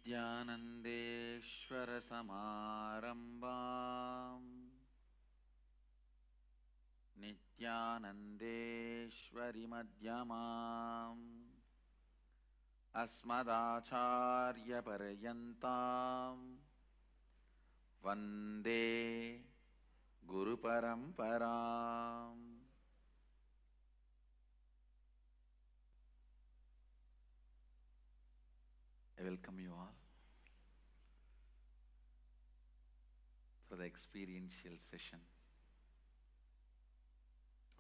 Nithyanandeshwara Samarambam Nithyanandeshwari Madhyamam Asmadacharya Parayantam Vande Guru Paramparam. I welcome you all for the experiential session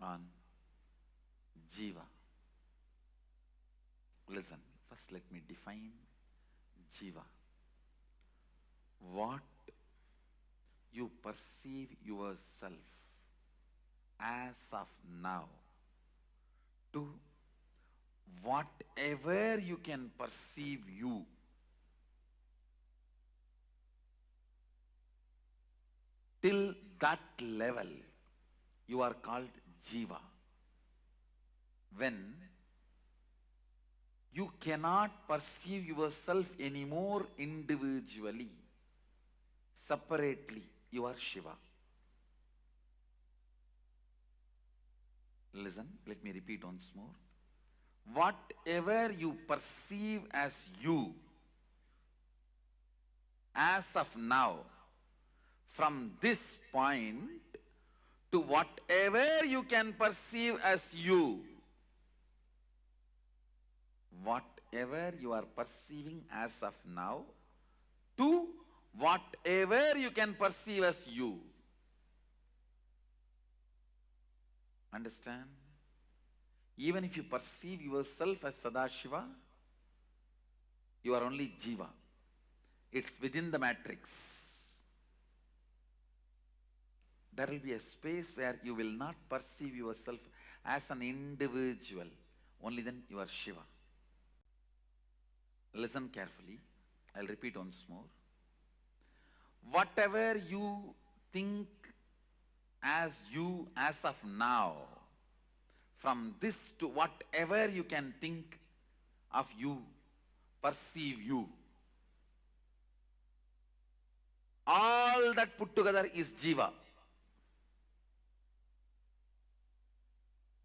on Jiva. Listen, first let me define Jiva. What you perceive yourself as of now to whatever you can perceive you. Till that level, you are called Jiva. When you cannot perceive yourself anymore individually, separately, you are Shiva. Listen, let me repeat once more. Whatever you perceive as you, as of now, from this point to whatever you can perceive as you, whatever you are perceiving as of now to whatever you can perceive as you. Understand? Even if you perceive yourself as Sadashiva, you are only Jiva. It's within the matrix. There will be a space where you will not perceive yourself as an individual. Only then you are Shiva. Listen carefully. I'll repeat once more. Whatever you think as you as of now, from this to whatever you can think of you, perceive you, all that put together is Jiva.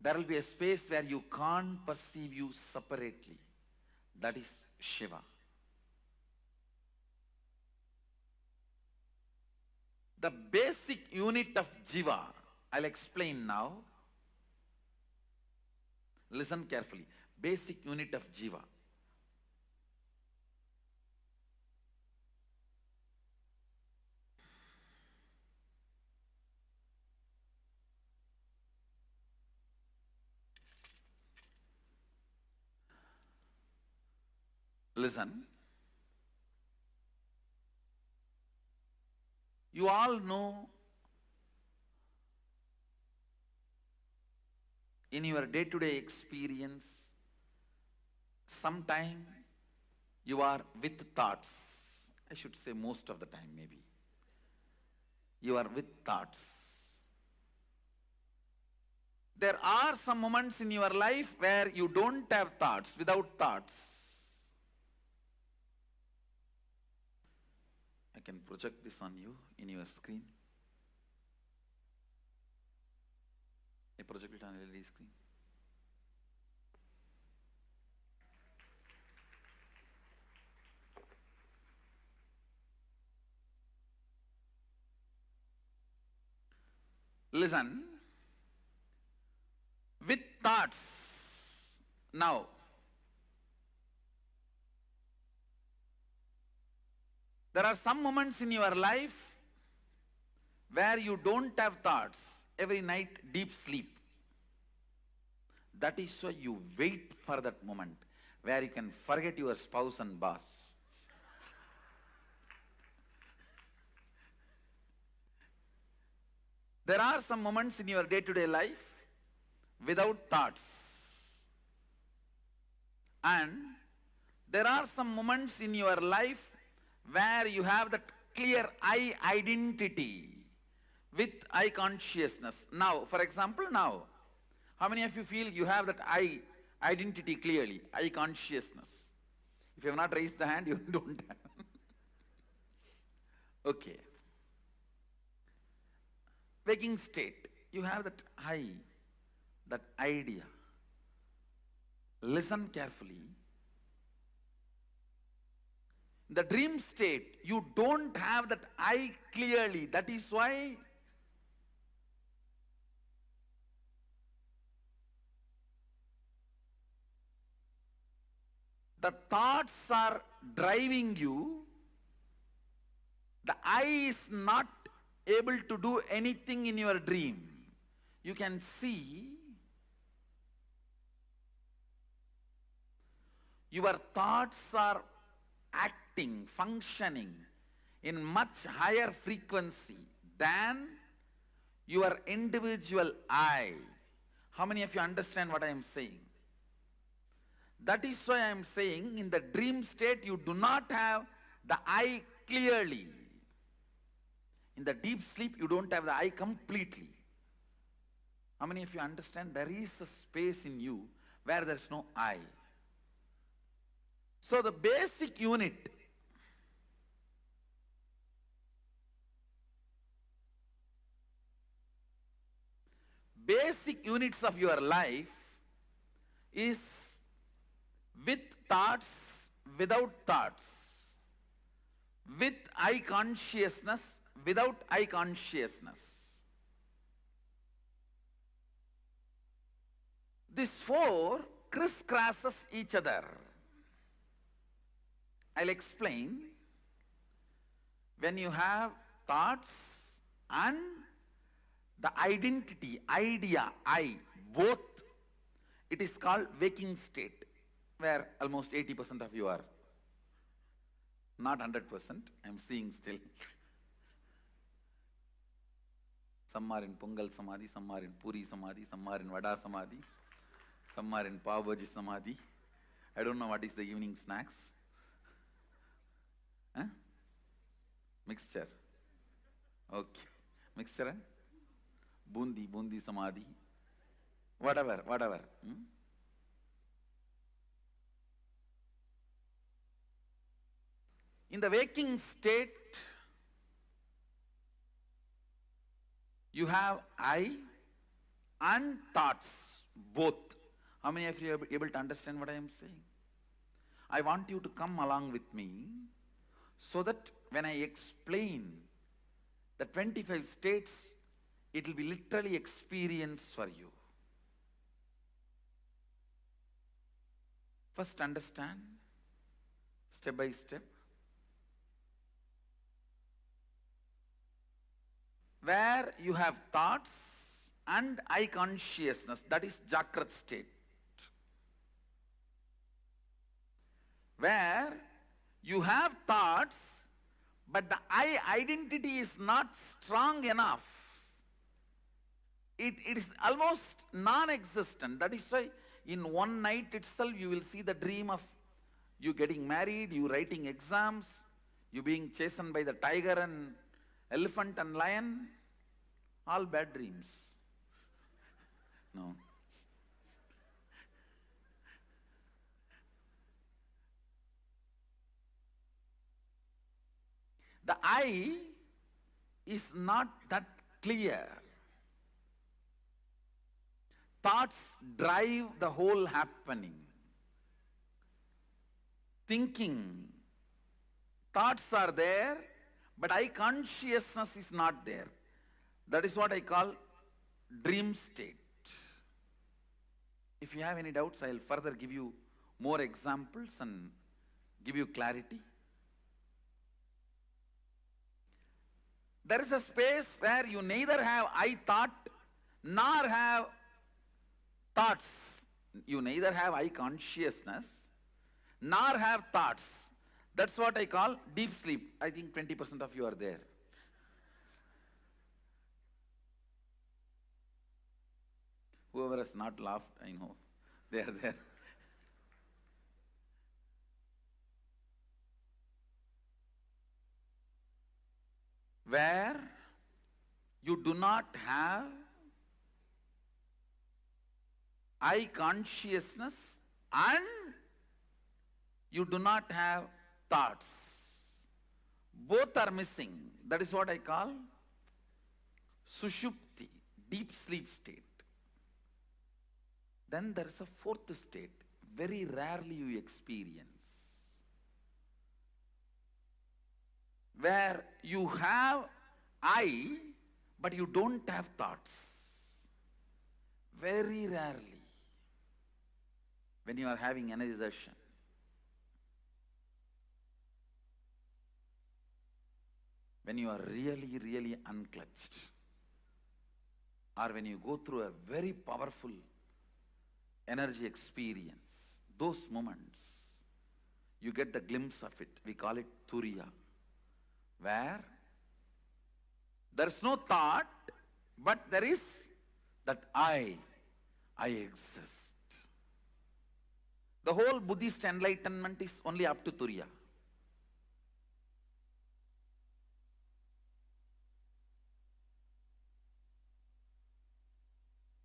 There will be a space where you can't perceive you separately. That is Shiva. The basic unit of Jiva, I'll explain now. Listen carefully. Basic unit of Jiva. Listen. You all know in your day-to-day experience, sometime you are with thoughts. I should say most of the time maybe. You are with thoughts. There are some moments in your life where you don't have thoughts, without thoughts. I can project this on you in your screen. I project it on LED screen. Listen. With thoughts. Now, there are some moments in your life where you don't have thoughts. Every night, deep sleep. That is why you wait for that moment where you can forget your spouse and boss. There are some moments in your day-to-day life without thoughts. And there are some moments in your life where you have that clear I identity with I consciousness. Now, for example, now, how many of you feel you have that I identity clearly, I consciousness? If you have not raised the hand, you don't have. Okay. Waking state, you have that I, that idea. Listen carefully. In the dream state, you don't have that I clearly. That is why the thoughts are driving you. The I is not able to do anything in your dream. You can see your thoughts are acting, functioning in much higher frequency than your individual I. How many of you understand what I am saying? That is why I am saying in the dream state you do not have the I clearly. In the deep sleep you don't have the I completely. How many of you understand there is a space in you where there is no I? So the basic unit units of your life is with thoughts, without thoughts, with I consciousness, without I consciousness. These four crisscrosses each other. I'll explain. When you have thoughts and the identity, idea, I, both, it is called waking state, where almost 80% of you are. Not 100%, I'm seeing still. Some are in Pongal Samadhi, some are in Puri Samadhi, some are in Vada Samadhi, some are in Pav Bhaji Samadhi. I don't know what is the evening snacks. Huh? Mixture. Okay. Mixture and bundi samadhi. Whatever. In the waking state, you have I and thoughts, both. How many of you are able to understand what I am saying? I want you to come along with me so that when I explain the 25 states, it will be literally experience for you. First understand, step by step. Where you have thoughts and I consciousness, that is Jagrat state. Where you have thoughts, but the I identity is not strong enough. It is almost non-existent. That is why in one night itself you will see the dream of you getting married, you writing exams, you being chased by the tiger and elephant and lion. All bad dreams. No. The I is not that clear. Thoughts drive the whole happening. Thinking, thoughts are there, but I consciousness is not there. That is what I call dream state. If you have any doubts, I will further give you more examples and give you clarity. There is a space where you neither have I thought nor have thoughts. You neither have I consciousness nor have thoughts. That's what I call deep sleep. I think 20% of you are there. Whoever has not laughed, I know, they are there. Where you do not have I consciousness and you do not have thoughts. Both are missing. That is what I call sushupti, deep sleep state. Then there is a fourth state, very rarely you experience, where you have I, but you don't have thoughts. Very rarely, when you are having energization. When you are really, really unclutched, or when you go through a very powerful energy experience, those moments, you get the glimpse of it. We call it Turiya, where there is no thought, but there is that I exist. The whole Buddhist enlightenment is only up to Turiya.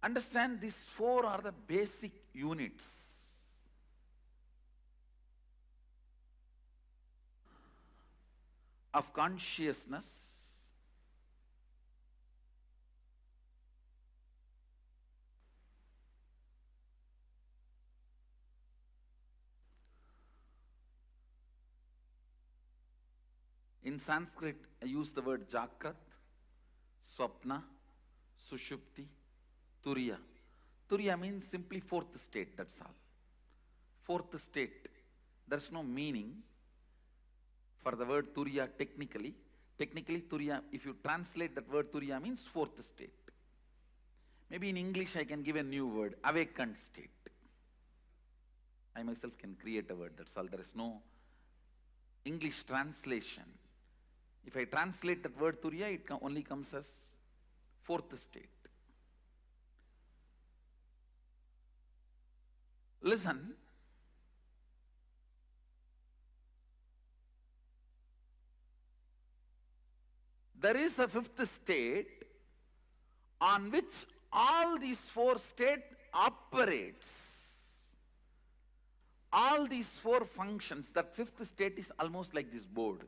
Understand, these four are the basic units of consciousness, in Sanskrit I use the word Jakrat, Swapna, Sushupti, Turiya. Turiya means simply fourth state, that's all. Fourth state. There's no meaning for the word Turiya technically. Technically Turiya, if you translate that word Turiya, means fourth state. Maybe in English I can give a new word, awakened state. I myself can create a word, that's all. There is no English translation. If I translate that word Turiya, it only comes as fourth state. Listen, there is a fifth state on which all these four states operates. All these four functions, that fifth state is almost like this board.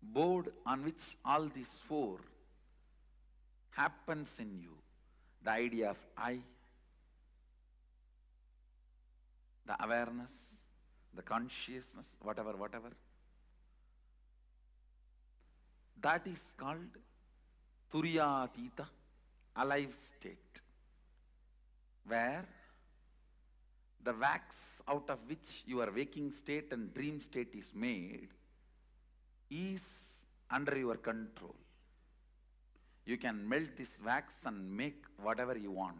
Board on which all these four happens in you. The idea of I, the awareness, the consciousness, whatever. That is called Turiyatita, alive state, where the wax out of which your waking state and dream state is made is under your control. You can melt this wax and make whatever you want.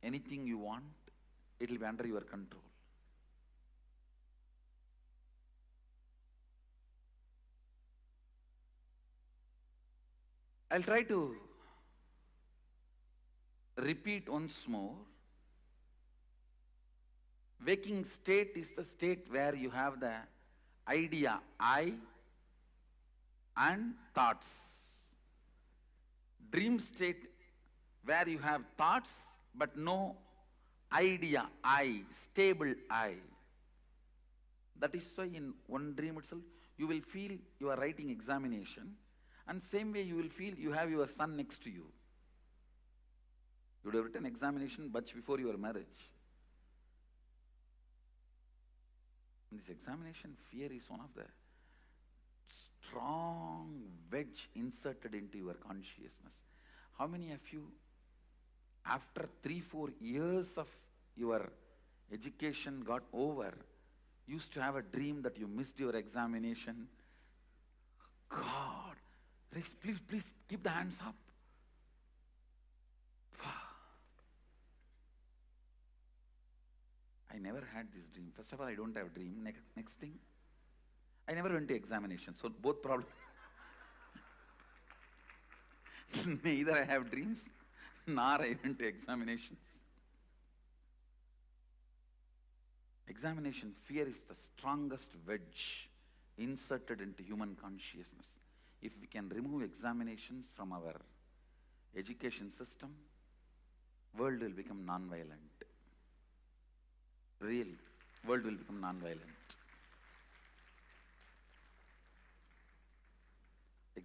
Anything you want, it will be under your control. I'll try to repeat once more. Waking state is the state where you have the idea I and thoughts. Dream state where you have thoughts but no idea I, stable I. That is why in one dream itself you will feel you are writing examination, and same way you will feel you have your son next to you. You would have written examination much before your marriage. And this examination fear is one of the strong wedge inserted into your consciousness. How many of you, after 3-4 years of your education got over, used to have a dream that you missed your examination? God, please keep the hands up. I never had this dream. First of all, I don't have a dream. Next thing, I never went to examination. So both problems. Neither I have dreams, nor I went to examinations. Examination fear is the strongest wedge inserted into human consciousness. If we can remove examinations from our education system, world will become non-violent. Really, world will become non-violent.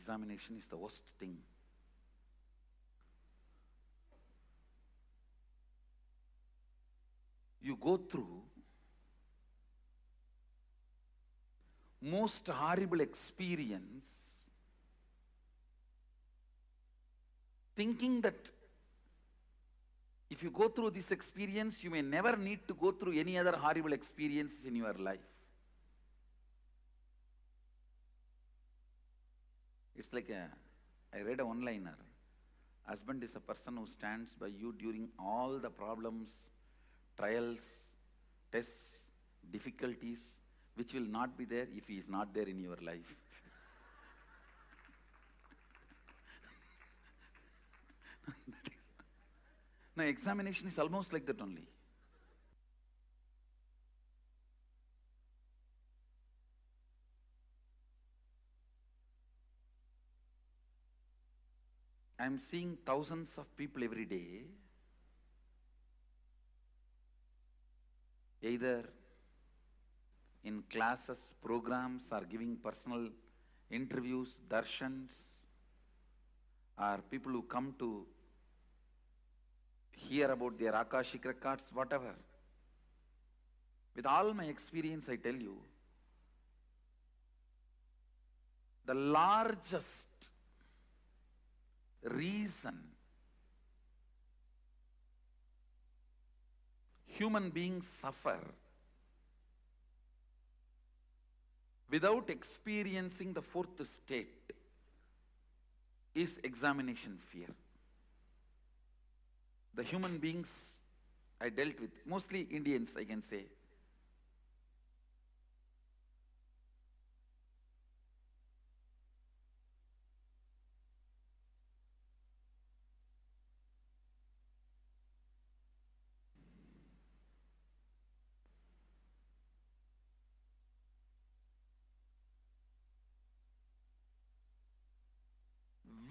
examination is the worst thing. You go through most horrible experience thinking that if you go through this experience, you may never need to go through any other horrible experiences in your life. It's like I read a one-liner. Husband is a person who stands by you during all the problems, trials, tests, difficulties, which will not be there if he is not there in your life. Now, examination is almost like that only. I am seeing thousands of people every day, either in classes, programs, or giving personal interviews, darshans, or people who come to hear about their Akashic records, whatever. With all my experience, I tell you, the largest reason human beings suffer without experiencing the fourth state is examination fear. The human beings I dealt with, mostly Indians I can say,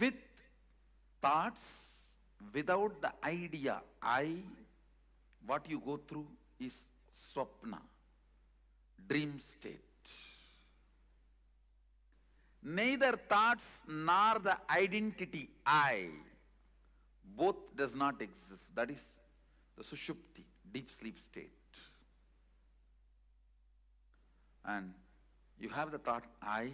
with thoughts, without the idea, what you go through is swapna, dream state. Neither thoughts nor the identity I, both does not exist. That is the sushupti, deep sleep state. And you have the thought I,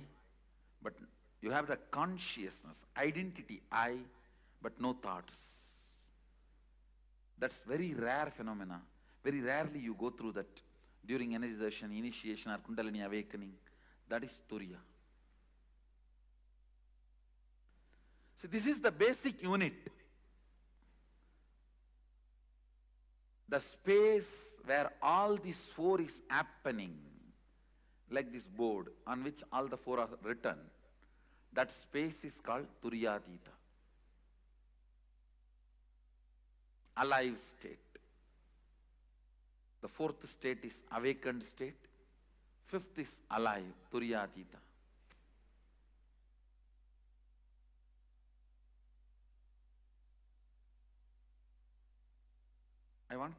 but you have the consciousness, identity I, but no thoughts. That's very rare phenomena. Very rarely you go through that during energization, initiation or Kundalini awakening. That is Turiya. So this is the basic unit. The space where all these four is happening, like this board on which all the four are written, that space is called Turiyadita. Alive state. The fourth state is awakened state. Fifth is alive, Turiyadita. I want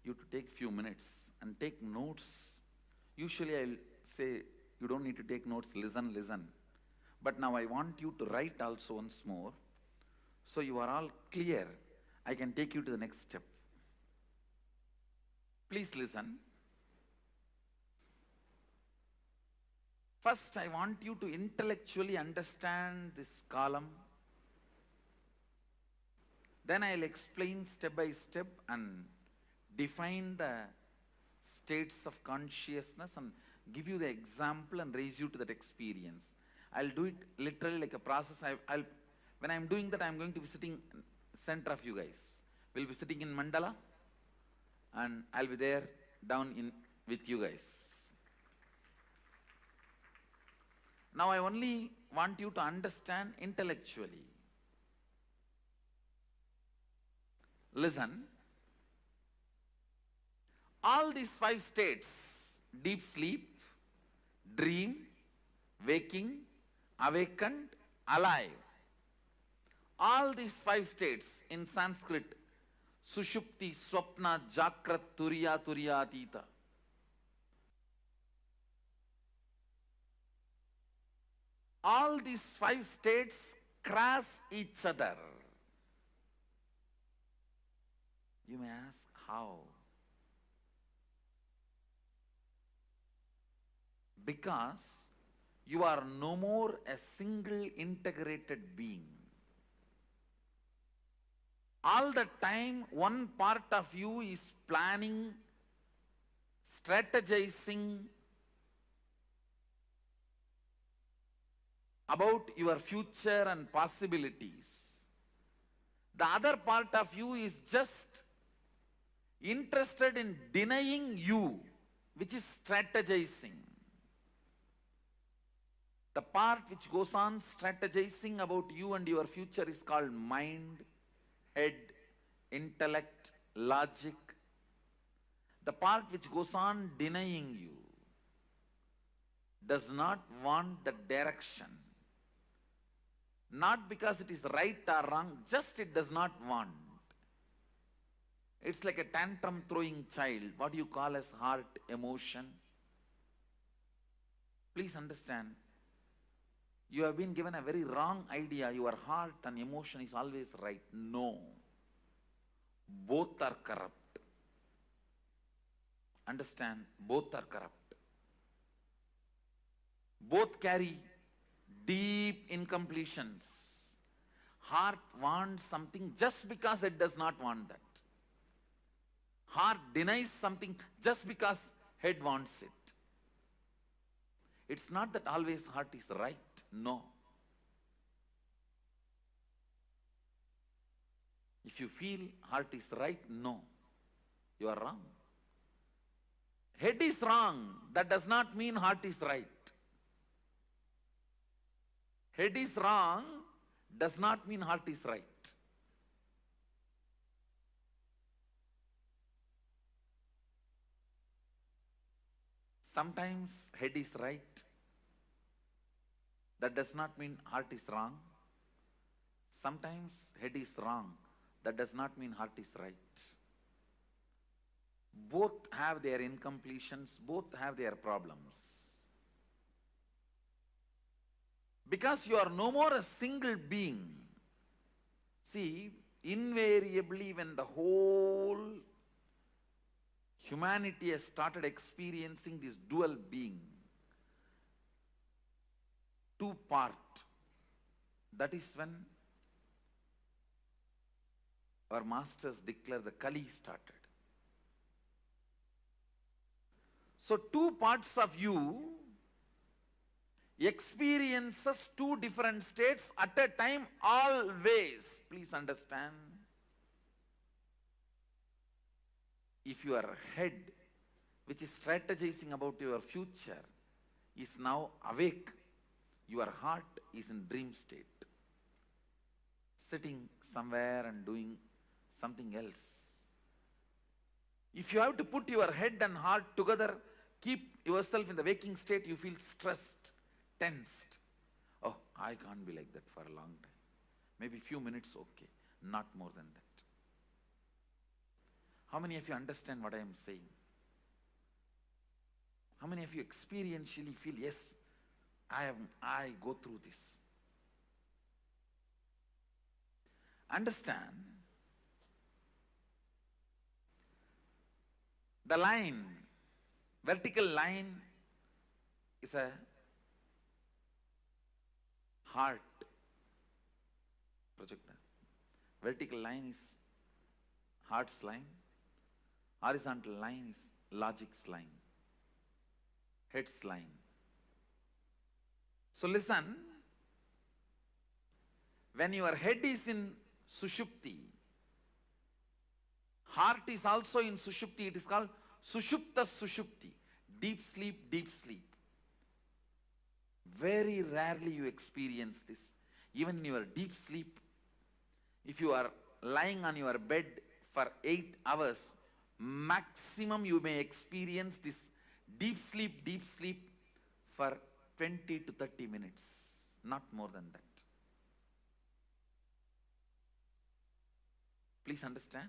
you to take few minutes and take notes. Usually I'll say you don't need to take notes, listen. But now I want you to write also once more, so you are all clear. I can take you to the next step. Please listen. First, I want you to intellectually understand this column. Then I'll explain step by step and define the states of consciousness and give you the example and raise you to that experience. I'll do it literally like a process. When I'm doing that, I'm going to be sitting center of you guys. We'll be sitting in mandala and I'll be there down in with you guys. Now I only want you to understand intellectually. Listen. All these 5 states, deep sleep, dream, waking, awakened, alive. All these 5 states in Sanskrit, Sushupti, Swapna, Jakrat, Turiya, Turiyatita. all these five states cross each other. You may ask, how? Because you are no more a single integrated being. All the time, one part of you is planning, strategizing about your future and possibilities. The other part of you is just interested in denying you, which is strategizing. The part which goes on strategizing about you and your future is called mind, head, intellect, logic. The part which goes on denying you does not want the direction. Not because it is right or wrong, just it does not want. It's like a tantrum throwing child, what you call as heart emotion. Please understand, you have been given a very wrong idea, your heart and emotion is always right. No. Both are corrupt. Understand, both are corrupt. Both carry deep incompletions. Heart wants something just because it does not want that. Heart denies something just because head wants it. It's not that always heart is right. No. If you feel heart is right, no. You are wrong. Head is wrong. That does not mean heart is right. Head is wrong does not mean heart is right. Sometimes head is right. That does not mean heart is wrong. Sometimes head is wrong. That does not mean heart is right. Both have their incompletions, both have their problems. Because you are no more a single being. See, invariably when the whole humanity has started experiencing this dual being, two part, that is when our masters declare the Kali started. So two parts of you experiences two different states at a time always. Please understand. If your head, which is strategizing about your future, is now awake, your heart is in dream state, sitting somewhere and doing something else. If you have to put your head and heart together, keep yourself in the waking state, you feel stressed, tensed. Oh, I can't be like that for a long time. Maybe few minutes, okay. Not more than that. How many of you understand what I am saying? How many of you experientially feel, yes, I go through this? Understand, the line, vertical line is a heart. Project that. Vertical line is heart's line. Horizontal line is logic's line. Head's line. So listen, when your head is in Sushupti, heart is also in Sushupti. It is called Sushupta Sushupti. Deep sleep, deep sleep. Very rarely you experience this. Even in your deep sleep, if you are lying on your bed for 8 hours, maximum you may experience this deep sleep for 20 to 30 minutes. Not more than that. Please understand.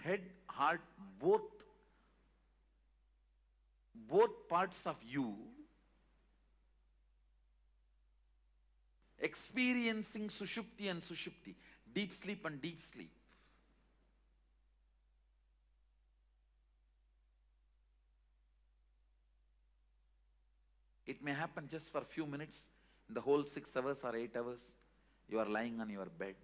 Head, heart, both parts of you experiencing sushupti and sushupti, deep sleep and deep sleep. It may happen just for a few minutes in the whole 6 hours or 8 hours. You are lying on your bed.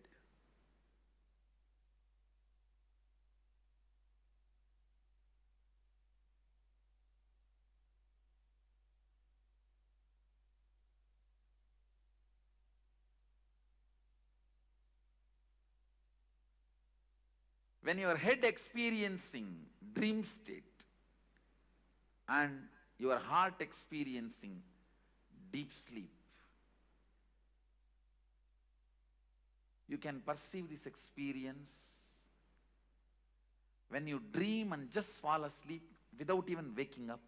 When your head experiencing dream state and your heart experiencing deep sleep, you can perceive this experience. When you dream and just fall asleep without even waking up,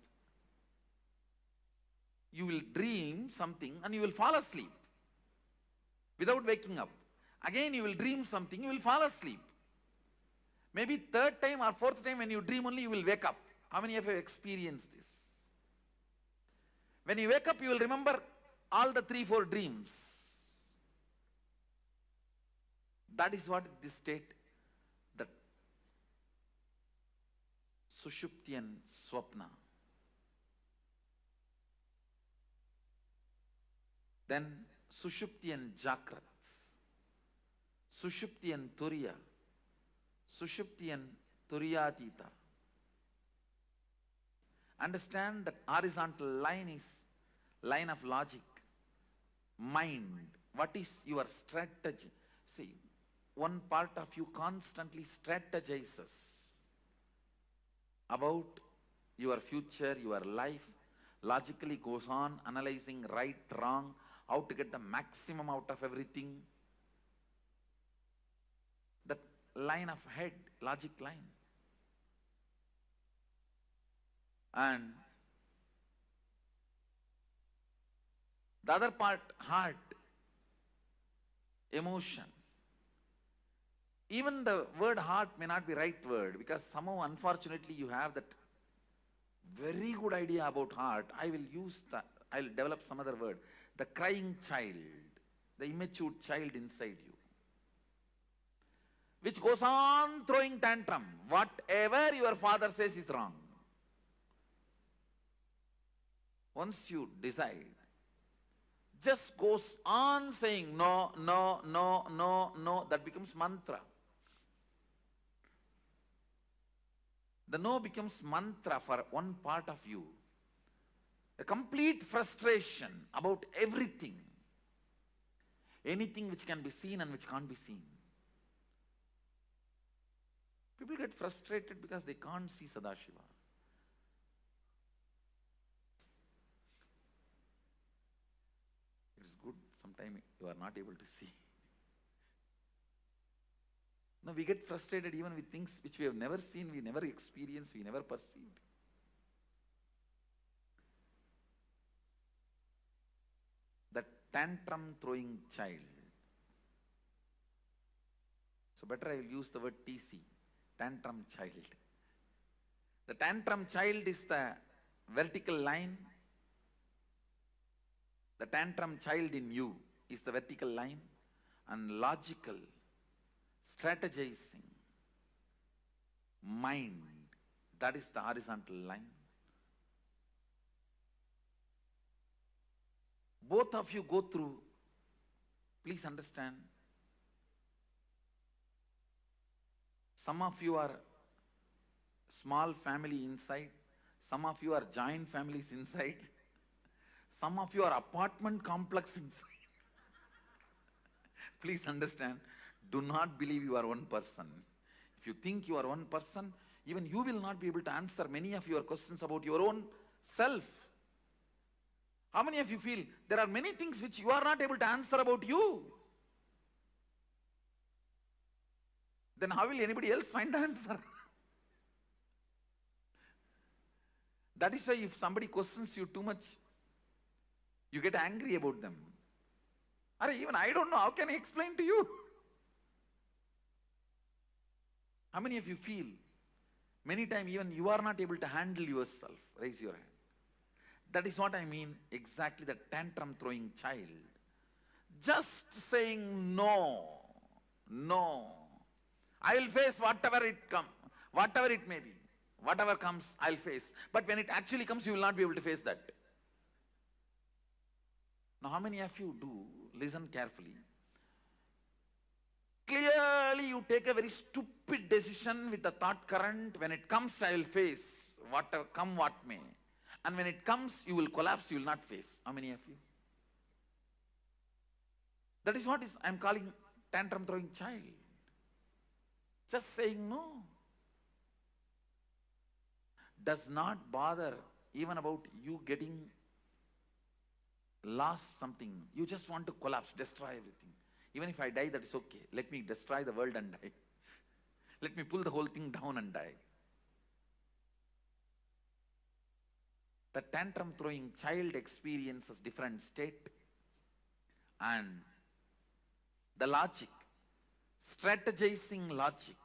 you will dream something and you will fall asleep without waking up. Again you will dream something, you will fall asleep. Maybe third time or fourth time when you dream only you will wake up. How many of you have experienced this? When you wake up you will remember all the 3-4 dreams. That is what this state, that Sushupti and Swapna. Then Sushupti and Jakrat, Sushupti and Turiya, Sushupti and Turiyatita. Understand that horizontal line is line of logic, mind. What is your strategy? See, one part of you constantly strategizes about your future, your life, logically goes on analyzing right, wrong, how to get the maximum out of everything. That line of head, logic line. And the other part, heart, emotion. Even the word heart may not be right word, because somehow unfortunately you have that very good idea about heart. I will develop some other word. The crying child, the immature child inside you, which goes on throwing tantrum. Whatever your father says is wrong. Once you decide, just goes on saying no, no, no, no, no. That becomes mantra. The no becomes mantra for one part of you. A complete frustration about everything. Anything which can be seen and which can't be seen. People get frustrated because they can't see Sadashiva. It is good sometimes you are not able to see. No, we get frustrated even with things which we have never seen, we never experienced, we never perceived. That tantrum throwing child. So better I will use the word TC, tantrum child. The tantrum child is the vertical line. The tantrum child in you is the vertical line, and logical, strategizing mind, that is the horizontal line. Both of you go through, please understand, some of you are small family inside, some of you are joint families inside, some of you are apartment complex inside. Please understand, do not believe you are one person. If you think you are one person, even you will not be able to answer many of your questions about your own self. How many of you feel there are many things which you are not able to answer about you? Then how will anybody else find the answer? That is why if somebody questions you too much, you get angry about them. Even I don't know, how can I explain to you? How many of you feel many times even you are not able to handle yourself? Raise your hand. That is what I mean exactly, the tantrum throwing child. Just saying no, no. I will face whatever it may be. Whatever comes, I'll face. But when it actually comes, you will not be able to face that. Now, how many of you do? Listen carefully. Clearly, you take a very stupid decision with the thought current. When it comes, I will face. Whatever, come what may. And when it comes, you will collapse, you will not face. How many of you? That is what I'm calling tantrum throwing child. Just saying no. Does not bother even about you getting lost something. You just want to collapse, destroy everything. Even if I die, that is okay. Let me destroy the world and die. Let me pull the whole thing down and die. The tantrum throwing child experiences different state, and the logic, strategizing logic,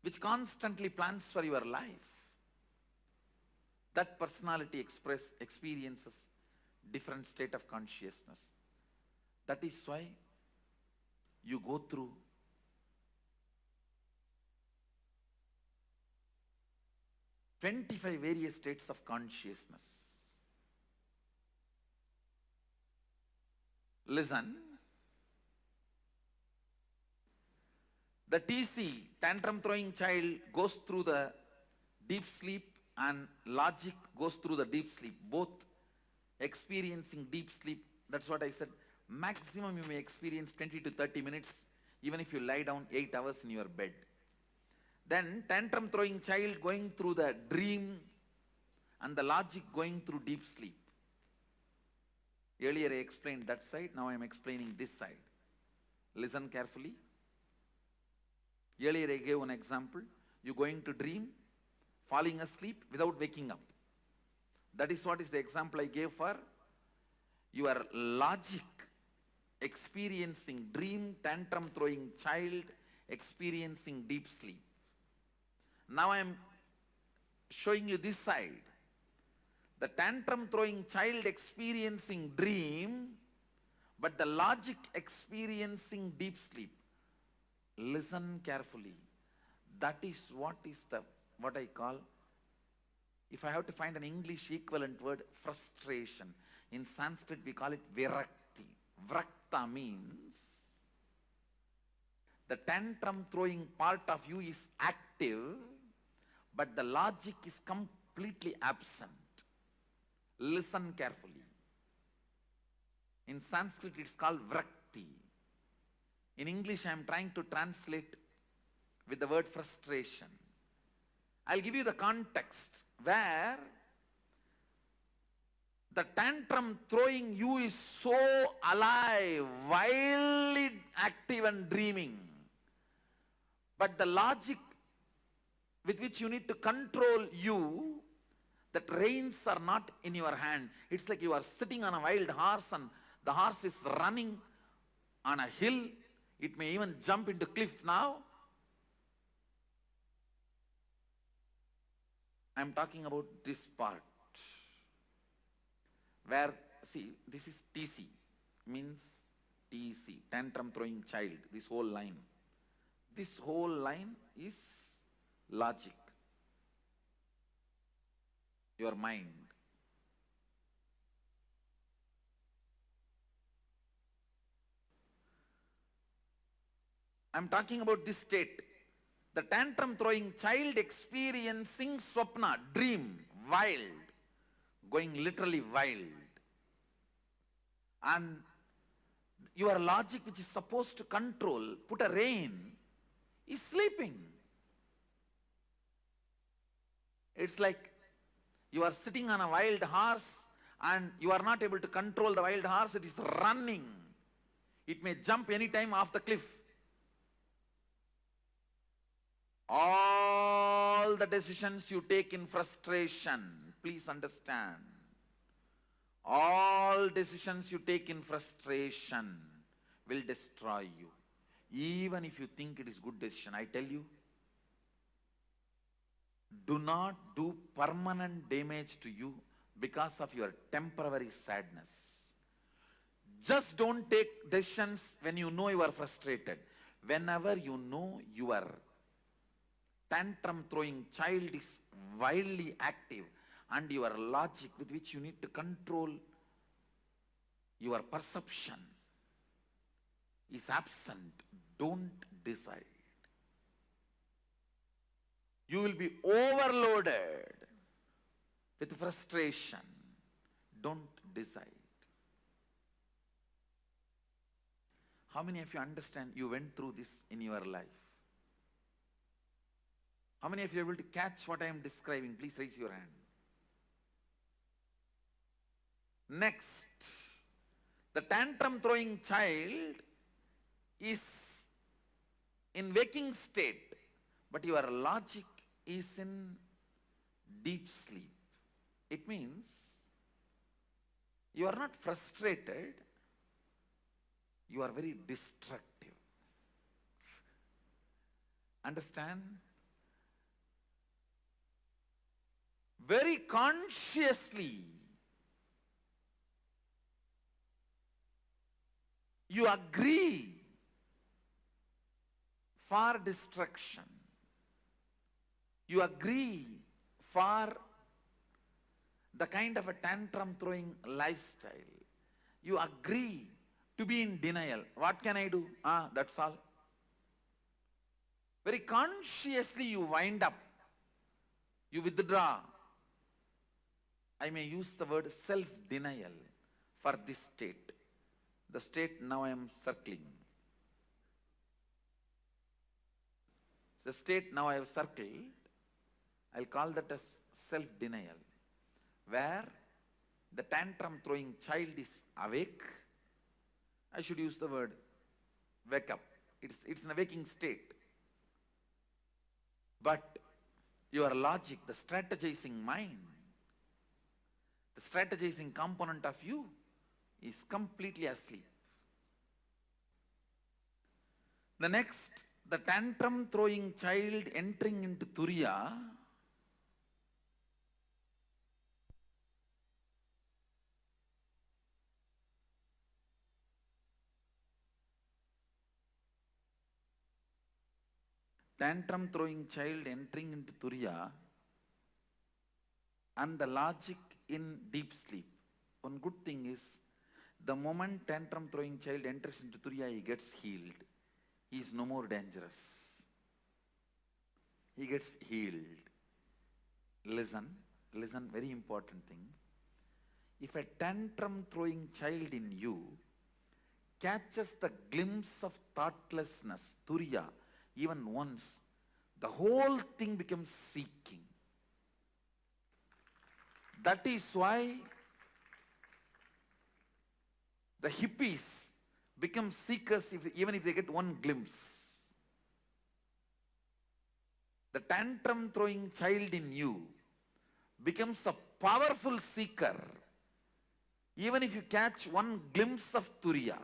which constantly plans for your life. That personality experiences different state of consciousness. That is why you go through various states of consciousness. Listen. The TC, tantrum throwing child, goes through the deep sleep, and logic goes through the deep sleep, both experiencing deep sleep. That's what I said. Maximum you may experience 20 to 30 minutes, even if you lie down 8 hours in your bed. Then tantrum throwing child going through the dream, and the logic going through deep sleep. Earlier I explained that side, now I am explaining this side. Listen carefully. Earlier I gave an example. You going to dream, falling asleep without waking up. That is what is the example I gave for your logic experiencing dream, tantrum throwing child experiencing deep sleep. Now I am showing you this side. The tantrum throwing child experiencing dream, but the logic experiencing deep sleep. Listen carefully. That is what I call, if I have to find an English equivalent word, frustration. In Sanskrit we call it virakti. Vrakta means the tantrum throwing part of you is active, but the logic is completely absent. Listen carefully. In Sanskrit it's called vrakti. In English I am trying to translate with the word frustration. I'll give you the context where the tantrum throwing you is so alive, wildly active and dreaming. But the logic with which you need to control you, that reins are not in your hand. It's like you are sitting on a wild horse and the horse is running on a hill. It may even jump into cliff now. I'm talking about this part where, see, this is TC, means TC, tantrum throwing child, this whole line. This whole line is logic, your mind. I'm talking about this state. The tantrum throwing child experiencing swapna, dream, wild, going literally wild. And your logic, which is supposed to control, put a rein, is sleeping. It's like you are sitting on a wild horse and you are not able to control the wild horse. It is running. It may jump anytime off the cliff. All the decisions you take in frustration, please understand, all decisions you take in frustration will destroy you. Even if you think it is good decision, I tell you, do not do permanent damage to you because of your temporary sadness. Just don't take decisions when you know you are frustrated. Whenever you know your tantrum throwing child is wildly active and your logic with which you need to control your perception is absent, don't decide. You will be overloaded with frustration. Don't decide. How many of you understand you went through this in your life? How many of you are able to catch what I am describing? Please raise your hand. Next, the tantrum throwing child is in waking state, but your logic is in deep sleep. It means you are not frustrated, you are very destructive. Understand? Very consciously you agree for destruction. You agree for the kind of a tantrum throwing lifestyle. You agree to be in denial. What can I do? That's all. Very consciously you wind up. You withdraw. I may use the word self-denial for this state. The state now I am circling. The state now I have circled, I'll call that as self-denial, where the tantrum throwing child is awake. I should use the word wake up. It's in a waking state. But your logic, the strategizing mind, the strategizing component of you is completely asleep. The next, the tantrum throwing child entering into Turiya, tantrum throwing child entering into Turiya and the logic in deep sleep. One good thing is, the moment tantrum throwing child enters into Turiya, he gets healed. He is no more dangerous. He gets healed. Listen, very important thing. If a tantrum throwing child in you catches the glimpse of thoughtlessness, Turiya, even once, the whole thing becomes seeking. That is why the hippies become seekers even if they get one glimpse. The tantrum throwing child in you becomes a powerful seeker even if you catch one glimpse of Turiya.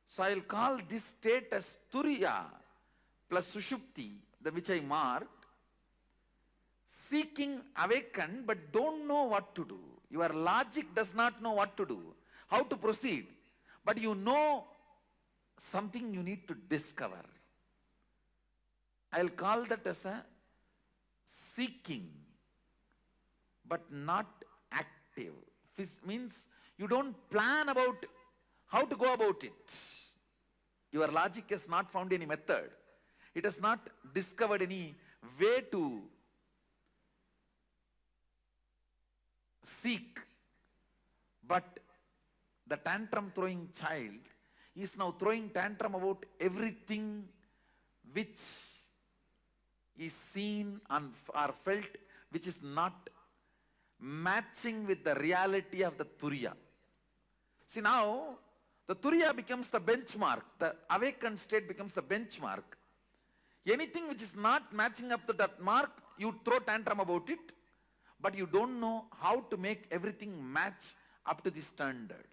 So I will call this state as Turiya plus Sushupti, which I marked, seeking awakened but don't know what to do. Your logic does not know what to do, how to proceed, but you know something you need to discover. I'll call that as a seeking, but not active. Means you don't plan about how to go about it. Your logic has not found any method. It has not discovered any way to seek. But the tantrum throwing child is now throwing tantrum about everything which is seen or felt, which is not matching with the reality of the Turiya. See, now the Turiya becomes the benchmark. The awakened state becomes the benchmark. Anything which is not matching up to that mark, you throw tantrum about it, but you don't know how to make everything match up to the standard.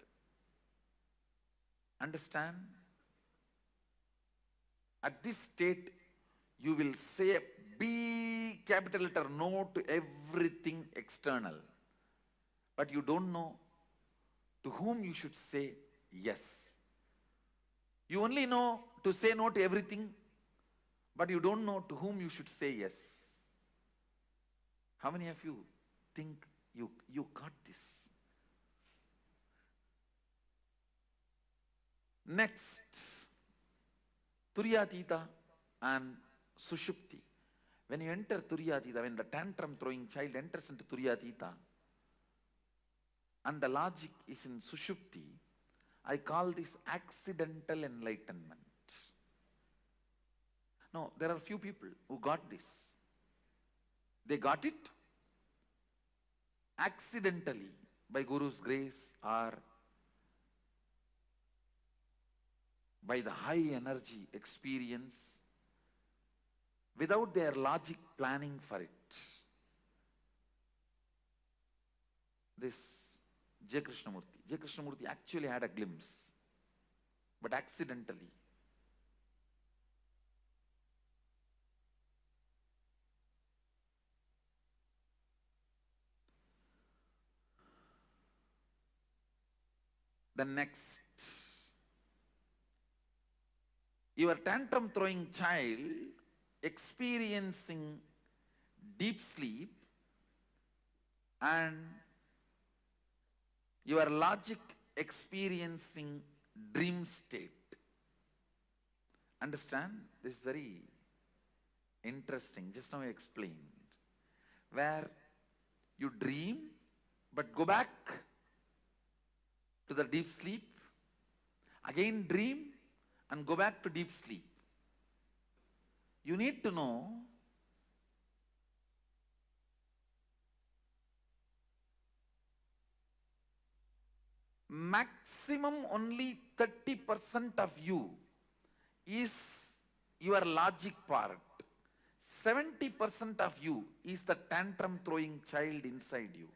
Understand? At this state, you will say a big capital letter no to everything external. But you don't know to whom you should say yes. You only know to say no to everything, but you don't know to whom you should say yes. How many of you think you got this? Next, Turyatita and Sushupti. When you enter Turyatita, when the tantrum throwing child enters into Turyatita and the logic is in Sushupti, I call this accidental enlightenment. No, there are few people who got this. They got it accidentally by Guru's grace or by the high energy experience without their logic planning for it. This J. Krishnamurti actually had a glimpse, but accidentally. The next, your tantrum throwing child experiencing deep sleep and your logic experiencing dream state. Understand? This is very interesting. Just now I explained. Where you dream but go back to the deep sleep, again dream and go back to deep sleep. You need to know maximum only 30% of you is your logic part. 70% of you is the tantrum throwing child inside you.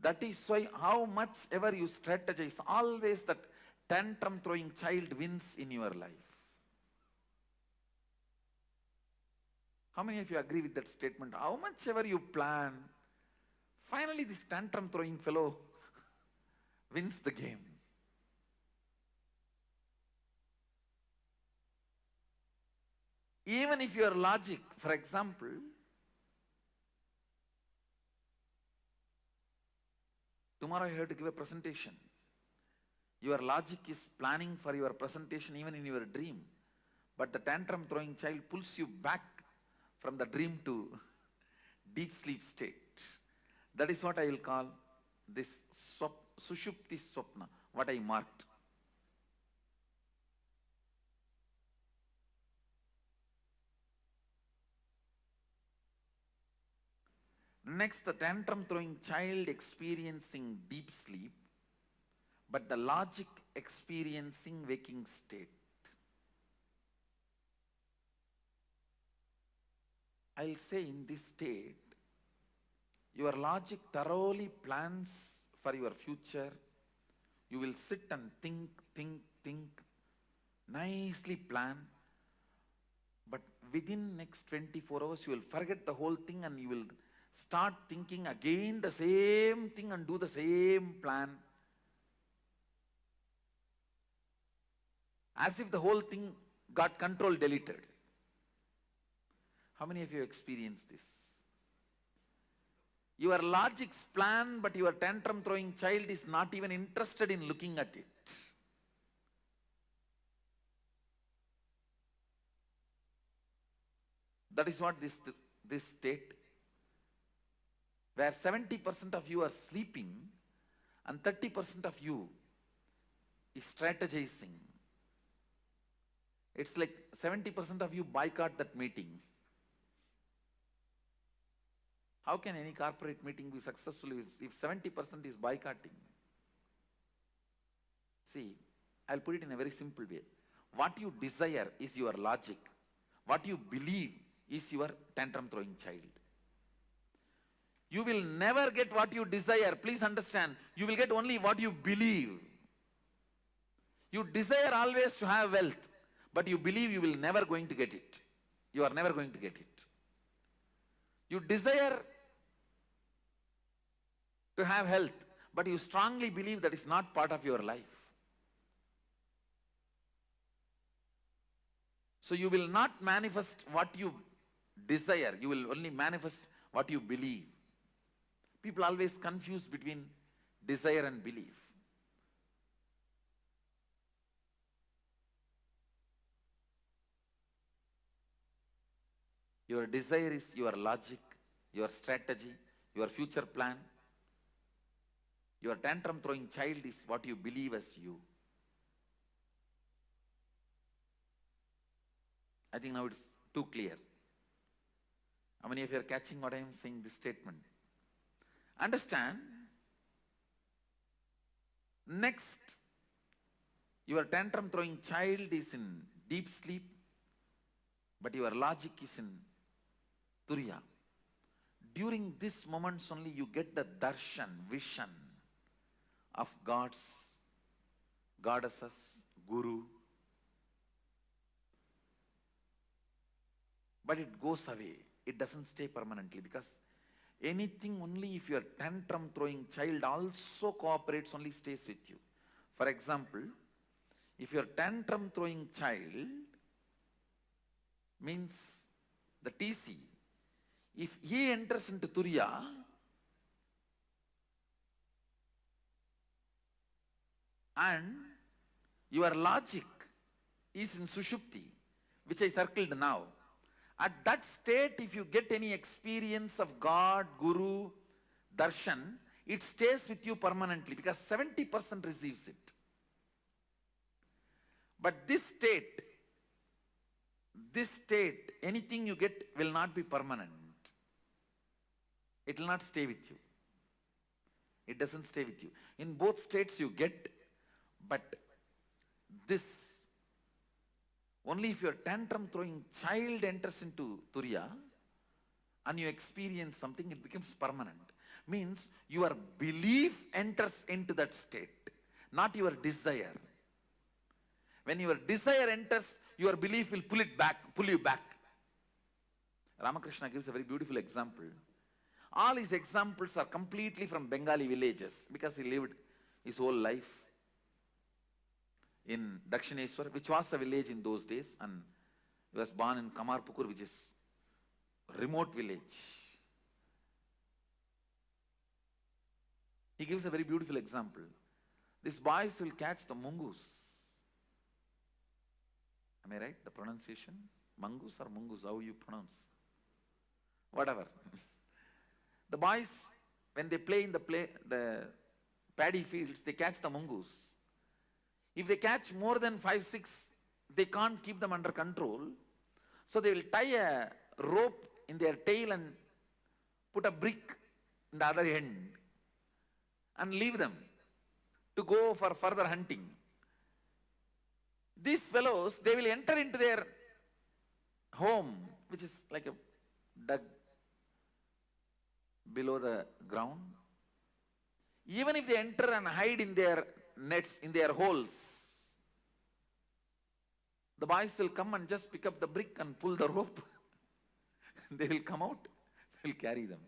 That is why how much ever you strategize, always that tantrum throwing child wins in your life. How many of you agree with that statement? How much ever you plan, finally this tantrum throwing fellow wins the game. Even if your logic, for example, tomorrow you have to give a presentation. Your logic is planning for your presentation even in your dream. But the tantrum throwing child pulls you back from the dream to deep sleep state. That is what I will call this Sushupti Swapna, what I marked. Next, the tantrum throwing child experiencing deep sleep, but the logic experiencing waking state. I'll say in this state, your logic thoroughly plans for your future. You will sit and think, nicely plan. But within next 24 hours, you will forget the whole thing and you will start thinking again the same thing and do the same plan. As if the whole thing got control deleted. How many of you experienced this? Your logic's plan, but your tantrum throwing child is not even interested in looking at it. That is what this state, where 70% of you are sleeping and 30% of you is strategizing. It's like 70% of you boycott that meeting. How can any corporate meeting be successful if 70% is boycotting? See, I'll put it in a very simple way. What you desire is your logic. What you believe is your tantrum throwing child. You will never get what you desire. Please understand, you will get only what you believe. You desire always to have wealth, but you believe you will never going to get it. You are never going to get it. You desire to have health, but you strongly believe that is not part of your life. So you will not manifest what you desire, you will only manifest what you believe. People always confuse between desire and belief. Your desire is your logic, your strategy, your future plan. Your tantrum throwing child is what you believe as you. I think now it's too clear. How many of you are catching what I am saying, this statement? Understand, next, your tantrum throwing child is in deep sleep, but your logic is in Turiya. During these moments only you get the darshan, vision of gods, goddesses, guru. But it goes away. It doesn't stay permanently, because anything only if your tantrum throwing child also cooperates only stays with you. For example, if your tantrum throwing child means the TC, if he enters into Turiya, and your logic is in Sushupti, which I circled now, at that state, if you get any experience of God, Guru, Darshan, it stays with you permanently, because 70% receives it. But this state, anything you get will not be permanent. It will not stay with you. It doesn't stay with you. In both states you get, but this, only if your tantrum throwing child enters into Turiya and you experience something, it becomes permanent. Means your belief enters into that state, not your desire. When your desire enters, your belief will pull you back. Ramakrishna gives a very beautiful example. All his examples are completely from Bengali villages, because he lived his whole life in Dakshineswar, which was a village in those days, and he was born in Kamarpukur, which is a remote village. He gives a very beautiful example. These boys will catch the mungus. Am I right? The pronunciation? Mangus or mungus? How you pronounce? Whatever. The boys, when they play in the paddy fields, they catch the mungus. If they catch more than 5, 6, they can't keep them under control. So they will tie a rope in their tail and put a brick in the other end and leave them to go for further hunting. These fellows, they will enter into their home, which is like a dug below the ground. Even if they enter and hide in their nets, in their holes, the boys will come and just pick up the brick and pull the rope. They will come out, they will carry them.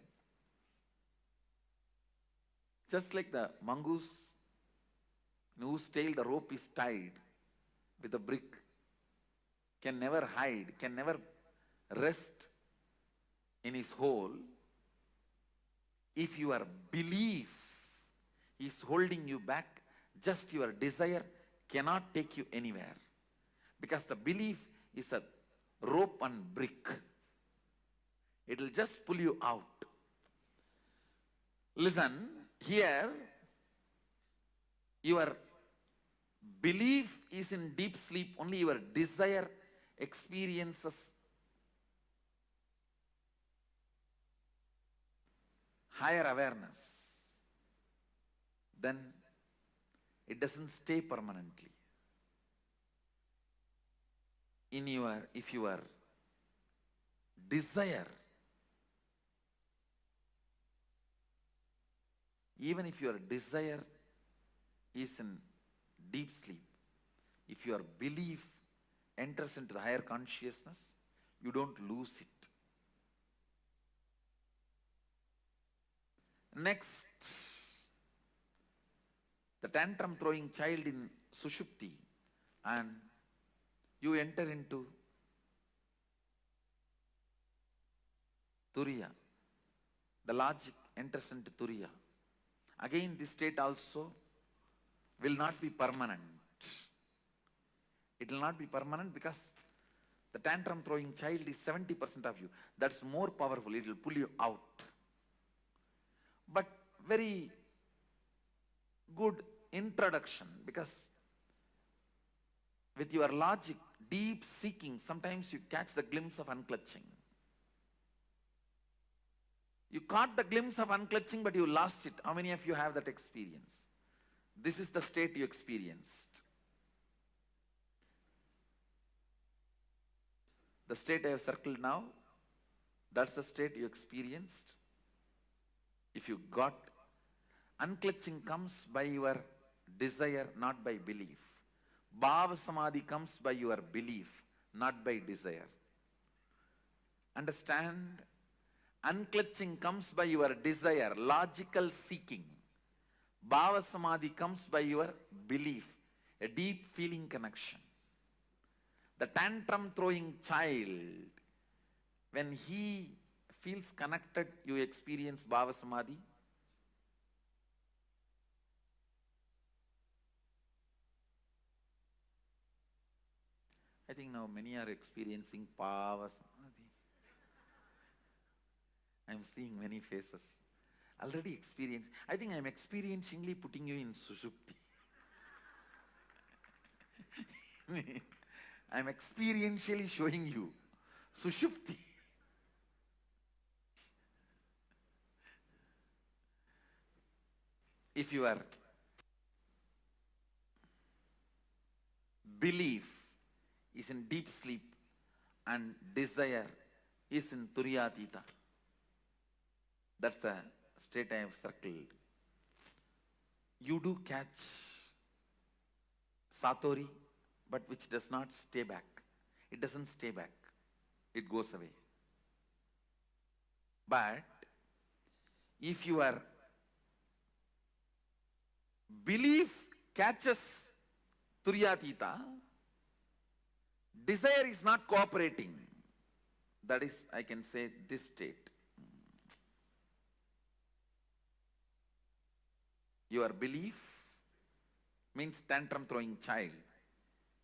Just like the mongoose, in whose tail the rope is tied with a brick, can never hide, can never rest in his hole. If your belief is holding you back, just your desire cannot take you anywhere. Because the belief is a rope and brick. It will just pull you out. Listen, here, your belief is in deep sleep, only your desire experiences higher awareness. Then it doesn't stay permanently. If your desire, even if your desire is in deep sleep, if your belief enters into the higher consciousness, you don't lose it. Next, the tantrum throwing child in Sushupti, and you enter into Turiya. The logic enters into Turiya. Again, this state also will not be permanent. It will not be permanent because the tantrum throwing child is 70% of you. That's more powerful. It will pull you out. But very good introduction, because with your logic, deep seeking, sometimes you catch the glimpse of unclutching. You caught the glimpse of unclutching, but you lost it. How many of you have that experience? This is the state you experienced. The state I have circled now, that's the state you experienced. If you got, unclutching comes by your desire, not by belief. Bhava Samadhi comes by your belief, not by desire. Understand? Unclutching comes by your desire, logical seeking. Bhava Samadhi comes by your belief, a deep feeling connection. The tantrum throwing child, when he feels connected, you experience Bhava Samadhi. I think now many are experiencing Bhava Samadhi. I am seeing many faces. Already experienced. I think I am experientially putting you in Sushupti. I am experientially showing you Sushupti. If your belief is in deep sleep and desire is in Turiyatita, that's the state I have circled. You do catch Satori, but which does not stay back. It doesn't stay back. It goes away. But if your belief catches Turiyatita, desire is not cooperating. That is, I can say, this state. Your belief means tantrum throwing child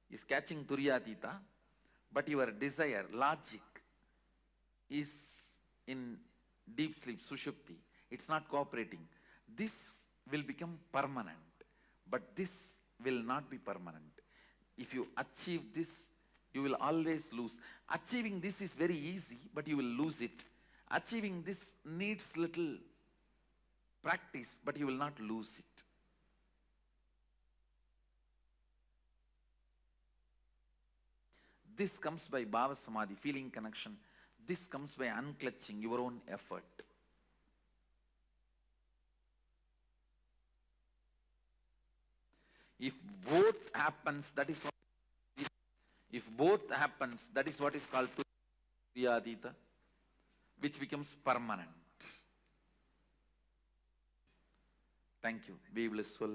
is catching Turiyatita, but your desire, logic, is in deep sleep, Sushupti. It's not cooperating. This will become permanent, but this will not be permanent. If you achieve this, you will always lose. Achieving this is very easy, but you will lose it. Achieving this needs little practice, but you will not lose it. This comes by Bhava Samadhi, feeling connection. This comes by unclutching, your own effort. If both happens, that is what is called Turiyatita, which becomes permanent. Thank you. Be blissful.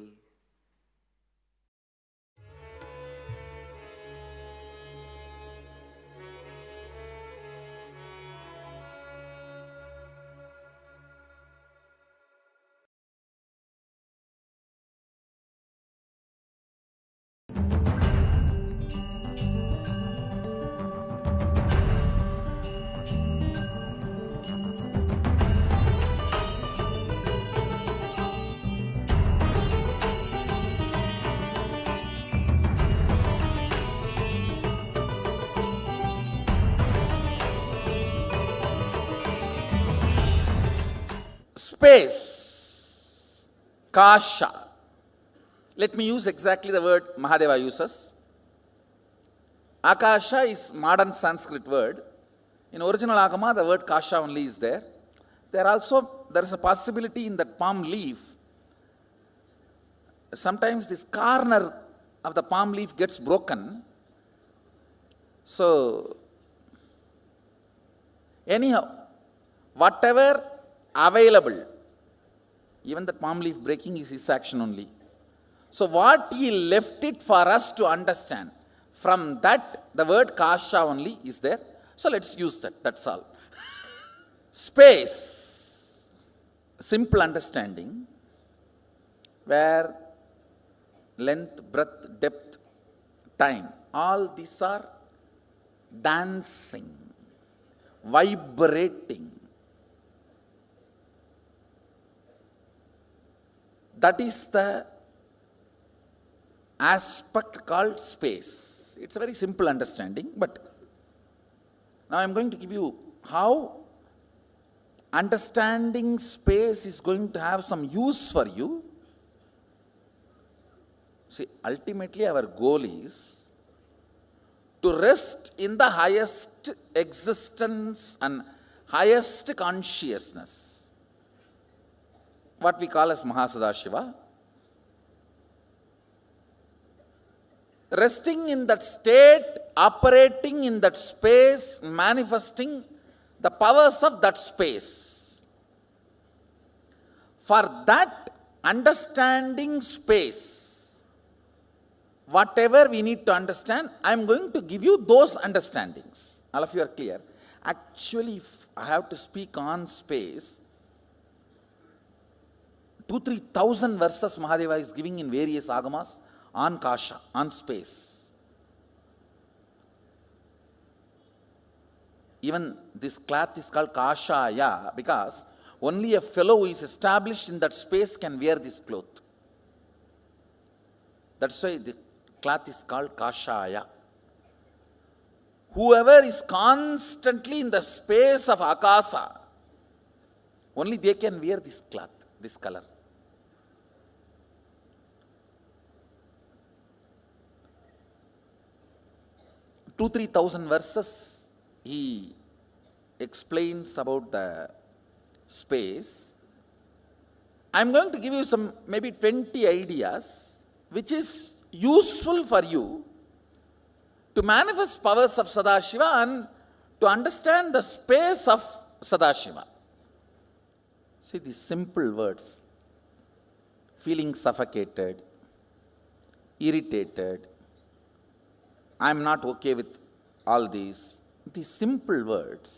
Space, kasha. Let me use exactly the word Mahadeva uses. Akasha is modern Sanskrit word. In original Agama, the word kasha only is there. There is a possibility in that palm leaf. Sometimes this corner of the palm leaf gets broken. So, anyhow, whatever available, even the palm leaf breaking is his action only. So what he left it for us to understand. From that, the word kasha only is there. So let's use that, that's all. Space, simple understanding, where length, breadth, depth, time, all these are dancing, vibrating. That is the aspect called space. It's a very simple understanding, but now I'm going to give you how understanding space is going to have some use for you. See, ultimately our goal is to rest in the highest existence and highest consciousness, what we call as Mahasadashiva. Resting in that state, operating in that space, manifesting the powers of that space. For that understanding space, whatever we need to understand, I am going to give you those understandings. All of you are clear? Actually, if I have to speak on space, 2,000-3,000 verses Mahadeva is giving in various agamas on kasha, on space. Even this cloth is called kashaya because only a fellow who is established in that space can wear this cloth. That's why the cloth is called kashaya. Whoever is constantly in the space of akasa, only they can wear this cloth, this color. 2,000-3,000 verses he explains about the space. I'm going to give you some maybe 20 ideas which is useful for you to manifest powers of Sadashiva and to understand the space of Sadashiva. See these simple words: feeling suffocated, irritated, I'm not okay with all these simple words.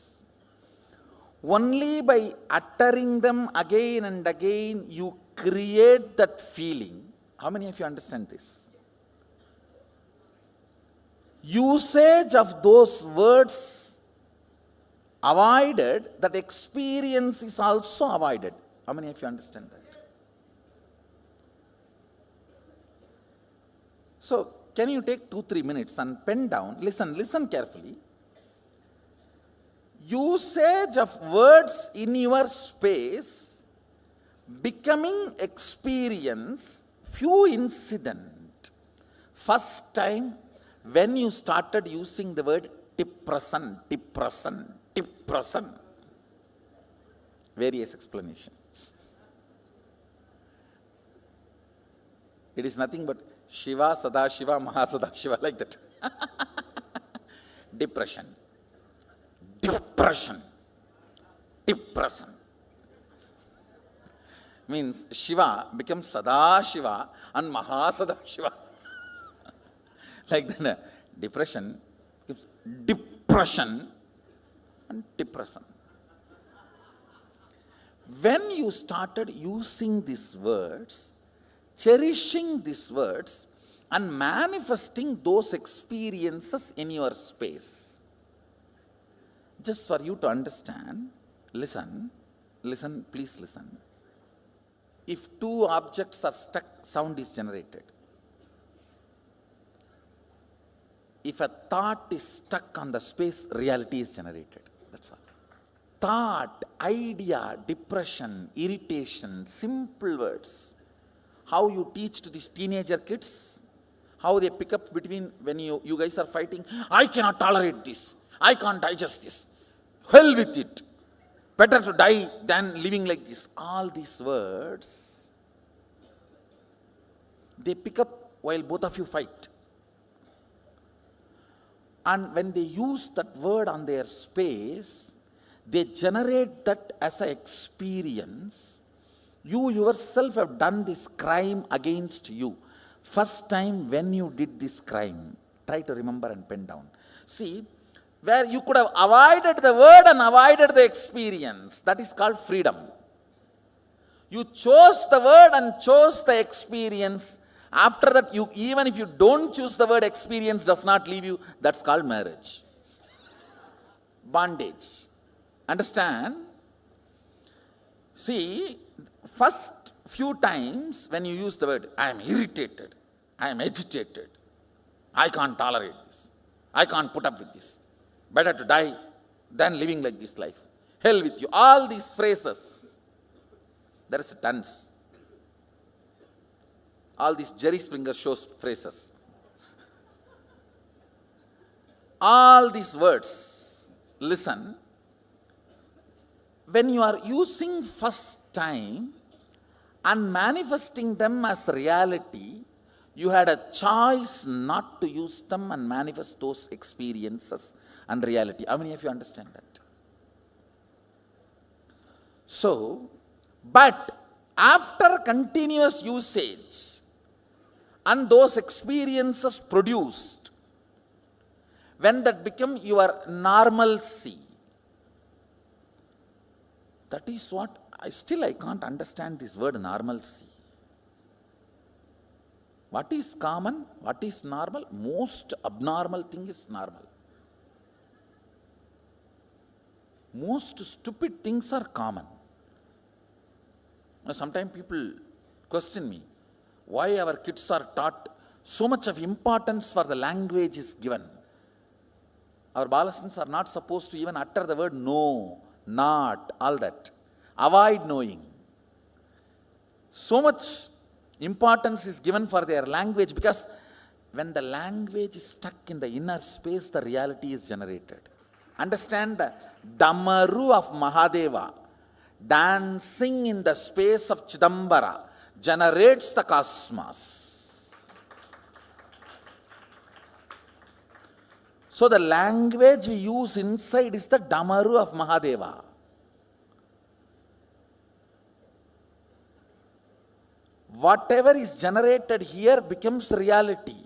Only by uttering them again and again, you create that feeling. How many of you understand this? Usage of those words avoided, that experience is also avoided. How many of you understand that? So, can you take 2-3 minutes and pen down, listen carefully. Usage of words in your space, becoming experience, few incident. First time when you started using the word depression, various explanation. It is nothing but Shiva, Sadashiva, Mahasadashiva, like that. Depression. Means Shiva becomes Sadashiva and Mahasadashiva. Like that. Depression becomes depression and depression. When you started using these words, cherishing these words and manifesting those experiences in your space. Just for you to understand, listen, please listen. If two objects are stuck, sound is generated. If a thought is stuck on the space, reality is generated. That's all. Thought, idea, depression, irritation, simple words. How you teach to these teenager kids, how they pick up between when you guys are fighting, I cannot tolerate this, I can't digest this, hell with it, better to die than living like this. All these words, they pick up while both of you fight. And when they use that word on their space, they generate that as an experience. You yourself have done this crime against you. First time when you did this crime, try to remember and pen down. See, where you could have avoided the word and avoided the experience, that is called freedom. You chose the word and chose the experience. After that, even if you don't choose the word, experience does not leave you, that's called marriage. Bondage. Understand? See, first few times when you use the word, I am irritated, I am agitated, I can't tolerate this, I can't put up with this, better to die than living like this life, hell with you, all these phrases, there is a dance. All these Jerry Springer shows phrases. All these words, listen, when you are using first time and manifesting them as reality, you had a choice not to use them and manifest those experiences and reality. How many of you understand that? So, but after continuous usage and those experiences produced, when that become your normalcy, that is what, I can't understand this word normalcy. What is common? What is normal? Most abnormal thing is normal. Most stupid things are common. Sometimes people question me, why our kids are taught so much of importance for the language is given. Our balasans are not supposed to even utter the word no, not, all that. Avoid knowing. So much importance is given for their language because when the language is stuck in the inner space, the reality is generated. Understand the Damaru of Mahadeva dancing in the space of Chidambara generates the cosmos. So the language we use inside is the Damaru of Mahadeva. Whatever is generated here becomes reality.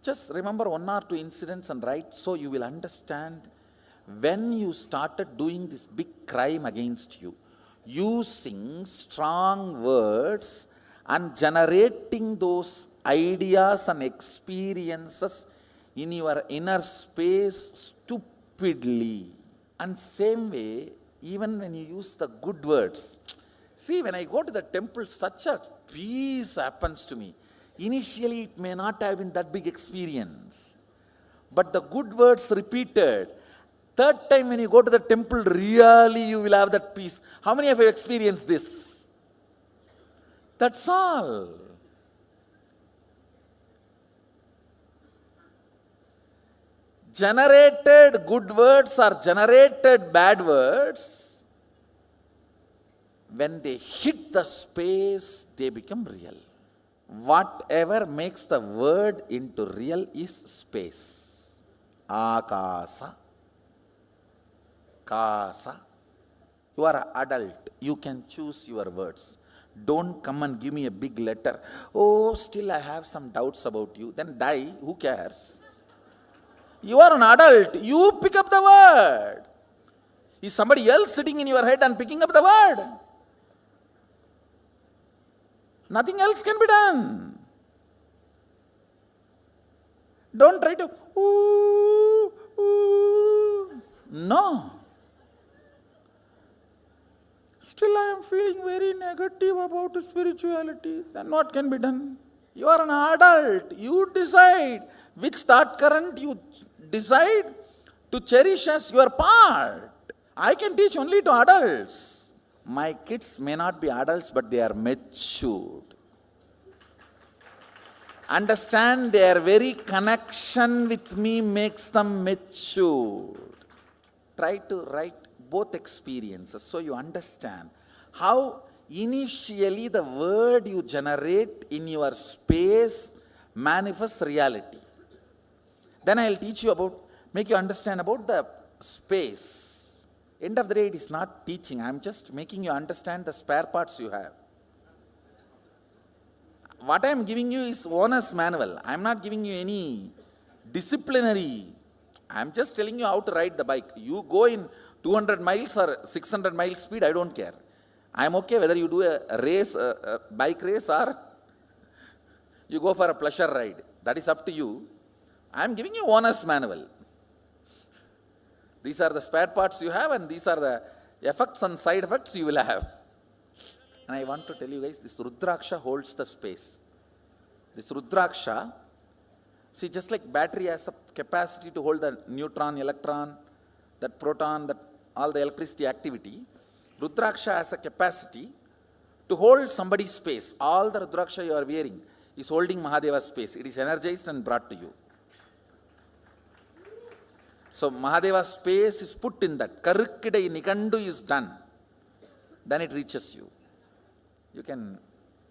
Just remember one or two incidents and write so you will understand when you started doing this big crime against you, using strong words and generating those ideas and experiences in your inner space stupidly. And same way, even when you use the good words. See, when I go to the temple, such a peace happens to me. Initially, it may not have been that big experience. But the good words repeated, third time when you go to the temple, really you will have that peace. How many of you have experienced this? That's all. Generated good words or generated bad words, when they hit the space, they become real. Whatever makes the word into real is space. Akasa. Kasa. You are an adult. You can choose your words. Don't come and give me a big letter. Oh, still I have some doubts about you. Then die. Who cares? You are an adult. You pick up the word. Is somebody else sitting in your head and picking up the word? Nothing else can be done. Don't try to, ooh, ooh. No. Still I am feeling very negative about spirituality. Then what can be done? You are an adult. You decide which thought current you decide to cherish as your part. I can teach only to adults. My kids may not be adults, but they are matured. Understand, their very connection with me makes them matured. Try to write both experiences so you understand how initially the word you generate in your space manifests reality. Then I will teach you about, make you understand about the space. End of the day, it is not teaching. I am just making you understand the spare parts you have. What I am giving you is owner's manual. I am not giving you any disciplinary. I am just telling you how to ride the bike. You go in 200 miles or 600 miles speed, I don't care. I am okay whether you do a race, a bike race, or you go for a pleasure ride. That is up to you. I am giving you owner's manual. These are the spare parts you have, and these are the effects and side effects you will have. And I want to tell you guys, this Rudraksha holds the space. This Rudraksha, see, just like battery has a capacity to hold the neutron, electron, that proton, that all the electricity activity, Rudraksha has a capacity to hold somebody's space. All the Rudraksha you are wearing is holding Mahadeva's space. It is energized and brought to you. So Mahadeva's space is put in that. Karukkidai Nigandu is done. Then it reaches you. You can,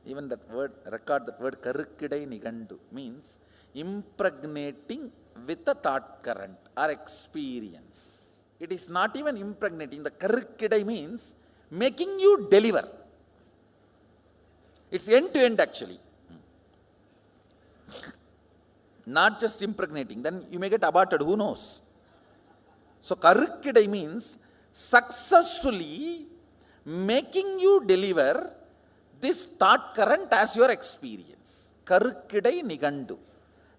even that word, record that word Karukkidai Nigandu means impregnating with a thought current or experience. It is not even impregnating. The Karukkidai means making you deliver. It's end to end actually. Not just impregnating. Then you may get aborted, who knows? So Karukkidai means successfully making you deliver this thought current as your experience. Karukkidai Nigandu.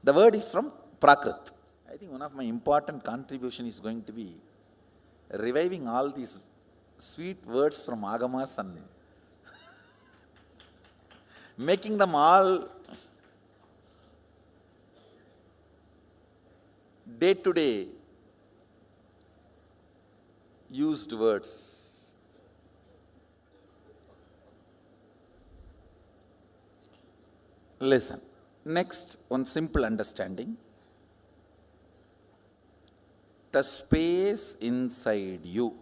The word is from Prakrit. I think one of my important contribution is going to be reviving all these sweet words from Agamas and making them all day-to-day used words. Listen. Next, one simple understanding. The space inside you,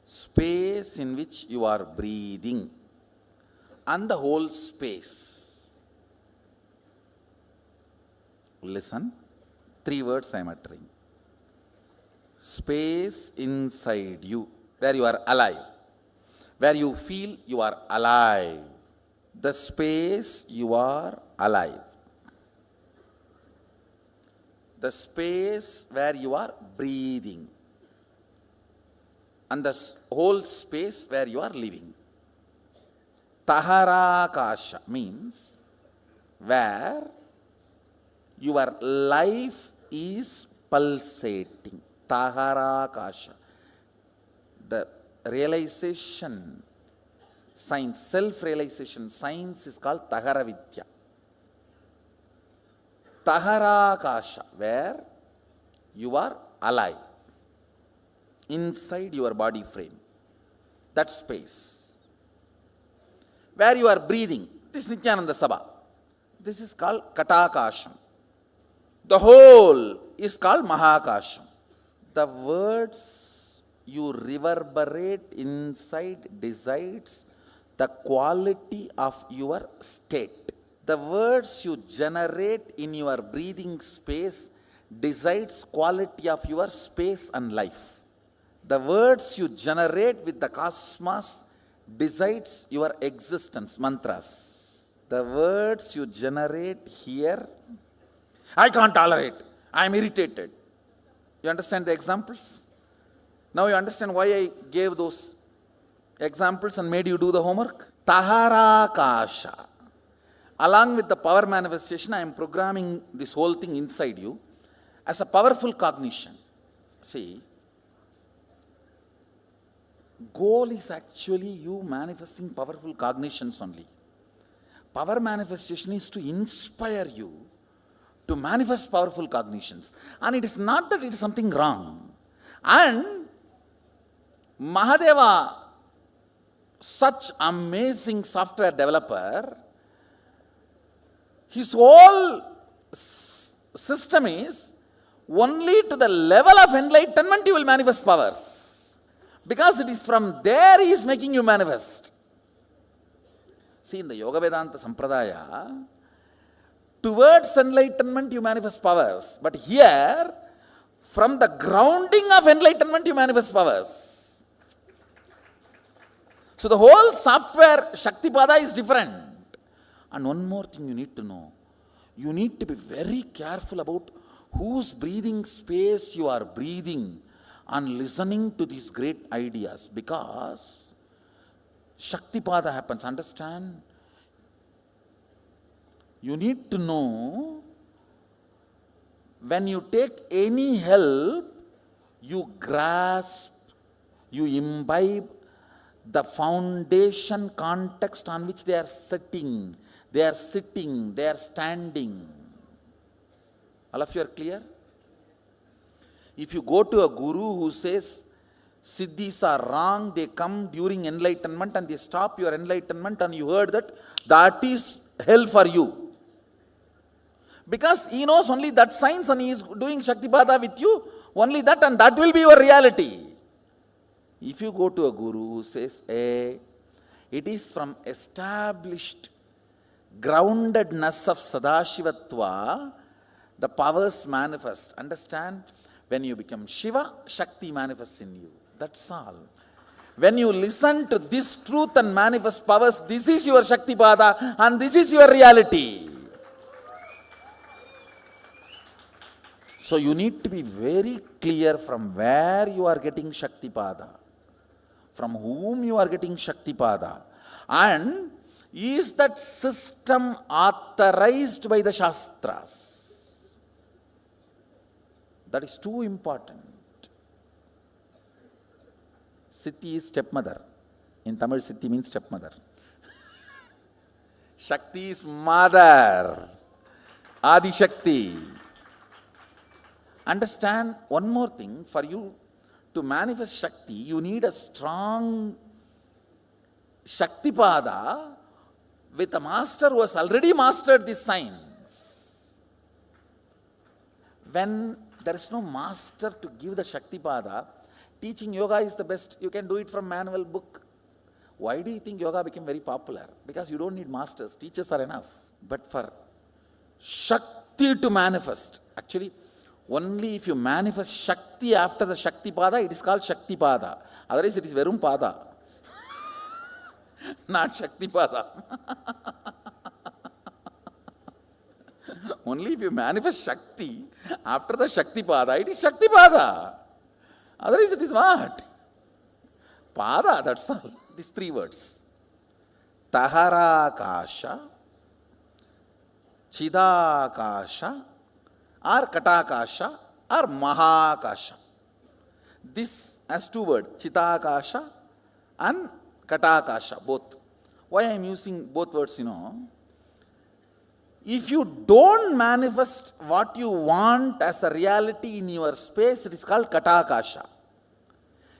space in which you are breathing, and the whole space. Listen, 3 words I am uttering. Space inside you, where you are alive, where you feel you are alive. The space you are alive. The space where you are breathing. And the whole space where you are living. Taharakasha means where your life is pulsating. Taharakasha. The realization science, self-realization science is called Tahara Vidya. Taharakasha, where you are alive inside your body frame. That space. Where you are breathing. This is Nithyananda Sabha. This is called Katakasham. The whole is called Mahakasham. The words you reverberate inside decides the quality of your state. The words you generate in your breathing space decides quality of your space and life. The words you generate with the cosmos decides your existence, mantras. The words you generate here, I can't tolerate, I am irritated. You understand the examples? Now you understand why I gave those examples and made you do the homework? Taharakasha. Along with the power manifestation, I am programming this whole thing inside you as a powerful cognition. See, goal is actually you manifesting powerful cognitions only. Power manifestation is to inspire you to manifest powerful cognitions. And it is not that it is something wrong. And Mahadeva, such amazing software developer, his whole system is only to the level of enlightenment you will manifest powers. Because it is from there he is making you manifest. See, in the Yoga Vedanta Sampradaya, towards enlightenment you manifest powers. But here, from the grounding of enlightenment you manifest powers. So the whole software Shaktipada is different. And one more thing you need to know. You need to be very careful about whose breathing space you are breathing and listening to these great ideas, because Shaktipada happens. Understand? You need to know, when you take any help, you grasp, you imbibe the foundation context on which they are sitting, they are standing. All of you are clear? If you go to a guru who says siddhis are wrong, they come during enlightenment and they stop your enlightenment, and you heard that is hell for you. Because he knows only that science and he is doing Shaktipada with you, only that, and that will be your reality. If you go to a guru who says, hey, it is from established groundedness of Sadashivatva, the powers manifest. Understand? When you become Shiva, Shakti manifests in you. That's all. When you listen to this truth and manifest powers, this is your Shaktipada and this is your reality. So you need to be very clear from where you are getting Shaktipada, from whom you are getting Shaktipada, and is that system authorized by the Shastras? That is too important. Siddhi is stepmother. In Tamil, Siddhi means stepmother. Shakti is mother. Adi Shakti. Understand one more thing. For you to manifest Shakti, you need a strong Shaktipada with a master who has already mastered this science. When there is no master to give the Shaktipada, teaching yoga is the best. You can do it from manual book. Why do you think yoga became very popular? Because you don't need masters. Teachers are enough. But for Shakti to manifest, actually, only if you manifest Shakti after the Shaktipada, it is called Shaktipada. Otherwise, it is Verum Pada. Not Shaktipada. Only if you manifest Shakti after the Shaktipada, it is Shaktipada. Otherwise, it is what? Pada, that's all. These three words. Taharakasha, Chidakasha, or Katakasha, or Mahakasha. This has two words, Chidakasha and Katakasha, both. Why I am using both words, If you don't manifest what you want as a reality in your space, it is called Katakasha.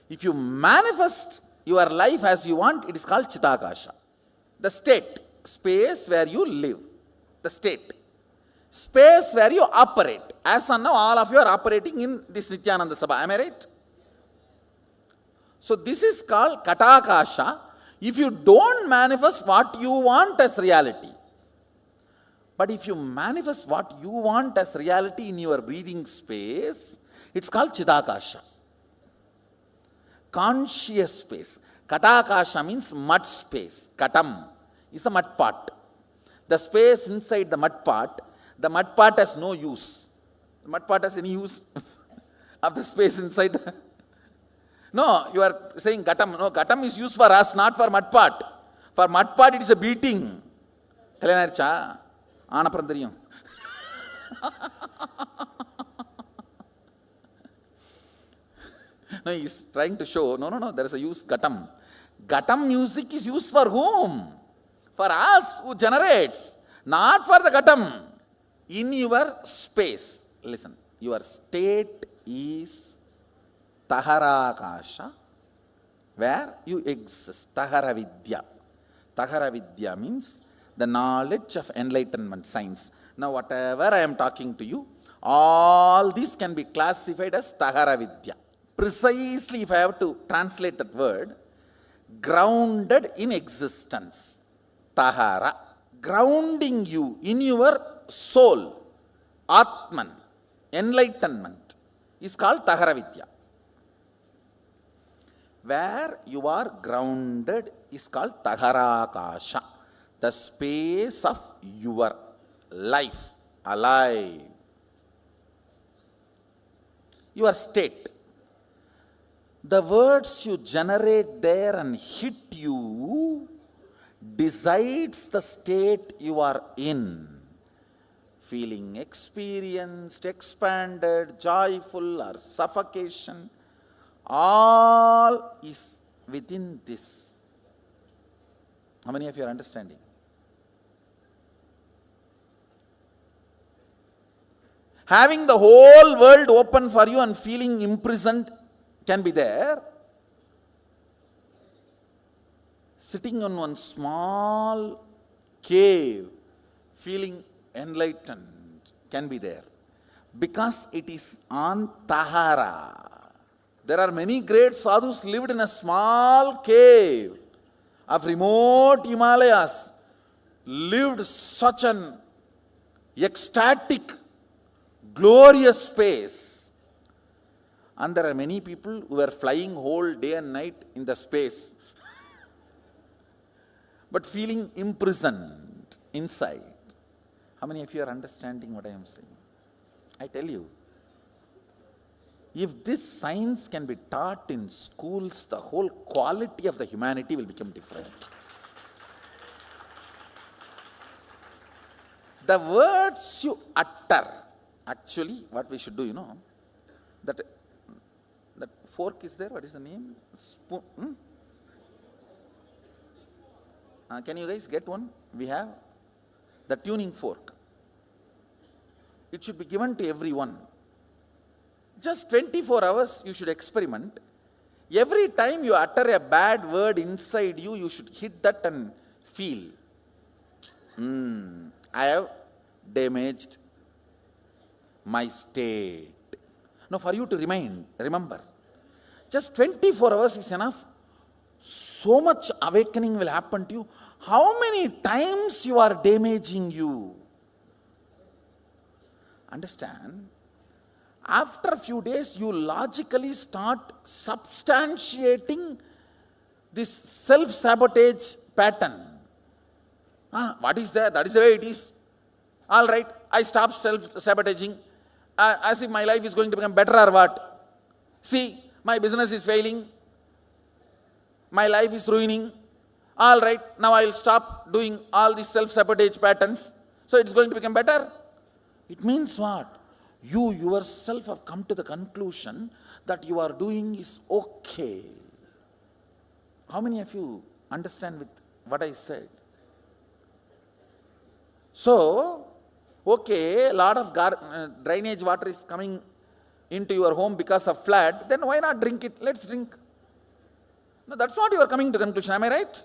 If you manifest your life as you want, it is called Chitakasha. The state, space where you live. The state. Space where you operate. As of now, all of you are operating in this Nithyananda Sabha. Am I right? So this is called Katakasha. If you don't manifest what you want as reality. But if you manifest what you want as reality in your breathing space, it's called Chidakasha. Conscious space. Katakasha means mud space. Katam is a mud pot. The space inside the mud pot has no use. The mud pot has any use of the space inside? No, you are saying Gatam. No, Gatam is used for us, not for mud pot. For mud pot, it is a beating. Kailasa San Jose No, he is trying to show, no, there is a use, Gatam. Gatam music is used for whom? For us who generates, not for the Gatam. In your space, listen, your state is Taharakasha, where you exist, Taharavidya. Taharavidya means the knowledge of enlightenment science. Now, whatever I am talking to you, all these can be classified as Taharavidya. Precisely, if I have to translate that word, grounded in existence. Tahara. Grounding you in your soul, Atman, enlightenment, is called Taharavidya. Where you are grounded is called Taharakasha. the space of your life, alive, your state. The words you generate there and hit you decides the state you are in. Feeling experienced, expanded, joyful, or suffocation, all is within this. How many of you are understanding? Having the whole world open for you and feeling imprisoned can be there. Sitting on one small cave, feeling enlightened can be there. Because it is on Tahara. There are many great sadhus lived in a small cave of remote Himalayas, lived such an ecstatic, glorious space. And there are many people who are flying whole day and night in the space, but feeling imprisoned inside. How many of you are understanding what I am saying? I tell you, if this science can be taught in schools, the whole quality of the humanity will become different. The words you utter, actually, what we should do, that fork is there, what is the name? Spoon? Can you guys get one? We have the tuning fork. It should be given to everyone. Just 24 hours you should experiment. Every time you utter a bad word inside you, you should hit that and feel. I have damaged my state. Now for you to remember, just 24 hours is enough. So much awakening will happen to you. How many times you are damaging you? Understand? After a few days, you logically start substantiating this self-sabotage pattern. What is there? That is the way it is. All right, I stop self-sabotaging. As if my life is going to become better or what? See, my business is failing. My life is ruining. All right, now I will stop doing all these self-sabotage patterns. So it's going to become better. It means what? You yourself have come to the conclusion that you are doing is okay. How many of you understand with what I said? So, okay, a lot of drainage water is coming into your home because of flood, then why not drink it? Let's drink. No, that's what you are coming to conclusion, am I right?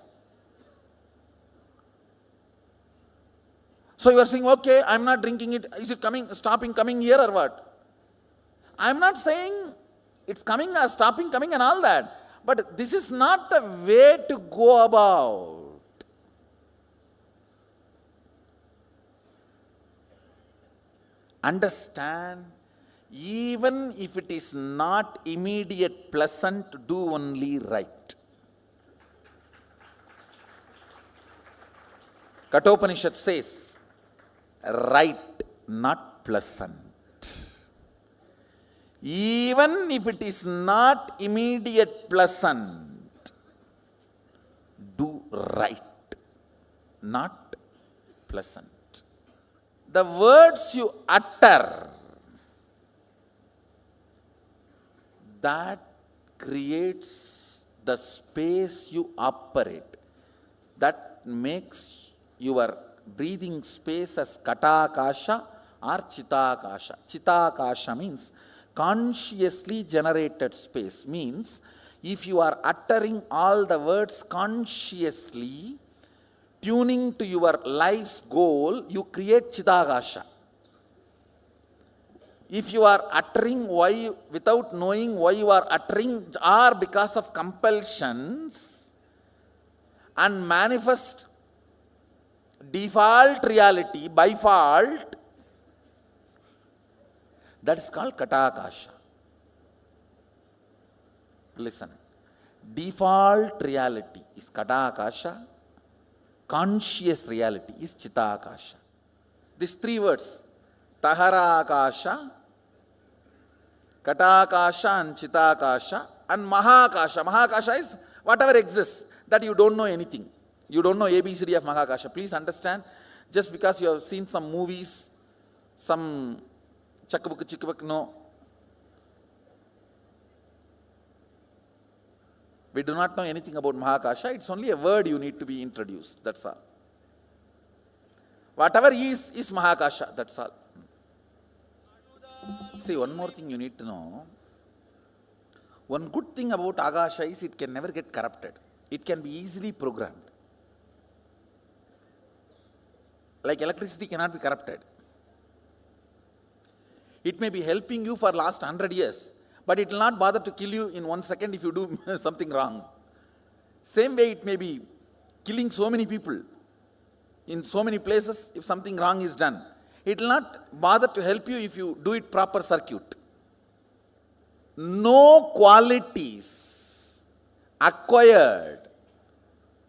So you are saying, okay, I am not drinking it. Is it stopping coming here or what? I am not saying it's coming or stopping coming and all that. But this is not the way to go about. Understand, even if it is not immediate pleasant, do only right. Kathopanishad says, right, not pleasant. Even if it is not immediate pleasant, do right, not pleasant. The words you utter, that creates the space you operate. That makes your breathing space as Katakasha or Chitakasha. Chitakasha means consciously generated space. Means if you are uttering all the words consciously, tuning to your life's goal, you create Chitakasha. If you are uttering why without knowing why you are uttering, or because of compulsions, and manifest default reality by fault, that is called Katakasha. Listen, default reality is Katakasha, conscious reality is Chitakasha. These three words, Taharakasha, Katakasha and Chitakasha and Mahakasha. Mahakasha is whatever exists that you don't know anything. You don't know ABCD of Mahakasha. Please understand, just because you have seen some movies, some chakabuk, no. We do not know anything about Mahakasha. It's only a word you need to be introduced. That's all. Whatever is Mahakasha. That's all. See, one more thing you need to know. One good thing about Akasha is it can never get corrupted. It can be easily programmed. Like electricity cannot be corrupted. It may be helping you for last 100 years, but it will not bother to kill you in 1 second if you do something wrong. Same way it may be killing so many people in so many places if something wrong is done. It will not bother to help you if you do it proper circuit. No qualities acquired,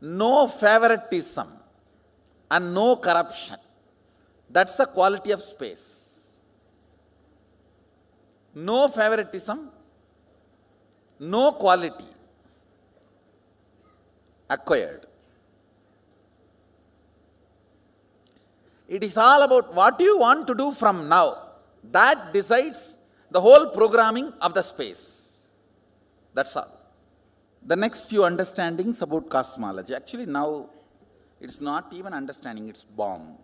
no favoritism and no corruption. That's the quality of space. No favoritism, no quality acquired. It is all about what you want to do from now. That decides the whole programming of the space. That's all. The next few understandings about cosmology. Actually now it's not even understanding, it's bomb.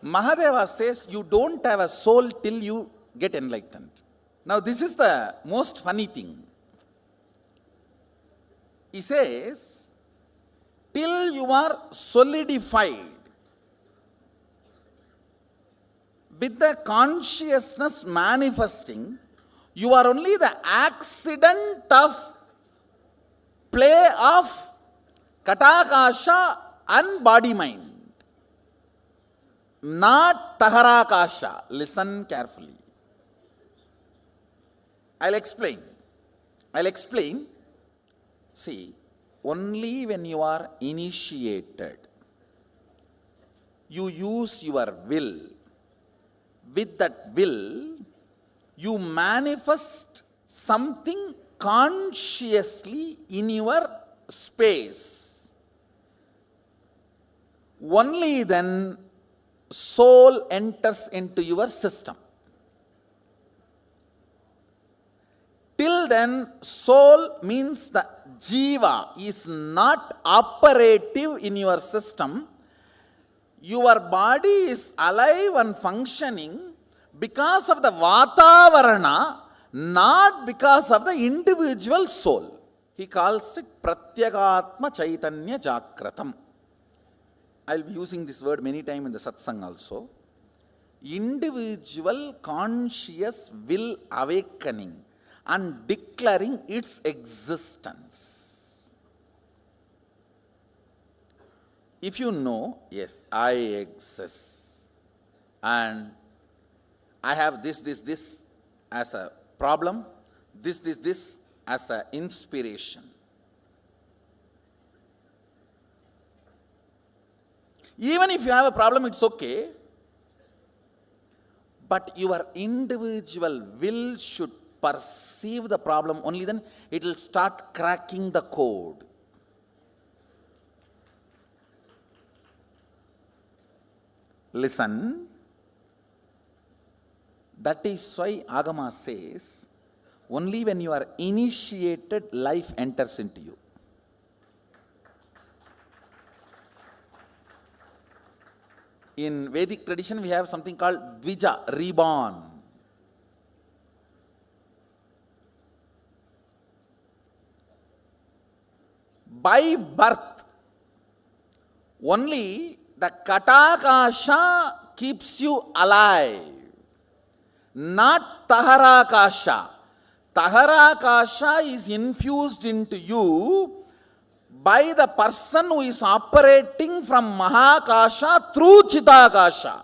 Mahadeva says you don't have a soul till you get enlightened. Now this is the most funny thing. He says, till you are solidified with the consciousness manifesting, you are only the accident of play of Katakasha and body-mind. Not Taharakasha. Listen carefully. I'll explain. See, only when you are initiated, you use your will. With that will, you manifest something consciously in your space. Only then soul enters into your system. Till then, soul means the jiva is not operative in your system. Your body is alive and functioning because of the vatavarana, not because of the individual soul. He calls it pratyagatma chaitanya jakratam. I will be using this word many times in the satsang also. Individual conscious will awakening and declaring its existence. If you know, yes, I exist and I have this as a problem, this as an inspiration. Even if you have a problem, it's okay. But your individual will should perceive the problem, only then it will start cracking the code. Listen. That is why Agama says, only when you are initiated, life enters into you. In Vedic tradition, we have something called Dvija, reborn. By birth, only the Katakasha keeps you alive, not Taharakasha. Taharakasha is infused into you by the person who is operating from Mahakasha through Chitakasha.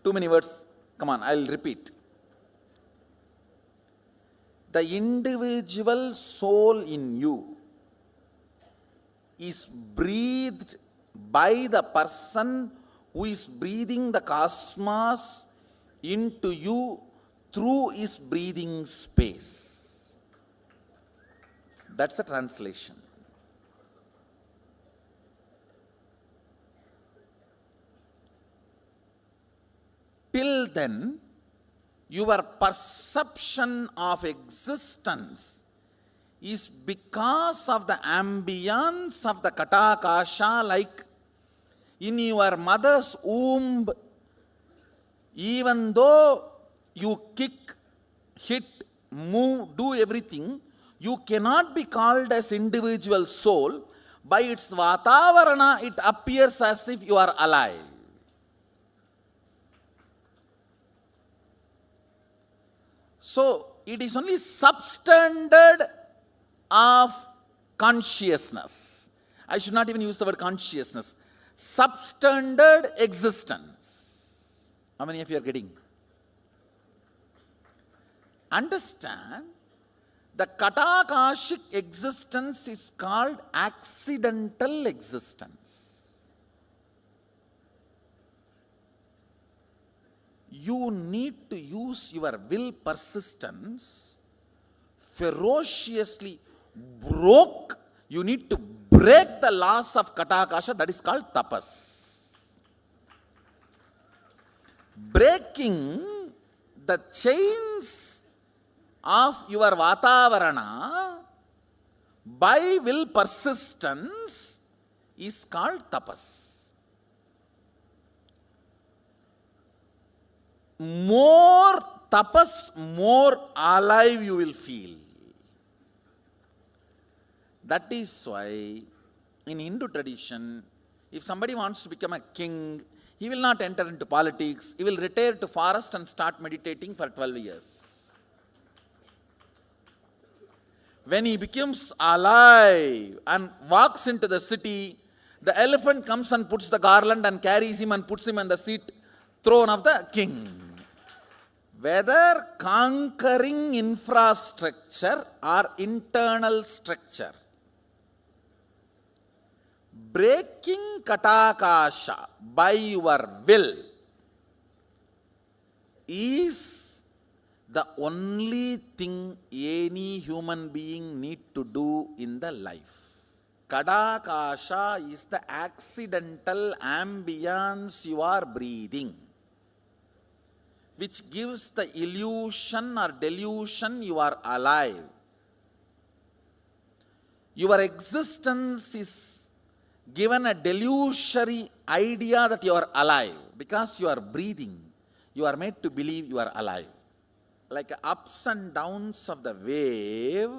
Too many words. Come on, I'll repeat. The individual soul in you is breathed by the person who is breathing the cosmos into you through his breathing space. That's the translation. Till then, your perception of existence is because of the ambience of the Katakasha, like in your mother's womb, even though you kick, hit, move, do everything, you cannot be called as individual soul. By its Vatavarana, it appears as if you are alive. So, it is only substandard of consciousness. I should not even use the word consciousness. Substandard existence. How many of you are getting? Understand, the Katakashic existence is called accidental existence. You need to use your will persistence ferociously. You need to break the laws of Katakasha, that is called tapas. Breaking the chains of your Vatavarana by will persistence is called tapas. More tapas, more alive you will feel. That is why in Hindu tradition, if somebody wants to become a king, he will not enter into politics. He will retire to forest and start meditating for 12 years. When he becomes alive and walks into the city, the elephant comes and puts the garland and carries him and puts him on the throne of the king. Whether conquering infrastructure or internal structure, breaking Katakasha by your will is the only thing any human being need to do in the life. Katakasha is the accidental ambience you are breathing, which gives the illusion or delusion you are alive. Your existence is given a delusory idea that you are alive. Because you are breathing, you are made to believe you are alive. Like ups and downs of the wave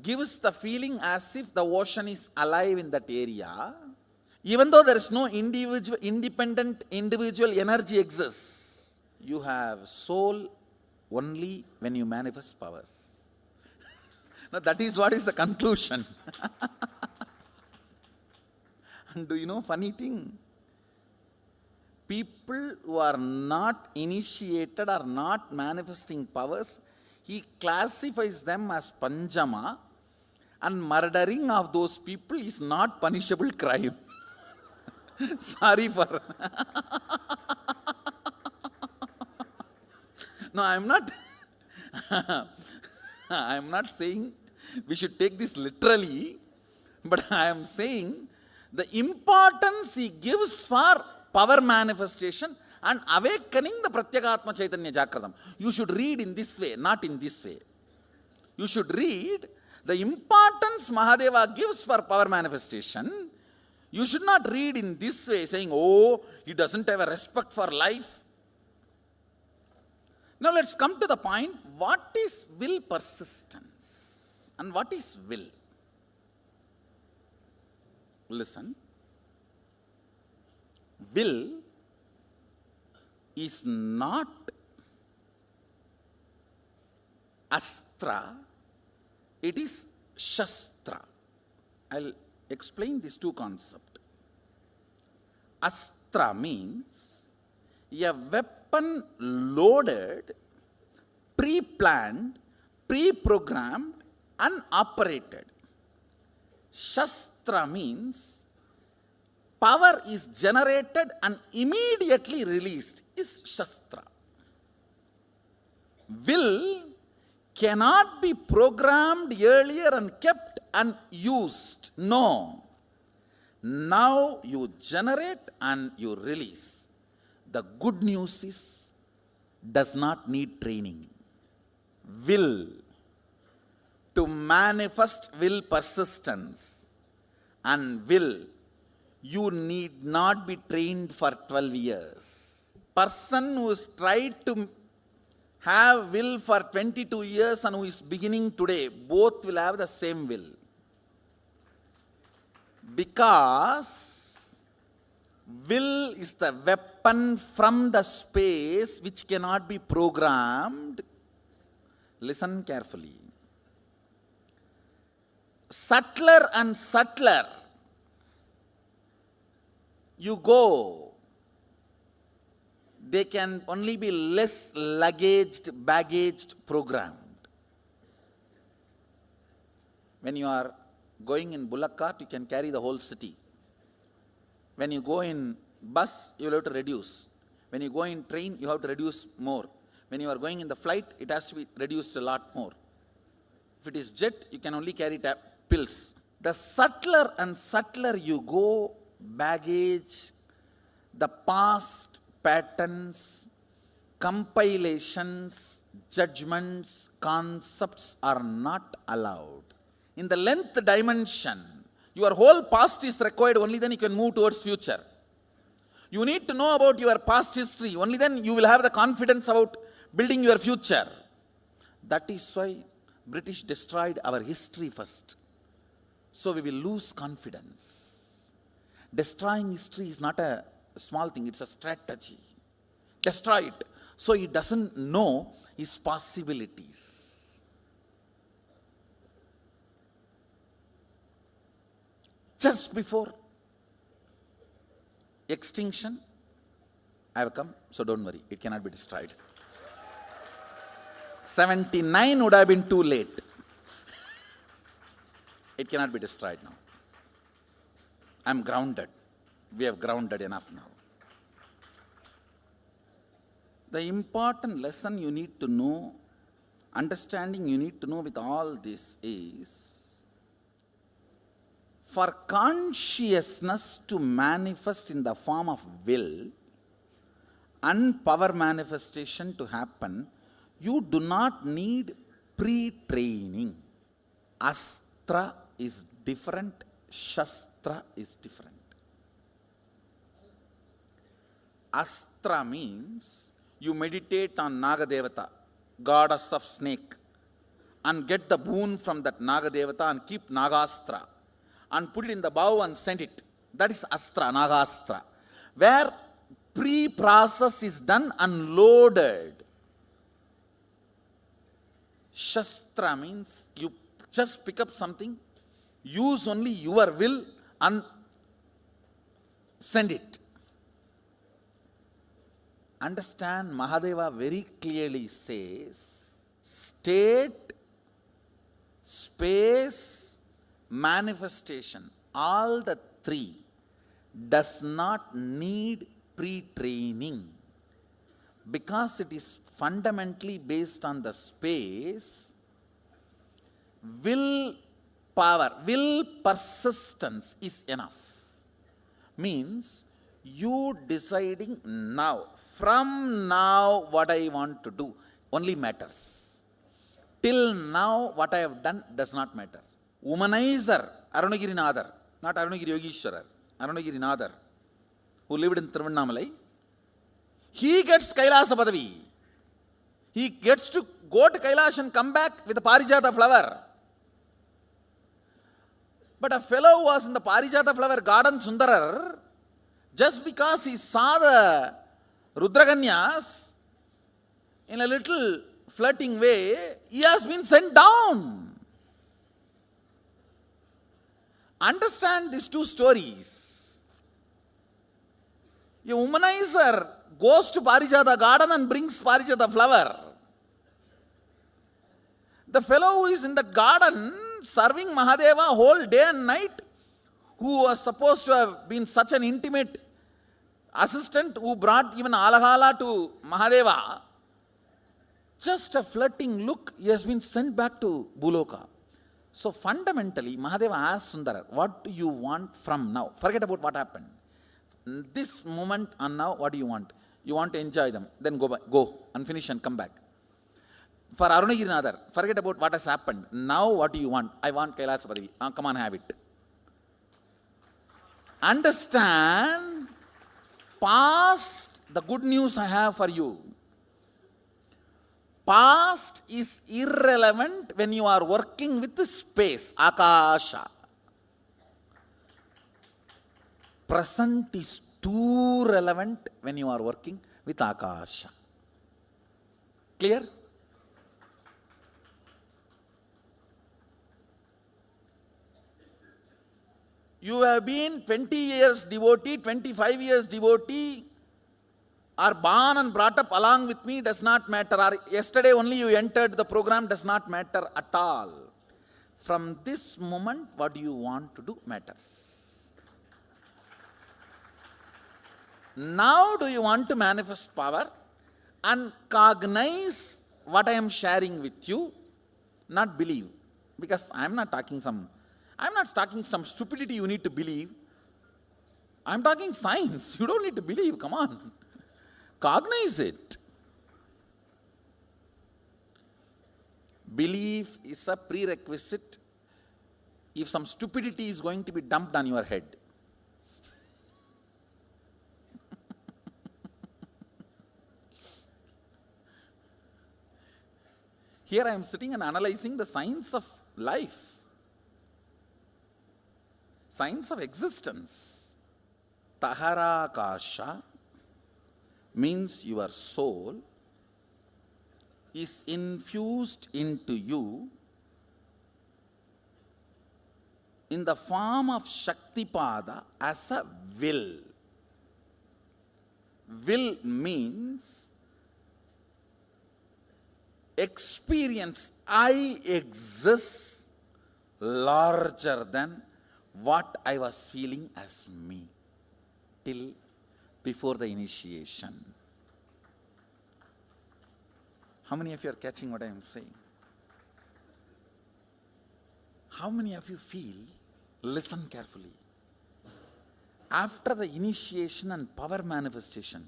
gives the feeling as if the ocean is alive in that area. Even though there is no independent individual energy exists, you have soul only when you manifest powers. Now that is what is the conclusion. And do you know funny thing? People who are not initiated or not manifesting powers, he classifies them as Panjama, and murdering of those people is not punishable crime. Sorry for... No, I am not saying we should take this literally, but I am saying the importance he gives for power manifestation and awakening the Pratyekatma Chaitanya Jagratam. You should read in this way, not in this way. You should read the importance Mahadeva gives for power manifestation. You should not read in this way, saying, oh, he doesn't have a respect for life. Now let's come to the point, what is will persistence and what is will? Listen, will is not astra, it is shastra. I'll explain these two concepts. Astra means a weapon loaded, pre-planned, pre-programmed, and operated. Shastra means power is generated and immediately released is Shastra. Will cannot be programmed earlier and kept and used. No. Now you generate and you release. The good news is, does not need training. Will. To manifest will persistence. And will. You need not be trained for 12 years. Person who has tried to have will for 22 years and who is beginning today, both will have the same will. Because will is the weapon from the space which cannot be programmed. Listen carefully. Subtler and subtler you go, they can only be less baggaged, programmed. When you are going in bullock cart, you can carry the whole city. When you go in bus, you will have to reduce. When you go in train, you have to reduce more. When you are going in the flight, it has to be reduced a lot more. If it is jet, you can only carry pills. The subtler and subtler you go, baggage, the past patterns, compilations, judgments, concepts are not allowed. In the length dimension, your whole past is required, only then you can move towards future. You need to know about your past history, only then you will have the confidence about building your future. That is why British destroyed our history first. So we will lose confidence. Destroying history is not a small thing, it's a strategy. Destroy it so he doesn't know his possibilities. Just before extinction, I have come, so don't worry, it cannot be destroyed. 79 would have been too late. It cannot be destroyed now. I am grounded. We have grounded enough now. The important lesson you need to know, understanding you need to know with all this is, for consciousness to manifest in the form of will and power manifestation to happen, you do not need pre-training. Astra is different, Shastra is different. Astra means you meditate on Nagadevata, goddess of snake, and get the boon from that Nagadevata and keep Nagastra and put it in the bow and send it. That is Astra, Nagastra. Where pre-process is done and loaded. Shastra means you just pick up something, use only your will and send it. Understand, Mahadeva very clearly says, state, space, manifestation, all the three does not need pre-training because it is fundamentally based on the space. Will power, will persistence is enough. Means you deciding now, from now what I want to do only matters. Till now what I have done does not matter. Womanizer, Arunagiri Nadar, not Arunagiri Yogishwarar, Arunagiri Nadar, who lived in Tiruvannamalai, he gets Kailasa Padavi. He gets to go to Kailash and come back with a Parijata flower. But a fellow who was in the Parijata flower garden, Sundarar, just because he saw the Rudraganyas in a little flirting way, he has been sent down. Understand these two stories. A womanizer goes to Parijata garden and brings Parijata flower. The fellow who is in that garden serving Mahadeva whole day and night, who was supposed to have been such an intimate assistant, who brought even Alahala to Mahadeva, just a flirting look, he has been sent back to Buloka. So fundamentally, Mahadeva asked Sundara, what do you want from now? Forget about what happened. This moment and now, what do you want? You want to enjoy them, then go and finish and come back. For Arunagirinadar, forget about what has happened. Now what do you want? I want Kailasa Padavi. Come on, have it. Understand, past, the good news I have for you. Past is irrelevant when you are working with the space, Akasha. Present is too relevant when you are working with Akasha. Clear? You have been 20 years devotee, 25 years devotee, or born and brought up along with me, does not matter. Or yesterday only you entered the program, does not matter at all. From this moment, what do you want to do matters. Now do you want to manifest power and cognize what I am sharing with you, not believe. Because I am not talking some stupidity you need to believe. I am talking science. You don't need to believe. Come on. Cognize it. Belief is a prerequisite if some stupidity is going to be dumped on your head. Here I am sitting and analyzing the science of life. Science of existence. Taharakasha means your soul is infused into you in the form of Shaktipada as a will. Will means experience. I exist larger than what I was feeling as me till before the initiation. How many of you are catching what I am saying? How many of you feel, listen carefully, after the initiation and power manifestation,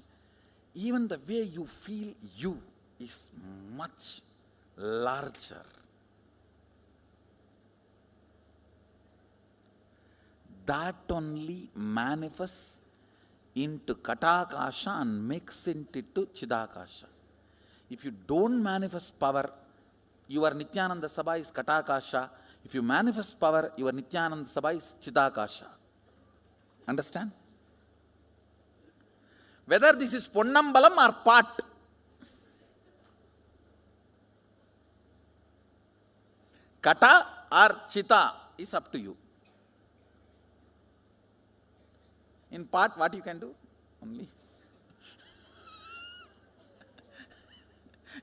even the way you feel you is much larger. That only manifests into Katakasha and makes it into Chidakasha. If you don't manifest power, your Nithyananda Sabha is Katakasha. If you manifest power, your Nithyananda Sabha is Chidakasha. Understand? Whether this is Ponnambalam or part, Kata or Chita is up to you. In part, what you can do? Only.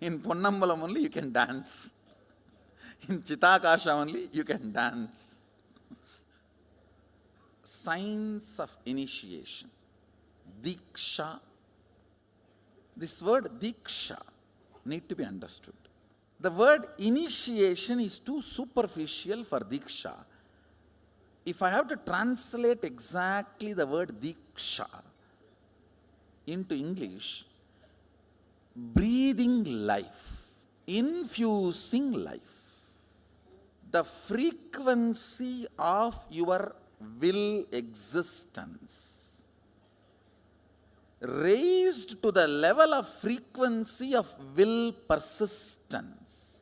In Ponnambalam only you can dance. In Chitakasha only you can dance. Signs of initiation. Diksha. This word Diksha need to be understood. The word initiation is too superficial for Diksha. If I have to translate exactly the word Diksha into English, breathing life, infusing life. The frequency of your will existence raised to the level of frequency of will persistence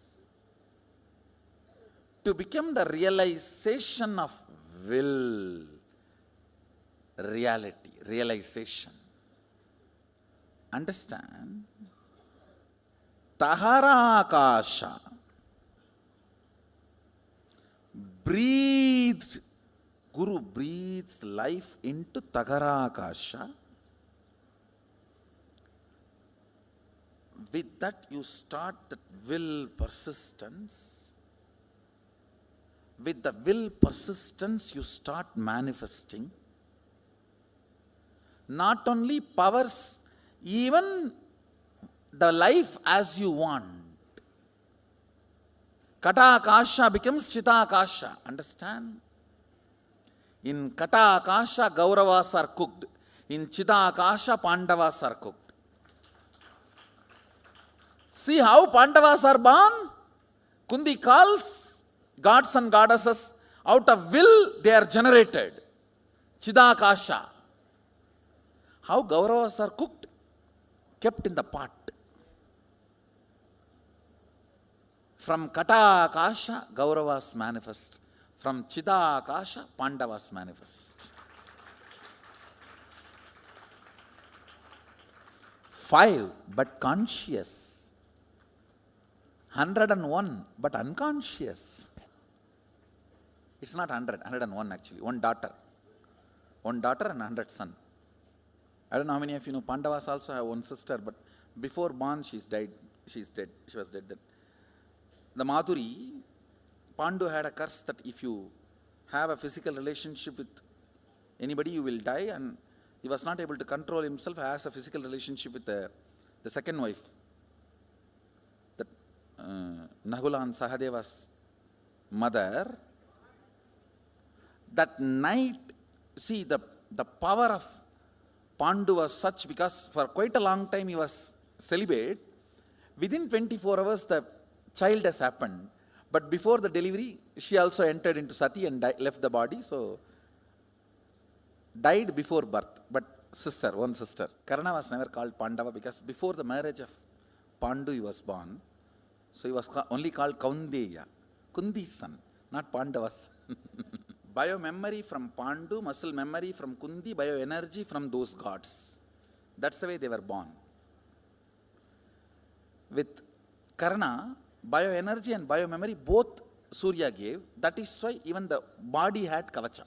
to become the realization of will, reality, realization. Understand? Taharakasha, breathed, Guru breathes life into Taharakasha. With that you start that will persistence with the will persistence you start manifesting not only powers, even the life as you want. Kata Akasha becomes Chita Akasha. Understand? In Kata Akasha, Kauravas are cooked. In Chita Akasha, Pandavas are cooked. See how Pandavas are born? Kundi calls gods and goddesses. Out of will, they are generated. Chidakasha. How Kauravas are cooked? Kept in the pot. From Kata Akasha, Kauravas manifest. From Chida Akasha, Pandavas manifest. 5, but conscious. 101, but unconscious. It's not 100, 101 actually. One daughter and 100 sons. I don't know how many of you know Pandavas also have one sister, but before born she's dead. She was dead then. The Madhuri, Pandu had a curse that if you have a physical relationship with anybody, you will die, and he was not able to control himself, has a physical relationship with the second wife. That Nahula and Sahadeva's mother. That night, see the power of Pandu was such, because for quite a long time he was celibate. Within 24 hours the child has happened. But before the delivery, she also entered into Sati and left the body. So, died before birth. But one sister. Karna was never called Pandava because before the marriage of Pandu he was born. So, he was only called Kaundeya. Kundi's son, not Pandava's son. Bio-memory from Pandu, muscle memory from Kundi, bioenergy from those gods. That's the way they were born. With Karna, bioenergy and biomemory both Surya gave. That is why even the body had Kavacha,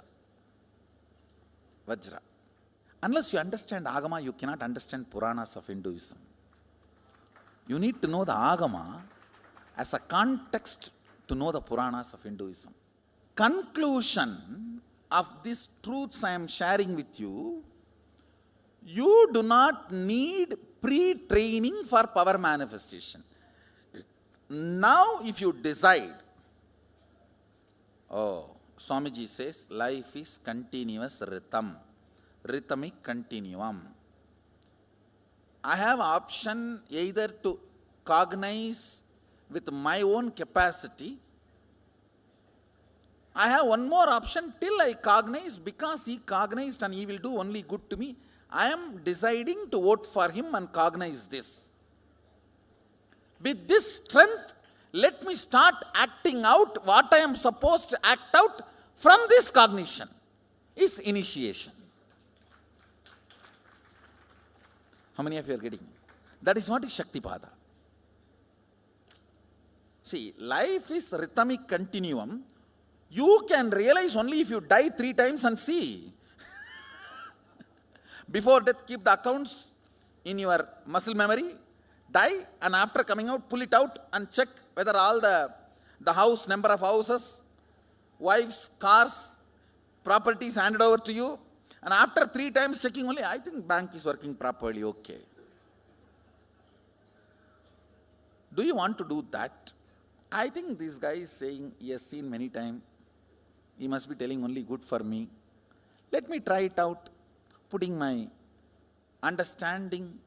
Vajra. Unless you understand Agama, you cannot understand Puranas of Hinduism. You need to know the Agama as a context to know the Puranas of Hinduism. Conclusion of these truths I am sharing with you, you do not need pre-training for power manifestation. Now if you decide, Swamiji says, life is continuous rhythm, rhythmic continuum. I have option either to cognize with my own capacity. I have one more option till I cognize, because he cognized and he will do only good to me. I am deciding to vote for him and cognize this. With this strength, let me start acting out what I am supposed to act out from this cognition. Is initiation. How many of you are getting? That is what is Shaktipada. See, life is rhythmic continuum. You can realize only if you die 3 times and see. Before death, keep the accounts in your muscle memory, die, and after coming out, pull it out and check whether all the house, number of houses, wives, cars, properties handed over to you. And after 3 times checking only, I think bank is working properly, okay. Do you want to do that? I think this guy is saying, he has seen many times, he must be telling only good for me. Let me try it out, putting my understanding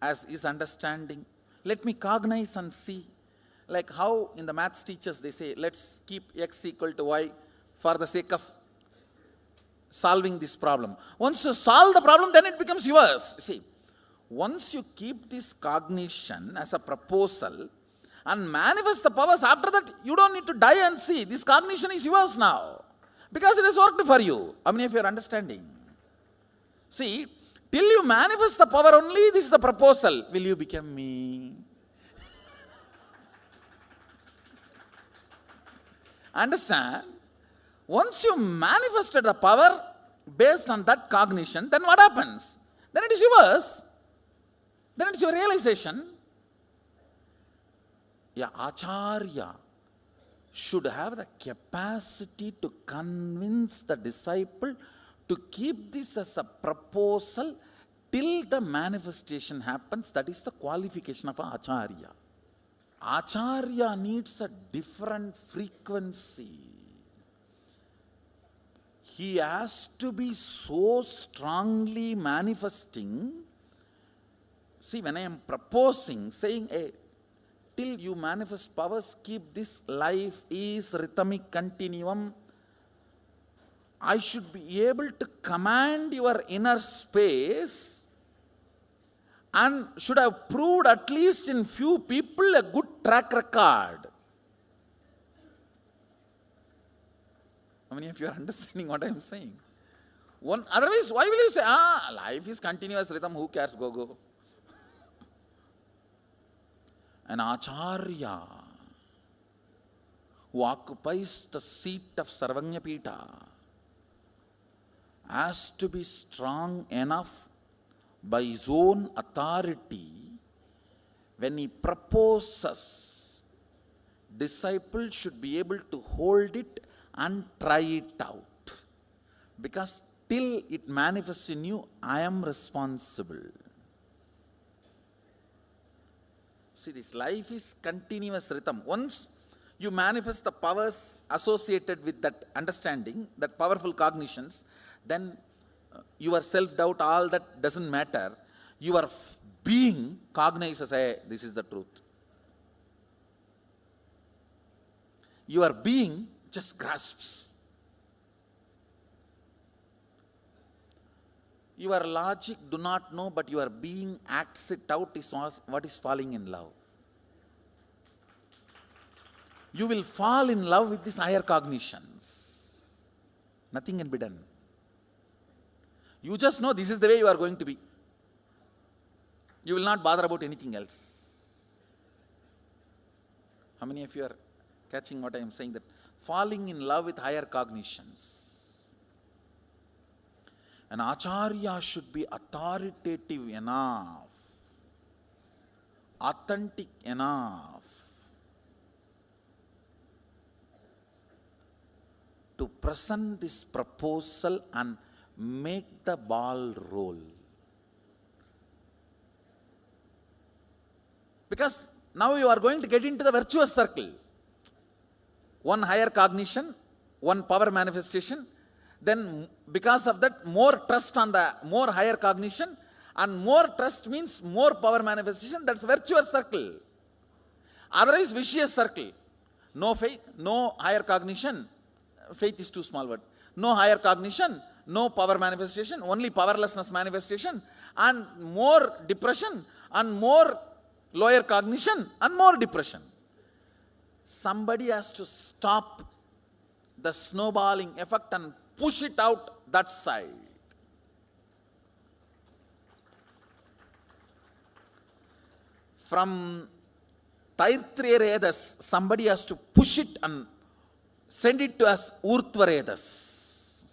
as his understanding. Let me cognize and see. Like how in the maths teachers they say, let's keep x equal to y for the sake of solving this problem. Once you solve the problem, then it becomes yours. See, once you keep this cognition as a proposal and manifest the powers, after that you don't need to die and see. This cognition is yours now, because it has worked for you. How many of you are understanding? See, till you manifest the power only, this is the proposal. Will you become me? Understand? Once you manifested the power based on that cognition, then what happens? Then it is yours. Then it is your realization. Yeah, Acharya should have the capacity to convince the disciple to keep this as a proposal till the manifestation happens. That is the qualification of an acharya. Acharya needs a different frequency. He has to be so strongly manifesting. See, when I am proposing, saying, hey, till you manifest powers, keep this life is rhythmic continuum. I should be able to command your inner space and should have proved at least in few people a good track record. How many of you are understanding what I am saying? Otherwise, why will you say, life is continuous rhythm, who cares, go. An acharya who occupies the seat of Sarvanyapita has to be strong enough by his own authority. When he proposes, disciples should be able to hold it and try it out. Because till it manifests in you, I am responsible. See, this life is continuous rhythm. Once you manifest the powers associated with that understanding, that powerful cognitions, then your self-doubt, all that doesn't matter. Your being cognizes, hey, this is the truth. Your being just grasps. Your logic do not know, but your being acts it out, is what is falling in love. You will fall in love with these higher cognitions. Nothing can be done. You just know this is the way you are going to be. You will not bother about anything else. How many of you are catching what I am saying? That falling in love with higher cognitions. An acharya should be authoritative enough, authentic enough to present this proposal and make the ball roll. Because now you are going to get into the virtuous circle. One higher cognition, one power manifestation, then because of that, more trust on the more higher cognition, and more trust means more power manifestation. That's virtuous circle. Otherwise, vicious circle. No faith, no higher cognition. Faith is too small word. No higher cognition, no power manifestation, only powerlessness manifestation, and more depression, and more lower cognition, and more depression. Somebody has to stop the snowballing effect and push it out that side. From Taitriyaredas, somebody has to push it and send it to us Urtvaredas.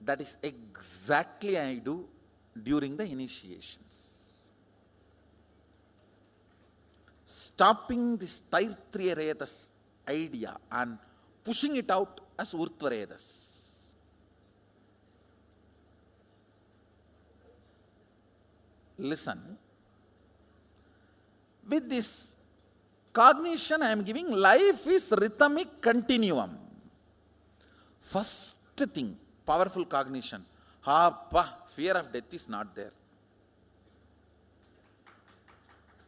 That is exactly I do during the initiations. Stopping this Taitriyaredas idea and pushing it out as Urtvaredas. Listen. With this cognition I am giving, life is rhythmic continuum. First thing, powerful cognition. Fear of death is not there.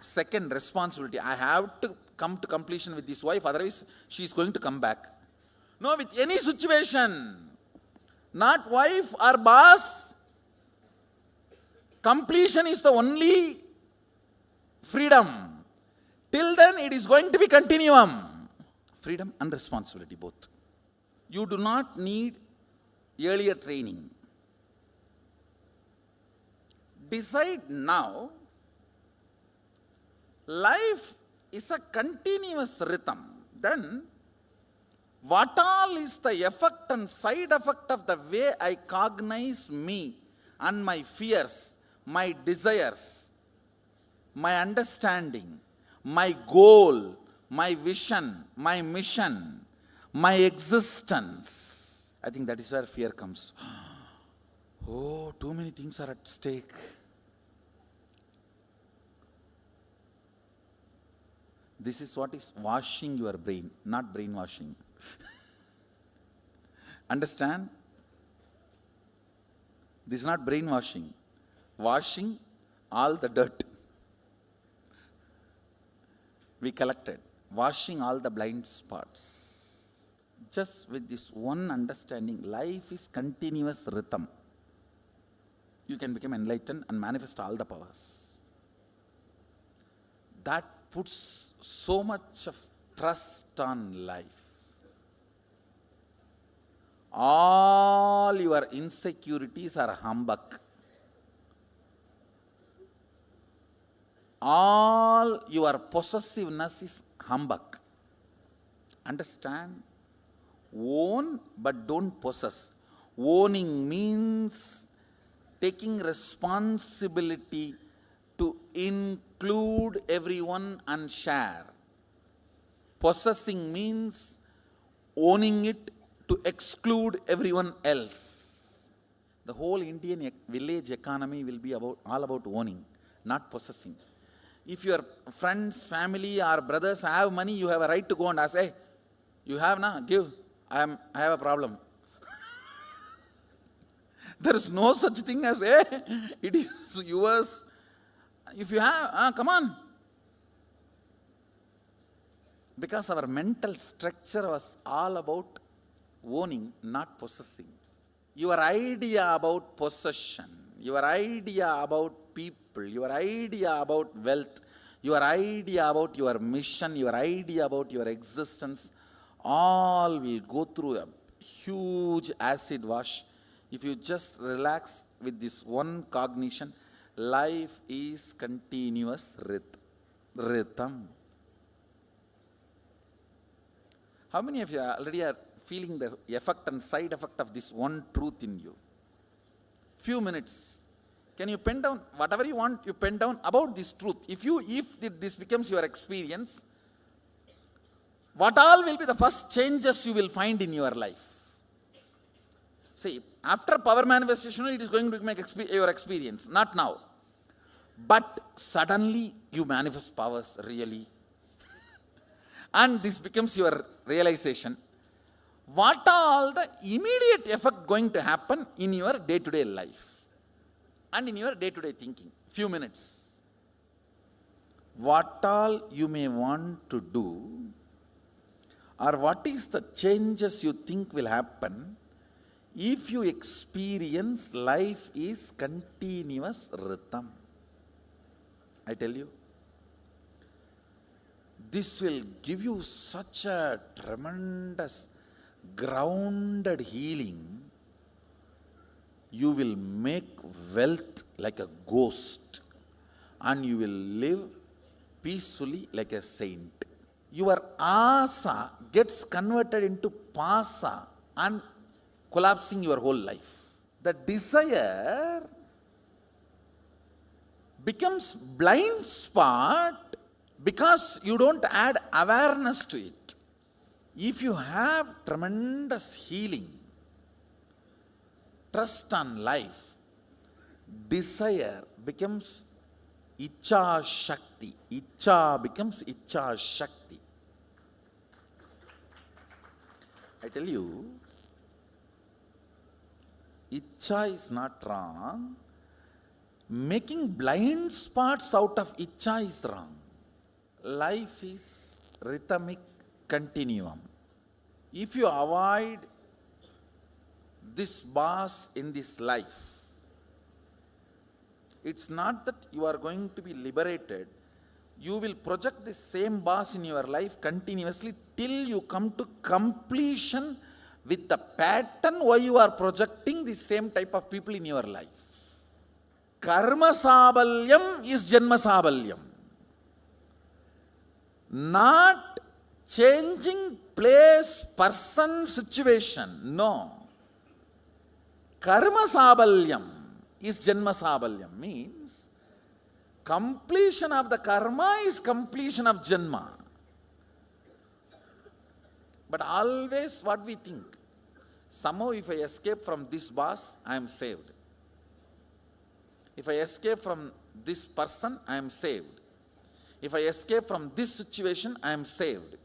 Second, responsibility. I have to come to completion with this wife, otherwise she is going to come back. No, with any situation, not wife or boss, completion is the only freedom. Till then, it is going to be continuum. Freedom and responsibility both. You do not need earlier training. Decide now. Life is a continuous rhythm. Then, what all is the effect and side effect of the way I cognize me and my fears, my desires? my understanding, my goal, my vision, my mission, my existence. I think that is where fear comes. Oh, too many things are at stake. This is what is washing your brain, not brainwashing. Understand? This is not brainwashing. Washing all the dirt we collected. Washing all the blind spots. Just with this one understanding, life is continuous rhythm. You can become enlightened and manifest all the powers. That puts so much of trust on life. All your insecurities are humbug. All your possessiveness is humbug. Understand? Own but don't possess. Owning means taking responsibility to include everyone and share. Possessing means owning it to exclude everyone else. The whole Indian village economy will be all about owning, not possessing. If your friends, family or brothers have money, you have a right to go and ask, hey, you have na, give, I have a problem. There is no such thing as, hey, it is yours. If you have, come on. Because our mental structure was all about owning, not possessing. Your idea about possession, your idea about people, your idea about wealth, your idea about your mission, your idea about your existence, all will go through a huge acid wash. If you just relax with this one cognition, life is continuous rhythm. How many of you already are feeling the effect and side effect of this one truth in you? Few minutes. Can you pen down whatever you want, you pen down about this truth. If this becomes your experience, what all will be the first changes you will find in your life? See, after power manifestation, it is going to become your experience, not now. But suddenly you manifest powers really. And this becomes your realization. What all the immediate effect going to happen in your day-to-day life and in your day-to-day thinking? Few minutes. What all you may want to do, or what is the changes you think will happen if you experience life is continuous rhythm? I tell you, this will give you such a tremendous grounded healing. You will make wealth like a ghost and you will live peacefully like a saint. Your asa gets converted into pasa and collapsing your whole life. The desire becomes blind spot because you don't add awareness to it. If you have tremendous healing, trust on life, desire becomes Icha Shakti. Icha becomes Icha Shakti. I tell you, Icha is not wrong. Making blind spots out of Icha is wrong. Life is rhythmic continuum. If you avoid this boss in this life, it's not that you are going to be liberated. You will project the same boss in your life continuously till you come to completion with the pattern why you are projecting the same type of people in your life. Karma sabalyam is janma sabalyam. Not changing place, person, situation. No. Karma sabalyam is janma sabalyam. Means Completion of the karma is completion of Janma. But always what we think, somehow if I escape from this boss, I am saved. If I escape from this person, I am saved. If I escape from this situation, I am saved.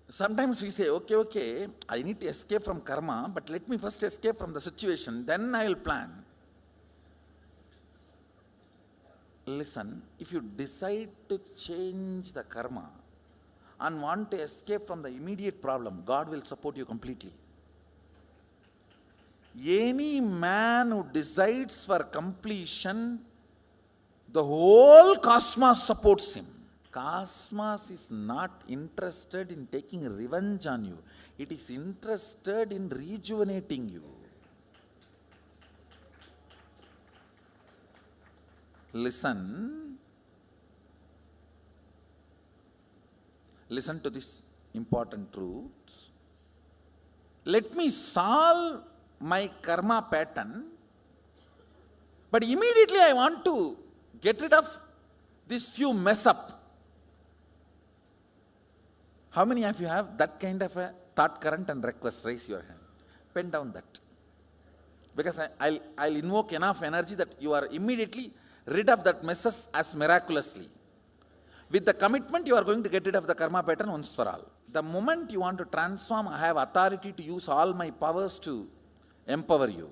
Sometimes we say, okay, I need to escape from karma, but let me first escape from the situation, then I will plan. Listen, if you decide to change the karma and want to escape from the immediate problem, God will support you completely. Any man who decides for completion, the whole cosmos supports him. Cosmos is not interested in taking revenge on you. It is interested in rejuvenating you. Listen to this important truth. Let me solve my karma pattern, but immediately I want to get rid of this few mess up. How many of you have that kind of a thought current and request? Raise your hand. Pen down that. Because I'll invoke enough energy that you are immediately rid of that messes as miraculously. With the commitment, you are going to get rid of the karma pattern once for all. The moment you want to transform, I have authority to use all my powers to empower you.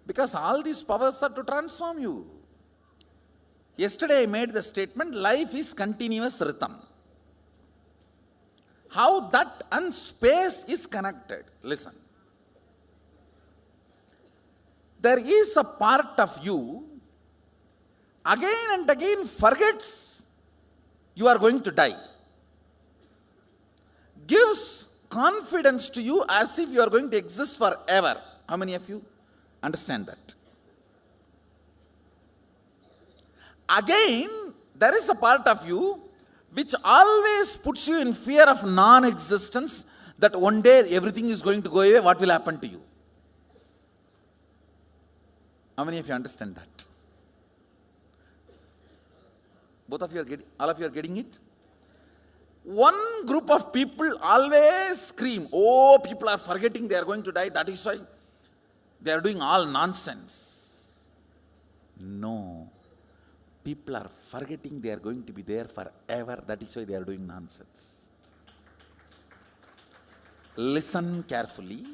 Because all these powers are to transform you. Yesterday I made the statement, life is continuous rhythm. How that and space is connected. Listen. There is a part of you again and again forgets you are going to die. Gives confidence to you as if you are going to exist forever. How many of you understand that? Again, there is a part of you which always puts you in fear of non-existence, that one day everything is going to go away, what will happen to you? How many of you understand that? Both of you are getting, all of you are getting it? One group of people always scream, oh, people are forgetting they are going to die, that is why they are doing all nonsense. No. People are forgetting they are going to be there forever, that is why they are doing nonsense. Listen carefully.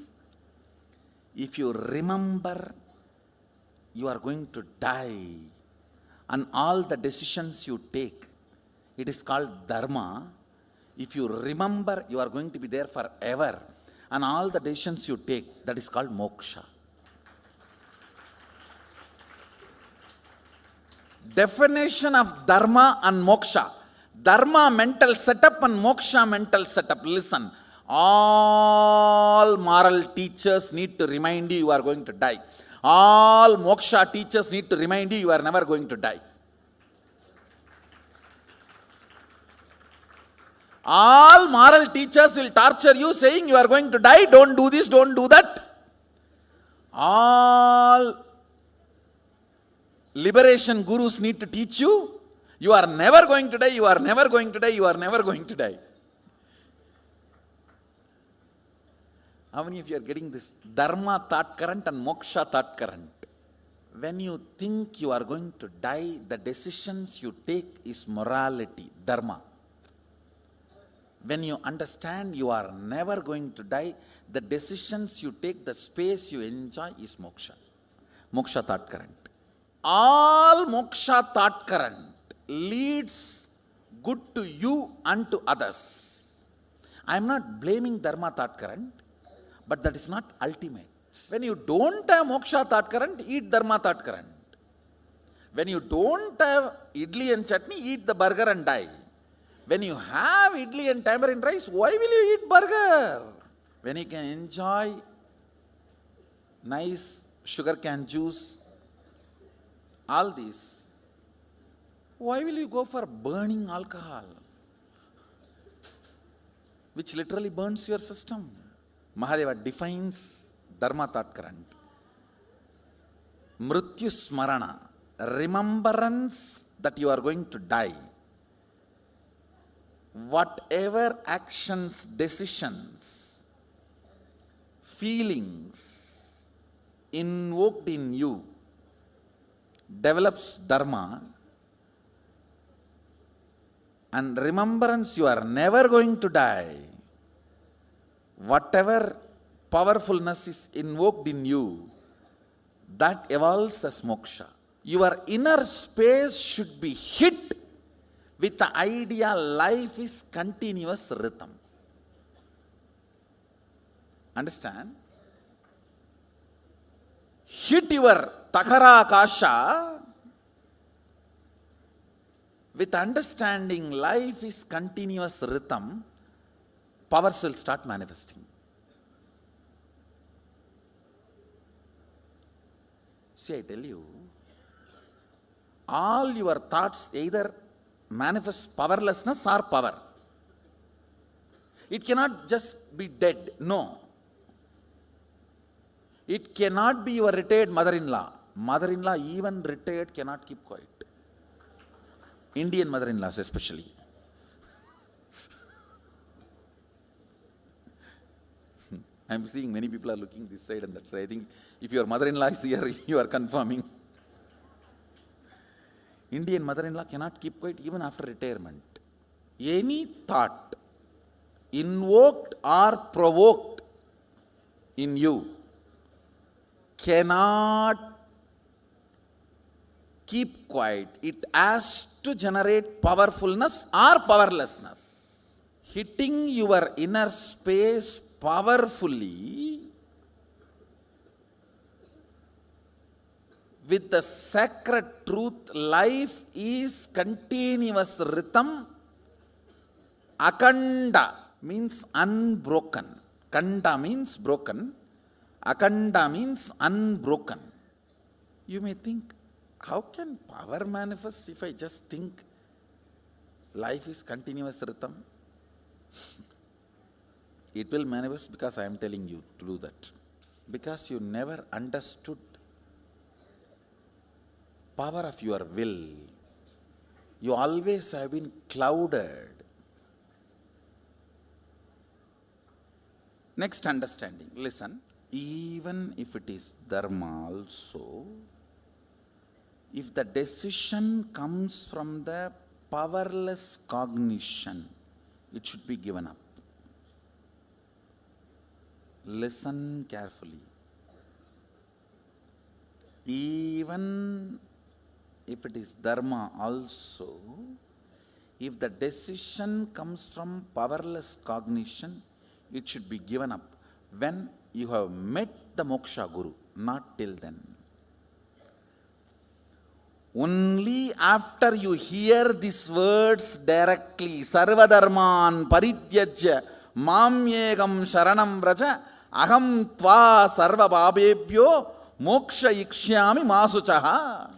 If you remember you are going to die and all the decisions you take, it is called dharma. If you remember you are going to be there forever and all the decisions you take, that is called moksha. Definition of dharma and moksha. Dharma mental setup and moksha mental setup. Listen, all moral teachers need to remind you you are going to die. All moksha teachers need to remind you you are never going to die. All moral teachers will torture you saying you are going to die, don't do this, don't do that. All liberation gurus need to teach you, you are never going to die, you are never going to die, you are never going to die. How many of you are getting this dharma thought current and moksha thought current? When you think you are going to die, the decisions you take is morality, dharma. When you understand you are never going to die, the decisions you take, the space you enjoy is moksha. Moksha thought current. All moksha thought current leads good to you and to others. I am not blaming dharma thought current, but that is not ultimate. When you don't have moksha thought current, eat dharma thought current. When you don't have idli and chutney, eat the burger and die. When you have idli and tamarind rice, why will you eat burger? When you can enjoy nice sugarcane juice, all these, why will you go for burning alcohol, which literally burns your system? Mahadeva defines dharma thought current. Mrityu Smarana, remembrance that you are going to die. Whatever actions, decisions, feelings invoked in you develops dharma, and remembrance you are never going to die. Whatever powerfulness is invoked in you, that evolves as moksha. Your inner space should be hit with the idea life is continuous rhythm. Understand? Hit your takara kasha with understanding life is continuous rhythm, powers will start manifesting. See, I tell you, all your thoughts either manifest powerlessness or power. It cannot just be dead. No. It cannot be your retired mother-in-law. Mother-in-law, even retired, cannot keep quiet. Indian mother-in-laws especially. I'm seeing many people are looking this side and that side. I think if your mother-in-law is here, you are confirming. Indian mother-in-law cannot keep quiet even after retirement. Any thought invoked or provoked in you cannot keep quiet. It has to generate powerfulness or powerlessness. Hitting your inner space powerfully with the sacred truth, life is continuous rhythm. Akanda means unbroken. Kanda means broken. Akanda means unbroken. You may think, how can power manifest if I just think life is continuous rhythm? It will manifest because I am telling you to do that. Because you never understood power of your will. You always have been clouded. Next understanding, listen. Even if it is dharma also, if the decision comes from the powerless cognition, it should be given up. Listen carefully. Even if it is dharma also, if the decision comes from powerless cognition, it should be given up when you have met the moksha guru, not till then. Only after you hear these words directly, Sarva Dharman Parityajya Mamyegam Sharanam Vraja Aham Tva Sarva Babebhyo Moksha Ikshyami Masuchaha.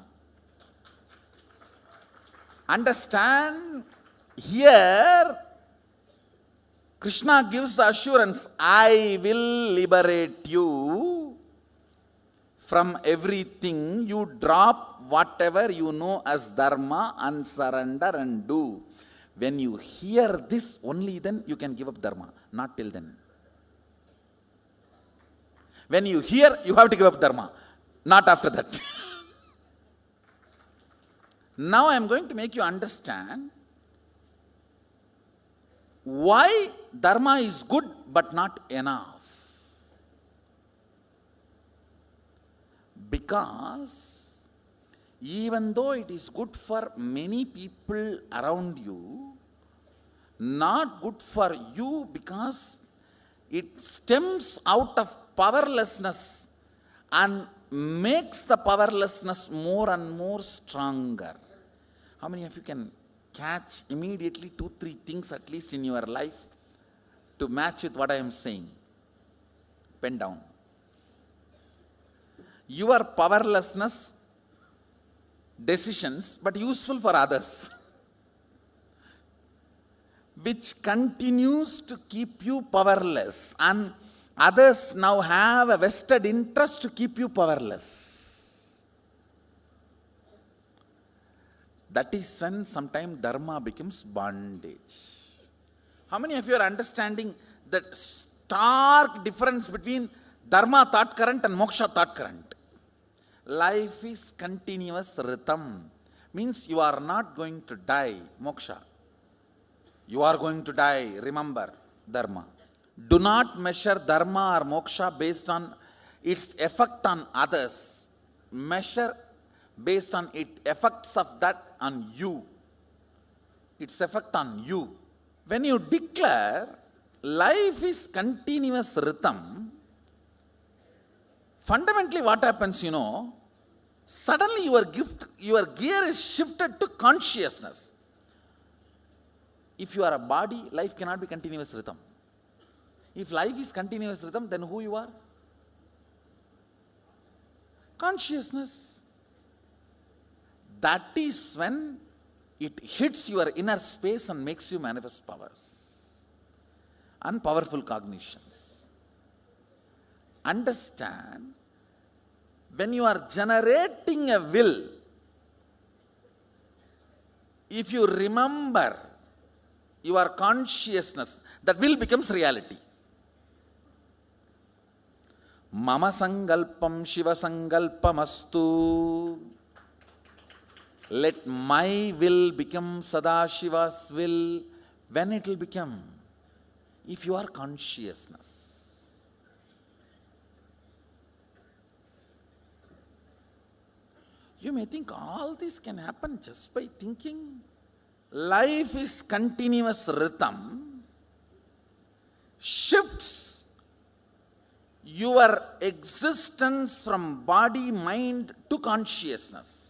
Understand, here Krishna gives the assurance, I will liberate you from everything. You drop whatever you know as dharma and surrender and do. When you hear this, only then you can give up dharma, not till then. When you hear, you have to give up dharma, not after that. Now I am going to make you understand why dharma is good but not enough. Because even though it is good for many people around you, not good for you because it stems out of powerlessness and makes the powerlessness more and more stronger. How many of you can catch immediately 2-3 things at least in your life to match with what I am saying? Pen down. Your powerlessness decisions, but useful for others, which continues to keep you powerless, and others now have a vested interest to keep you powerless. that is when sometimes dharma becomes bondage. How many of you are understanding that stark difference between dharma thought current and moksha thought current? Life is continuous rhythm. Means you are not going to die, moksha. You are going to die, remember, dharma. Do not measure dharma or moksha based on its effect on others. Measure based on its effects of that on you. Its effect on you. When you declare life is continuous rhythm, fundamentally what happens, suddenly your gear is shifted to consciousness. If you are a body, life cannot be continuous rhythm. If life is continuous rhythm, then who you are? Consciousness. That is when it hits your inner space and makes you manifest powers and powerful cognitions. Understand, when you are generating a will, if you remember your consciousness, that will becomes reality. Mama sangalpam Shiva sangalpamastu. Let my will become Sadashiva's will. When it will become? If you are consciousness. You may think all this can happen just by thinking. Life is continuous rhythm, shifts your existence from body, mind to consciousness.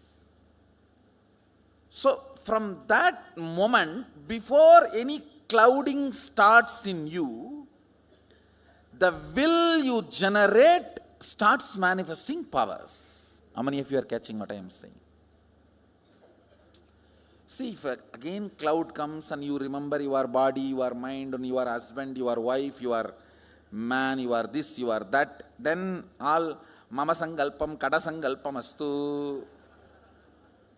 So from that moment, before any clouding starts in you, the will you generate starts manifesting powers. How many of you are catching what I am saying? See, if again cloud comes and you remember your body, your mind, and your husband, your wife, your man, you are this, you are that, then all mama sangalpam, kada sangalpam astu.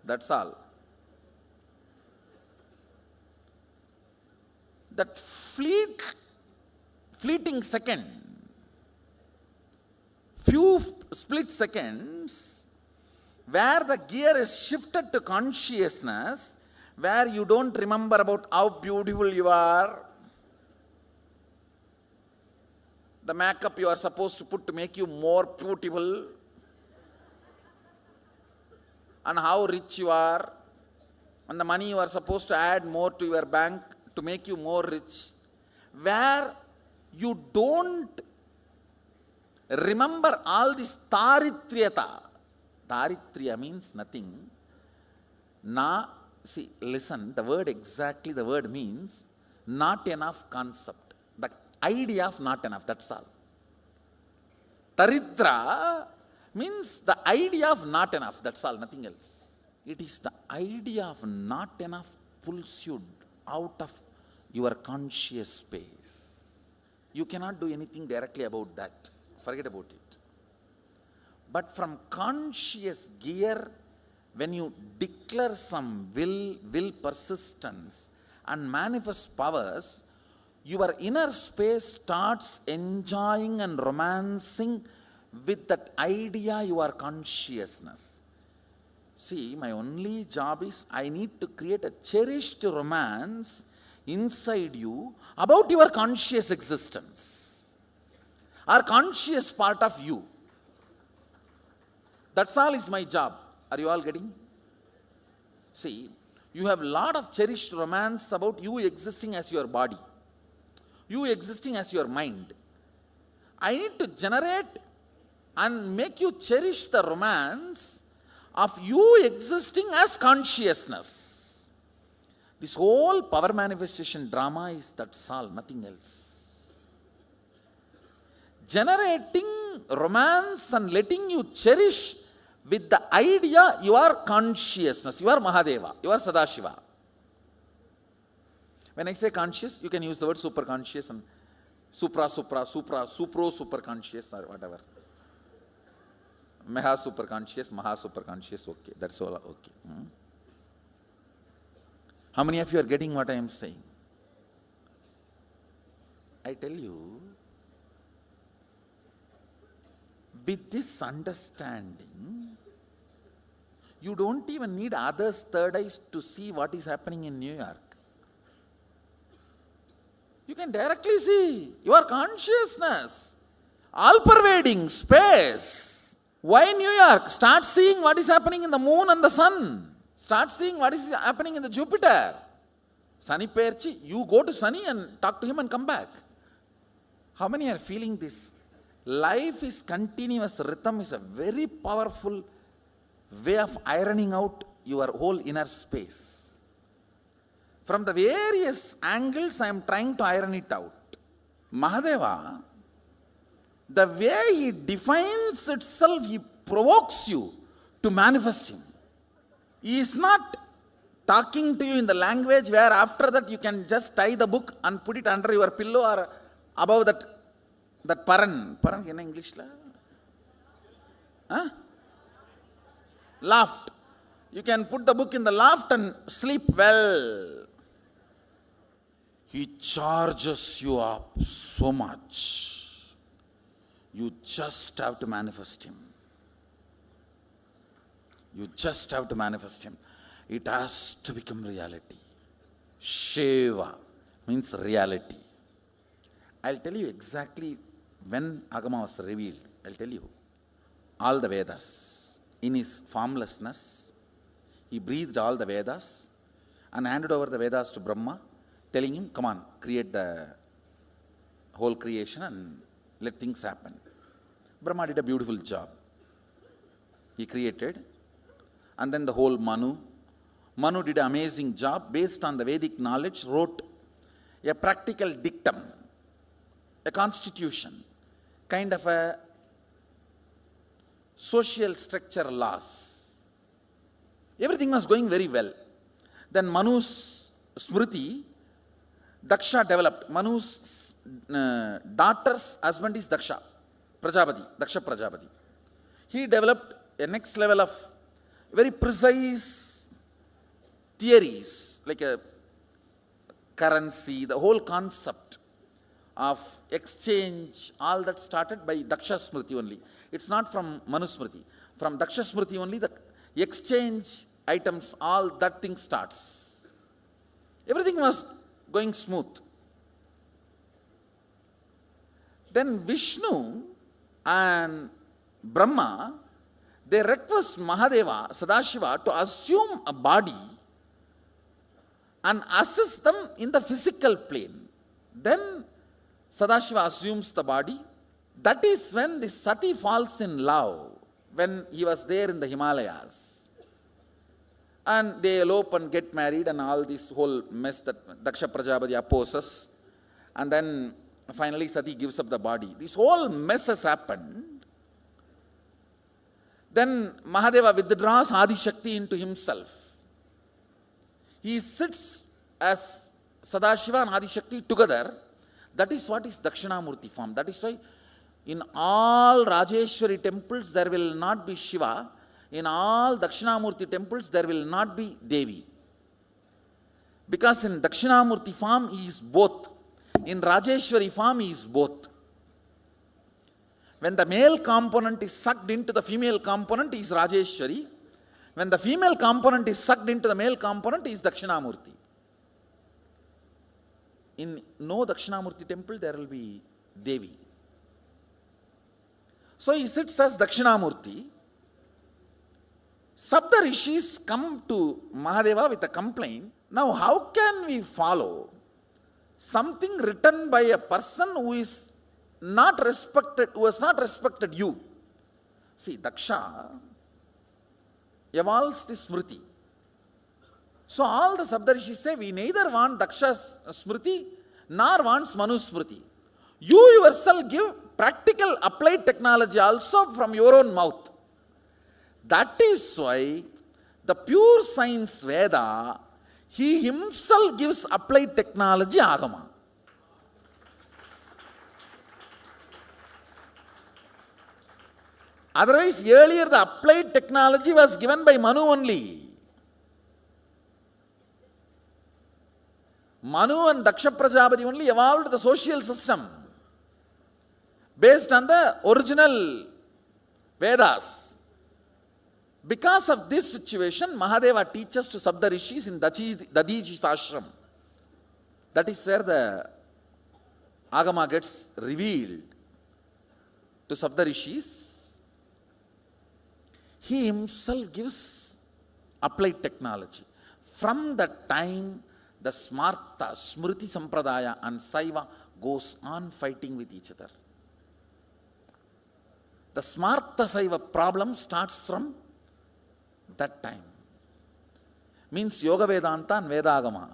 That's all. That fleeting second, few split seconds, where the gear is shifted to consciousness, where you don't remember about how beautiful you are, the makeup you are supposed to put to make you more beautiful, and how rich you are, and the money you are supposed to add more to your bank to make you more rich, where you don't remember all this taritriyata. Taritriya means nothing. See, listen, the word means not enough concept. The idea of not enough, that's all. Taritra means the idea of not enough, that's all, nothing else. It is the idea of not enough pulls you out of your conscious space. You cannot do anything directly about that. Forget about it. But from conscious gear, when you declare some will persistence and manifest powers, your inner space starts enjoying and romancing with that idea, your consciousness. See, my only job is I need to create a cherished romance inside you about your conscious existence, or conscious part of you. That's all is my job. Are you all getting? See, you have a lot of cherished romance about you existing as your body, you existing as your mind. I need to generate and make you cherish the romance of you existing as consciousness. This whole power manifestation drama is that's all, nothing else. Generating romance and letting you cherish with the idea you are consciousness, you are Mahadeva, you are Sadashiva. When I say conscious, you can use the word super conscious and super conscious or whatever. Maha super conscious, okay, that's all okay. How many of you are getting what I am saying? I tell you, with this understanding, you don't even need others' third eyes to see what is happening in New York. You can directly see your consciousness, all-pervading space. Why New York? Start seeing what is happening in the moon and the sun. Start seeing what is happening in the Jupiter. Sunny Perchi, you go to Sunny and talk to him and come back. How many are feeling this? Life is continuous rhythm is a very powerful way of ironing out your whole inner space. From the various angles, I am trying to iron it out. Mahadeva, the way he defines itself, he provokes you to manifest him. He is not talking to you in the language where after that you can just tie the book and put it under your pillow or above that paran. Paran in English? Huh? Loft. You can put the book in the loft and sleep well. He charges you up so much. You just have to manifest him. You just have to manifest him. It has to become reality. Shiva means reality. I'll tell you exactly when Agama was revealed. I'll tell you. All the Vedas, in his formlessness, he breathed all the Vedas and handed over the Vedas to Brahma, telling him, come on, create the whole creation and let things happen. Brahma did a beautiful job. He created. And then the whole Manu did an amazing job based on the Vedic knowledge, wrote a practical dictum, a constitution, kind of a social structure laws. Everything was going very well. Then Manu's Smriti, Daksha developed. Manu's daughter's husband is Daksha Prajapati. He developed a next level of very precise theories, like a currency, the whole concept of exchange, all that started by Daksha Smriti only. It's not from Manu Smriti. From Daksha Smriti only, the exchange items, all that thing starts. Everything was going smooth. Then Vishnu and Brahma, they request Mahadeva, Sadashiva, to assume a body and assist them in the physical plane. Then Sadashiva assumes the body. That is when the Sati falls in love, when he was there in the Himalayas. And they elope and get married and all this whole mess that Daksha Prajapati opposes. And then finally Sati gives up the body. This whole mess has happened. Then Mahadeva withdraws Adi Shakti into himself. He sits as Sadashiva and Adi Shakti together. That is what is Dakshinamurti form. That is why in all Rajeshwari temples there will not be Shiva. In all Dakshinamurti temples there will not be Devi. Because in Dakshinamurti form he is both. In Rajeshwari form he is both. When the male component is sucked into the female component, he is Rajeshwari. When the female component is sucked into the male component, he is Dakshinamurti. In no Dakshinamurti temple, there will be Devi. So he sits as Dakshinamurti. Sapta Rishis come to Mahadeva with a complaint. Now, how can we follow something written by a person who is not respected, who has not respected you? See, Daksha evolves this Smriti. So all the Saptarishis say, we neither want Daksha's Smriti nor wants Manu's Smriti. You yourself give practical applied technology also from your own mouth. That is why the pure science Veda, he himself gives applied technology Agama. Otherwise, earlier the applied technology was given by Manu only. Manu and Daksha Prajapati only evolved the social system based on the original Vedas. Because of this situation, Mahadeva teaches to Sapdarishis in Dadiji's ashram. That is where the Agama gets revealed to Sapdarishis. He himself gives applied technology. From that time, the Smarta, Smriti Sampradaya and Saiva goes on fighting with each other. The Smarta Saiva problem starts from that time. Means Yoga Vedanta and Vedagama.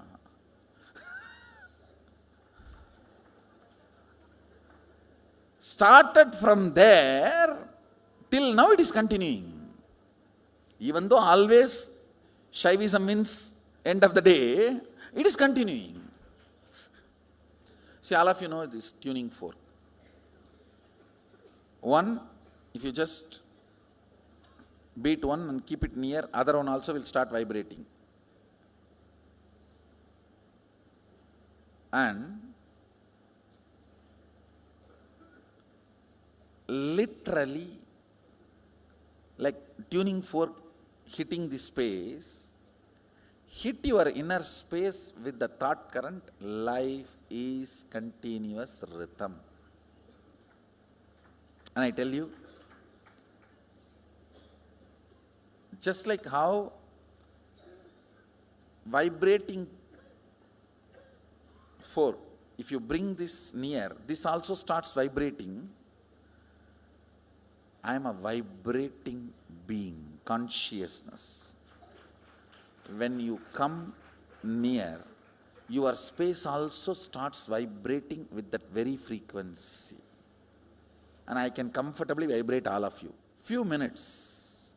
Started from there, till now it is continuing. Even though always Shaivism means end of the day, it is continuing. See, all of you know this tuning fork. One, if you just beat one and keep it near, other one also will start vibrating. And literally, like tuning fork hitting the space, hit your inner space with the thought current, life is continuous rhythm. And I tell you, just like how vibrating fork, if you bring this near, this also starts vibrating. I am a vibrating being, consciousness. When you come near, your space also starts vibrating with that very frequency. And I can comfortably vibrate all of you. Few minutes.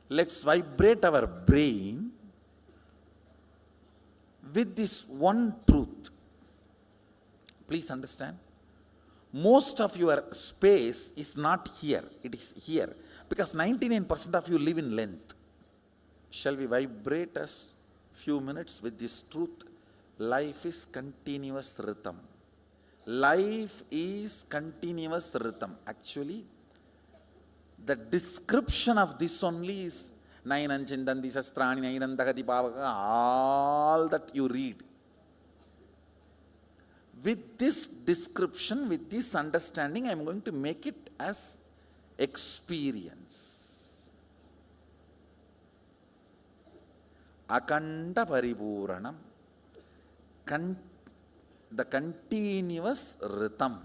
Let's vibrate our brain with this one truth. Please understand. Most of your space is not here, it is here. Because 99% of you live in length. Shall we vibrate us few minutes with this truth? Life is continuous rhythm. Life is continuous rhythm. Actually, the description of this only is Nainam Chindanti Shastrani, Nainam Dagati Pavaka, all that you read. With this description, with this understanding, I am going to make it as experience. Akanda Paripuranam, the continuous rhythm.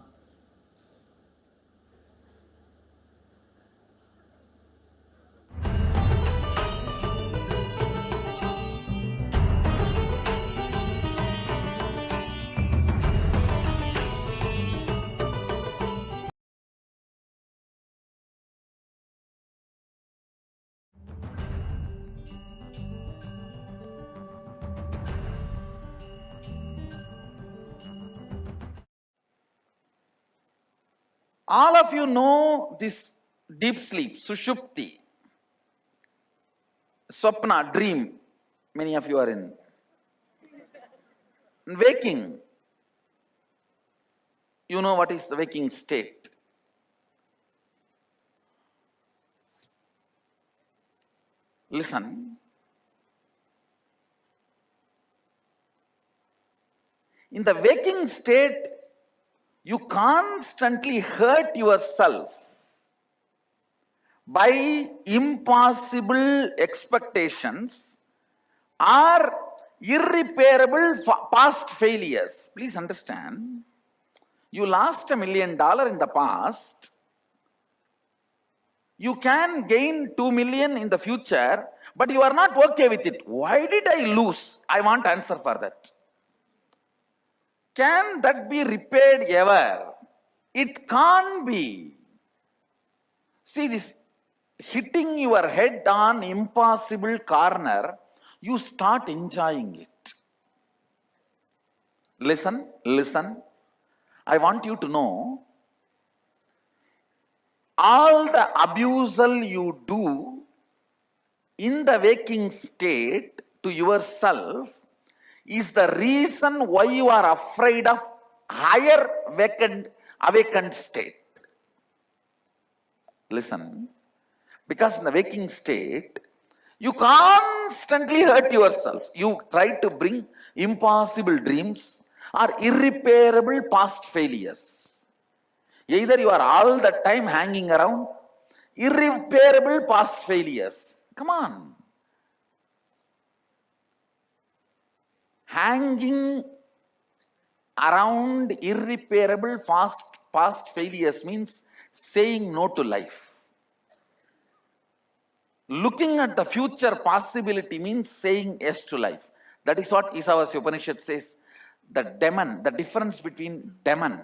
All of you know this deep sleep, Sushupti, Swapna, dream. Many of you are in. Waking. You know what is the waking state. Listen. In the waking state, you constantly hurt yourself by impossible expectations or irreparable past failures. Please understand, you lost $1 million in the past. You can gain 2 million in the future, but you are not okay with it. Why did I lose? I want answer for that. Can that be repaired ever? It can't be. See this, hitting your head on impossible corner, you start enjoying it. Listen, listen. I want you to know, all the abusal you do in the waking state to yourself is the reason why you are afraid of higher awakened state. Listen, because in the waking state, you constantly hurt yourself. You try to bring impossible dreams or irreparable past failures. Either you are all the time hanging around irreparable past failures. Come on. Hanging around irreparable past failures means saying no to life. Looking at the future possibility means saying yes to life. That is what Isavasya Upanishad says. The demon, the difference between demon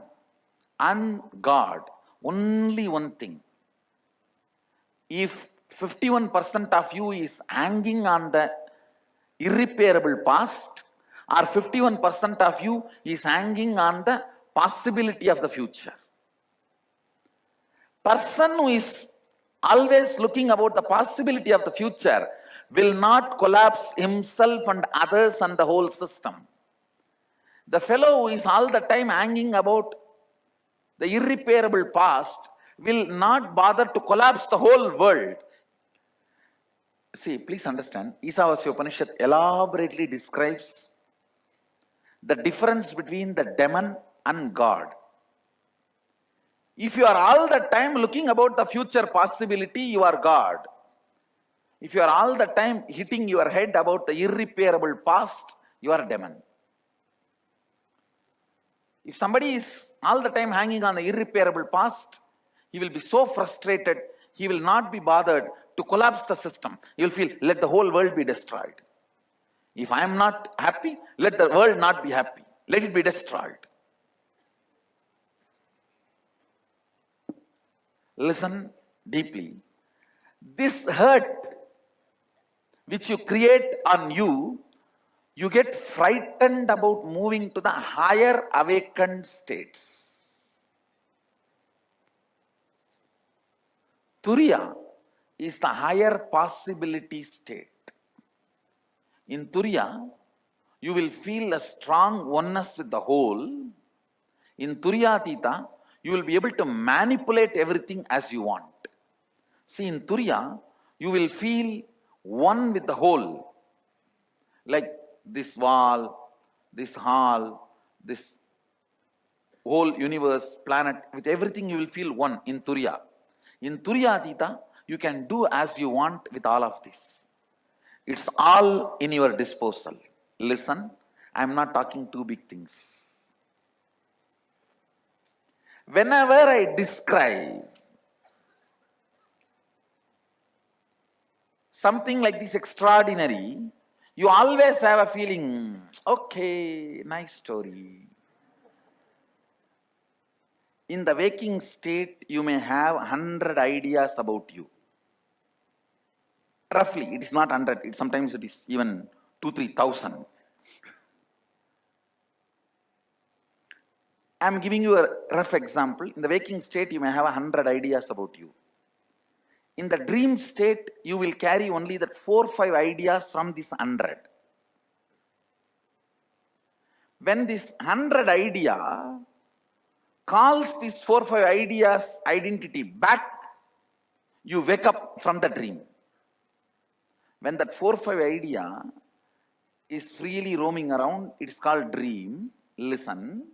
and God, only one thing. If 51% of you is hanging on the irreparable past, or 51% of you is hanging on the possibility of the future. Person who is always looking about the possibility of the future will not collapse himself and others and the whole system. The fellow who is all the time hanging about the irreparable past will not bother to collapse the whole world. See, please understand, Isavasya Upanishad elaborately describes the difference between the demon and God. If you are all the time looking about the future possibility, you are God. If you are all the time hitting your head about the irreparable past, you are demon. If somebody is all the time hanging on the irreparable past, he will be so frustrated, he will not be bothered to collapse the system. He will feel, let the whole world be destroyed. If I am not happy, let the world not be happy. Let it be destroyed. Listen deeply. This hurt which you create on you, you get frightened about moving to the higher awakened states. Turiya is the higher possibility state. In Turiya, you will feel a strong oneness with the whole. In Turiyatita, you will be able to manipulate everything as you want. See, in Turiya, you will feel one with the whole. Like this wall, this hall, this whole universe, planet, with everything you will feel one in Turiya. In Turiyatita, you can do as you want with all of this. It's all in your disposal. Listen, I'm not talking two big things. Whenever I describe something like this extraordinary, you always have a feeling, okay, nice story. In the waking state, you may have 100 ideas about you. Roughly, it is not 100, sometimes it is even 2,000-3,000. I am giving you a rough example. In the waking state, you may have 100 ideas about you. In the dream state, you will carry only that 4 or 5 ideas from this 100. When this 100 idea calls these 4 or 5 ideas identity back, you wake up from the dream. When that 4 or 5 idea is freely roaming around, it is called dream. Listen.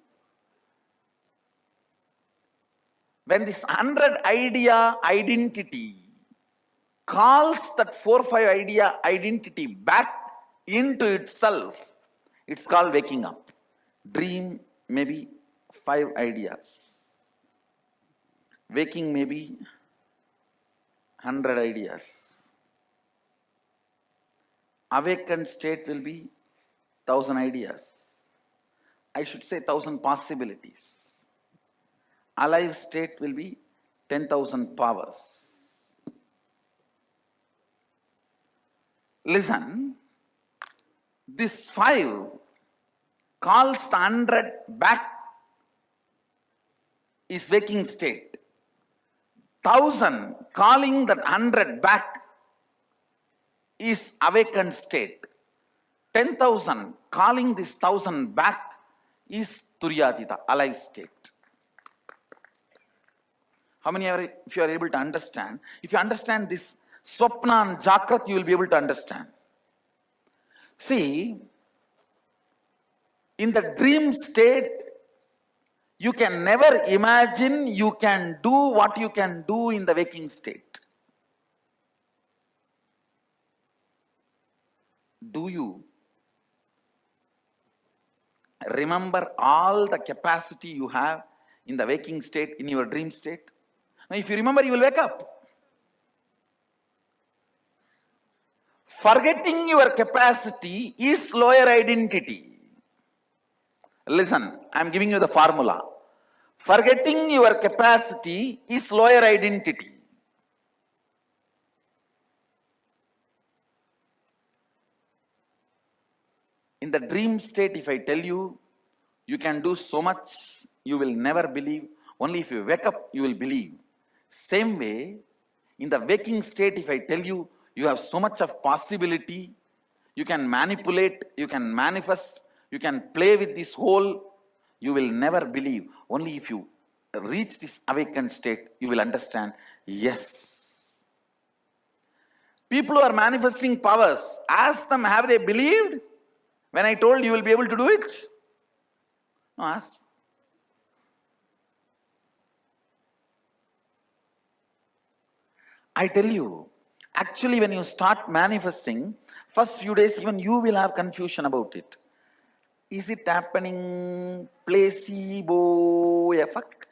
When this 100 idea identity calls that 4 or 5 idea identity back into itself, it's called waking up. Dream maybe 5 ideas. Waking maybe 100 ideas. Awakened state will be 1,000 ideas. I should say 1,000 possibilities. Alive state will be 10,000 powers. Listen, this 5 calls the 100 back is waking state. 1,000 calling that 100 back is awakened state. 10,000 calling this 1000 back is Turyatita, alive state. How many are, if you are able to understand, if you understand this Swapna and Jakrat, you will be able to understand. See, in the dream state, you can never imagine you can do what you can do in the waking state. Do you remember all the capacity you have in the waking state, in your dream state? Now, if you remember, you will wake up. Forgetting your capacity is lower identity. Listen, I am giving you the formula. Forgetting your capacity is lower identity. In the dream state, if I tell you, you can do so much, you will never believe. Only if you wake up, you will believe. Same way, in the waking state, if I tell you, you have so much of possibility, you can manipulate, you can manifest, you can play with this whole, you will never believe. Only if you reach this awakened state, you will understand, yes. People who are manifesting powers, ask them, have they believed? When I told you will be able to do it? No, ask. I tell you, actually when you start manifesting, first few days even you will have confusion about it. Is it happening placebo effect?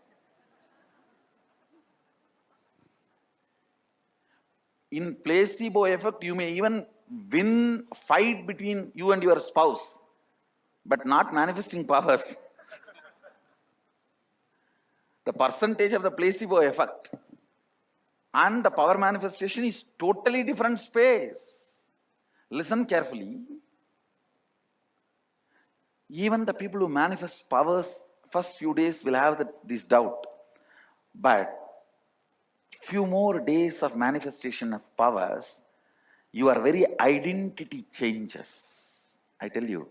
In placebo effect, you may even win fight between you and your spouse, but not manifesting powers. The percentage of the placebo effect and the power manifestation is totally different space. Listen carefully. Even the people who manifest powers, first few days will have this doubt. But few more days of manifestation of powers, your very identity changes. I tell you.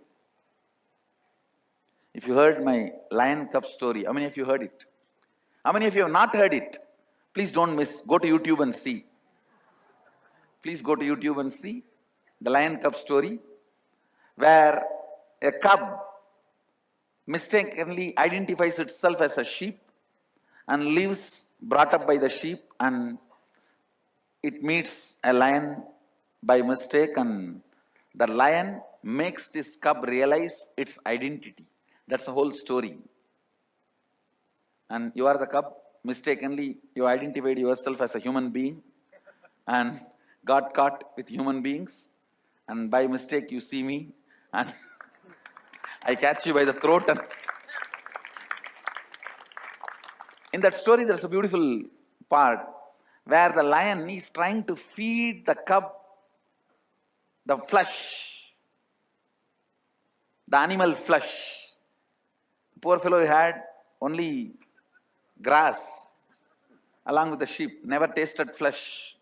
If you heard my lion cub story, how many of you heard it? How many of you have not heard it? Please don't miss. Go to YouTube and see. Please go to YouTube and see the lion cub story, where a cub mistakenly identifies itself as a sheep and lives brought up by the sheep, and it meets a lion by mistake, and the lion makes this cub realize its identity. That's the whole story. And you are the cub. Mistakenly, you identified yourself as a human being and got caught with human beings. And by mistake, you see me and I catch you by the throat. And in that story, there's a beautiful part where the lion is trying to feed the cub the flesh, the animal flesh. Poor fellow had only grass along with the sheep, never tasted flesh.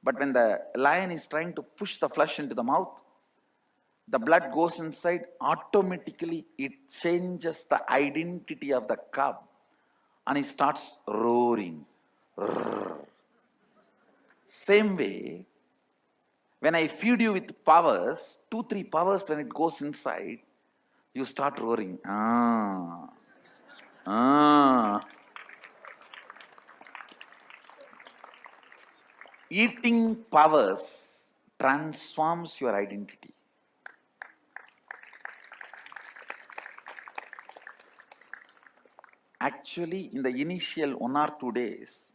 But when the lion is trying to push the flesh into the mouth, the blood goes inside, automatically it changes the identity of the cub and it starts roaring. Same way, when I feed you with powers, 2-3 powers, when it goes inside, you start roaring. Eating powers transforms your identity. Actually, in the initial 1 or 2 days,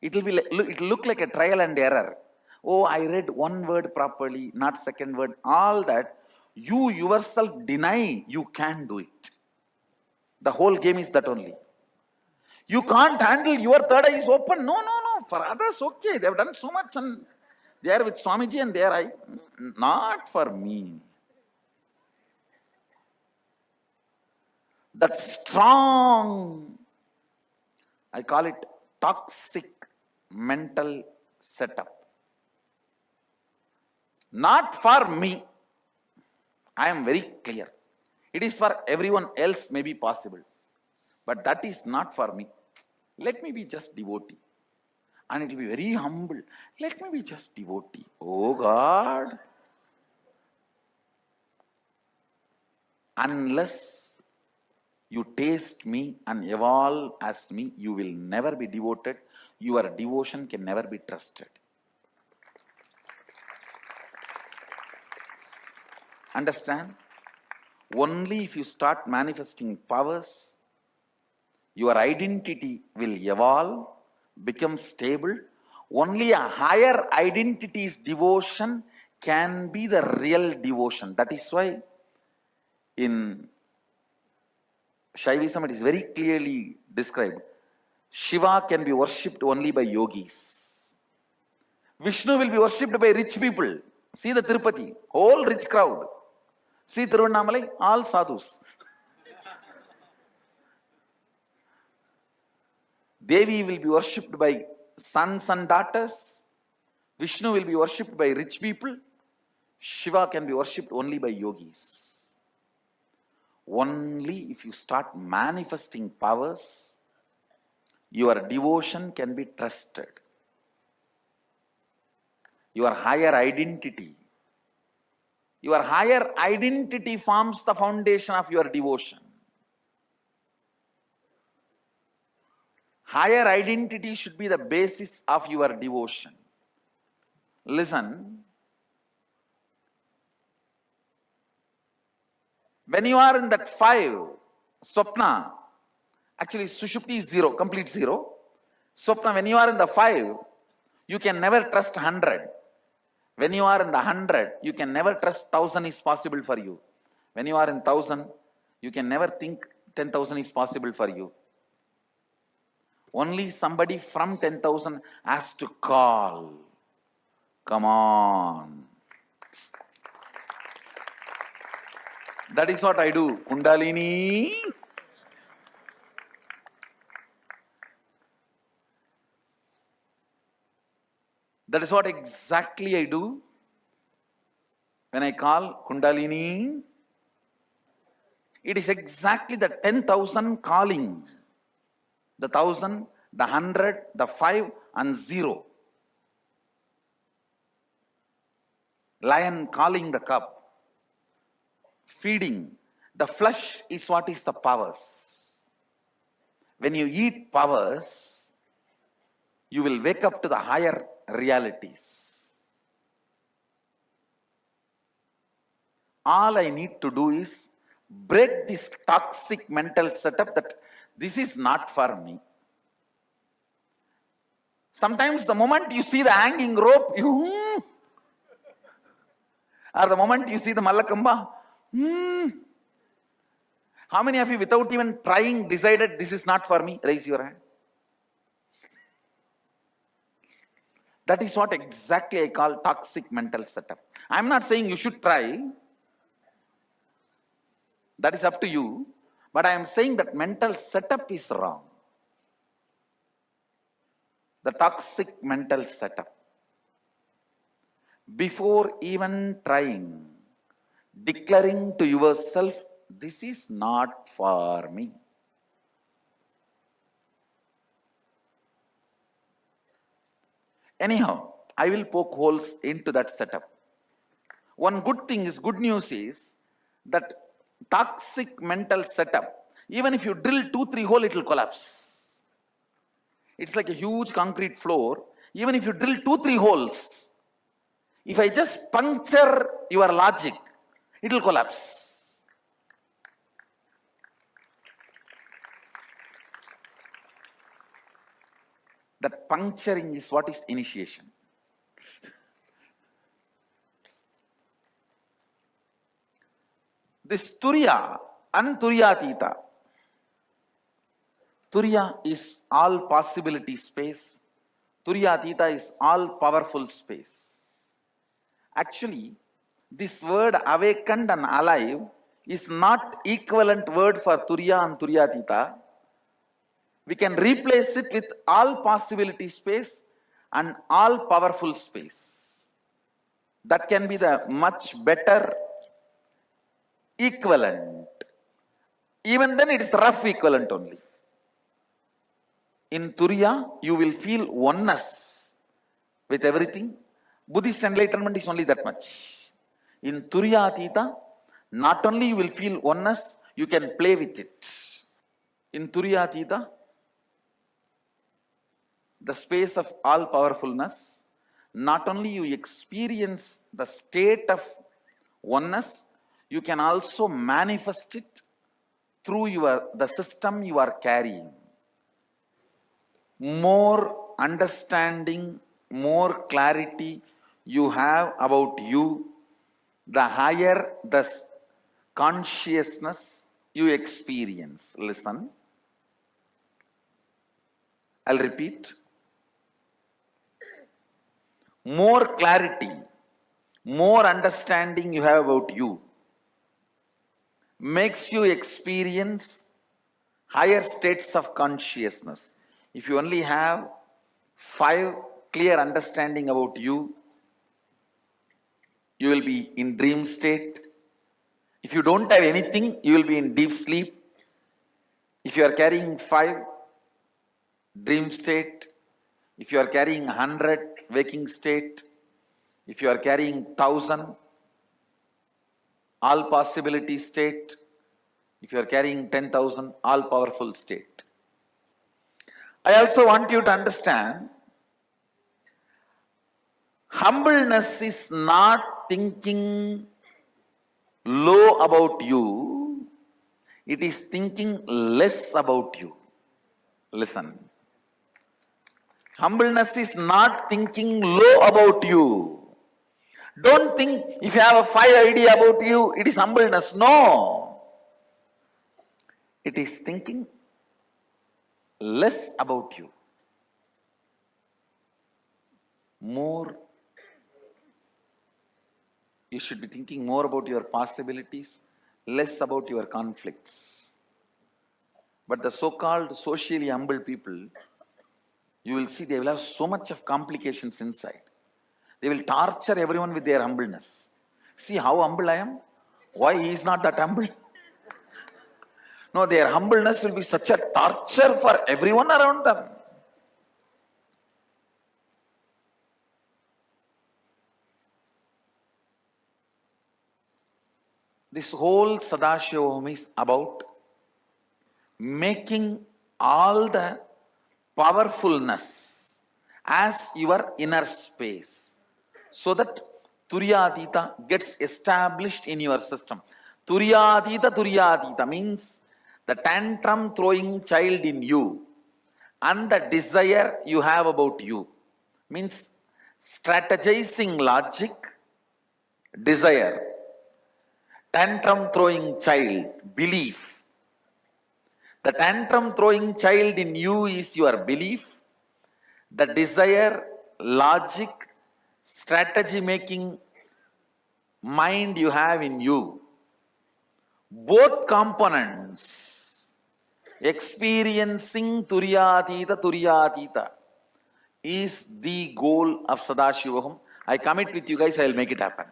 it will look like a trial and error. Oh, I read one word properly, not second word. All that, you yourself deny you can do it. The whole game is that only. You can't handle, your third eye is open. No. For others, okay. They have done so much and they are with Swamiji and their eye. Not for me. That strong, I call it toxic mental setup. Not for me. I am very clear. It is for everyone else may be possible. But that is not for me. Let me be just devotee. And it will be very humble. Let me be just devotee. Oh God. Unless you taste me and evolve as me, you will never be devoted. Your devotion can never be trusted. Understand? Only if you start manifesting powers, your identity will evolve, become stable. Only a higher identity's devotion can be the real devotion. That is why in Shaivism it is very clearly described. Shiva can be worshipped only by yogis. Vishnu will be worshipped by rich people. See the Tirupati, whole rich crowd. See Tiruvannamalai, all sadhus. Devi will be worshipped by sons and daughters. Vishnu will be worshipped by rich people. Shiva can be worshipped only by yogis. Only if you start manifesting powers, your devotion can be trusted. Your higher identity forms the foundation of your devotion. Higher identity should be the basis of your devotion. Listen. When you are in that 5, Swapna, actually Sushupti is 0, complete 0. Swapna, when you are in the 5, you can never trust 100. When you are in the 100, you can never trust 1,000 is possible for you. When you are in 1,000, you can never think 10,000 is possible for you. Only somebody from 10,000 has to call. Come on. That is what I do. Kundalini. That is what exactly I do. When I call Kundalini, it is exactly the 10,000 calling. The 1,000, the 100, the 5 and 0. Lion calling the cub. Feeding. The flesh is what is the powers. When you eat powers, you will wake up to the higher realities. All I need to do is break this toxic mental setup that this is not for me. Sometimes the moment you see the hanging rope, or the moment you see the Mallakamba, How many of you without even trying decided this is not for me? Raise your hand. That is what exactly I call toxic mental setup. I am not saying you should try. That is up to you. But I am saying that mental setup is wrong. The toxic mental setup. Before even trying, declaring to yourself, this is not for me. Anyhow, I will poke holes into that setup. One good news is that toxic mental setup, even if you drill 2-3 holes, it will collapse. It's like a huge concrete floor. Even if you drill 2-3 holes, if I just puncture your logic, it will collapse. That puncturing is what is initiation. This Turiya and Turiyatita. Turiya is all possibility space. Turiyatita is all powerful space. Actually, this word awakened and alive is not equivalent word for Turiya and Turiyatita. We can replace it with all possibility space and all powerful space. That can be the much better equivalent. Even then it is rough equivalent only. In Turiya, you will feel oneness with everything. Buddhist enlightenment is only that much. In Turiyatita, not only you will feel oneness, you can play with it. In Turiyatita, the space of all powerfulness, not only you experience the state of oneness, you can also manifest it through the system you are carrying. More understanding, more clarity you have about you, the higher the consciousness you experience. Listen. I'll repeat. More clarity, more understanding you have about you makes you experience higher states of consciousness. If you only have 5 clear understanding about you, you will be in dream state. If you don't have anything, you will be in deep sleep. If you are carrying 5, dream state. If you are carrying 100, waking state. If you are carrying 1,000, all possibility state. If you are carrying 10,000, all powerful state. I also want you to understand, humbleness is not thinking low about you, it is thinking less about you. Listen. Humbleness is not thinking low about you. Don't think if you have a 5 idea about you, it is humbleness. No. It is thinking less about you. More. You should be thinking more about your possibilities, less about your conflicts. But the so-called socially humble people, you will see they will have so much of complications inside. They will torture everyone with their humbleness. See how humble I am? Why he is not that humble? No, their humbleness will be such a torture for everyone around them. This whole Sadashivam is about making all the powerfulness as your inner space, so that Turiyatita gets established in your system. Turiyatita means the tantrum throwing child in you and the desire you have about you. Means strategizing logic, desire. Tantrum throwing child, belief. The tantrum throwing child in you is your belief. The desire, logic, strategy making mind you have in you. Both components, experiencing Turiyatita is the goal of Sadashivaham. I commit with you guys, I will make it happen.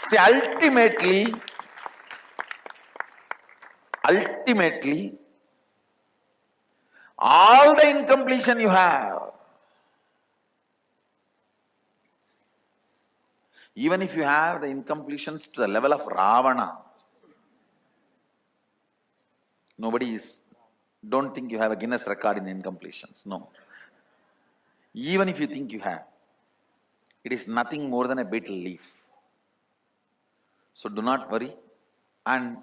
See, ultimately, all the incompletion you have, even if you have the incompletions to the level of Ravana, don't think you have a Guinness record in incompletions. No. Even if you think you have, it is nothing more than a betel leaf. So do not worry. And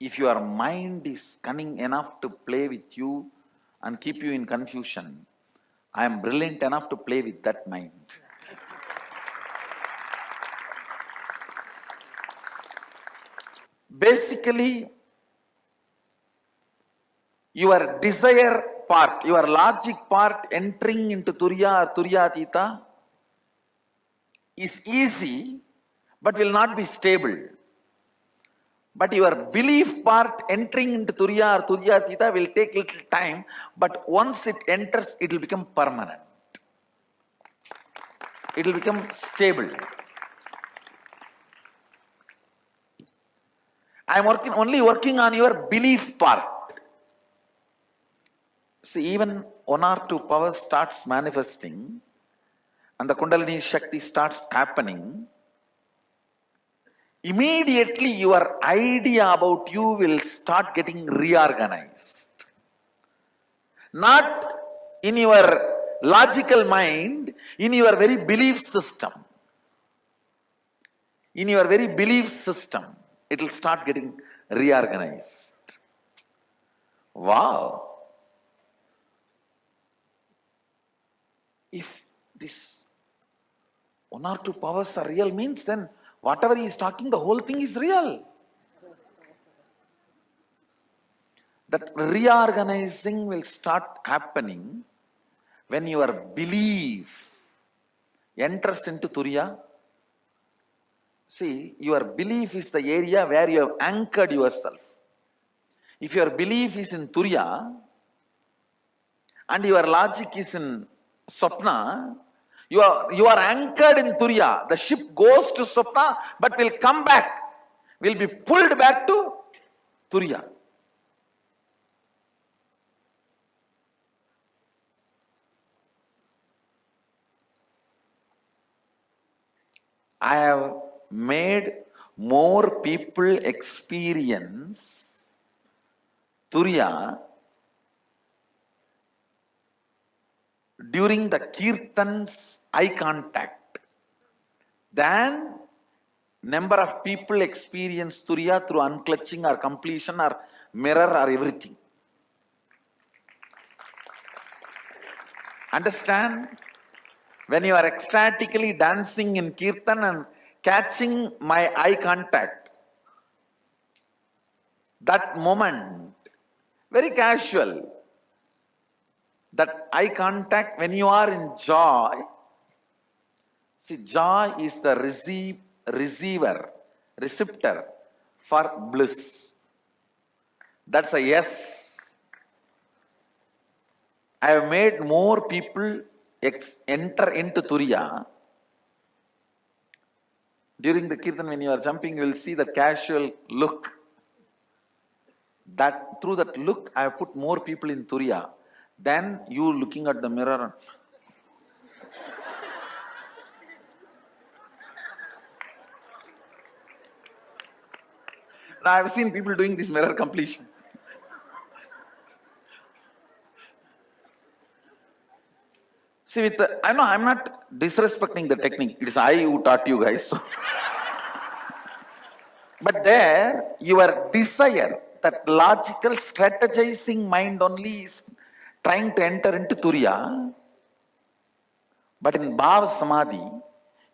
if your mind is cunning enough to play with you and keep you in confusion, I am brilliant enough to play with that mind. Basically, your desire part, your logic part entering into Turiya or Turiyatita is easy, but will not be stable. But your belief part entering into Turiya or Turiyatita will take little time, but once it enters, it will become permanent. It will become stable. I am only working on your belief part. See, even one or two powers starts manifesting and the Kundalini Shakti starts happening, immediately your idea about you will start getting reorganized. Not in your logical mind, in your very belief system. In your very belief system, it will start getting reorganized. Wow! If this one or two powers are real means, then whatever he is talking, the whole thing is real. That reorganizing will start happening when your belief enters into Turiya. See, your belief is the area where you have anchored yourself. If your belief is in Turiya and your logic is in Swapna, you are anchored in Turiya. The ship goes to Swapna but will come back, will be pulled back to Turiya. I have made more people experience Turiya during the Kirtan's eye contact than number of people experience Turiya through unclutching or completion or mirror or everything. Understand? When you are ecstatically dancing in Kirtan and catching my eye contact, that moment, very casual, that eye contact, when you are in joy, see, joy is the receptor for bliss. That's a yes. I have made more people enter into Turiya. During the Kirtan, when you are jumping, you will see the casual look. That through that look, I have put more people in Turiya than you looking at the mirror. Now, I have seen people doing this mirror completion. See, I know I'm not disrespecting the technique. It is I who taught you guys. So. But there, your desire, that logical strategizing mind only is trying to enter into Turiya. But in Bhava Samadhi,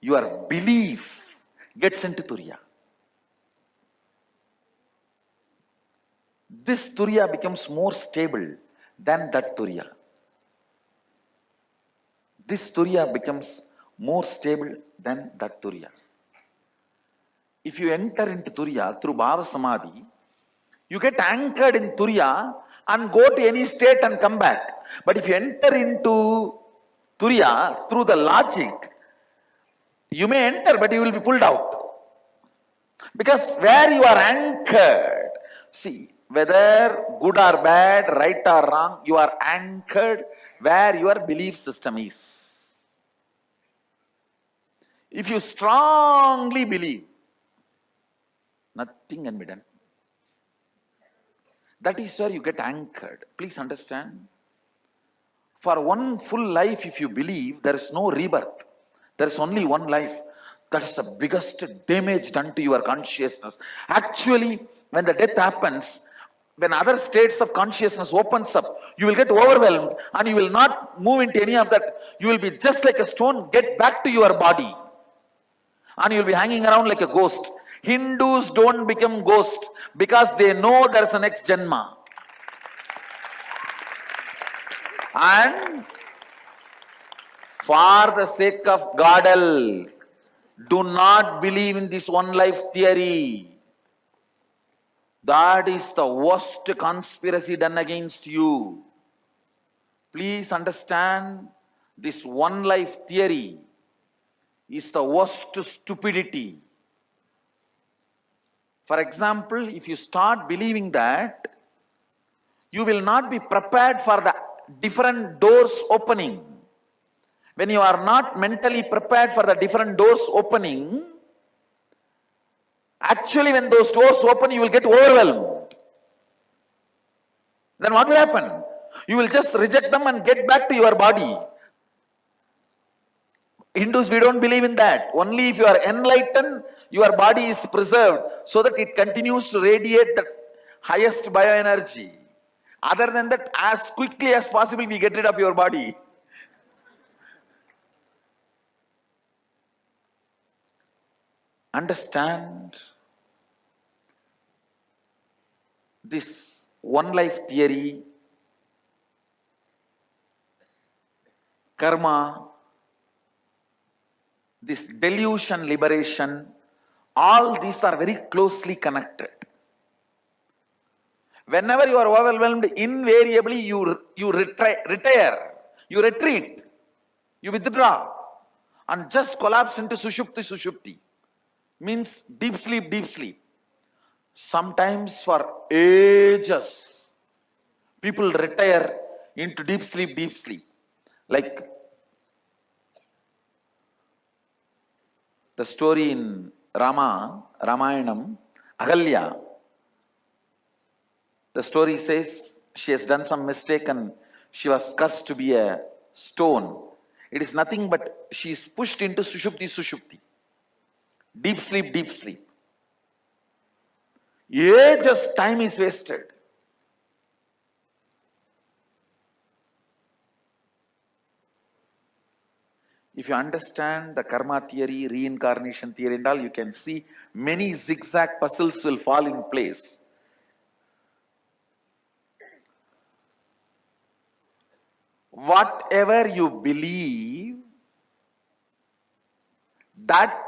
your belief gets into Turiya. This Turiya becomes more stable than that Turiya. This Turiya becomes more stable than that Turiya. If you enter into Turiya through Bhava Samadhi, you get anchored in Turiya and go to any state and come back. But if you enter into Turiya through the logic, you may enter but you will be pulled out. Because where you are anchored, see, whether good or bad, right or wrong, you are anchored where your belief system is. If you strongly believe, nothing can be done. That is where you get anchored. Please understand. For one full life, if you believe, there is no rebirth. There is only one life. That is the biggest damage done to your consciousness. Actually, when the death happens, when other states of consciousness opens up, you will get overwhelmed and you will not move into any of that. You will be just like a stone, get back to your body. And you will be hanging around like a ghost. Hindus don't become ghosts because they know there is a next Janma. And for the sake of Godel, do not believe in this one life theory. That is the worst conspiracy done against you. Please understand, this one life theory is the worst stupidity. For example, if you start believing that, you will not be prepared for the different doors opening. When you are not mentally prepared for the different doors opening, actually when those doors open, you will get overwhelmed. Then what will happen? You will just reject them and get back to your body. Hindus, we don't believe in that. Only if you are enlightened, your body is preserved so that it continues to radiate the highest bioenergy. Other than that, as quickly as possible, we get rid of your body. Understand this one life theory, karma, this delusion, liberation, all these are very closely connected. Whenever you are overwhelmed, invariably you retire, you retreat, you withdraw, and just collapse into sushupti. Means deep sleep, deep sleep. Sometimes for ages, people retire into deep sleep, deep sleep. Like the story in Ramayanam, Ahalya. The story says she has done some mistake and she was cursed to be a stone. It is nothing but she is pushed into sushupti. Deep sleep, deep sleep. Ages time is wasted. If you understand the karma theory, reincarnation theory and all, you can see many zigzag puzzles will fall in place. Whatever you believe, that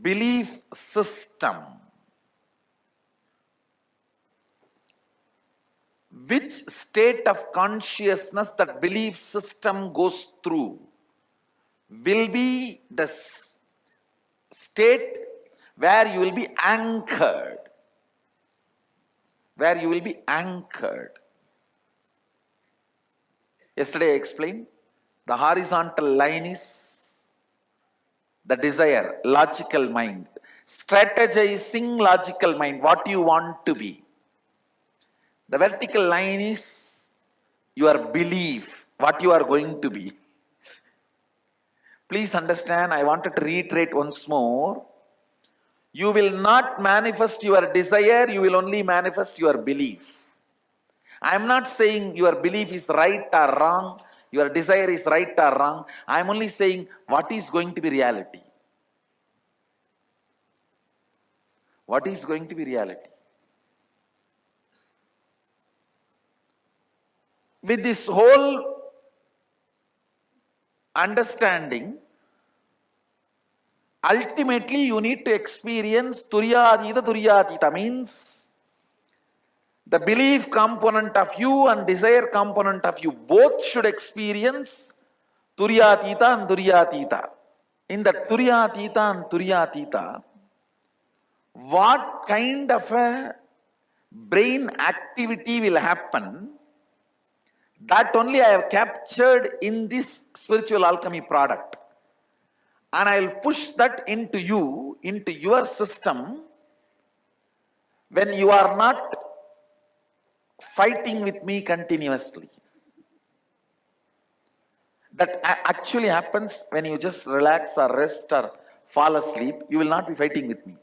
belief system, which state of consciousness that belief system goes through, will be the state where you will be anchored. Where you will be anchored. Yesterday I explained, the horizontal line is the desire, logical mind. Strategizing logical mind, what you want to be. The vertical line is your belief, what you are going to be. Please understand, I wanted to reiterate once more. You will not manifest your desire, you will only manifest your belief. I am not saying your belief is right or wrong, your desire is right or wrong. I am only saying what is going to be reality. What is going to be reality? With this whole understanding, ultimately you need to experience Turyatita means the belief component of you and desire component of you both should experience Turyatita and Turyatita. In the Turyatita and Turyatita, what kind of a brain activity will happen, that only I have captured in this spiritual alchemy product. And I will push that into you, into your system, when you are not fighting with me continuously. That actually happens when you just relax or rest or fall asleep. You will not be fighting with me.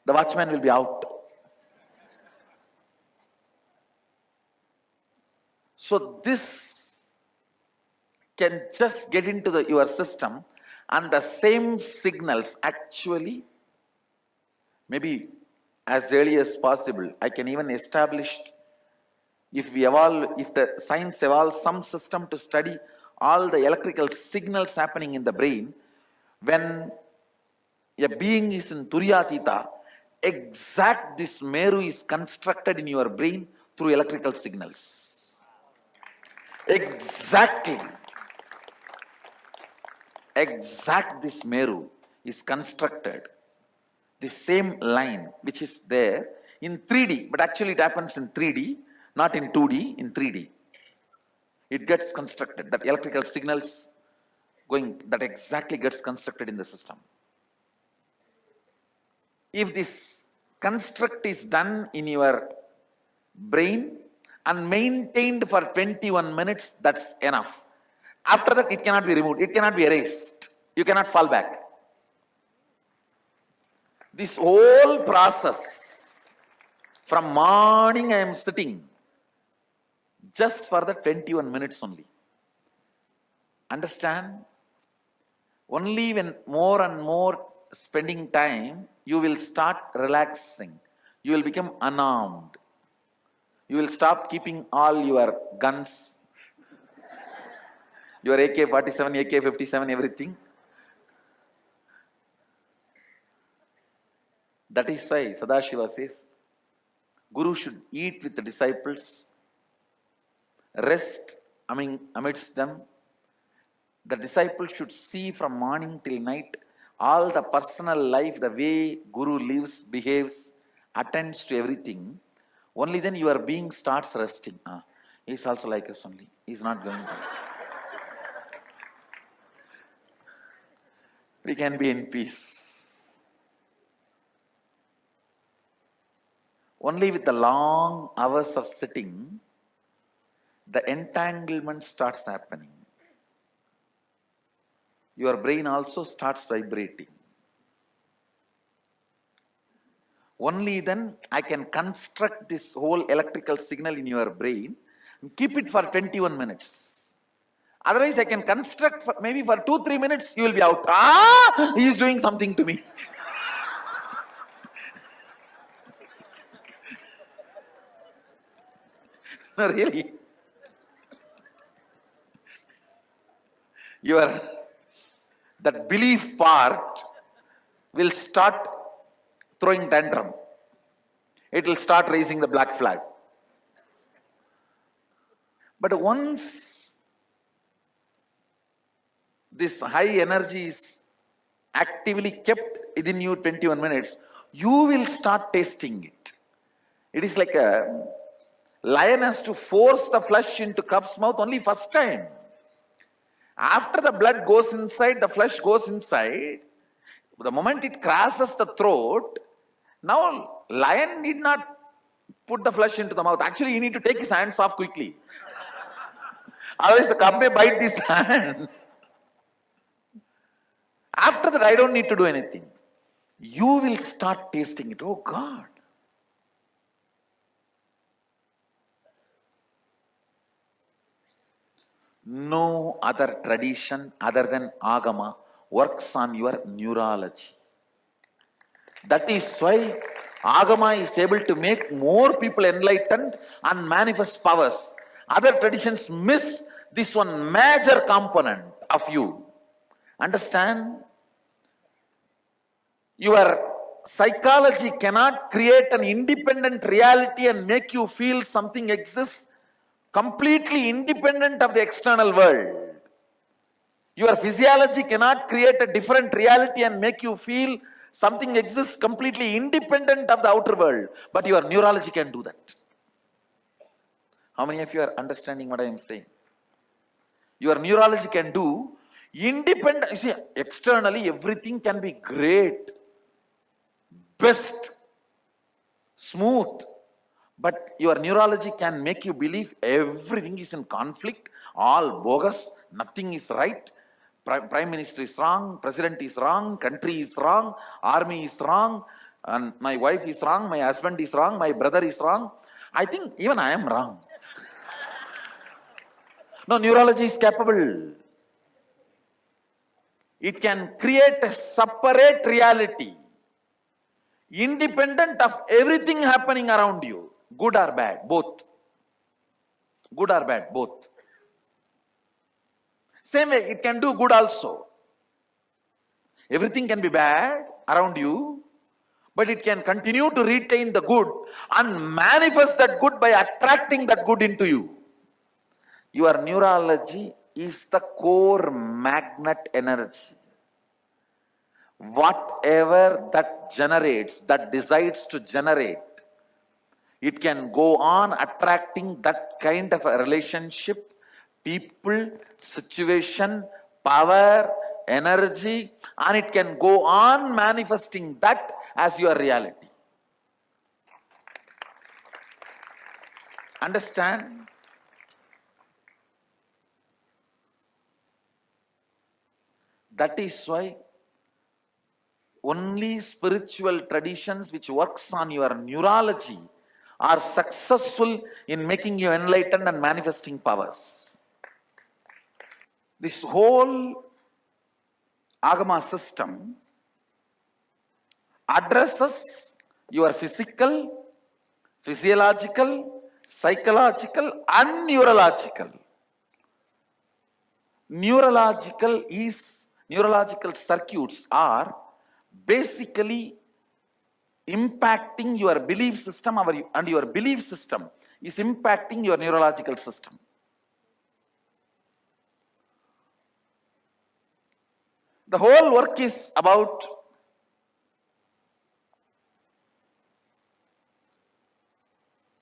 The watchman will be out. So this can just get into your system, and the same signals actually, maybe as early as possible, I can even establish, if the science evolves some system to study all the electrical signals happening in the brain, when a being is in Turyatita, exact this Meru is constructed in your brain through electrical signals. Exactly. Exact this Meru is constructed the same line which is there in 3D, but actually it happens in 3D, not in 2D, in 3D. It gets constructed, that electrical signals going, that exactly gets constructed in the system. If this construct is done in your brain and maintained for 21 minutes, that's enough. After that, it cannot be removed, it cannot be erased, you cannot fall back. This whole process, from morning I am sitting, just for the 21 minutes only. Understand? Only when more and more spending time, you will start relaxing. You will become unarmed. You will stop keeping all your guns, your AK-47, AK-57, everything. That is why Sadashiva says, Guru should eat with the disciples, rest amidst them. The disciples should see from morning till night all the personal life, the way Guru lives, behaves, attends to everything. Only then your being starts resting. He's also like us only. He's not going to. We can be in peace. Only with the long hours of sitting, the entanglement starts happening. Your brain also starts vibrating. Only then I can construct this whole electrical signal in your brain and keep it for 21 minutes. Otherwise, I can construct maybe for 2-3 minutes, you will be out. He is doing something to me. No, really. That belief part will start throwing tantrum. It will start raising the black flag. But once this high energy is actively kept within you 21 minutes, you will start tasting it. It is like a lion has to force the flesh into cub's mouth only first time. After the blood goes inside, the flesh goes inside, the moment it crosses the throat, now lion need not put the flesh into the mouth. Actually, you need to take his hands off quickly. Otherwise, the cub may bite this hand. After that, I don't need to do anything. You will start tasting it. Oh God. No other tradition other than Agama works on your neurology. That is why Agama is able to make more people enlightened and manifest powers. Other traditions miss this one major component of you. Understand? Your psychology cannot create an independent reality and make you feel something exists completely independent of the external world. Your physiology cannot create a different reality and make you feel something exists completely independent of the outer world. But your neurology can do that. How many of you are understanding what I am saying? Your neurology can do independent. You see, externally everything can be great, best, smooth. But your neurology can make you believe everything is in conflict, all bogus, nothing is right. Prime Minister is wrong, President is wrong, country is wrong, army is wrong, and my wife is wrong, my husband is wrong, my brother is wrong. I think even I am wrong. No, neurology is capable. It can create a separate reality, independent of everything happening around you. Good or bad, both. Good or bad, both. Same way, it can do good also. Everything can be bad around you, but it can continue to retain the good and manifest that good by attracting that good into you. Your neurology is the core magnet energy. whatever that generates, that decides to generate, it can go on attracting that kind of a relationship, people, situation, power, energy, and it can go on manifesting that as your reality. Understand? That is why only spiritual traditions which works on your neurology are successful in making you enlightened and manifesting powers. This whole Agama system addresses your physical, physiological, psychological and neurological. Neurological circuits are basically impacting your belief system, and your belief system is impacting your neurological system. The whole work is about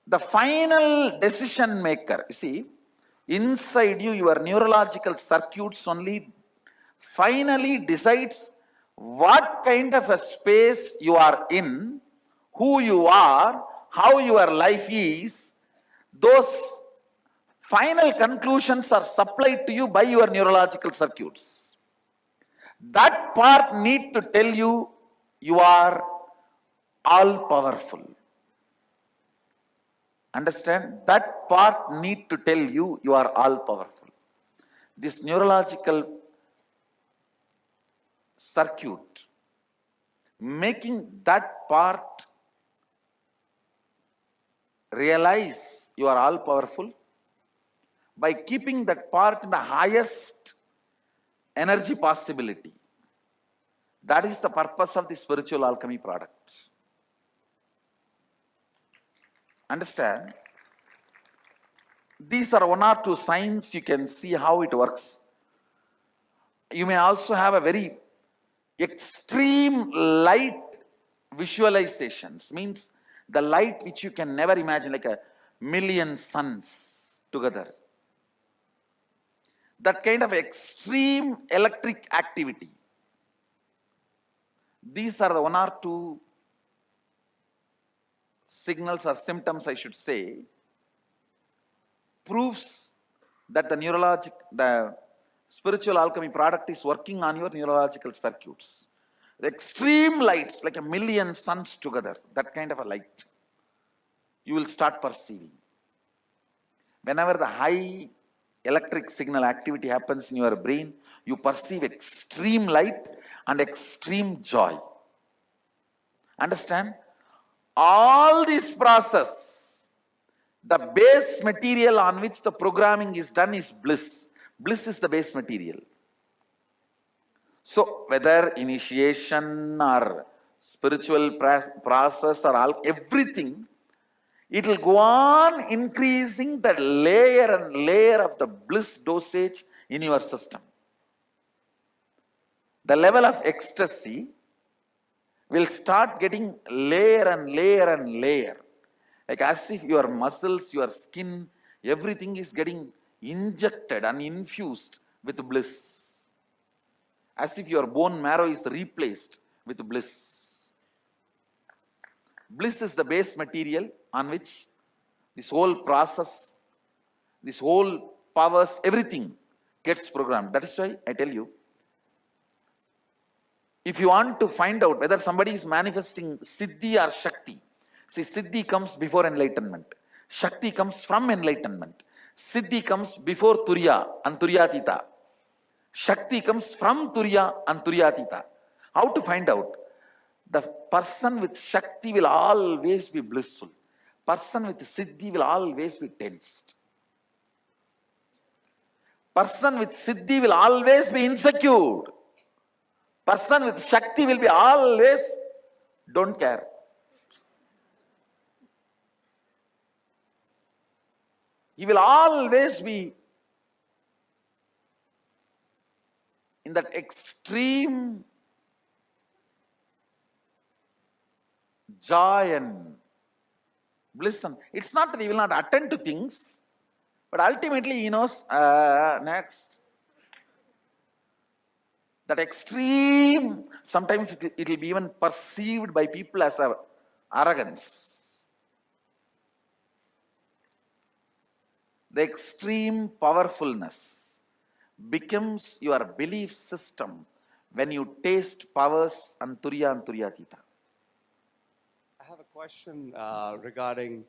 the final decision maker. You see, inside you, your neurological circuits only finally decides what kind of a space you are in, who you are, how your life is. Those final conclusions are supplied to you by your neurological circuits. That part need to tell you, you are all powerful. Understand? That part need to tell you, you are all powerful. This neurological circuit, making that part realize you are all powerful by keeping that part in the highest energy possibility. That is the purpose of the spiritual alchemy product. Understand? These are one or two signs you can see how it works. You may also have a very extreme light visualizations, means the light which you can never imagine, like a million suns together. That kind of extreme electric activity. These are the one or two signals or symptoms, I should say, proofs that the spiritual alchemy product is working on your neurological circuits. The extreme lights, like a million suns together, that kind of a light, you will start perceiving. Whenever the high electric signal activity happens in your brain, you perceive extreme light and extreme joy. Understand? All this process, the base material on which the programming is done is bliss. Bliss is the base material. So whether initiation or spiritual process or all, everything, it will go on increasing the layer and layer of the bliss dosage in your system. The level of ecstasy will start getting layer and layer and layer. Like as if your muscles, your skin, everything is getting injected and infused with bliss. As if your bone marrow is replaced with bliss. Bliss is the base material on which this whole process, this whole powers, everything gets programmed. That is why I tell you, if you want to find out whether somebody is manifesting Siddhi or Shakti, see, Siddhi comes before enlightenment. Shakti comes from enlightenment. Siddhi comes before Turiya and Turyatita. Shakti comes from Turiya and Turyatita. How to find out? The person with Shakti will always be blissful. Person with Siddhi will always be tensed. Person with Siddhi will always be insecure. Person with Shakti will be always don't care. He will always be in that extreme joy and bliss. And it's not that he will not attend to things, but ultimately he knows, next. That extreme, sometimes it will be even perceived by people as arrogance. The extreme powerfulness becomes your belief system when you taste powers and turyatita. I have a question regarding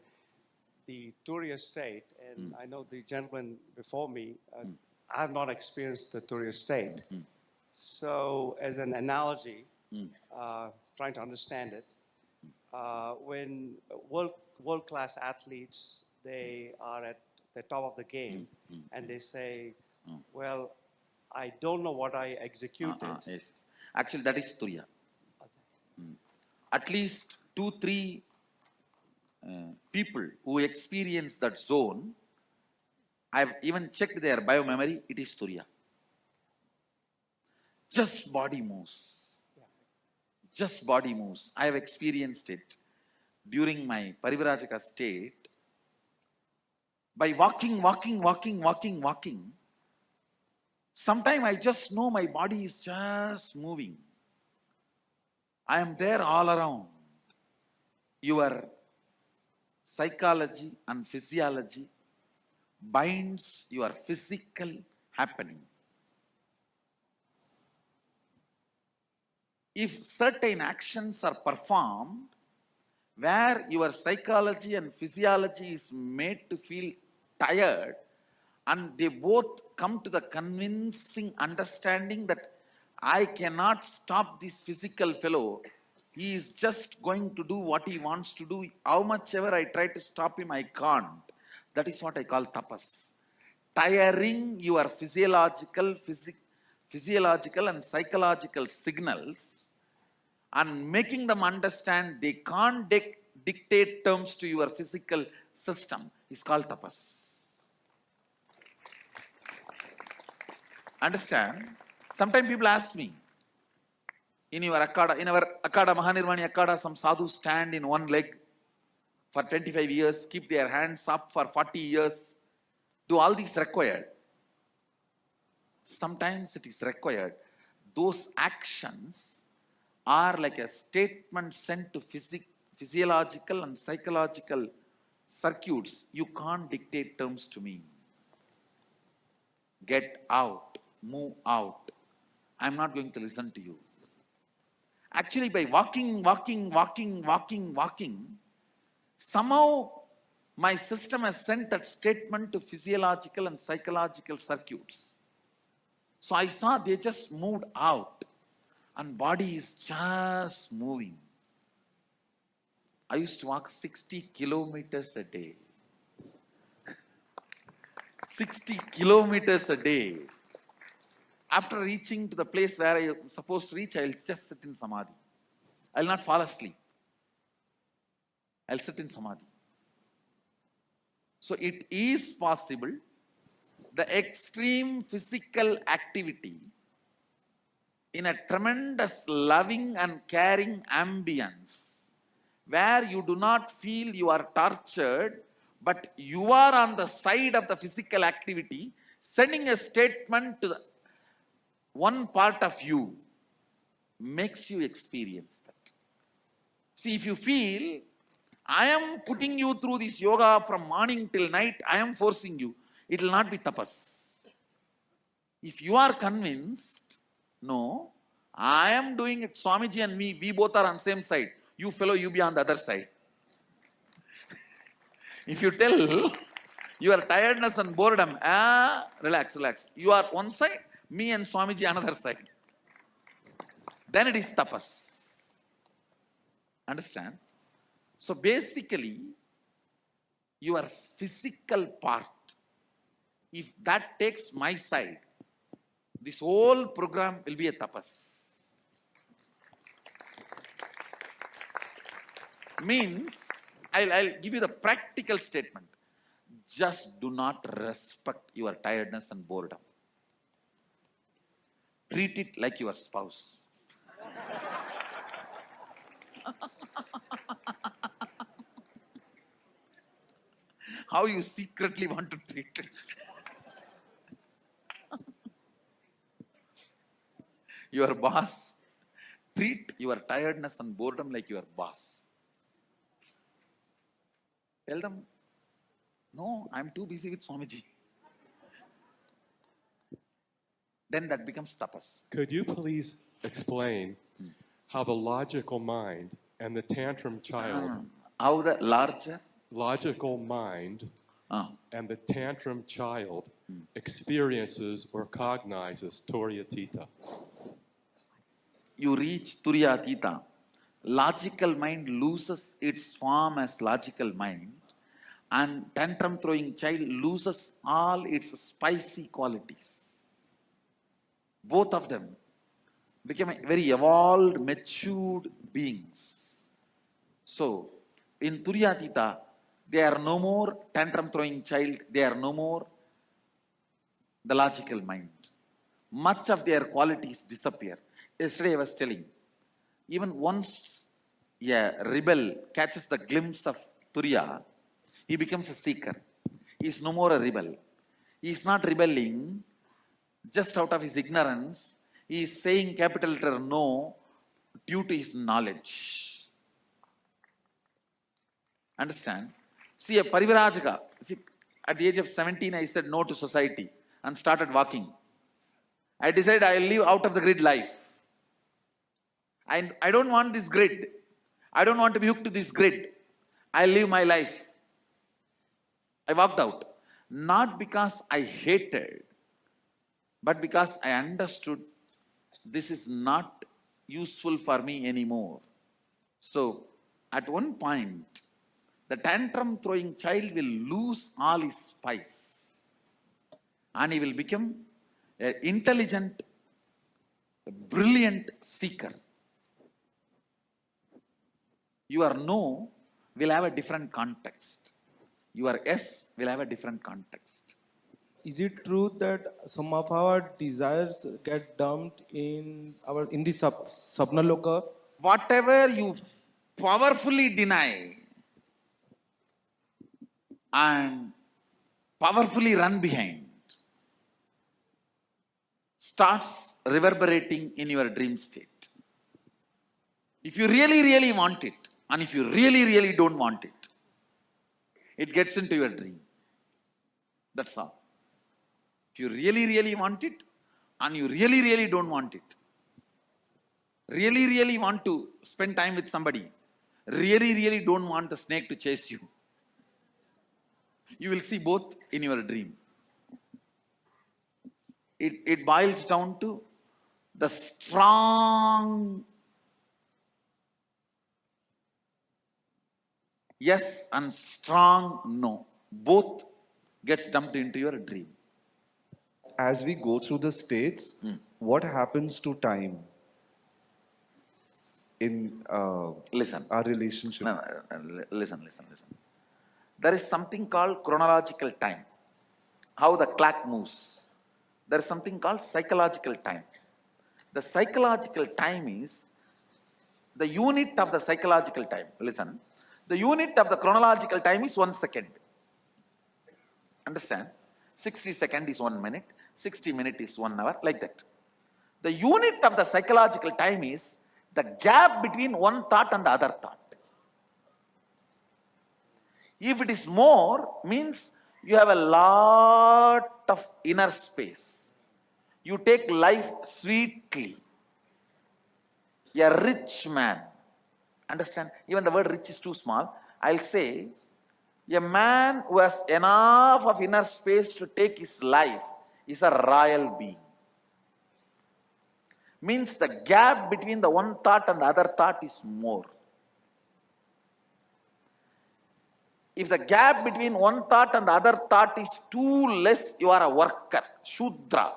the Turiya state, and I know the gentleman before me, I have not experienced the Turiya state. So, as an analogy, trying to understand it, when world-class athletes, they are at the top of the game, and they say, well, I don't know what I executed. Yes. Actually, that is Turiya. At least 2-3 people who experience that zone, I've even checked their biomemory, it is Turiya. Just body moves. Just body moves. I have experienced it during my Parivrajaka state. By walking, sometimes I just know my body is just moving. I am there all around. Your psychology and physiology binds your physical happening. If certain actions are performed where your psychology and physiology is made to feel tired, and they both come to the convincing understanding that I cannot stop this physical fellow, he is just going to do what he wants to do. How much ever I try to stop him, I can't. That is what I call tapas. Tiring your physiological and psychological signals and making them understand they can't dictate terms to your physical system is called tapas. Understand? Sometimes people ask me, in our Akada, Mahanirvani Akada, some sadhus stand in one leg for 25 years, keep their hands up for 40 years. Do all these required? Sometimes it is required. Those actions are like a statement sent to physiological and psychological circuits. You can't dictate terms to me. Get out, move out. I'm not going to listen to you. Actually, by walking, somehow my system has sent that statement to physiological and psychological circuits. So I saw they just moved out and body is just moving. I used to walk 60 kilometers a day. 60 kilometers a day. After reaching to the place where I am supposed to reach, I'll just sit in samadhi. I'll not fall asleep. I'll sit in samadhi. So it is possible, the extreme physical activity in a tremendous loving and caring ambience where you do not feel you are tortured, but you are on the side of the physical activity, sending a statement to one part of you, makes you experience that. See, if you feel, I am putting you through this yoga from morning till night, I am forcing you, it will not be tapas. If you are convinced, no, I am doing it, Swamiji and me, we both are on same side. You fellow, you be on the other side. If you tell your tiredness and boredom, relax. You are one side, me and Swamiji another side. Then it is tapas. Understand? So basically, your physical part, if that takes my side, this whole program will be a tapas. Means, I'll give you the practical statement. Just do not respect your tiredness and boredom. Treat it like your spouse. how you secretly want to treat it. Your boss, treat your tiredness and boredom like your boss. Tell them, no, I'm too busy with Swamiji. Then that becomes tapas. Could you please explain how the logical mind and the tantrum child, How the larger logical mind and the tantrum child experiences or cognizes Turyatita? you reach Turyatita, logical mind loses its form as logical mind, and tantrum throwing child loses all its spicy qualities. Both of them become very evolved, matured beings. So, in Turyatita, they are no more tantrum throwing child, they are no more the logical mind. Much of their qualities disappear. Yesterday I was telling, even once a rebel catches the glimpse of Turiya, he becomes a seeker. He is no more a rebel. He is not rebelling just out of his ignorance. He is saying capital letter no due to his knowledge. Understand? See, a Parivrajaka, see, at the age of 17, I said no to society and started walking. I decided I will live out of the grid life. I don't want this grid. I don't want to be hooked to this grid. I'll live my life. I walked out. Not because I hated, but because I understood this is not useful for me anymore. So, at one point, the tantrum throwing child will lose all his spice and he will become an intelligent, brilliant seeker. Your no will have a different context. Your yes will have a different context. Is it true that some of our desires get dumped in the Sapnaloka? Whatever you powerfully deny and powerfully run behind starts reverberating in your dream state. If you really, really want it, and if you really, really don't want it, it gets into your dream. That's all. If you really, really want it, and you really, really don't want it, really, really want to spend time with somebody, really, really don't want the snake to chase you, you will see both in your dream. It boils down to the strong yes and strong no. Both gets dumped into your dream. As we go through the states, what happens to time in Listen. our relationship? No, listen. There is something called chronological time. How the clock moves. There is something called psychological time. The psychological time is the unit of the psychological time. Listen. The unit of the chronological time is 1 second. Understand? 60 seconds is 1 minute. 60 minutes is 1 hour. Like that. The unit of the psychological time is the gap between one thought and the other thought. If it is more, means you have a lot of inner space. You take life sweetly. A rich man. Understand? Even the word rich is too small. I'll say, a man who has enough of inner space to take his life is a royal being. Means the gap between the one thought and the other thought is more. If the gap between one thought and the other thought is too less, you are a worker, Shudra.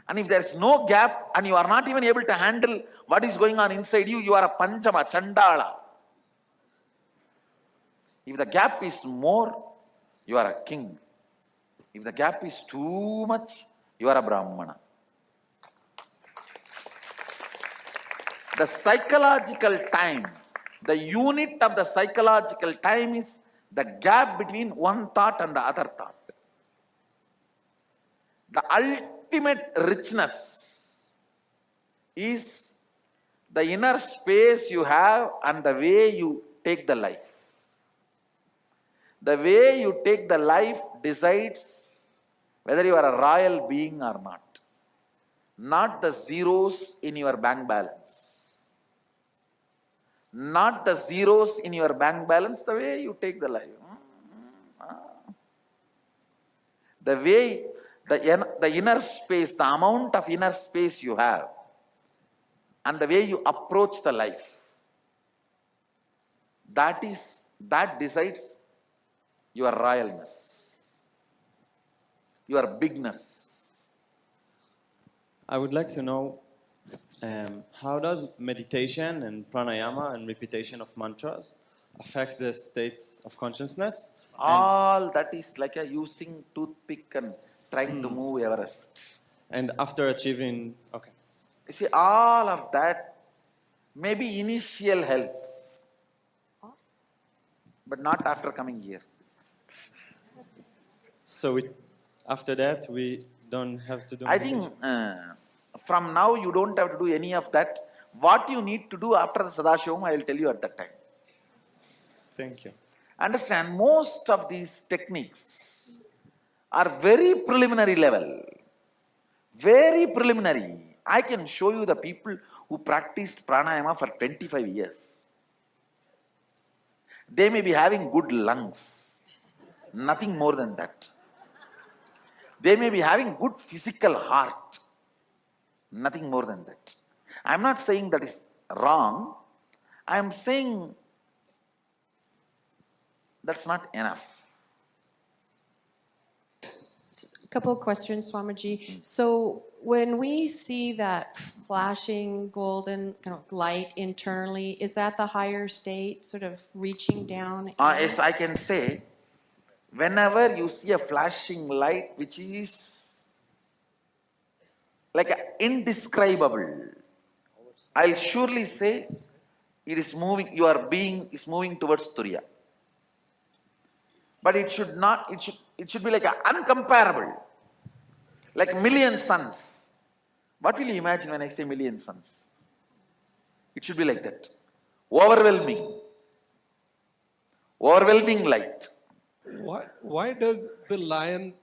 And if there is no gap and you are not even able to handle what is going on inside you, you are a Panchama, Chandala. If the gap is more, you are a king. If the gap is too much, you are a Brahmana. The psychological time, the unit of the psychological time is the gap between one thought and the other thought. The ultimate richness is the inner space you have and the way you take the life. The way you take the life decides whether you are a royal being or not the zeros in your bank balance. Not the zeros in your bank balance, the way you take the life. The way, the inner space, the amount of inner space you have, and the way you approach the life, that decides your royalness, your bigness. I would like to know how does meditation and pranayama and repetition of mantras affect the states of consciousness? All that is like a using toothpick and trying to move Everest. And after achieving, okay. You see, all of that may be initial help, but not after coming here. So after that, we don't have to do I meditation? think from now you don't have to do any of that. What you need to do after the Sadashivam, I will tell you at that time. Thank you. Understand, most of these techniques are very preliminary level. Very preliminary. I can show you the people who practiced pranayama for 25 years. They may be having good lungs. Nothing more than that. They may be having good physical heart. Nothing more than that. I am not saying that is wrong. I am saying that's not enough. A couple of questions, Swamiji. So when we see that flashing golden kind of light internally, is that the higher state sort of reaching down? Yes, I can say, whenever you see a flashing light which is like indescribable, I'll surely say it is moving, your being is moving towards Turiya. But it should not, it should be like uncomparable. Like million suns. What will you imagine when I say million suns? It should be like that. Overwhelming. Overwhelming light. Why does the lion,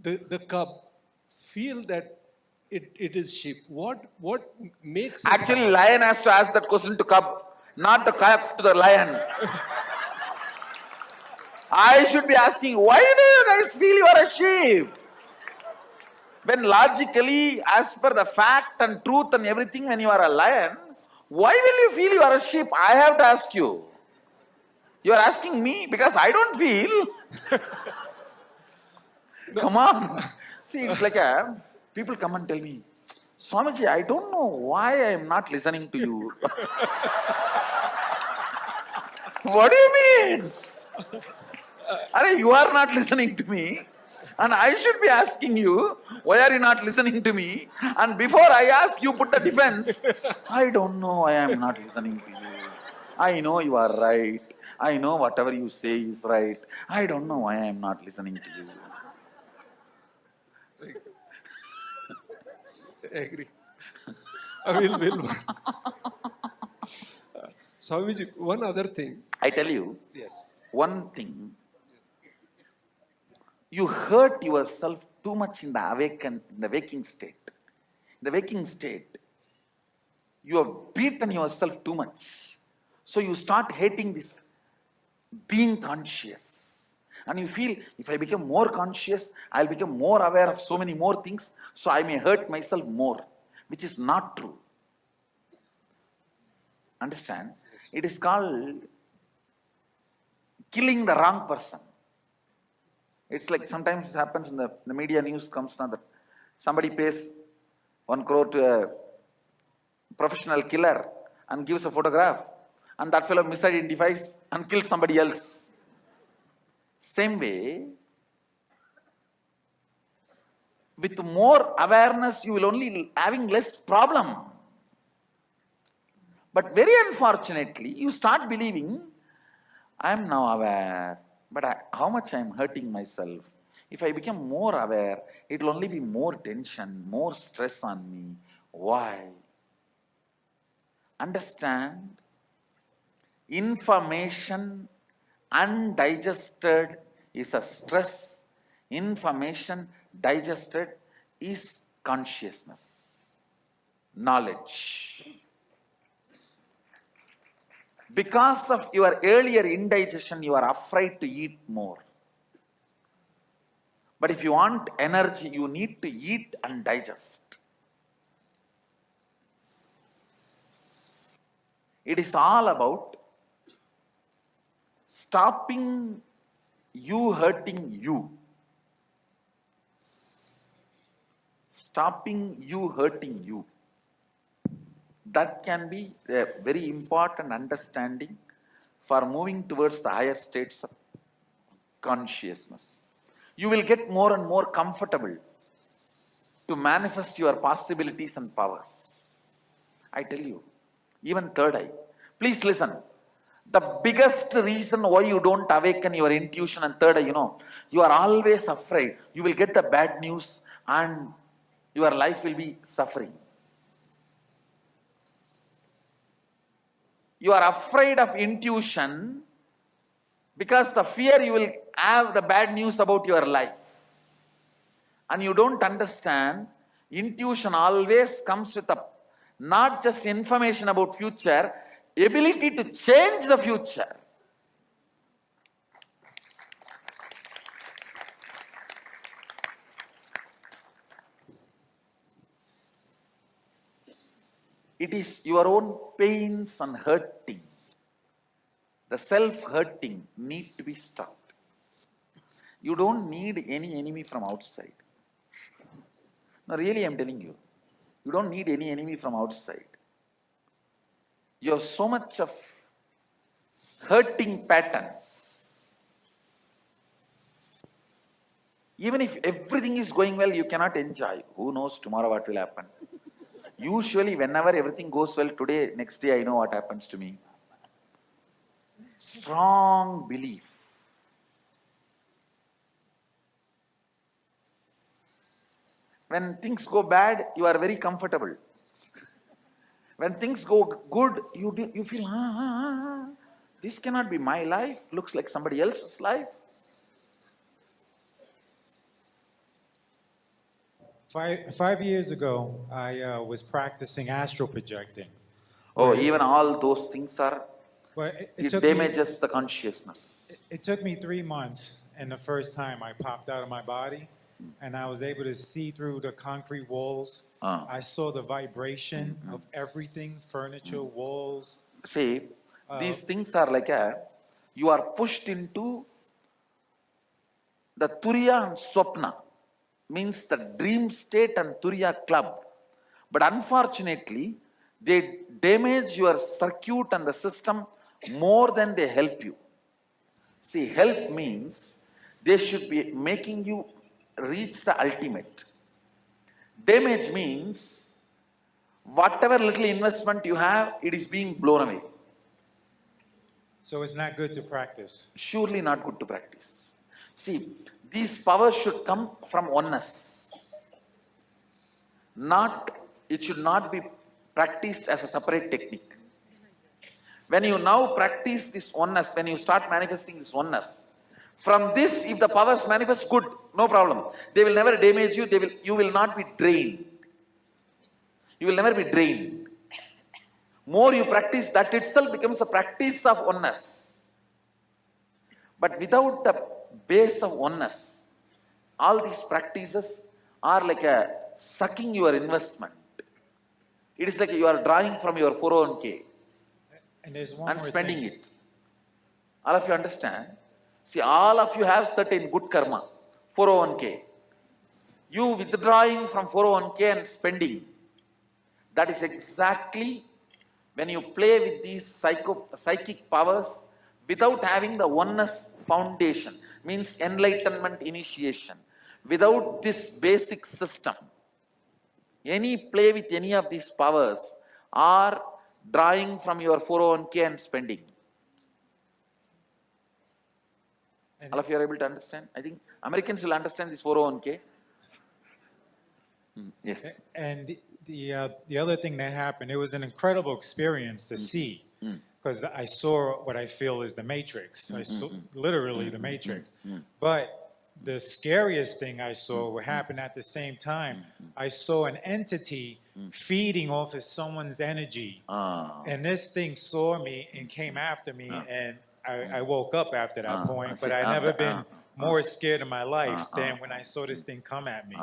the cub, feel that it is sheep? What makes it Actually, lion has to ask that question to cub, not the cub to the lion. I should be asking, why do you guys feel you are a sheep? When logically, as per the fact and truth and everything, when you are a lion, why will you feel you are a sheep? I have to ask you. You are asking me because I don't feel. Come on. See, it's like people come and tell me, Swamiji, I don't know why I am not listening to you. What do you mean? Arey, you are not listening to me. And I should be asking you, why are you not listening to me? And before I ask, you put the defense. I don't know why I am not listening to you. I know you are right. I know whatever you say is right. I don't know why I am not listening to you. I agree. Will. Swamiji, one other thing. I tell you, Yes. one thing. You hurt yourself too much in the waking state. In the waking state, you have beaten yourself too much. So you start hating this being conscious. And you feel, if I become more conscious, I'll become more aware of so many more things, so I may hurt myself more, which is not true. Understand? It is called killing the wrong person. It's like sometimes it happens in the media news comes now that somebody pays 1 crore to a professional killer and gives a photograph, and that fellow misidentifies and kills somebody else. Same way, with more awareness, you will only having less problem. But very unfortunately, you start believing, I am now aware, But how much I am hurting myself? If I become more aware, it will only be more tension, more stress on me. Why? Understand, information undigested is a stress. Information digested is consciousness, knowledge. Because of your earlier indigestion, you are afraid to eat more. But if you want energy, you need to eat and digest. It is all about stopping you hurting you. Stopping you hurting you. That can be a very important understanding for moving towards the higher states of consciousness. You will get more and more comfortable to manifest your possibilities and powers. I tell you, even third eye. Please listen. The biggest reason why you don't awaken your intuition and third eye, you are always afraid. You will get the bad news and your life will be suffering. You are afraid of intuition because the fear you will have the bad news about your life. And you don't understand, intuition always comes with not just information about future, ability to change the future. It is your own pains and hurting. The self-hurting need to be stopped. You don't need any enemy from outside. No, really, I'm telling you. You don't need any enemy from outside. You have so much of hurting patterns. Even if everything is going well, you cannot enjoy. Who knows tomorrow what will happen? Usually, whenever everything goes well today, next day I know what happens to me. Strong belief. When things go bad, you are very comfortable. When things go good, you feel, this cannot be my life. Looks like somebody else's life. Five years ago, I was practicing astral projecting. Oh, even all those things are, Well, it damages the consciousness. It took me 3 months, and the first time I popped out of my body, and I was able to see through the concrete walls. I saw the vibration of everything, furniture, walls. See, these things are like you are pushed into the Turiya and Swapna, means the dream state and Turiya club. But unfortunately, they damage your circuit and the system more than they help you. See, help means they should be making you reach the ultimate. Damage means whatever little investment you have, it is being blown away. So it's not good to practice. Surely not good to practice. See, these powers should come from oneness. It should not be practiced as a separate technique. When you now practice this oneness, when you start manifesting this oneness, from this, if the powers manifest, good, no problem. They will never damage you, you will not be drained. You will never be drained. More you practice, that itself becomes a practice of oneness. But without the base of oneness, all these practices are like sucking your investment. It is like you are drawing from your 401k and spending it. All of you understand? See, all of you have certain good karma, 401k. You withdrawing from 401k and spending, that is exactly when you play with these psychic powers without having the oneness foundation, means enlightenment initiation. Without this basic system, any play with any of these powers are drawing from your 401k and spending. All of you are able to understand? I think Americans will understand this 401k. Yes. And the other thing that happened, it was an incredible experience to see, because I saw what I feel is the Matrix. I saw literally the Matrix. But the scariest thing I saw, what happened at the same time, I saw an entity feeding off of someone's energy. And this thing saw me and came after me, and I woke up after that point, but I never been more scared in my life than when I saw this thing come at me.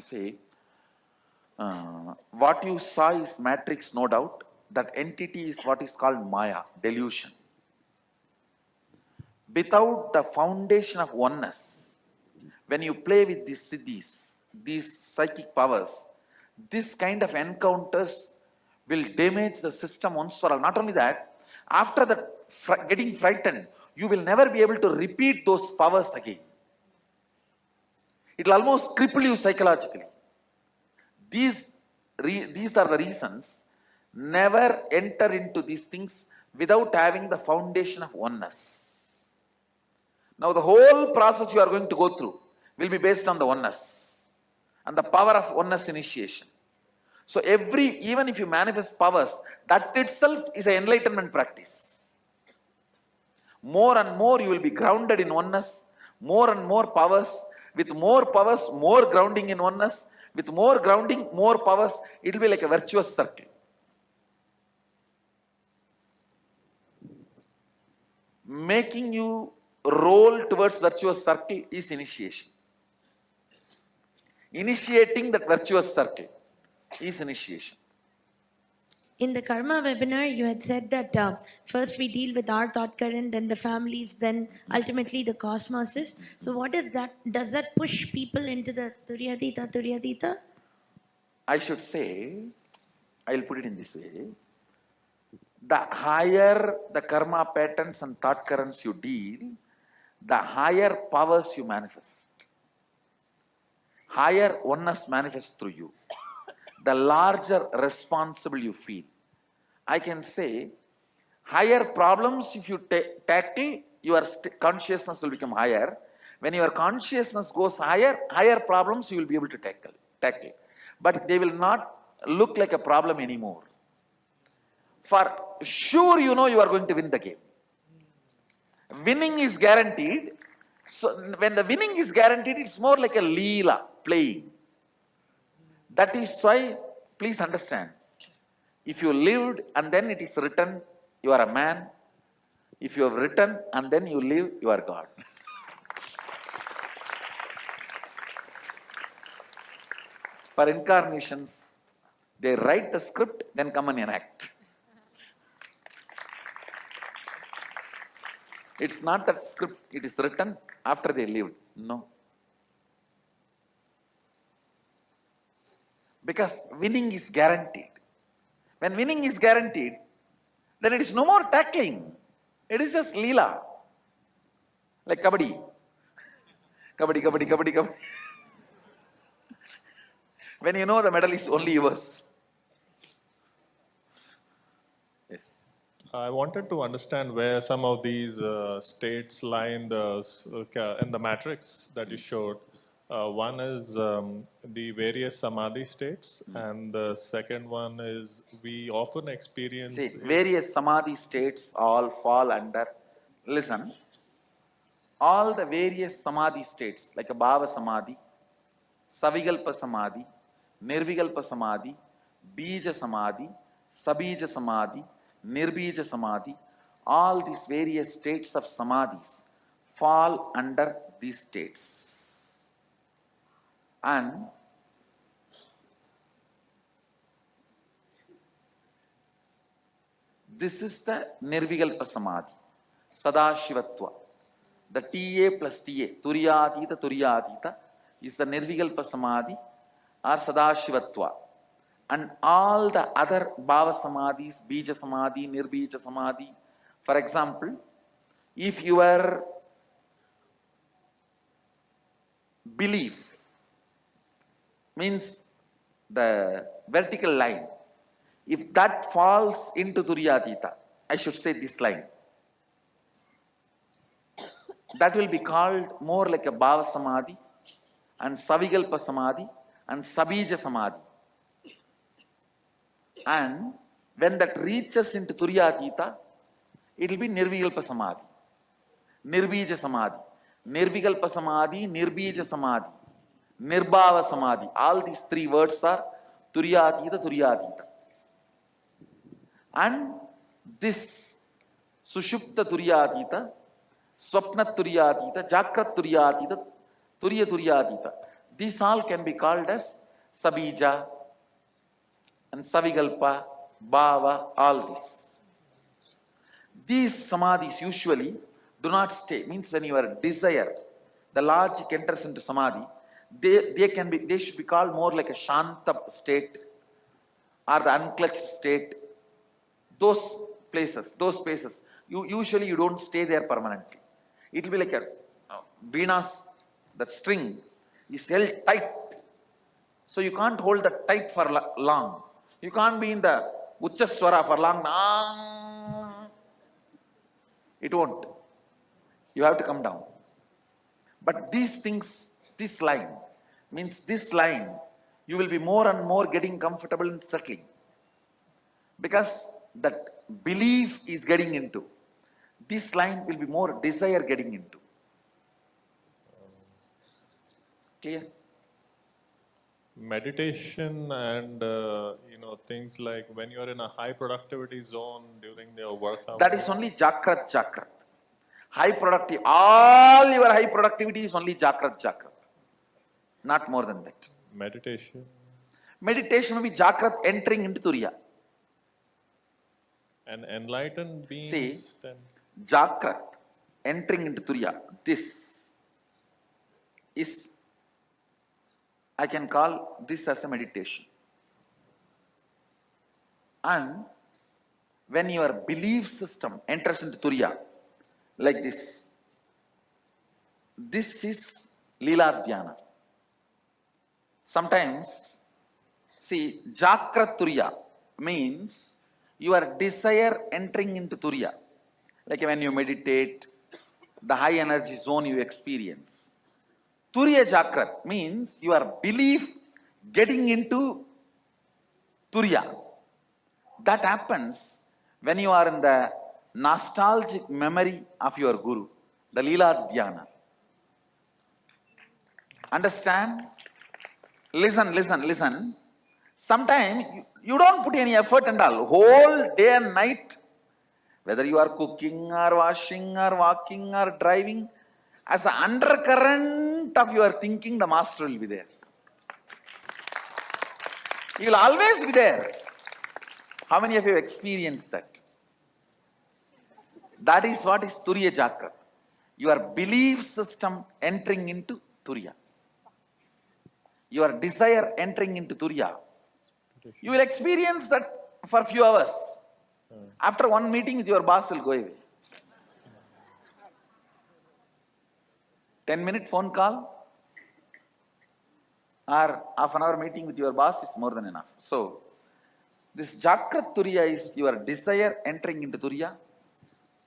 See, what you saw is matrix, no doubt. That entity is what is called Maya, delusion. Without the foundation of oneness, when you play with these siddhis, these psychic powers, this kind of encounters will damage the system once for all. Not only that, after that getting frightened, you will never be able to repeat those powers again. It will almost cripple you psychologically. These are the reasons. Never enter into these things without having the foundation of oneness. Now the whole process you are going to go through will be based on the oneness and the power of oneness initiation. So even if you manifest powers, that itself is an enlightenment practice. More and more you will be grounded in oneness, more and more powers, with more powers, more grounding in oneness, with more grounding, more powers, it will be like a virtuous circle. Making you roll towards virtuous circle is initiation. Initiating that virtuous circle is initiation. In the karma webinar, you had said that first we deal with our thought current, then the families, then ultimately the cosmoses. So what is that? Does that push people into the Turyatita? I should say, I'll put it in this way. The higher the karma patterns and thought currents you deal, the higher powers you manifest. Higher oneness manifests through you. The larger responsible you feel. I can say, higher problems if you tackle, your consciousness will become higher. When your consciousness goes higher, higher problems you will be able to tackle. But they will not look like a problem anymore. For sure you know you are going to win the game. Winning is guaranteed. So when the winning is guaranteed, it's more like a leela, playing. That is why, please understand, if you lived and then it is written, you are a man. If you have written and then you live, you are God. For incarnations, they write the script, then come and enact. It's not that script, it is written after they lived. No. Because winning is guaranteed. When winning is guaranteed, then it is no more tackling. It is just leela. Like kabaddi. Kabaddi. When you know the medal is only yours. Yes. I wanted to understand where some of these states lie in the matrix that you showed. One is the various samadhi states, and the second one is we often experience... See, various samadhi states all fall under... Listen, all the various samadhi states, like a bhava samadhi, savigalpa samadhi, nirvigalpa samadhi, bija samadhi, sabija samadhi, nirbija samadhi, all these various states of samadhis fall under these states. And this is the nirvigalpa samadhi, sadashivatva. The TA plus TA, turyatita is the nirvigalpa samadhi or sadashivatva. And all the other bhava samadhis, bija samadhi, nirbija samadhi. For example, if your belief means the vertical line, if that falls into Turyatita, I should say this line. that will be called more like a Bhava Samadhi and Savikalpa Samadhi and Sabija Samadhi. And when that reaches into Turyatita, it will be Nirvikalpa Samadhi, Nirbija Samadhi, Nirvikalpa Samadhi, Nirbija Samadhi, Nirbhava Samadhi. All these three words are Turyatita, Turyatita. And this Sushupta Turyatita, Swapna Turyatita, Jakrat Turyatita, Turya Turyatita. These all can be called as Sabija and Savikalpa, Bhava, all this. These samadhis usually do not stay. Means when your desire, the logic enters into samadhi, they should be called more like a Shanta state or the unclutched state. Those places, usually you don't stay there permanently. It will be like a Vena's, the string is held tight. So you can't hold that tight for long. You can't be in the Uchaswara for long. It won't. You have to come down. But these things, this line, means this line, you will be more and more getting comfortable in settling. Because that belief is getting into. This line will be more desire getting into. Clear? Meditation and things like when you are in a high productivity zone during your work hours. That is only Jakrat. High productivity, all your high productivity is only Jakrat. Not more than that. Meditation. Meditation will be Jakrat entering into Turiya. And enlightened beings. See, then Jakrat entering into Turiya. This is, I can call this as a meditation. And when your belief system enters into Turiya, like this is Leela Dhyana. Sometimes, see, Jakrat Turiya means your desire entering into Turiya. Like when you meditate, the high energy zone you experience. Turiya Jakrat means your belief getting into Turiya. That happens when you are in the nostalgic memory of your Guru, the Leela Dhyana. Understand? Listen. Sometimes you don't put any effort and all. Whole day and night, whether you are cooking or washing or walking or driving, as an undercurrent of your thinking, the master will be there. He will always be there. How many of you have experienced that? That is what is Turiya Jakrat. Your belief system entering into Turiya. Your desire entering into Turiya. You will experience that for a few hours. After one meeting with your boss will go away. 10-minute phone call or half an hour meeting with your boss is more than enough. So, this Jakrat Turiya is your desire entering into Turiya.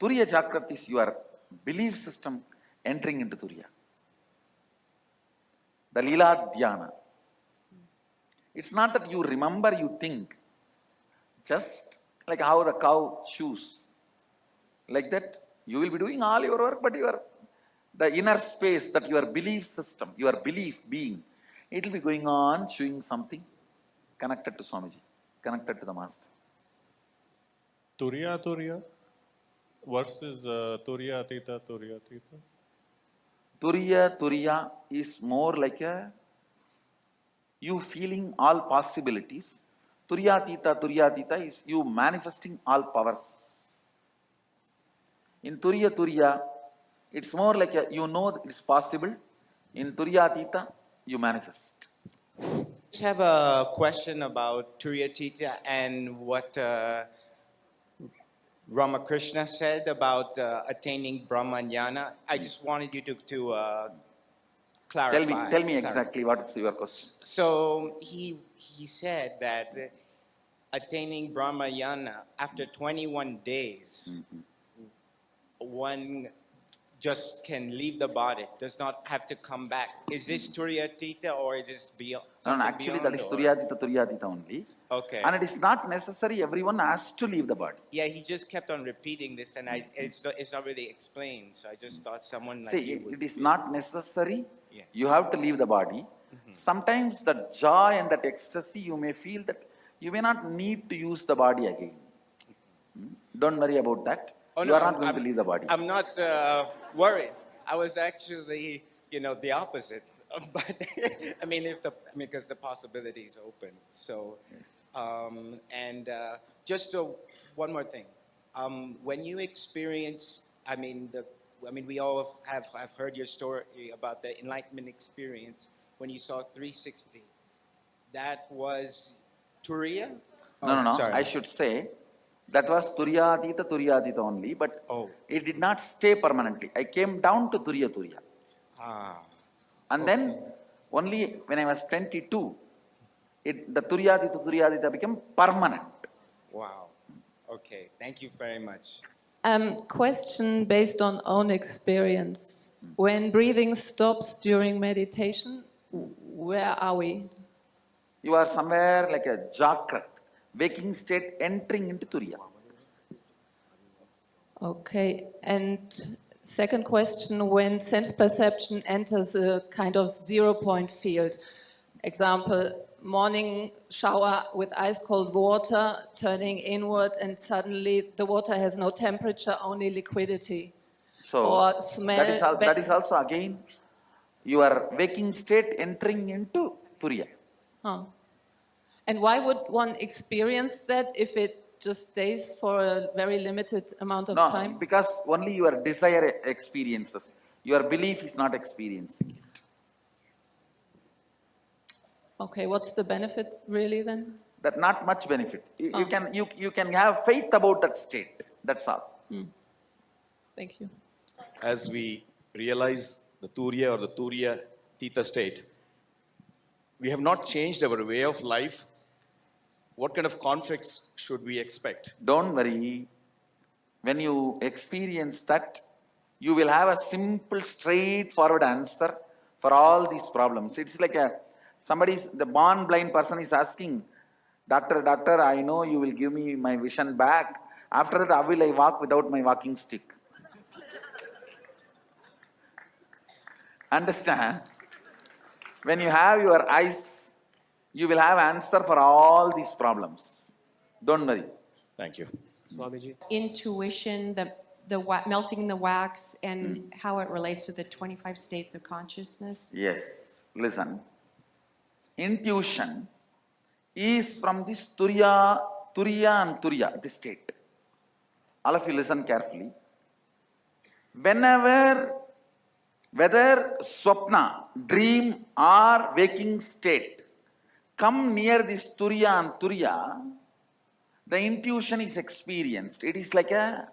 Turiya Jakrat is your belief system entering into Turiya. The Leela Dhyana. It's not that you remember, you think. Just like how the cow chews. Like that, you will be doing all your work, but the inner space, that your belief system, your belief being, it will be going on chewing something connected to Swamiji, connected to the Master. Turiya versus Turiya Atita. Turiya is more like you feeling all possibilities. Turiya is you manifesting all powers. In Turiya, it's more like you know that it's possible. In Turiya you manifest. I just have a question about Turiya and what Ramakrishna said about attaining Brahmanyana. I just wanted you to clarify. Tell me exactly what is your question. So he said that attaining Brahmanyana after 21 days, one just can leave the body, does not have to come back. Is this Turiyatita or is this beyond? No, actually that is Turyatita only. Okay. And it is not necessary everyone has to leave the body. Yeah, he just kept on repeating this, and it's not really explained. So I just thought someone like See, you would it is not necessary. Yes. You have to leave the body. Sometimes that joy and that ecstasy, you may feel that you may not need to use the body again. Don't worry about that. Oh, You no, are not I'm- going to leave the body. I'm not worried. I was actually, the opposite. But I mean, because the possibility is open. So, just one more thing. When you experience, we all have heard your story about the enlightenment experience when you saw 360. That was Turiya? No. Sorry. I should say that was Turyatita only, but it did not stay permanently. I came down to Turya. Ah. And then only when I was 22, the Turyatita became permanent. Wow. Okay. Thank you very much. Question based on own experience. When breathing stops during meditation, where are we? You are somewhere like a Jagrat, waking state entering into Turiya. Okay. And second question, when sense perception enters a kind of 0 point field, example, morning shower with ice cold water turning inward and suddenly the water has no temperature, only liquidity. So Or smell that is also again your waking state entering into Turiya. Huh. And why would one experience that if it just stays for a very limited amount of No, time? because only your desire experiences. Your belief is not experiencing it. Okay, what's the benefit really then? That not much benefit. You can have faith about that state. That's all. Thank you. As we realize the Turiya or the Turiya Tita state, we have not changed our way of life. What kind of conflicts should we expect? Don't worry. When you experience that, you will have a simple, straightforward answer for all these problems. It's like the born blind person is asking, Doctor, I know you will give me my vision back. After that, how will I walk without my walking stick? Understand? When you have your eyes, you will have answer for all these problems. Don't worry. Thank you. Swamiji. Intuition, melting the wax, and how it relates to the 25 states of consciousness. Yes, listen. Intuition is from this Turiya and Turiya, this state. All of you listen carefully. Whether swapna, dream or waking state, come near this Turiya and Turiya, the intuition is experienced. It is like a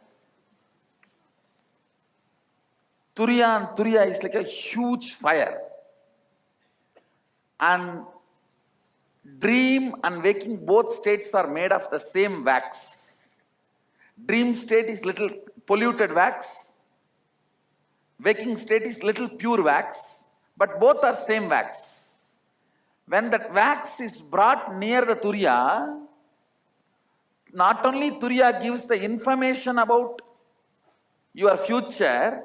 Turiya and Turiya is like a huge fire. And dream and waking, both states are made of the same wax. Dream state is little polluted wax. Waking state is little pure wax. But both are same wax. When that wax is brought near the Turiya, not only Turiya gives the information about your future,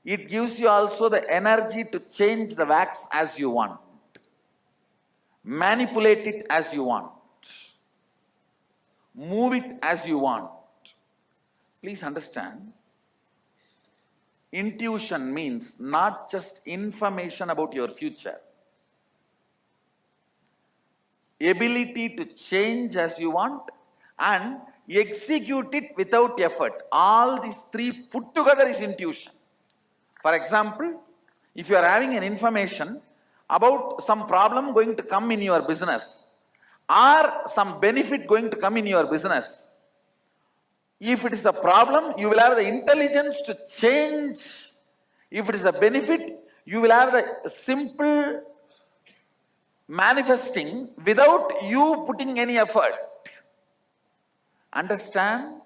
it gives you also the energy to change the wax as you want. Manipulate it as you want. Move it as you want. Please understand, intuition means not just information about your future. Ability to change as you want and execute it without effort. All these three put together is intuition. For example, if you are having an information about some problem going to come in your business or some benefit going to come in your business, if it is a problem, you will have the intelligence to change. If it is a benefit, you will have the simple manifesting without you putting any effort. Understand?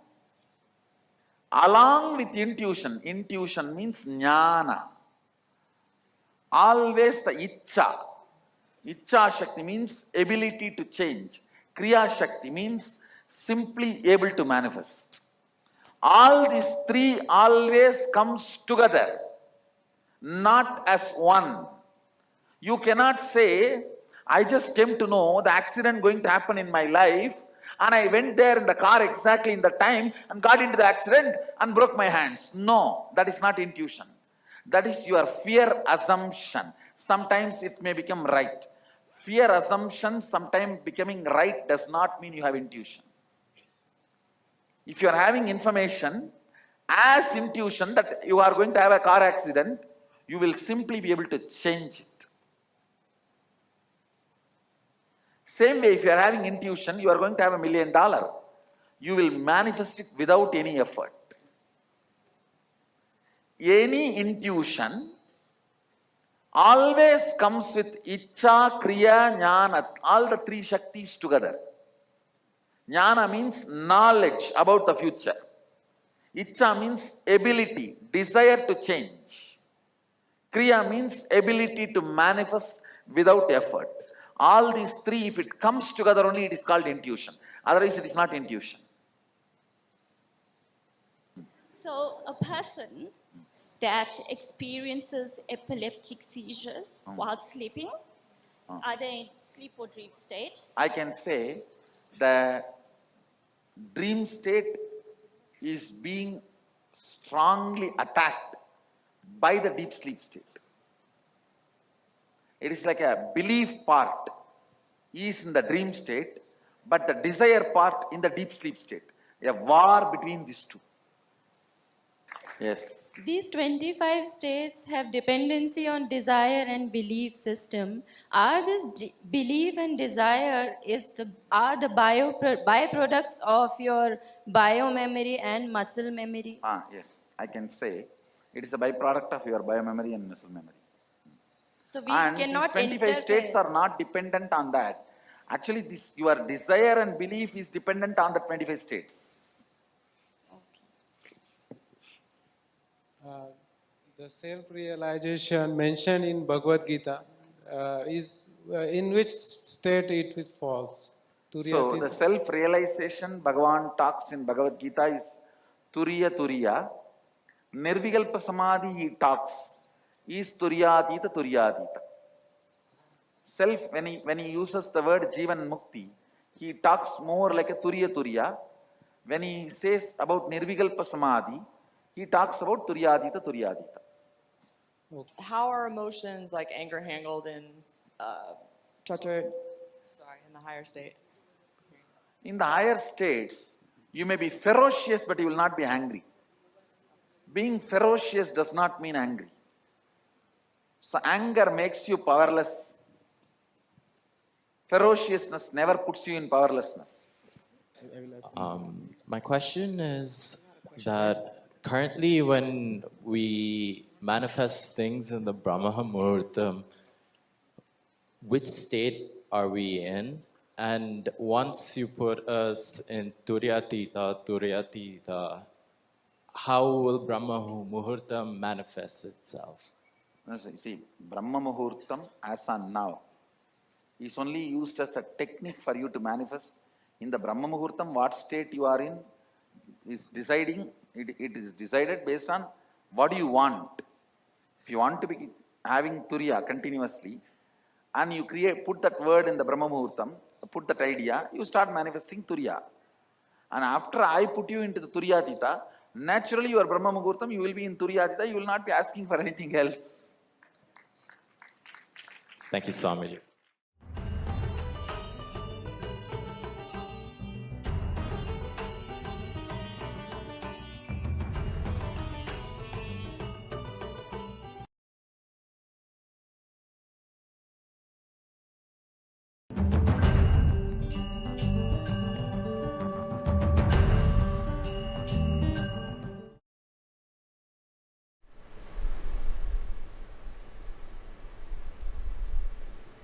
Along with intuition, intuition means jnana. Always the Icha. Icha Shakti means ability to change. Kriya Shakti means simply able to manifest. All these three always comes together, not as one. You cannot say, I just came to know the accident going to happen in my life and I went there in the car exactly in the time and got into the accident and broke my hands. No, that is not intuition. That is your fear assumption. Sometimes it may become right. Fear assumption, sometimes becoming right does not mean you have intuition. If you are having information as intuition that you are going to have a car accident, you will simply be able to change it. Same way, if you are having intuition, you are going to have $1 million. You will manifest it without any effort. Any intuition always comes with Icha, Kriya, Jnana, all the three Shaktis together. Jnana means knowledge about the future. Icha means ability, desire to change. Kriya means ability to manifest without effort. All these three, if it comes together only, it is called intuition. Otherwise, it is not intuition. So, a person that experiences epileptic seizures while sleeping, are they in sleep or dream state? I can say the dream state is being strongly attacked by the deep sleep state. It is like a belief part is in the dream state, but the desire part in the deep sleep state. A war between these two. Yes. These 25 states have dependency on desire and belief system. Are this belief and desire are the byproducts of your biomemory and muscle memory? Yes, I can say it is a byproduct of your biomemory and muscle memory. So we And cannot these 25 states are not dependent on that. Actually, your desire and belief is dependent on the 25 states. The self-realization mentioned in Bhagavad Gita is in which state it falls? So the self-realization Bhagavan talks in Bhagavad Gita is Turiya Turiya. Nirvikalpa Samadhi he talks is Turyadita Turyadita. Self, when he uses the word Jivan Mukti, he talks more like a Turiya Turiya. When he says about Nirvikalpa Samadhi, he talks about Turyadita Turyadita. How are emotions like anger handled in in the higher state? In the higher states, you may be ferocious, but you will not be angry. Being ferocious does not mean angry. So anger makes you powerless. Ferociousness never puts you in powerlessness. My question is that currently when we manifest things in the Brahma Muhurtam, which state are we in? And once you put us in Turyatita, how will Brahma Muhurtam manifest itself? See, Brahma Muhurtam as on now is only used as a technique for you to manifest. In the Brahma Muhurtam, what state you are in is deciding, it is decided based on what do you want. If you want to be having Turiya continuously, and you put that word in the Brahma Muhurtam, put that idea, you start manifesting Turiya. And after I put you into the Turyatita, naturally your Brahma Muhurtam, you will be in Turyatita, you will not be asking for anything else. Thank you, Swamiji.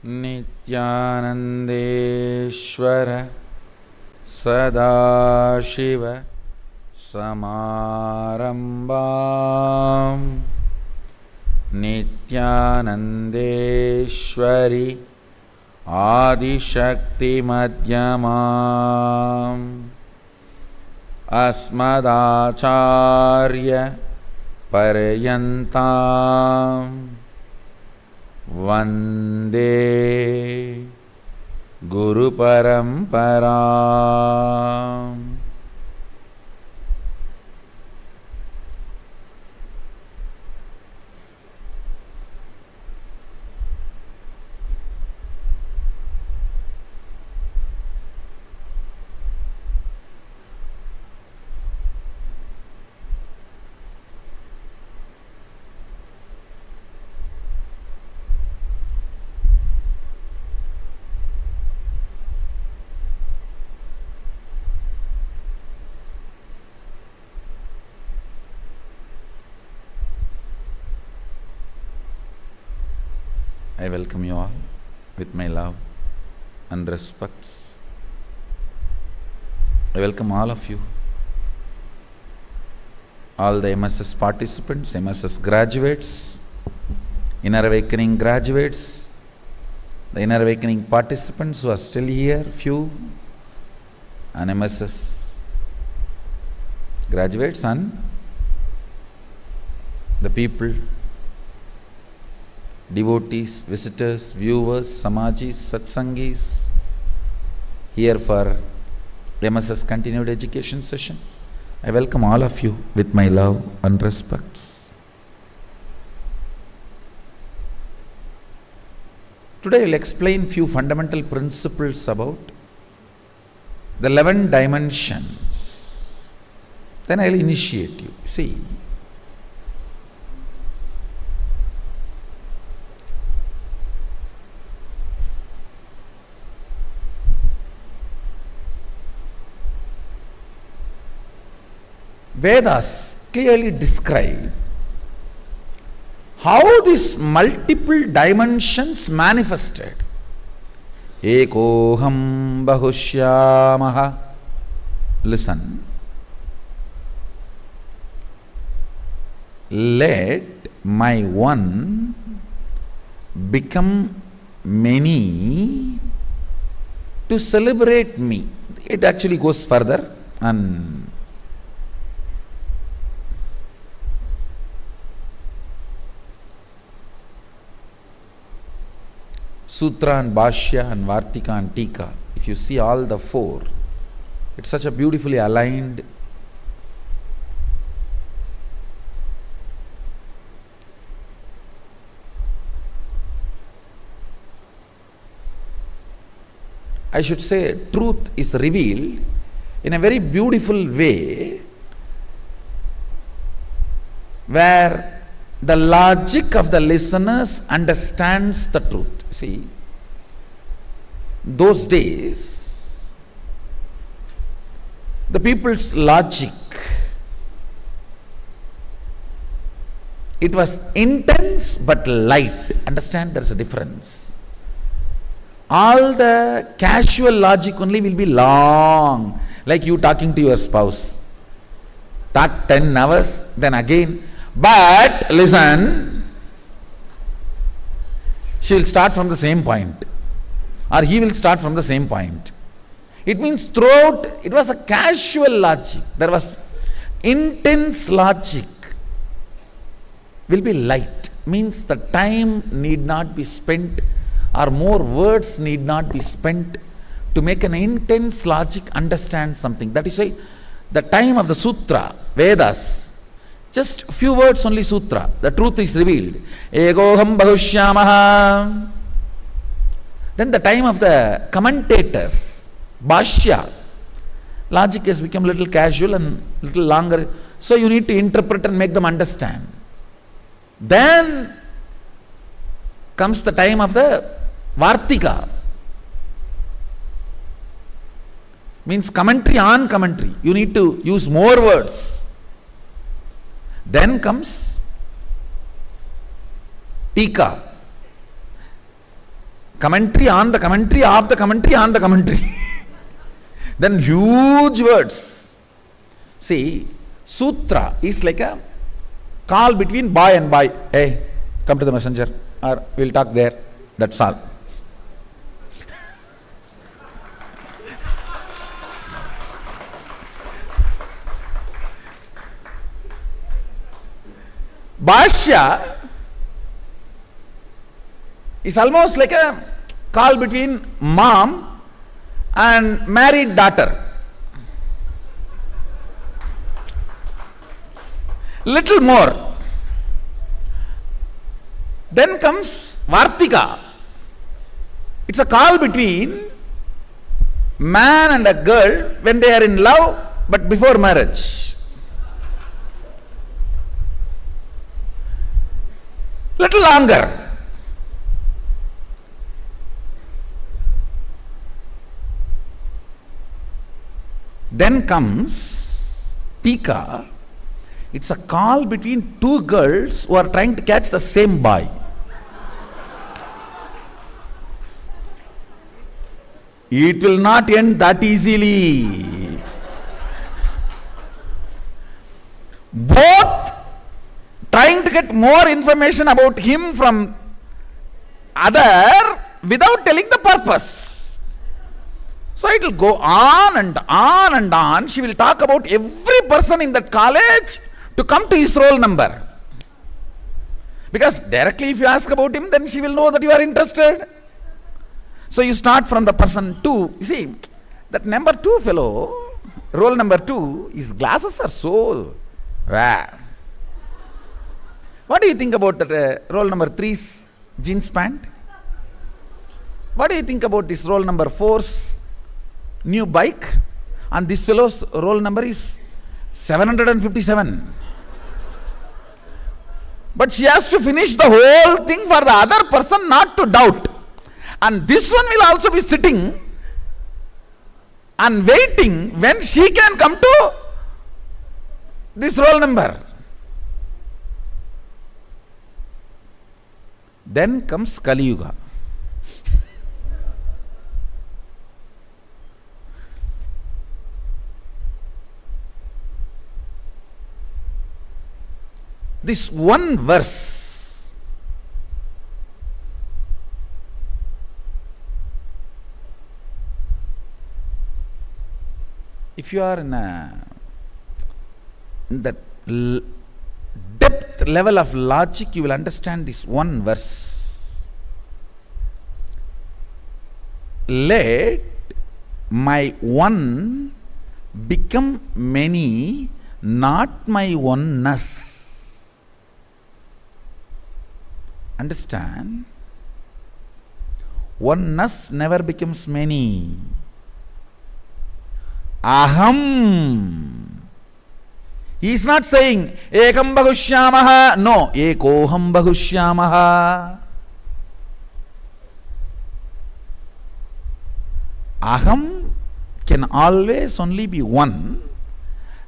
Nithyanandeshwara Sadashiva Samarambam Nithyanandeshwari Adishakti Madhyamam Asmadacharya Paryantam Vande Guru Paramparam. I welcome you all with my love and respects. I welcome all of you, all the MSS participants, MSS graduates, Inner Awakening graduates, the Inner Awakening participants who are still here, few, and MSS graduates and the people, devotees, visitors, viewers, samajis, satsangis, here for MSS continued education session. I welcome all of you with my love and respects. Today I will explain few fundamental principles about the 11 dimensions. Then I will initiate you. See, Vedas clearly describe how these multiple dimensions manifested. Ekoham bahushyamaha. Listen. Let my one become many to celebrate me. It actually goes further and Sutra and Bhashya and Vartika and Tika, if you see all the four, it's such a beautifully aligned. I should say, truth is revealed in a very beautiful way, where the logic of the listeners understands the truth. See, those days, the people's logic, it was intense but light. Understand, there is a difference. All the casual logic only will be long, like you talking to your spouse. Talk 10 hours, then again. But listen, she will start from the same point, or he will start from the same point. It means throughout, it was a casual logic. There was intense logic. Will be light. Means the time need not be spent, or more words need not be spent to make an intense logic understand something. That is why the time of the sutra, Vedas, just few words only sutra, the truth is revealed. Egoham bahushyamaha. Then the time of the commentators, Bhashya, logic has become a little casual and little longer. So you need to interpret and make them understand. Then comes the time of the Vartika. Means commentary on commentary. You need to use more words. Then comes Tika. Commentary on the commentary of the commentary on the commentary. Then huge words. See, sutra is like a call between boy and boy. Hey, come to the messenger, or we'll talk there. That's all. Bhashya is almost like a call between mom and married daughter. Little more. Then comes Vartika. It's a call between man and a girl when they are in love but before marriage. Little longer. Then comes Tika. It's a call between two girls who are trying to catch the same boy. It will not end that easily. Both trying to get more information about him from other without telling the purpose. So it will go on and on and on. She will talk about every person in that college to come to his roll number. Because directly if you ask about him, then she will know that you are interested. So you start from the person 2. You see, that number 2 fellow, roll number 2, his glasses are so... What do you think about that roll number 3's jeans pant? What do you think about this roll number 4's new bike? And this fellow's roll number is 757. But she has to finish the whole thing for the other person not to doubt. And this one will also be sitting and waiting when she can come to this roll number. Then comes Kali Yuga. This one verse if you are in that depth level of logic, you will understand this one verse. Let my one become many, not my oneness. Understand? Oneness never becomes many. Aham. He is not saying ekam bahushyamaha. No, ekoham bahushyamaha. Aham can always only be one.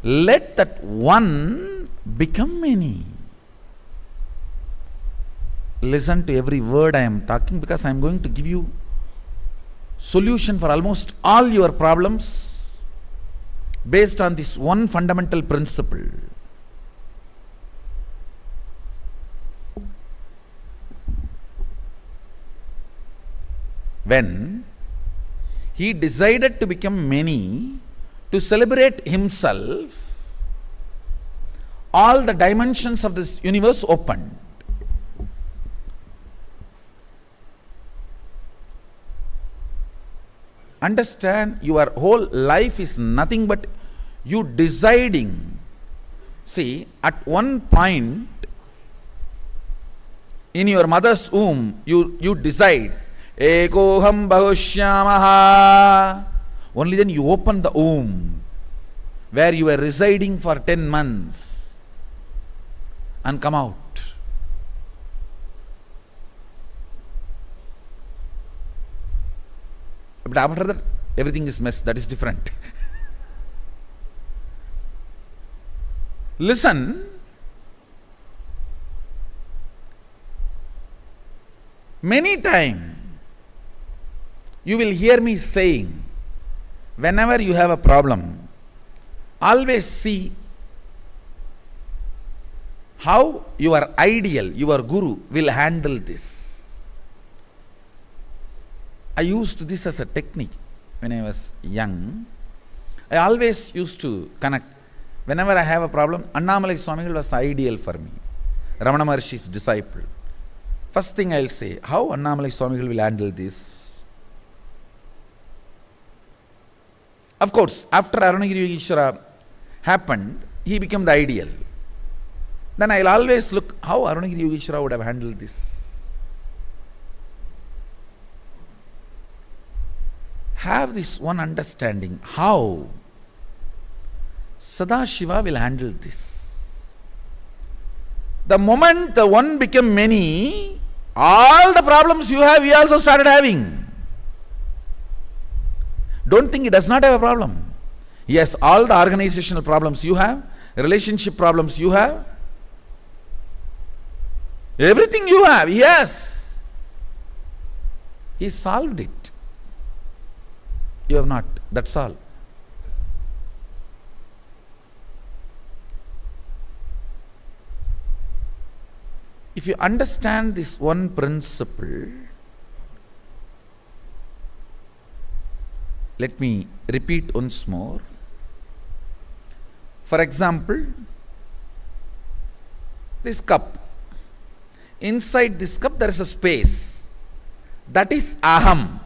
Let that one become many. Listen to every word I am talking, because I am going to give you solution for almost all your problems based on this one fundamental principle. When he decided to become many, to celebrate himself, all the dimensions of this universe opened. Understand, your whole life is nothing but you deciding. See, at one point in your mother's womb, you decide, ekoham bahushyamaha. Only then you open the womb where you were residing for 10 months and come out. But after that, everything is mess. That is different. Listen. Many times you will hear me saying, whenever you have a problem always see how your ideal, your guru will handle this. I used this as a technique when I was young. I always used to connect. Whenever I have a problem, Annamalai Swamigal was ideal for me. Ramana Maharshi's disciple. First thing I'll say, how Annamalai Swamigal will handle this? Of course, after Arunagiri Yogeshwara happened, he became the ideal. Then I'll always look how Arunagiri Yogeshwara would have handled this. Have this one understanding how Sadashiva will handle this. The moment the one became many, all the problems you have, he also started having. Don't think he does not have a problem. Yes, all the organizational problems you have, relationship problems you have, everything you have, yes. He solved it. You have not. That's all. If you understand this one principle, let me repeat once more. For example, this cup. Inside this cup there is a space. That is aham.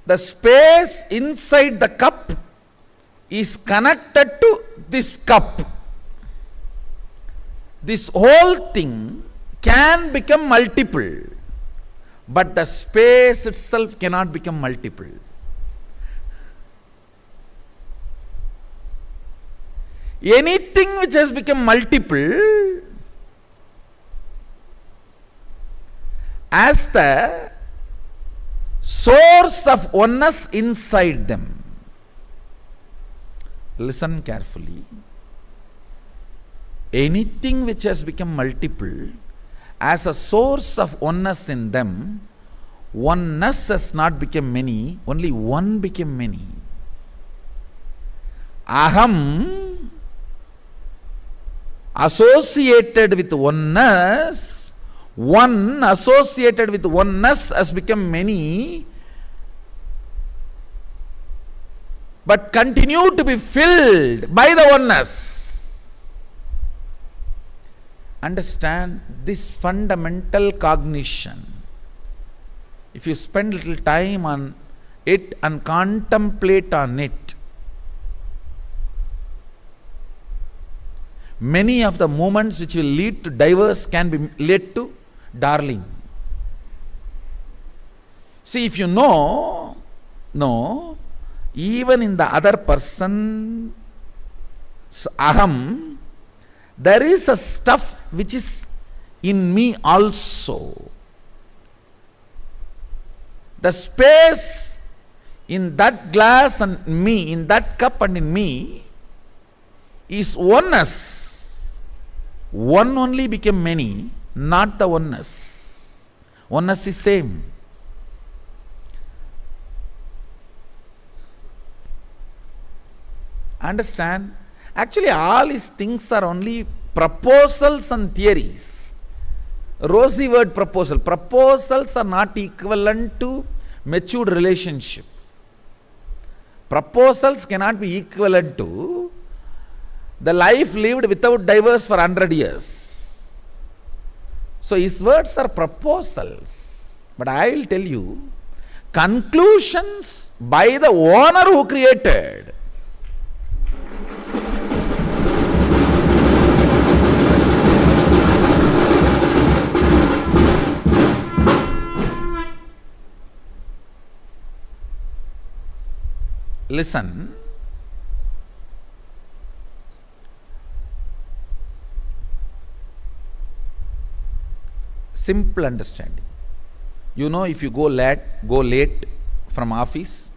The space inside the cup is connected to this cup. This whole thing can become multiple, but the space itself cannot become multiple. Anything which has become multiple, as the source of oneness inside them. Listen carefully. Anything which has become multiple, as a source of oneness in them, oneness has not become many, only one became many. Aham associated with oneness, one associated with oneness has become many, but continue to be filled by the oneness. Understand this fundamental cognition. If you spend little time on it and contemplate on it, many of the moments which will lead to divorce can be led to darling. See, if you know, even in the other person's aham, there is a stuff which is in me also. The space in that glass and me, in that cup and in me, is oneness. One only became many, not the oneness. Oneness is same. Understand? Actually, all these things are only proposals and theories. Rosy word proposal. Proposals are not equivalent to matured relationship. Proposals cannot be equivalent to the life lived without divorce for 100 years. So his words are proposals. But I will tell you, conclusions by the owner who created. Listen. Simple understanding. You know, if you go late from office,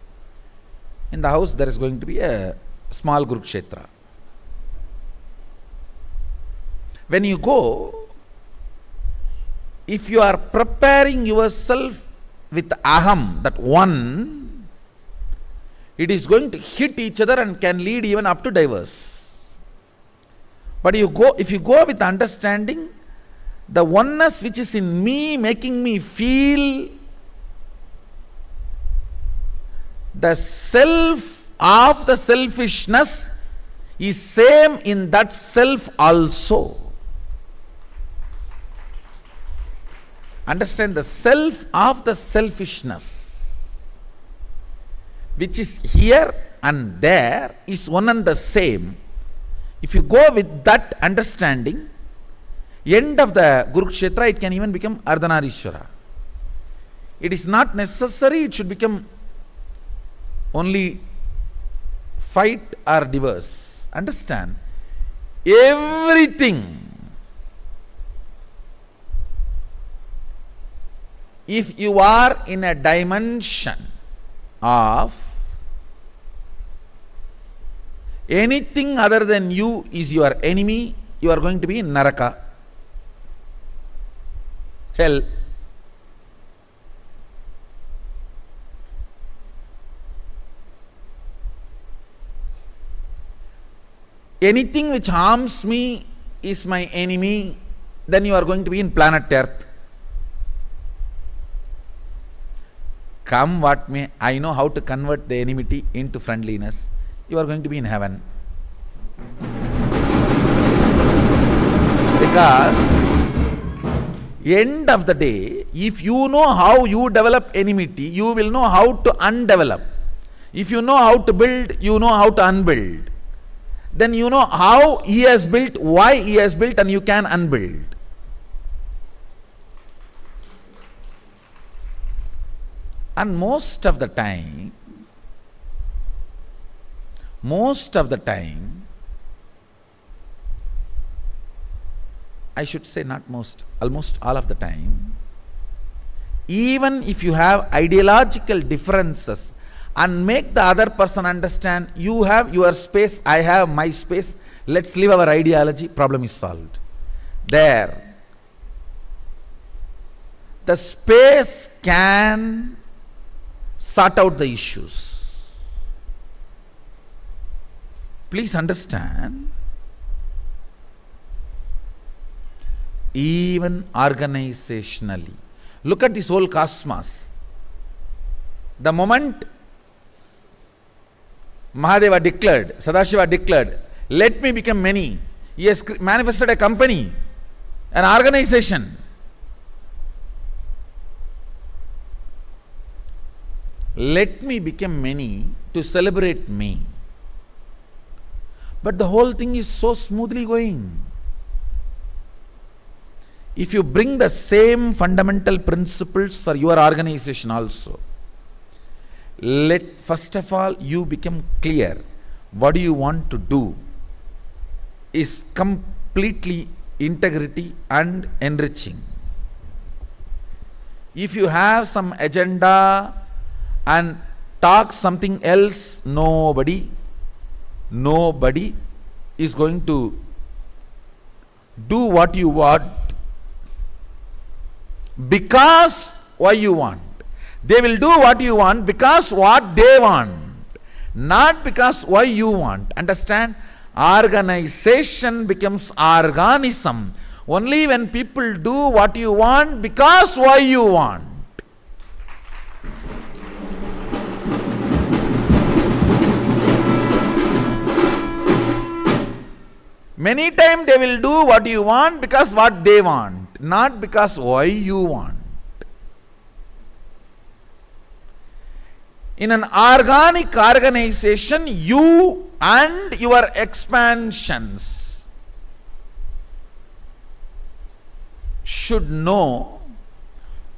in the house there is going to be a small group kshetra. When you go, if you are preparing yourself with aham, that one, it is going to hit each other and can lead even up to divorce. But if you go with understanding, the oneness which is in me, making me feel the self of the selfishness, is same in that self also. Understand, the self of the selfishness, which is here and there, is one and the same. If you go with that understanding, end of the Kurukshetra, it can even become Ardhanarishwara. It is not necessary it should become only fight or divorce. Understand? Everything, if you are in a dimension of anything other than you is your enemy, you are going to be in Naraka, hell. Anything which harms me is my enemy, then you are going to be in planet Earth. Come what may, I know how to convert the enmity into friendliness. You are going to be in heaven. Because end of the day, if you know how you develop enmity, you will know how to undevelop. If you know how to build, you know how to unbuild. Then you know how he has built, why he has built, and you can unbuild. And most of the time, I should say not most, almost all of the time, even if you have ideological differences and make the other person understand, you have your space, I have my space, let's leave our ideology, problem is solved. There, the space can sort out the issues. Please understand, even organizationally, look at this whole cosmos. The moment Mahadeva declared, Sadashiva declared, let me become many, he has manifested a company, an organization. Let me become many to celebrate me. But the whole thing is so smoothly going. If you bring the same fundamental principles for your organization also, let first of all you become clear what do you want to do is completely integrity and enriching. If you have some agenda and talk something else, nobody is going to do what you want because why you want. They will do what you want because what they want, not because why you want. Understand? Organization becomes organism only when people do what you want because why you want. Many times they will do what you want because what they want, not because why you want. In an organic organization, you and your expansions should know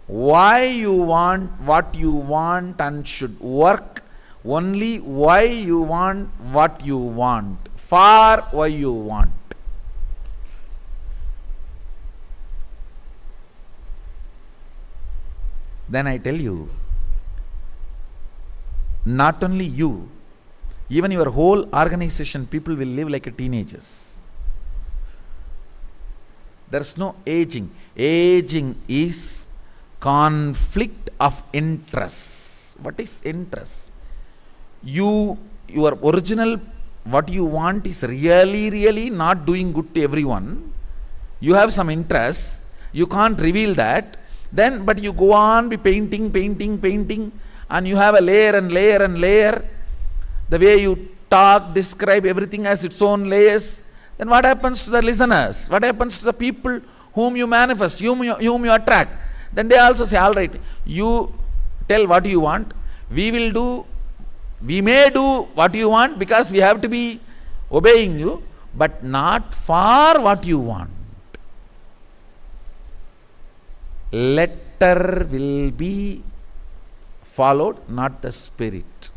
why you want what you want and should work only why you want what you want, for why you want. Then I tell you, not only you, even your whole organization, people will live like teenagers. There's no aging. Aging is conflict of interests. What is interest? your original, what you want is really not doing good to everyone. You have some interest, you can't reveal that, then but you go on be painting, and you have a layer and layer. The way you talk, describe everything as its own layers, then what happens to the listeners? What happens to the people whom you manifest, whom you attract? Then they also say, all right, you tell what you want, we may do what you want because we have to be obeying you, but not for what you want. Letter will be followed, not the spirit.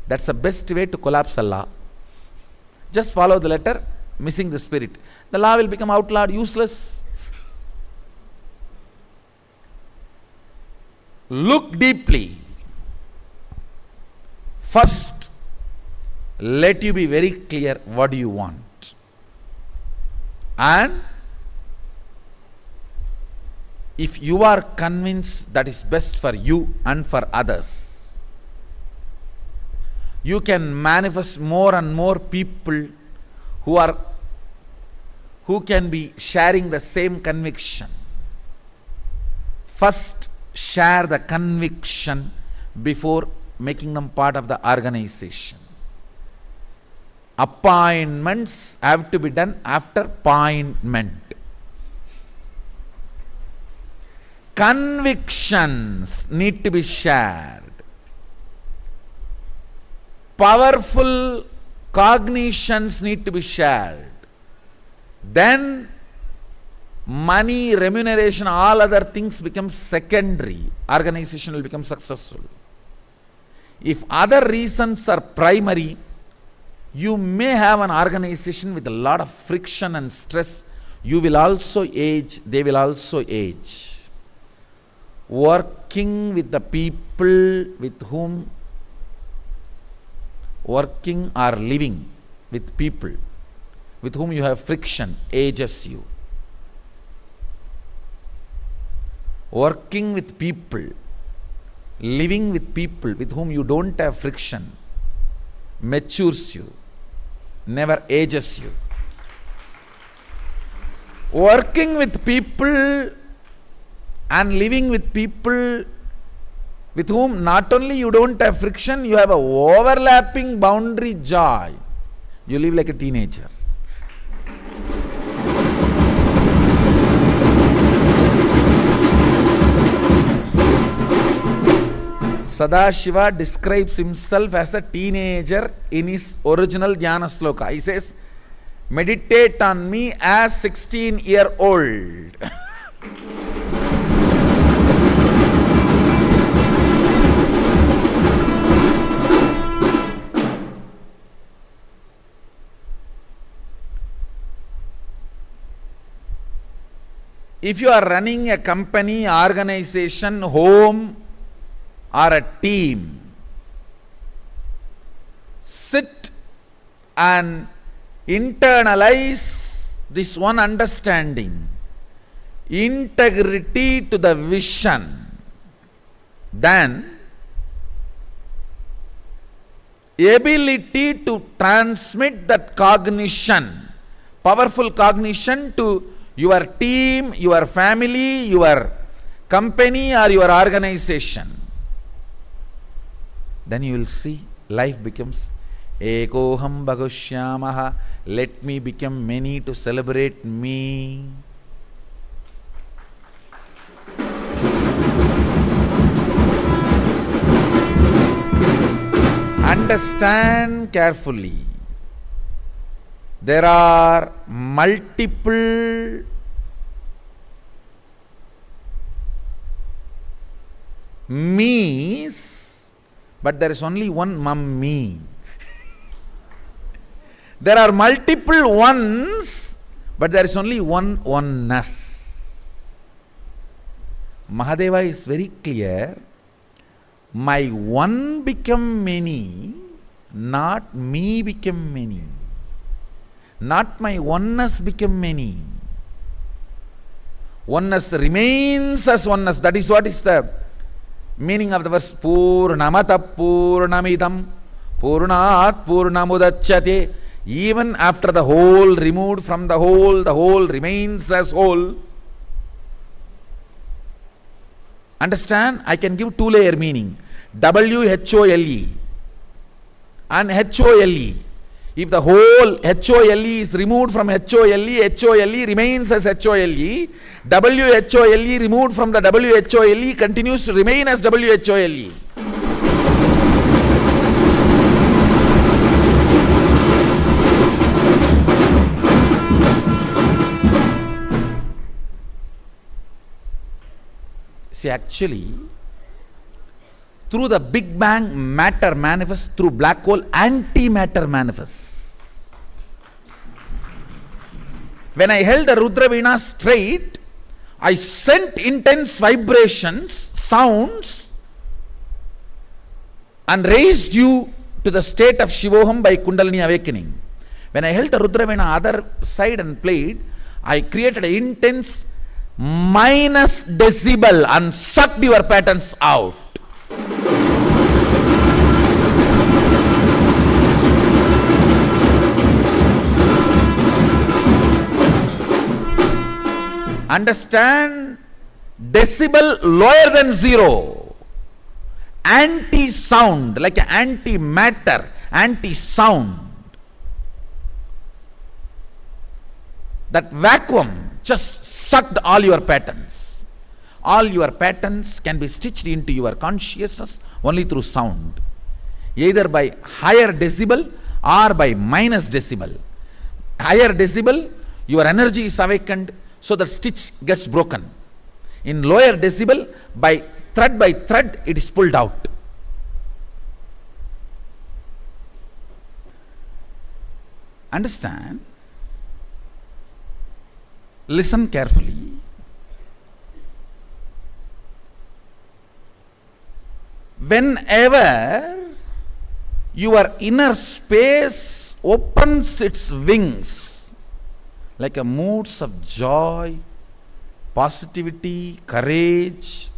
That's the best way to collapse a law. Just follow the letter, missing the spirit. The law will become outlawed, useless. Look deeply. First, let you be very clear what you want. And if you are convinced that is best for you and for others, you can manifest more and more people who can be sharing the same conviction. First, share the conviction before making them part of the organization. Appointments have to be done after appointment. Convictions need to be shared. Powerful cognitions need to be shared. Then money, remuneration, all other things become secondary. Organization will become successful. If other reasons are primary, you may have an organization with a lot of friction and stress. You will also age, they will also age. Working with the people with whom working or living with people with whom you have friction ages you. Working with people, living with people with whom you don't have friction matures you, never ages you. Working with people and living with people with whom not only you don't have friction, you have a overlapping boundary joy. You live like a teenager. Sadashiva describes himself as a teenager in his original Dhyana sloka. He says, meditate on me as 16-year-old. If you are running a company, organization, home, or a team, sit and internalize this one understanding, integrity to the vision, then ability to transmit that cognition, powerful cognition to your team, your family, your company or your organization. Then you will see life becomes Ekoham Bhagushyamaha. Let me become many to celebrate me. Understand carefully. There are multiple me's, but there is only one mummy. There are multiple ones, but there is only one oneness. Mahadeva is very clear. My one become many, not me become many. Not my oneness become many. Oneness remains as oneness. That is what is the meaning of the verse Purnamata Purnamidam Purnat Purnamudachyate. Even after the whole removed from the whole remains as whole. Understand? I can give two-layer meaning. WHOLE and HOLE. If the whole HOLE is removed from HOLE, HOLE remains as HOLE. WHOLE removed from the WHOLE continues to remain as WHOLE. See, actually, through the Big Bang, matter manifests, through black hole, antimatter manifests. When I held the Rudra Veena straight, I sent intense vibrations, sounds, and raised you to the state of Shivoham by Kundalini awakening. When I held the Rudra Veena other side and played, I created an intense minus decibel and sucked your patterns out. Understand? Decibel lower than zero. Anti-sound, like an anti-matter, anti-sound. That vacuum just sucked all your patterns. All your patterns can be stitched into your consciousness only through sound. Either by higher decibel or by minus decibel. Higher decibel, your energy is awakened, so that stitch gets broken. In lower decibel, by thread, it is pulled out. Understand? Listen carefully. Whenever your inner space opens its wings, like a moods of joy, positivity, courage,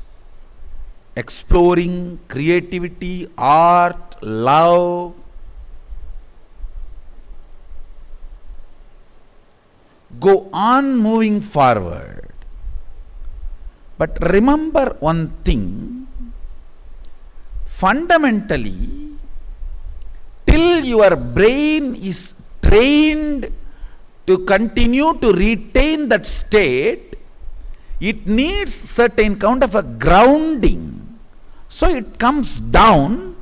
exploring, creativity, art, love, go on moving forward. But remember one thing, fundamentally, till your brain is trained to continue to retain that state, it needs certain kind of a grounding. So it comes down,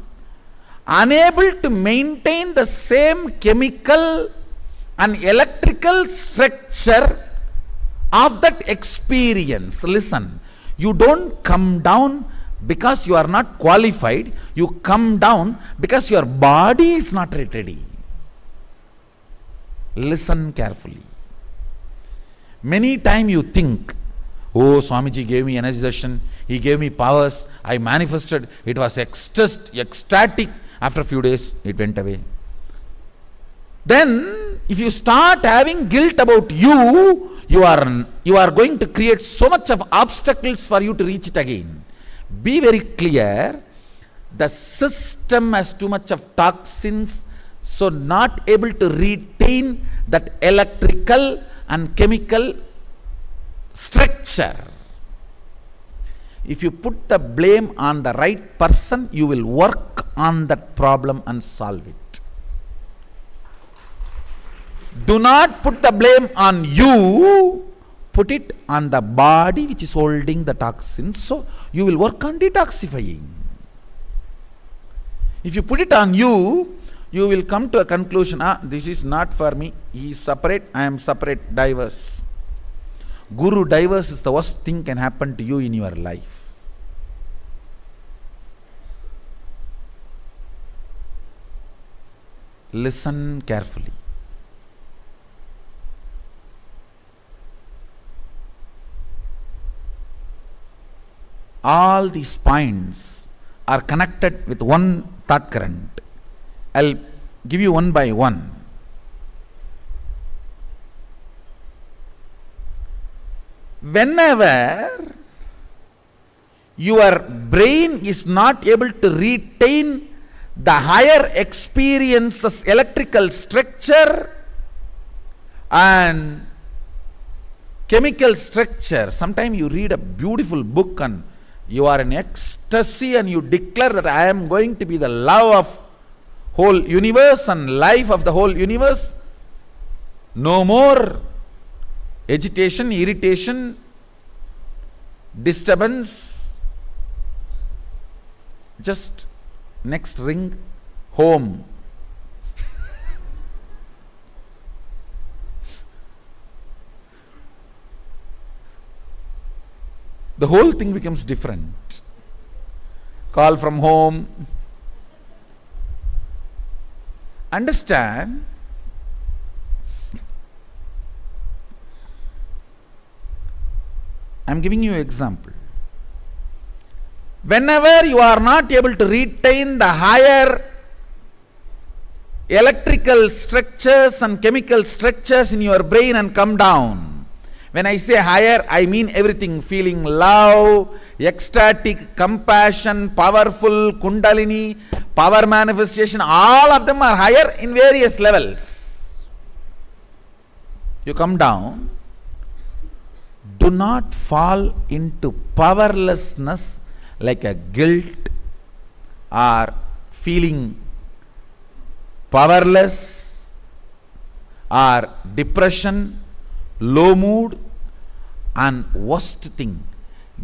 unable to maintain the same chemical and electrical structure of that experience. Listen, you don't come down because you are not qualified, you come down because your body is not ready. Listen carefully. Many times you think, oh, Swamiji gave me energy darshan, he gave me powers, I manifested, it was ecstatic. After a few days, it went away. Then, if you start having guilt about you are going to create so much of obstacles for you to reach it again. Be very clear, the system has too much of toxins, so not able to retain that electrical and chemical structure. If you put the blame on the right person, you will work on that problem and solve it. Do not put the blame on you, put it on the body which is holding the toxins, so you will work on detoxifying. If you put it on you, you will come to a conclusion, this is not for me, he is separate, I am separate, diverse. Guru diverse is the worst thing can happen to you in your life. Listen carefully. All these points are connected with one thought current. I'll give you one by one. Whenever your brain is not able to retain the higher experiences electrical structure and chemical structure. Sometimes you read a beautiful book and you are in ecstasy and you declare that I am going to be the love of whole universe and life of the whole universe. No more agitation, irritation, disturbance. Just next ring, home. The whole thing becomes different. Call from home. Understand, I am giving you an example. Whenever you are not able to retain the higher electrical structures and chemical structures in your brain and come down. When I say higher, I mean everything. Feeling love, ecstatic, compassion, powerful, kundalini, power manifestation, all of them are higher in various levels. You come down. Do not fall into powerlessness like a guilt or feeling powerless or depression, low mood, and worst thing,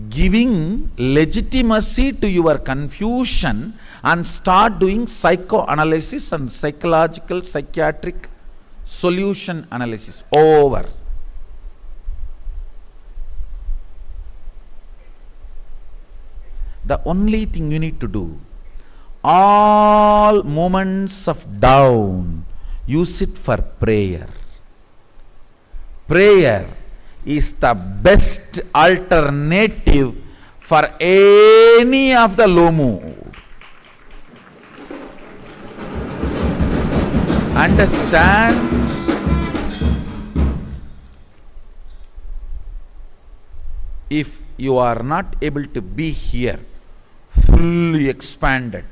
giving legitimacy to your confusion and start doing psychoanalysis and psychological, psychiatric solution analysis. Over. The only thing you need to do, all moments of down, use it for prayer. Prayer is the best alternative for any of the low mood. Understand? If you are not able to be here, fully expanded,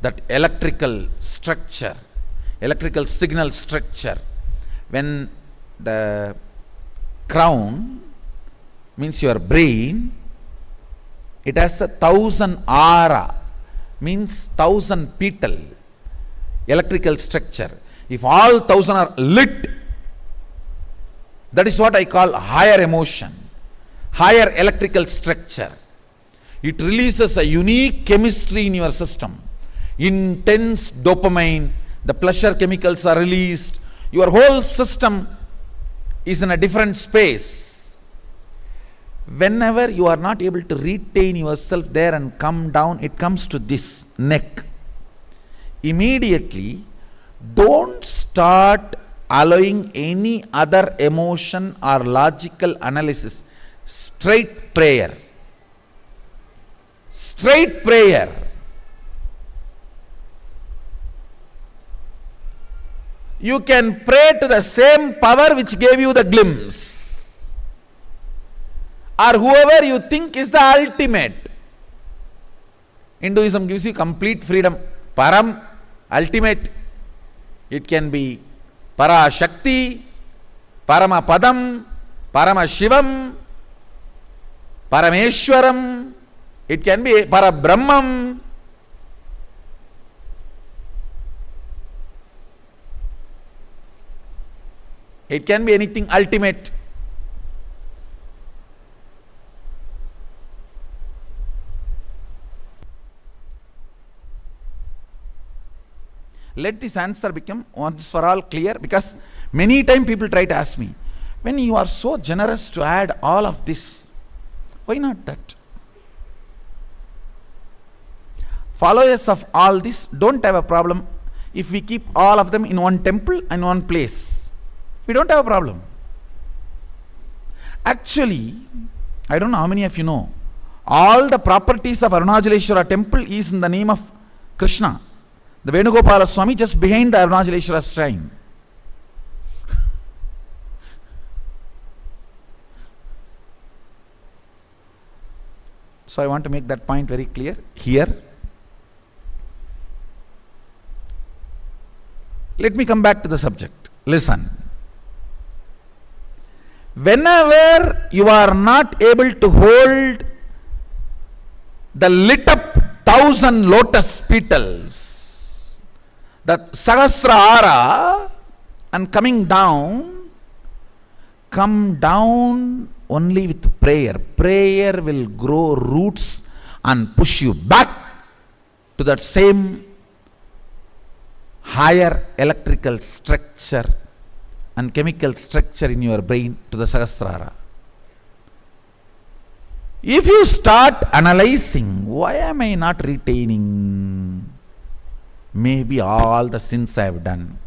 that electrical structure, electrical signal structure, when the crown means your brain, it has 1,000 aura, means 1,000 petal, electrical structure. If all 1,000 are lit, that is what I call higher emotion, higher electrical structure. It releases a unique chemistry in your system. Intense dopamine, the pleasure chemicals are released. Your whole system is in a different space. Whenever you are not able to retain yourself there and come down, it comes to this neck. Immediately, don't start allowing any other emotion or logical analysis. Straight prayer. Straight prayer. You can pray to the same power which gave you the glimpse, or whoever you think is the ultimate. Hinduism gives you complete freedom. Param, ultimate. It can be Para Shakti, Parama Padam, Parama Shivam, Parameshwaram. It can be Para Brahmam. It can be anything ultimate. Let this answer become once for all clear, because many times people try to ask me, when you are so generous to add all of this, why not that? Followers of all this don't have a problem if we keep all of them in one temple and one place. We don't have a problem. Actually, I don't know how many of you know, all the properties of Arunachaleshwara temple is in the name of Krishna. The Venugopala Swami just behind the Arunachaleshwara shrine. So I want to make that point very clear here. Let me come back to the subject. Listen. Whenever you are not able to hold the lit up 1,000 lotus petals, that Sahasrara, and come down only with prayer. Prayer will grow roots and push you back to that same higher electrical structure and chemical structure in your brain, to the Sahasrara. If you start analyzing, why am I not retaining? Maybe all the sins I have done.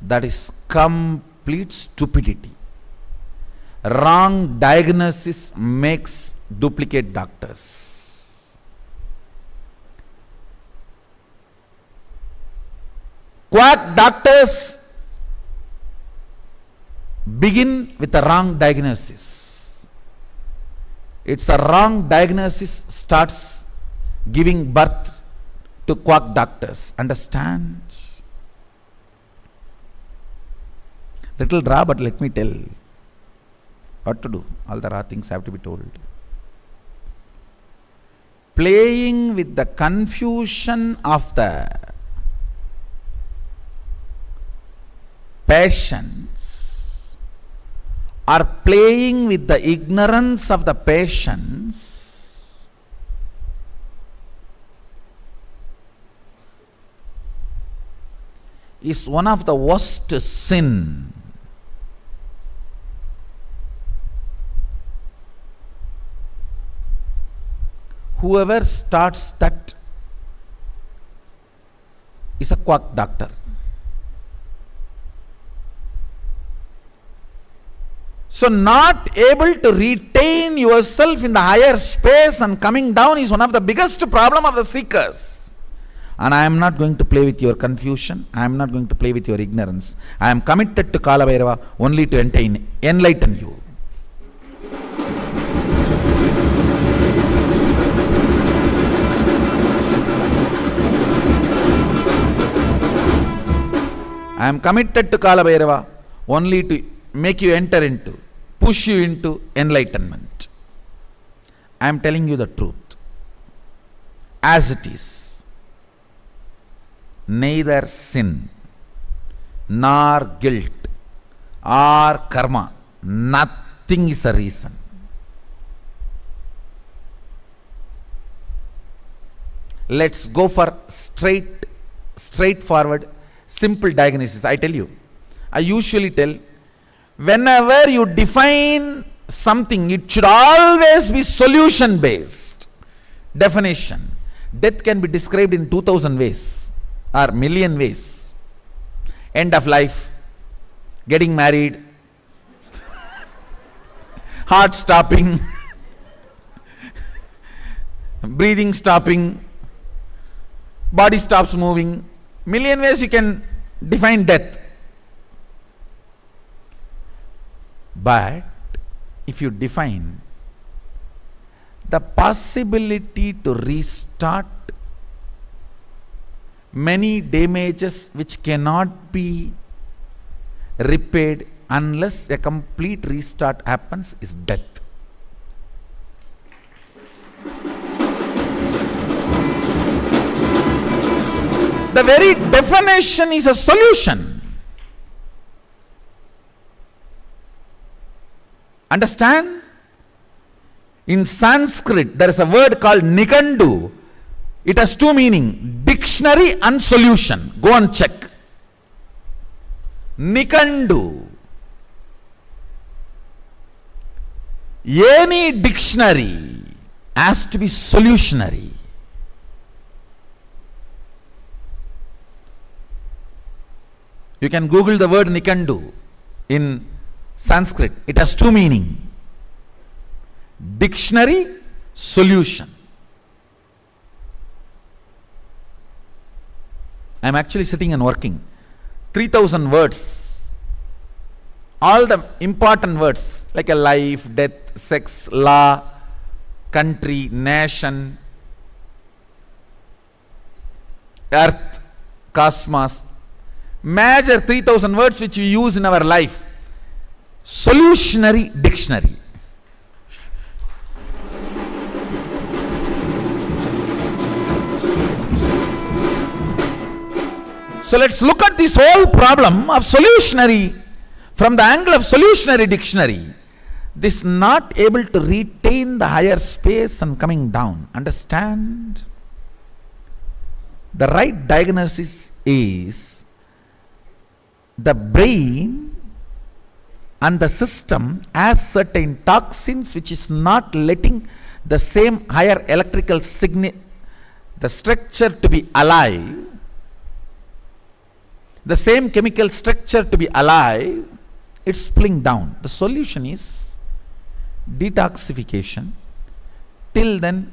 That is complete stupidity. Wrong diagnosis makes duplicate doctors. Quack doctors begin with a wrong diagnosis. It's a wrong diagnosis starts giving birth to quack doctors. Understand? Little raw, but let me tell what to do. All the raw things have to be told. Playing with the confusion of the patients, or playing with the ignorance of the patients, is one of the worst sin. Whoever starts that is a quack doctor. So not able to retain yourself in the higher space and coming down is one of the biggest problem of the seekers. And I am not going to play with your confusion. I am not going to play with your ignorance. I am committed to Kala Bhairava only to enlighten you. I am committed to Kala Bhairava only to make you enter into, push you into enlightenment. I am telling you the truth. As it is, neither sin, nor guilt, or karma, nothing is a reason. Let's go for straightforward, simple diagnosis. I tell you, I usually tell, whenever you define something, it should always be solution based. Definition. Death can be described in 2000 ways or million ways. End of life, getting married, heart stopping, breathing stopping, body stops moving. Million ways you can define death. But if you define the possibility to restart many damages which cannot be repaired unless a complete restart happens, is death. The very definition is a solution. Understand? In Sanskrit, there is a word called Nikandu. It has two meanings, dictionary and solution. Go and check. Nikandu. Any dictionary has to be solutionary. You can Google the word Nikandu in Sanskrit. It has two meanings. Dictionary, solution. I am actually sitting and working. 3000 words. All the important words like a life, death, sex, law, country, nation, earth, cosmos. Major 3,000 words which we use in our life. Solutionary dictionary. So let's look at this whole problem of solutionary from the angle of solutionary dictionary. This not able to retain the higher space and coming down. Understand? The right diagnosis is the brain and the system has certain toxins which is not letting the same higher electrical signal, the structure to be alive, the same chemical structure to be alive, it's pulling down. The solution is detoxification. Till then,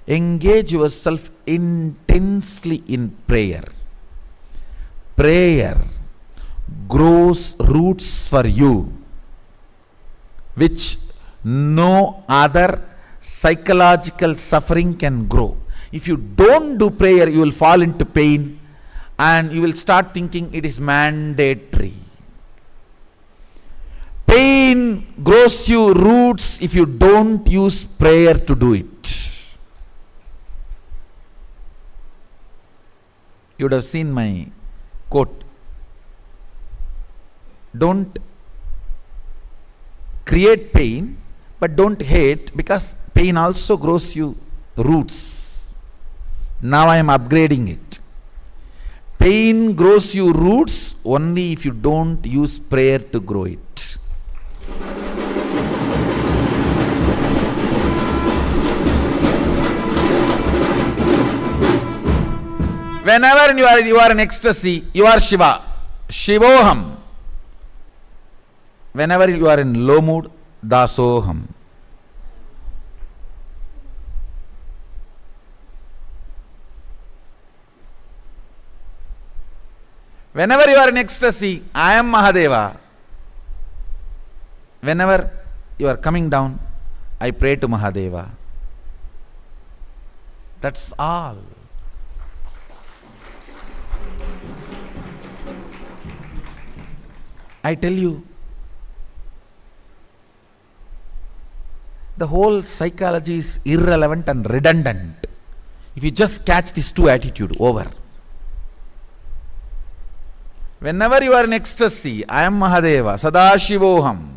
engage yourself intensely in prayer. Prayer grows roots for you which no other psychological suffering can grow. If you don't do prayer, you will fall into pain and you will start thinking it is mandatory. Pain grows you roots if you don't use prayer to do it. You would have seen my quote. Don't create pain, but don't hate, because pain also grows you roots. Now I am upgrading it. Pain grows you roots only if you don't use prayer to grow it. Whenever you are in ecstasy, you are Shiva. Shivoham. Whenever you are in low mood, Dasoham. Whenever you are in ecstasy, I am Mahadeva. Whenever you are coming down, I pray to Mahadeva. That's all. I tell you, the whole psychology is irrelevant and redundant. If you just catch these two attitudes, over. Whenever you are in ecstasy, I am Mahadeva, Sadashivoham.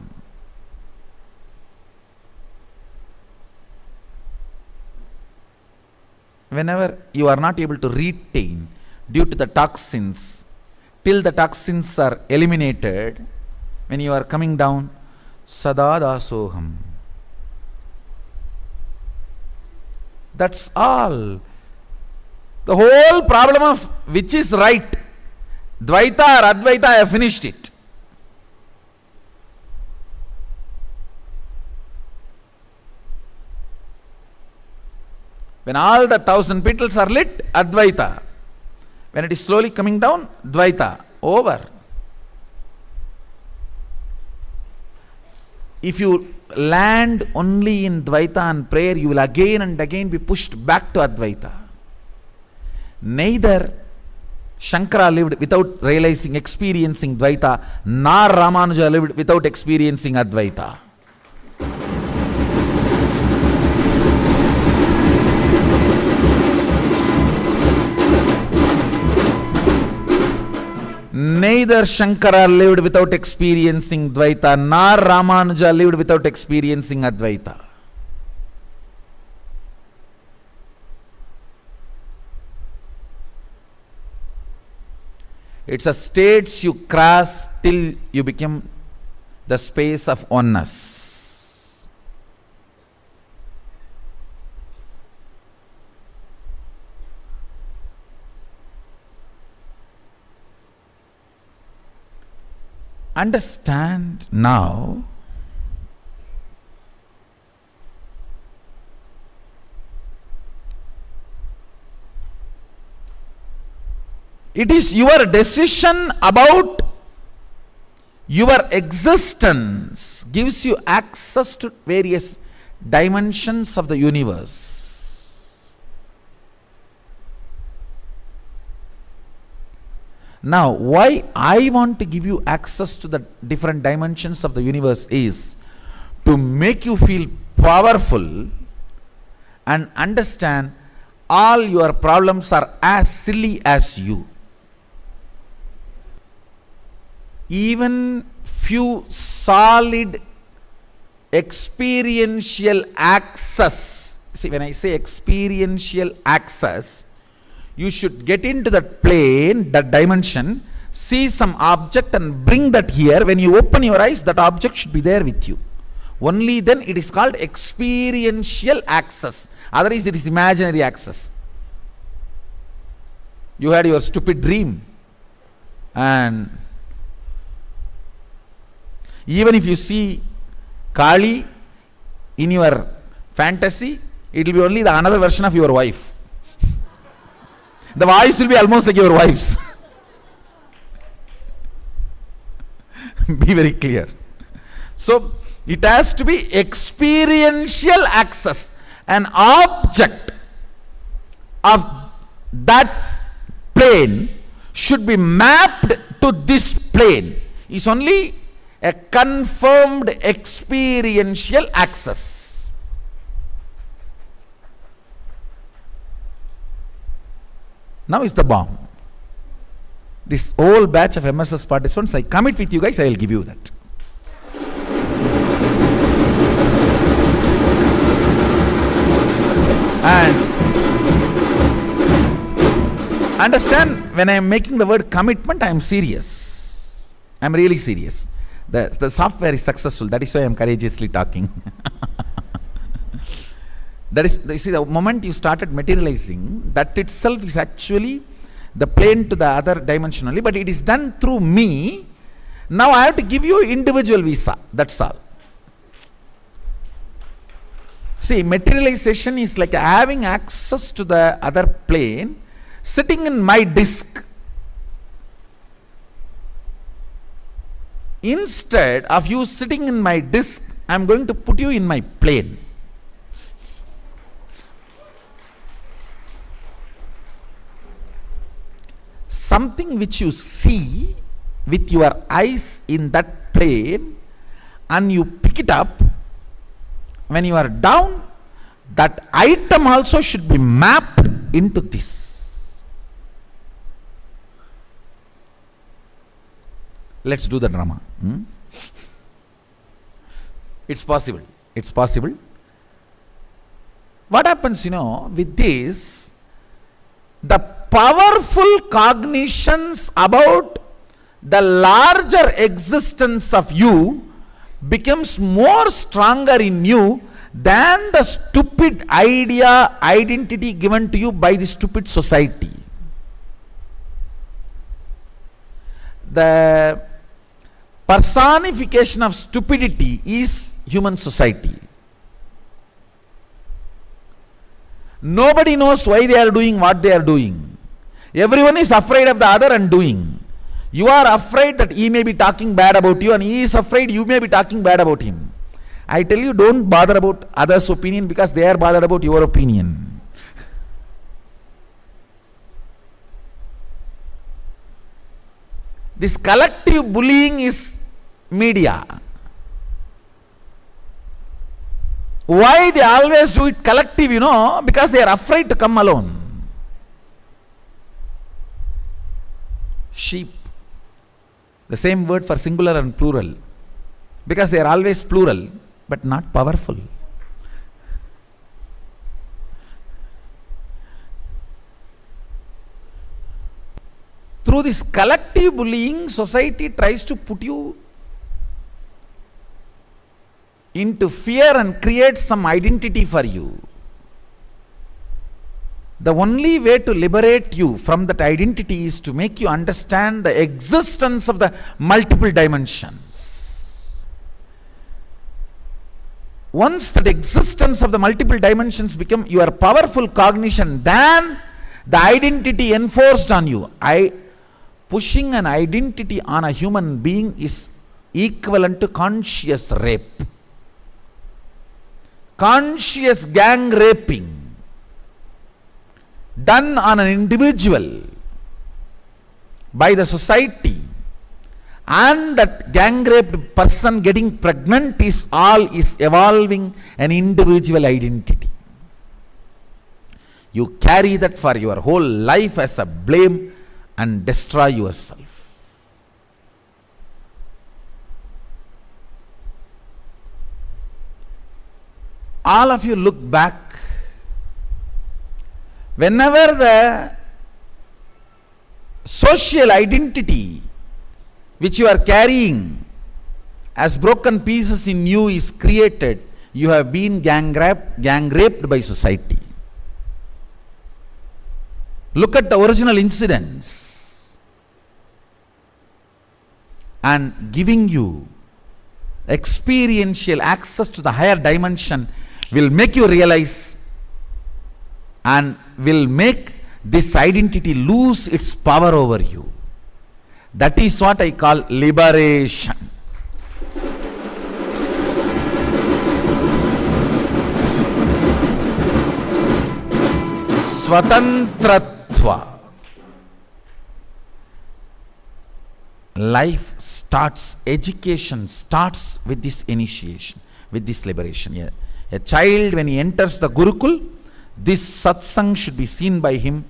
Whenever you are not able to retain due to the toxins, till the toxins are eliminated, when you are coming down, Sadadasoham. That's all. The whole problem of which is right, Dvaita or Advaita, I have finished it. When all the 1,000 petals are lit, Advaita. When it is slowly coming down, Dvaita. Over. If you land only in Dvaita and prayer, you will again and again be pushed back to Advaita. Neither Shankara lived without realizing, experiencing Dvaita, nor Ramanuja lived without experiencing Advaita. Neither Shankara lived without experiencing Dvaita, nor Ramanuja lived without experiencing Advaita. It's a stage you cross till you become the space of oneness. Understand now it is your decision about your existence gives you access to various dimensions of the universe. Now, why I want to give you access to the different dimensions of the universe is to make you feel powerful and understand all your problems are as silly as you. Even few solid experiential access, see, when I say experiential access, you should get into that plane, that dimension, see some object and bring that here. When you open your eyes, that object should be there with you. Only then it is called experiential access. Otherwise it is imaginary access. You had your stupid dream, and even if you see Kali in your fantasy, it will be only the another version of your wife. The voice will be almost like your wife's. Be very clear. So it has to be experiential access. An object of that plane should be mapped to this plane. It's only a confirmed experiential access. Now is the bomb. This whole batch of MSS participants, I commit with you guys, I will give you that. And understand, when I am making the word commitment, I am serious. I am really serious. The software is successful. That is why I am courageously talking. That is, you see, the moment you started materializing, that itself is actually the plane to the other dimension only, but it is done through me. Now I have to give you individual visa. That's all. See, materialization is like having access to the other plane, sitting in my disk. Instead of you sitting in my disk, I am going to put you in my plane. Something which you see with your eyes in that plane, and you pick it up, when you are down, that item also should be mapped into this. Let's do the drama. It's possible. It's possible. What happens, with this, the powerful cognitions about the larger existence of you becomes more stronger in you than the stupid identity given to you by the stupid society. The personification of stupidity is human society. Nobody knows why they are doing what they are doing. Everyone is afraid of the other and doing. You are afraid that he may be talking bad about you, and he is afraid you may be talking bad about him. I tell you, don't bother about others' opinion, because they are bothered about your opinion. This collective bullying is media. Why they always do it collective, because they are afraid to come alone. Sheep. The same word for singular and plural. Because they are always plural, but not powerful. Through this collective bullying, society tries to put you into fear and create some identity for you. The only way to liberate you from that identity is to make you understand the existence of the multiple dimensions. Once that existence of the multiple dimensions become your powerful cognition, then the identity enforced on you. Pushing an identity on a human being is equivalent to conscious rape. conscious gang raping done on an individual by the society, and that gang raped person getting pregnant is evolving an individual identity. You carry that for your whole life as a blame and destroy yourself. All of you look back. Whenever the social identity which you are carrying as broken pieces in you is created, you have been gang raped by society. Look at the original incidents, and giving you experiential access to the higher dimension will make you realize and will make this identity lose its power over you. That is what I call liberation. Swatantratva. Life starts, education starts with this initiation, with this liberation. Yeah. A child, when he enters the Gurukul, this satsang should be seen by him,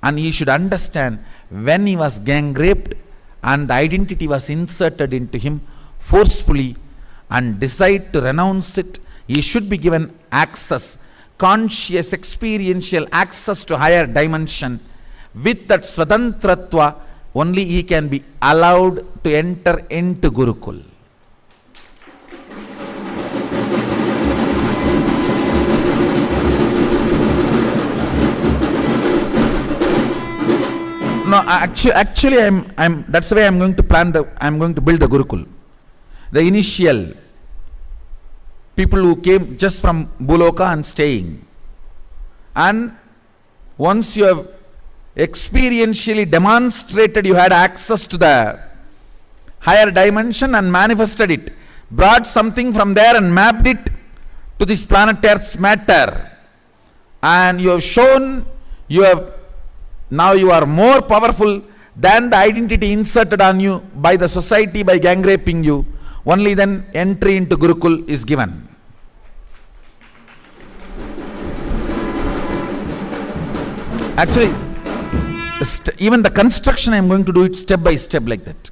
and he should understand when he was gang raped and the identity was inserted into him forcefully and decide to renounce it, he should be given access, conscious experiential access to higher dimension. With that Swatantratva, only he can be allowed to enter into Gurukul. No, actually, that's the way I'm going to I'm going to build the Gurukul. The initial people who came just from Buloka and staying. And once you have experientially demonstrated you had access to the higher dimension and manifested it, brought something from there and mapped it to this planet Earth's matter, and you have shown now you are more powerful than the identity inserted on you by the society by gang raping you, only then entry into Gurukul is given. Actually, even the construction I am going to do it step by step like that.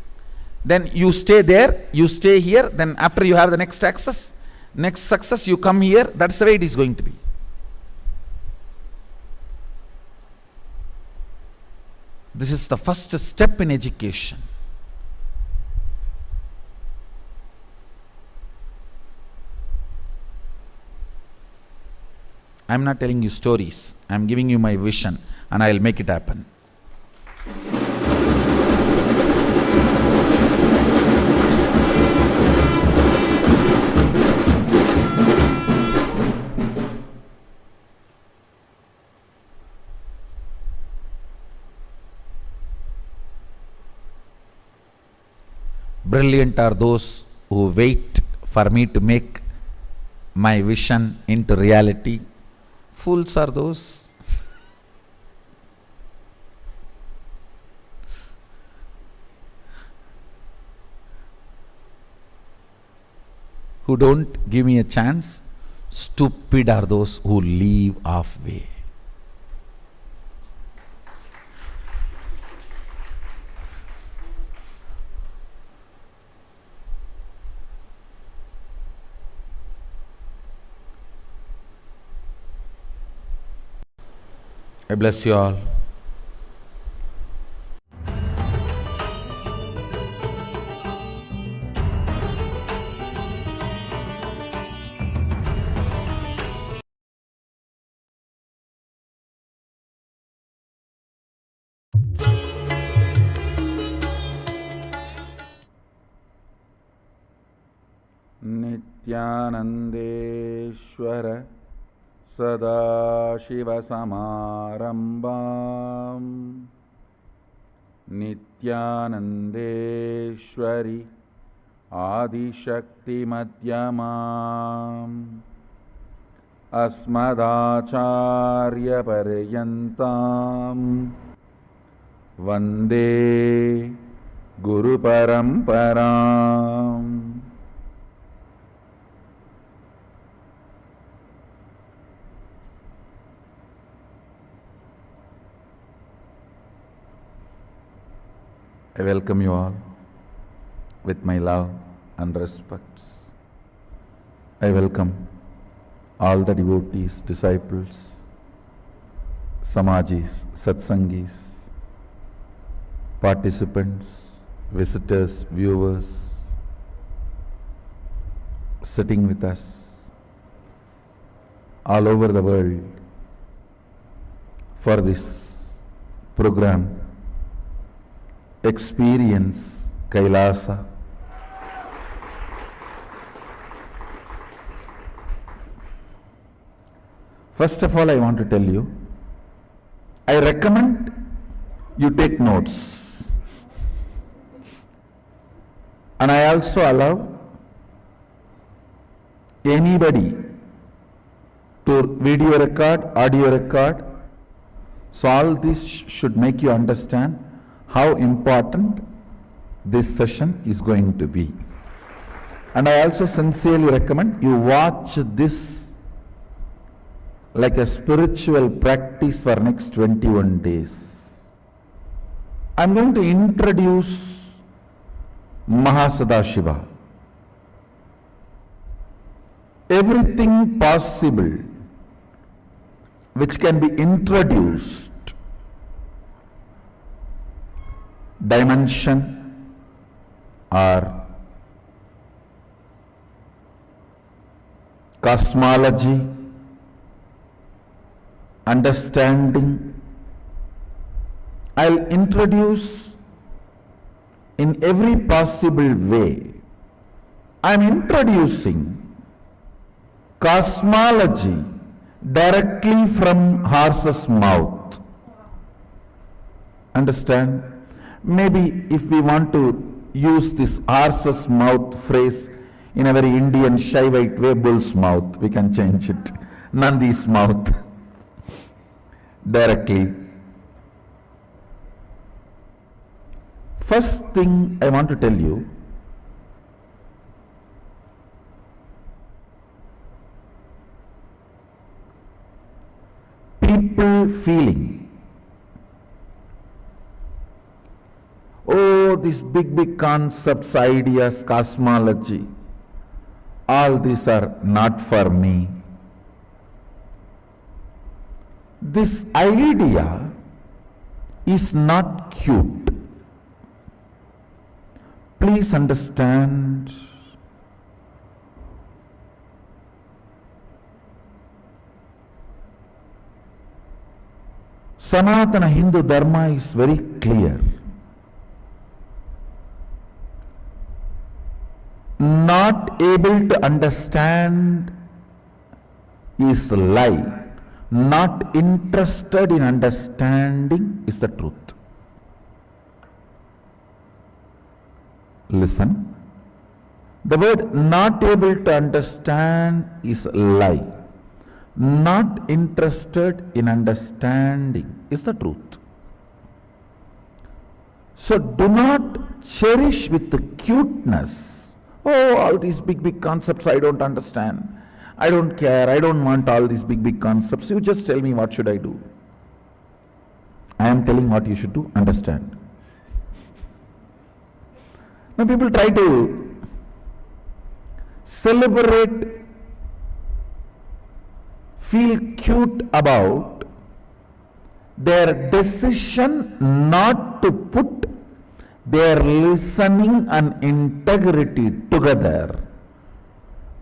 Then you stay there, you stay here, then after you have the next access, next success, you come here. That's the way it is going to be. This is the first step in education. I am not telling you stories. I am giving you my vision, and I will make it happen. Brilliant are those who wait for me to make my vision into reality. Fools are those who don't give me a chance. Stupid are those who leave halfway. I bless you all. Nithyanandeshwara Sadashivasamarambam Nithyanandeshwari Adishakti Madhyamam अस्मदाचार्यपर्यन्तां वन्दे गुरुपरम्पराम्. I welcome you all with my love and respects. I welcome all the devotees, disciples, samajis, satsangis, participants, visitors, viewers, sitting with us all over the world for this program, Experience Kailasa. First of all, I want to tell you, I recommend you take notes. And I also allow anybody to video record, audio record. So all this should make you understand how important this session is going to be. And I also sincerely recommend you watch this like a spiritual practice for next 21 days. I'm going to introduce Mahasadashiva. Everything possible which can be introduced, dimension or cosmology, understanding, I'll introduce in every possible way. I'm introducing cosmology directly from horse's mouth. Understand? Maybe if we want to use this horse's mouth phrase in a very Indian Shaivite way, bull's mouth, we can change it. Nandi's mouth. Directly. First thing I want to tell you, people feeling, oh, these big concepts, ideas, cosmology, all these are not for me. This idea is not cute. Please understand. Sanatana Hindu Dharma is very clear. Not able to understand is a lie. Not interested in understanding is the truth. Listen. The word not able to understand is a lie. Not interested in understanding is the truth. So do not cherish with the cuteness. Oh, all these big concepts I don't understand. I don't care. I don't want all these big concepts. You just tell me what should I do. I am telling what you should do. Understand. Now people try to celebrate, feel cute about their decision not to put their listening and integrity together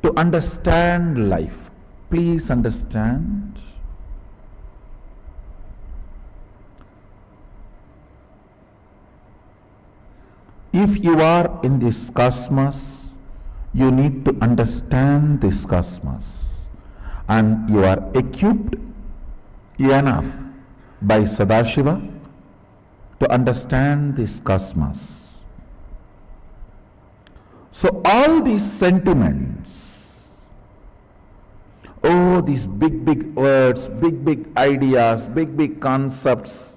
to understand life. Please understand. If you are in this cosmos, you need to understand this cosmos, and you are equipped enough by Sadashiva to understand this cosmos. So all these sentiments, Oh, these big, big words, big, big ideas, big, big concepts,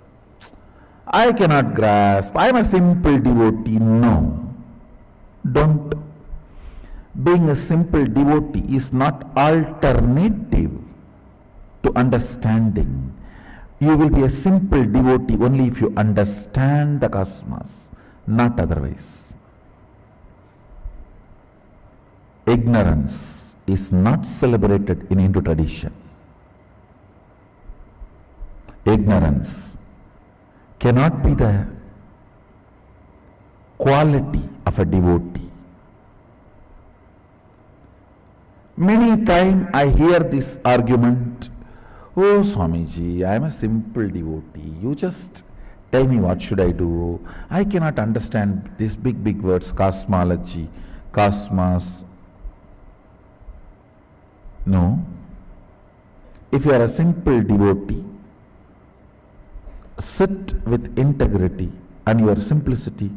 I cannot grasp. I am a simple devotee. No, don't. Being a simple devotee is not alternative to understanding. You will be a simple devotee only if you understand the cosmos, not otherwise. Ignorance is not celebrated in Hindu tradition. Ignorance cannot be the quality of a devotee. Many times I hear this argument, oh Swamiji, I am a simple devotee. You just tell me what should I do. I cannot understand these big, big words, cosmology, cosmos. No. If you are a simple devotee, sit with integrity and your simplicity,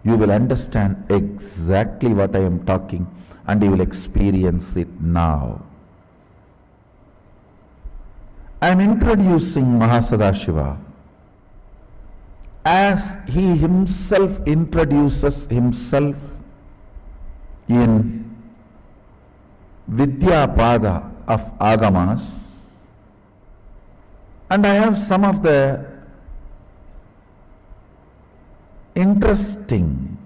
you will understand exactly what I am talking and you will experience it now. I am introducing Mahasadashiva as he himself introduces himself in Vidyapada of Agamas, and I have some of the interesting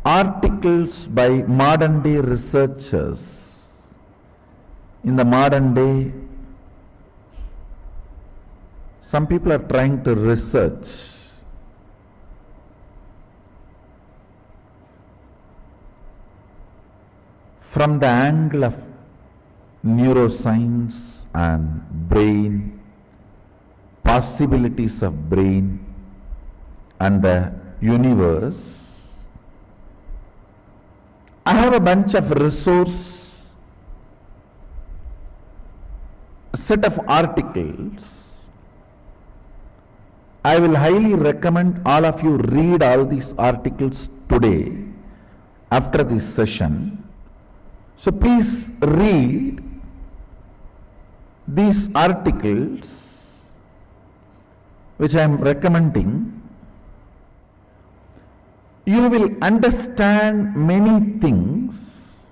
articles by modern day researchers. In the modern day, some people are trying to research from the angle of neuroscience and brain, possibilities of brain and the universe. I have a bunch of set of articles. I will highly recommend all of you read all these articles today after this session. So please read these articles which I am recommending. You will understand many things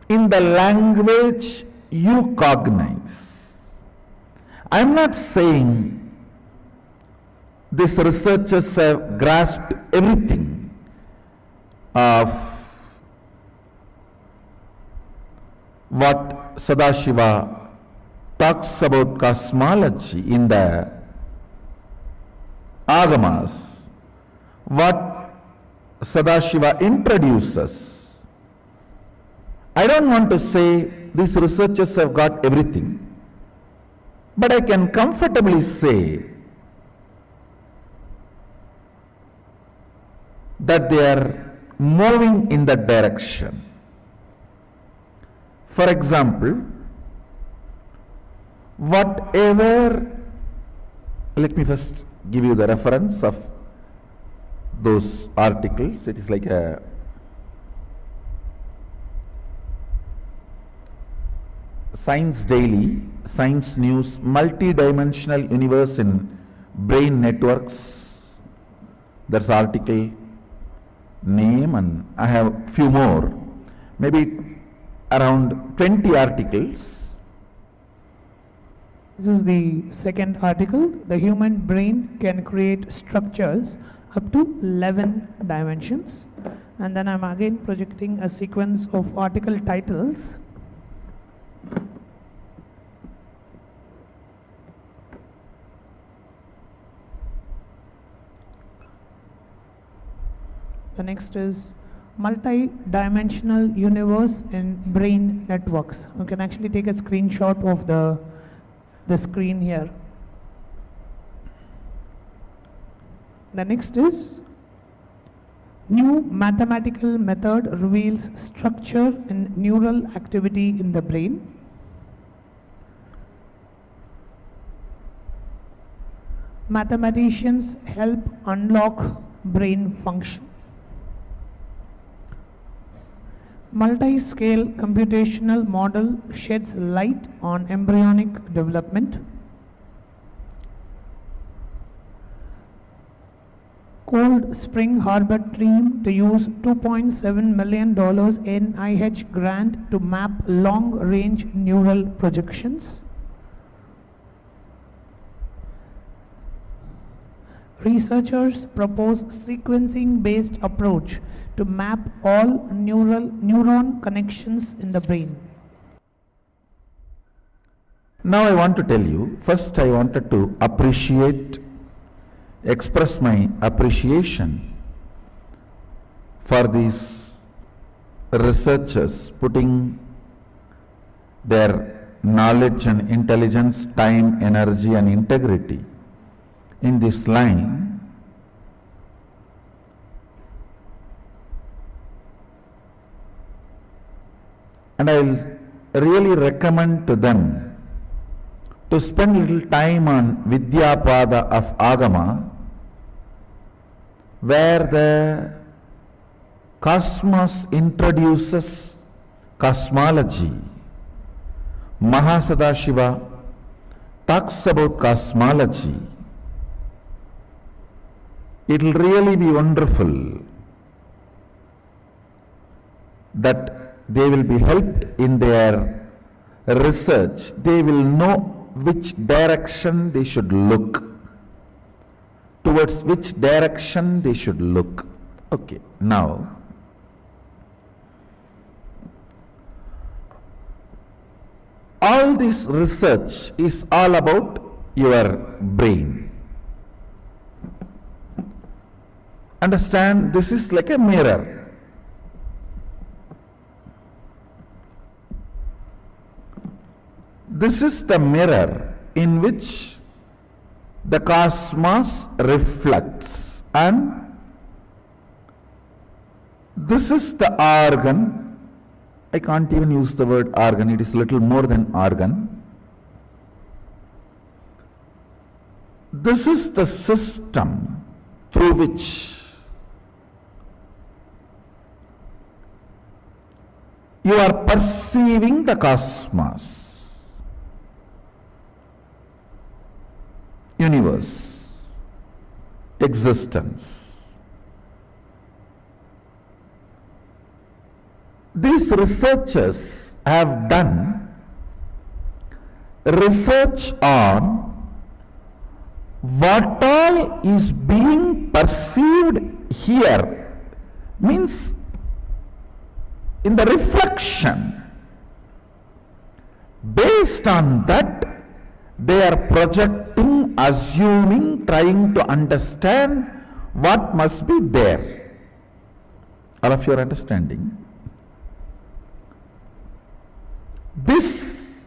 in the language you cognize. I am not saying these researchers have grasped everything of what Sadashiva talks about cosmology in the Agamas, what Sadashiva introduces. I don't want to say these researchers have got everything, but I can comfortably say that they are moving in that direction. For example, whatever, let me first give you the reference of those articles. It is like a Science Daily, Science News, Multi-Dimensional Universe in Brain Networks. That's article name, and I have few more, maybe around 20 articles. This is the second article. The human brain can create structures up to 11 dimensions. And then I'm again projecting a sequence of article titles. The next is multi-dimensional universe in brain networks. You can actually take a screenshot of the screen here. The next is new mathematical method reveals structure and neural activity in the brain. Mathematicians help unlock brain function. multi-scale computational model sheds light on embryonic development. Cold Spring Harbor team to use $2.7 million NIH grant to map long-range neural projections. Researchers propose sequencing-based approach to map all neuron connections in the brain. Now I want to tell you, first I wanted to express my appreciation for these researchers putting their knowledge and intelligence, time, energy and integrity in this line. And I will really recommend to them to spend little time on Vidyapada of Agama, where the cosmos introduces cosmology. Mahasadashiva talks about cosmology. It will really be wonderful that they will be helped in their research. They will know which direction they should look, towards which direction they should look. Okay, now all this research is all about your brain. Understand, this is like a mirror. This is the mirror in which the cosmos reflects, and this is the organ. I can't even use the word organ, it is little more than organ. This is the system through which you are perceiving the cosmos, universe, existence. These researchers have done research on what all is being perceived here, means in the reflection. Based on that, they are projecting, assuming, trying to understand what must be there. All of you are understanding? This,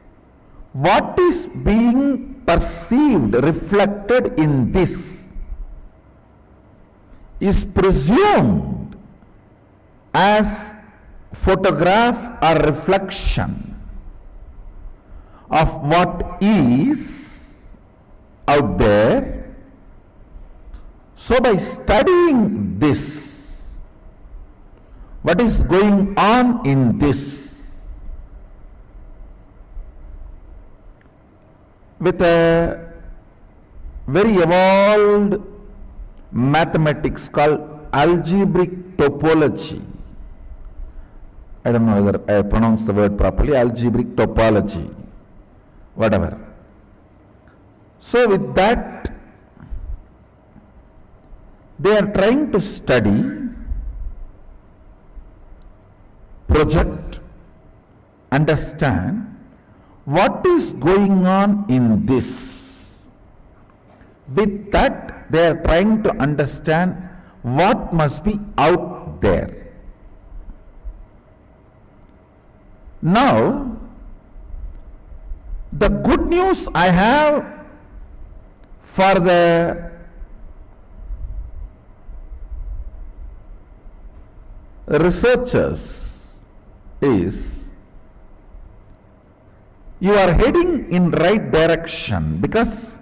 what is being perceived, reflected in this, is presumed as photograph or reflection of what is out there. So by studying this, what is going on in this, with a very evolved mathematics called algebraic topology. I don't know whether I pronounce the word properly, algebraic topology, whatever. So with that, they are trying to study, project, understand what is going on in this. With that, they are trying to understand what must be out there. Now, the good news I have for the researchers is, you are heading in right direction, because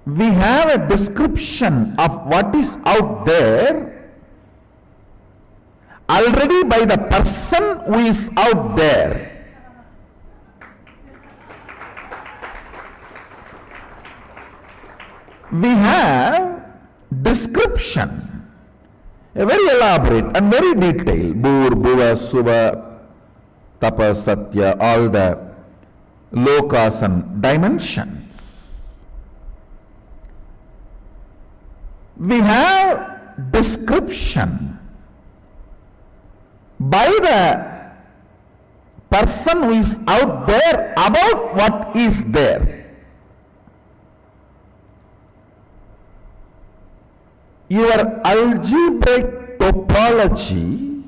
we have a description of what is out there, already by the person who is out there. We have description, a very elaborate and very detailed, Bhur, Bhuva, Suva, Tapa, Satya, all the lokas and dimensions. We have description by the person who is out there about what is there. Your algebraic topology,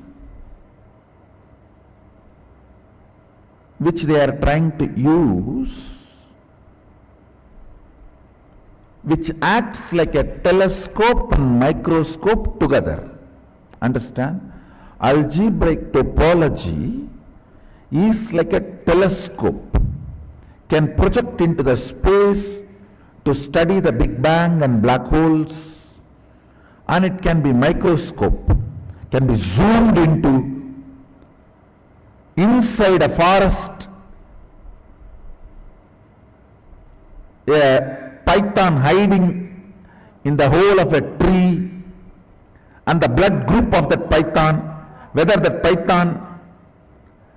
which they are trying to use, which acts like a telescope and microscope together. Understand? Algebraic topology is like a telescope, can project into the space to study the Big Bang and black holes, and it can be microscope, can be zoomed into inside a forest, a python hiding in the hole of a tree, and the blood group of that python, whether that python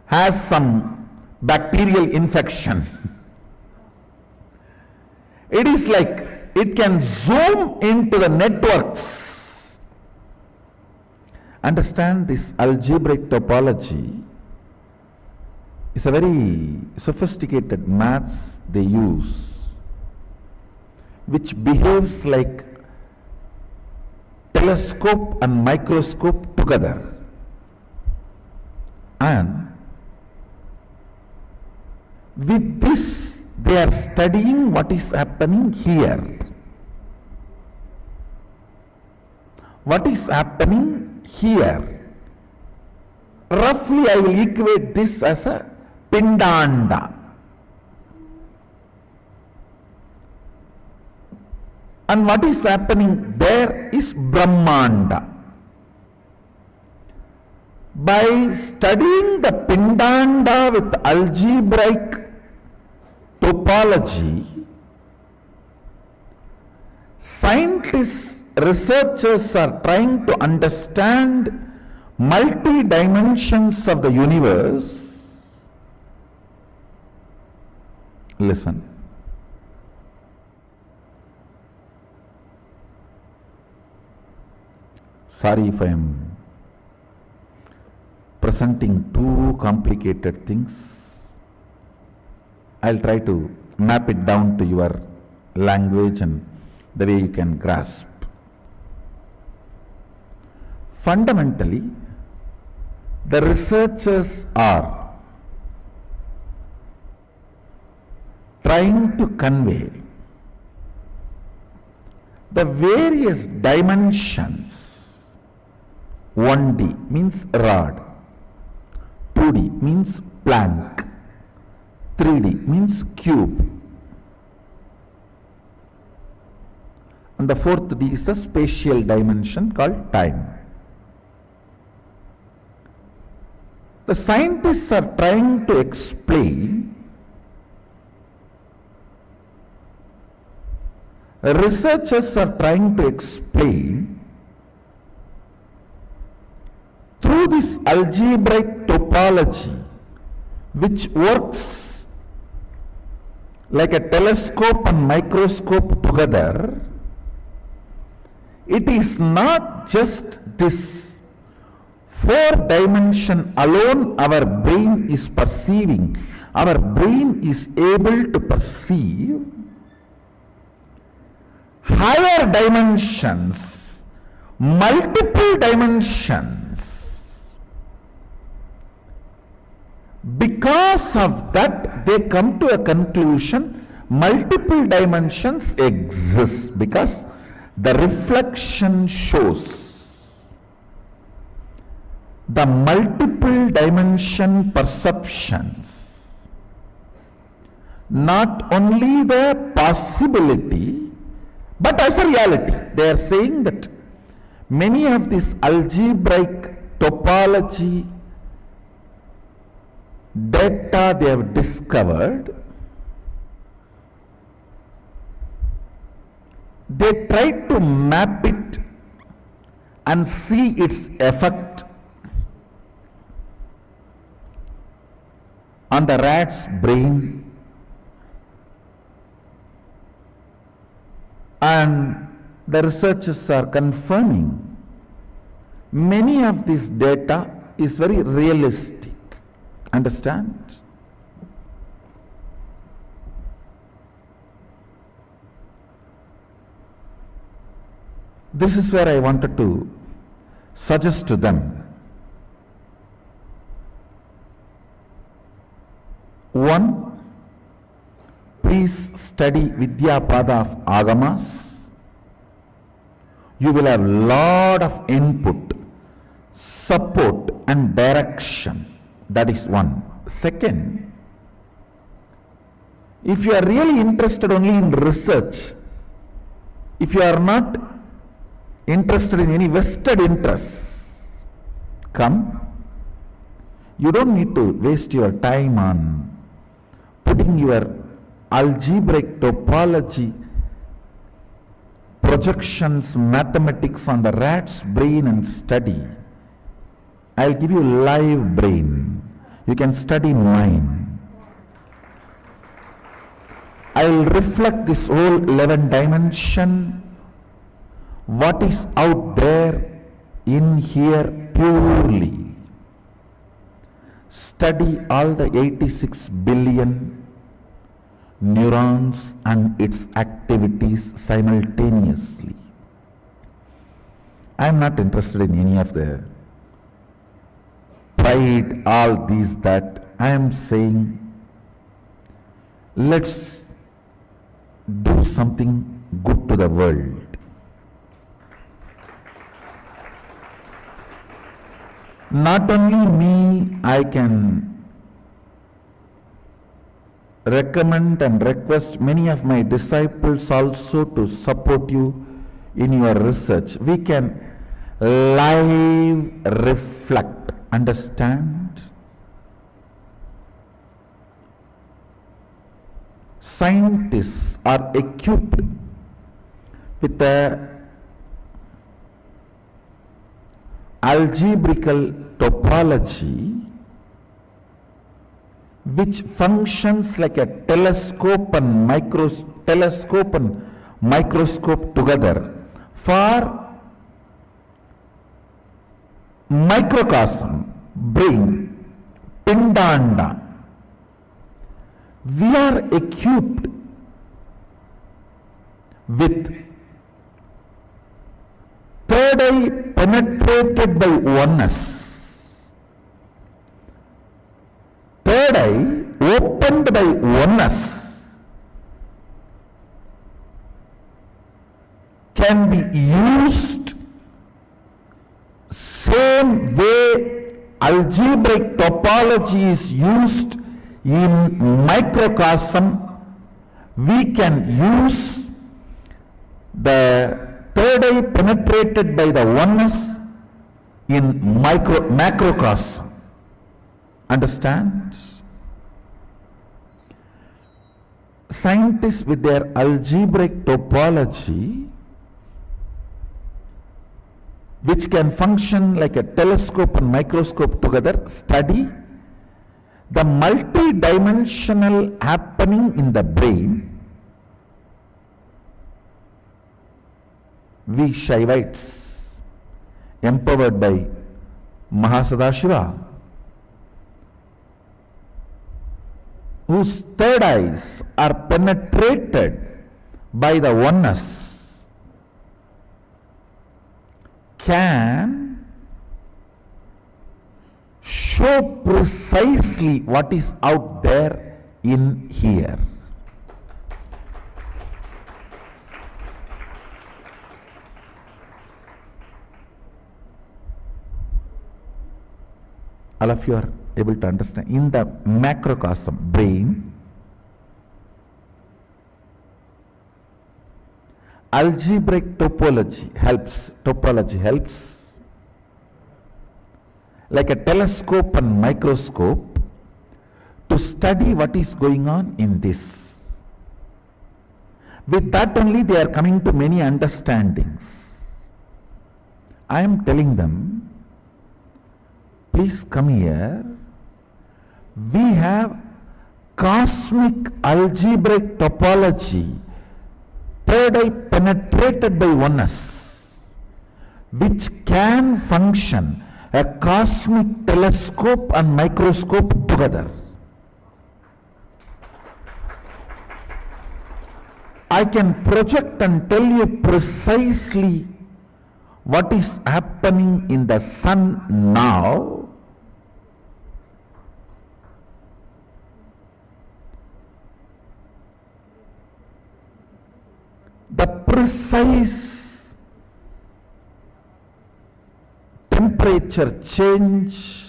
has some bacterial infection. It is like it can zoom into the networks. Understand, this algebraic topology is a very sophisticated maths they use, which behaves like telescope and microscope together. And with this, they are studying what is happening here. What is happening here? Roughly, I will equate this as a pindanda. And what is happening there is Brahmanda. By studying the pindanda with algebraic topology, scientists, researchers are trying to understand multi-dimensions of the universe. Listen. Sorry if I am presenting too complicated things. I'll try to map it down to your language and the way you can grasp. Fundamentally, the researchers are trying to convey the various dimensions. 1D means rod, 2D means plank, 3D means cube, and the fourth D is the spatial dimension called time. The scientists are trying to explain, researchers are trying to explain through this algebraic topology, which works like a telescope and microscope together. It is not just this 4-dimension alone our brain is perceiving. Our brain is able to perceive higher dimensions, multiple dimensions. Because of that, they come to a conclusion, multiple dimensions exist, because the reflection shows the multiple dimension perceptions, not only the possibility, but as a reality. They are saying that many of these algebraic topology data they have discovered, they try to map it and see its effect on the rat's brain, and the researchers are confirming many of this data is very realistic. Understand? This is where I wanted to suggest to them. One, please study Vidyapada of Agamas. You will have lot of input, support and direction. That is one. Second, if you are really interested only in research, if you are not interested in any vested interests, come. You don't need to waste your time on putting your algebraic topology, projections, mathematics on the rat's brain and study. I'll give you live brain. You can study mine. I'll reflect this whole 11 dimension, what is out there in here purely. Study all the 86 billion neurons and its activities simultaneously. I am not interested in any of the pride, all these, that. I am saying, let's do something good to the world. Not only me, I can recommend and request many of my disciples also to support you in your research. We can live reflect. Understand? Scientists are equipped with a algebraical topology which functions like a telescope and microscope together for microcosm, brain, pindanda. We are equipped with third eye penetrated by oneness, third eye opened by oneness, can be used same way algebraic topology is used in microcosm. We can use the third eye penetrated by the oneness in macrocosm. Understand? Scientists with their algebraic topology, which can function like a telescope and microscope together, study the multi-dimensional happening in the brain. We Shaivites, empowered by Mahasadashiva, whose third eyes are penetrated by the oneness, can show precisely what is out there in here. All of you are able to understand. In the macrocosm brain, algebraic topology helps. like a telescope and microscope, to study what is going on in this. With that only they are coming to many understandings. I am telling them, please come here. We have cosmic algebraic topology, third eye penetrated by oneness, which can function a cosmic telescope and microscope together. I can project and tell you precisely what is happening in the sun now. The precise temperature change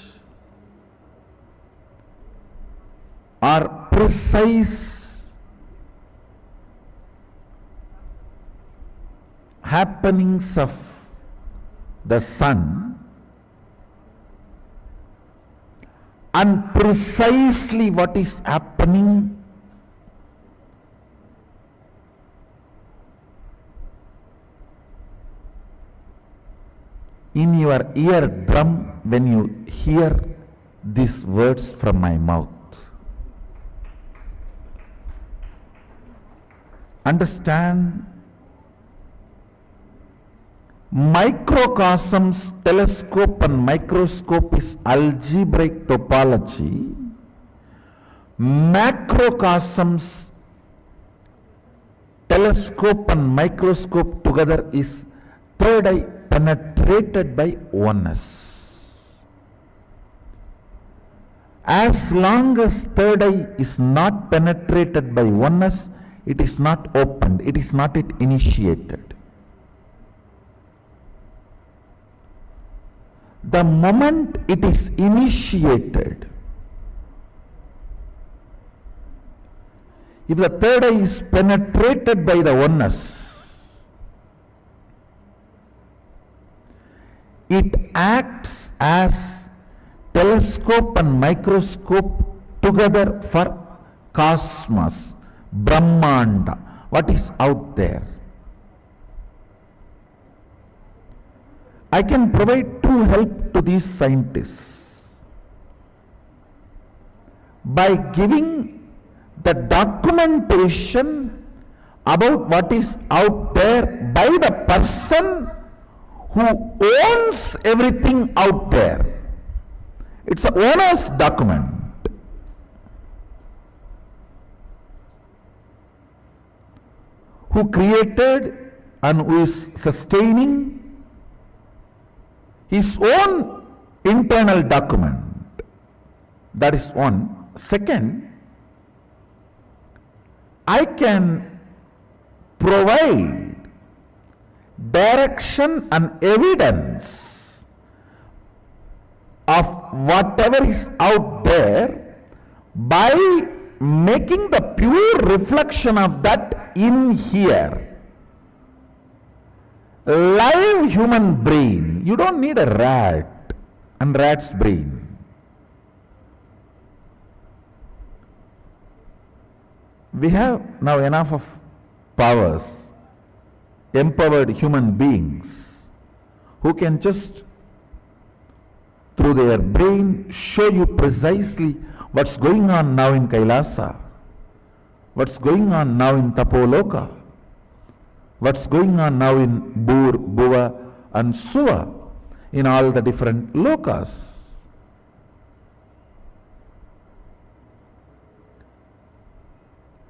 or precise happenings of the sun, and precisely what is happening in your eardrum when you hear these words from my mouth. Understand? Microcosms, telescope and microscope is algebraic topology. Macrocosms, telescope and microscope together is third eye penetrated by oneness. As long as third eye is not penetrated by oneness, it is not opened, it is not yet initiated. The moment it is initiated, if the third eye is penetrated by the oneness, it acts as telescope and microscope together for cosmos, Brahmanda, what is out there. I can provide true help to these scientists by giving the documentation about what is out there by the person who owns everything out there. It's an owner's document. Who created and who is sustaining his own internal document. That is one. Second, I can provide direction and evidence of whatever is out there by making the pure reflection of that in here. Live human brain. You don't need a rat and rat's brain. We have now enough of powers, empowered human beings who can just through their brain show you precisely what's going on now in Kailasa, what's going on now in Tapoloka, what's going on now in Bur, Buva and Suva, in all the different lokas.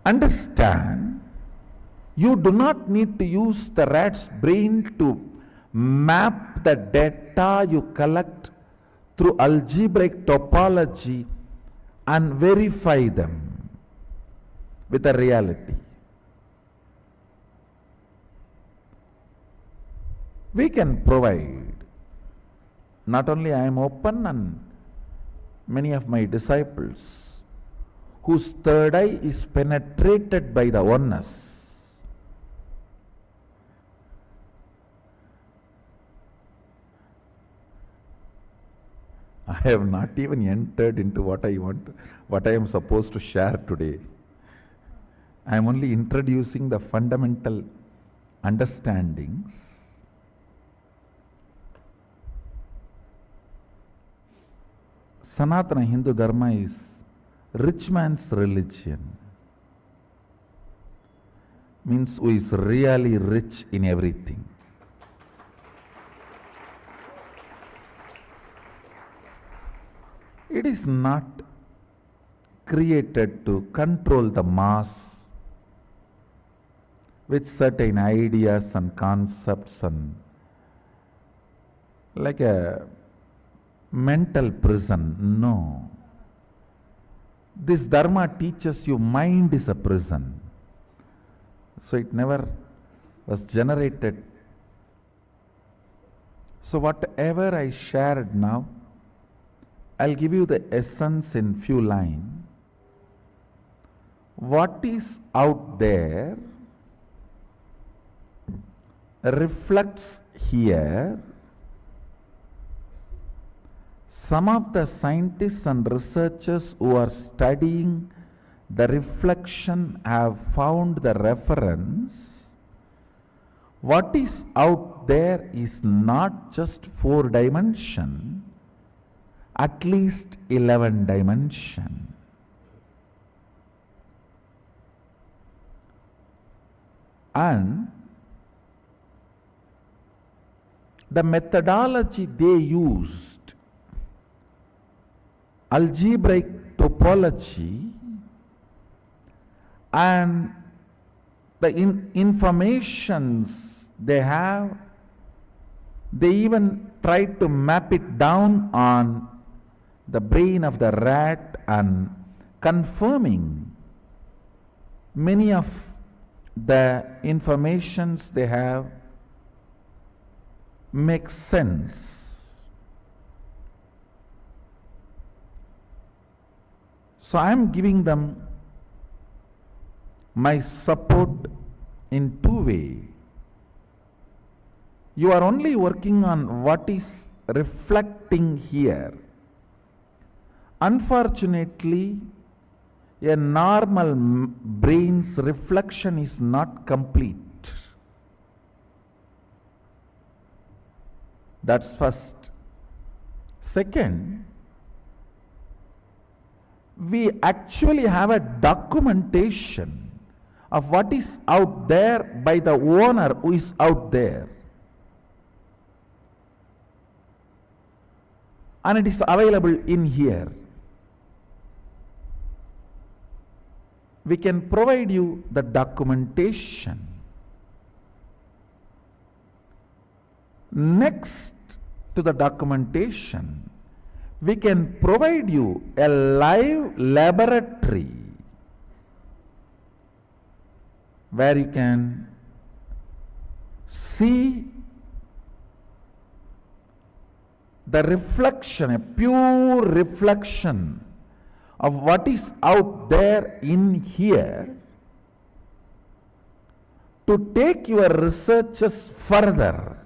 Understand, you do not need to use the rat's brain to map the data you collect through algebraic topology and verify them with a reality. We can provide. Not only I am open, and many of my disciples whose third eye is penetrated by the oneness. I have not even entered into what I am supposed to share today. I am only introducing the fundamental understandings. Sanatana Hindu Dharma is rich man's religion. Means who is really rich in everything. It is not created to control the mass with certain ideas and concepts and like a mental prison. No. This Dharma teaches you mind is a prison. So it never was generated. So whatever I shared now, I'll give you the essence in few lines. What is out there reflects here. Some of the scientists and researchers who are studying the reflection have found the reference. What is out there is not just 4 dimension, at least 11 dimension. And the methodology they used, algebraic topology, and the informations they have, they even try to map it down on the brain of the rat and confirming many of the informations they have make sense. So I am giving them my support in 2 ways. You are only working on what is reflecting here. Unfortunately, a normal brain's reflection is not complete. That's first. Second, we actually have a documentation of what is out there by the owner who is out there. And it is available in here. We can provide you the documentation. Next to the documentation, we can provide you a live laboratory where you can see the reflection, a pure reflection of what is out there in here, to take your researches further.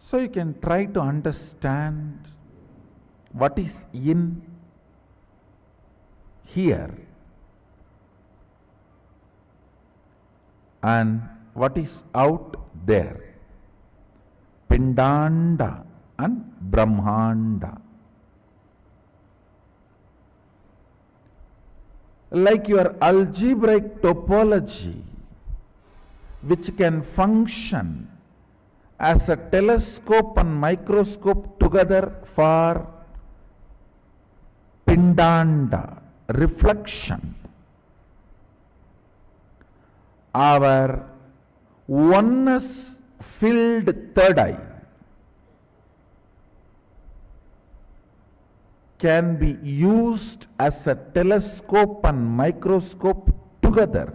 So you can try to understand what is in here and what is out there. Pindanda and Brahmanda. Like your algebraic topology, which can function as a telescope and microscope together for Pindanda, reflection. Our oneness filled third eye can be used as a telescope and microscope together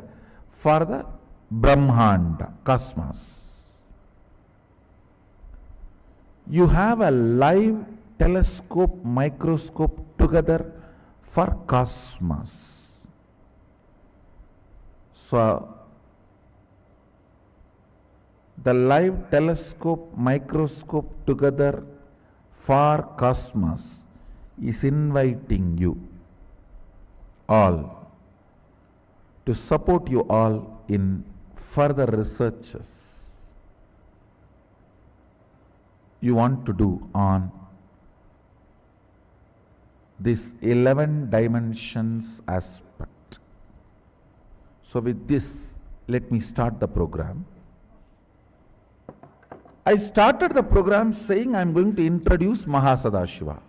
for the Brahmanda, cosmos. You have a live telescope, microscope together for cosmos. So, the live telescope, microscope together for cosmos is inviting you all to support you all in further researches you want to do on this 11 dimensions aspect. So with this, let me start the program. I started the program saying I am going to introduce Mahasadashiva.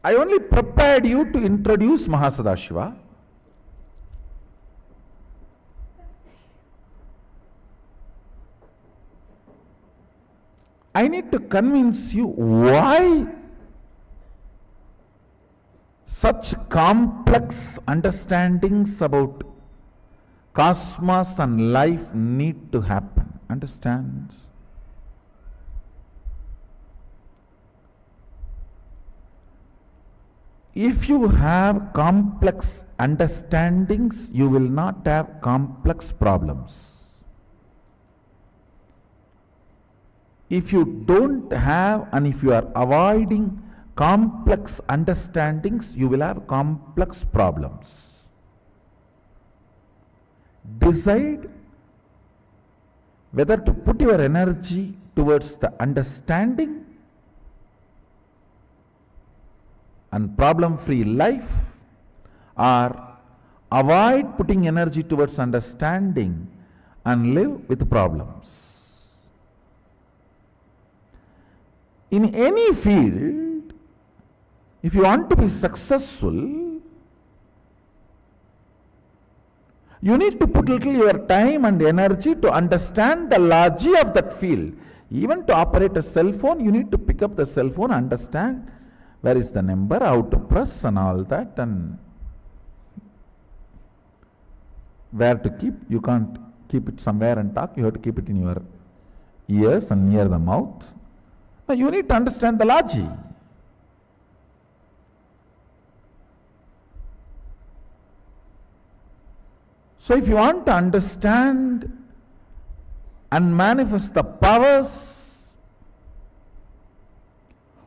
I only prepared you to introduce Mahasadashiva. I need to convince you why such complex understandings about cosmos and life need to happen. Understand? If you have complex understandings, you will not have complex problems. If you don't have and if you are avoiding complex understandings, you will have complex problems. Decide whether to put your energy towards the understanding and problem-free life, or avoid putting energy towards understanding and live with problems. In any field, if you want to be successful, you need to put little your time and energy to understand the logic of that field. Even to operate a cell phone, you need to pick up the cell phone, understand where is the number, how to press and all that, and where to keep. You can't keep it somewhere and talk, you have to keep it in your ears and near the mouth. Now you need to understand the logic. So if you want to understand and manifest the powers,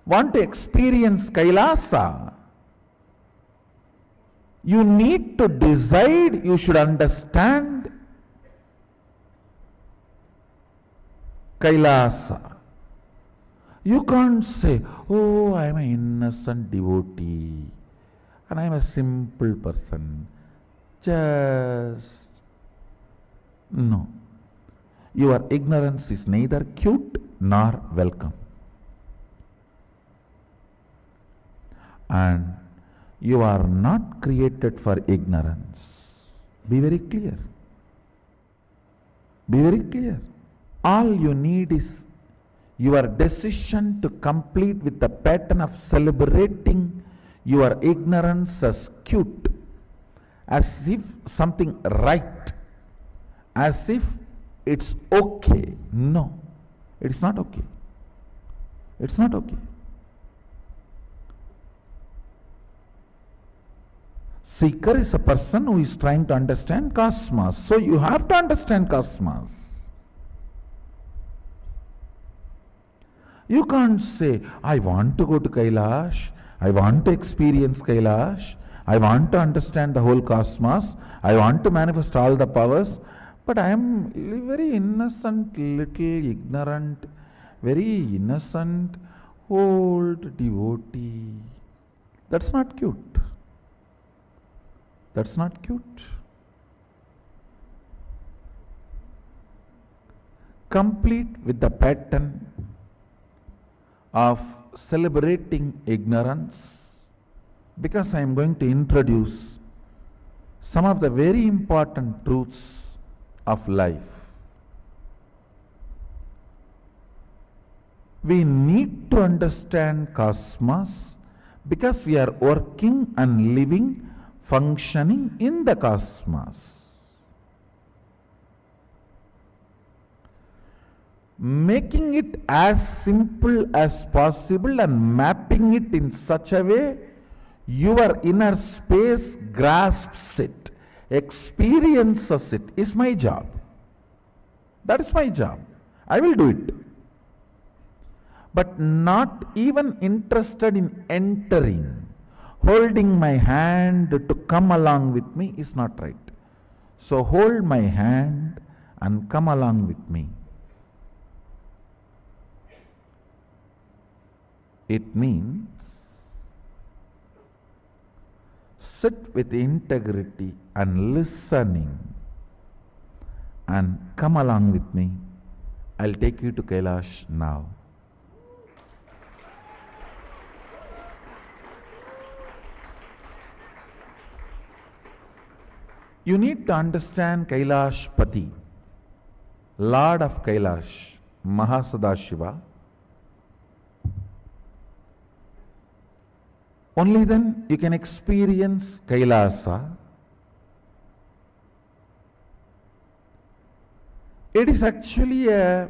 want to experience Kailasa, you need to decide, you should understand Kailasa. You can't say, oh, I am an innocent devotee and I am a simple person. Just no. Your ignorance is neither cute nor welcome. And you are not created for ignorance. Be very clear. Be very clear. All you need is your decision to complete with the pattern of celebrating your ignorance as cute, as if something right, as if it's okay. No, it's not okay. It's not okay. Seeker is a person who is trying to understand cosmos. So you have to understand cosmos. You can't say, I want to go to Kailash, I want to experience Kailash, I want to understand the whole cosmos, I want to manifest all the powers, but I am very innocent, little ignorant, very innocent, old devotee. That's not cute. That's not cute. Complete with the pattern of celebrating ignorance, because I am going to introduce some of the very important truths of life. We need to understand cosmos because we are working and living, functioning in the cosmos. Making it as simple as possible and mapping it in such a way your inner space grasps it, experiences it, is my job. That is my job. I will do it. But not even interested in entering, holding my hand to come along with me is not right. So hold my hand and come along with me. It means sit with integrity and listening and come along with me. I'll take you to Kailash now. You need to understand Kailash Pati, Lord of Kailash, Mahasadashiva. Only then you can experience Kailasa. It is actually a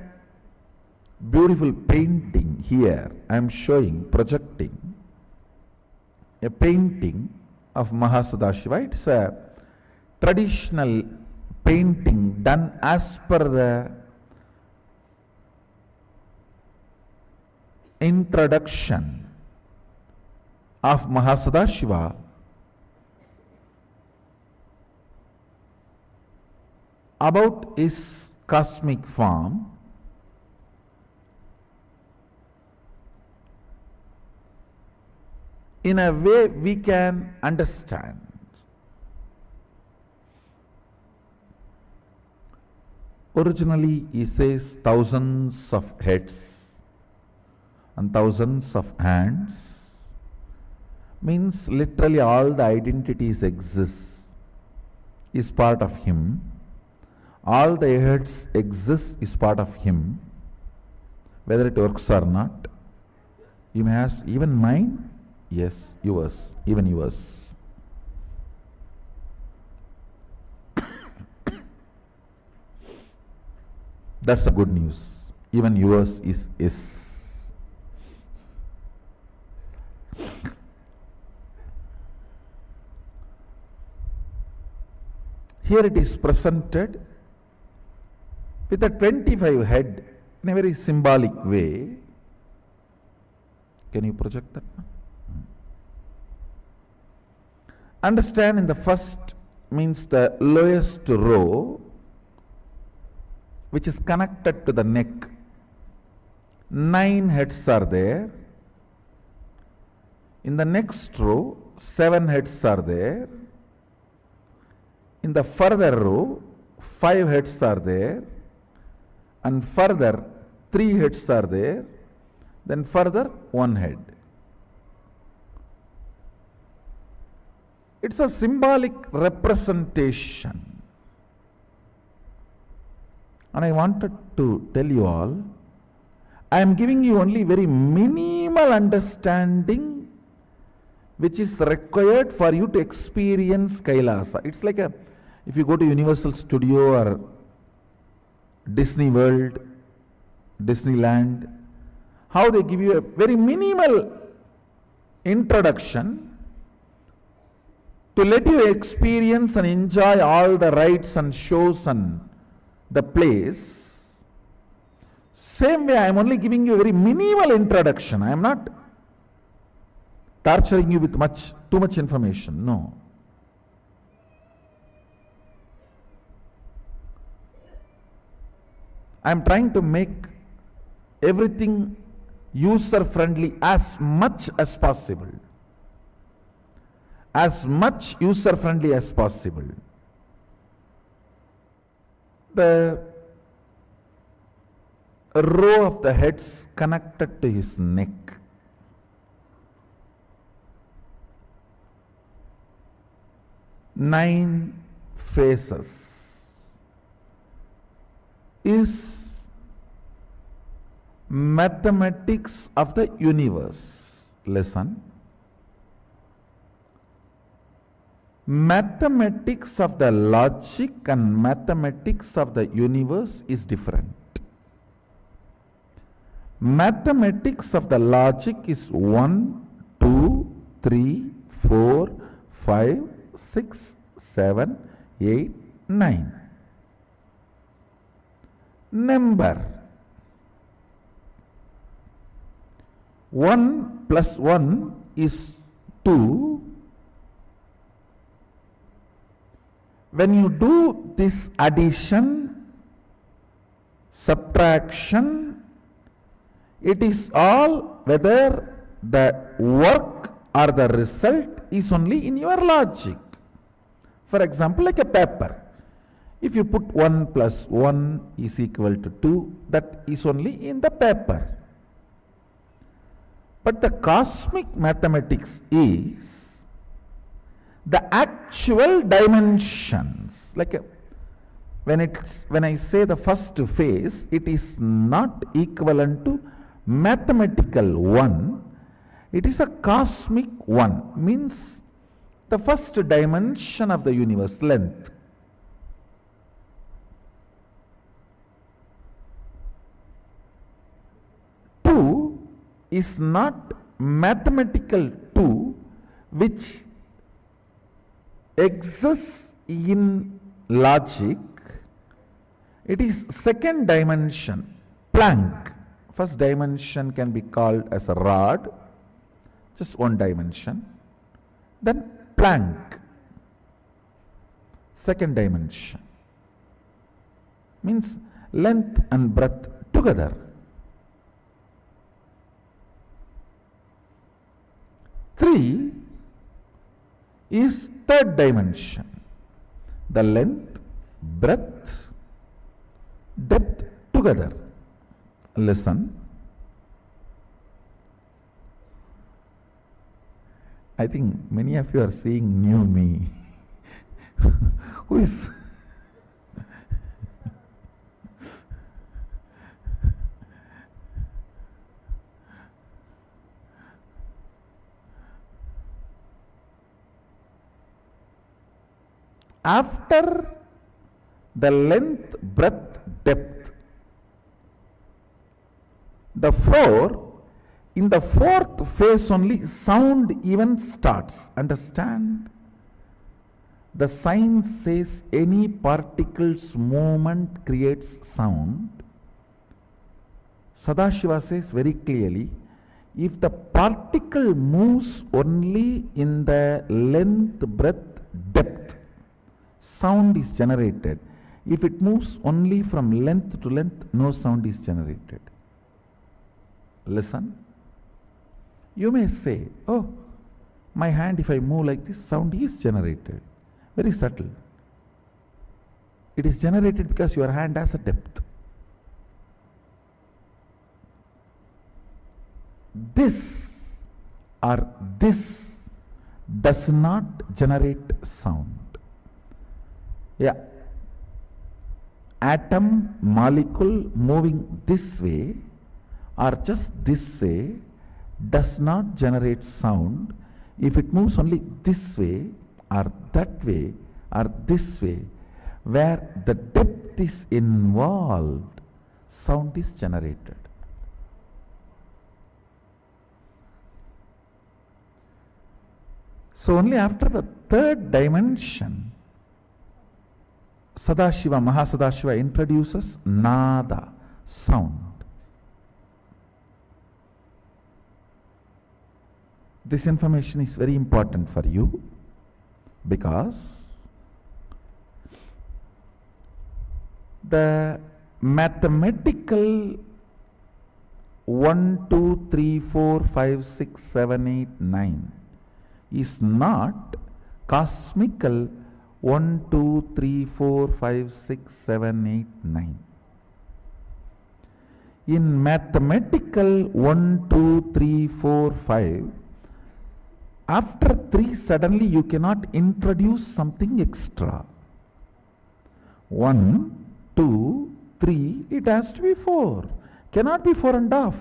beautiful painting here. I am showing, projecting a painting of Mahasadashiva. It's a traditional painting done as per the introduction of Mahasadashiva about his cosmic form. In a way we can understand. Originally he says thousands of heads and thousands of hands. Means literally all the identities exist, is part of him. All the heads exist, is part of him. Whether it works or not. You may ask, even mine? Yes, yours, even yours. That's the good news. Even yours is. Here it is presented with a 25 head in a very symbolic way. Can you project that? Understand, in the first means the lowest row, which is connected to the neck. 9 heads are there. In the next row, 7 heads are there. In the further row, 5 heads are there, and further 3 heads are there, then further 1 head. It's a symbolic representation. And I wanted to tell you all, I am giving you only very minimal understanding which is required for you to experience Kailasa. It's like if you go to Universal Studio or Disney World, Disneyland, how they give you a very minimal introduction to let you experience and enjoy all the rides and shows and the place. Same way, I am only giving you a very minimal introduction. I am not torturing you with too much information. No. I am trying to make everything user friendly as much as possible. As much user friendly as possible. The row of the heads connected to his neck. Nine faces is mathematics of the universe. Listen. Mathematics of the logic and mathematics of the universe is different. Mathematics of the logic is 1, 2, 3, 4, 5, 6, 7, 8, 9. Number. 1 plus 1 is 2. When you do this addition, subtraction, it is all whether the work or the result is only in your logic. For example, like a paper. If you put 1 plus 1 is equal to 2, that is only in the paper. But the cosmic mathematics is the actual dimensions. Like when I say the first phase, it is not equivalent to mathematical 1. It is a cosmic 1. Means the first dimension of the universe, length. Two is not mathematical 2 which exists in logic. It is second dimension, Planck. First dimension can be called as a rod, just one dimension. Then Planck, second dimension, means length and breadth together. Three is third dimension, the length, breadth, depth together. Listen. I think many of you are seeing new me. Who is after the length, breadth, depth, the four, in the fourth phase only sound even starts. Understand? The science says any particle's movement creates sound. Sadashiva says very clearly, if the particle moves only in the length, breadth, depth, sound is generated. If it moves only from length to length, no sound is generated. Listen. You may say, oh, my hand, if I move like this, sound is generated. Very subtle. It is generated because your hand has a depth. This or this does not generate sound. Yeah. Atom, molecule moving this way or just this way does not generate sound. If it moves only this way or that way or this way, where the depth is involved, sound is generated. So only after the third dimension, Sadashiva, Mahasadashiva introduces nada, sound. This information is very important for you because the mathematical 1, 2, 3, 4, 5, 6, 7, 8, 9 is not cosmical 1, 2, 3, 4, 5, 6, 7, 8, 9. In mathematical 1, 2, 3, 4, 5, after 3 suddenly you cannot introduce something extra. 1, 2, 3, it has to be 4. cannot be 4.5.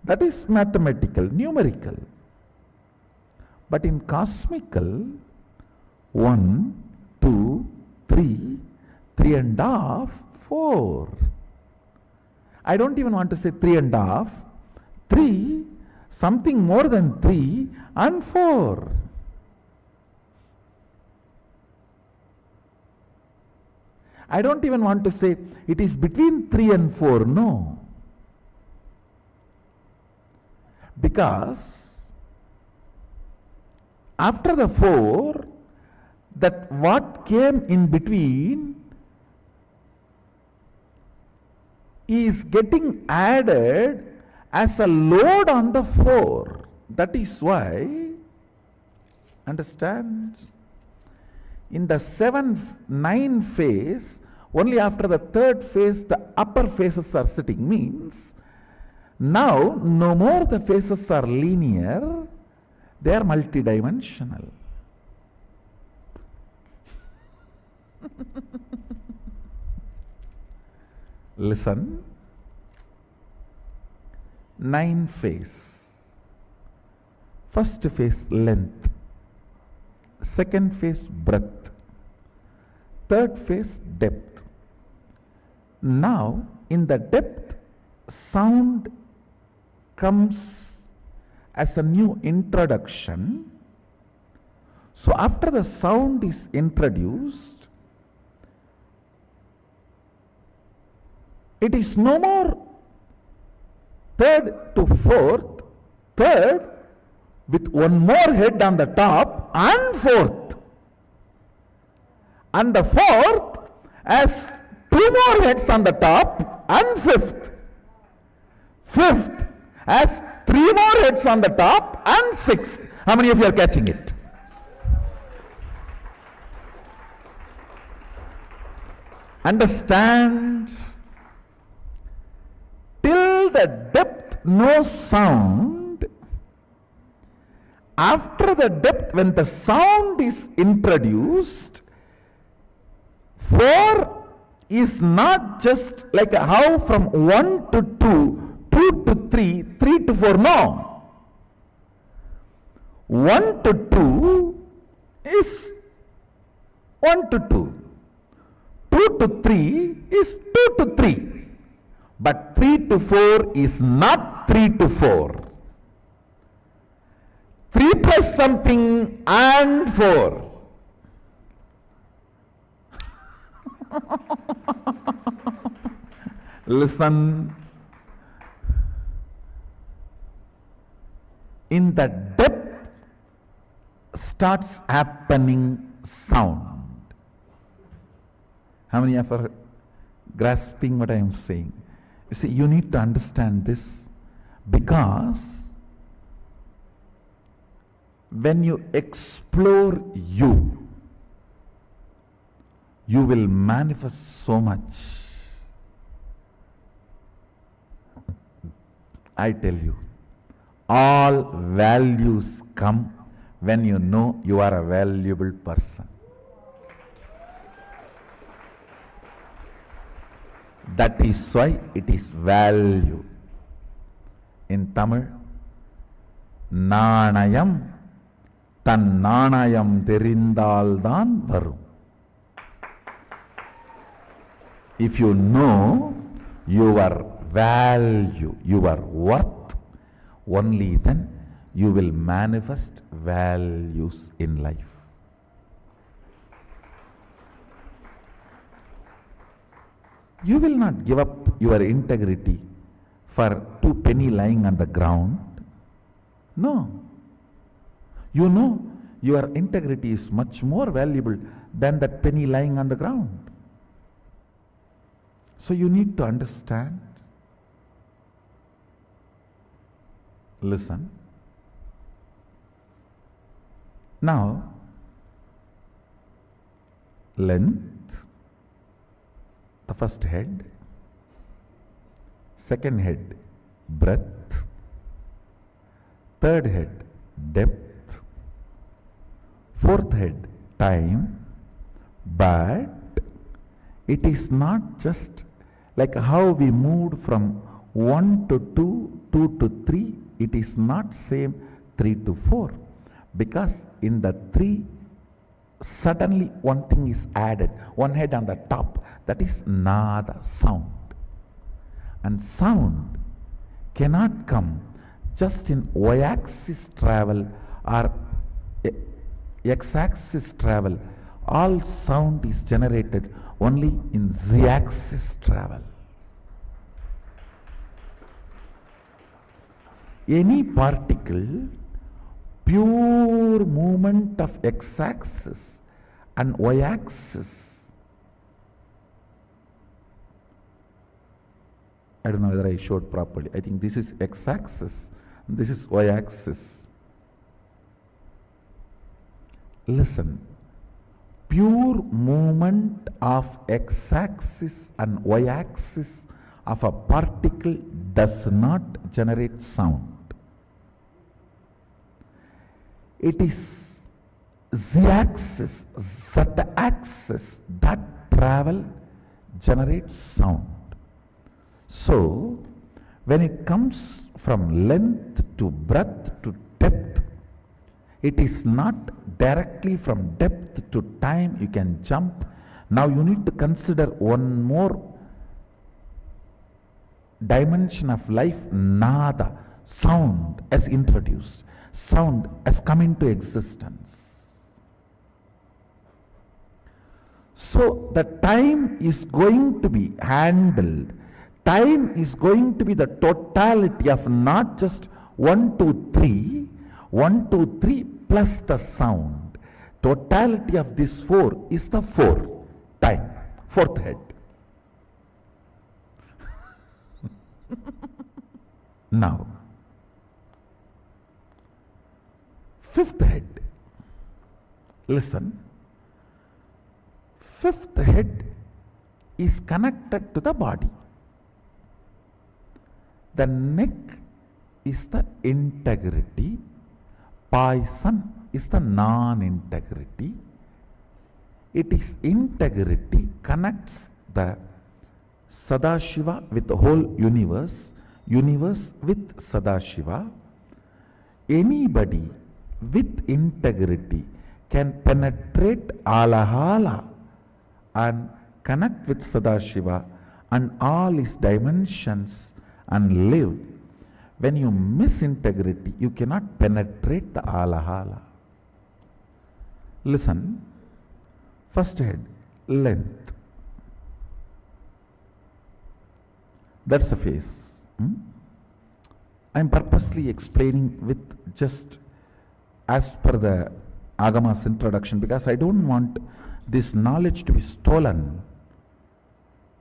That is mathematical, numerical. But in cosmical, 1, 2, 3, 3.5, 4. I don't even want to say 3.5, 3, something more than 3, and 4. I don't even want to say it is between 3 and 4, no. Because after the 4, that what came in between is getting added as a load on the 4. That is why, understand, in the 7-9 phase, only after the 3rd phase the upper phases are sitting, means now no more the phases are linear, they are multidimensional. Listen, 9 phase. First phase length, second phase breadth, third phase depth. Now in the depth, sound comes as a new introduction. So after the sound is introduced, it is no more 3rd to 4th, 3rd with one more head on the top, and 4th. And the 4th has 2 more heads on the top, and 5th. 5th has 3 more heads on the top, and 6th. How many of you are catching it? Understand? Till the depth no sound. After the depth, when the sound is introduced, 4 is not just like how from 1 to 2, 2 to 3, 3 to 4, no. 1 to 2 is 1 to 2. 2 to 3 is 2 to 3. But 3 to 4 is not 3 to 4. 3 plus something and 4. Listen. In the depth starts happening sound. How many of you are grasping what I am saying? You see, you need to understand this, because when you explore you will manifest so much. I tell you, all values come when you know you are a valuable person. That is why it is value. In Tamil, Nanayam tan Nanayam therindaldan varum. If you know your value, your worth, only then you will manifest values in life. You will not give up your integrity for 2 pennies lying on the ground. No. You know your integrity is much more valuable than that penny lying on the ground. So you need to understand. Listen. Now, length, the first head, second head, breadth, third head, depth, fourth head, time, but it is not just Like how we moved from 1 to 2, 2 to 3, it is not same 3 to 4. Because in the 3, suddenly one thing is added, one head on the top, that is nada, sound. And sound cannot come just in y-axis travel or x-axis travel. All sound is generated only in z-axis travel. Any particle, pure movement of x-axis and y-axis. I don't know whether I showed properly. I think this is x-axis, this is y-axis. Listen, pure movement of x-axis and y-axis of a particle does not generate sound. It is z-axis, z-axis that travel generates sound. So, when it comes from length to breadth to depth, it is not directly from depth to time you can jump. Now you need to consider one more dimension of life, nada, sound as introduced. Sound has come into existence. So the time is going to be handled. Time is going to be the totality of not just 1, 2, 3, 1, 2, 3 plus the sound. Totality of this 4 is the 4, time, fourth head. Now, fifth head. Listen. Fifth head is connected to the body. The neck is the integrity. Poison is the non-integrity. It is integrity connects the Sadashiva with the whole universe, universe with Sadashiva. Anybody with integrity can penetrate Alahala and connect with Sadashiva and all his dimensions and live. When you miss integrity, you cannot penetrate the Alahala. Listen, first head, length. That's a face. I am purposely explaining with just as per the Agama's introduction, because I don't want this knowledge to be stolen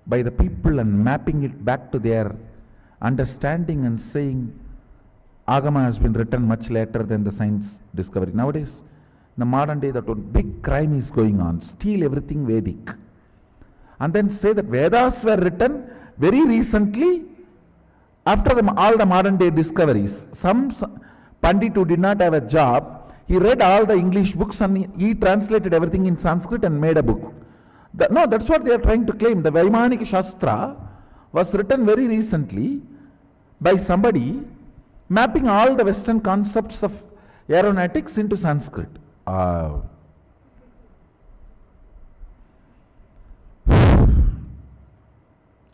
by the people and mapping it back to their understanding and saying Agama has been written much later than the science discovery. Nowadays, in the modern day, that one big crime is going on, steal everything Vedic. And then say that Vedas were written very recently after all the modern day discoveries. Some Pandit who did not have a job, he read all the English books and he translated everything in Sanskrit and made a book. No, that's what they are trying to claim. The Vaimanika Shastra was written very recently by somebody mapping all the Western concepts of aeronautics into Sanskrit.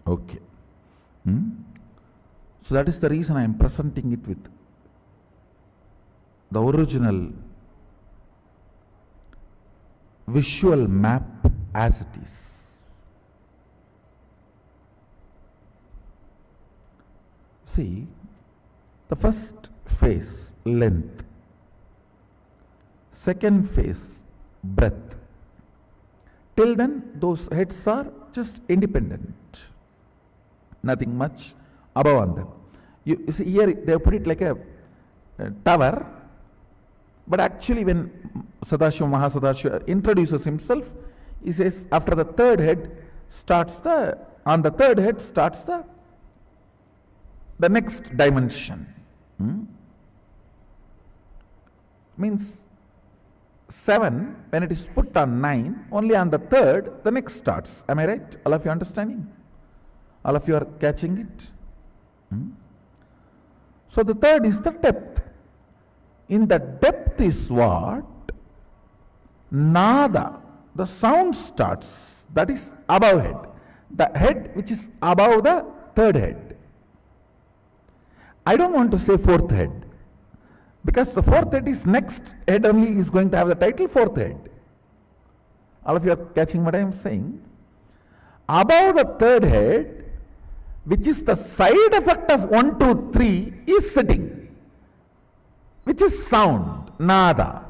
Okay. So that is the reason I am presenting it with the original visual map as it is. See, the first phase, length. Second phase, breadth. Till then, those heads are just independent. Nothing much above on them. You see, here they put it like a tower, but actually when Sadashiva Mahasadashiva introduces himself, he says after the third head starts on the third head starts the next dimension. Means 7, when it is put on 9, only on the third, the next starts. Am I right? All of you understanding? All of you are catching it? So the third is the depth. In the depth is what? Nada. The sound starts. That is above head. The head which is above the third head. I don't want to say fourth head, because the fourth head is next head only is going to have the title fourth head. All of you are catching what I am saying? Above the third head, which is the side effect of 1, 2, 3, is sitting, which is sound, nada.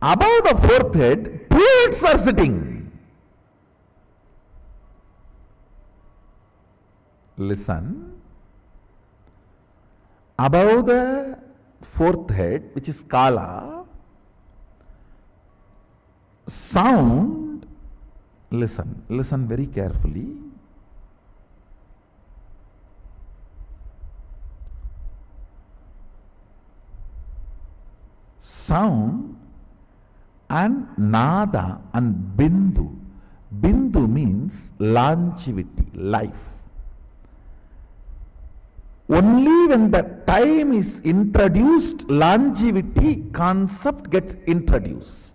Above the fourth head, 2 heads are sitting. Listen. Above the fourth head, which is Kala, sound, listen very carefully. Sound and Nada and Bindu. Bindu means longevity, life. Only when the time is introduced, longevity concept gets introduced.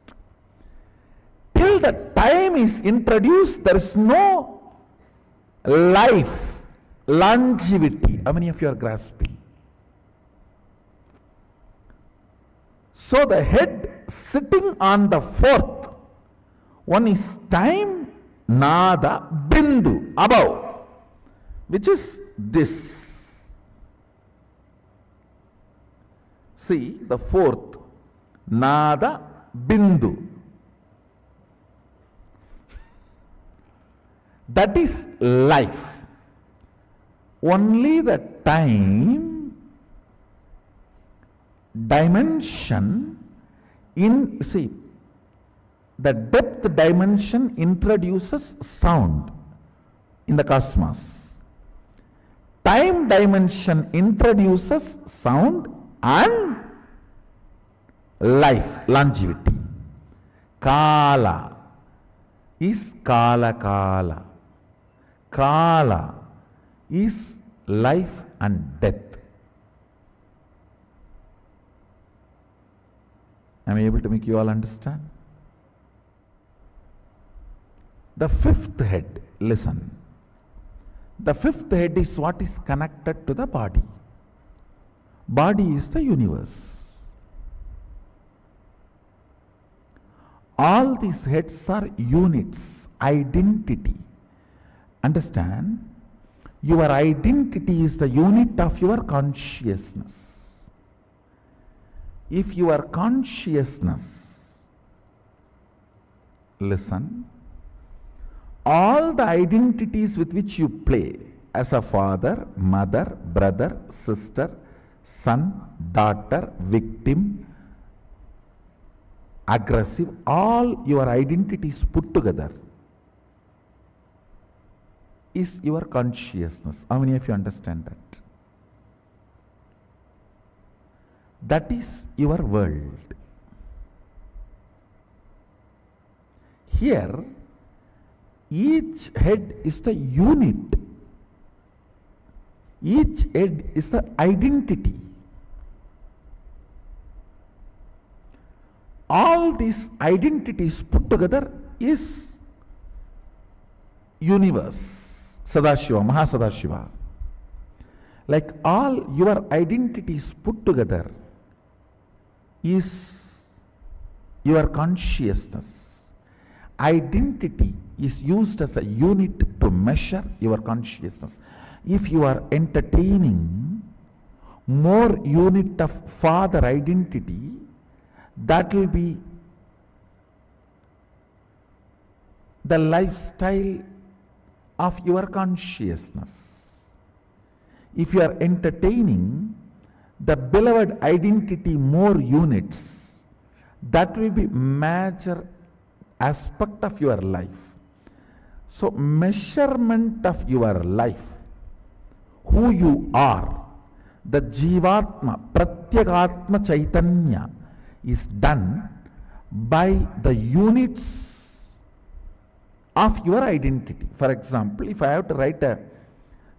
Till the time is introduced, there is no life, longevity. How many of you are grasping? So the head sitting on the fourth, one is time, Nada, Bindu, above, which is this. See, the fourth, Nada, Bindu. That is life. Only the time dimension see, the depth dimension introduces sound in the cosmos. Time dimension introduces sound and life, longevity. Kala is Kala Kala. Kala is life and death. Am I able to make you all understand? The fifth head, listen. The fifth head is what is connected to the body. Body is the universe. All these heads are units, identity. Understand? Your identity is the unit of your consciousness. If your consciousness, listen, all the identities with which you play as a father, mother, brother, sister, son, daughter, victim, aggressive, all your identities put together is your consciousness. How many of you understand that? That is your world. Here, each head is the unit. Each head is the identity. All these identities put together is universe, Sadashiva, Mahasadashiva. Like all your identities put together is your consciousness. Identity is used as a unit to measure your consciousness. If you are entertaining more unit of father identity, that will be the lifestyle of your consciousness. If you are entertaining the beloved identity more units, that will be major aspect of your life. So measurement of your life, who you are, the Jivatma, Pratyagatma Chaitanya is done by the units of your identity. For example, if I have to write a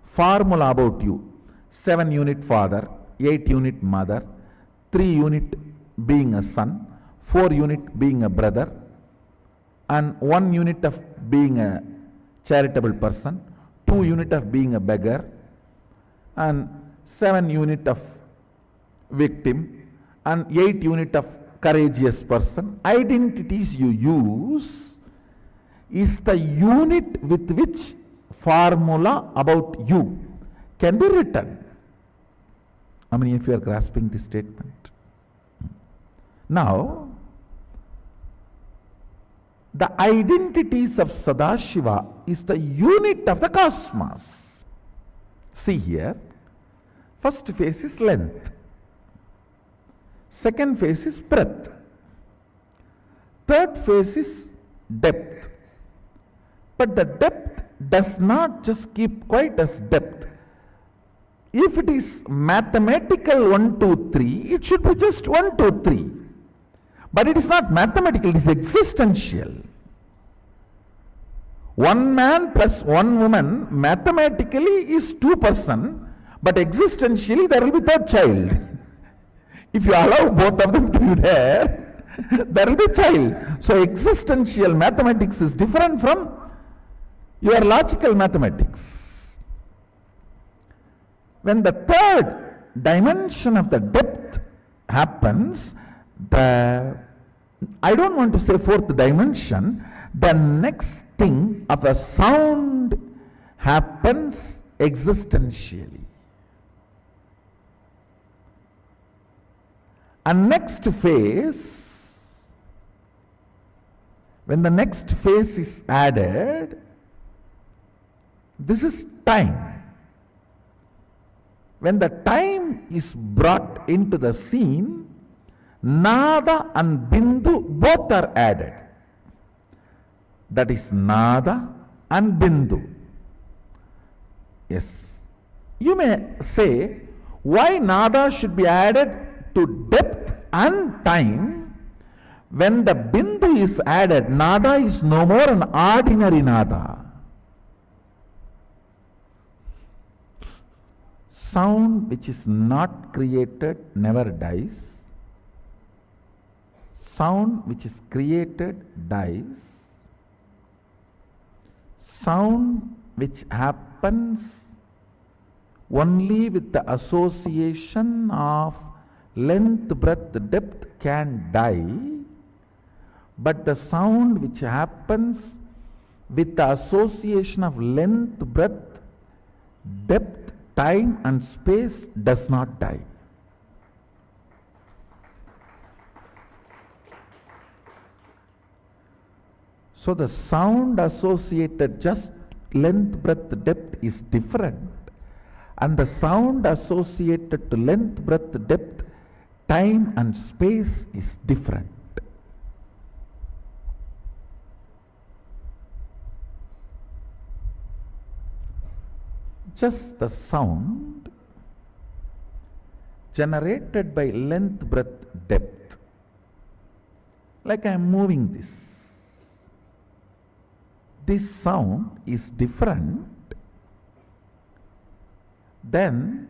formula about you, 7 unit father, 8 unit mother, 3 unit being a son, 4 unit being a brother, and 1 unit of being a charitable person, 2 unit of being a beggar, and 7 unit of victim, and 8 unit of courageous person. Identities you use is the unit with which formula about you can be written. How many of you are grasping this statement? Now, the identities of Sadashiva is the unit of the cosmos. See here, first phase is length, second phase is breadth, third phase is depth. But the depth does not just keep quiet as depth. If it is mathematical 1, 2, 3, it should be just 1, 2, 3. But it is not mathematical, it is existential. One man plus one woman mathematically is 2 persons, but existentially there will be third child. If you allow both of them to be there, there will be a child. So existential mathematics is different from your logical mathematics. When the third dimension of the depth happens, I don't want to say fourth dimension, the next thing of a sound happens existentially. And next phase, when the next phase is added, this is time. When the time is brought into the scene, Nada and Bindu both are added. That is Nada and Bindu. Yes. You may say, why Nada should be added to depth and time? When the Bindu is added, Nada is no more an ordinary Nada. Sound which is not created never dies. Sound which is created dies. Sound which happens only with the association of length, breadth, depth can die, but the sound which happens with the association of length, breadth, depth, time and space does not die. So the sound associated just length, breadth, depth is different, and the sound associated to length, breadth, depth, time and space is different. Just the sound generated by length, breadth, depth. Like I am moving this. This sound is different than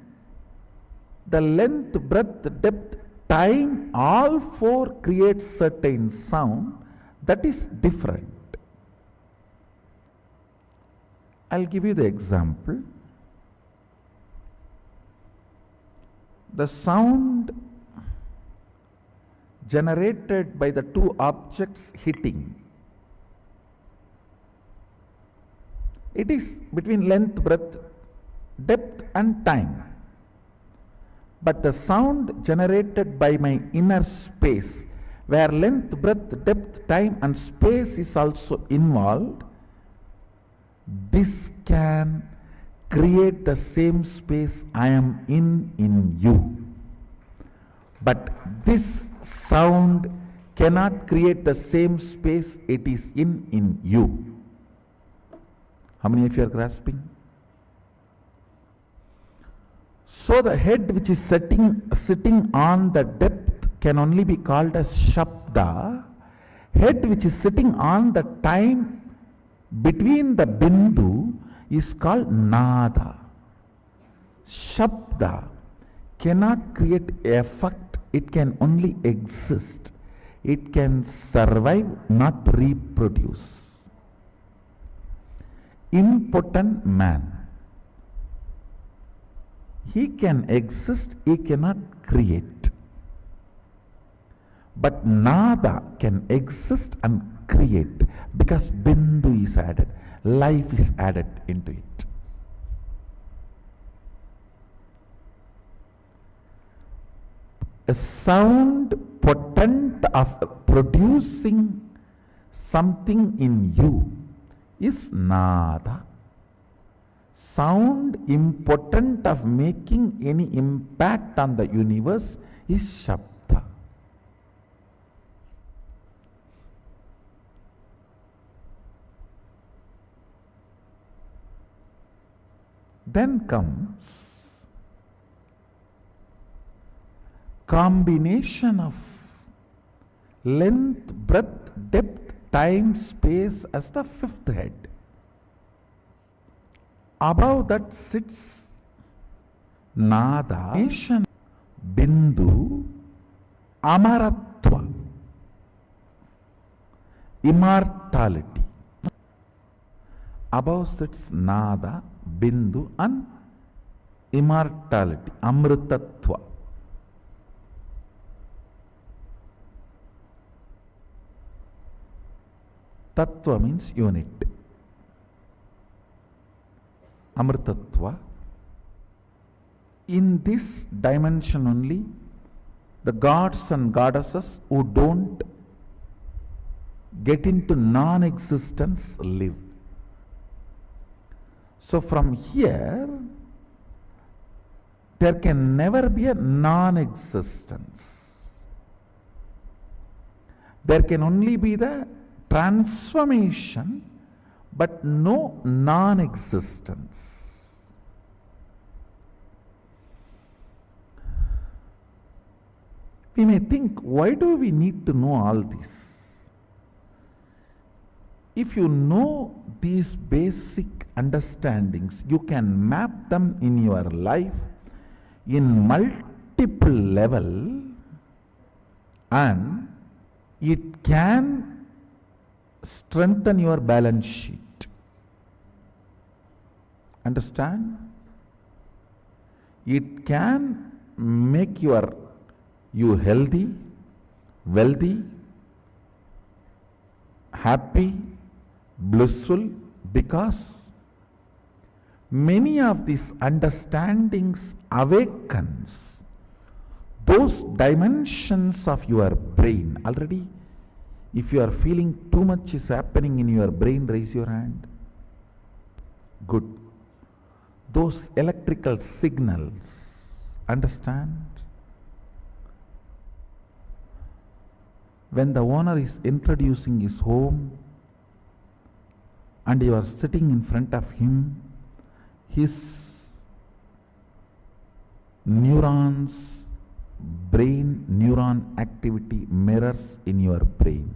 the length, breadth, depth, time, all four create certain sound that is different. I'll give you the example. The sound generated by the two objects hitting, it is between length, breadth, depth and time. But the sound generated by my inner space, where length, breadth, depth, time and space is also involved, this can create the same space I am in you. But this sound cannot create the same space it is in you. How many of you are grasping? So the head which is sitting on the depth can only be called as Shabda. Head which is sitting on the time between the bindu is called nada. Shabda cannot create effect, it can only exist. It can survive, not reproduce. Impotent man. He can exist, he cannot create. But nada can exist and create because bindu is added, life is added into it. A sound potent of producing something in you is nada. Sound impotent of making any impact on the universe is shabda. Then comes combination of length, breadth, depth, time, space as the fifth head. Above that sits nada, bindu, amaratva, immortality. Above sits nada, bindu and immortality, amritatva. Tattva means unit. Amritatva. In this dimension only, the gods and goddesses who don't get into non-existence live. So from here, there can never be a non-existence. There can only be the transformation, but no non-existence. We may think, why do we need to know all this? If you know these basic understandings, you can map them in your life in multiple level, and it can strengthen your balance sheet. Understand? It can make you healthy, wealthy, happy, blissful, because many of these understandings awakens those dimensions of your brain. Already, if you are feeling too much is happening in your brain, raise your hand. Good. Those electrical signals, understand? When the owner is introducing his home and you are sitting in front of him, his neurons, brain neuron activity mirrors in your brain.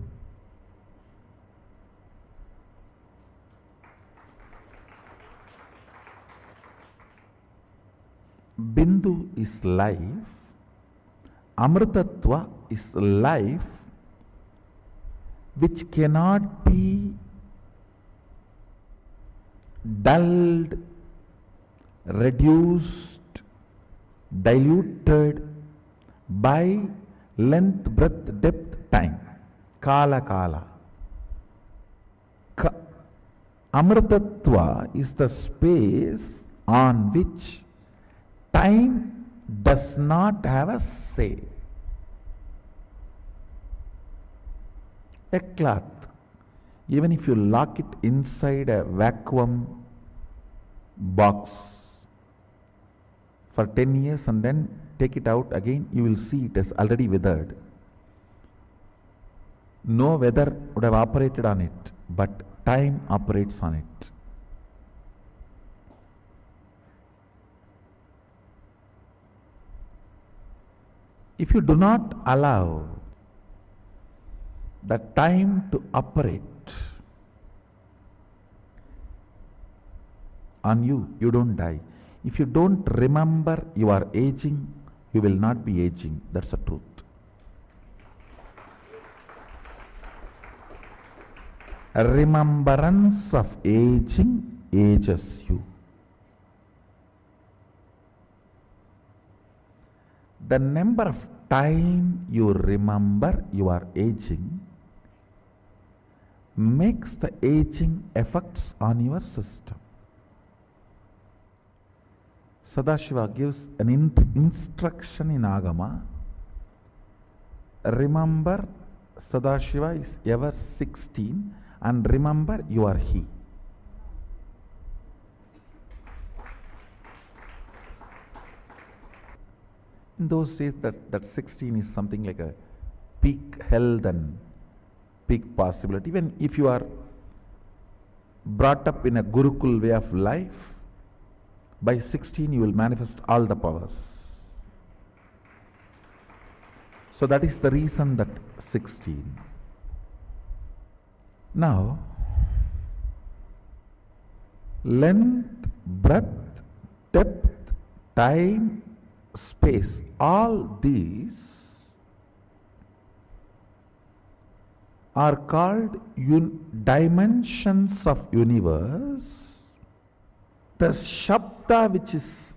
Bindu is life, Amritatva is life which cannot be dulled, reduced, diluted by length, breadth, depth, time. Kala kala. Amritatva is the space on which time does not have a say. A cloth, even if you lock it inside a vacuum box for 10 years and then take it out again, you will see it has already withered. No weather would have operated on it, but time operates on it. If you do not allow the time to operate, on you, you don't die. If you don't remember you are aging, you will not be aging. That's the truth. A remembrance of aging ages you. The number of time you remember you are aging makes the aging effects on your system. Sadashiva gives an instruction in Agama. Remember, Sadashiva is ever 16, and remember you are he. In those days, that 16 is something like a peak health and peak possibility. Even if you are brought up in a Gurukul way of life, by 16 you will manifest all the powers. So that is the reason that 16. Now, length, breadth, depth, time, space, all these are called dimensions of universe. The Shabda, which is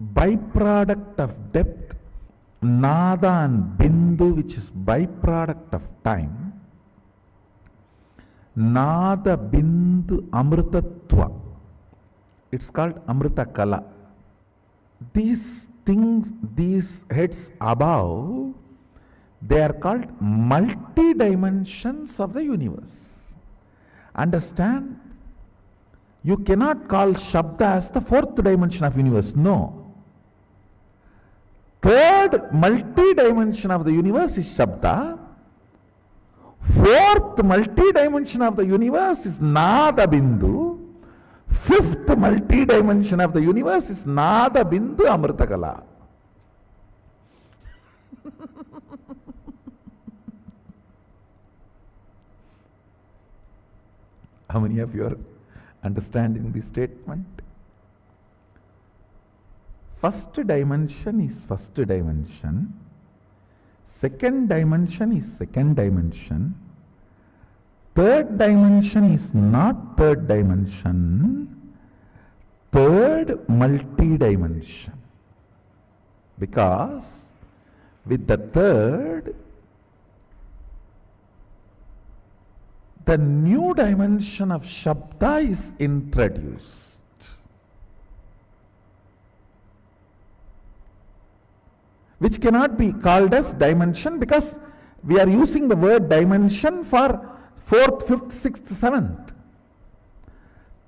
byproduct of depth, Nada and Bindu, which is byproduct of time, Nada Bindu Amritatva, it's called Amrita Kala. These things, these heads above, they are called multi-dimensions of the universe. Understand? You cannot call Shabda as the fourth dimension of universe. No. Third multi-dimension of the universe is Shabda. Fourth multi-dimension of the universe is Nada Bindu. Fifth multi-dimension of the universe is Nada Bindu Amritakala. How many of you are understanding this statement? First dimension is first dimension. Second dimension is second dimension. Third dimension is not third dimension. Third multi-dimension. Because with the third, the new dimension of Shabda is introduced. Which cannot be called as dimension because we are using the word dimension for fourth, fifth, sixth, seventh.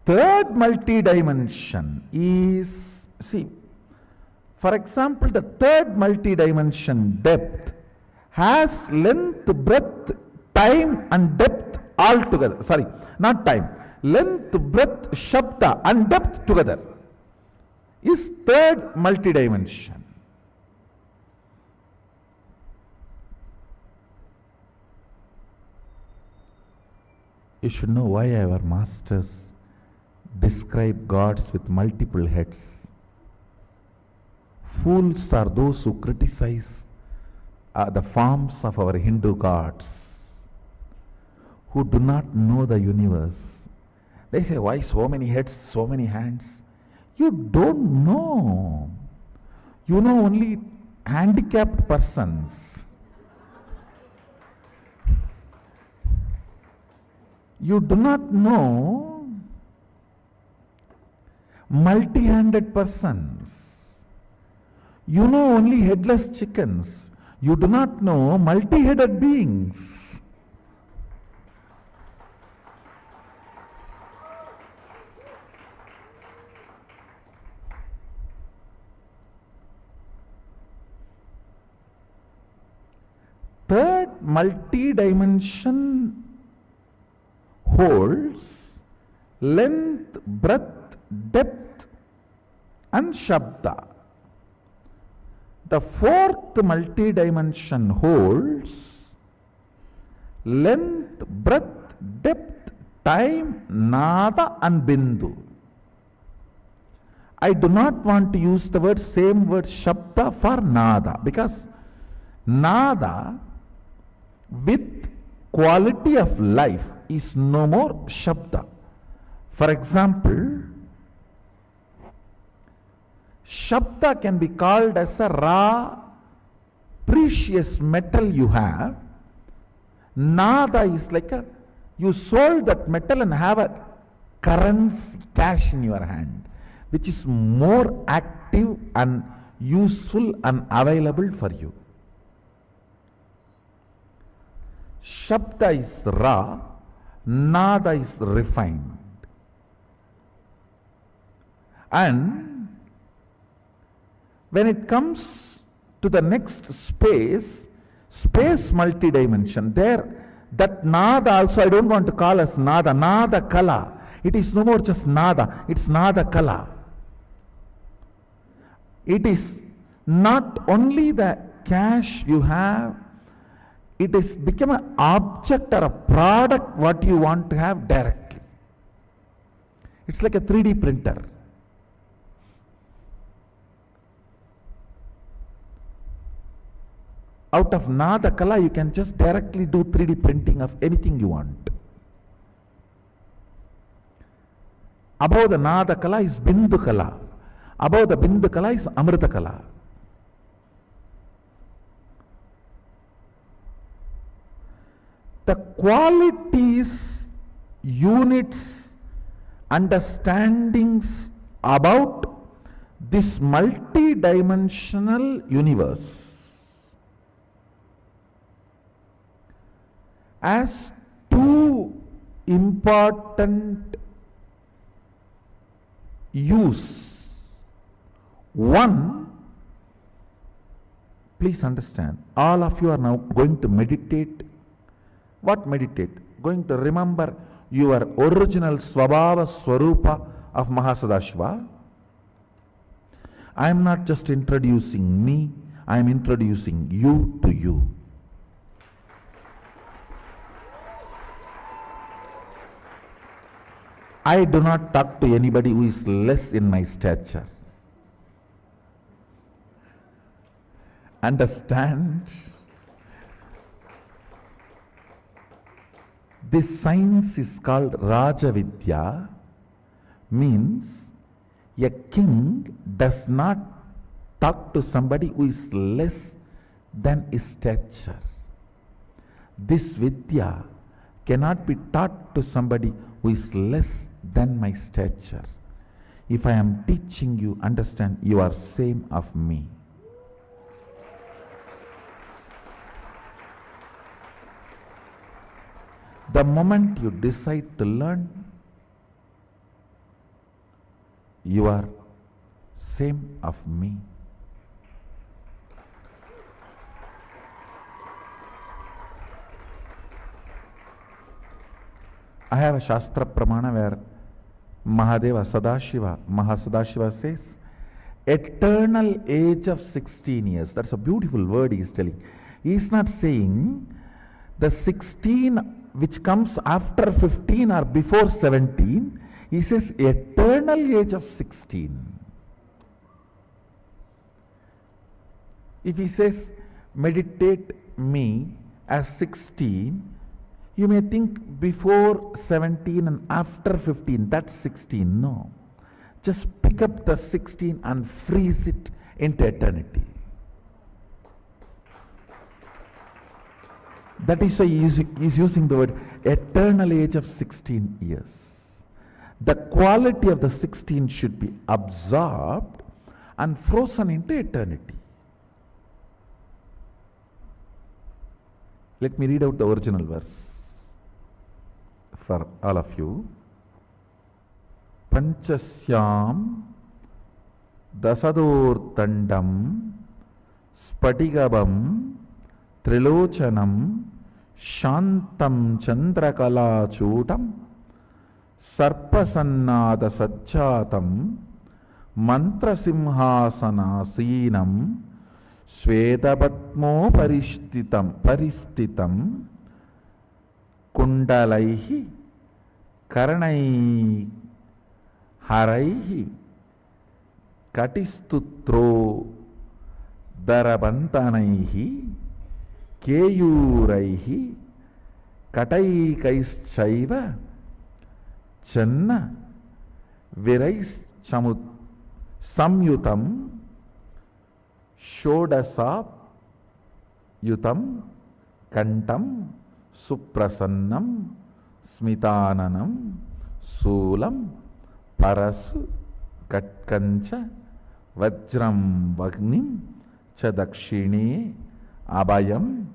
Third multi-dimension is, see, for example, the third multi-dimension depth has length, breadth, time and depth all together. Sorry, not time. Length, breadth, Shabda and depth together is third multi-dimension. You should know why our masters describe gods with multiple heads. Fools are those who criticize the forms of our Hindu gods, who do not know the universe. They say, why so many heads, so many hands? You don't know. You know only handicapped persons. You do not know multi-handed persons. You know only headless chickens. You do not know multi-headed beings. Third multi-dimension holds length, breadth, depth and Shabda. The fourth multi-dimension holds length, breadth, depth, time, Nada and Bindu. I do not want to use the same word Shabda for Nada, because Nada with quality of life is no more Shabda. For example, Shabda can be called as a raw, precious metal you have. Nada is like you sold that metal and have a currency, cash in your hand, which is more active and useful and available for you. Shabda is raw, Nada is refined. And when it comes to the next space multidimension, there that Nada also I don't want to call as Nada, Nada Kala. It is no more just Nada, it's Nada Kala. It is not only the cash you have, it is become an object or a product what you want to have directly. It's like a 3D printer. Out of Nada Kala, you can just directly do 3D printing of anything you want. Above the Nada Kala is Bindu Kala. Above the Bindu Kala is Amrita Kala. The qualities, units, understandings about this multi-dimensional universe as two important use. One, please understand, all of you are now going to meditate. What meditate? Going to remember your original Swabhava Swarupa of Mahasadashiva. I am not just introducing me, I am introducing you to you. I do not talk to anybody who is less in my stature. Understand? This science is called Rajavidya, means a king does not talk to somebody who is less than his stature. This Vidya cannot be taught to somebody who is less than my stature. If I am teaching you, understand, you are same of me. The moment you decide to learn, you are same of me. I have a Shastra Pramana where Mahadeva Sadashiva, Mahasadashiva says, eternal age of 16 years. That's a beautiful word he is telling. He is not saying the 16 which comes after 15 or before 17. He says eternal age of 16. If he says meditate me as 16, you may think before 17 and after 15, that's 16. No. Just pick up the 16 and freeze it into eternity. That is why he is using the word eternal age of 16 years. The quality of the 16 should be absorbed and frozen into eternity. Let me read out the original verse for all of you. Panchasyam dasadortandam spatigabam trilochanam shantam chandrakalachutam sarpasannada sajjatam mantrasimhasanasinam Svedapatmo paristitam kundalaihi karanai haraihi Katistutro Darabantanaihi Keyuraihi Kataikaischaiva Channa Virais Chamut Samyutam Shodasap Yutam Kantam Suprasannam Smitananam Sulam Parasu Katkancha Vajram Vagnim Chadakshini Abhayam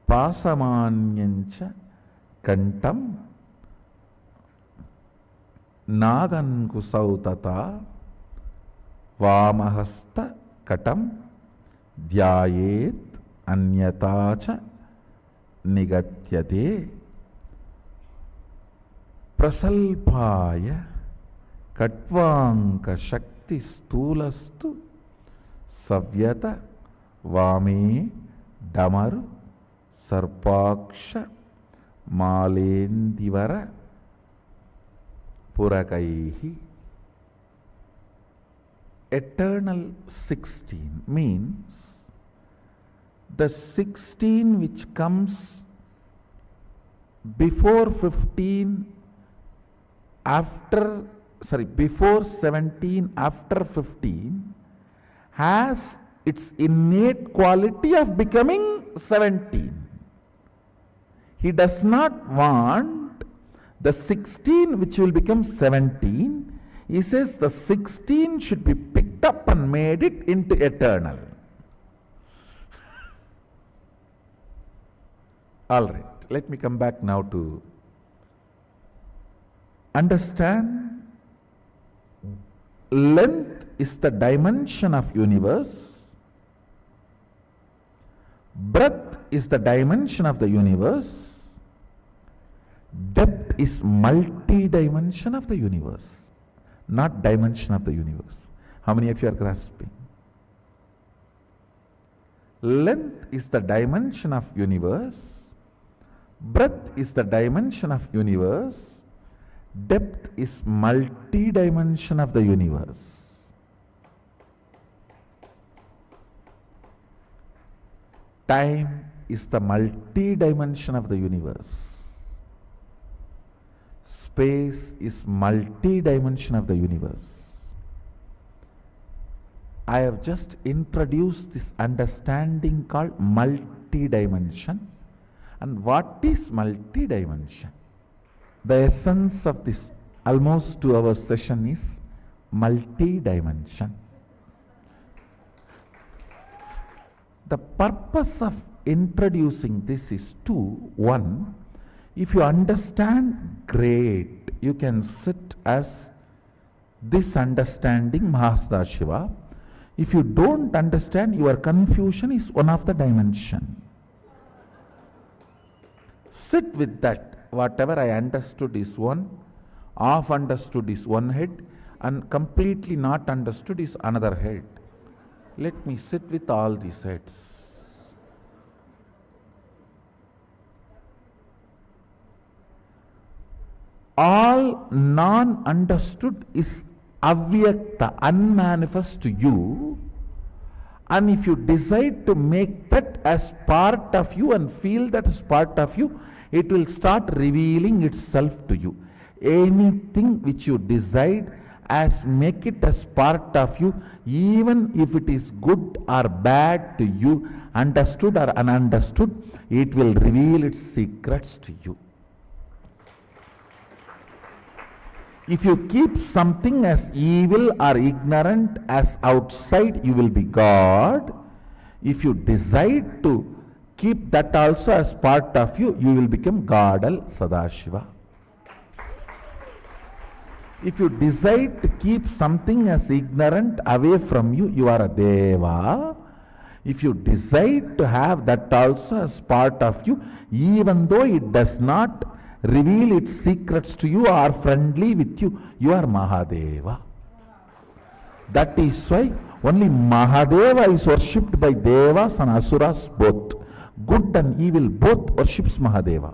Pasamanyancha Kantam Nagan Kusautata Vamahasta Katam Dhyayet Anyatacha Nigatyate Prasalpaya Katvanka Shakti Stulastu Savyata Vame Damaru Sarpaksha Malendivara Purakaihi. Eternal 16 means the 16 which comes before 15, before 17, after 15 has its innate quality of becoming 17. He does not want the 16 which will become 17. He says the 16 should be picked up and made it into eternal. All right, let me come back now to understand. Length is the dimension of universe. Breadth is the dimension of the universe. Depth is multi-dimension of the universe, not dimension of the universe. How many of you are grasping? Length is the dimension of universe. Breadth is the dimension of universe. Depth is multi-dimension of the universe. Time is the multi-dimension of the universe. Space is multi-dimension of the universe. I have just introduced this understanding called multi-dimension. And what is multi-dimension? The essence of this almost 2 hour session is multi-dimension. The purpose of introducing this is two. One, if you understand, great. You can sit as this understanding Mahasada. If you don't understand, your confusion is one of the dimension. Sit with that. Whatever I understood is one, half understood is one head, and completely not understood is another head. Let me sit with all these heads. All non-understood is avyakta, unmanifest to you. And if you decide to make that as part of you and feel that as part of you, it will start revealing itself to you. Anything which you decide as make it as part of you, even if it is good or bad to you, understood or ununderstood, it will reveal its secrets to you. If you keep something as evil or ignorant as outside, you will be God. If you decide to keep that also as part of you, you will become Godal Sadashiva. If you decide to keep something as ignorant away from you, you are a Deva. If you decide to have that also as part of you, even though it does not reveal its secrets to you or friendly with you, you are Mahadeva. That is why only Mahadeva is worshipped by Devas and Asuras both. Good and evil both worships Mahadeva.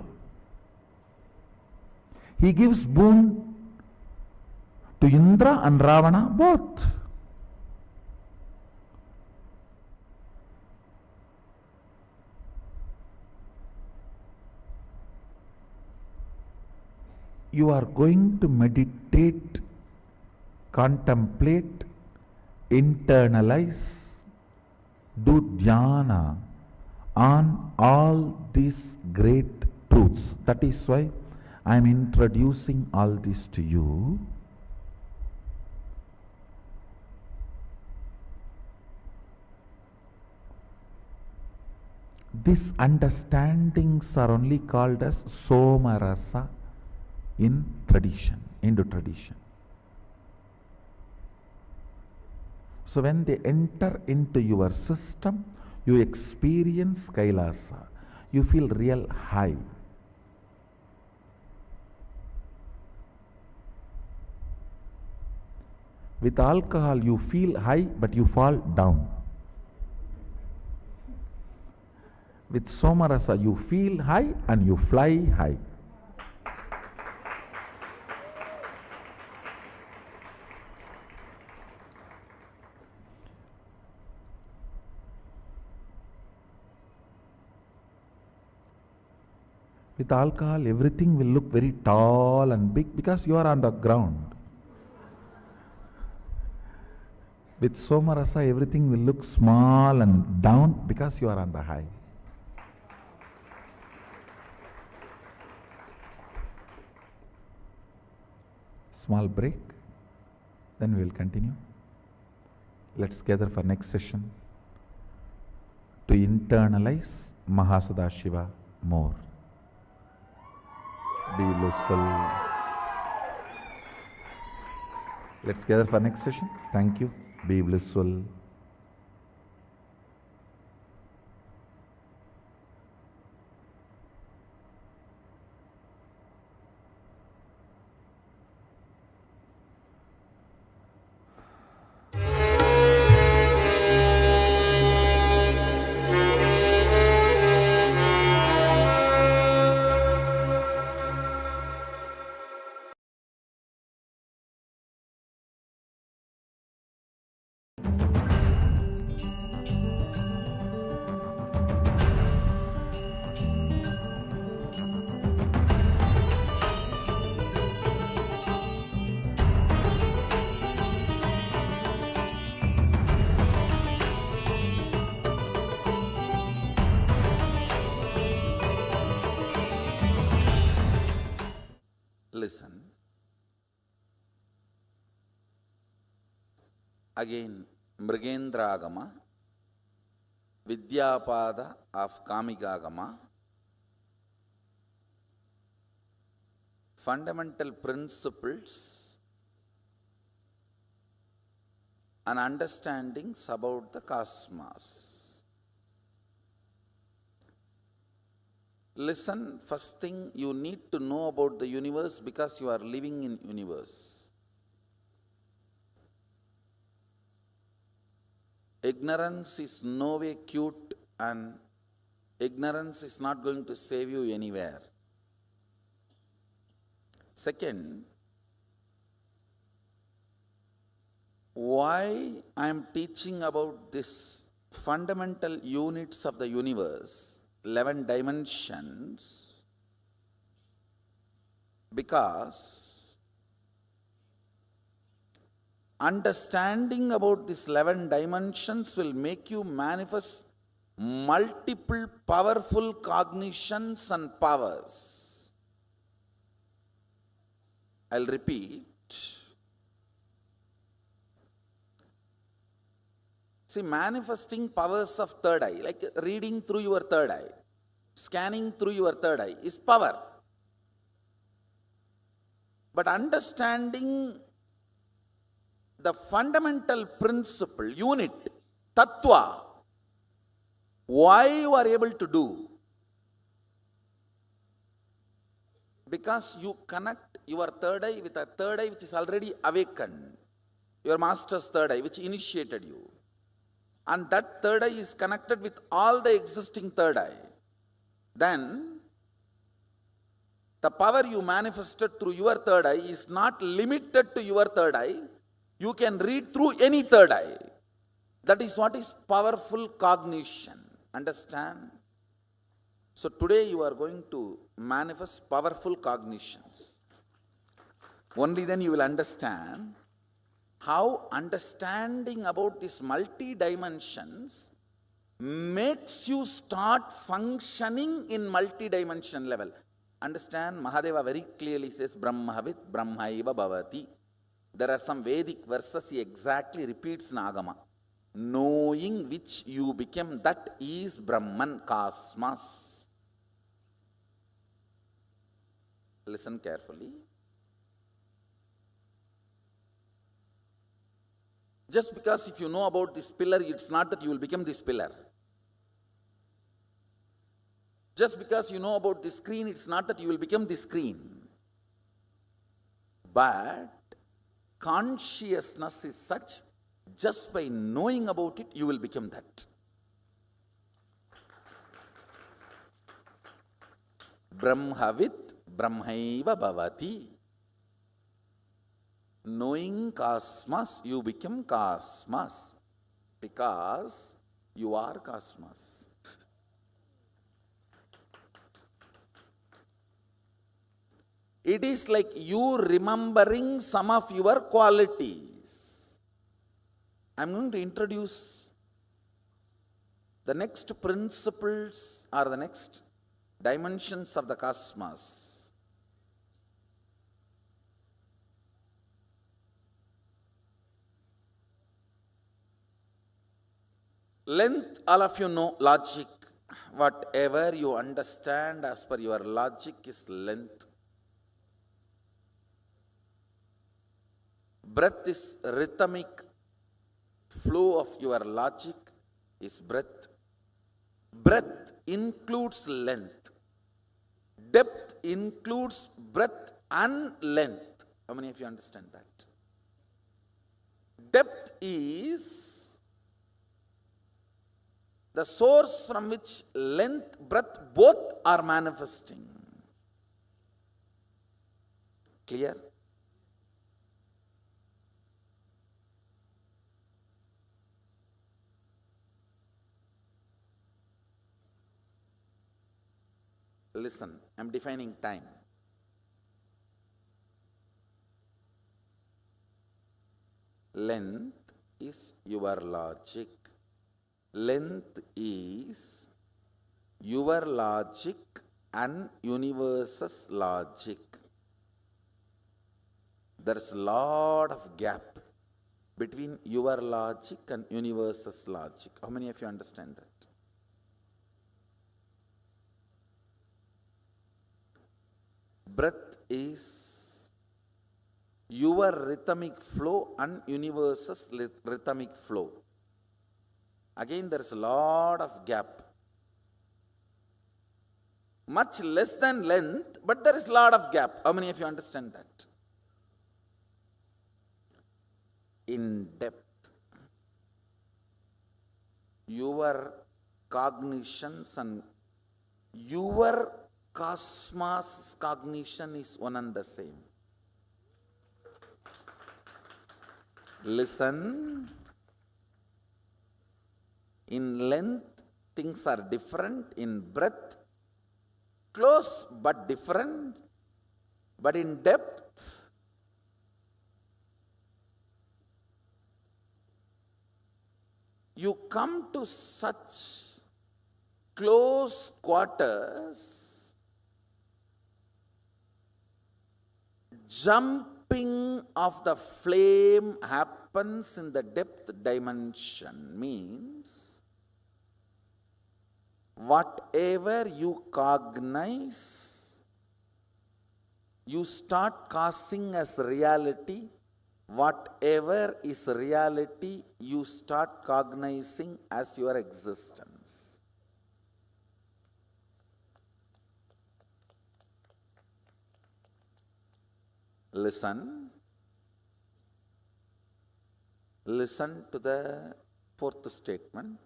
He gives boon to Indra and Ravana both. You are going to meditate, contemplate, internalize, do dhyana on all these great truths. That is why I am introducing all this to you. These understandings are only called as Somarasa in tradition, Hindu tradition. So when they enter into your system, you experience Kailasa. You feel real high. With alcohol, you feel high, but you fall down. With Somarasa, you feel high and you fly high. With alcohol, everything will look very tall and big because you are on the ground. With Somarasa, everything will look small and down because you are on the high. Small break, then we will continue. Let's gather for next session to internalize Mahasadashiva more. Be blissful. Let's gather for next session. Thank you. Be blissful. Listen. Again, Mrigendragama, Vidyapada of Kamikagama, fundamental principles and understandings about the cosmos. Listen, first thing you need to know about the universe because you are living in universe. Ignorance is no way cute and ignorance is not going to save you anywhere. Second, why I am teaching about this fundamental units of the universe, 11 dimensions, because understanding about these 11 dimensions will make you manifest multiple powerful cognitions and powers. I'll repeat. See, manifesting powers of third eye, like reading through your third eye, scanning through your third eye is power. But understanding the fundamental principle, unit, tattva, why you are able to do? Because you connect your third eye with a third eye which is already awakened, your master's third eye which initiated you. And that third eye is connected with all the existing third eye. Then The power you manifested through your third eye is not limited to your third eye. You can read through any third eye. That is what is powerful cognition. Understand? So today you are going to manifest powerful cognitions. Only then you will understand how understanding about these multi-dimensions makes you start functioning in multi-dimension level. Understand, Mahadeva very clearly says, Brahmavit Brahmaiva Bhavati. There are some Vedic verses he exactly repeats in Agama. Knowing which you became, that is Brahman, cosmos. Listen carefully. Just because if you know about this pillar, it's not that you will become this pillar. Just because you know about this screen, it's not that you will become this screen. But consciousness is such, just by knowing about it, you will become that. Brahmavit Brahmaiva Bhavati. Knowing cosmos, you become cosmos, because you are cosmos. It is like you remembering some of your qualities. I am going to introduce the next principles or the next dimensions of the cosmos. Length, all of you know logic. Whatever you understand as per your logic is length. Breath is rhythmic flow of your logic is breath. Breadth includes length. Depth includes breadth and length. How many of you understand that? Depth is the source from which length, breadth, both are manifesting. Clear? Listen, I am defining time. Length is your logic. Length is your logic and universe's logic. There is a lot of gap between your logic and universe's logic. How many of you understand that? Breath is your rhythmic flow and universe's rhythmic flow. Again, there is a lot of gap. Much less than length, but there is a lot of gap. How many of you understand that? In depth, your cognitions and your cosmos cognition is one and the same. Listen. In length, things are different. In breadth, close but different. But in depth, you come to such close quarters, jumping of the flame happens in the depth dimension. Means whatever you cognize, you start causing as reality. Whatever is reality, you start cognizing as your existence. Listen. Listen to the fourth statement.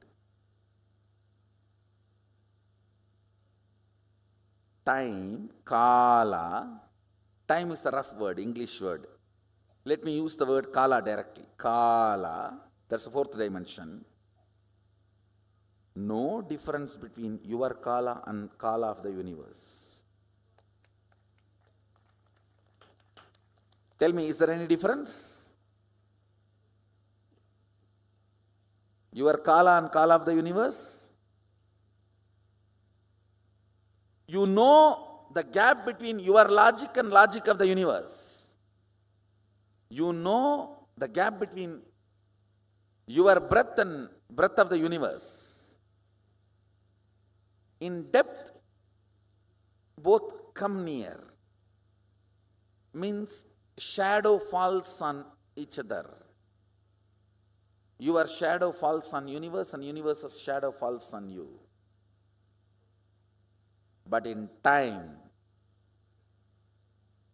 time, kala, time is a rough word, English word. Let me use the word kala directly. Kala, that's the fourth dimension. No difference between your kala and kala of the universe. Tell me, is there any difference? Your kala and kala of the universe? You know the gap between your logic and logic of the universe. You know the gap between your breath and breath of the universe. In depth, both come near. Means shadow falls on each other. Your shadow falls on universe and universe's shadow falls on you. But in time,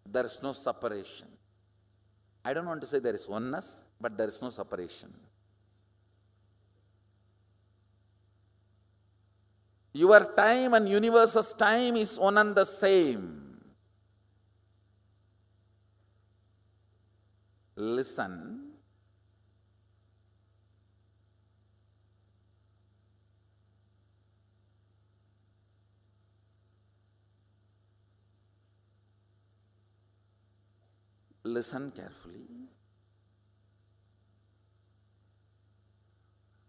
there is no separation. I don't want to say there is oneness, but there is no separation. Your time and universe's time is one and the same. Listen. Listen carefully.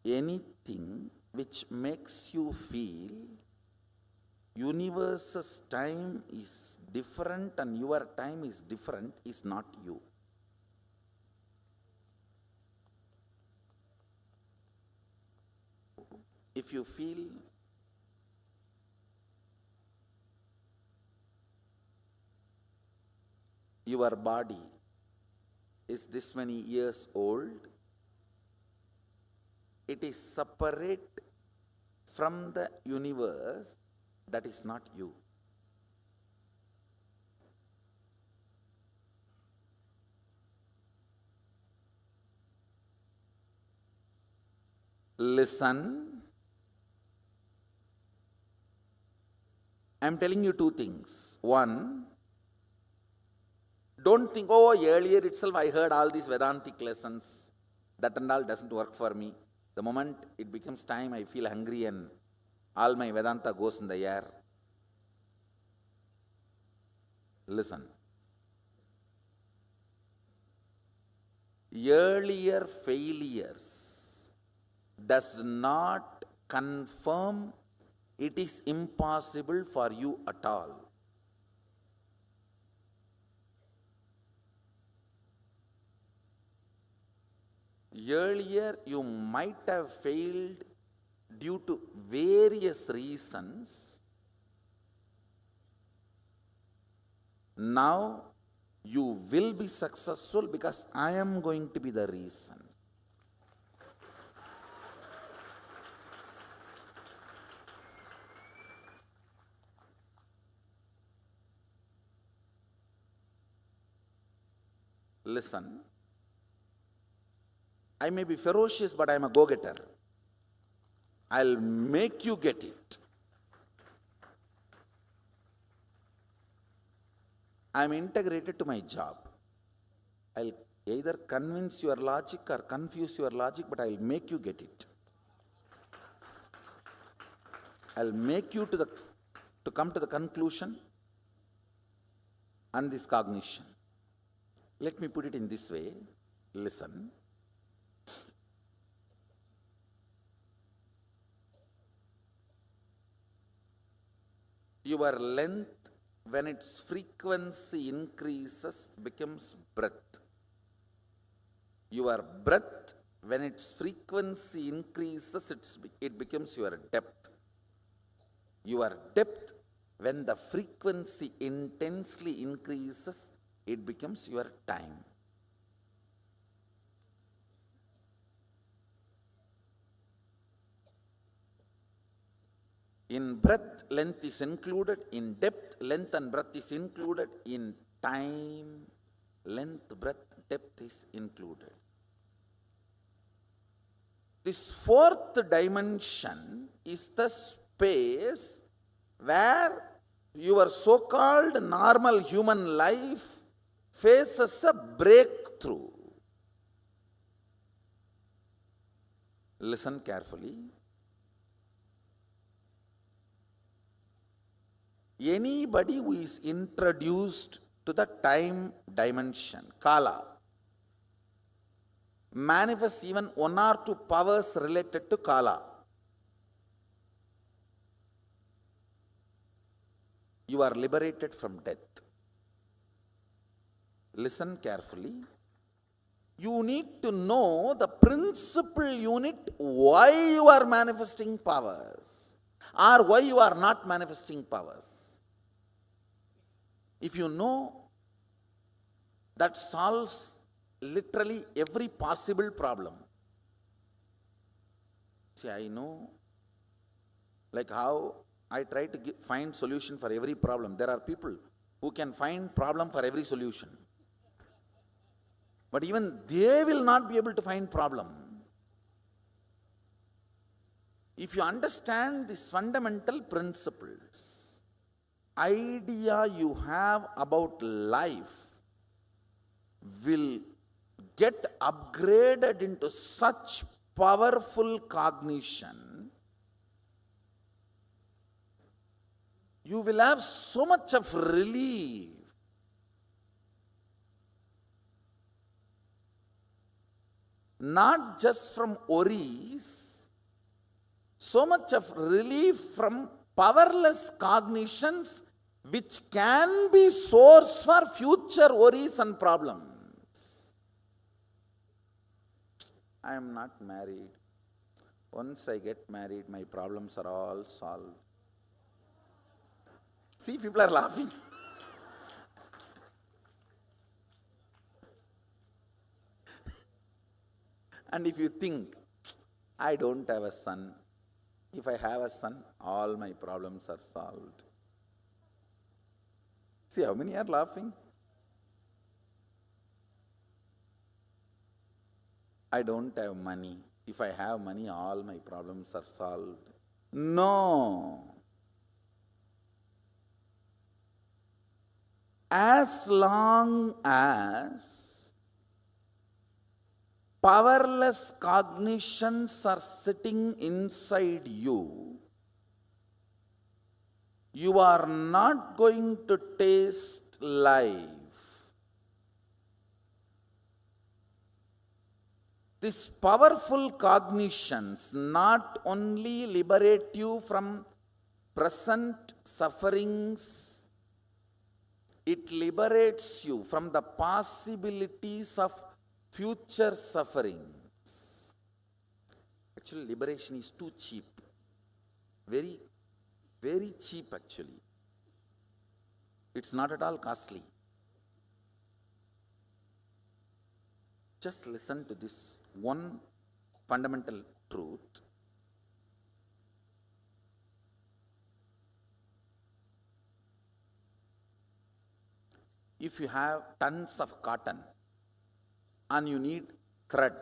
Anything which makes you feel universe's time is different and your time is different is not you. If you feel your body is this many years old, it is separate from the universe, that is not you. Listen. I am telling you two things. One, don't think, oh, earlier itself I heard all these Vedantic lessons. That and all doesn't work for me. The moment it becomes time, I feel hungry and all my Vedanta goes in the air. Listen. Earlier failures does not confirm it is impossible for you at all. Earlier, you might have failed due to various reasons. Now, you will be successful because I am going to be the reason. Listen. I may be ferocious, but I am a go-getter. I'll make you get it. I am integrated to my job. I'll either convince your logic or confuse your logic, but I'll make you get it. I'll make you to come to the conclusion and this cognition. Let me put it in this way. Listen. Your length, when its frequency increases, becomes breadth. Your breadth, when its frequency increases, it becomes your depth. Your depth, when the frequency intensely increases, it becomes your time. In breadth, length is included. In depth, length and breadth is included. In time, length, breadth, depth is included. This fourth dimension is the space where your so-called normal human life faces a breakthrough. Listen carefully. Anybody who is introduced to the time dimension, Kala, manifests even one or two powers related to Kala. You are liberated from death. Listen carefully. You need to know the principal unit why you are manifesting powers or why you are not manifesting powers. If you know, that solves literally every possible problem. See, I know, like how I try to find solution for every problem. There are people who can find problem for every solution. But even they will not be able to find problem. If you understand these fundamental principles, idea you have about life will get upgraded into such powerful cognition, you will have so much of relief. Not just from worries, so much of relief from powerless cognitions which can be source for future worries and problems. I am not married. Once I get married, my problems are all solved. See, people are laughing. And if you think, I don't have a son, if I have a son, all my problems are solved. See how many are laughing? I don't have money. If I have money, all my problems are solved. No. As long as powerless cognitions are sitting inside you, you are not going to taste life. These powerful cognitions not only liberate you from present sufferings, it liberates you from the possibilities of future sufferings. Actually, liberation is too cheap. Very, very cheap actually. It's not at all costly. Just listen to this one fundamental truth. If you have tons of cotton and you need thread,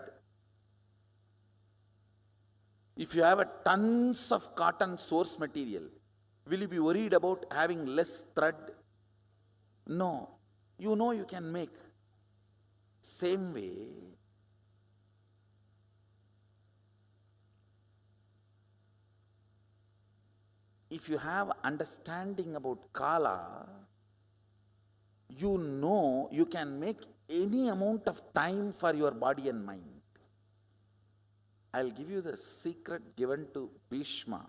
if you have a tons of cotton source material, will you be worried about having less thread? No. You know you can make. Same way, if you have understanding about Kala, you know you can make any amount of time for your body and mind. I'll give you the secret given to Bhishma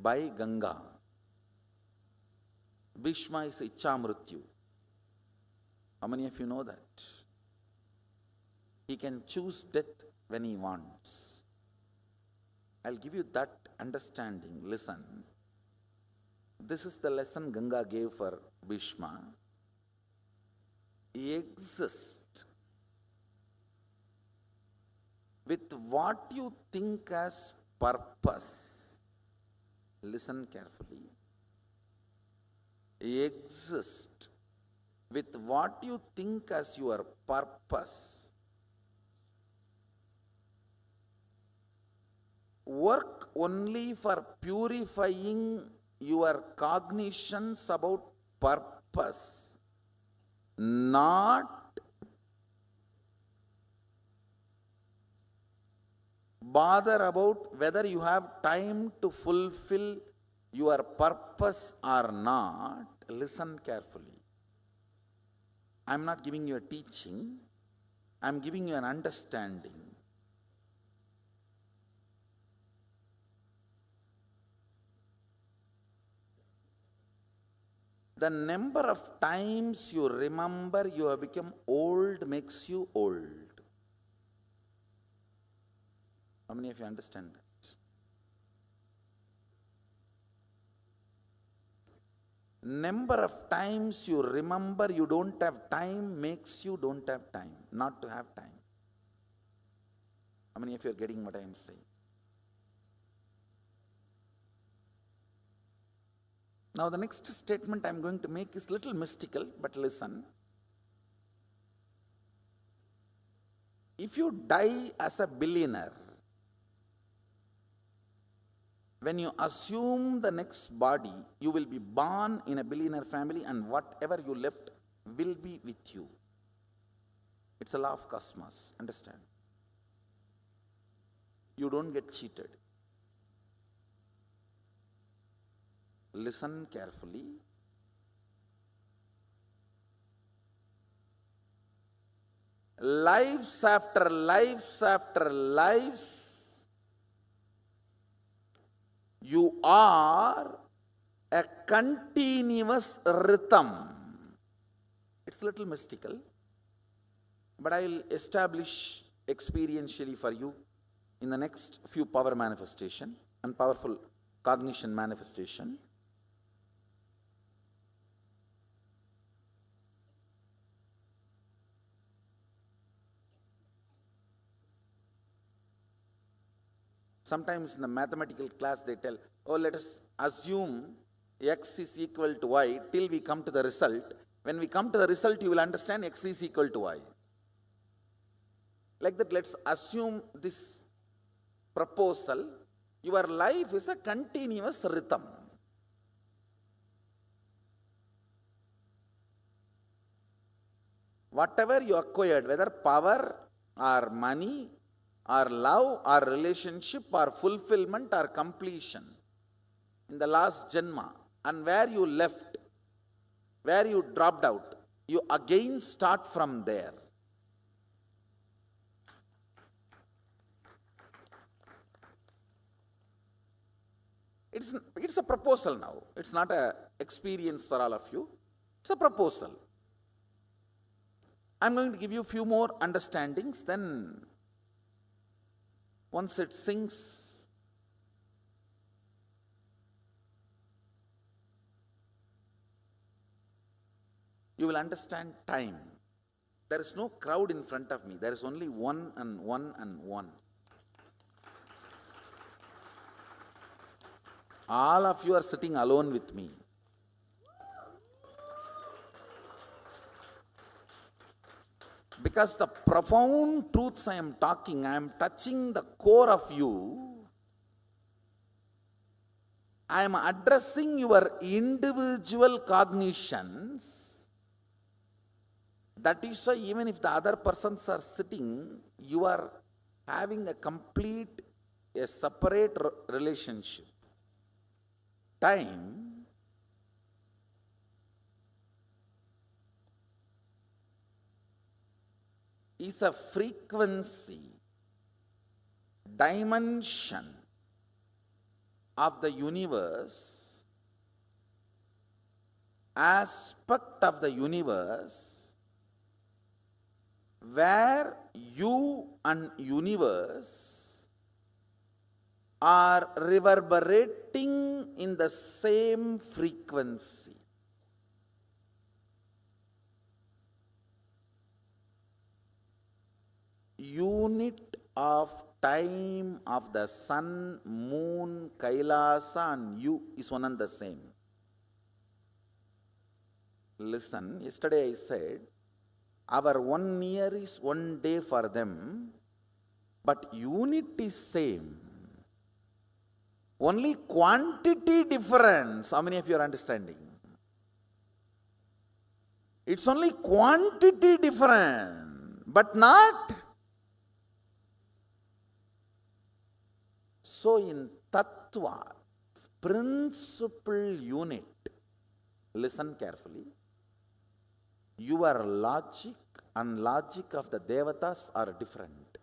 by Ganga. Bhishma is Ichamrityu. How many of you know that? He can choose death when he wants. I'll give you that understanding. Listen. This is the lesson Ganga gave for Bhishma. Exist with what you think as purpose. Listen carefully. Exist with what you think as your purpose. work only for purifying your cognitions about purpose, not bother about whether you have time to fulfill your purpose or not. Listen carefully. I am not giving you a teaching, I am giving you an understanding. The number of times you remember you have become old makes you old. How many of you understand that? Number of times you remember you don't have time makes you don't have time, not to have time. How many of you are getting what I am saying? Now the next statement I am going to make is little mystical, but listen. If you die as a billionaire, when you assume the next body, you will be born in a billionaire family and whatever you left will be with you. It's a law of cosmos, understand? You don't get cheated. Listen carefully. Lives after lives after lives, you are a continuous rhythm. It's a little mystical, but I will establish experientially for you in the next few power manifestation and powerful cognition manifestation. Sometimes in the mathematical class they tell, oh, let us assume x is equal to y till we come to the result. When we come to the result, you will understand x is equal to y. Like that, let's assume this proposal. Your life is a continuous rhythm. Whatever you acquired, whether power or money, or love, or relationship, or fulfillment, or completion, in the last Janma, and where you left, where you dropped out, you again start from there. It's a proposal now. It's not an experience for all of you. It's a proposal. I'm going to give you a few more understandings, then once it sinks, you will understand time. There is no crowd in front of me. There is only one and one and one. All of you are sitting alone with me. Because the profound truths I am talking, I am touching the core of you. I am addressing your individual cognitions. That is why even if the other persons are sitting, you are having a separate relationship. Time is a frequency, dimension of the universe, aspect of the universe, where you and universe are reverberating in the same frequency. Unit of time of the sun, moon, Kailasa and you is one and the same. Listen, yesterday I said, our 1 year is 1 day for them, but unit is same. Only quantity difference. How many of you are understanding? It's only quantity difference, but not. So in Tattva, principal unit, listen carefully, your logic and logic of the Devatas are different.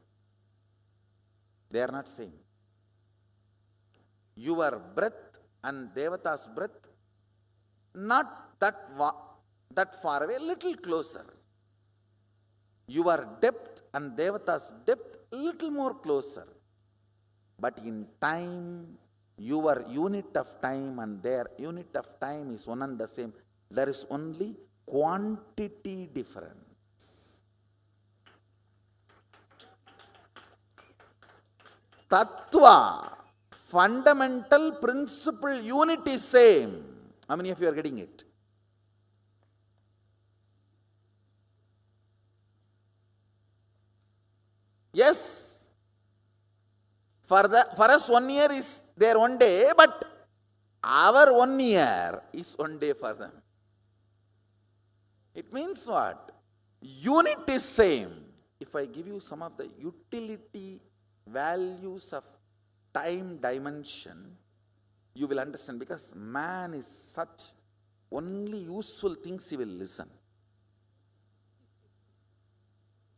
They are not same. Your breath and Devata's breath, not that far away, little closer. Your depth and Devata's depth, little more closer. But in time, your unit of time and their unit of time is one and the same. There is only quantity difference. Tattva, fundamental principle unit is same. How many of you are getting it? Yes. For us 1 year is their 1 day, but our 1 year is 1 day for them. It means what? Unit is same. If I give you some of the utility values of time dimension, you will understand, because man is such, only useful things he will listen.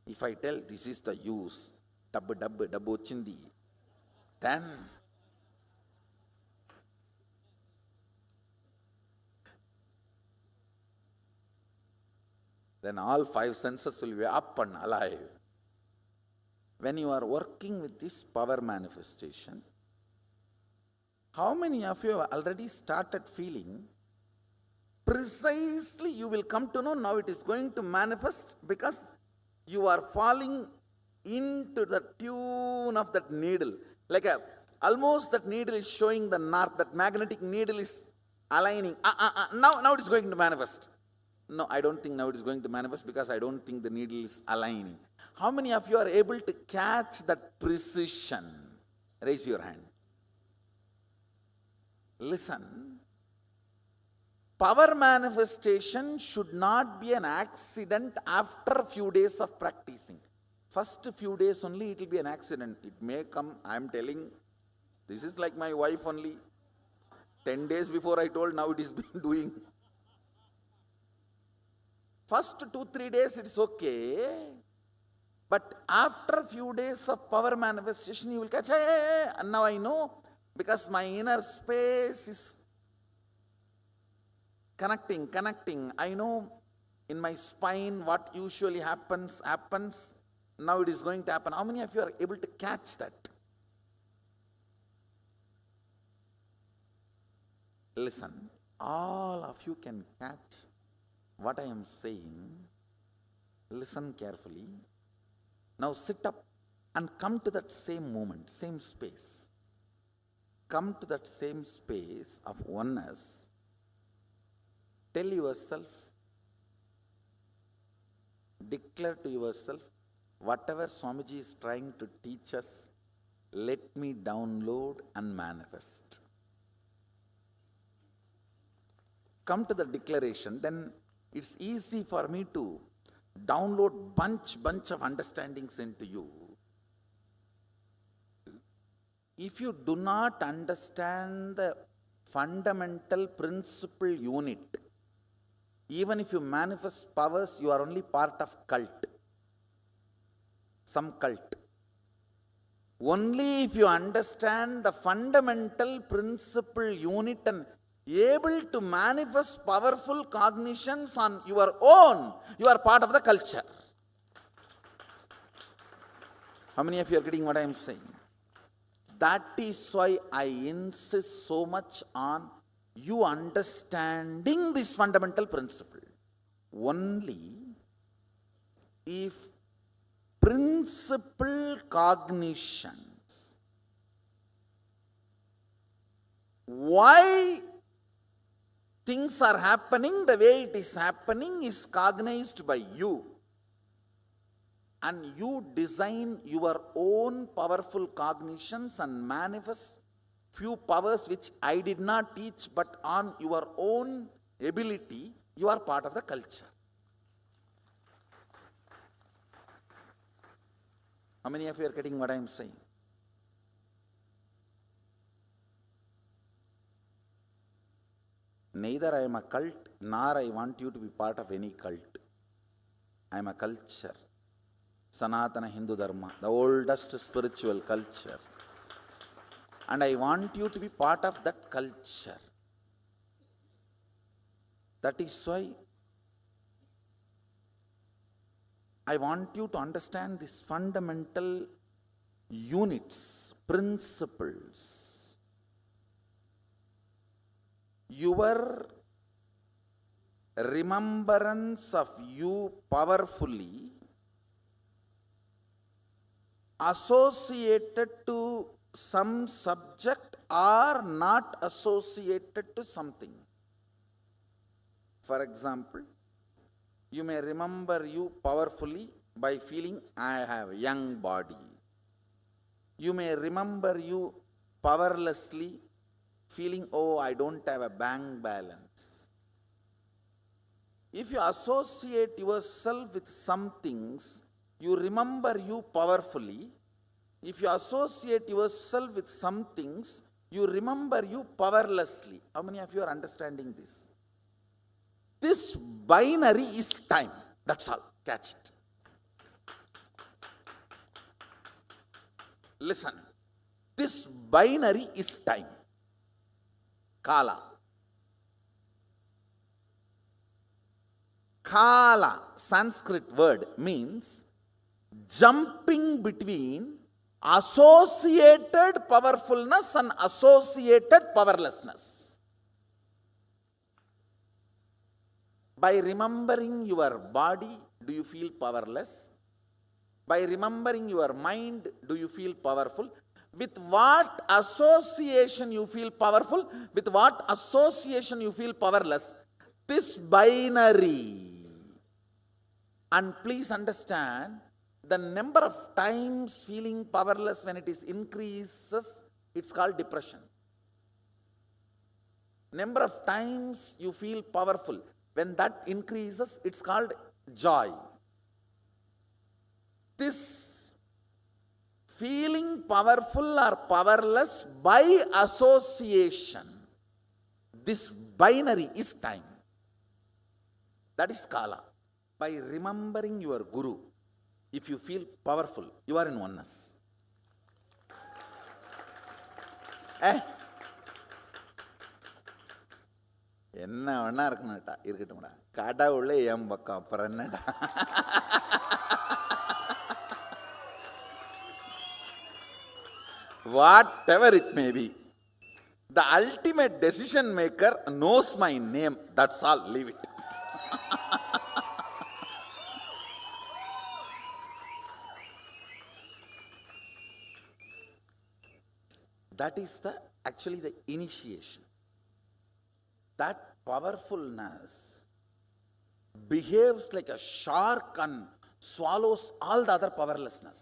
If I tell this is the use, dabbu chindi, then all 5 senses will be up and alive. When you are working with this power manifestation, how many of you have already started feeling precisely you will come to know now it is going to manifest, because you are falling into the tune of that needle. Like almost that needle is showing the north, that magnetic needle is aligning. Now it is going to manifest. No, I don't think now it is going to manifest, because I don't think the needle is aligning. How many of you are able to catch that precision? Raise your hand. Listen. Power manifestation should not be an accident after a few days of practicing. First few days only it will be an accident. It may come, I am telling, this is like my wife only. 10 days before I told, now it is been doing. First 2-3 days it's okay. But after a few days of power manifestation, you will catch, hey, and now I know, because my inner space is connecting. I know in my spine what usually happens. Now it is going to happen. How many of you are able to catch that? Listen, all of you can catch what I am saying. Listen carefully. Now sit up and come to that same moment, same space. Come to that same space of oneness. Tell yourself, declare to yourself, whatever Swamiji is trying to teach us, let me download and manifest. Come to the declaration, then it's easy for me to download bunch of understandings into you. If you do not understand the fundamental principle unit, even if you manifest powers, you are only part of cult. Some cult. Only if you understand the fundamental principle unit and able to manifest powerful cognitions on your own, you are part of the culture. How many of you are getting what I am saying? That is why I insist so much on you understanding this fundamental principle. Only if principle cognitions, why things are happening the way it is happening, is cognized by you. And you design your own powerful cognitions and manifest few powers which I did not teach, but on your own ability, you are part of the culture. How many of you are getting what I am saying? Neither I am a cult, nor I want you to be part of any cult. I am a culture. Sanatana Hindu Dharma, the oldest spiritual culture. And I want you to be part of that culture. That is why I want you to understand these fundamental units, principles. Your remembrance of you powerfully associated to some subject or not associated to something. For example, you may remember you powerfully by feeling I have a young body. You may remember you powerlessly feeling, oh, I don't have a bank balance. If you associate yourself with some things, you remember you powerfully. If you associate yourself with some things, you remember you powerlessly. How many of you are understanding this? This binary is time. That's all. Catch it. Listen. This binary is time. Kala. Kala, Sanskrit word, means jumping between associated powerfulness and associated powerlessness. By remembering your body, do you feel powerless? By remembering your mind, do you feel powerful? With what association you feel powerful? With what association you feel powerless? This binary. And please understand, the number of times feeling powerless when it is increases, it's called depression. Number of times you feel powerful, when that increases, it's called joy. This feeling powerful or powerless by association, this binary is time. That is Kala. By remembering your Guru, if you feel powerful, you are in oneness. என்ன வேணா இருக்கணும்டா, இருக்கட்டும்டா. கடவுளே என் பக்கம், அப்புறம் என்னடா? Whatever it may be, the ultimate decision maker knows my name. That's all. Leave it. That is actually the initiation. That powerfulness behaves like a shark and swallows all the other powerlessness.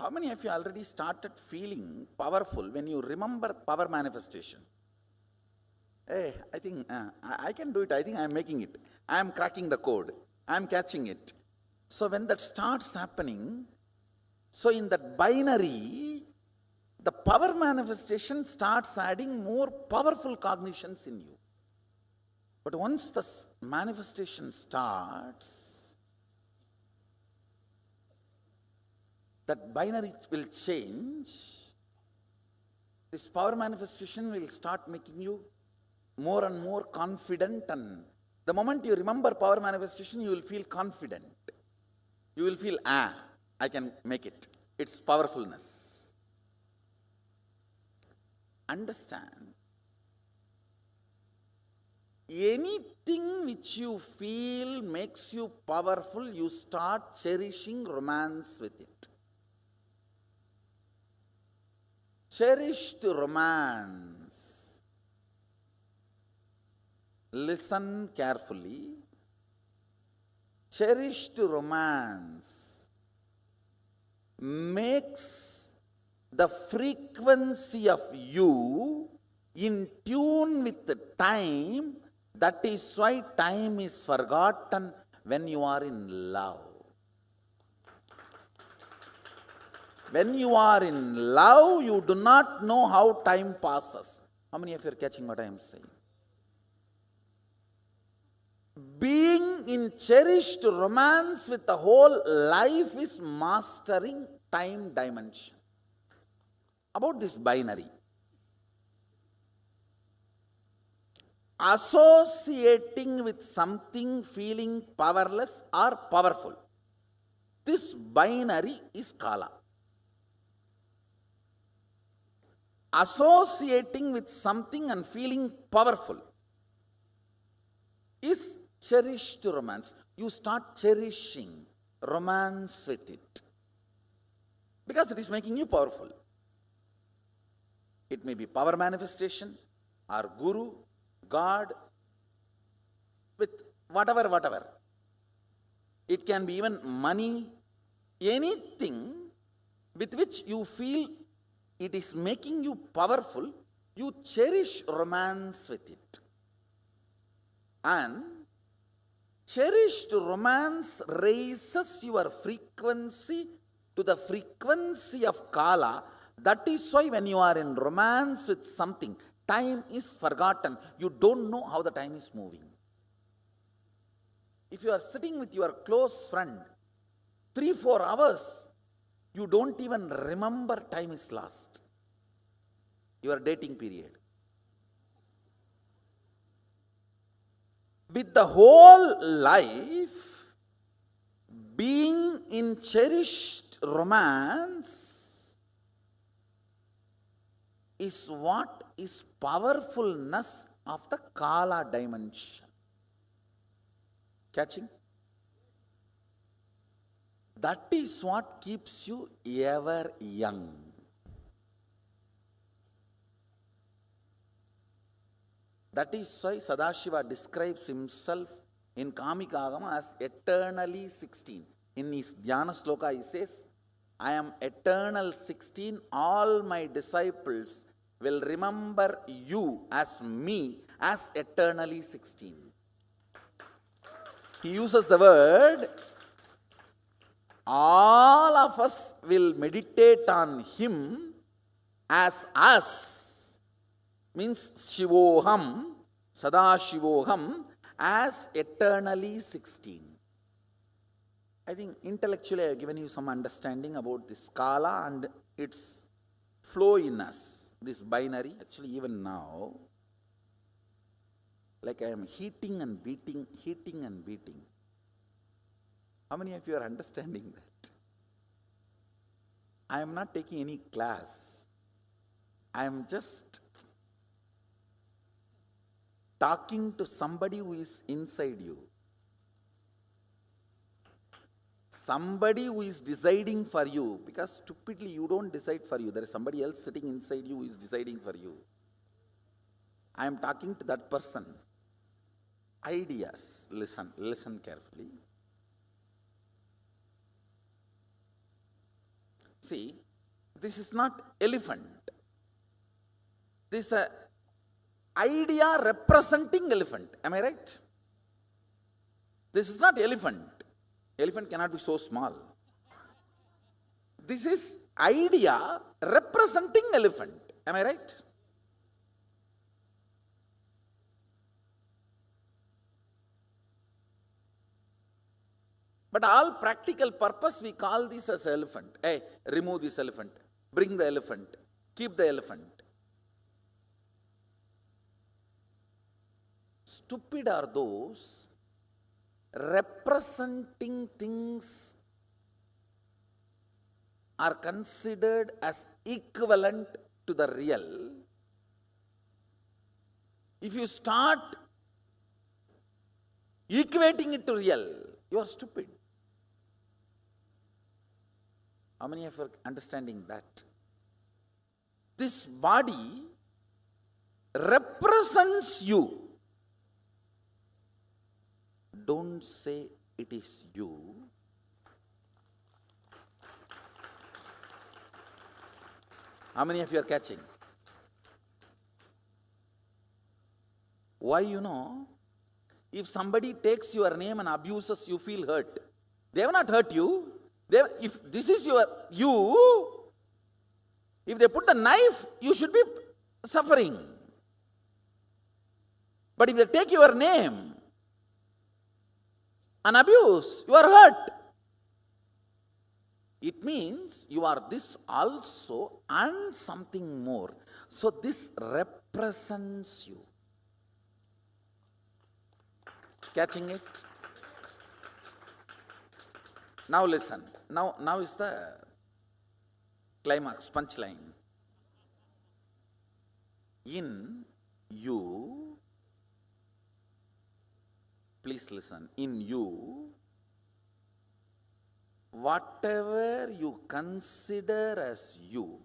How many of you already started feeling powerful when you remember power manifestation? Hey, I think I can do it. I think I am making it. I am cracking the code. I am catching it. So when that starts happening, so in that binary, the power manifestation starts adding more powerful cognitions in you. But once the manifestation starts, that binary will change. This power manifestation will start making you more and more confident, and the moment you remember power manifestation, you will feel confident. You will feel, I can make it. It's powerfulness. Understand, anything which you feel makes you powerful, you start cherishing romance with it. Cherished romance. Listen carefully. Cherished romance makes the frequency of you in tune with the time. That is why time is forgotten when you are in love. When you are in love, you do not know how time passes. How many of you are catching what I am saying? Being in cherished romance with the whole life is mastering time dimension. About this binary. Associating with something feeling powerless or powerful. This binary is Kala. Associating with something and feeling powerful is cherished romance. You start cherishing romance with it because it is making you powerful. It may be power manifestation or guru, God, with whatever. It can be even money, anything with which you feel it is making you powerful, you cherish romance with it. And cherished romance raises your frequency to the frequency of Kala. That is why when you are in romance with something, time is forgotten. You don't know how the time is moving. If you are sitting with your close friend 3-4 hours, you don't even remember time is lost. Your dating period. With the whole life being in cherished romance is what is powerfulness of the Kala dimension. Catching? That is what keeps you ever young. That is why Sadashiva describes himself in Kamika Agama as eternally 16. In his Dhyana Sloka he says, I am eternal 16, all my disciples will remember you as me as eternally 16. He uses the word, all of us will meditate on him as us. Means Shivoham, Sadashivoham, as eternally 16. I think intellectually I have given you some understanding about this Kala and its flow in us, this binary. Actually even now, like I am heating and beating. How many of you are understanding that? I am not taking any class. I am just talking to somebody who is inside you. Somebody who is deciding for you, because stupidly you don't decide for you. There is somebody else sitting inside you who is deciding for you. I am talking to that person. Ideas. Listen carefully. See, this is not elephant. This is an idea representing elephant. Am I right? This is not elephant. Elephant cannot be so small. This is idea representing elephant. Am I right? But all practical purpose we call this as elephant. Hey, remove this elephant. Bring the elephant. Keep the elephant. Stupid are those representing things are considered as equivalent to the real. If you start equating it to real, you are stupid. How many of you are understanding that? This body represents you. Don't say it is you. How many of you are catching? Why, you know? If somebody takes your name and abuses, you feel hurt. They have not hurt you. If this is you, if they put the knife, you should be suffering. But if they take your name and abuse, you are hurt. It means you are this also and something more. So this represents you. Catching it? Now listen. Now is the climax, punchline. In you, please listen, in you, whatever you consider as you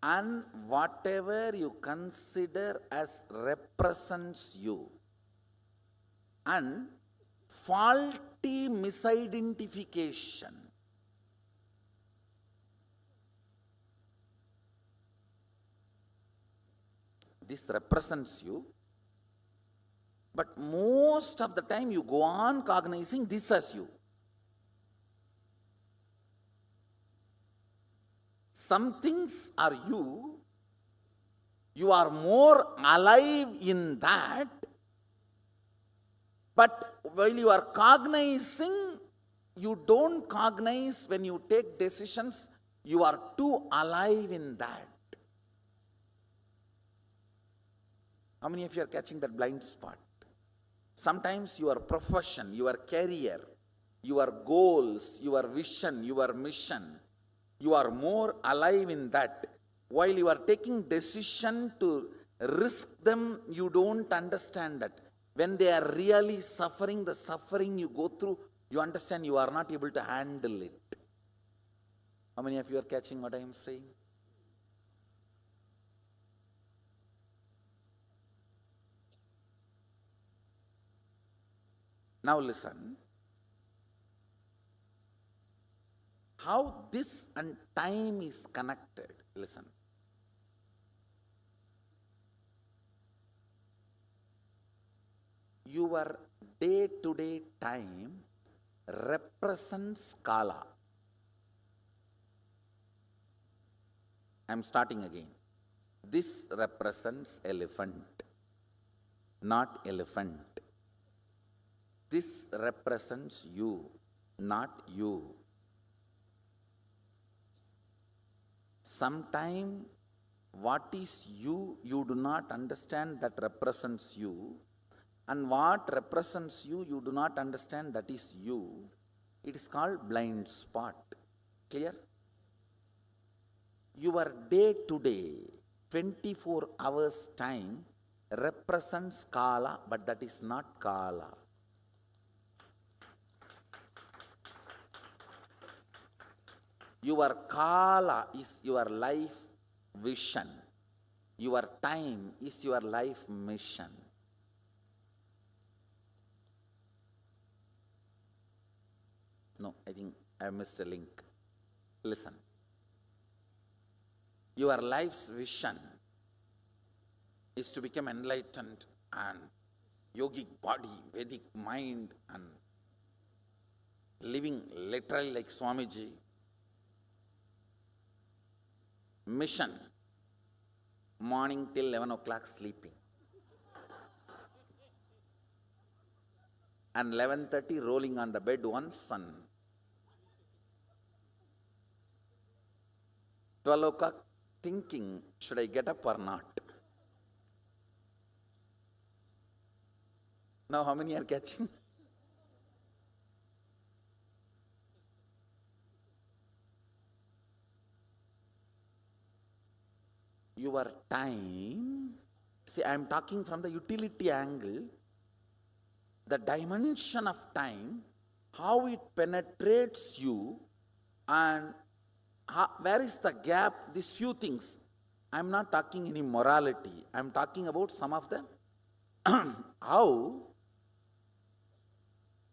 and whatever you consider as represents you and faulty misidentification, this represents you, but most of the time you go on cognizing this as you. Some things are you are more alive in that, but while you are cognizing, you don't cognize when you take decisions, you are too alive in that. How many of you are catching that blind spot? Sometimes your profession, your career, your goals, your vision, your mission, you are more alive in that. While you are taking decision to risk them, you don't understand that. When they are really suffering, the suffering you go through, you understand you are not able to handle it. How many of you are catching what I am saying? Now listen. How this and time is connected. Listen. Your day-to-day time represents kala. I am starting again. This represents elephant, not elephant. This represents you, not you. Sometime what is you do not understand that represents you, and what represents you do not understand that is you. It is called blind spot. Clear? Your day-to-day, 24 hours time represents kala, but that is not kala. Your kala is your life vision. Your time is your life mission. No, I think I missed a link. Listen. Your life's vision is to become enlightened and yogic body, Vedic mind, and living literally like Swamiji. Mission, morning till 11 o'clock sleeping. And 11:30 rolling on the bed once and 12 o'clock thinking, should I get up or not? Now how many are catching? Your time, see, I am talking from the utility angle, the dimension of time, how it penetrates you, and where is the gap, these few things. I am not talking any morality, I am talking about some of them. How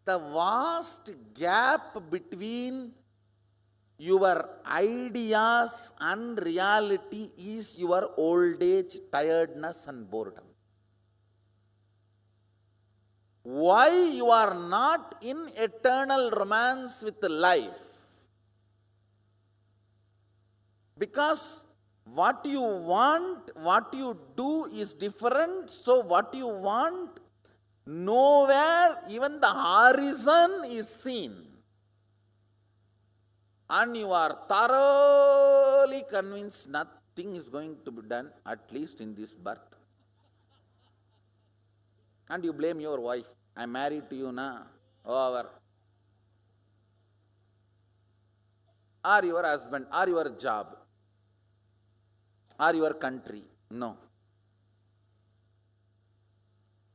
the vast gap between Your ideas and reality is your old age, tiredness and boredom. Why you are not in eternal romance with life? Because what you want, what you do is different. So what you want, nowhere even the horizon is seen. And you are thoroughly convinced nothing is going to be done, at least in this birth. And you blame your wife. I'm married to you now. Over. Or your husband, or your job, or your country. No.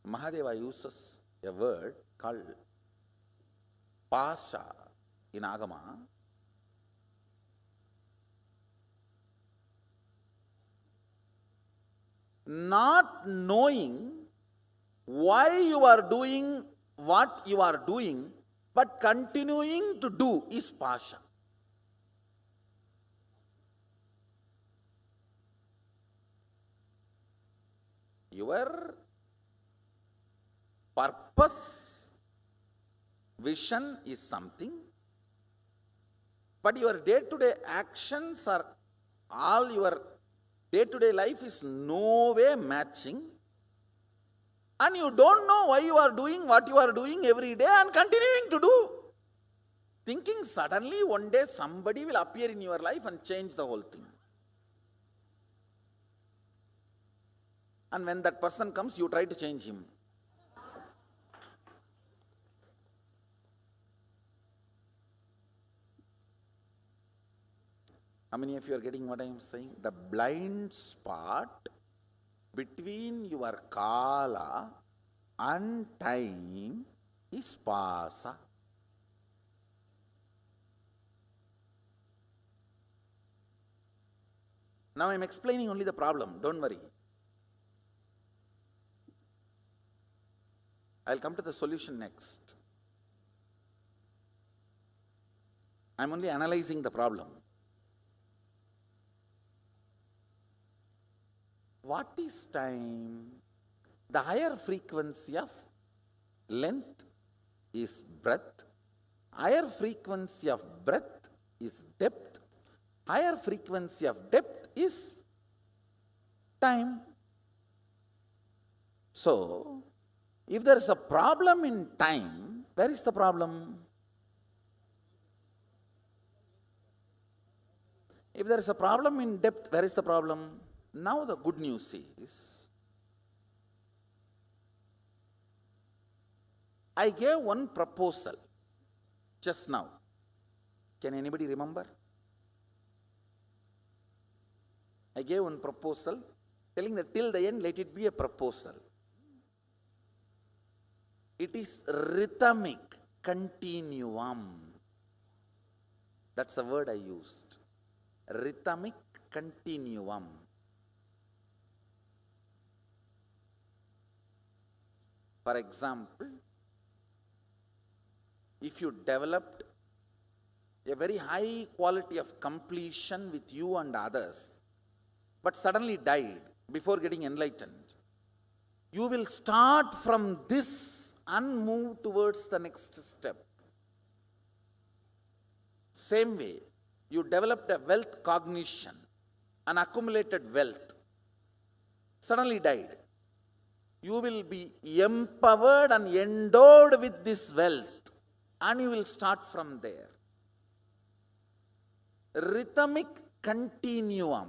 Mahadeva uses a word called pasha in Agama. Not knowing why you are doing what you are doing, but continuing to do is pasha. Your purpose, vision is something, but your day-to-day actions are all your day-to-day life is no way matching, and you don't know why you are doing what you are doing every day and continuing to do. Thinking suddenly one day somebody will appear in your life and change the whole thing. And when that person comes, you try to change him. How many of you are getting what I am saying? The blind spot between your kala and time is pasa. Now I am explaining only the problem, don't worry. I'll come to the solution next. I'm only analyzing the problem. What is time? The higher frequency of length is breadth. Higher frequency of breadth is depth. Higher frequency of depth is time. So, if there is a problem in time, where is the problem? If there is a problem in depth, where is the problem? Now the good news is, I gave one proposal just now. Can anybody remember? I gave one proposal telling that till the end let it be a proposal. It is rhythmic continuum. That's the word I used. Rhythmic continuum. For example, if you developed a very high quality of completion with you and others, but suddenly died before getting enlightened, you will start from this and move towards the next step. Same way, you developed a wealth cognition, an accumulated wealth, suddenly died. You will be empowered and endowed with this wealth, and you will start from there. Rhythmic continuum.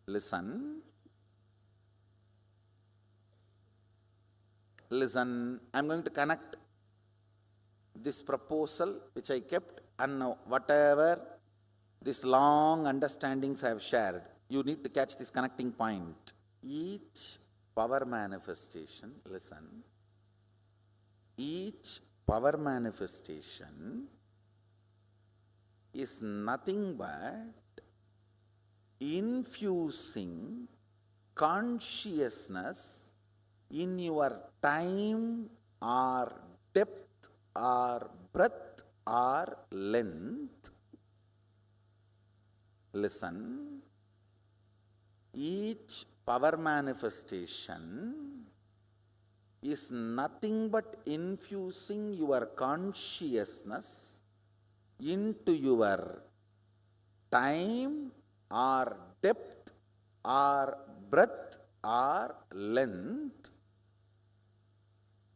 Listen. Listen, I'm going to connect this proposal which I kept and now whatever these long understandings I have shared, you need to catch this connecting point. Each power manifestation, listen, each power manifestation is nothing but infusing consciousness in your time or depth or breadth or length, listen, each power manifestation is nothing but infusing your consciousness into your time or depth or breadth or length.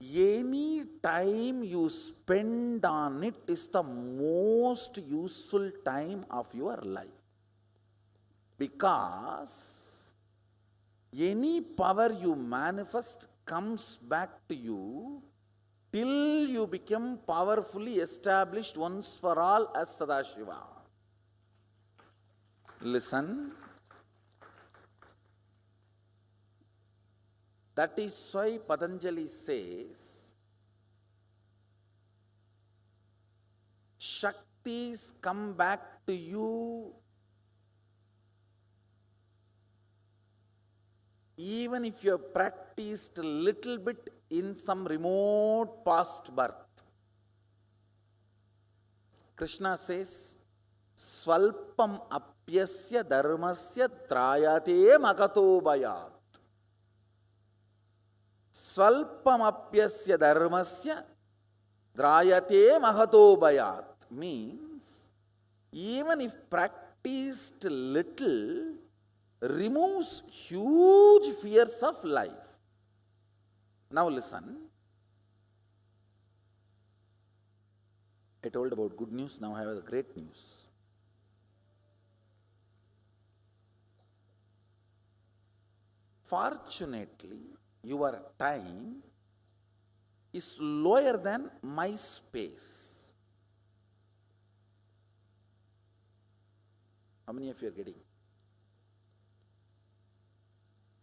Any time you spend on it is the most useful time of your life. Because any power you manifest comes back to you till you become powerfully established once for all as Sadashiva. Listen. That is why Patanjali says, Shaktis come back to you even if you have practiced a little bit in some remote past birth. Krishna says, Svalpam apyasya dharmasya trayate makato bayat. Svalpam apyasya dharmasya drayate mahato bayat means even if practiced little removes huge fears of life. Now listen. I told about good news, now I have the great news. Fortunately, your time is lower than my space. How many of you are getting?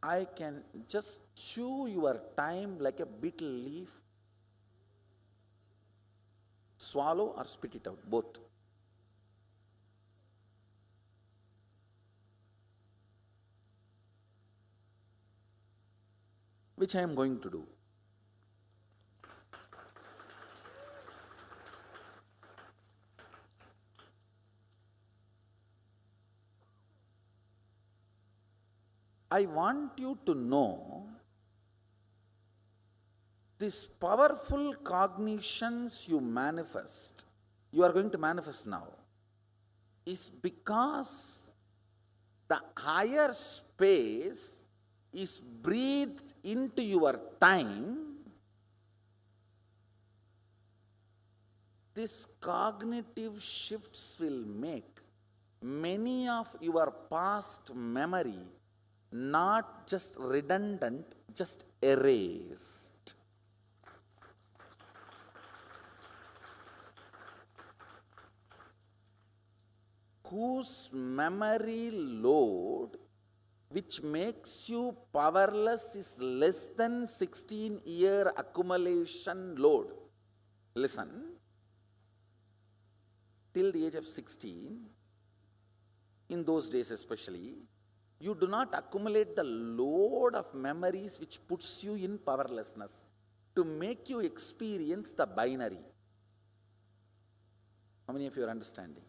I can just chew your time like a beetle leaf, swallow or spit it out, both. Which I am going to do. I want you to know these powerful cognitions you manifest, you are going to manifest now, is because the higher space is breathed into your time. These cognitive shifts will make many of your past memory not just redundant, just erased. Whose memory load which makes you powerless is less than 16-year accumulation load. Listen, till the age of 16, in those days especially, you do not accumulate the load of memories which puts you in powerlessness to make you experience the binary. How many of you are understanding?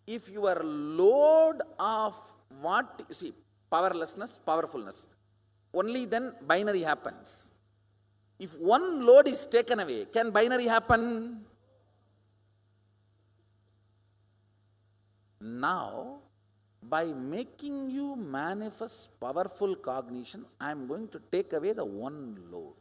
If your load of what, you see, powerlessness, powerfulness, only then binary happens. If one load is taken away, can binary happen? Now, by making you manifest powerful cognition, I am going to take away the one load.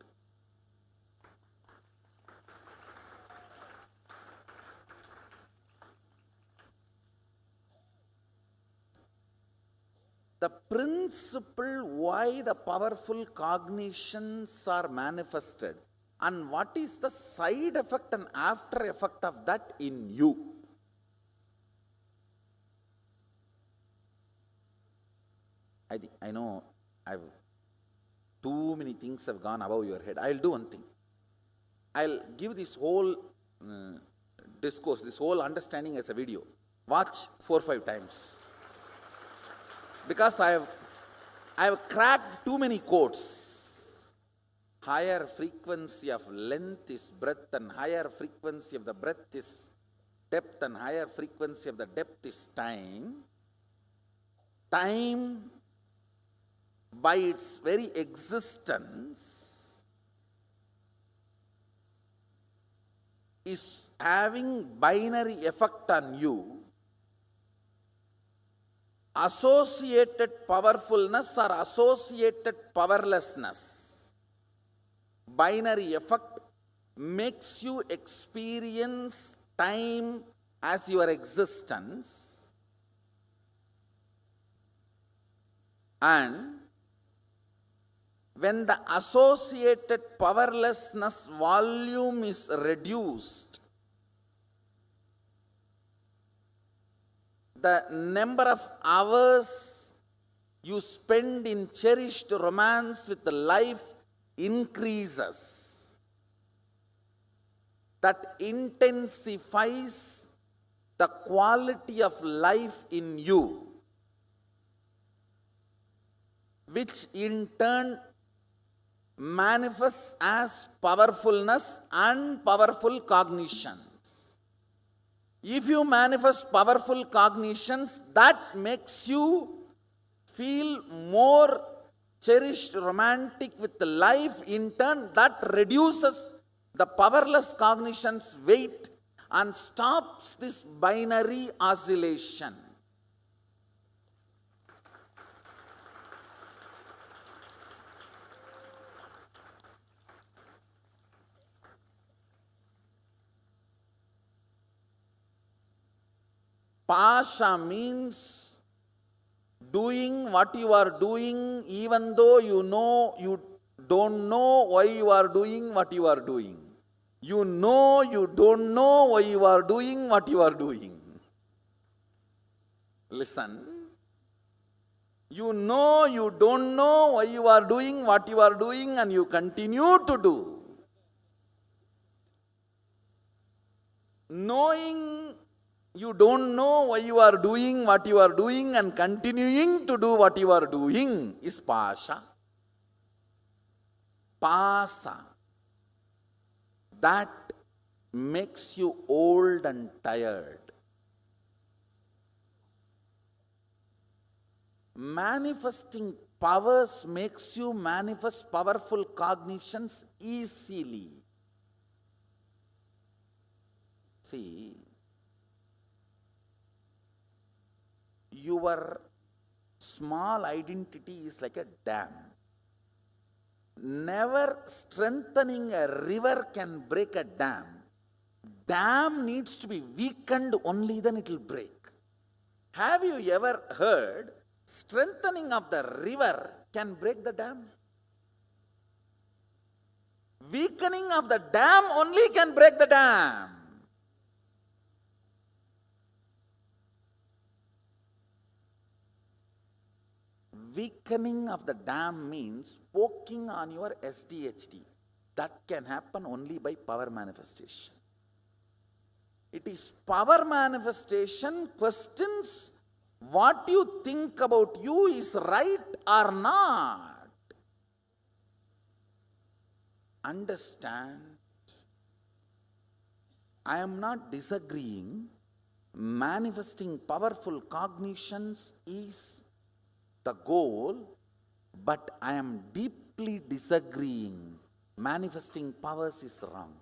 The principle why the powerful cognitions are manifested and what is the side effect and after effect of that in you. I know too many things have gone above your head. I'll do one thing. I'll give this whole discourse, this whole understanding as a video. Watch 4 or 5 times. Because I have cracked too many codes. higher frequency of length is breadth, and higher frequency of the breadth is depth, and higher frequency of the depth is time. Time, by its very existence, is having binary effect on you. Associated powerfulness or associated powerlessness, binary effect, makes you experience time as your existence, and when the associated powerlessness volume is reduced, the number of hours you spend in cherished romance with life increases. That intensifies the quality of life in you, which in turn manifests as powerfulness and powerful cognitions. If you manifest powerful cognitions, that makes you feel more cherished, romantic with life. In turn, that reduces the powerless cognition's weight and stops this binary oscillation. Pasha means doing what you are doing even though you know you don't know why you are doing what you are doing. You know you don't know why you are doing what you are doing. Listen. You know you don't know why you are doing what you are doing, and you continue to do. Knowing you don't know why you are doing what you are doing and continuing to do what you are doing is pasha. Pasa. That makes you old and tired. Manifesting powers makes you manifest powerful cognitions easily. See, your small identity is like a dam. Never strengthening a river can break a dam. Dam needs to be weakened, only then it will break. Have you ever heard strengthening of the river can break the dam? Weakening of the dam only can break the dam. Weakening of the dam means poking on your SDHD. That can happen only by power manifestation. It is power manifestation questions what you think about you is right or not. Understand, I am not disagreeing. Manifesting powerful cognitions is the goal, but I am deeply disagreeing. Manifesting powers is wrong.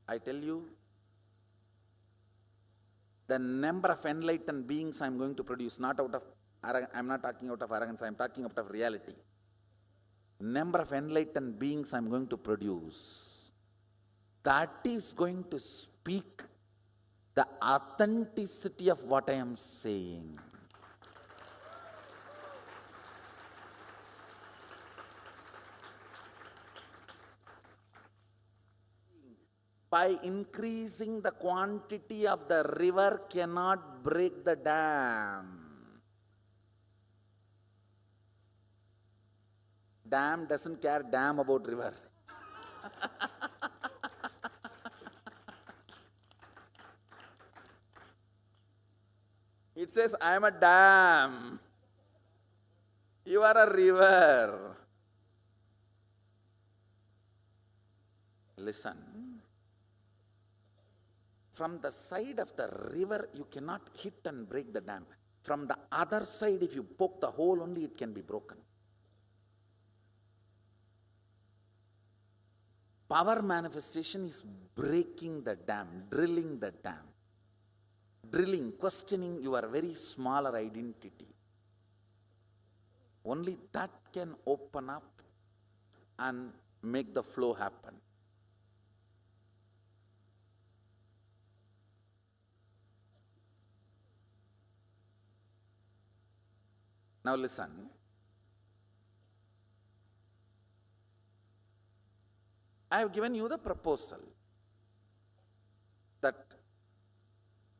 I tell you, the number of enlightened beings I am going to produce, not out of arrogance, I am not talking out of arrogance, I am talking out of reality. Number of enlightened beings I am going to produce, that is going to speak the authenticity of what I am saying. By increasing the quantity of the river cannot break the dam. Dam doesn't care damn about river. says, I am a dam. You are a river. Listen. From the side of the river, you cannot hit and break the dam. From the other side, if you poke the hole only, it can be broken. Power manifestation is breaking the dam, drilling the dam. Drilling, questioning your very smaller identity. Only that can open up and make the flow happen. Now listen. I have given you the proposal that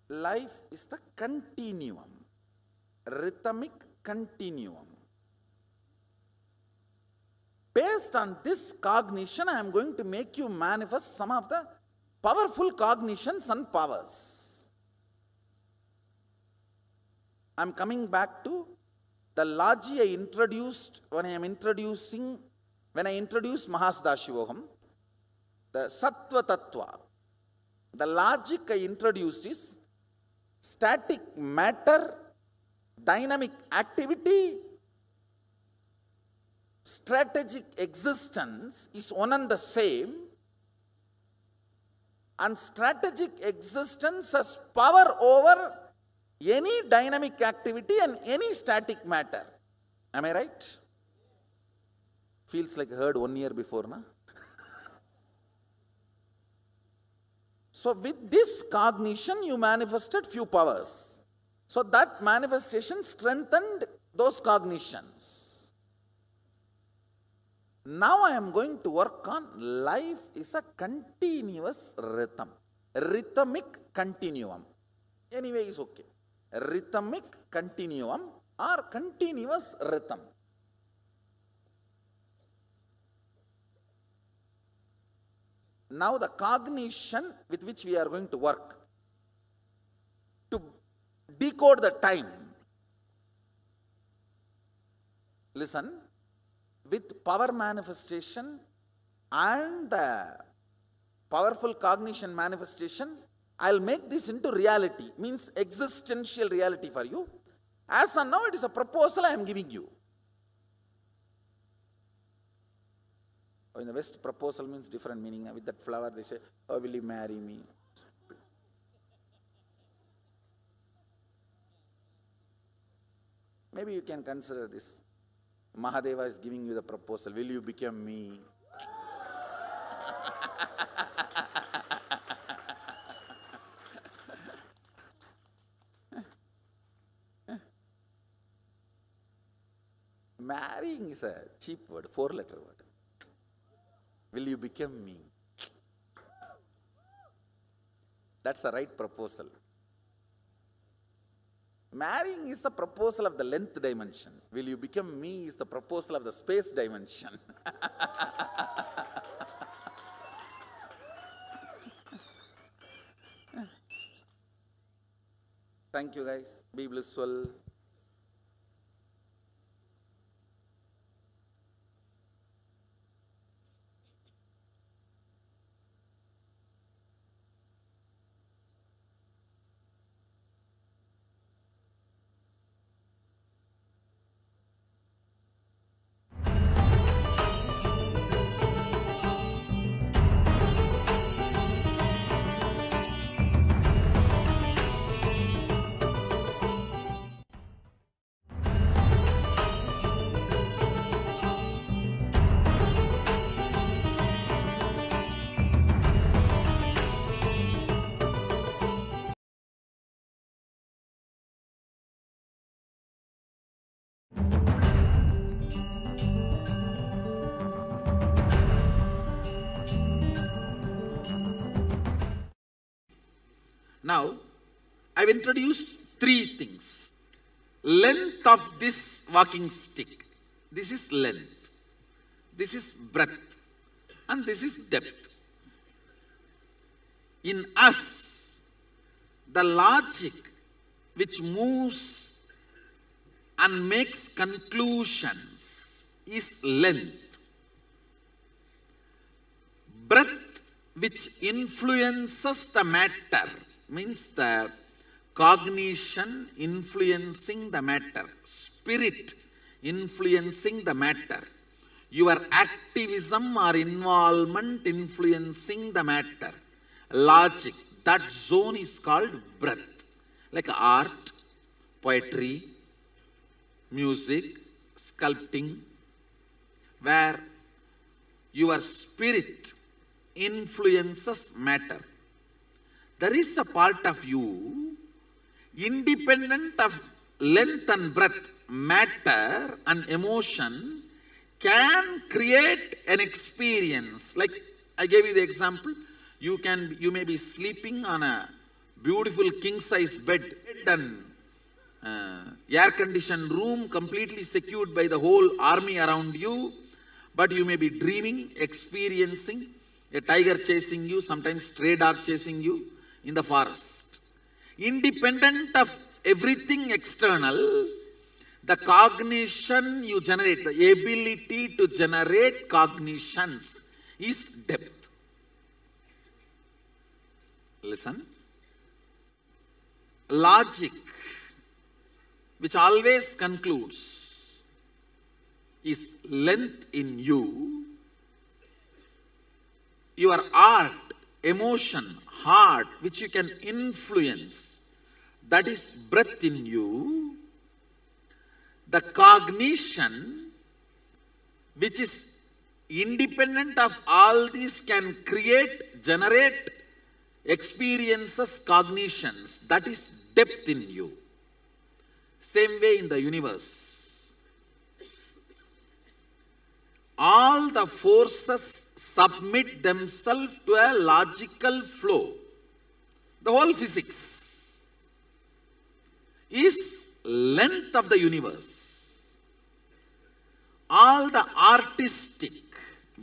life is the continuum, rhythmic continuum. Based on this cognition, I am going to make you manifest some of the powerful cognitions and powers. I am coming back to the logic I introduced when I introduced Mahasiddhashivogam, the Sattva Tattva. The logic I introduced is static matter, dynamic activity, strategic existence is one and the same, and strategic existence has power over any dynamic activity and any static matter. Am I right? Feels like I heard 1 year before, na? So with this cognition, you manifested few powers. So that manifestation strengthened those cognitions. Now I am going to work on life is a continuous rhythm. Rhythmic continuum. Anyway, it's okay. Rhythmic continuum or continuous rhythm. Now the cognition with which we are going to work to decode the time. Listen, with power manifestation and the powerful cognition manifestation, I'll make this into reality, means existential reality for you. As of now, it is a proposal I am giving you. In the West, proposal means different meaning. With that flower, they say, oh, will you marry me? Maybe you can consider this. Mahadeva is giving you the proposal. Will you become me? Marrying is a cheap word, 4-letter word. Will you become me? That's the right proposal. Marrying is the proposal of the length dimension. Will you become me is the proposal of the space dimension. Thank you guys. Be blissful. Now, I've introduced 3 things. Length of this walking stick. This is length. This is breadth. And this is depth. In us, the logic which moves and makes conclusions is length. Breath which influences the matter means the cognition influencing the matter, spirit influencing the matter, your activism or involvement influencing the matter, logic, that zone is called breath. Like art, poetry, music, sculpting, where your spirit influences matter. There is a part of you, independent of length and breadth, matter and emotion can create an experience. Like I gave you the example, you may be sleeping on a beautiful king-size bed and air-conditioned room completely secured by the whole army around you, but you may be dreaming, experiencing a tiger chasing you, sometimes stray dog chasing you in the forest. Independent of everything external, the cognition you generate, the ability to generate cognitions is depth. Listen. Logic, which always concludes, is length in you. Your art, emotion, heart, which you can influence, that is breadth in you. The cognition, which is independent of all these, can create, generate experiences, cognitions, that is depth in you. Same way in the universe. All the forces submit themselves to a logical flow. The whole physics is length of the universe. All the artistic,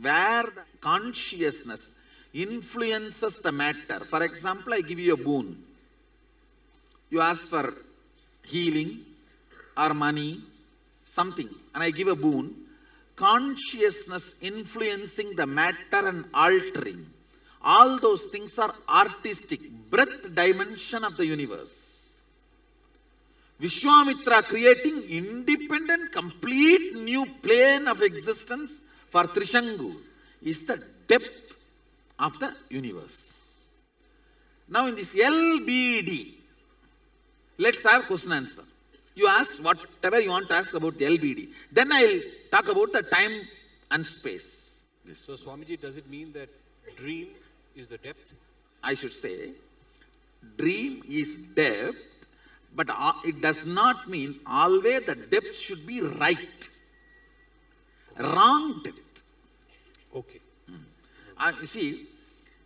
where the consciousness influences the matter. For example, I give you a boon. You ask for healing or money, something, and I give a boon. Consciousness influencing the matter and altering. All those things are artistic, breadth dimension of the universe. Vishwamitra creating independent, complete new plane of existence for Trishangu is the depth of the universe. Now in this LBD, let's have question answer. You ask whatever you want to ask about the LBD. Then I will talk about the time and space. So Swamiji, does it mean that dream is the depth? I should say, dream is depth, but it does not mean always the depth should be right. Wrong depth. Okay. You see,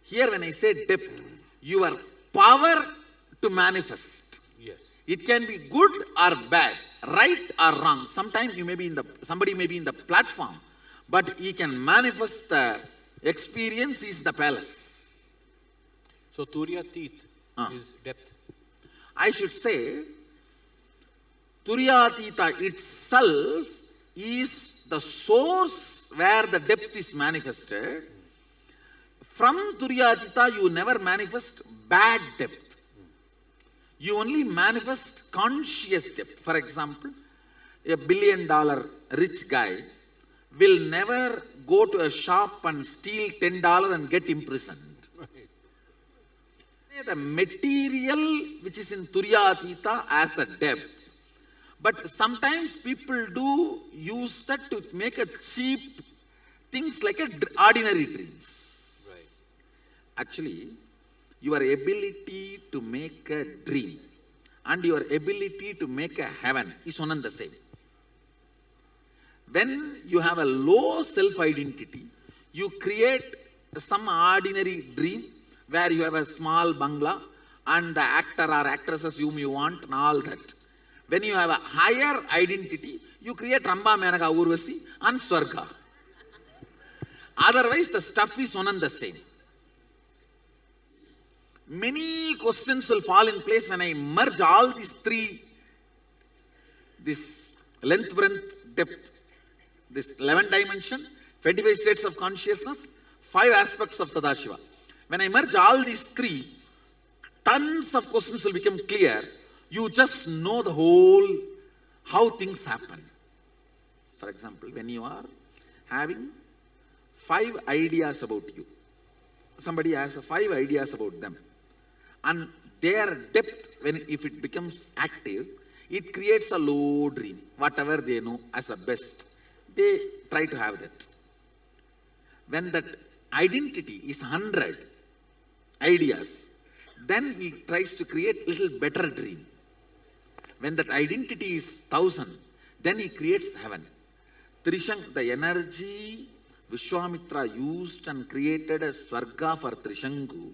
here when I say depth, your power to manifest. Yes. It can be good or bad, right or wrong. Sometimes somebody may be in the platform, but he can manifest the experience is the palace. So Turyatith is depth. I should say, Turyatita itself is the source where the depth is manifested. From Turyatita, you never manifest bad depth. You only manifest conscious depth. For example, a $1 billion rich guy will never go to a shop and steal $10 and get imprisoned. The material which is in Turyatita as a depth. But sometimes people do use that to make a cheap things like ordinary dreams. Right. Actually, your ability to make a dream and your ability to make a heaven is one and the same. When you have a low self-identity, you create some ordinary dream where you have a small bungalow and the actor or actresses whom you want and all that. When you have a higher identity, you create Ramba, Menaka, Urvasi and Swarga. Otherwise, the stuff is one and the same. many questions will fall in place when I merge all these three, this length, breadth, depth, this 11 dimension, 25 states of consciousness, 5 aspects of Sadashiva. When I merge all these three, tons of questions will become clear. You just know the whole, how things happen. For example, when you are having 5 ideas about you, somebody has 5 ideas about them, and their depth, if it becomes active, it creates a low dream. Whatever they know as a best, they try to have that. When that identity is 100 ideas, then he tries to create little better dream. When that identity is 1000, then he creates heaven. Trishank, the energy Vishwamitra used and created a Swarga for Trishanku,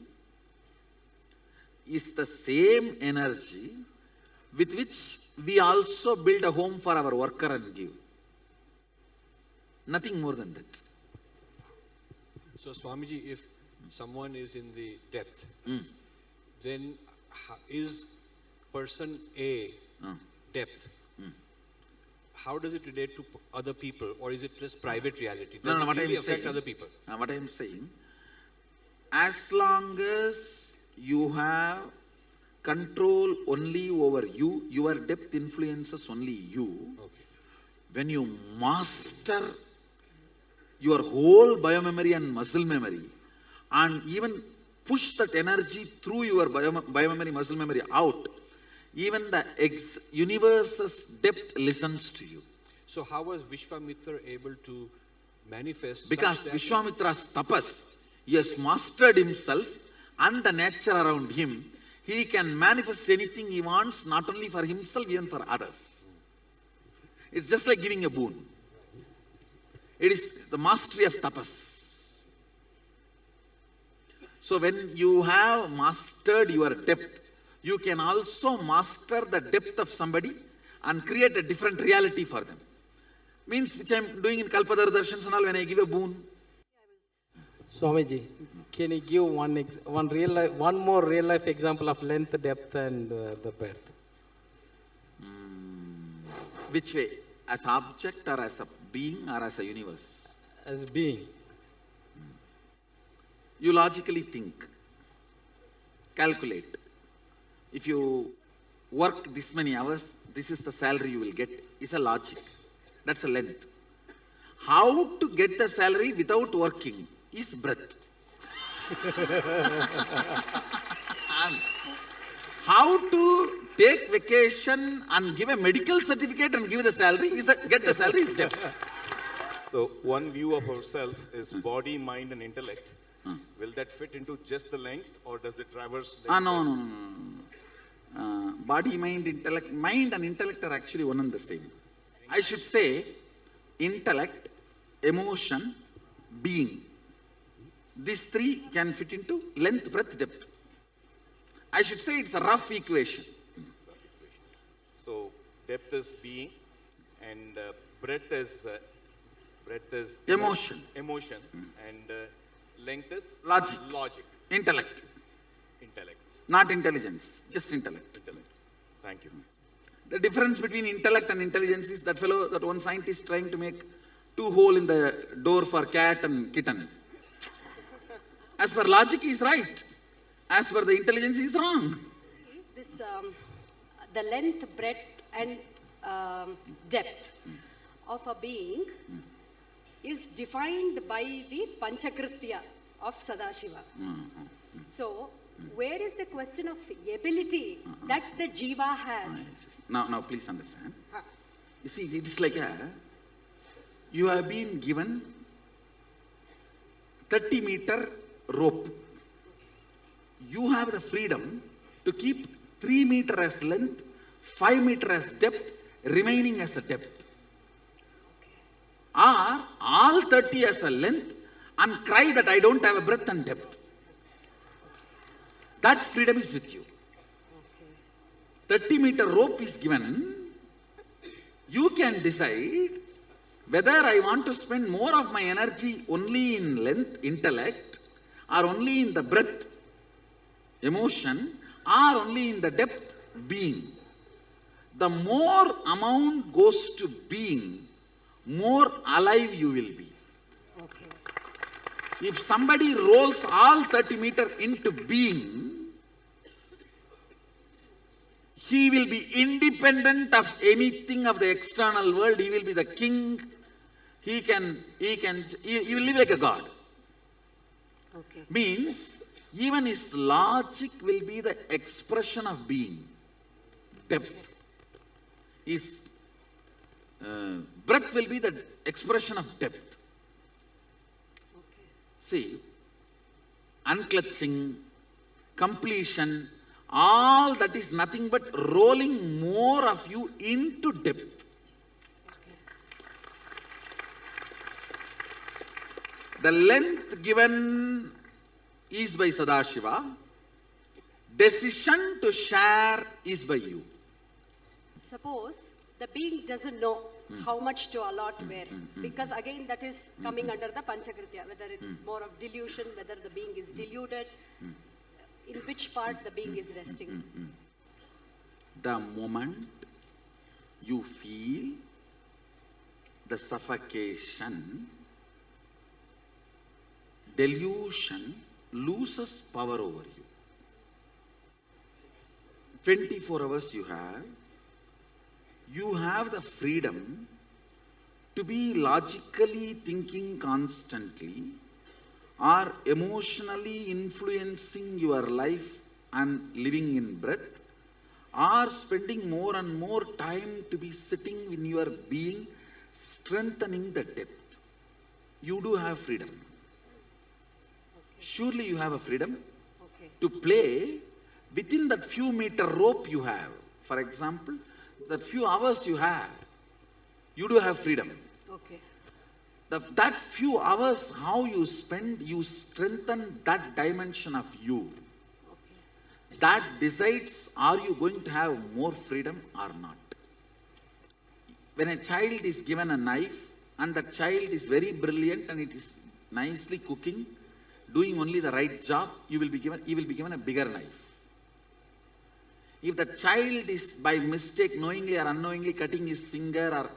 is the same energy with which we also build a home for our worker and give. Nothing more than that. So Swamiji, if someone is in the depth, then is person A depth? How does it relate to other people, or is it just private reality? Does it really affect other people? What I am saying, as long as you have control only over you, your depth influences only you. Okay. When you master your whole biomemory and muscle memory, and even push that energy through your biomemory, muscle memory out, even the universe's depth listens to you. So how was Vishwamitra able to manifest? Because Vishwamitra's tapas, he has mastered himself and the nature around him. He can manifest anything he wants, not only for himself, even for others. It's just like giving a boon. It is the mastery of tapas. So when you have mastered your depth, you can also master the depth of somebody and create a different reality for them. Means which I am doing in Kalpadar Darshans and all, when I give a boon. Swamiji, can you give one more real life example of length, depth and the breadth? Which way? As object or as a being or as a universe? As being. You logically think, calculate. If you work this many hours, this is the salary you will get. It's a logic. That's a length. How to get the salary without working is breadth. And how to take vacation and give a medical certificate and give the salary get the salary is depth. So one view of ourselves is body, mind and intellect. Will that fit into just the length, or does it traverse? No. Body, mind, intellect. Mind and intellect are actually one and the same. I should say intellect, emotion, being. These three can fit into length, breadth, depth. I should say it's a rough equation. So depth is being, and breadth is emotion. Emotion, and length is logic. Intellect. Not intelligence, just intellect. Thank you. The difference between intellect and intelligence is that one scientist trying to make 2 holes in the door for cat and kitten. As per logic, he is right. As per the intelligence, he is wrong. This, the length, breadth and depth of a being is defined by the Panchakritya of Sadashiva. So, where is the question of ability that the jiva has? Now please understand. You see, it is like you have been given 30-meter rope. You have the freedom to keep 3 meters as length, 5 meters as depth, remaining as a depth. Or all 30 as a length and cry that I don't have a breadth and depth. That freedom is with you. 30-meter rope is given. You can decide whether I want to spend more of my energy only in length, intellect, or only in the breadth, emotion, or only in the depth, being. The more amount goes to being, more alive you will be. Okay. If somebody rolls all 30 meters into being, he will be independent of anything of the external world. He will be the king. He will live like a god. Okay. Means, even his logic will be the expression of being. Depth. His breath will be the expression of depth. Okay. See, unclutching, completion, all that is nothing but rolling more of you into depth. The length given is by Sadashiva. Decision to share is by you. Suppose the being doesn't know how much to allot where, because again that is coming under the Panchakritya, whether it's more of delusion, whether the being is deluded, in which part the being is resting. The moment you feel the suffocation, delusion loses power over you. 24 hours you have the freedom to be logically thinking constantly or emotionally influencing your life and living in breath, or spending more and more time to be sitting in your being, strengthening the depth. You do have freedom. Surely you have a freedom to play within that few meter rope you have. For example, that few hours you have, you do have freedom. Okay. That few hours, how you spend, you strengthen that dimension of you. Okay. That decides, are you going to have more freedom or not? When a child is given a knife and the child is very brilliant and it is nicely cooking, doing only the right job, he will be given a bigger knife. If the child is by mistake, knowingly or unknowingly cutting his finger or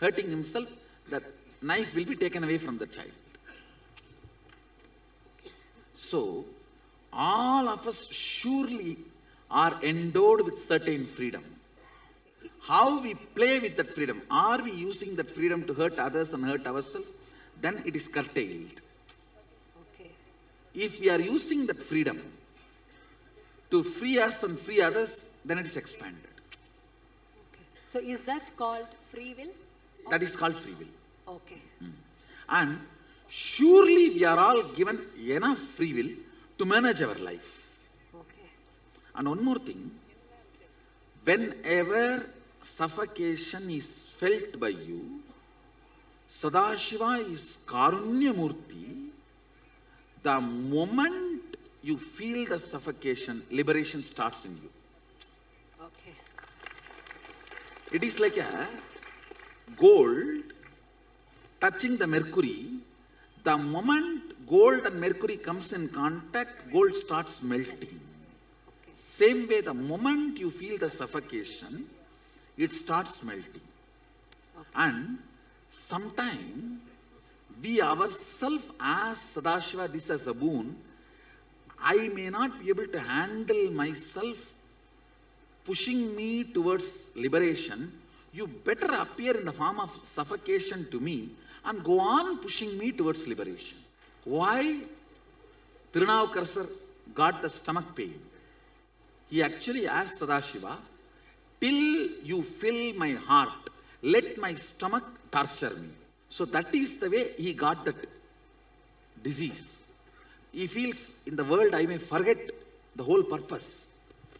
hurting himself, the knife will be taken away from the child. So, all of us surely are endowed with certain freedom. How we play with that freedom, are we using that freedom to hurt others and hurt ourselves? Then it is curtailed. Okay. If we are using that freedom to free us and free others, then it is expanded. Okay. So is that called free will? That is called free will. Okay. And surely we are all given enough free will to manage our life. Okay. And one more thing, whenever suffocation is felt by you, Sadashiva is Karunya Murti. The moment you feel the suffocation, liberation starts in you. Okay. It is like a gold touching the mercury. The moment gold and mercury comes in contact, gold starts melting. Okay. Same way, the moment you feel the suffocation, it starts melting. Okay. And sometime we ourselves ask Sadashiva this as a boon. I may not be able to handle myself pushing me towards liberation. You better appear in the form of suffocation to me and go on pushing me towards liberation. Why Tirunavukar got the stomach pain? He actually asked Sadashiva, till you fill my heart, let my stomach torture me. So that is the way he got that disease. He feels, in the world I may forget the whole purpose.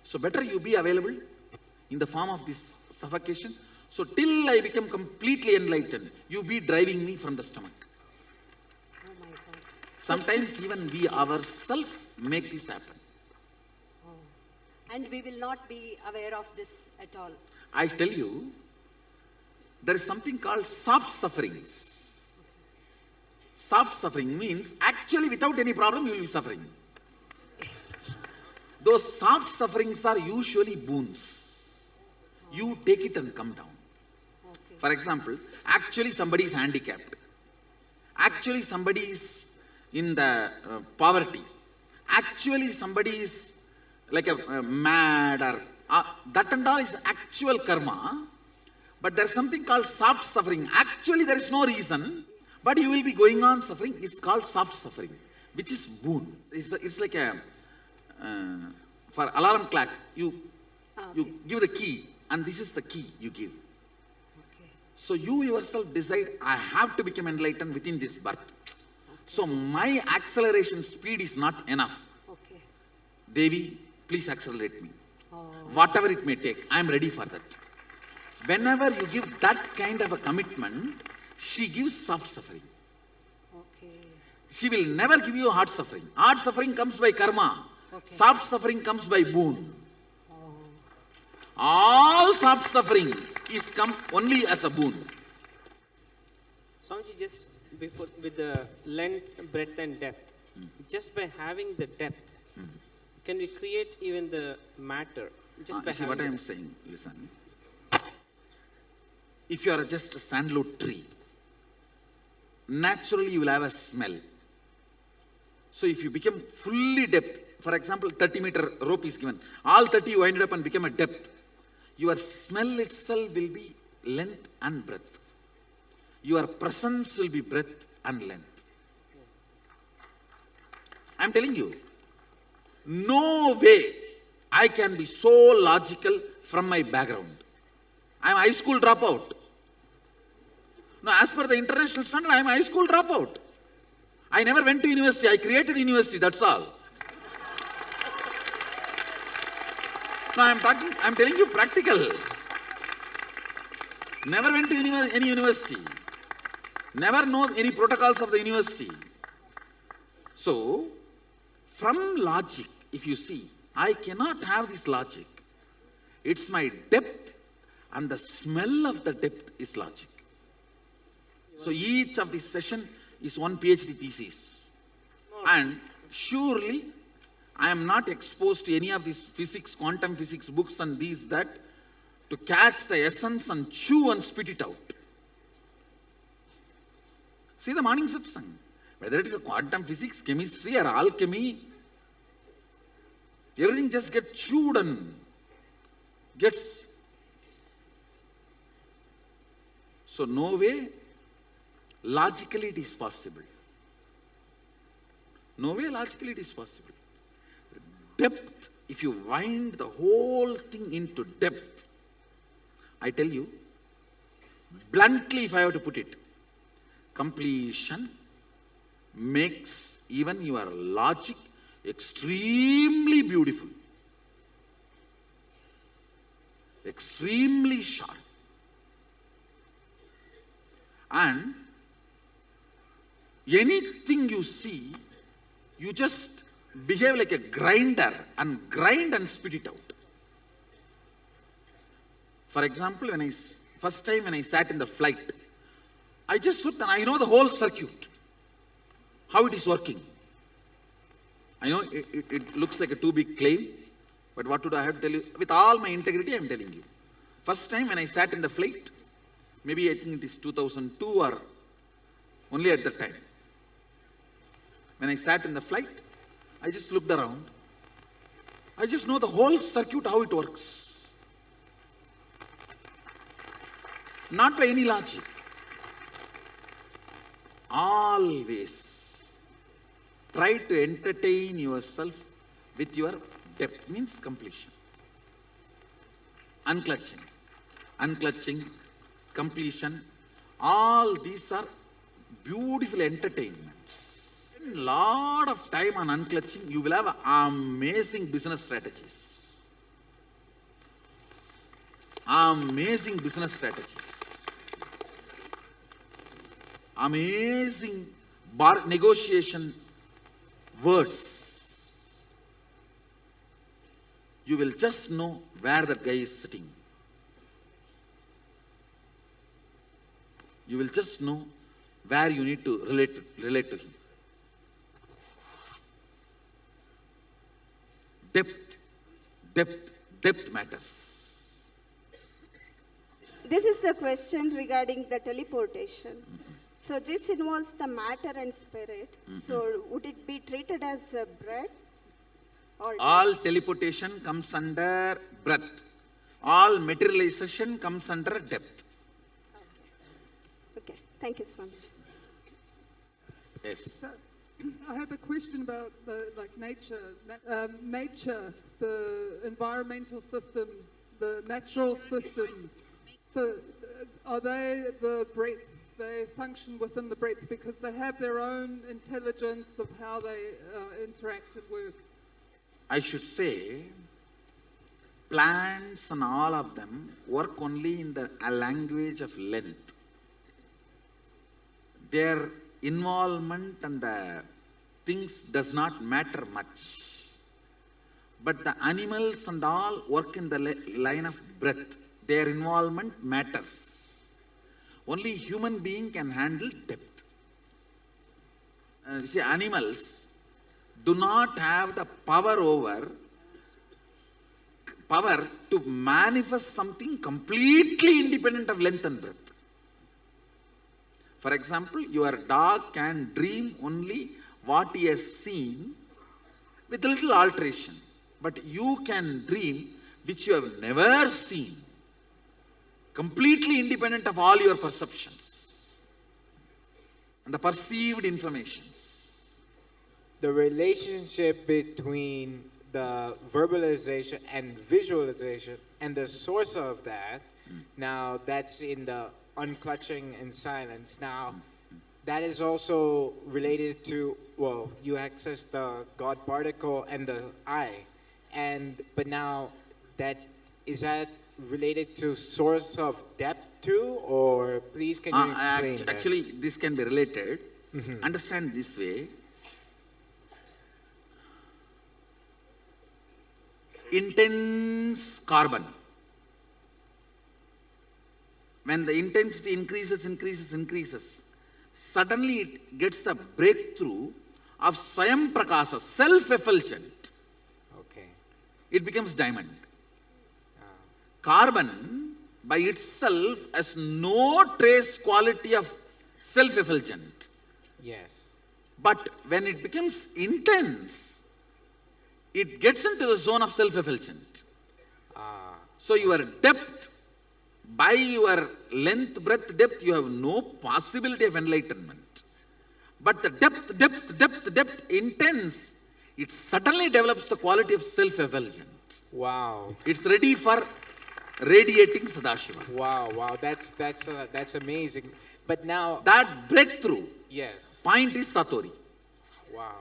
So better you be available in the form of this suffocation. So till I become completely enlightened, you be driving me from the stomach. Oh my God. Sometimes even we ourselves make this happen. Oh. And we will not be aware of this at all. I tell you, there is something called soft sufferings. Soft suffering means actually without any problem you will be suffering. Those soft sufferings are usually boons. You take it and come down. For example, actually somebody is handicapped. Actually somebody is in the poverty. Actually somebody is like a mad or that and all is actual karma. But there's something called soft suffering. Actually there is no reason, but you will be going on suffering. It's called soft suffering, which is boon. It's like a, for alarm clock, you give the key, and this is the key you give. So you yourself decide, I have to become enlightened within this birth. So my acceleration speed is not enough. Devi, please accelerate me. Whatever it may take, I am ready for that. Whenever you give that kind of a commitment, she gives soft suffering. She will never give you hard suffering. Hard suffering comes by karma. Soft suffering comes by boon. All soft suffering is come only as a boon. Swamiji, just before with the length, breadth and depth, just by having the depth, can we create even the matter? Just by See what I am saying, listen. If you are just a sandalwood tree, naturally you will have a smell. So if you become fully depth, for example, 30-meter rope is given, all 30 you wind it up and become a depth, your smell itself will be length and breadth. Your presence will be breadth and length. I am telling you, no way I can be so logical from my background. I am a high school dropout. Now, as per the international standard, I am a high school dropout. I never went to university. I created university, that's all. No, I am telling you practical. Never went to any university. Never know any protocols of the university. So, from logic, if you see, I cannot have this logic. It's my depth, and the smell of the depth is logic. So each of this session is one PhD thesis. And surely, I am not exposed to any of these physics, quantum physics books and these, that, to catch the essence and chew and spit it out. See the morning satsang. Whether it is a quantum physics, chemistry or alchemy, everything just gets chewed and gets... So no way, logically it is possible. No way logically it is possible. Depth, if you wind the whole thing into depth, I tell you, bluntly if I have to put it, completion makes even your logic extremely beautiful, extremely sharp. And anything you see, you just behave like a grinder and grind and spit it out. For example, first time when I sat in the flight, I just looked and I know the whole circuit, how it is working. I know it looks like a too big claim, but what would I have to tell you? With all my integrity, I am telling you. First time when I sat in the flight, maybe I think it is 2002 or only at that time. When I sat in the flight, I just looked around. I just know the whole circuit, how it works. Not by any logic. Always try to entertain yourself with your depth, means completion. Unclutching. Unclutching, completion, all these are beautiful entertainments. A lot of time on unclutching, you will have amazing business strategies. Amazing business strategies. Amazing negotiation words. You will just know where that guy is sitting. You will just know where you need to relate to him. Depth Depth matters. This is the question regarding the teleportation. So this involves the matter and spirit. So would it be treated as a breath? Or All teleportation comes under breath. All materialization comes under depth. Okay, thank you, Swamiji. Yes. I have a question about the nature, the environmental systems, the natural systems. So are they the breaths? They function within the breaths because they have their own intelligence of how they interact and work. I should say, plants and all of them work only in the language of length. Their involvement and the things does not matter much. But the animals and all work in the line of breath. Their involvement matters. Only human being can handle depth. See, animals do not have the power to manifest something completely independent of length and breadth. For example, your dog can dream only what he has seen with a little alteration. But you can dream which you have never seen, completely independent of all your perceptions and the perceived informations. The relationship between the verbalization and visualization and the source of that, now that's in the unclutching and silence. Now, that is also related to, well, you access the God particle and the I. But now, is that related to source of depth too, or please can you explain that? Actually, this can be related. Understand this way. Intense carbon. When the intensity increases, suddenly it gets a breakthrough of Swayam Prakasa, self-effulgent. Okay. It becomes diamond. Carbon by itself has no trace quality of self-effulgent. Yes. But when it becomes intense, it gets into the zone of self-effulgent. So your depth, by your length, breadth, depth, you have no possibility of enlightenment. But the depth, intense, it suddenly develops the quality of self-effulgent. Wow. It's ready for radiating Sadashiva. Wow, that's amazing. But now that breakthrough, yes, point is Satori. Wow.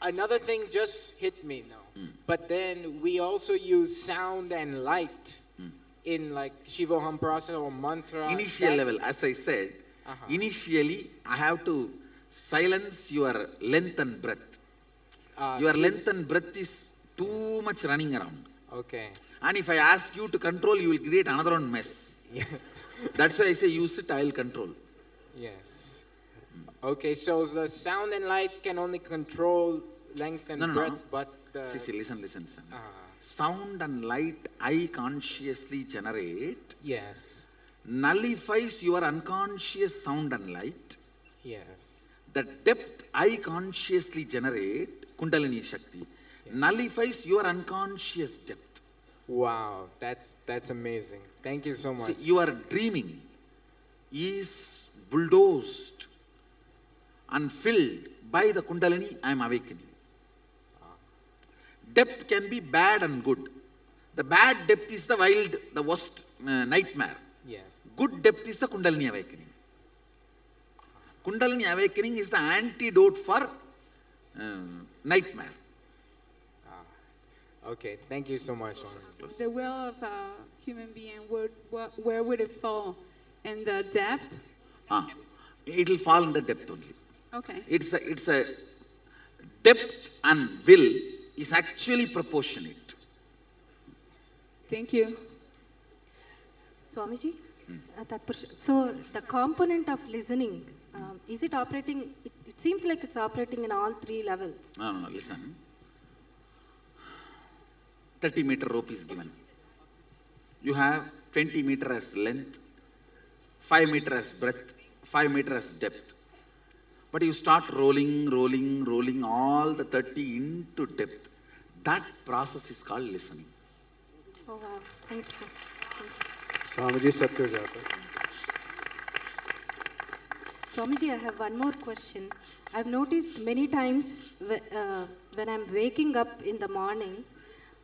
Another thing just hit me now. But then we also use sound and light in like Shivoham process or mantra. Initial level, as I said, initially I have to silence your length and breadth. Your length and breadth is too much running around. Okay. And if I ask you to control, you will create another one mess. That's why I say use it, I will control. Yes. Okay, so the sound and light can only control length and breadth, but the... See, listen. Sound and light I consciously generate. Yes. Nullifies your unconscious sound and light. Yes. The depth I consciously generate, Kundalini Shakti, nullifies your unconscious depth. Wow, that's amazing. Thank you so much. See, your dreaming is bulldozed and filled by the Kundalini I am awakening. Depth can be bad and good. The bad depth is the wild, the worst nightmare. Yes. Good depth is the Kundalini awakening. Kundalini awakening is the antidote for nightmare. Okay, thank you so much. The will of a human being, where would it fall? In the depth? It will fall in the depth only. Okay. It's a depth and will is actually proportionate. Thank you. Swamiji, so the component of listening, is it operating, it seems like it's operating in all three levels. No, listen. 30-meter rope is given. You have 20 meter as length, 5 meter as breadth, 5 meter as depth. But you start rolling all the 30 into depth. That process is called listening. Oh, wow. Thank you. Swamiji Satyajata. Swamiji, I have one more question. I've noticed many times when I'm waking up in the morning,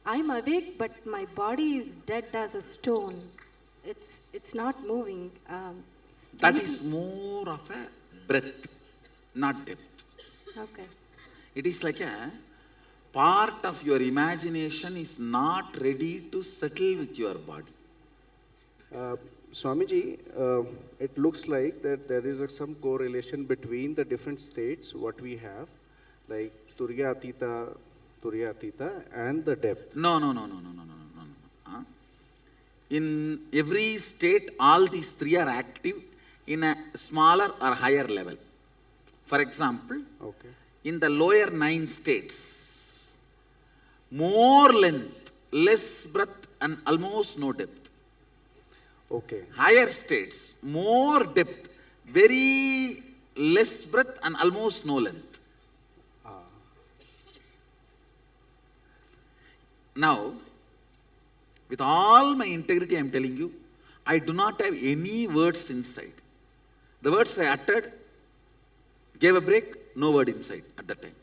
I'm awake, but my body is dead as a stone. It's not moving. That is more of a breadth, not depth. Okay. It is like a part of your imagination is not ready to settle with your body. Swamiji, it looks like that there is some correlation between the different states, what we have, like Turiya Atita, and the depth. No. Huh? In every state, all these three are active in a smaller or higher level. For example, in the lower 9 states, more length, less breadth, and almost no depth. Okay. Higher states, more depth, very less breadth, and almost no length. Now, with all my integrity, I am telling you, I do not have any words inside. The words I uttered gave a break, no word inside at that time.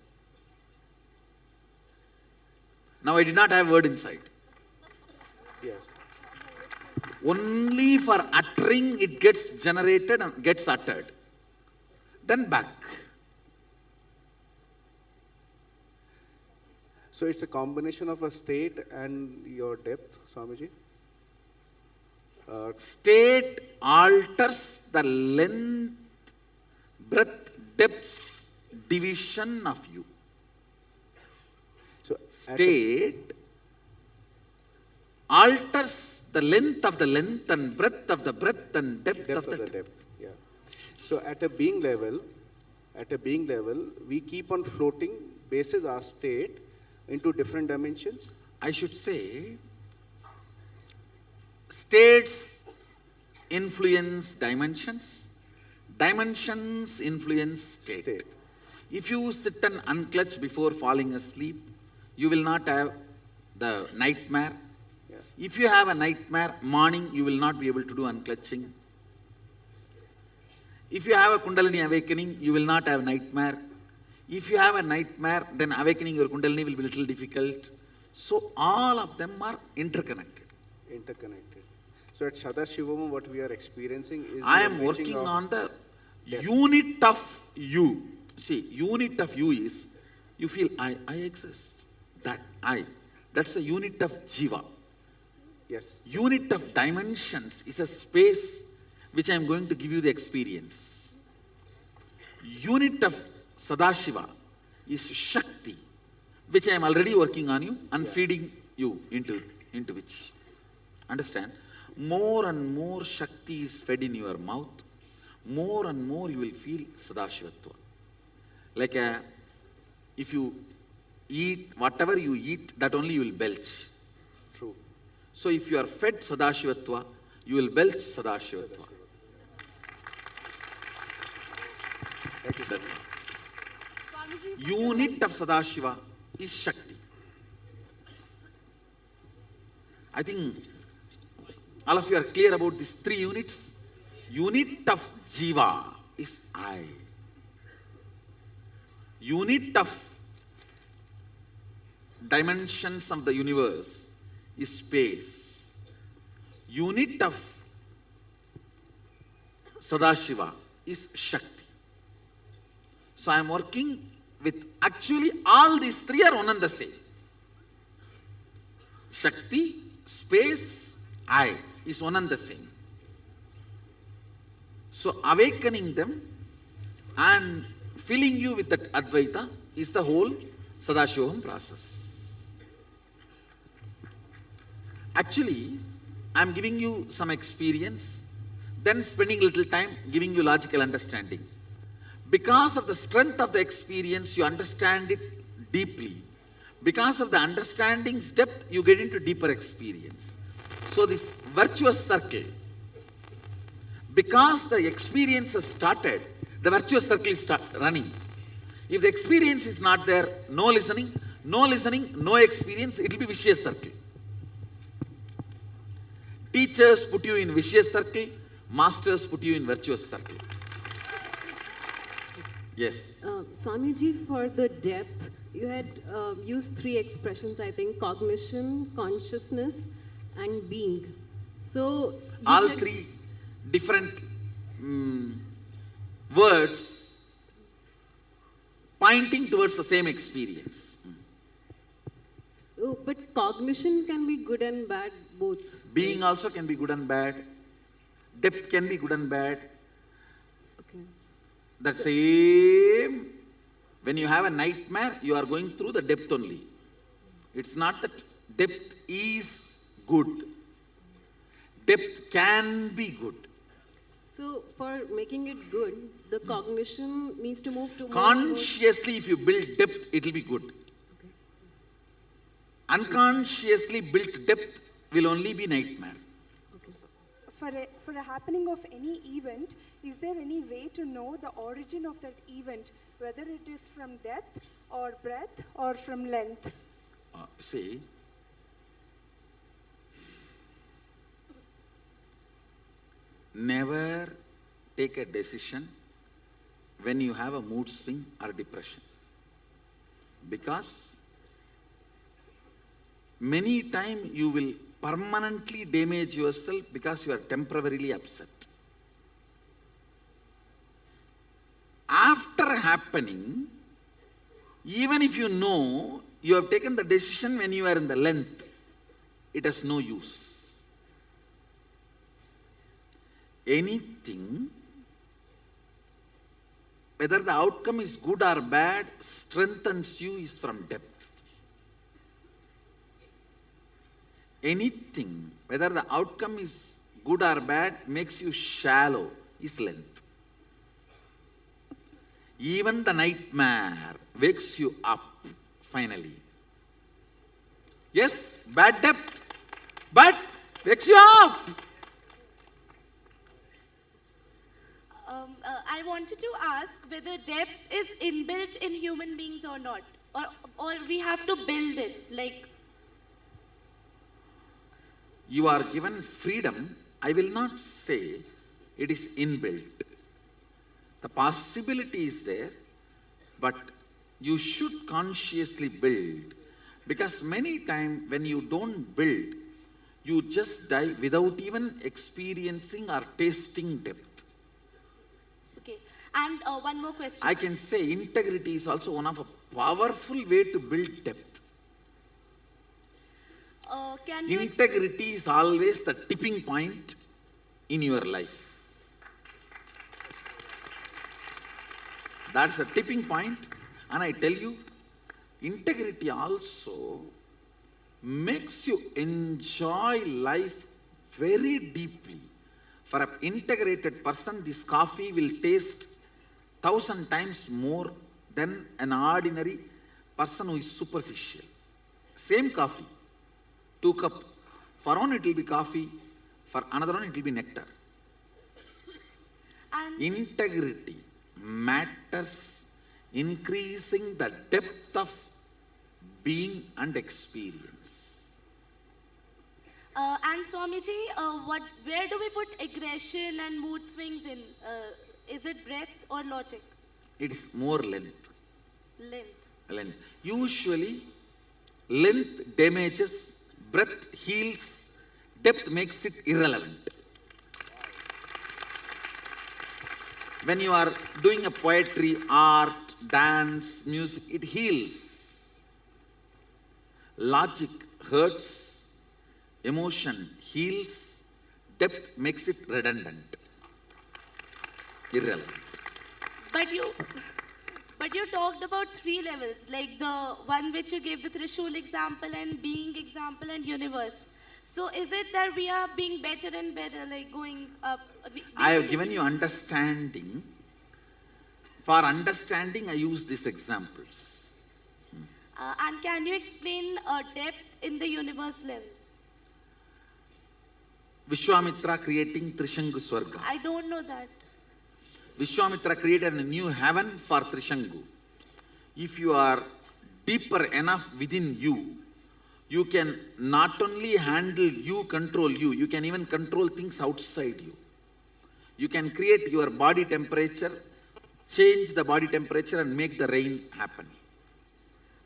Now I did not have word inside. Yes. Only for uttering it gets generated and gets uttered. Then back. So it's a combination of a state and your depth, Swamiji? State alters the length, breadth, depth division of you. So state alters the length of the length and breadth of the breadth and depth of the depth. Yeah. So at a being level, we keep on floating basis our state into different dimensions. I should say, states influence dimensions, dimensions influence state. If you sit and unclutch before falling asleep, you will not have the nightmare. If you have a nightmare, morning you will not be able to do unclutching. If you have a Kundalini awakening, you will not have nightmare. If you have a nightmare, then awakening your Kundalini will be a little difficult. So all of them are interconnected. So at Sadashivam, what we are experiencing is I am working on the unit of you. See, unit of you is, you feel I exist. That I. That's a unit of Jiva. Yes. Unit of dimensions is a space which I am going to give you the experience. Unit of Sadashiva is Shakti, which I am already working on you and feeding you into which. Understand? More and more Shakti is fed in your mouth. More and more you will feel Sadashivatva. Like if you eat, whatever you eat, that only you will belch. True. So if you are fed Sadashivatva, you will belch Sadashivatva. That's it. Unit of Sadashiva is Shakti. I think all of you are clear about these 3 units. Unit of Jiva is I. Unit of dimensions of the universe is space. Unit of Sadashiva is Shakti. So I am working with, actually all these 3 are one and the same. Shakti, space, I is one and the same. So awakening them and filling you with that Advaita is the whole Sadashivam process. Actually, I am giving you some experience, then spending a little time giving you logical understanding. Because of the strength of the experience, you understand it deeply. Because of the understanding's depth, you get into deeper experience. So this virtuous circle, because the experience has started, the virtuous circle is running. If the experience is not there, no listening, no experience, it will be vicious circle. Teachers put you in vicious circle, masters put you in virtuous circle. Yes. Swamiji, for the depth, you had used three expressions, I think: cognition, consciousness, and being. So all three different words pointing towards the same experience. So, but cognition can be good and bad both. Being also can be good and bad. Depth can be good and bad. Okay. The same, when you have a nightmare, you are going through the depth only. It's not that depth is good. Depth can be good. So, for making it good, the cognition needs to move to consciously, if you build depth, it will be good. Okay. Unconsciously built depth will only be nightmare. For a happening of any event, is there any way to know the origin of that event, whether it is from depth or breadth or from length? See, never take a decision when you have a mood swing or depression. Because many times you will permanently damage yourself because you are temporarily upset. After happening, even if you know you have taken the decision when you are in the length, it has no use. Anything, whether the outcome is good or bad, strengthens you is from depth. Anything, whether the outcome is good or bad, makes you shallow, is length. Even the nightmare wakes you up, finally. Yes, bad depth, but wakes you up. I wanted to ask whether depth is inbuilt in human beings or not, or we have to build it, like... You are given freedom. I will not say it is inbuilt. The possibility is there, but you should consciously build. Because many times when you don't build, you just die without even experiencing or tasting depth. Okay, and one more question. I can say integrity is also one of a powerful way to build depth. Integrity is always the tipping point in your life. That's a tipping point, and I tell you, integrity also makes you enjoy life very deeply. For an integrated person, this coffee will taste 1,000 times more than an ordinary person who is superficial. Same coffee. 2 cups. For one it will be coffee, for another one it will be nectar. And integrity matters, increasing the depth of being and experience. And Swamiji, where do we put aggression and mood swings in? Is it breadth or logic? It is more length. Length. Usually, length damages, breadth heals, depth makes it irrelevant. When you are doing a poetry, art, dance, music, it heals. Logic hurts, emotion heals, depth makes it redundant, irrelevant. But you talked about 3 levels, like the one which you gave the Trishul example and being example and universe. So is it that we are being better and better, like going up? I have given you understanding. For understanding, I use these examples. And can you explain depth in the universe level? Vishwamitra creating Trishangu Swarga. I don't know that. Vishwamitra created a new heaven for Trishangu. If you are deeper enough within you, you can not only handle you, control you, you can even control things outside you. You can create your body temperature, change the body temperature and make the rain happen.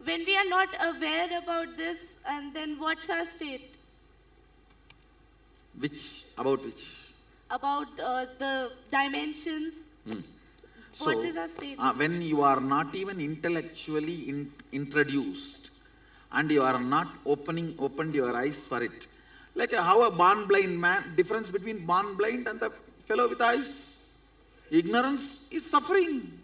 When we are not aware about this, and then what's our state? Which? About which? About the dimensions. What is our state? When you are not even intellectually introduced and you are not opened your eyes for it. Like how a born blind man, difference between born blind and the fellow with eyes. Ignorance is suffering.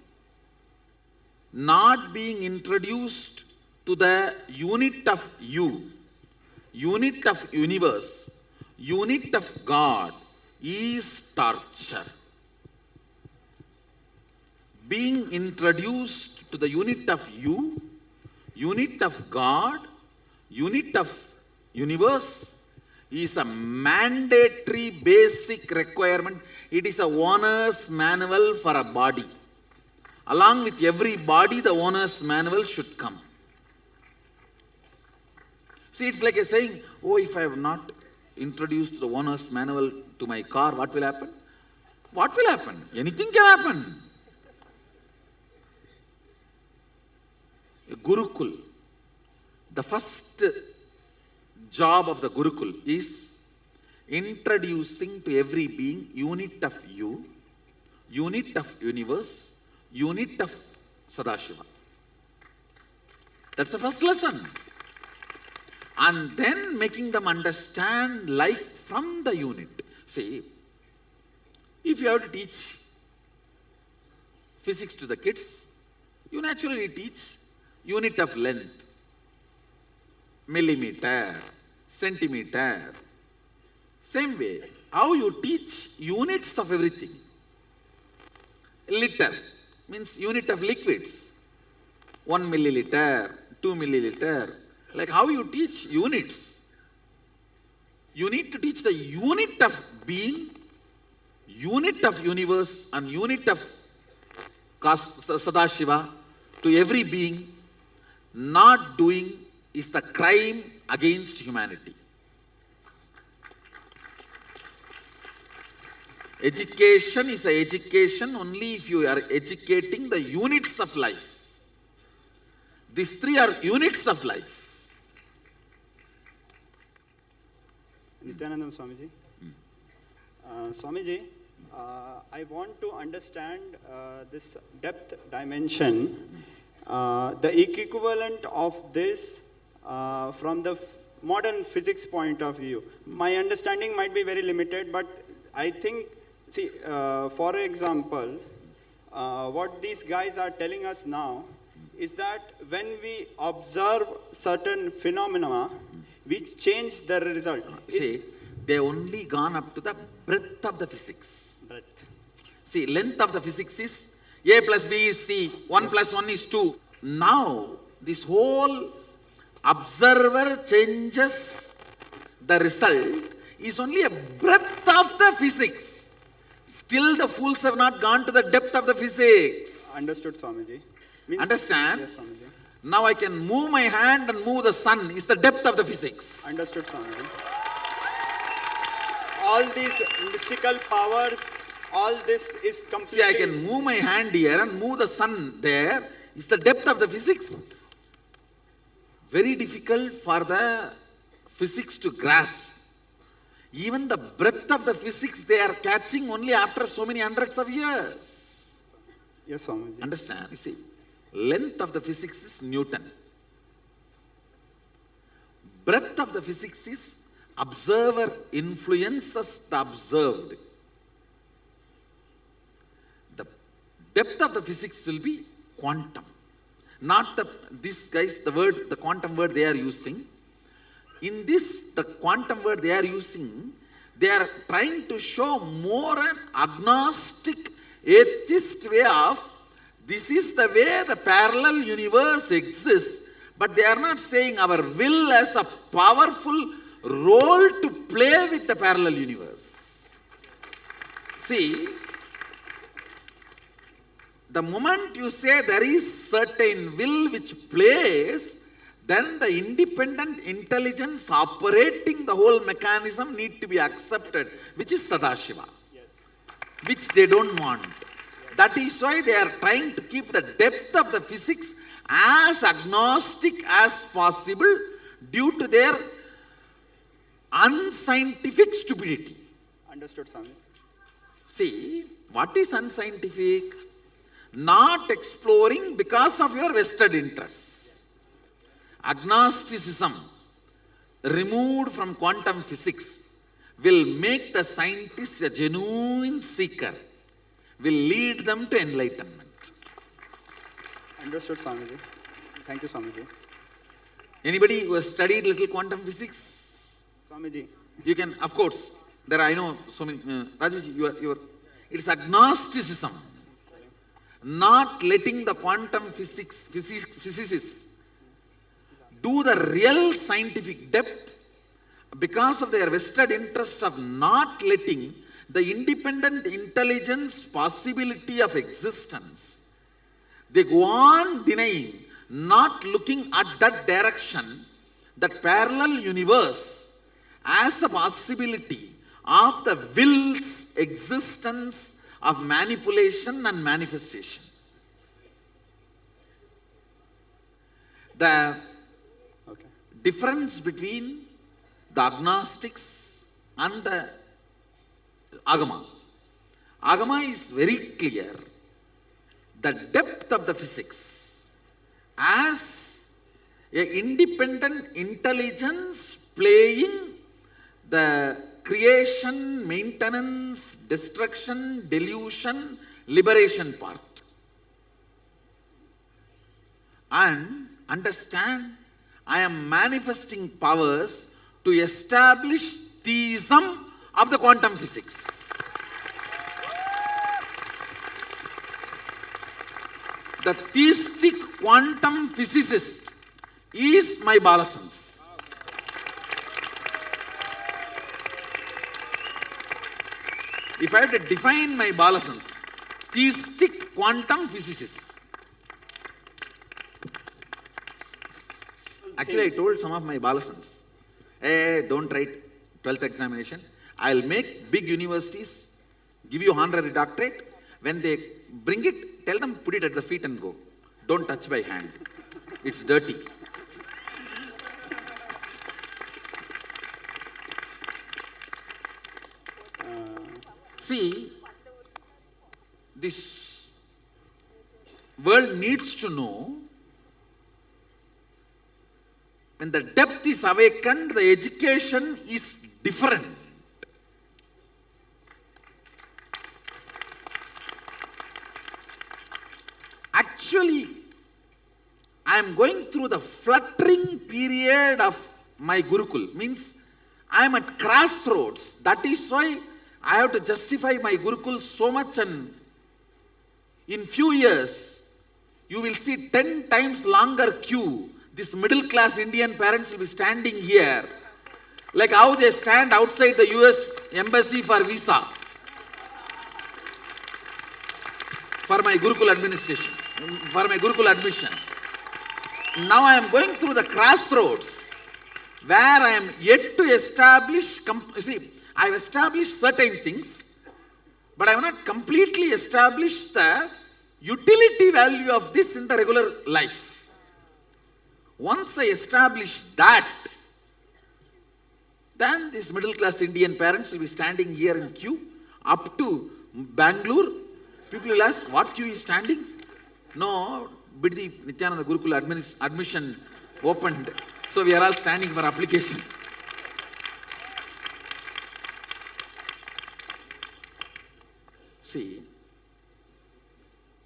Not being introduced to the unit of you, unit of universe, unit of God is torture. Being introduced to the unit of you, unit of God, unit of universe is a mandatory basic requirement. It is a owner's manual for a body. Along with every body, the owner's manual should come. See, it's like a saying, oh, if I have not introduced the owner's manual to my car, what will happen? What will happen? Anything can happen. A Gurukul, the first job of the Gurukul is introducing to every being unit of you, unit of universe, unit of Sadashiva. That's the first lesson. And then making them understand life from the unit. See, if you have to teach physics to the kids, you naturally teach unit of length, millimeter, centimeter. Same way, how you teach units of everything. Liter means unit of liquids. 1 milliliter, 2 milliliter. Like how you teach units. You need to teach the unit of being, unit of universe and unit of Sadashiva to every being. Not doing is the crime against humanity. Education is an education only if you are educating the units of life. These three are units of life. Nithyanandam Swamiji. Swamiji, I want to understand this depth dimension, the equivalent of this from the modern physics point of view. My understanding might be very limited, but I think, see, for example, what these guys are telling us now is that when we observe certain phenomena, we change the result. See, they only gone up to the breadth of the physics. Breadth. See, length of the physics is A plus B is C, 1 plus 1 is 2. Now, this whole observer changes the result is only a breadth of the physics. Still the fools have not gone to the depth of the physics. Understood, Swamiji. Understand? Yes, Swamiji. Now I can move my hand and move the sun is the depth of the physics. Understood, Swamiji. All these mystical powers, all this is completely... See, I can move my hand here and move the sun there. Is the depth of the physics. Very difficult for the physics to grasp. Even the breadth of the physics they are catching only after so many hundreds of years. Yes, Swamiji. Understand? You see, length of the physics is Newton. Breadth of the physics is observer influences the observed. The depth of the physics will be quantum. Not this guys, the quantum word they are using. In this, the quantum word they are using, they are trying to show more an agnostic, atheist way of, this is the way the parallel universe exists, But they are not saying our will as a powerful role to play with the parallel universe. See, the moment you say there is certain will which plays, then the independent intelligence operating the whole mechanism need to be accepted, which is Sadashiva, which they don't want. That is why they are trying to keep the depth of the physics as agnostic as possible due to their unscientific stupidity. Understood, Swami. See, what is unscientific? Not exploring because of your vested interests. Agnosticism, removed from quantum physics, will make the scientist a genuine seeker, will lead them to enlightenment. Understood, Swamiji. Thank you, Swamiji. Anybody who has studied little quantum physics? Swamiji. You can, of course, there I know so many, Rajesh, it's agnosticism. Not letting the quantum physicists do the real scientific depth because of their vested interest of not letting the independent intelligence possibility of existence. They go on denying, not looking at that direction, that parallel universe as a possibility of the will's existence of manipulation and manifestation. The difference between the agnostics and the Agama. Agama is very clear. The depth of the physics as an independent intelligence playing the creation, maintenance, destruction, delusion, liberation part. And understand, I am manifesting powers to establish theism of the quantum physics. The theistic quantum physicist is my Balasans. If I have to define my Balasans, theistic quantum physicist. Actually, I told some of my Balasans, hey, don't write 12th examination. I'll make big universities, give you honorary doctorate. When they bring it, tell them, put it at the feet and go. Don't touch by hand. It's dirty. See, this world needs to know when the depth is awakened, the education is different. Actually, I am going through the fluttering period of my Gurukul. Means I am at crossroads. That is why I have to justify my Gurukul so much, and in few years, you will see 10 times longer queue. These middle class Indian parents will be standing here, like how they stand outside the US embassy for visa, for my Gurukul administration, for my Gurukul admission. Now I am going through the crossroads where I am yet to establish, see, I have established certain things, but I have not completely established the utility value of this in the regular life. Once I establish that, then these middle class Indian parents will be standing here in queue up to Bangalore. People will ask, what queue is standing? No, but the Nithyanandam Gurukul admission opened, so we are all standing for application. See,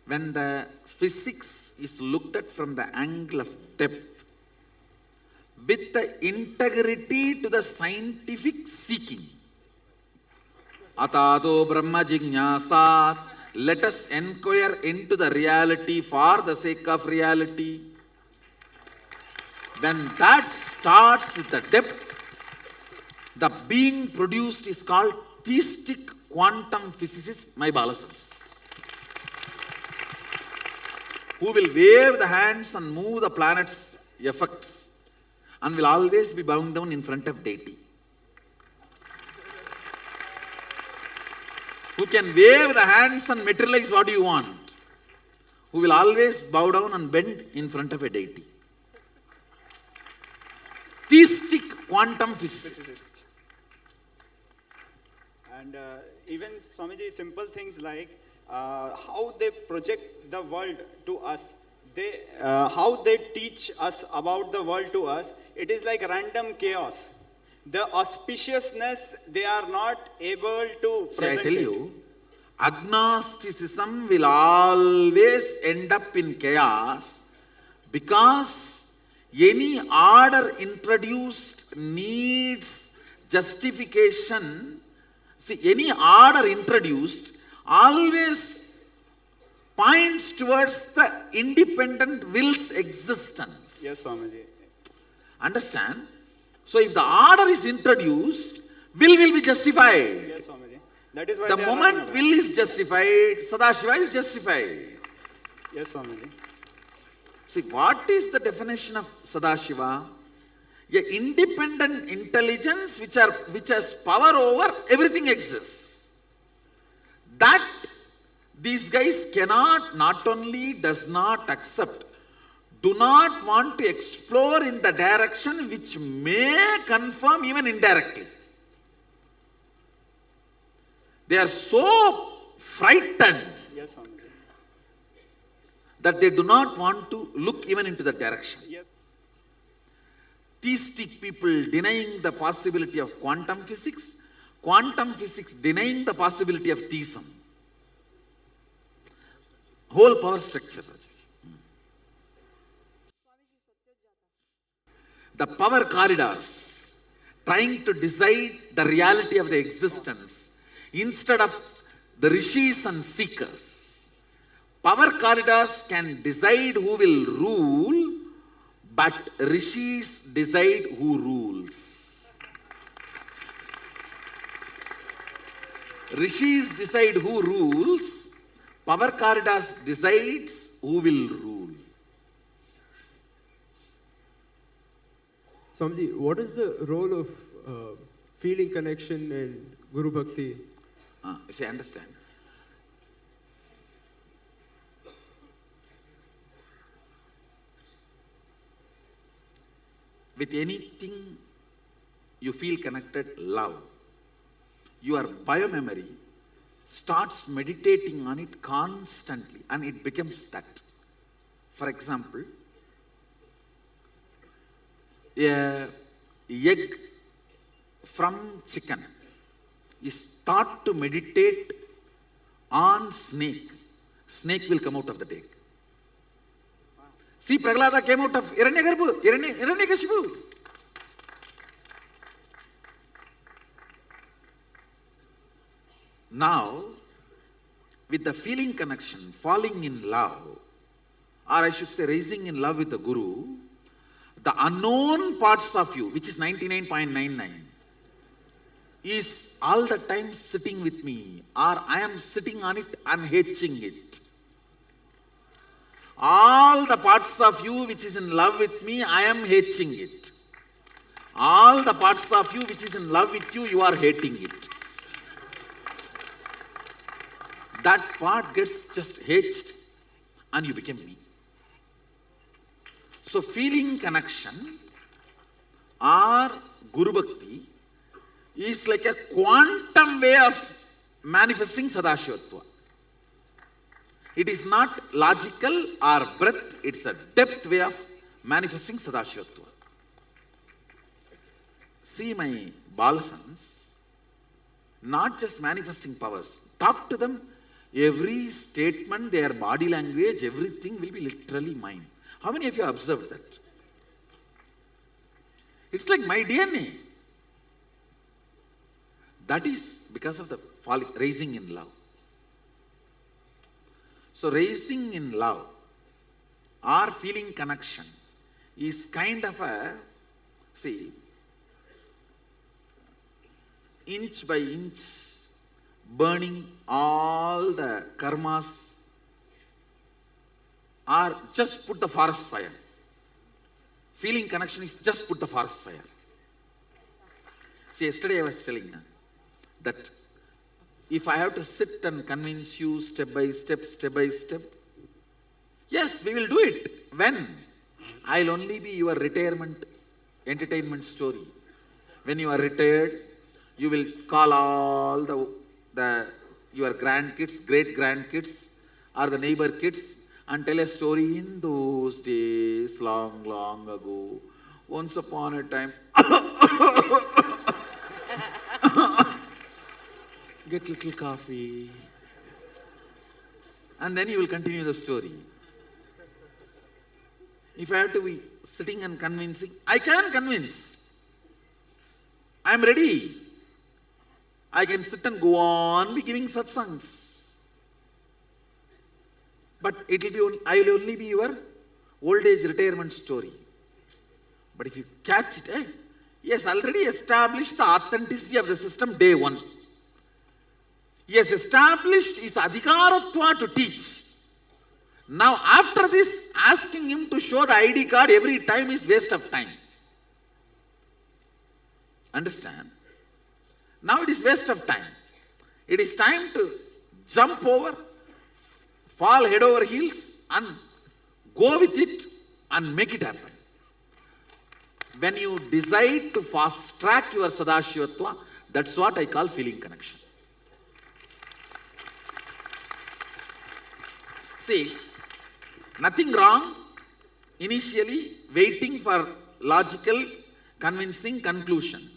when the physics is looked at from the angle of depth, with the integrity to the scientific seeking, Atado Brahma Jignasat, let us inquire into the reality for the sake of reality. When that starts with the depth, the being produced is called theistic quantum physicist, my Balasans, who will wave the hands and move the planet's effects and will always be bound down in front of deity. Who can wave the hands and materialize what you want. Who will always bow down and bend in front of a deity. Theistic quantum physicist. And even Swamiji, simple things like how they project the world to us, how they teach us about the world to us, it is like random chaos. The auspiciousness, they are not able to present. I tell you, agnosticism will always end up in chaos because any order introduced needs justification. See, any order introduced always points towards the independent will's existence. Yes, Swamiji. Understand? So if the order is introduced, will be justified. Yes, Swamiji. That is why the moment will is justified, Sadashiva is justified. Yes, Swamiji. See, what is the definition of Sadashiva? An independent intelligence which has power over everything exists. That these guys cannot, not only does not accept, do not want to explore in the direction which may confirm even indirectly. They are so frightened Yes, Swamiji. that they do not want to look even into the direction. Yes. Theistic people denying the possibility of quantum physics denying the possibility of theism. Whole power structure. The power corridors trying to decide the reality of the existence instead of the rishis and seekers. Power corridors can decide who will rule, but rishis decide who rules. Rishis decide who rules, power corridors decides who will rule. Swamiji, what is the role of feeling connection and Guru Bhakti? See, understand. With anything you feel connected, love, your biomemory starts meditating on it constantly and it becomes that. For example, an egg from chicken is taught to meditate on snake. Snake will come out of the egg. See, Prahlada came out of Hiranyakashipu. Now, with the feeling connection, falling in love, or I should say rising in love with the Guru, the unknown parts of you, which is 99.99, is all the time sitting with me, or I am sitting on it and hatching it. All the parts of you which is in love with me, I am hating it. All the parts of you which is in love with you, you are hating it. That part gets just hatched and you become me. So feeling connection or Guru Bhakti is like a quantum way of manifesting Sadashivatva. It is not logical or breadth, it's a depth way of manifesting Sadashivatva. See my Balasans, not just manifesting powers. Talk to them, every statement, their body language, everything will be literally mine. How many of you have observed that? It's like my DNA. That is because of the raising in love. So raising in love or feeling connection is kind of a, see, inch by inch, burning all the karmas, or just put the forest fire. Feeling connection is just put the forest fire. See, yesterday I was telling that if I have to sit and convince you step by step, yes, we will do it. When? I'll only be your retirement entertainment story. When you are retired, you will call all your grandkids, great grandkids, or the neighbor kids, and tell a story in those days, long, long ago. Once upon a time, get little coffee, and then you will continue the story. If I have to be sitting and convincing, I can convince. I am ready. I can sit and go on be giving satsangs. But it will be only, I will only be your old age retirement story. But if you catch it, yes, already established the authenticity of the system day one. Yes, established is adhikaratva to teach. Now after this, asking him to show the ID card every time is waste of time. Understand? Now it is waste of time. It is time to jump over, fall head over heels and go with it and make it happen. When you decide to fast track your Sadashivatva, that's what I call feeling connection. See, nothing wrong initially waiting for logical, convincing conclusion.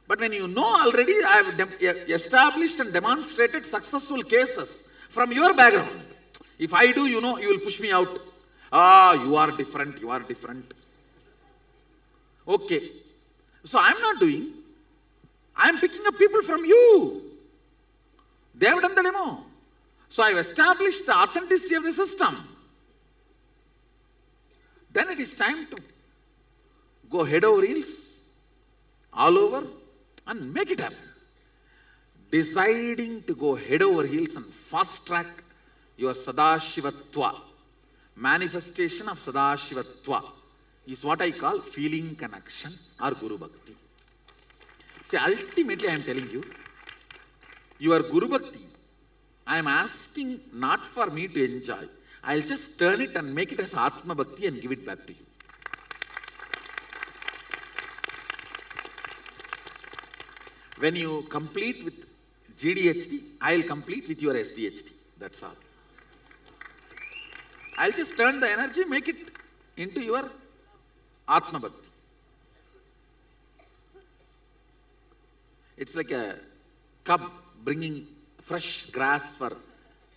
But when you know already, I have established and demonstrated successful cases from your background. If I do, you know, you will push me out. You are different, you are different. Okay. So I am not doing. I am picking up people from you. They have done the demo. So I have established the authenticity of the system. Then it is time to go head over heels, all over, and make it happen. Deciding to go head over heels and fast track your Sadashivatva, manifestation of Sadashivatva, is what I call feeling connection or Guru Bhakti. See, ultimately I am telling you, your Guru Bhakti, I am asking not for me to enjoy. I will just turn it and make it as Atma Bhakti and give it back to you. When you complete with GDHD, I will complete with your SDHD. That's all. I will just turn the energy, make it into your Atma Bhakti. It's like a cub bringing fresh grass for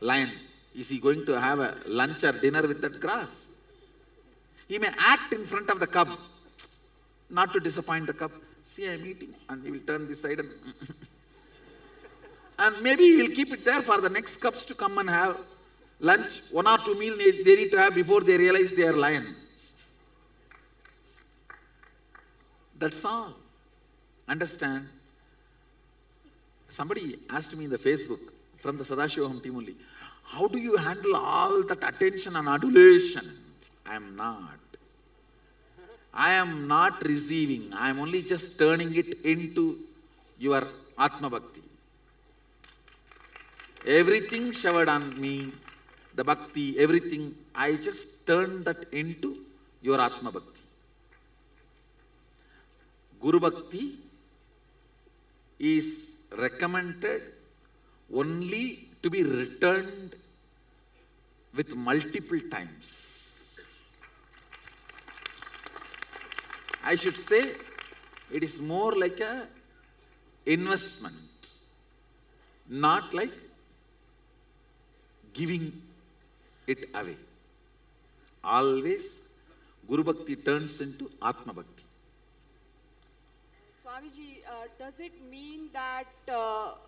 lion. Is he going to have a lunch or dinner with that grass? He may act in front of the cub, not to disappoint the cub. See, I am eating, and he will turn this side and maybe he will keep it there for the next cubs to come and have lunch. 1 or 2 meals they need to have before they realize they are lion. That's all. Understand? Somebody asked me in the Facebook from the Sadashivam team only, how do you handle all that attention and adulation? I am not. I am not receiving. I am only just turning it into your Atma Bhakti. Everything showered on me, the Bhakti, everything, I just turn that into your Atma Bhakti. Guru Bhakti is recommended only to be returned with multiple times. I should say it is more like a investment, not like giving it away. Always Guru Bhakti turns into Atma Bhakti. Swamiji, does it mean that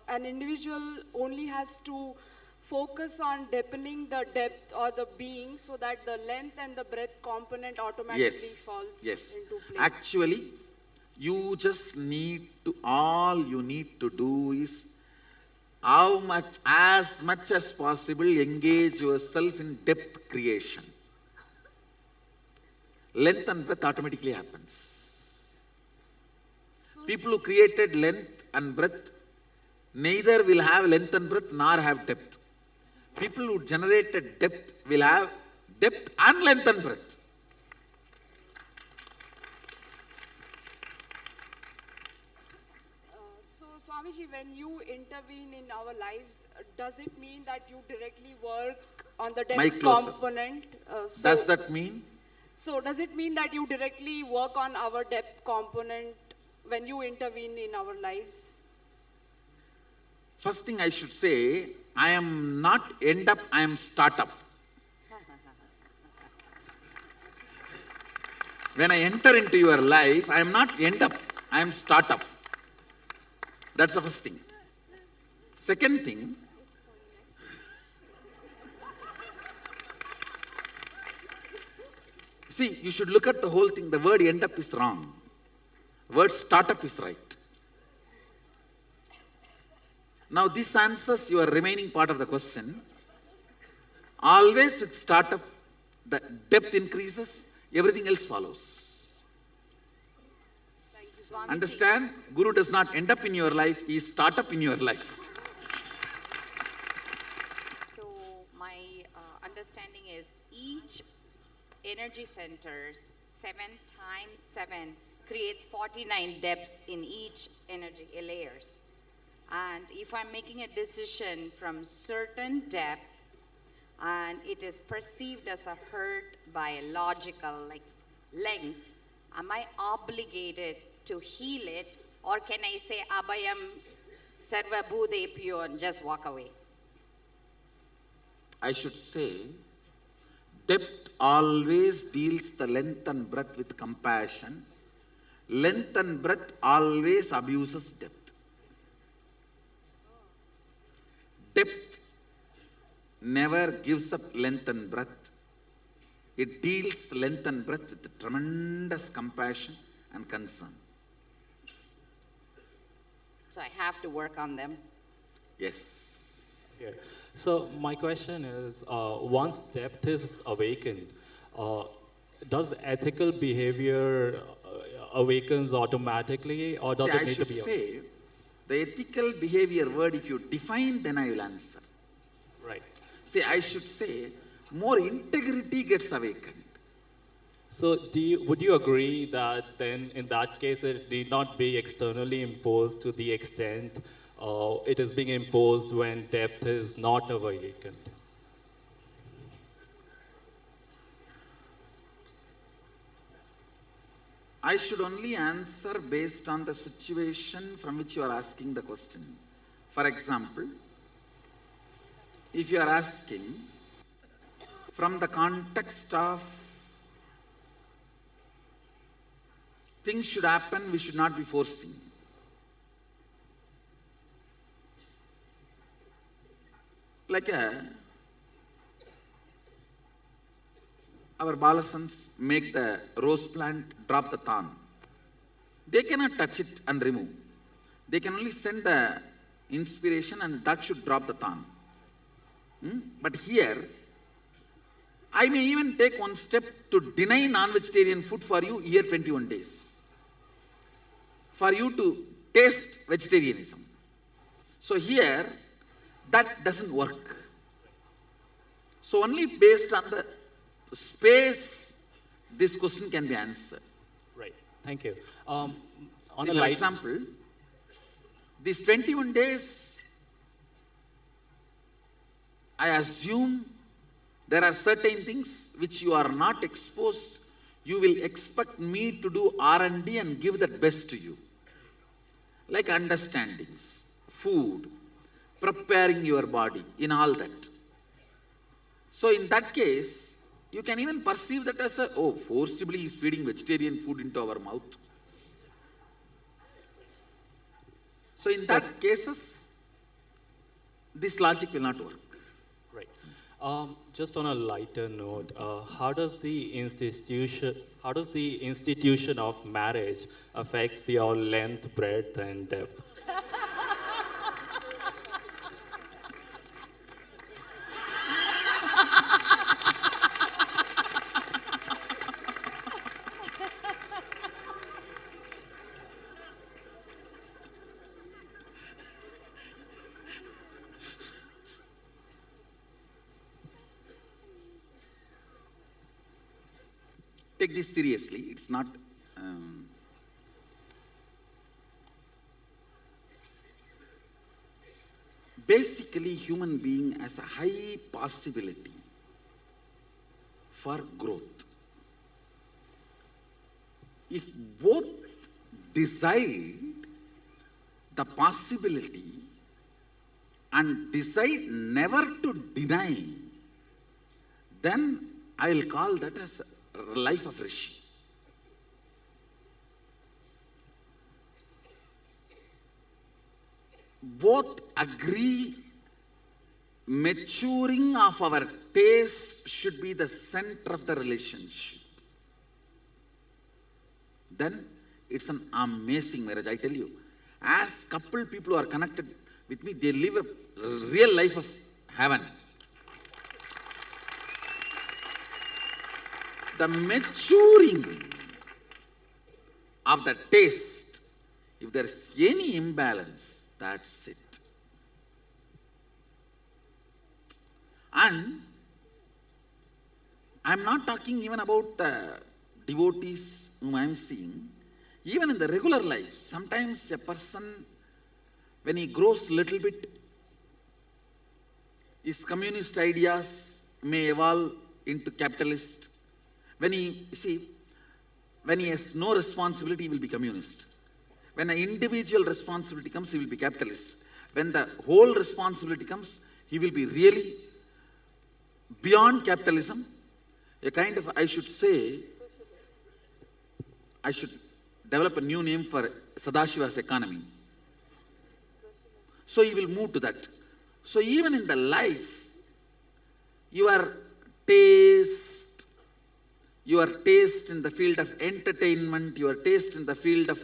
an individual only has to focus on deepening the depth or the being so that the length and the breadth component automatically falls into place? Actually, you just need to, all you need to do is as much as possible, engage yourself in depth creation. Length and breadth automatically happens. People who created length and breadth neither will have length and breadth nor have depth. People who generated depth will have depth and length and breadth. So, Swamiji, when you intervene in our lives, does it mean that you directly work on the depth component? Does that mean? So, does it mean that you directly work on our depth component when you intervene in our lives? First thing I should say, I am not end up, I am startup. When I enter into your life, I am not end up, I am startup. That's the first thing. Second thing, see, you should look at the whole thing. The word end up is wrong. The word startup is right. Now this answers your remaining part of the question. Always with startup, the depth increases, everything else follows. Understand? Guru does not end up in your life, he is startup in your life. So my understanding is each energy centers 7 times 7 creates 49 depths in each energy layers. And if I'm making a decision from certain depth and it is perceived as a hurt by a logical like length, am I obligated to heal it, or can I say abhayam sarva bhudepyo and just walk away? I should say, depth always deals the length and breadth with compassion. Length and breadth always abuses depth. Depth never gives up length and breadth. It deals length and breadth with tremendous compassion and concern. So I have to work on them. Yes. Yeah. So my question is, once depth is awakened, does ethical behavior awakens automatically, or does it need to be? I should say, the ethical behavior word, if you define, then I will answer. Right. See, I should say, more integrity gets awakened. So would you agree that then in that case it need not be externally imposed to the extent it is being imposed when depth is not awakened? I should only answer based on the situation from which you are asking the question. For example, if you are asking from the context of things should happen, we should not be forcing. Like our balasans make the rose plant drop the thorn. They cannot touch it and remove. They can only send the inspiration and that should drop the thorn. But here, I may even take one step to deny non-vegetarian food for you here 21 days. For you to taste vegetarianism. So here, that doesn't work. So only based on the space, this question can be answered. Right, thank you. For example, these 21 days, I assume there are certain things which you are not exposed, you will expect me to do R&D and give that best to you. Like understandings, food, preparing your body, in all that. So in that case, you can even perceive that as forcibly he's feeding vegetarian food into our mouth. So in that cases, this logic will not work. Just on a lighter note, how does the institution of marriage affects your length, breadth, and depth? Take this seriously. It's not. Basically, human being has a high possibility for growth. If both decide the possibility and decide never to deny, then I will call that as life of Rishi. Both agree maturing of our taste should be the center of the relationship. Then it's an amazing marriage, I tell you. As couple people who are connected with me, they live a real life of heaven. The maturing of the taste, if there is any imbalance, that's it. And I'm not talking even about the devotees whom I'm seeing. Even in the regular life, sometimes a person, when he grows little bit, his communist ideas may evolve into capitalist. When he has no responsibility, he will be communist. When an individual responsibility comes, he will be capitalist. When the whole responsibility comes, he will be really beyond capitalism. A kind of, I should develop a new name for Sadashiva's economy. So he will move to that. So even in the life, your taste in the field of entertainment, your taste in the field of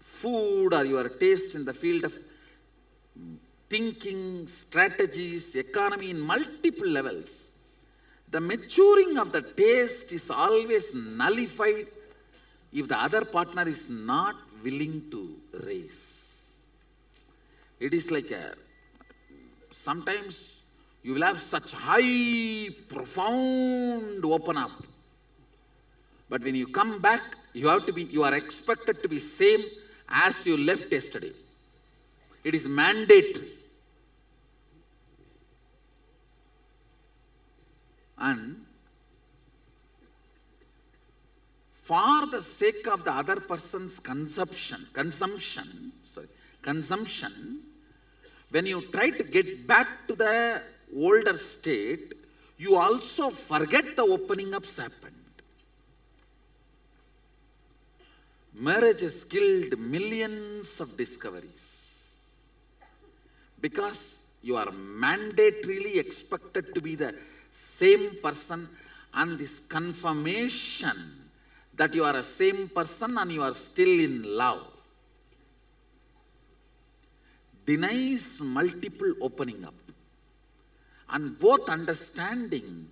food, or your taste in the field of thinking, strategies, economy in multiple levels, the maturing of the taste is always nullified if the other partner is not willing to raise. It is like sometimes you will have such high, profound open up. But when you come back, you are expected to be same as you left yesterday. It is mandatory. And for the sake of the other person's consumption, when you try to get back to the older state, you also forget the opening ups happened. Marriage has killed millions of discoveries because you are mandatorily expected to be the same person, and this confirmation that you are a same person and you are still in love denies multiple opening up. And both understanding,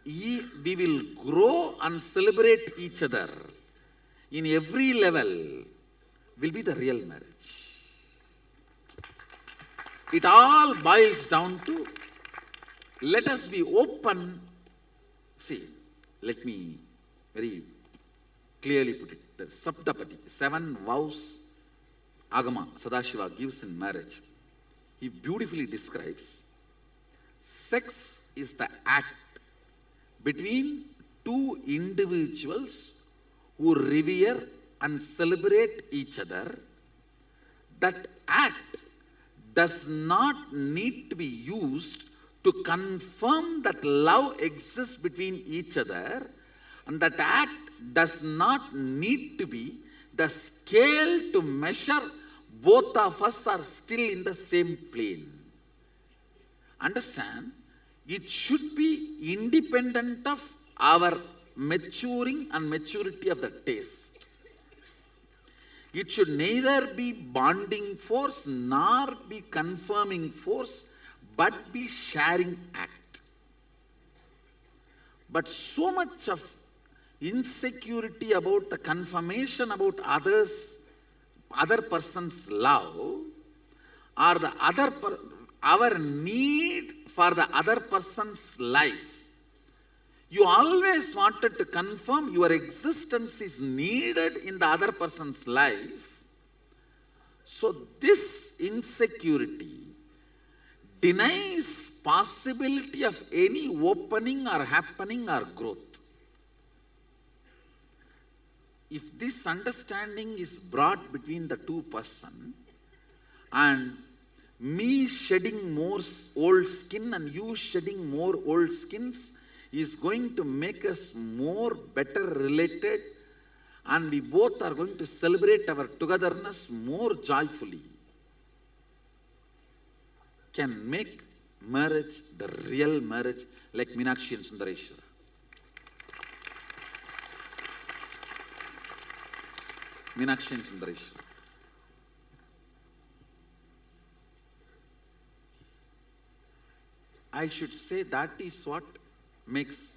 we will grow and celebrate each other in every level, will be the real marriage. It all boils down to, let us be open. See, let me very clearly put it. The Saptapati, 7 vows Agama Sadashiva gives in marriage. He beautifully describes sex is the act between two individuals who revere and celebrate each other. That act does not need to be used to confirm that love exists between each other, and that act does not need to be the scale to measure both of us are still in the same plane. Understand, it should be independent of our maturing and maturity of the taste. It should neither be bonding force nor be confirming force, but be sharing act. But so much of insecurity about the confirmation about other person's love, or our need for the other person's life. You always wanted to confirm your existence is needed in the other person's life. So this insecurity denies possibility of any opening or happening or growth. If this understanding is brought between the two persons, and me shedding more old skin and you shedding more old skins is going to make us more better related, and we both are going to celebrate our togetherness more joyfully, can make marriage the real marriage, like Meenakshi and Sundareshwara. Meenakshi and Sundareshwara. I should say that is what makes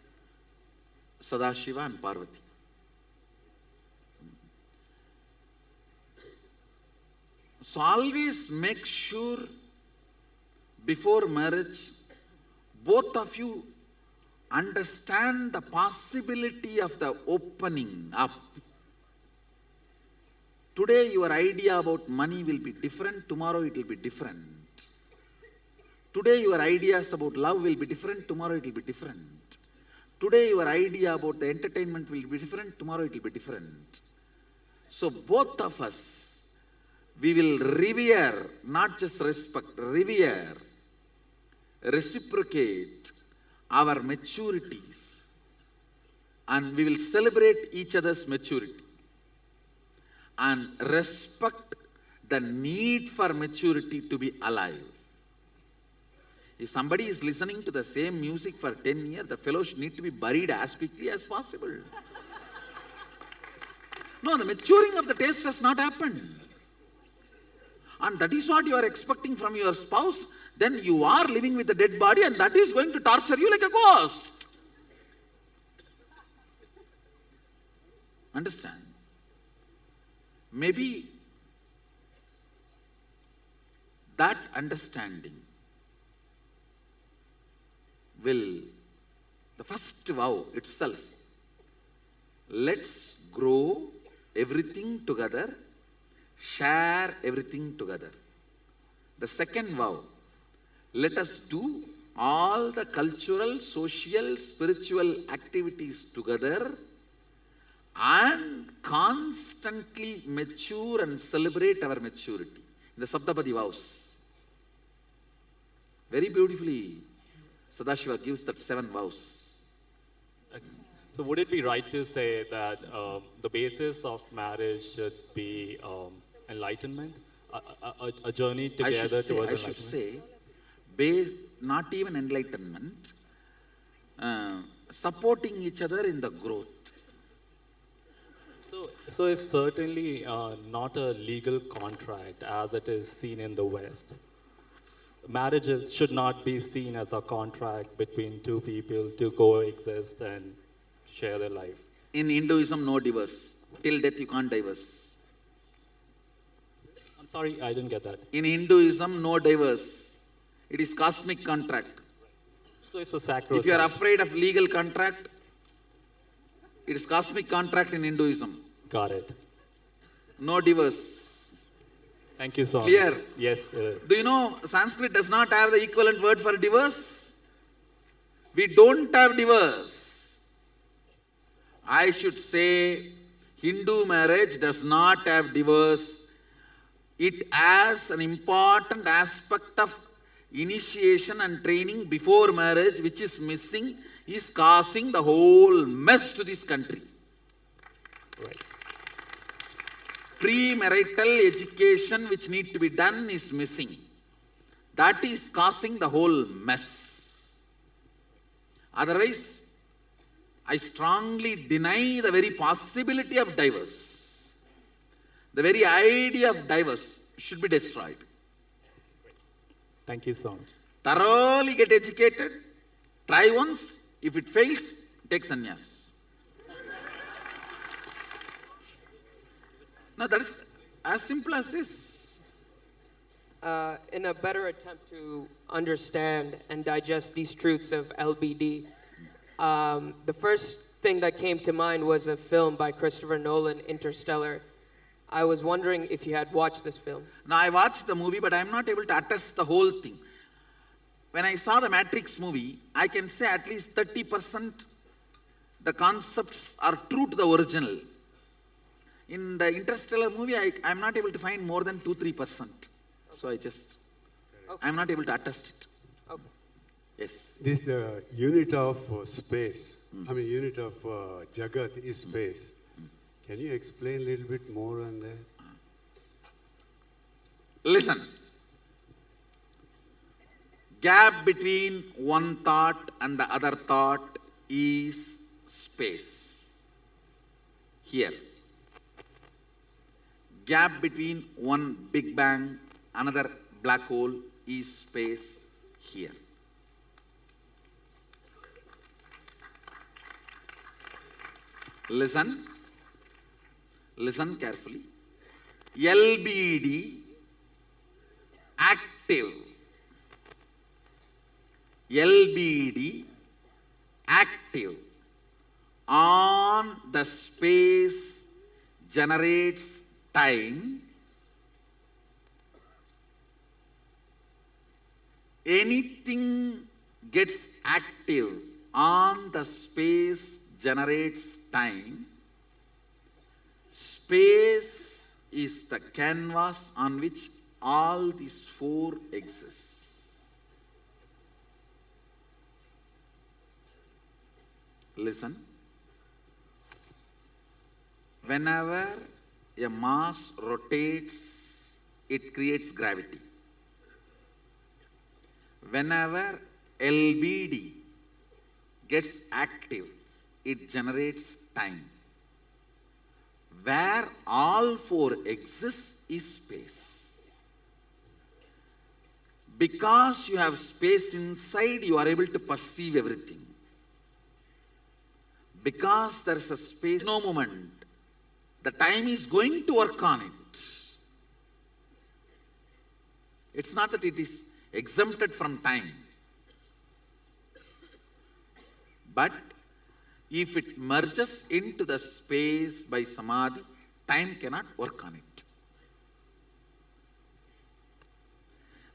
Sadashiva and Parvati. So always make sure before marriage, both of you understand the possibility of the opening up. Today your idea about money will be different, tomorrow it will be different. Today your ideas about love will be different, tomorrow it will be different. Today your idea about the entertainment will be different, tomorrow it will be different. So both of us, we will revere, not just respect, revere, reciprocate our maturities, and we will celebrate each other's maturity and respect the need for maturity to be alive. If somebody is listening to the same music for 10 years, the fellow should need to be buried as quickly as possible. No, the maturing of the taste has not happened. And that is what you are expecting from your spouse. Then you are living with a dead body, and that is going to torture you like a ghost. Understand? Maybe that understanding will, the first vow itself, let's grow everything together, share everything together. The second vow, let us do all the cultural, social, spiritual activities together and constantly mature and celebrate our maturity. In the Saptapadi vows, very beautifully, Sadashiva gives that 7 vows. So would it be right to say that the basis of marriage should be enlightenment, a journey together towards enlightenment? I should say, not even enlightenment, supporting each other in the growth. So it's certainly not a legal contract as it is seen in the West. Marriages should not be seen as a contract between two people to coexist and share their life. In Hinduism, no divorce. Till death you can't divorce. I'm sorry, I didn't get that. In Hinduism, no divorce. It is cosmic contract. So it's a sacrosanct. If you are afraid of legal contract, it is cosmic contract in Hinduism. Got it. No divorce. Thank you, sir. Clear? Yes. Do you know Sanskrit does not have the equivalent word for divorce? We don't have divorce. I should say Hindu marriage does not have divorce. It has an important aspect of initiation and training before marriage, which is missing, is causing the whole mess to this country. Right. Pre-marital education which need to be done is missing. That is causing the whole mess. Otherwise, I strongly deny the very possibility of divorce. The very idea of divorce should be destroyed. Thank you so much. Thoroughly get educated, try once, if it fails, take sannyas. Now that is as simple as this. In a better attempt to understand and digest these truths of LBD, the first thing that came to mind was a film by Christopher Nolan, Interstellar. I was wondering if you had watched this film. Now I watched the movie, but I am not able to attest the whole thing. When I saw the Matrix movie, I can say at least 30% the concepts are true to the original. In the Interstellar movie, I am not able to find more than 2-3%. So I am not able to attest it. Okay. Yes. This unit of space, unit of Jagat is space. Can you explain a little bit more on that? Listen. Gap between one thought and the other thought is space. Here. Gap between one Big Bang, another black hole is space here. Listen carefully. LBD, active. LBD, active on the space generates time. Anything gets active on the space generates time. Space is the canvas on which all these four exist. Listen. Whenever a mass rotates, it creates gravity. Whenever LBD gets active, it generates time. Where all four exist is space. Because you have space inside, you are able to perceive everything. Because there is a space, no moment, the time is going to work on it. It's not that it is exempted from time. But if it merges into the space by samadhi, time cannot work on it.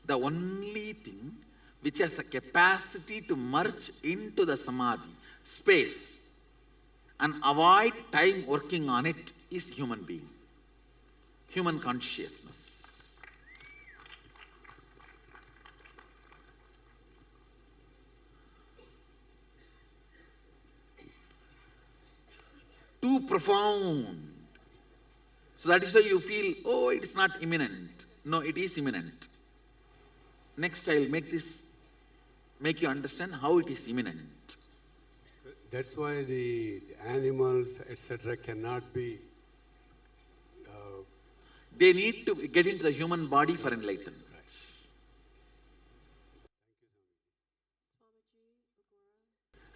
The only thing which has a capacity to merge into the samadhi, space, and avoid time working on it is human being, human consciousness. Too profound. So that is why you feel, oh, it is not imminent. No, it is imminent. Next, I will make you understand how it is imminent. That's why the animals, etc., cannot be. They need to get into the human body for enlightenment.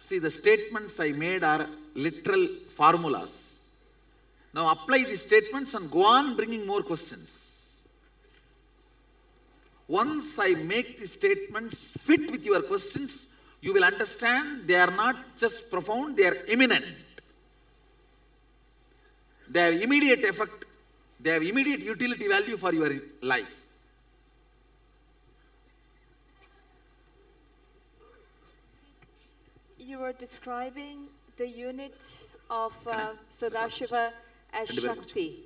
See, the statements I made are literal formulas. Now apply these statements and go on bringing more questions. Once I make these statements fit with your questions, you will understand they are not just profound, they are imminent. They have immediate effect, they have immediate utility value for your life. You were describing the unit of Sadashiva as Shakti.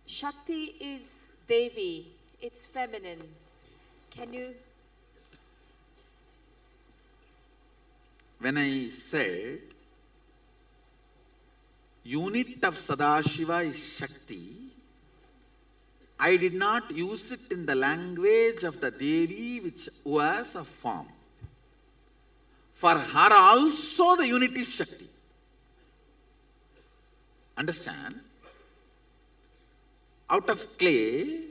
Shakti is Devi, it's feminine. Can you? When I said unit of Sadashiva is Shakti, I did not use it in the language of the Devi which was a form. For her also the unit is Shakti. Understand? Out of clay,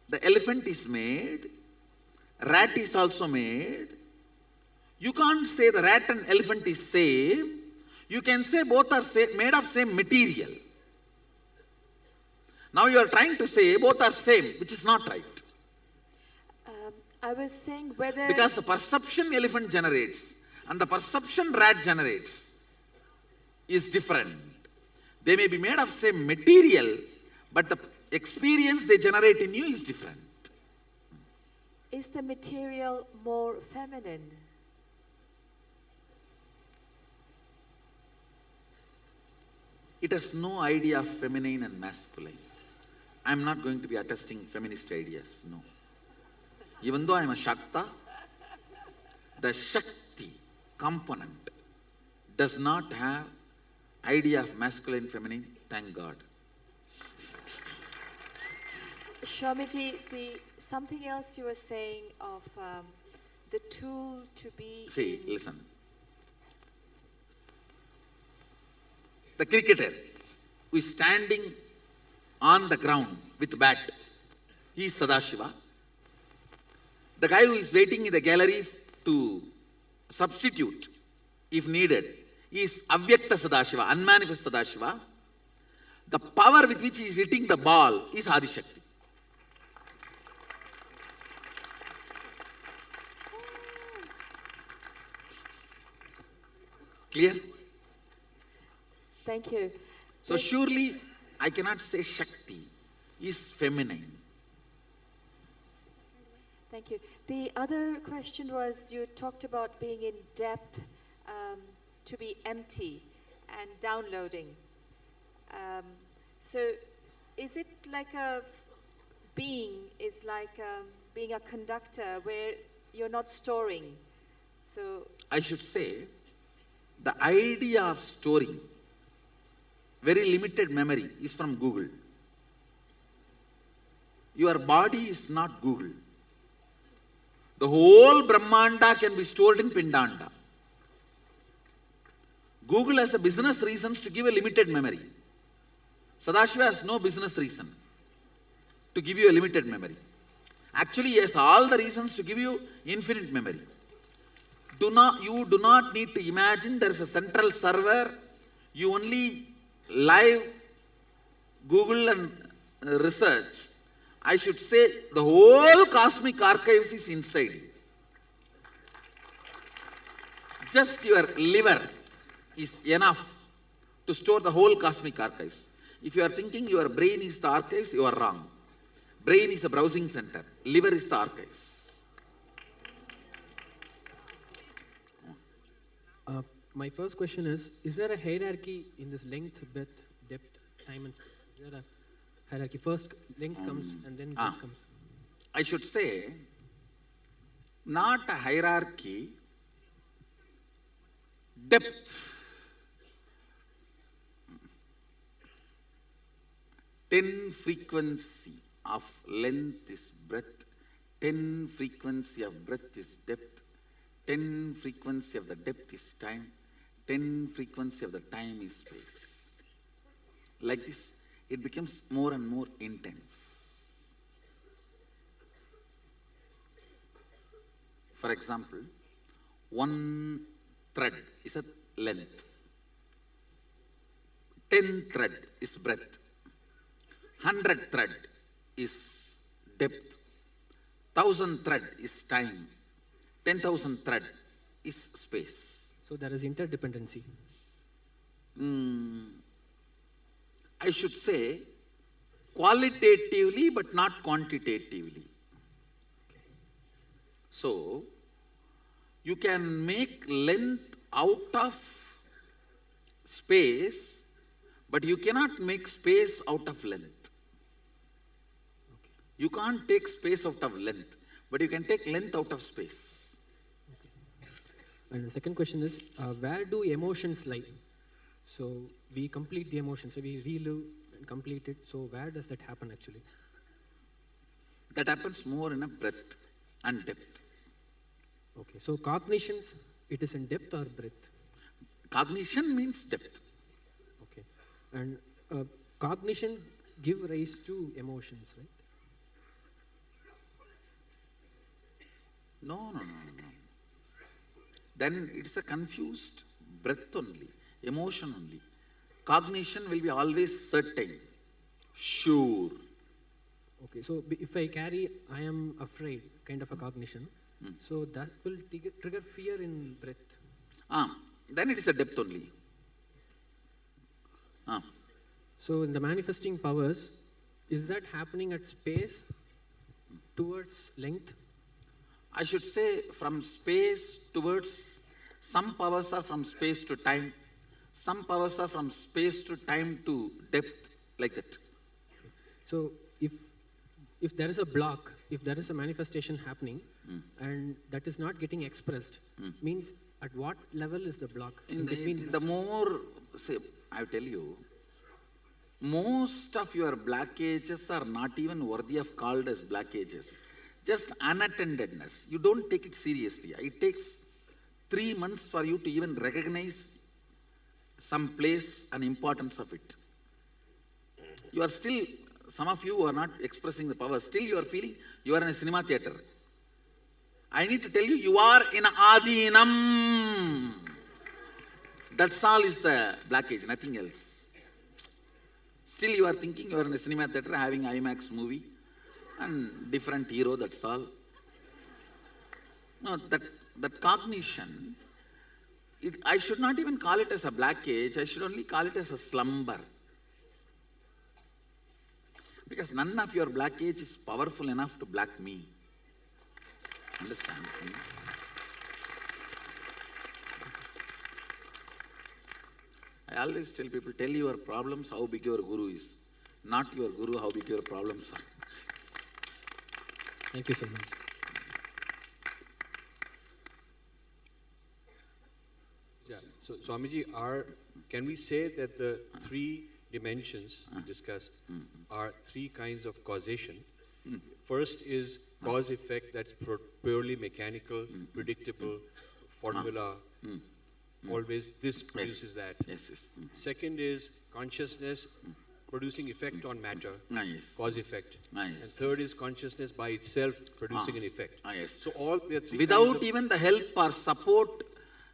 the elephant is made, rat is also made. You can't say the rat and elephant is same. You can say both are made of same material. Now you are trying to say both are same, which is not right. I was saying whether... Because the perception elephant generates and the perception rat generates is different. They may be made of same material, but the experience they generate in you is different. Is the material more feminine? It has no idea of feminine and masculine. I am not going to be attesting feminist ideas, no. Even though I am a Shakta, the Shakti component does not have idea of masculine, feminine, thank God. Swamiji, something else you were saying of the tool to be... See, listen. The cricketer who is standing on the ground with bat, he is Sadashiva. The guy who is waiting in the gallery to substitute, if needed, is Avyakta Sadashiva, unmanifest Sadashiva. The power with which he is hitting the ball is Adishakti. Clear? Thank you. So surely I cannot say Shakti is feminine. Thank you. The other question was, you talked about being in depth, to be empty and downloading. So is it like being a conductor where you're not storing? So I should say, the idea of storing very limited memory is from Google. Your body is not Google. The whole Brahmanda can be stored in Pindanda. Google has a business reasons to give a limited memory. Sadashiva has no business reason to give you a limited memory. Actually, he has all the reasons to give you infinite memory. You do not need to imagine there is a central server. You only live Google and research. I should say the whole cosmic archives is inside you. Just your liver is enough to store the whole cosmic archives. If you are thinking your brain is the archives, you are wrong. Brain is a browsing center. Liver is the archives. My first question is there a hierarchy in this length, breadth, depth, time and space? Is there a hierarchy? First length comes and then breadth comes. I should say, not a hierarchy, depth. 10 frequency of length is breadth, 10 frequency of breadth is depth, 10 frequency of the depth is time, 10 frequency of the time is space. Like this, it becomes more and more intense. For example, one thread is a length, 10 thread is breadth, 100 thread is depth, 1000 thread is time, 10,000 thread is space. So there is interdependency. I should say qualitatively but not quantitatively. So you can make length out of space, but you cannot make space out of length. You can't take space out of length, but you can take length out of space. And the second question is, where do emotions lie? So we complete the emotions, so we relive and complete it. So where does that happen actually? That happens more in a breadth and depth. Okay, so cognitions, it is in depth or breadth? Cognition means depth. Okay, and cognition give rise to emotions, right? No. Then it's a confused breath only, emotion only. Cognition will be always certain, sure. Okay, so if I carry I am afraid kind of a cognition, so that will trigger fear in breath. Then it is a depth only. So in the manifesting powers, is that happening at space towards length? I should say from space towards, some powers are from space to time, some powers are from space to time to depth, like that. So if there is a block, if there is a manifestation happening and that is not getting expressed, means at what level is the block? The more, say, I tell you, most of your blockages are not even worthy of called as blockages. Just unattendedness. You don't take it seriously. It takes 3 months for you to even recognize some place and importance of it. You are still, some of you are not expressing the power. Still you are feeling you are in a cinema theater. I need to tell you, you are in Adinam. That's all is the blockage, nothing else. Still you are thinking you are in a cinema theater having IMAX movie and different hero, that's all. No, that cognition, I should not even call it as a blockage, I should only call it as a slumber. Because none of your blockage is powerful enough to block me. Understand? I always tell people, tell your problems how big your guru is. Not your guru, how big your problems are. Thank you so much. Yeah. So, Swamiji, can we say that the 3 dimensions discussed are 3 kinds of causation? First is cause-effect, that's purely mechanical, predictable, formula, always this produces that. Yes. Second is consciousness producing effect on matter, cause-effect. And third is consciousness by itself producing an effect. So all the 3 without even the help or support,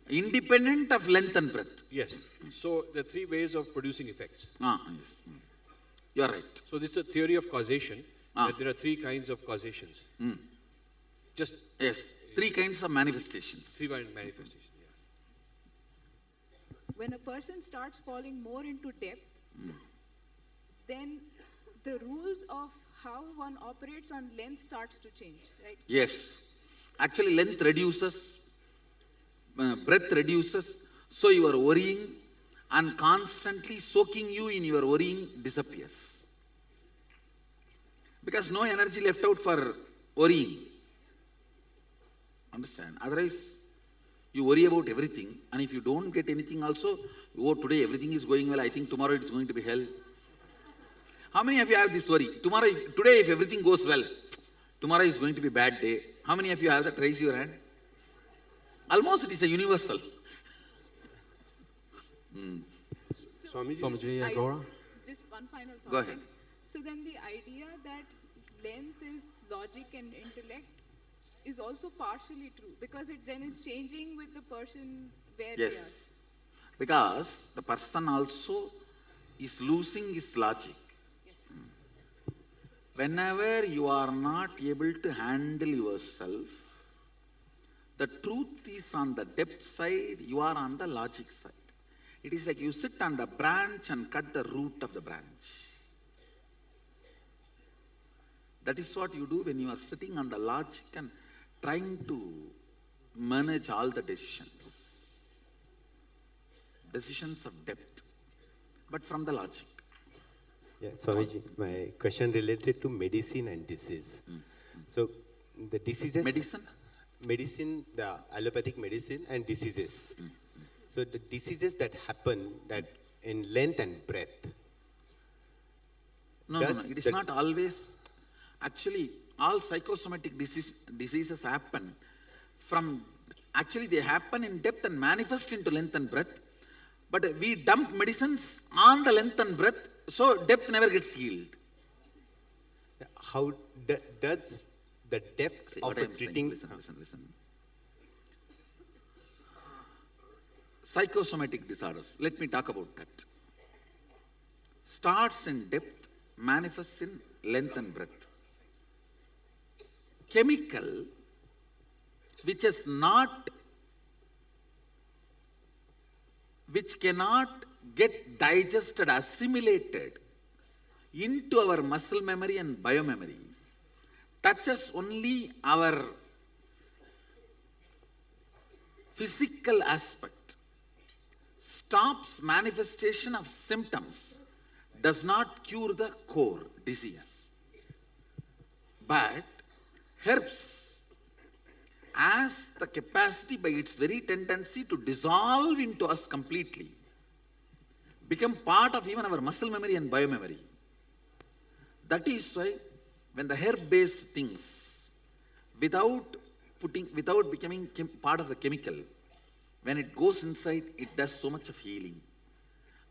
independent of length and breadth. Yes. So the 3 ways of producing effects. Yes. You are right. So this is a theory of causation, that there are 3 kinds of causations. Yes, 3 kinds of manifestations. 3 kinds of manifestations, When a person starts falling more into depth, then the rules of how one operates on length starts to change, right? Yes. Actually, length reduces, breadth reduces, so your worrying and constantly soaking you in your worrying disappears. Because no energy left out for worrying. Understand? Otherwise, you worry about everything, and if you don't get anything also, oh, today everything is going well, I think tomorrow it's going to be hell. How many of you have this worry? Today if everything goes well, tomorrow is going to be a bad day. How many of you have that? Raise your hand. Almost it is a universal. Swamiji, Agora? Just one final thought. Go ahead. So then the idea that length is logic and intellect is also partially true, because it then is changing with the person where they are. Because the person also is losing his logic. Whenever you are not able to handle yourself, the truth is on the depth side, you are on the logic side. It is like you sit on the branch and cut the root of the branch. That is what you do when you are sitting on the logic and trying to manage all the decisions. Decisions of depth, but from the logic. Yeah, Swamiji, my question related to medicine and disease. So, the diseases... Medicine, the allopathic medicine and diseases. So, the diseases that happen that in length and breadth. No, it is not always. Actually, all psychosomatic diseases happen from, actually they happen in depth and manifest into length and breadth, but we dump medicines on the length and breadth, so depth never gets healed. How does the depth See of what a I am saying? treating... Listen. Psychosomatic disorders, let me talk about that. Starts in depth, manifests in length and breadth. Chemical, which cannot get digested, assimilated into our muscle memory and biomemory, touches only our physical aspect, stops manifestation of symptoms, does not cure the core disease. But herbs has the capacity by its very tendency to dissolve into us completely, become part of even our muscle memory and biomemory. That is why when the herb-based things, without becoming part of the chemical, when it goes inside, it does so much of healing.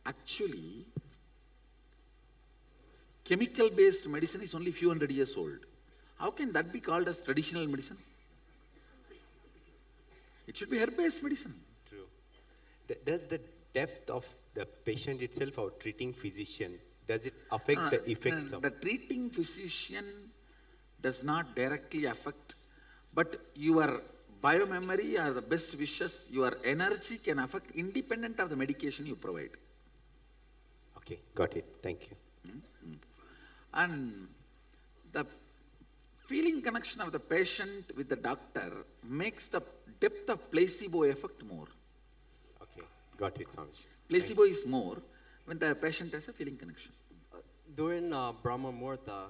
Actually, chemical-based medicine is only few hundred years old. How can that be called as traditional medicine? It should be herb-based medicine. True. Does the depth of the patient itself or treating physician, does it affect the effects of... The treating physician does not directly affect, but your biomemory or the best wishes, your energy can affect independent of the medication you provide. Okay, got it. Thank you. And the feeling connection of the patient with the doctor makes the depth of placebo effect more. Okay, got it, Swamiji. Placebo is more when the patient has a feeling connection. During Brahma Muhurta,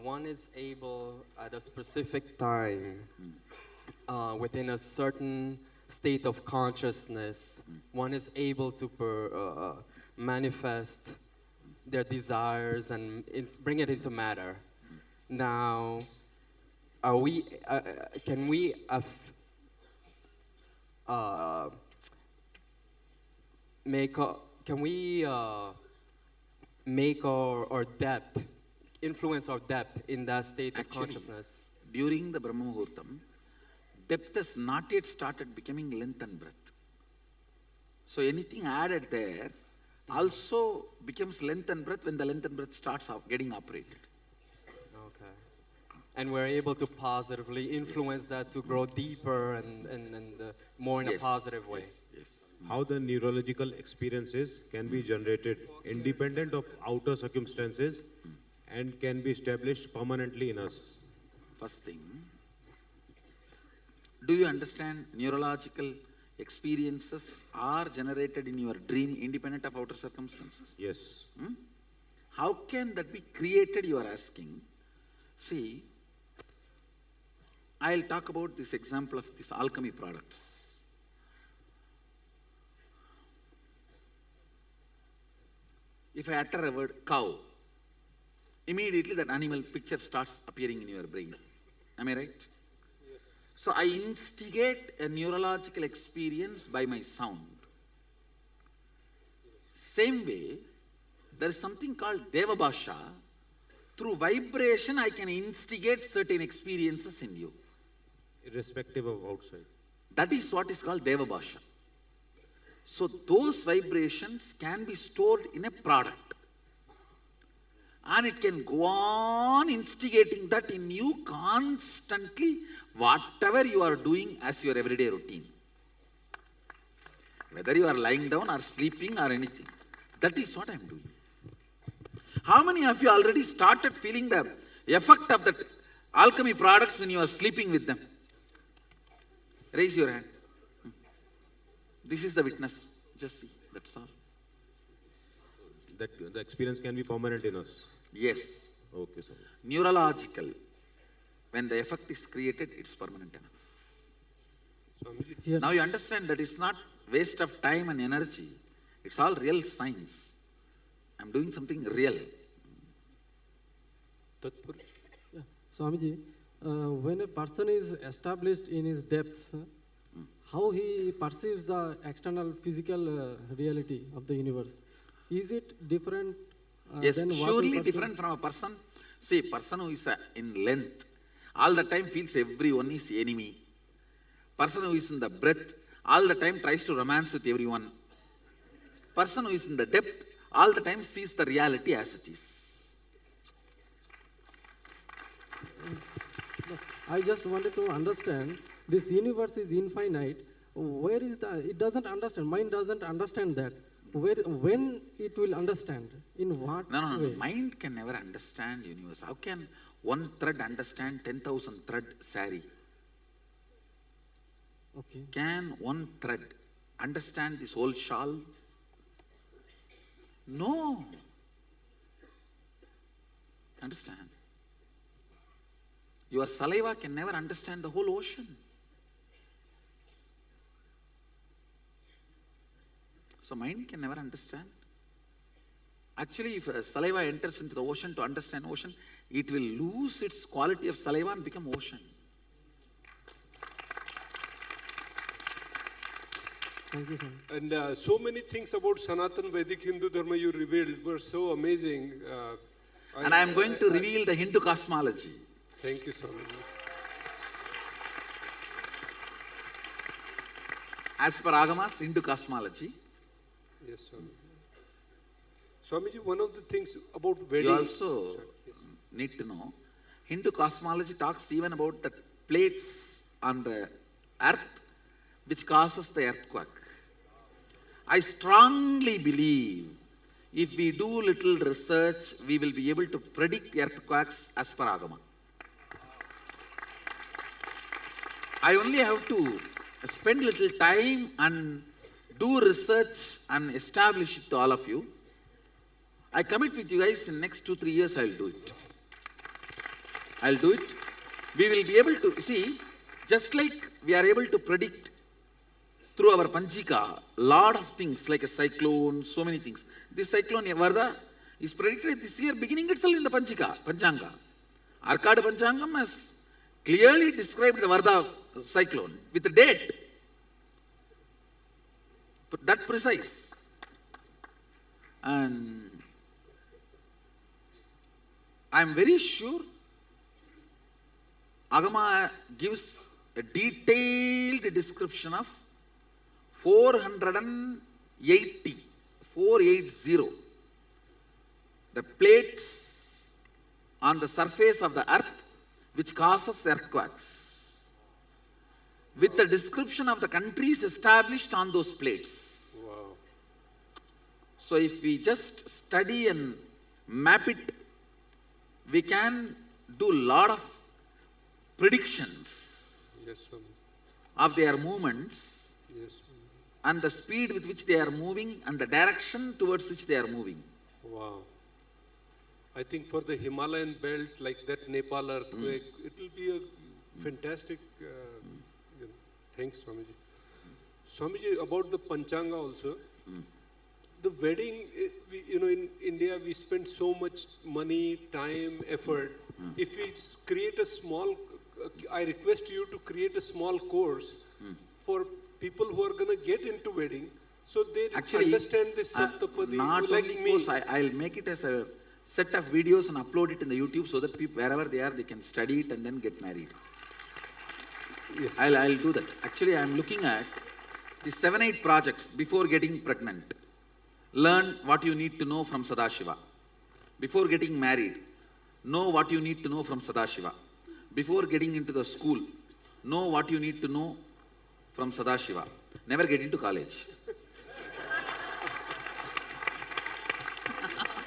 one is able at a specific time, within a certain state of consciousness, one is able to manifest their desires and bring it into matter. Now, can we make our depth, influence our depth in that state of consciousness? During the Brahma Muhurtam, depth has not yet started becoming length and breadth. So anything added there also becomes length and breadth when the length and breadth starts getting operated. Okay. And we're able to positively influence that to grow deeper and more in a positive way. Yes. How the neurological experiences can be generated independent of outer circumstances and can be established permanently in us. First thing, do you understand neurological experiences are generated in your dream independent of outer circumstances? Yes. How can that be created, you are asking? See, I'll talk about this example of these alchemy products. If I utter a word cow, immediately that animal picture starts appearing in your brain. Am I right? Yes. So I instigate a neurological experience by my sound. Same way, there is something called Deva Bhasha. Through vibration, I can instigate certain experiences in you. Irrespective of outside. That is what is called Deva Bhasha. So those vibrations can be stored in a product. And it can go on instigating that in you constantly, whatever you are doing as your everyday routine. Whether you are lying down or sleeping or anything. That is what I am doing. How many of you already started feeling the effect of that alchemy products when you are sleeping with them? Raise your hand. This is the witness. Just see, that's all. That the experience can be permanent in us. Yes. Okay, sir. Neurological. When the effect is created, it's permanent enough. Yes. Now you understand that it's not waste of time and energy. It's all real science. I'm doing something real. Yeah. Swamiji, when a person is established in his depths, how he perceives the external physical reality of the universe, is it different Yes, than what we surely perceive? different from a person. See, person who is in length, all the time feels everyone is enemy. Person who is in the breadth, all the time tries to romance with everyone. Person who is in the depth, all the time sees the reality as it is. I just wanted to understand, this universe is infinite. Where is the, it doesn't understand, mind doesn't understand that. Where, when it will understand, in what No, way? mind can never understand universe. How can one thread understand 10,000 thread sari? Okay. Can one thread understand this whole shawl? No. Understand? Your saliva can never understand the whole ocean. So mind can never understand. Actually, if saliva enters into the ocean to understand ocean, it will lose its quality of saliva and become ocean. Thank you, sir. And so many things about Sanatan Vedic Hindu Dharma you revealed were so amazing. And I am going to reveal the Hindu cosmology. Thank you, Swamiji. As per Agamas, Hindu cosmology. Yes, Swamiji. Swamiji, one of the things about wedding... You also need to know, Hindu cosmology talks even about the plates on the earth which causes the earthquake. I strongly believe if we do little research, we will be able to predict earthquakes as per Agama. I only have to spend little time and do research and establish it to all of you. I commit with you guys in next 2-3 years I will do it. I'll do it. We will be able to, see, just like we are able to predict through our Panchika, lot of things like a cyclone, so many things. This cyclone, Varda, is predicted this year beginning itself in the Panchanga. Arkad Panchangam has clearly described the Varda cyclone with the date. But that precise. And I am very sure Agama gives a detailed description of 480, the plates on the surface of the earth which causes earthquakes, with the description of the countries established on those plates. Wow. So if we just study and map it, we can do a lot of predictions Yes, Swami. of their movements Yes, and the speed with which they are moving and the direction towards which they are moving. wow. I think for the Himalayan belt, like that Nepal earthquake, it will be a fantastic... you know. Thanks, Swamiji. Swamiji, about the Panchanga also, the wedding, in India, we spend so much money, time, effort. If we create a small, I request you to create a small course for people who are going to get into wedding, so they understand this Saptapadi, Not like only me. course, I'll make it as a set of videos and upload it in the YouTube so that people, wherever they are, they can study it and then get married. Yes. I'll do that. Actually, I'm looking at the 7-8 projects before getting pregnant. Learn what you need to know from Sadashiva. Before getting married, know what you need to know from Sadashiva. Before getting into the school, know what you need to know from Sadashiva. Never get into college.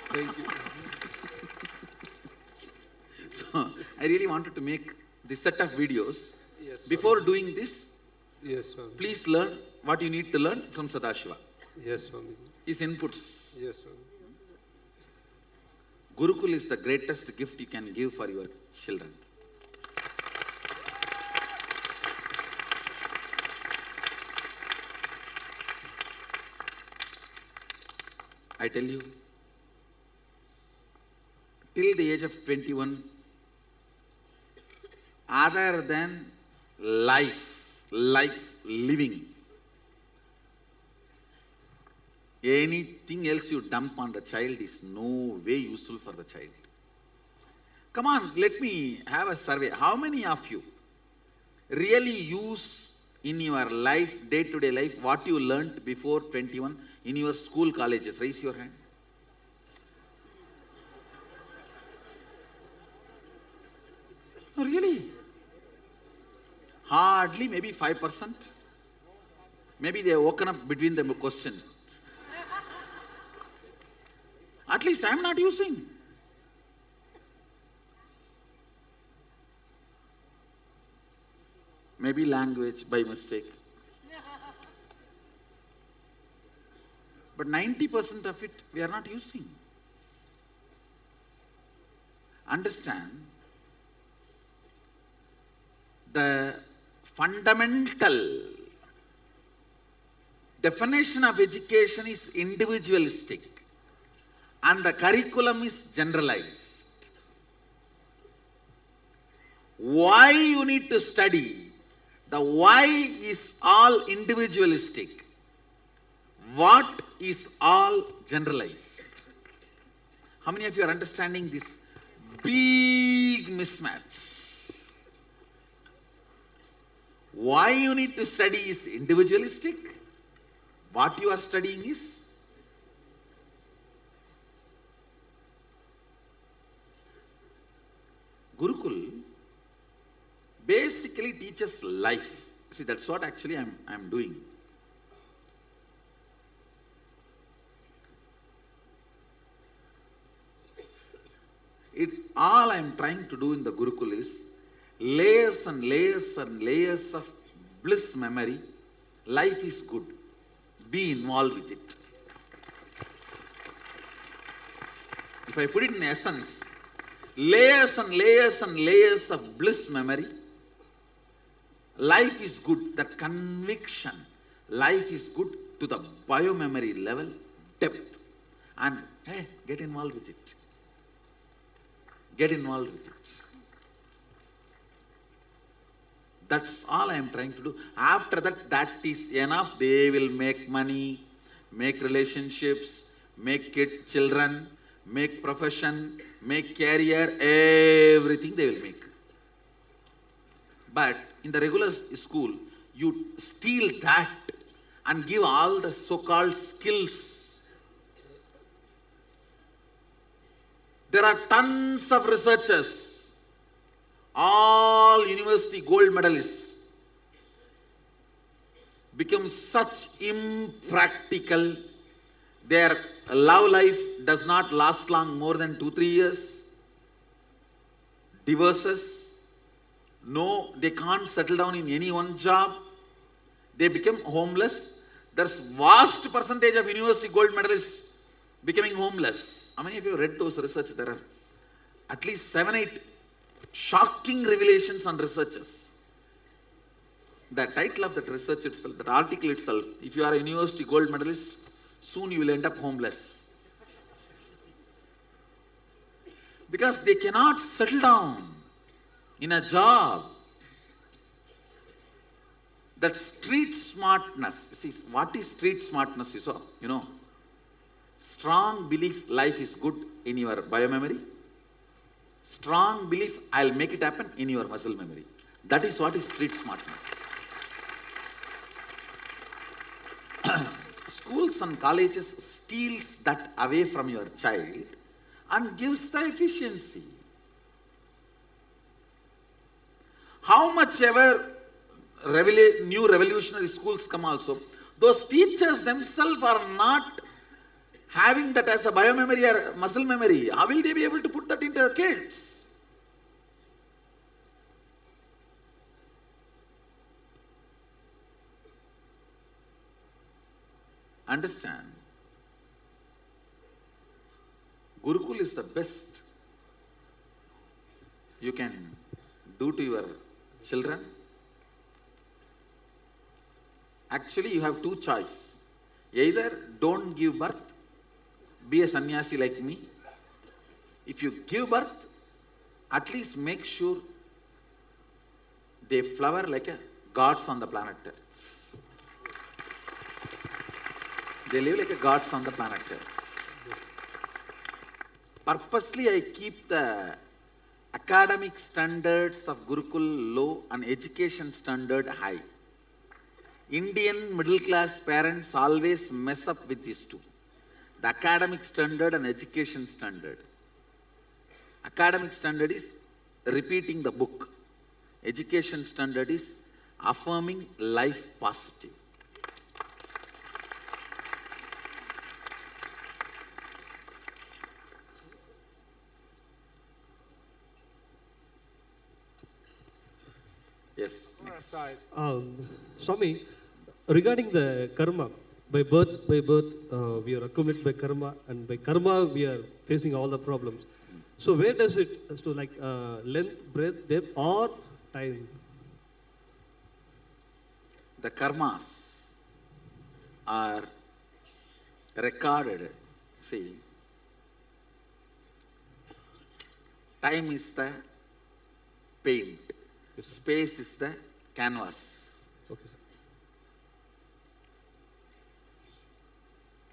Thank you. So, I really wanted to make this set of videos. Yes, Before Swami. doing this, Yes, Swami. please learn what you need to learn from Sadashiva. Yes, Swami. His inputs. Yes, Swami. Gurukul is the greatest gift you can give for your children. I tell you, till the age of 21, other than life living. Anything else you dump on the child is no way useful for the child. Come on, let me have a survey. How many of you really use in your life, day-to-day life, what you learnt before 21 in your school, colleges? Raise your hand. Oh, really? Hardly, maybe 5%. Maybe they have woken up between the question. At least I am not using. Maybe language by mistake. But 90% of it we are not using. Understand, the fundamental definition of education is individualistic and the curriculum is generalized. Why you need to study? The why is all individualistic. What is all generalized? How many of you are understanding this big mismatch? Why you need to study is individualistic. What you are studying is Gurukul basically teaches life. See, that's what actually I'm doing. All I'm trying to do in the Gurukul is layers and layers and layers of bliss memory. Life is good. Be involved with it. If I put it in essence, layers and layers and layers of bliss memory. Life is good, that conviction. Life is good to the biomemory level, depth. And hey, get involved with it. Get involved with it. That's all I am trying to do. After that, that is enough. They will make money, make relationships, make children, make profession, make career, everything they will make. But in the regular school, you steal that and give all the so-called skills. There are tons of researchers, all university gold medalists, become such impractical. Their love life does not last long, more than 2-3 years. Divorces. No, they can't settle down in any one job. They become homeless. There's vast percentage of university gold medalists becoming homeless. How many of you read those research? There are at least 7-8 shocking revelations on researchers. The title of that research itself, that article itself, if you are a university gold medalist, soon you will end up homeless. Because they cannot settle down in a job. That street smartness. See, what is street smartness? You know, strong belief life is good in your biomemory. Strong belief I'll make it happen in your muscle memory. That is what is street smartness. Schools and colleges steals that away from your child and gives the efficiency. How much ever new revolutionary schools come also, those teachers themselves are not having that as a biomemory or muscle memory. How will they be able to put that into their kids? Understand? Gurukul is the best you can do to your children. Actually, you have two choices. Either don't give birth, be a sannyasi like me. If you give birth, at least make sure They flower like gods on the planet Earth. They live like gods on the planet Earth. Purposely I keep the academic standards of Gurukul low and education standard high. Indian middle class parents always mess up with these two. The academic standard and education standard. Academic standard is repeating the book. Education standard is affirming life positive. Yes. Swami, regarding the karma, by birth, we are accumulated by karma, and by karma we are facing all the problems. So where does it, so like length, breadth, depth, or time? The karmas are recorded. See, time is the paint. Space is the canvas. Okay, sir.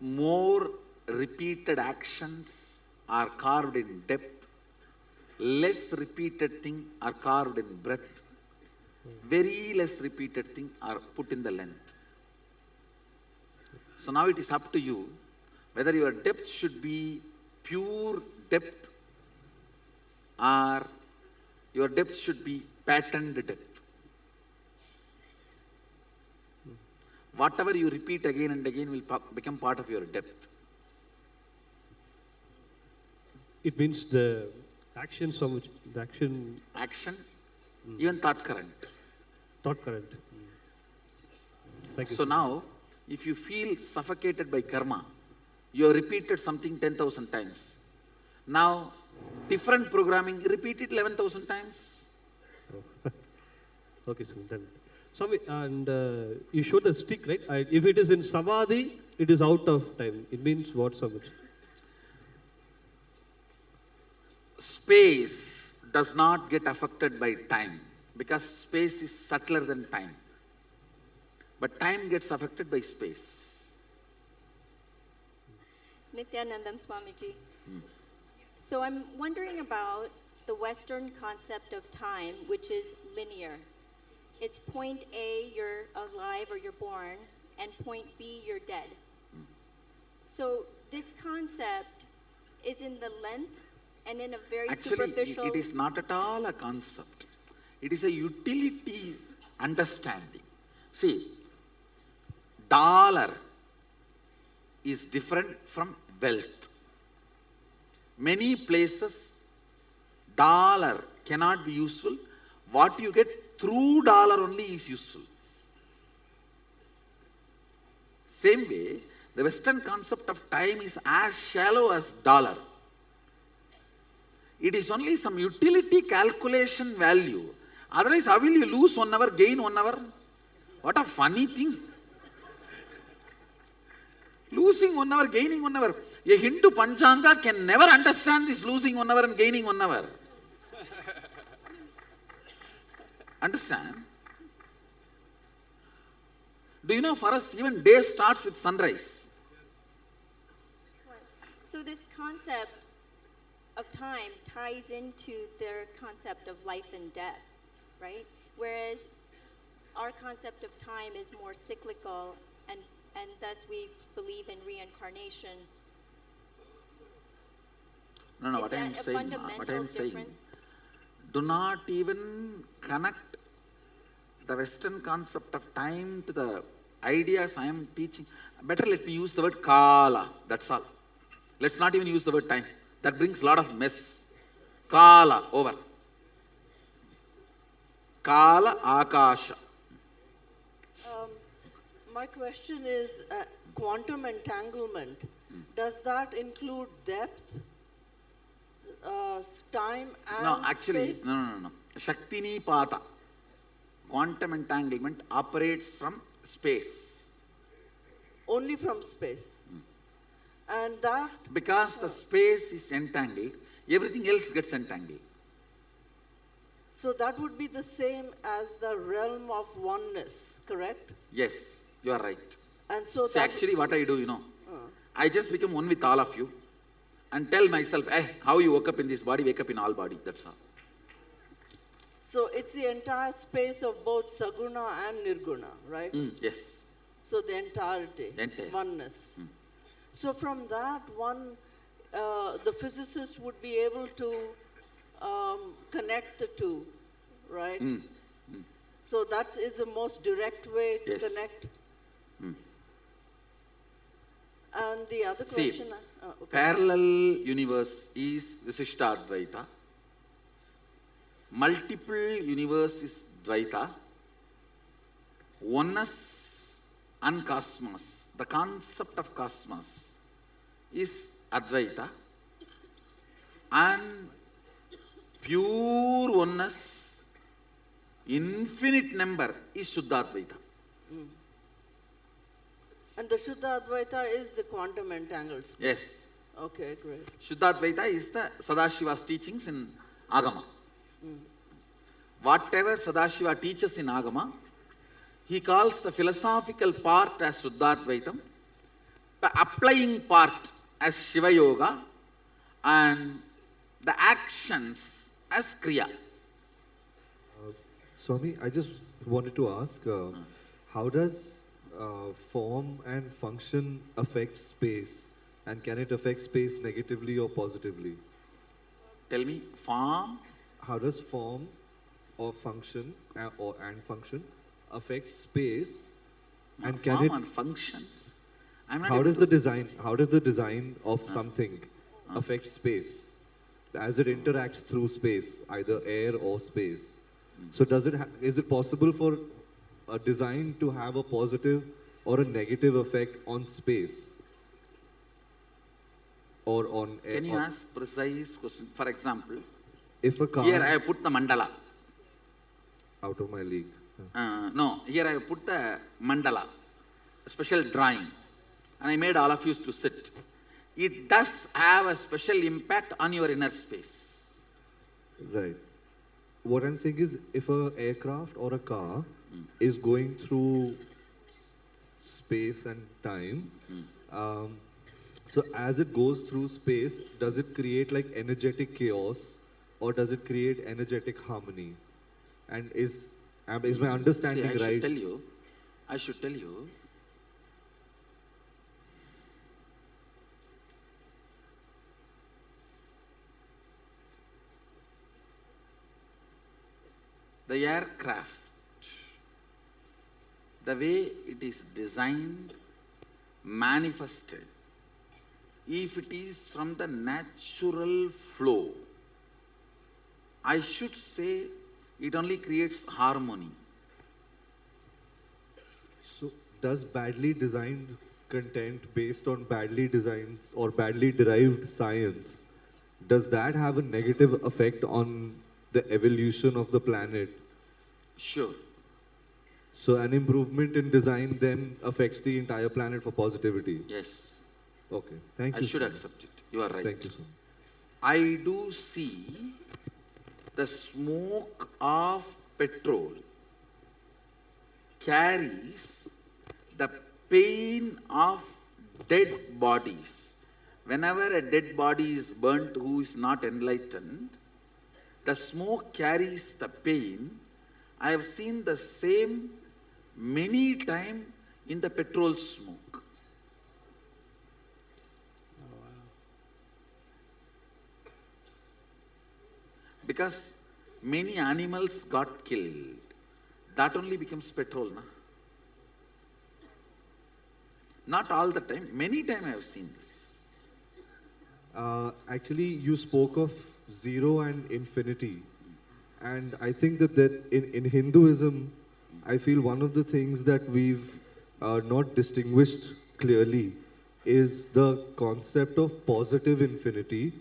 More repeated actions are carved in depth. Less repeated things are carved in breadth. Very less repeated things are put in the length. So now it is up to you whether your depth should be pure depth or your depth should be patterned depth. Whatever you repeat again and again will become part of your depth. It means the action, so much, the action. Action, even thought current. Thought current. Thank you. So now, if you feel suffocated by karma, you have repeated something 10,000 times. Now, different programming, repeat it 11,000 times. Okay, so done. Swami, and you showed a stick, right? If it is in samadhi, it is out of time. It means what, Swami? Space does not get affected by time because space is subtler than time. But time gets affected by space. Nithyanandam Swamiji. So I'm wondering about the Western concept of time, which is linear. It's point A, you're alive or you're born, and point B, you're dead. So this concept is in the length and in a very superficial... Actually, it is not at all a concept. It is a utility understanding. See, dollar is different from wealth. Many places, dollar cannot be useful. What you get through dollar only is useful. Same way, the Western concept of time is as shallow as dollar. It is only some utility calculation value. Otherwise, how will you lose 1 hour, gain 1 hour? What a funny thing. Losing 1 hour, gaining 1 hour. A Hindu Panchanga can never understand this losing 1 hour and gaining 1 hour. Understand? Do you know, for us, even day starts with sunrise. So this concept of time ties into their concept of life and death, right? Whereas our concept of time is more cyclical, and thus we believe in reincarnation. No, what I am saying, do not even connect the Western concept of time to the ideas I am teaching. Better let me use the word Kala, that's all. Let's not even use the word time. That brings a lot of mess. Kala, over. Kala, Akasha. My question is quantum entanglement. Does that include depth, time and No, actually, space? no. Shaktini Pata. Quantum entanglement operates from space. Only from space. And that... Because the space is entangled, everything else gets entangled. So that would be the same as the realm of oneness, correct? Yes, you are right. And so See, that actually what I do, I just become one with all of you and tell myself, how you woke up in this body, wake up in all body, that's all. so it's the entire space of both Saguna and Nirguna, right? Yes. So the entirety, Entire. oneness. So from that one, the physicist would be able to connect the two, right? So that is the most direct way to Yes. connect. And the other See, question, okay. parallel universe is Visishtadvaita. Multiple universe is Dvaita. Oneness and cosmos, the concept of cosmos is Advaita. And pure oneness, infinite number is Shuddhadvaita. And the Shuddha Advaita is the quantum entangled space. Yes. Okay, great. Shuddhadvaita is the Sadashiva's teachings in Agama. Whatever Sadashiva teaches in Agama, he calls the philosophical part as Shuddhadvaitam, the applying part as Shiva Yoga, and the actions as Kriya. Swami, I just wanted to ask, how does form and function affect space? And can it affect space negatively or positively? Tell me, form? How does form or function and function affect space? And can Form it? and functions. I'm not How able does to- the design? How does the design of something affect space as it interacts through space, either air or space? So is it possible for a design to have a positive or a negative effect on space or on air? Can you ask precise question? For example, If a car here I have put the mandala. out of my league. No, here I have put the mandala, a special drawing, and I made all of you to sit. It does have a special impact on your inner space. Right. What I'm saying is, if a aircraft or a car is going through space and time, so as it goes through space, does it create like energetic chaos or does it create energetic harmony? And is my understanding See, right? I should tell you, the aircraft, the way it is designed, manifested, if it is from the natural flow, I should say it only creates harmony. So does badly designed content based on badly designed or badly derived science, does that have a negative effect on the evolution of the planet? Sure. So an improvement in design then affects the entire planet for positivity? Yes. Okay, thank you. I should sir. accept it. You are right. Thank you, sir. I do see the smoke of petrol carries the pain of dead bodies. Whenever a dead body is burnt who is not enlightened, the smoke carries the pain. I have seen the same many times in the petrol smoke. Because many animals got killed. That only becomes petrol, na? Not all the time. Many times I have seen this. Actually, you spoke of zero and infinity. And I think that in Hinduism, I feel one of the things that we've not distinguished clearly is the concept of positive infinity.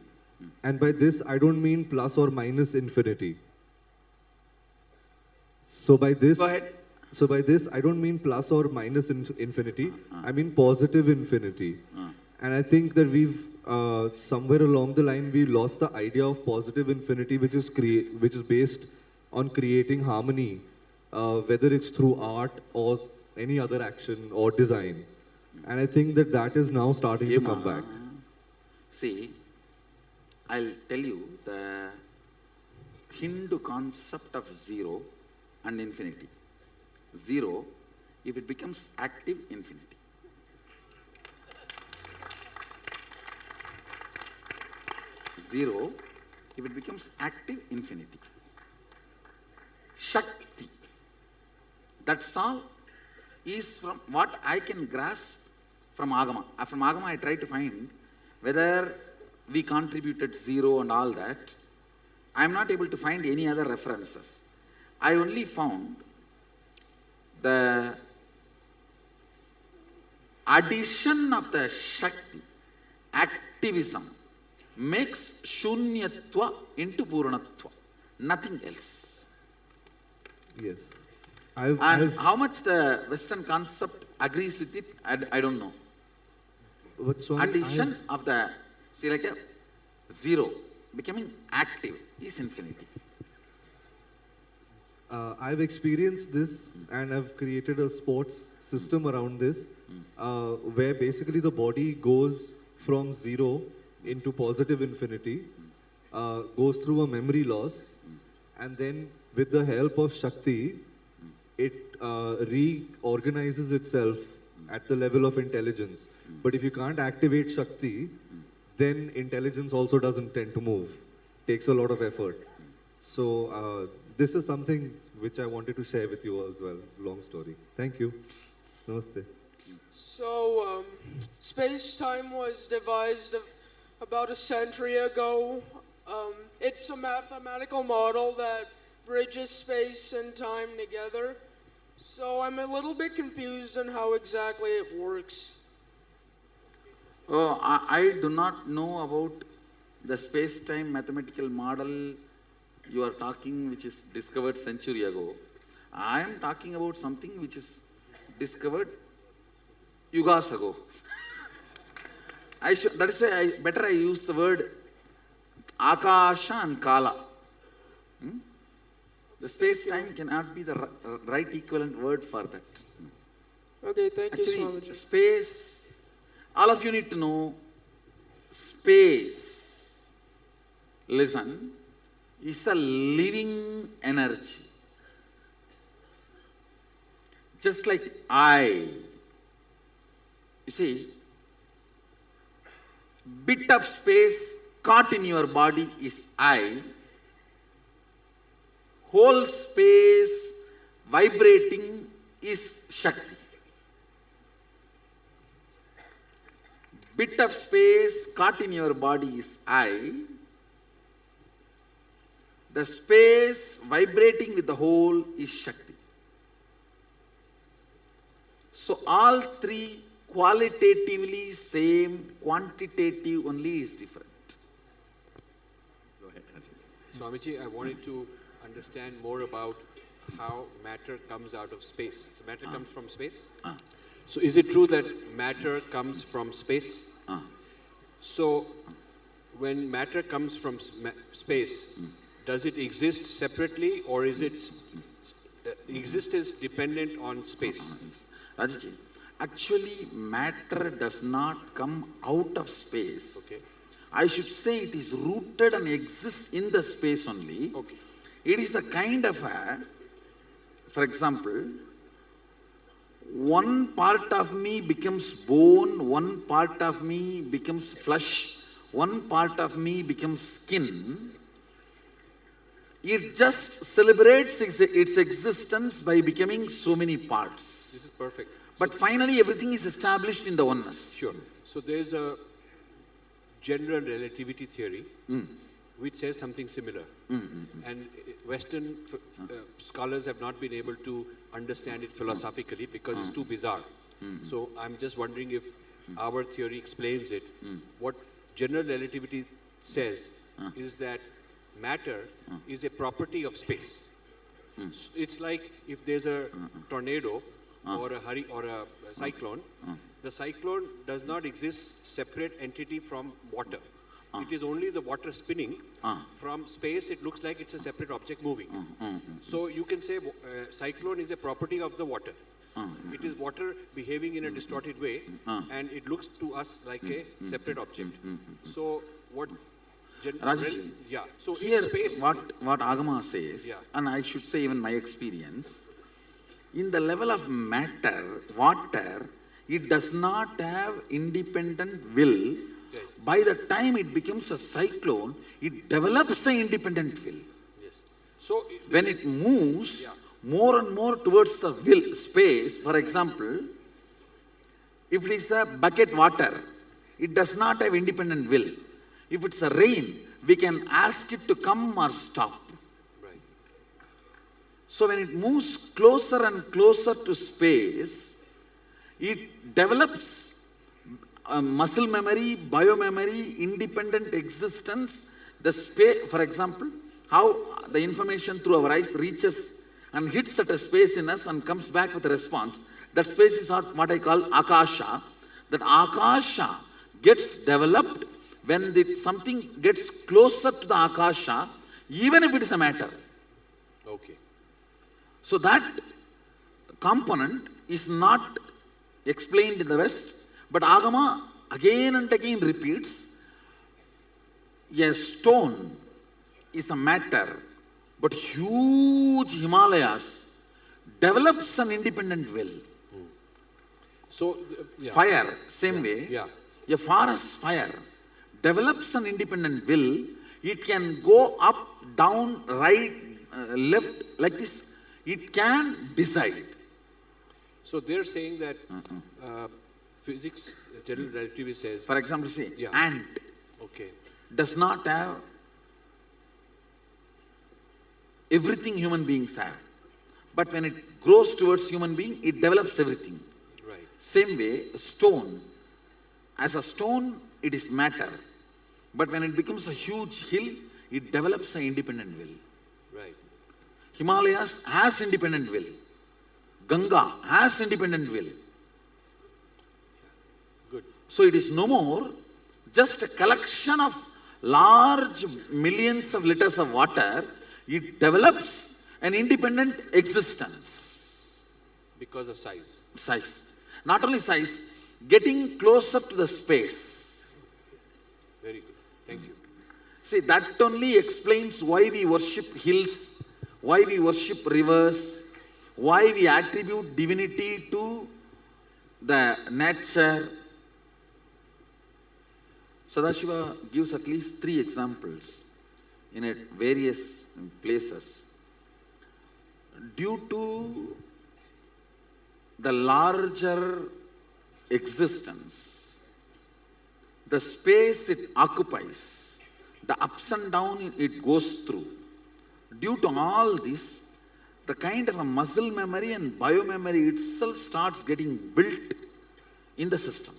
And by this, I don't mean plus or minus infinity. So by this, Go ahead. So by this, I don't mean plus or minus infinity. I mean positive infinity. And I think that we've somewhere along the line we lost the idea of positive infinity, which is based on creating harmony, whether it's through art or any other action or design. And I think that that is now starting to come back. See, I'll tell you the Hindu concept of zero and infinity. Zero, if it becomes active, infinity. Zero, if it becomes active, infinity. Shakti, that's all is from what I can grasp from Agama. From Agama I try to find whether we contributed zero and all that. I am not able to find any other references. I only found the addition of the Shakti, activism, makes Shunyatva into Purnatva. Nothing else. Yes. How much the Western concept agrees with it, I don't know. But Swami, Addition of the, see like a zero, becoming active is infinity. I've experienced this and I've created a sports system around this where basically the body goes from zero into positive infinity, goes through a memory loss, and then with the help of Shakti, it reorganizes itself at the level of intelligence. But if you can't activate Shakti, then intelligence also doesn't tend to move. Takes a lot of effort. So this is something which I wanted to share with you as well. Long story. Thank you. Namaste. So, space-time was devised about a century ago. It's a mathematical model that bridges space and time together. So I'm a little bit confused on how exactly it works. Oh, I do not know about the space-time mathematical model you are talking, which is discovered century ago. I am talking about something which is discovered yugas ago. That is why better I use the word Akasha and Kala. The space-time cannot be the right equivalent word for that. Okay, thank you, Actually, Swamiji. space, all of you need to know, space, listen, is a living energy. Just like I. You see, bit of space caught in your body is I. Whole space vibrating is Shakti. Bit of space caught in your body is I. The space vibrating with the whole is Shakti. So all three qualitatively same, quantitative only is different. Go ahead, Swamiji, I wanted to understand more about how matter comes out of space. So matter comes from space? So is it true that matter comes from space? So when matter comes from space, does it exist separately or is it existence dependent on space? Rajaji, actually matter does not come out of space. Okay. I should say it is rooted and exists in the space only. Okay. It is a kind of a, for example, one part of me becomes bone, one part of me becomes flesh, one part of me becomes skin. It just celebrates its existence by becoming so many parts. This is perfect. But finally everything is established in the oneness. Sure. So there's a general relativity theory which says something similar. And Western scholars have not been able to understand it philosophically because it's too bizarre. So I'm just wondering if our theory explains it. What general relativity says is that matter is a property of space. It's like if there's a tornado or a cyclone, the cyclone does not exist separate entity from water. It is only the water spinning. From space, it looks like it's a separate object moving. So you can say cyclone is a property of the water. It is water behaving in a distorted way, and it looks to us like a separate object. So what? Rajesh, Yeah. So here in space, what Agama says, and I should say even my experience, in the level of matter, water, it does not have independent will. By the time it becomes a cyclone, it develops an independent will. Yes. So when it moves more and more towards the will space, for example, if it is a bucket water, it does not have independent will. If it's a rain, we can ask it to come or stop. Right. So when it moves closer and closer to space, it develops muscle memory, biomemory, independent existence. The space, for example, how the information through our eyes reaches and hits at a space in us and comes back with a response. That space is what I call Akasha. That Akasha gets developed when something gets closer to the Akasha, even if it is a matter. Okay. So that component is not explained in the West, but Agama again and again repeats, a stone is a matter, but huge Himalayas develops an independent will. So fire, same way, a forest fire develops an independent will. It can go up, down, right, left, like this. It can decide. So they're saying that physics, general relativity says... For example, say, ant does not have everything human beings have. But when it grows towards human being, it develops everything. Right. Same way, stone. As a stone, it is matter. But when it becomes a huge hill, it develops an independent will. Right. Himalayas has independent will. Ganga has independent will. Good. So it is no more just a collection of large millions of liters of water. It develops an independent existence. Because of size. Size. Not only size, getting closer to the space. Very good. Thank you. See, that only explains why we worship hills, why we worship rivers, why we attribute divinity to the nature. Sadashiva gives at least 3 examples in various places. Due to the larger existence, the space it occupies, the ups and downs it goes through, due to all this, the kind of a muscle memory and biomemory itself starts getting built in the system.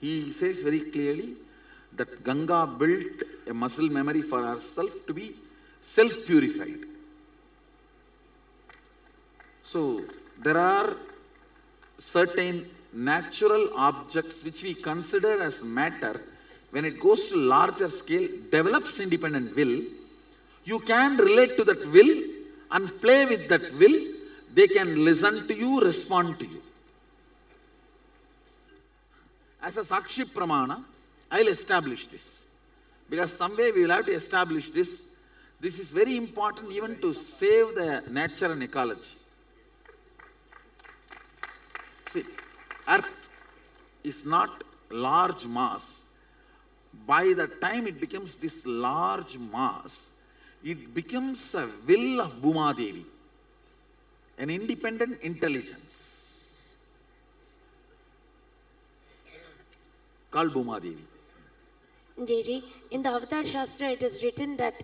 He says very clearly that Ganga built a muscle memory for herself to be self-purified. So there are certain natural objects which we consider as matter, when it goes to larger scale, develops independent will. You can relate to that will and play with that will. They can listen to you, respond to you. As a Sakshi Pramana, I'll establish this. Because some way we will have to establish this. This is very important even to save the nature and ecology. See, Earth is not large mass. By the time it becomes this large mass, it becomes a will of Bhuma Devi, an independent intelligence called Bhuma Devi. JJ, in the Avatar Shastra, it is written that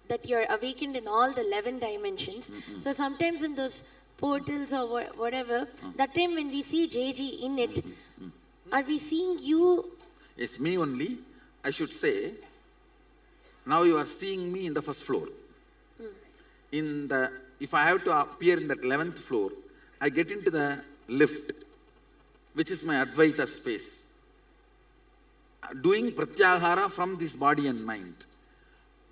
that you are awakened in all the 11 dimensions. So sometimes in those portals or whatever, that time when we see JJ in it, are we seeing you? Yes, me only. I should say, now you are seeing me in the first floor. If I have to appear in that 11th floor, I get into the lift, which is my Advaita space. doing pratyahara from this body and mind.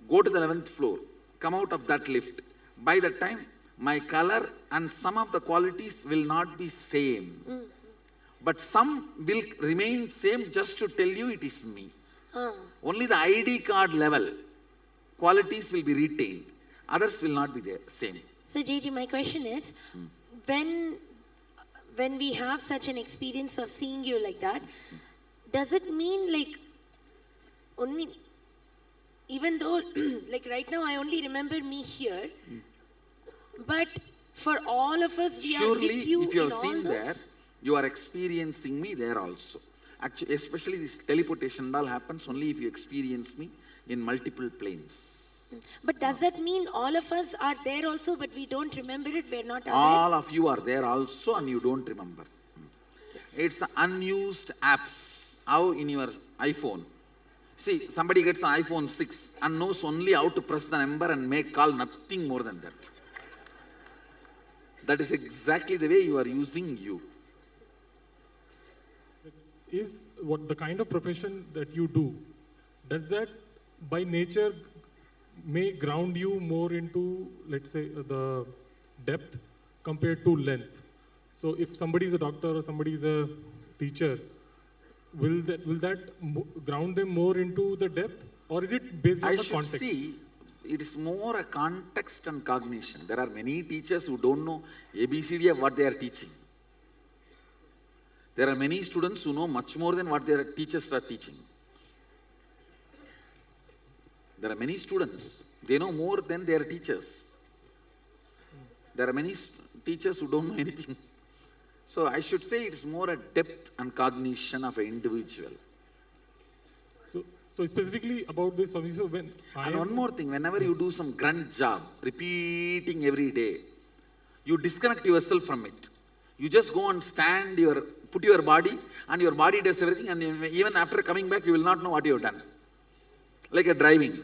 Go to the 11th floor, come out of that lift. By that time, my color and some of the qualities will not be same. But some will remain same just to tell you it is me. Only the ID card level qualities will be retained. Others will not be there, same. So JJ, my question is, when we have such an experience of seeing you like that, does it mean like only, even though like right now I only remember me here, but for all of us we are with you if you in have all seen those? there, you are experiencing me there also. Actually, especially this teleportation and all happens only if you experience me in multiple planes. But does that mean all of us are there also, but we don't remember it, we're not aware? All of you are there also and you don't remember. It's unused apps. How in your iPhone? See, somebody gets an iPhone 6 and knows only how to press the number and make call, nothing more than that. That is exactly the way you are using you. Is what the kind of profession that you do, does that by nature may ground you more into, let's say, the depth compared to length? So if somebody is a doctor or somebody is a teacher, will that ground them more into the depth, or is it based on I the should context? see, it is more a context and cognition. There are many teachers who don't know ABCD of what they are teaching. There are many students who know much more than what their teachers are teaching. There are many students, they know more than their teachers. There are many teachers who don't know anything. So I should say it's more a depth and cognition of an individual. So specifically about this, obviously, when And one more thing, whenever you do some grunt job, repeating every day, you disconnect yourself from it. You just go and put your body, and your body does everything, and even after coming back, you will not know what you have done. Like a driving.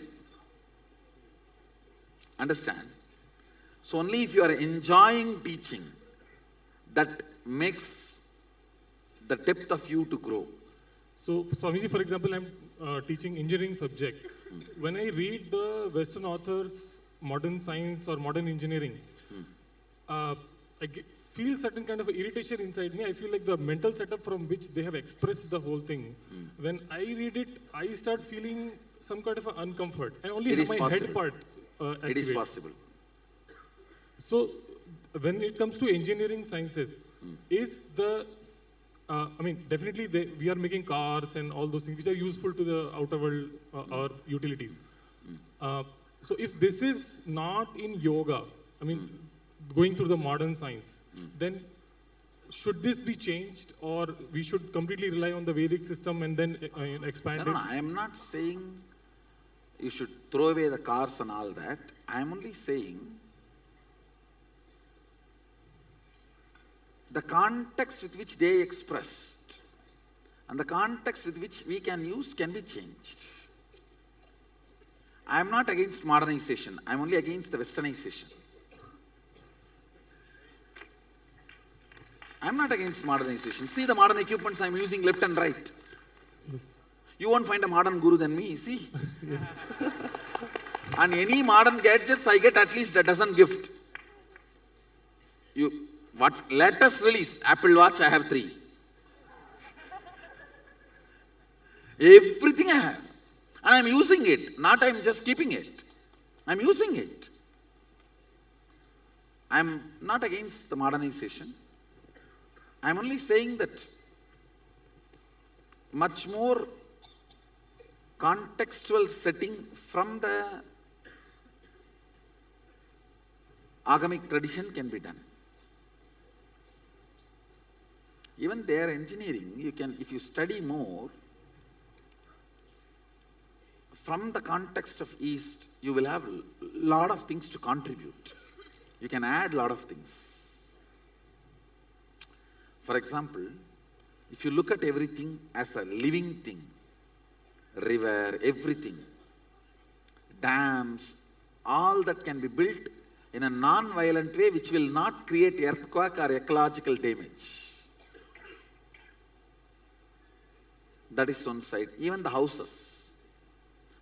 Understand? So only if you are enjoying teaching, that makes the depth of you to grow. So, Swamiji, for example, I'm teaching engineering subject. When I read the Western authors, modern science or modern engineering, I feel certain kind of irritation inside me. I feel like the mental setup from which they have expressed the whole thing. When I read it, I start feeling some kind of uncomfort. I only have my head part activated. It is possible. So, when it comes to engineering sciences, is the I mean, definitely we are making cars and all those things which are useful to the outer world or utilities. So if this is not in yoga, I mean, going through the modern science, then should this be changed, or we should completely rely on the Vedic system and then expand it? No, I am not saying you should throw away the cars and all that. I am only saying the context with which they expressed and the context with which we can use can be changed. I am not against modernization. I am only against the westernization. I am not against modernization. See the modern equipments I am using left and right. Yes. You won't find a modern guru than me, see? Yes. And any modern gadgets, I get at least a dozen gift. Latest release, Apple Watch, I have 3. Everything I have. And I'm using it, not I'm just keeping it. I'm using it. I'm not against the modernization. I'm only saying that much more contextual setting from the agamic tradition can be done. Even their engineering, you can, if you study more, from the context of East, you will have a lot of things to contribute. You can add a lot of things. For example, if you look at everything as a living thing, river, everything, dams, all that can be built in a non-violent way which will not create earthquake or ecological damage. That is one side. Even the houses.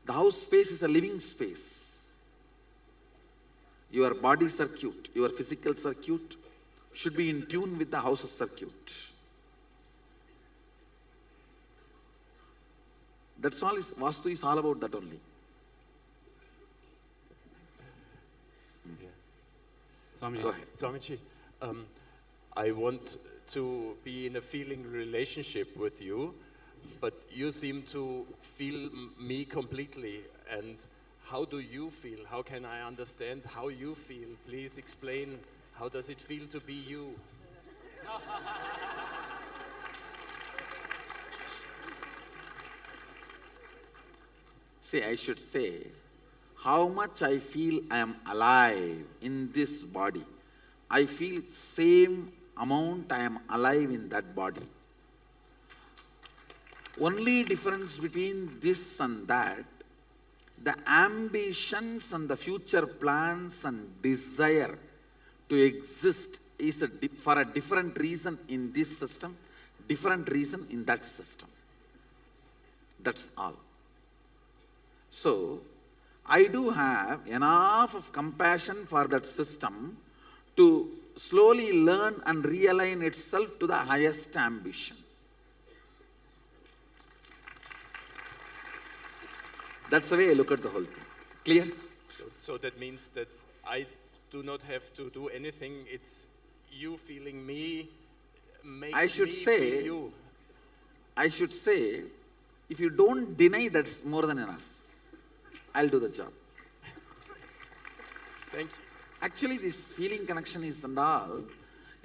The house space is a living space. Your body circuit, your physical circuit should be in tune with the house's circuit. That's all. Vastu is all about that only. Go ahead. Swamiji, I want to be in a feeling relationship with you, but you seem to feel me completely. And how do you feel? How can I understand how you feel? Please explain, how does it feel to be you? See, I should say, how much I feel I am alive in this body. I feel same amount I am alive in that body. Only difference between this and that, the ambitions and the future plans and desire to exist is for a different reason in this system, different reason in that system. That's all. So, I do have enough of compassion for that system to slowly learn and realign itself to the highest ambition. That's the way I look at the whole thing. Clear? So that means that I do not have to do anything. It's you feeling me makes me feel you. I should say, if you don't deny, that's more than enough. I'll do the job. Thank you. Actually, this feeling connection is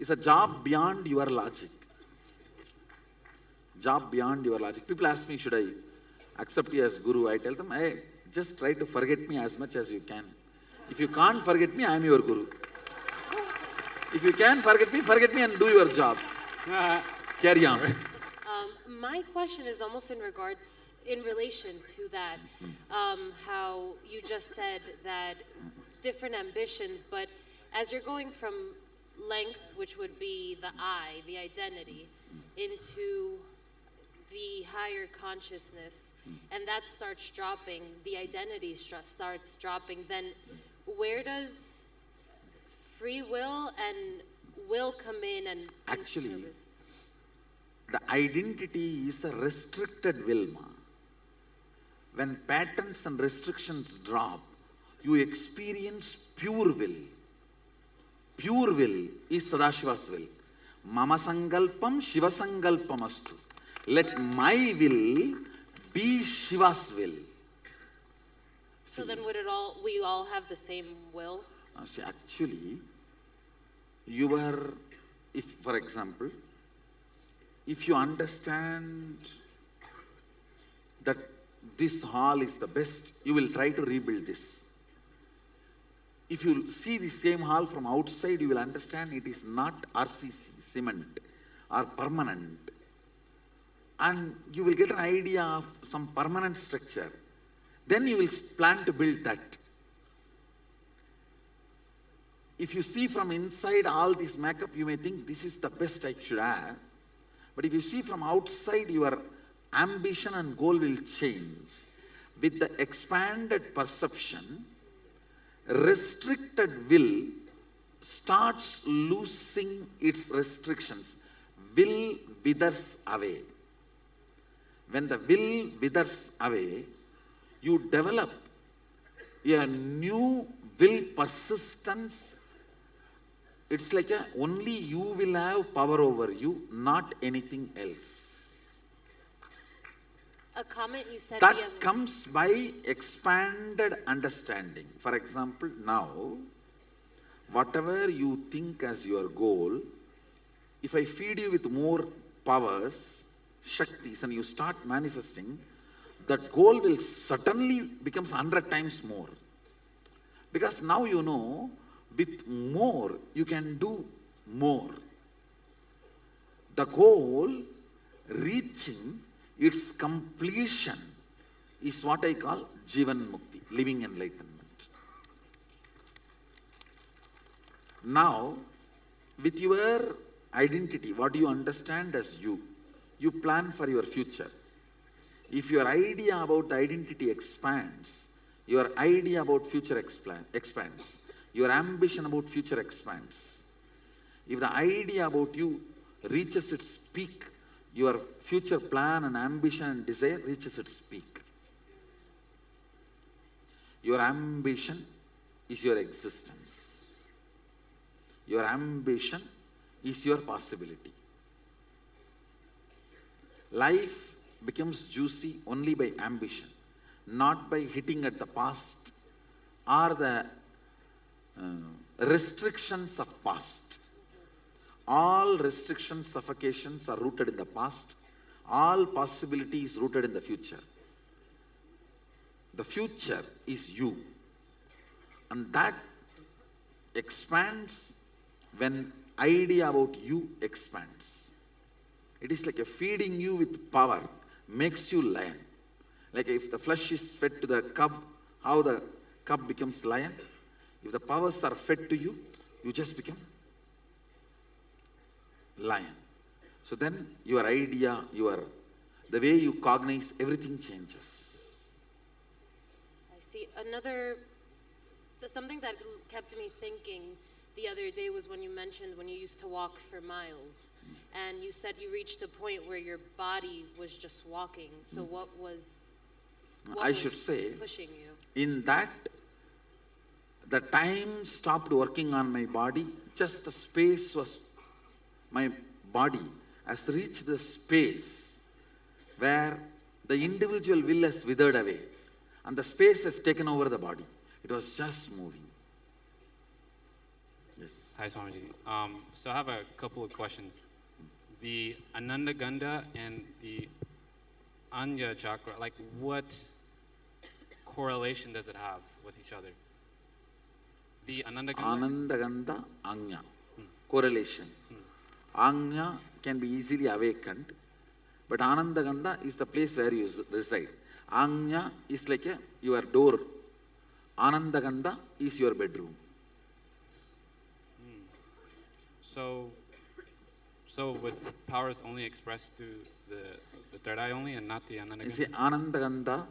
a job beyond your logic. Job beyond your logic. People ask me, should I accept you as guru? I tell them, hey, just try to forget me as much as you can. If you can't forget me, I am your guru. If you can forget me and do your job. Carry on. My question is almost in relation to that, how you just said that different ambitions, but as you're going from length, which would be the I, the identity, into the higher consciousness, and that starts dropping, the identity starts dropping, then where does free will and will come in and Actually, purpose? the identity is a restricted will, ma. When patterns and restrictions drop, you experience pure will. Pure will is Sadashiva's will. Mama sangalpam Shiva sangalpam astu. Let my will be Shiva's will. So then would we all have the same will? See, actually, for example, if you understand that this hall is the best, you will try to rebuild this. If you see the same hall from outside, you will understand it is not RCC, cement, or permanent. And you will get an idea of some permanent structure. Then you will plan to build that. If you see from inside all this makeup, you may think this is the best I should have. But if you see from outside, your ambition and goal will change. With the expanded perception, restricted will starts losing its restrictions. Will withers away. When the will withers away, you develop a new will persistence. It's like only you will have power over you, not anything else. A comment you said That comes by expanded understanding. For example, now, whatever you think as your goal, if I feed you with more powers, Shaktis, and you start manifesting, that goal will certainly become 100 times more. Because now you know, with more, you can do more. The goal, reaching its completion, is what I call Jivan Mukti, living enlightenment. Now, with your identity, what do you understand as you? You plan for your future. If your idea about the identity expands, your idea about future expands, your ambition about future expands. If the idea about you reaches its peak, your future plan and ambition and desire reaches its peak. Your ambition is your existence. Your ambition is your possibility. Life becomes juicy only by ambition, not by hitting at the past or the restrictions of past. All restrictions, suffocations are rooted in the past. All possibility is rooted in the future. The future is you. And that expands when idea about you expands. It is like a feeding you with power, makes you lion. Like if the flesh is fed to the cub, how the cub becomes lion. If the powers are fed to you, you just become lion. So then your idea, the way you cognize, everything changes. I see. Something that kept me thinking the other day was when you mentioned when you used to walk for miles, and you said you reached a point where your body was just walking. So what was pushing you? In that, the time stopped working on my body, just the space was, my body has reached the space where the individual will has withered away and the space has taken over the body. It was just moving. Yes. Hi, Swamiji. So I have a couple of questions. The Ananda Gandha and the Anya chakra, like what correlation does it have with each other? The Ananda Gandha? Ananda Gandha, Anya. Correlation. Anya can be easily awakened, but Ananda Gandha is the place where you reside. Anya is like your door. Ananda Gandha is your bedroom. So with powers only expressed through the third eye only and not the Ananda Gandha? You see, Ananda Gandha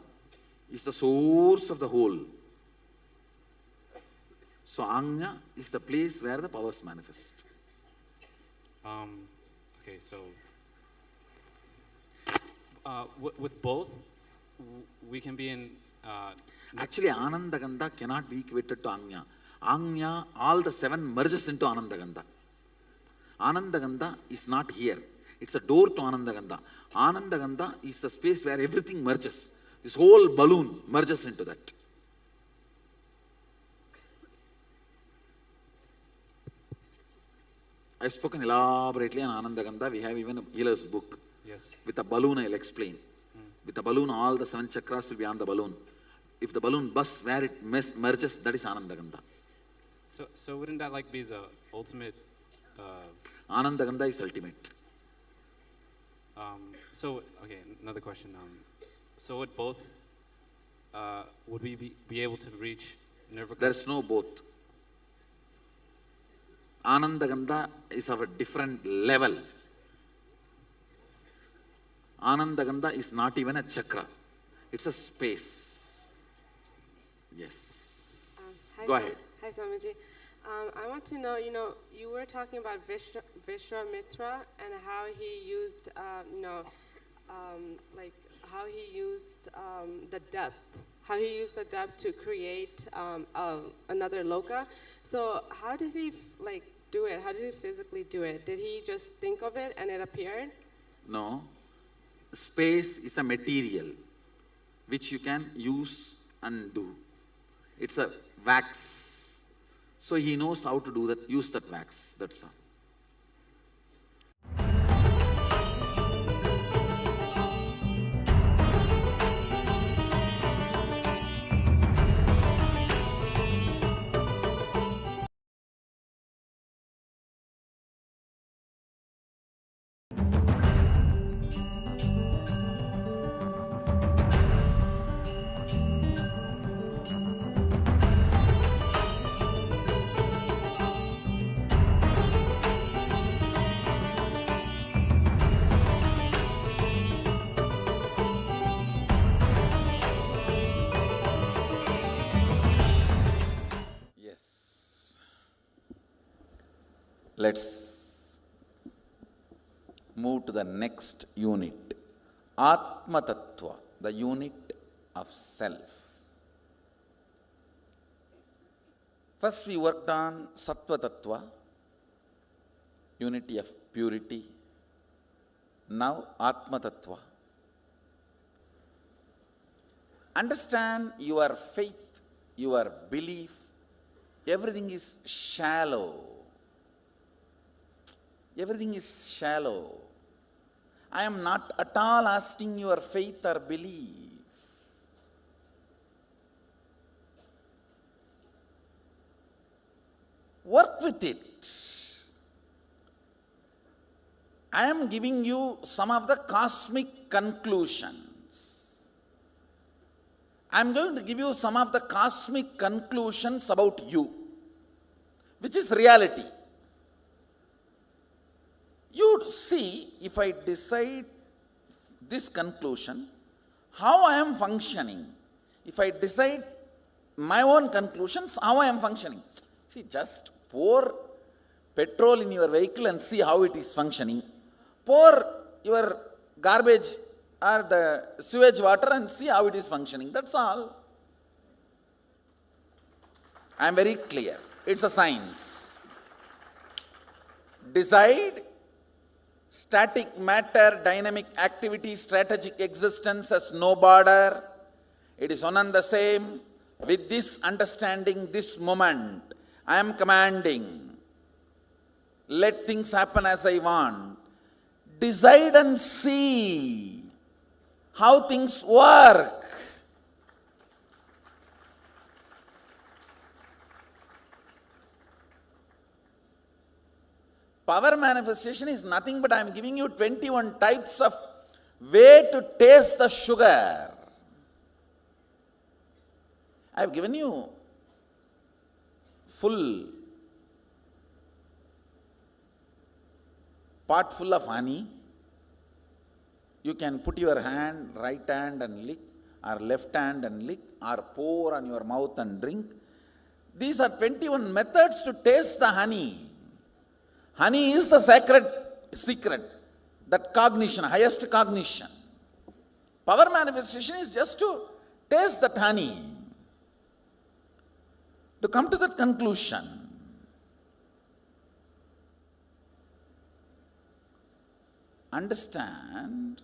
is the source of the whole. So Anya is the place where the powers manifest. Okay, so with both, we can be in... Actually, Ananda Gandha cannot be equated to Anya. Anya, all the seven merges into Ananda Gandha. Ananda Gandha is not here. It's a door to Ananda Gandha. Ananda Gandha is the space where everything merges. This whole balloon merges into that. I've spoken elaborately on Ananda Gandha. We have even a healer's book. Yes. With a balloon, I'll explain. With a balloon, all the seven chakras will be on the balloon. If the balloon bursts where it merges, that is Ananda Gandha. So wouldn't that like be the ultimate... Ananda Gandha is ultimate. Okay, another question. So would both, would we be able to reach Nirvikas? There's no both. Ananda Gandha is of a different level. Ananda Gandha is not even a chakra. It's a space. Yes. Go ahead. Hi, Swamiji. I want to know, you were talking about Vishwamitra and how he used, like how he used the depth. How he used the depth to create another loka. So how did he do it? How did he physically do it? Did he just think of it and it appeared? No. Space is a material which you can use and do. It's a wax. So he knows how to do that, use that wax. That's all. Let's move to the next unit. Atma Tattva, the unit of self. First we worked on Sattva Tattva, unity of purity. Now Atma Tattva. Understand your faith, your belief, everything is shallow. Everything is shallow. I am not at all asking your faith or belief. Work with it. I am giving you some of the cosmic conclusions. I am going to give you some of the cosmic conclusions about you, which is reality. You see, if I decide this conclusion, how I am functioning. If I decide my own conclusions, how I am functioning. See, just pour petrol in your vehicle and see how it is functioning. Pour your garbage or the sewage water and see how it is functioning. That's all. I am very clear. It's a science. Decide static matter, dynamic activity, strategic existence has no border. It is one and the same. With this understanding, this moment, I am commanding. Let things happen as I want. Decide and see how things work. Power manifestation is nothing but I am giving you 21 types of way to taste the sugar. I have given you full pot full of honey. You can put your hand, right hand and lick, or left hand and lick, or pour on your mouth and drink. These are 21 methods to taste the honey. Honey is the sacred secret, that cognition, highest cognition. Power manifestation is just to taste that honey, to come to that conclusion. Understand,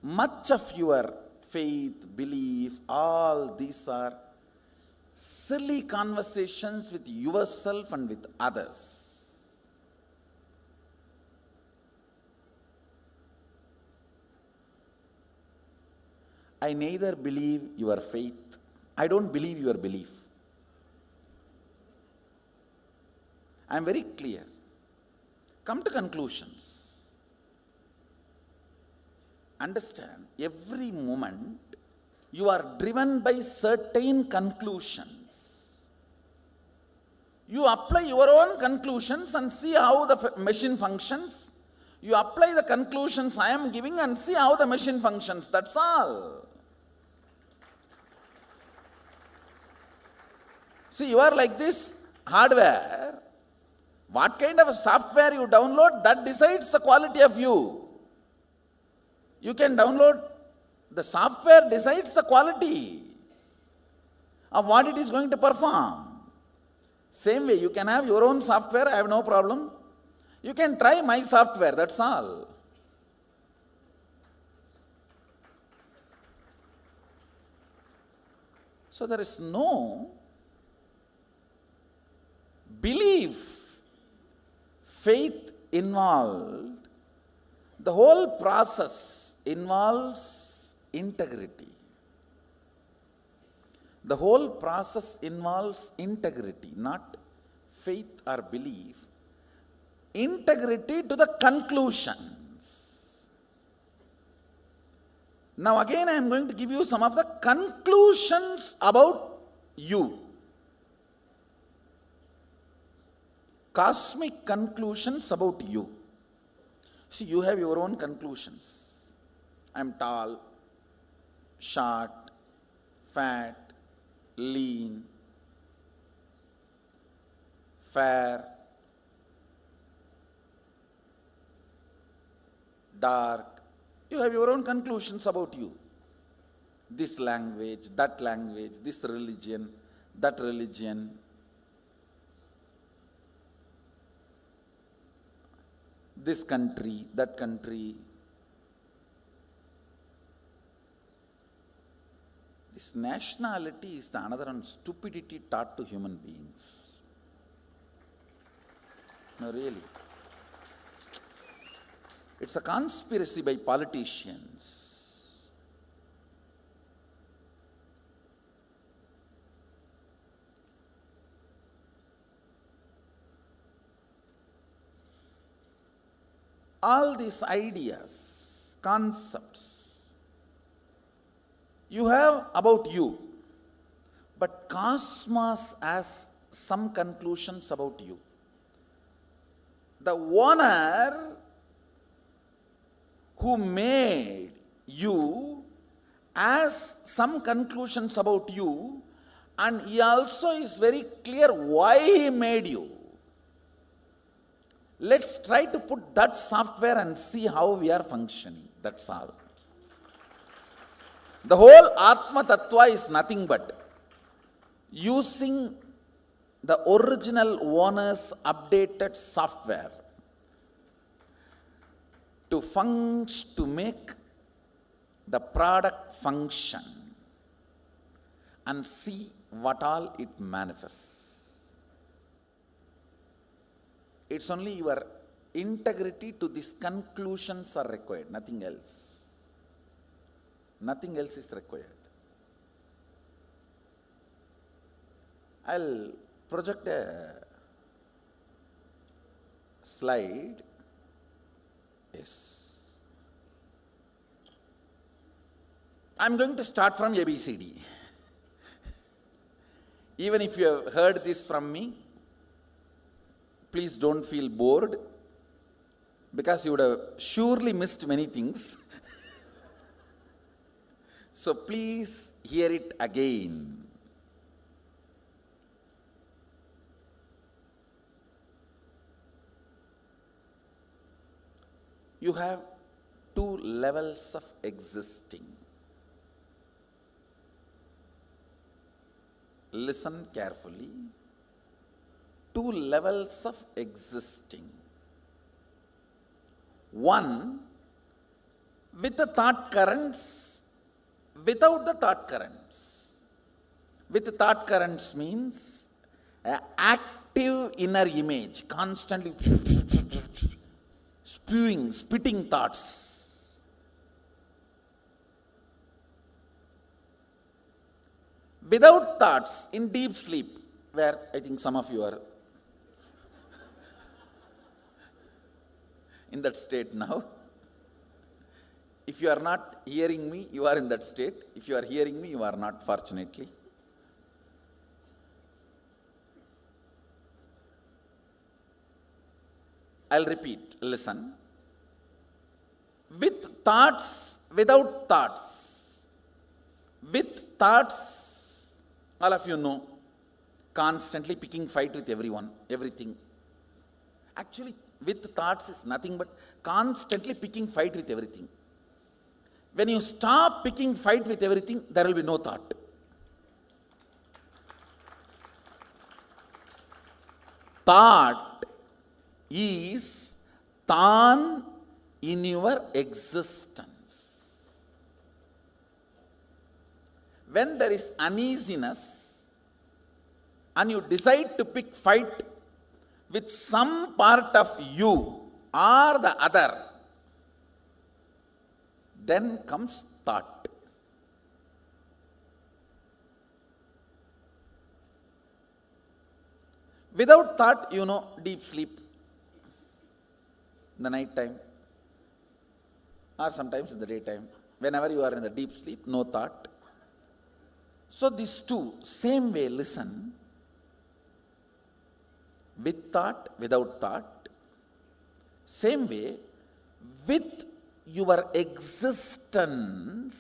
much of your faith, belief, all these are silly conversations with yourself and with others. I neither believe your faith, I don't believe your belief. I am very clear. Come to conclusions. Understand, every moment you are driven by certain conclusions. You apply your own conclusions and see how the machine functions. You apply the conclusions I am giving and see how the machine functions. That's all. See, you are like this hardware. What kind of a software you download, that decides the quality of you. You can download, the software decides the quality of what it is going to perform. Same way, you can have your own software, I have no problem. You can try my software, that's all. So there is no belief, faith involved. The whole process involves integrity. The whole process involves integrity, not faith or belief. Integrity to the conclusions. Now again I am going to give you some of the conclusions about you. Cosmic conclusions about you. See, you have your own conclusions. I am tall, short, fat, lean, fair, dark. You have your own conclusions about you. This language, this religion, that religion. This country, that country. This nationality is the another one stupidity taught to human beings. No, really. It's a conspiracy by politicians. All these ideas, concepts, you have about you, but cosmos has some conclusions about you. The owner who made you has some conclusions about you, and he also is very clear why he made you. Let's try to put that software and see how we are functioning. That's all. The whole Atma Tattva is nothing but using the original owner's updated software to make the product function and see what all it manifests. It's only your integrity to these conclusions are required, nothing else. Nothing else is required. I'll project a slide. Yes. I'm going to start from ABCD. Even if you have heard this from me, please don't feel bored, because you would have surely missed many things. So please hear it again. You have two levels of existing. Listen carefully. Two levels of existing. One with the thought currents, without the thought currents. With the thought currents means an active inner image, constantly spitting thoughts. Without thoughts, in deep sleep, where I think some of you are in that state now. If you are not hearing me, you are in that state. If you are hearing me, you are not, fortunately. I'll repeat, listen. With thoughts, without thoughts. With thoughts, all of you know, constantly picking fight with everyone, everything. Actually, with thoughts is nothing but constantly picking fight with everything. When you stop picking fight with everything, there will be no thought. Thought is Tan in your existence. When there is uneasiness and you decide to pick fight with some part of you or the other, then comes thought. Without thought, you know, deep sleep, in the night time, or sometimes in the daytime. Whenever you are in the deep sleep, no thought. So these two, same way, listen. With thought, without thought. Same way, with your existence,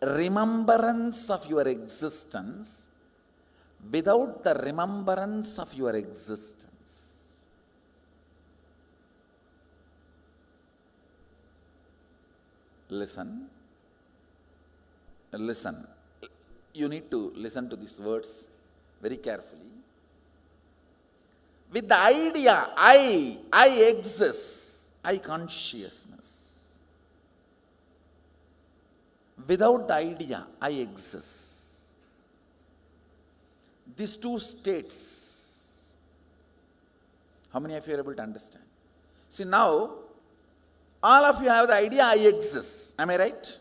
remembrance of your existence, without the remembrance of your existence. Listen. Listen. You need to listen to these words very carefully. With the idea, I exist, I consciousness. Without the idea, I exist. These two states, how many of you are able to understand? See, now, all of you have the idea, I exist. Am I right?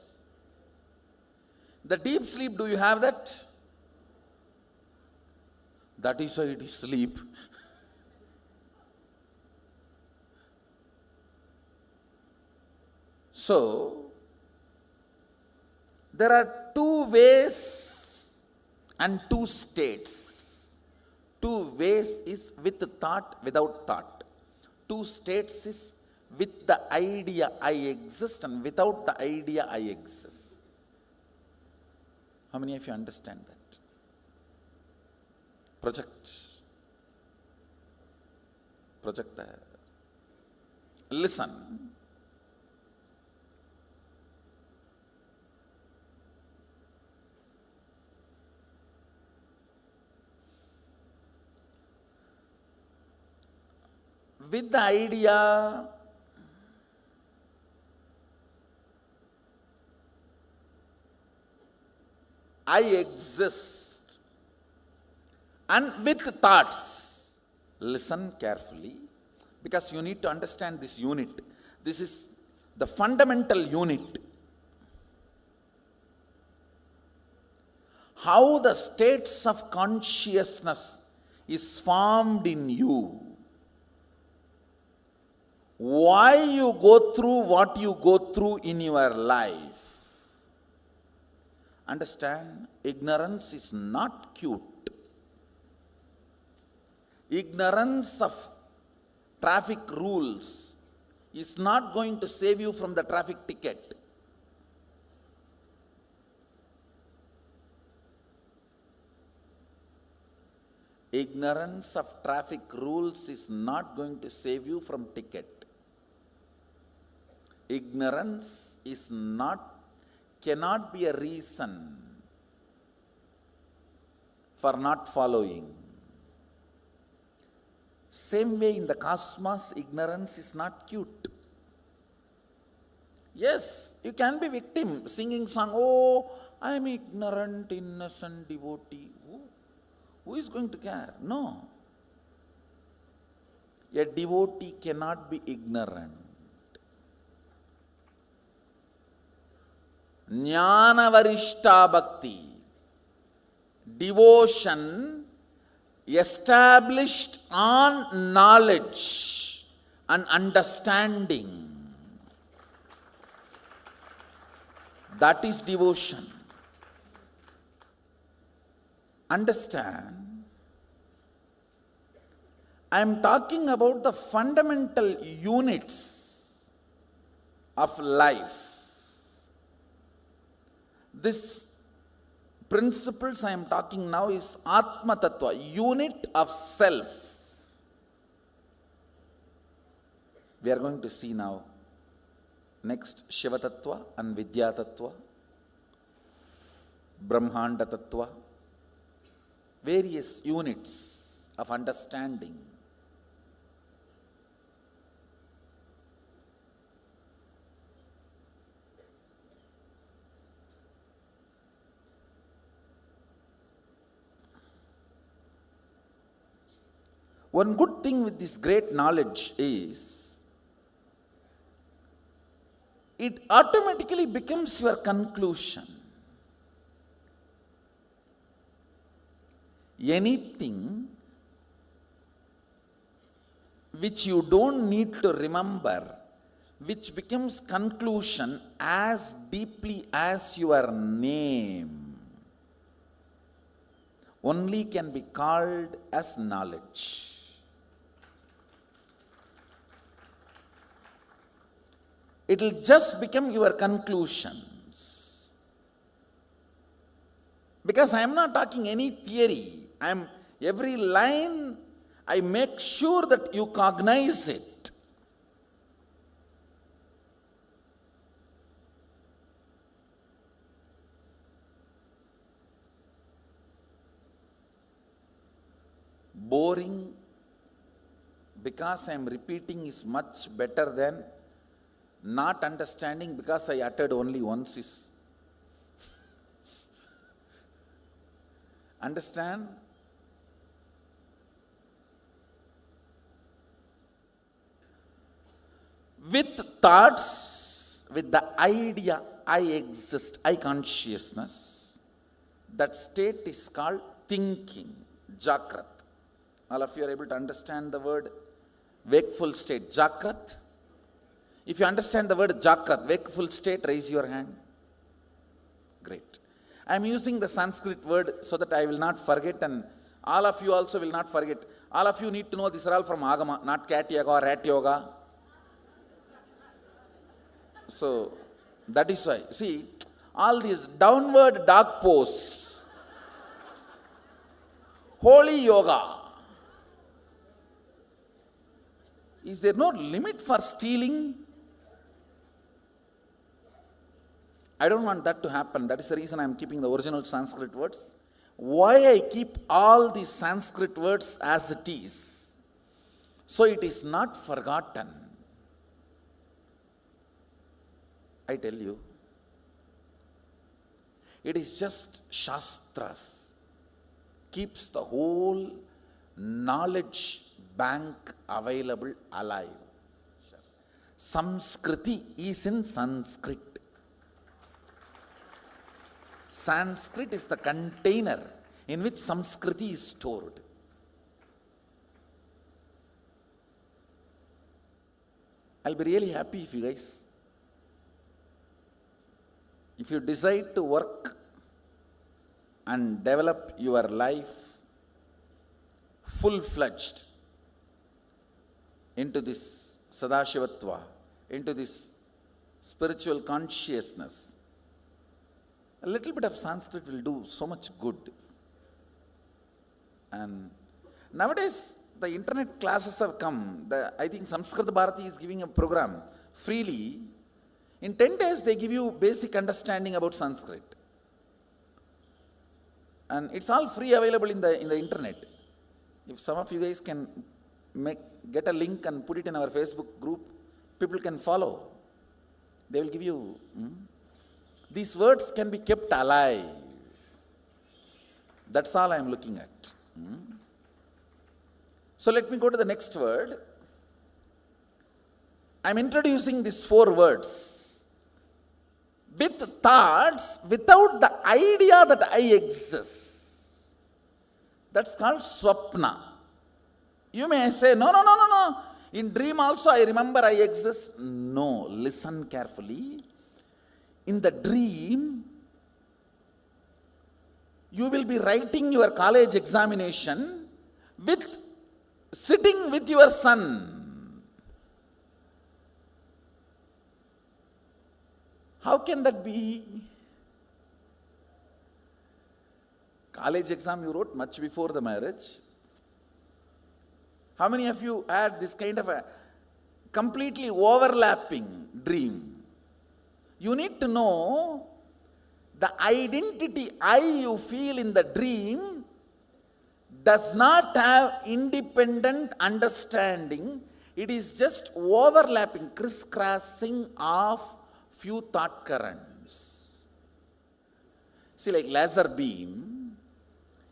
The deep sleep, do you have that? That is why it is sleep. So, there are two ways and two states. Two ways is with thought, without thought. Two states is with the idea I exist and without the idea I exist. How many of you understand that? Project there. Listen. With the idea, I exist, and with thoughts, listen carefully, because you need to understand this unit. This is the fundamental unit. How the states of consciousness is formed in you. Why you go through what you go through in your life. Understand, ignorance is not cute. Ignorance of traffic rules is not going to save you from the traffic ticket. Ignorance of traffic rules is not going to save you from ticket. Ignorance cannot be a reason for not following. Same way in the cosmos, ignorance is not cute. Yes, you can be victim, singing song, oh, I am ignorant, innocent devotee. Who is going to care? No. A devotee cannot be ignorant. Jnana varishta bhakti, devotion established on knowledge and understanding. That is devotion. Understand, I am talking about the fundamental units of life. This principles I am talking now is Atma Tattva, unit of self. We are going to see now next Shiva Tattva and Vidya Tattva, Brahmanda Tattva, various units of understanding. One good thing with this great knowledge is, it automatically becomes your conclusion. Anything which you don't need to remember, which becomes conclusion as deeply as your name, only can be called as knowledge. It will just become your conclusions. Because I am not talking any theory. Every line, I make sure that you cognize it. boring because I am repeating is much better than not understanding because I uttered only once is. Understand? With thoughts, with the idea I exist, I consciousness, that state is called thinking, Jakrat. All of you are able to understand the word wakeful state, Jakrat? If you understand the word Jakrat, wakeful state, raise your hand. Great. I am using the Sanskrit word so that I will not forget, and all of you also will not forget. All of you need to know these are all from Agama, not cat yoga or rat yoga. So, that is why. See, all these downward dog pose, holy yoga. Is there no limit for stealing? I don't want that to happen. That is the reason I am keeping the original Sanskrit words. Why I keep all these Sanskrit words as it is? So it is not forgotten. I tell you, it is just Shastras keeps the whole knowledge bank available alive. Samskriti is in Sanskrit. Sanskrit is the container in which Samskriti is stored. I'll be really happy if you guys, if you decide to work and develop your life full-fledged into this Sadashivatva, into this spiritual consciousness, a little bit of Sanskrit will do so much good. And nowadays, the internet classes have come. I think Samskrit Bharati is giving a program freely. In 10 days, they give you basic understanding about Sanskrit. And it's all free available in the internet. If some of you guys can get a link and put it in our Facebook group, people can follow. They will give you. These words can be kept alive. That's all I am looking at. So let me go to the next word. I am introducing these 4 words. With thoughts, without the idea that I exist. That's called swapna. You may say, no. In dream also I remember I exist. No, listen carefully. In the dream, you will be writing your college examination sitting with your son. How can that be? College exam you wrote much before the marriage. How many of you had this kind of a completely overlapping dream? You need to know the identity I you feel in the dream does not have independent understanding. It is just overlapping, crisscrossing of few thought currents. See, like laser beam,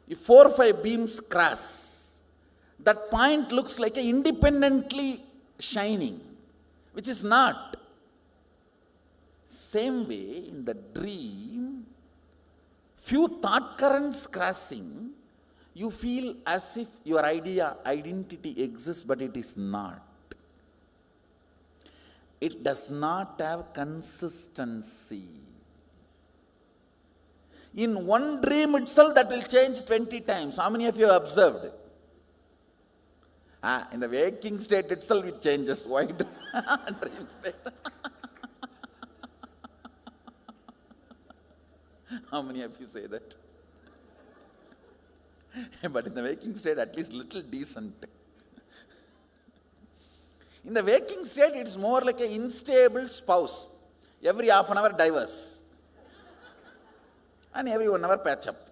if 4 or 5 beams cross, that point looks like a independently shining, which is not. Same way, in the dream, few thought currents crossing, you feel as if your identity exists, but it is not. It does not have consistency. In one dream itself, that will change 20 times. How many of you have observed? In the waking state itself, it changes. Why dream state? How many of you say that? But in the waking state, at least little decent. In the waking state, it's more like an unstable spouse. Every half an hour divorce. And every 1 hour patch up.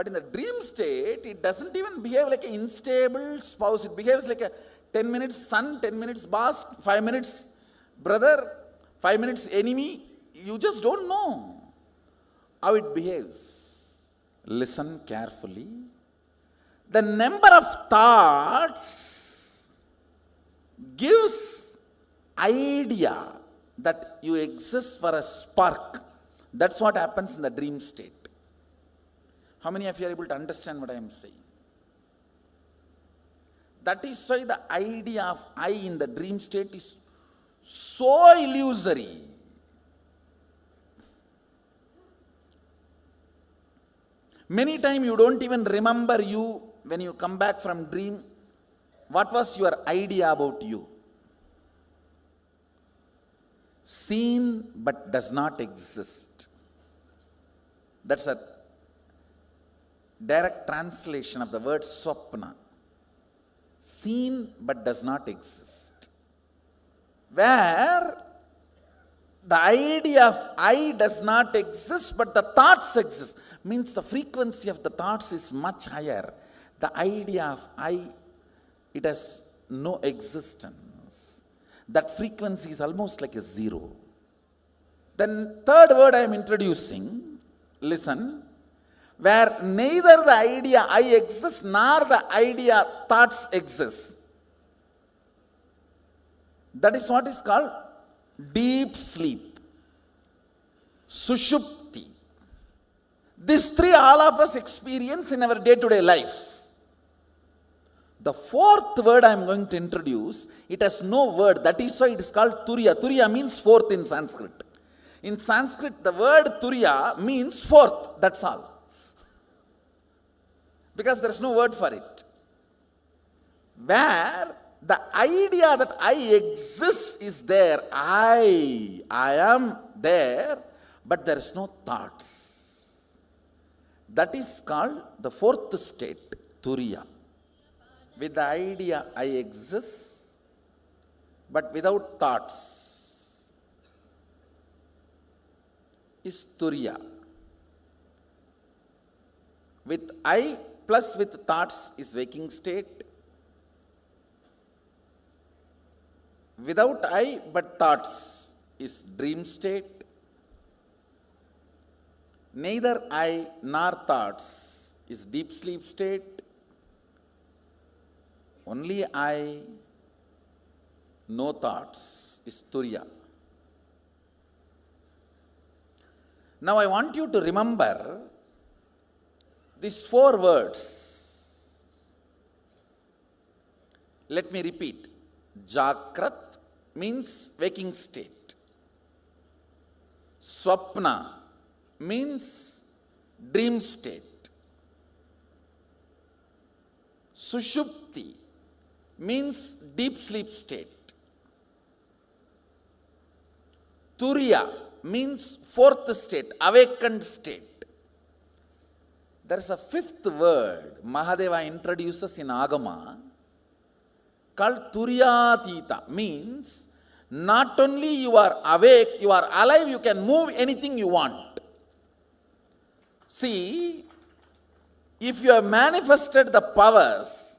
But in the dream state, it doesn't even behave like an unstable spouse. It behaves like a 10 minutes son, 10 minutes boss, 5 minutes brother, 5 minutes enemy. You just don't know how it behaves. Listen carefully. The number of thoughts gives idea that you exist for a spark. That's what happens in the dream state. How many of you are able to understand what I am saying? That is why the idea of I in the dream state is so illusory. Many times you don't even remember you when you come back from dream. What was your idea about you? Seen but does not exist. That's a direct translation of the word swapna. Seen but does not exist. Where the idea of I does not exist but the thoughts exist. Means the frequency of the thoughts is much higher. The idea of I, it has no existence. That frequency is almost like a zero. Then third word I am introducing, listen, where neither the idea I exists nor the idea thoughts exist. That is what is called deep sleep, sushupti. These three all of us experience in our day-to-day life. The fourth word I am going to introduce, it has no word. That is why it is called turiya. Turiya means fourth in Sanskrit. In Sanskrit, the word turiya means fourth. That's all. Because there is no word for it. Where the idea that I exist is there. I am there, but there is no thoughts. That is called the fourth state, turiya. With the idea I exist, but without thoughts, is turiya. With I plus with thoughts is waking state. Without I but thoughts is dream state. Neither I nor thoughts is deep sleep state. Only I, no thoughts is turiya. Now I want you to remember these four words. Let me repeat. Jakrat means waking state. Swapna means dream state. Sushupti means deep sleep state. Turiya means fourth state, awakened state. There is a fifth word Mahadeva introduces in Agama called Turyatita, means not only you are awake, you are alive, you can move anything you want. See, if you have manifested the powers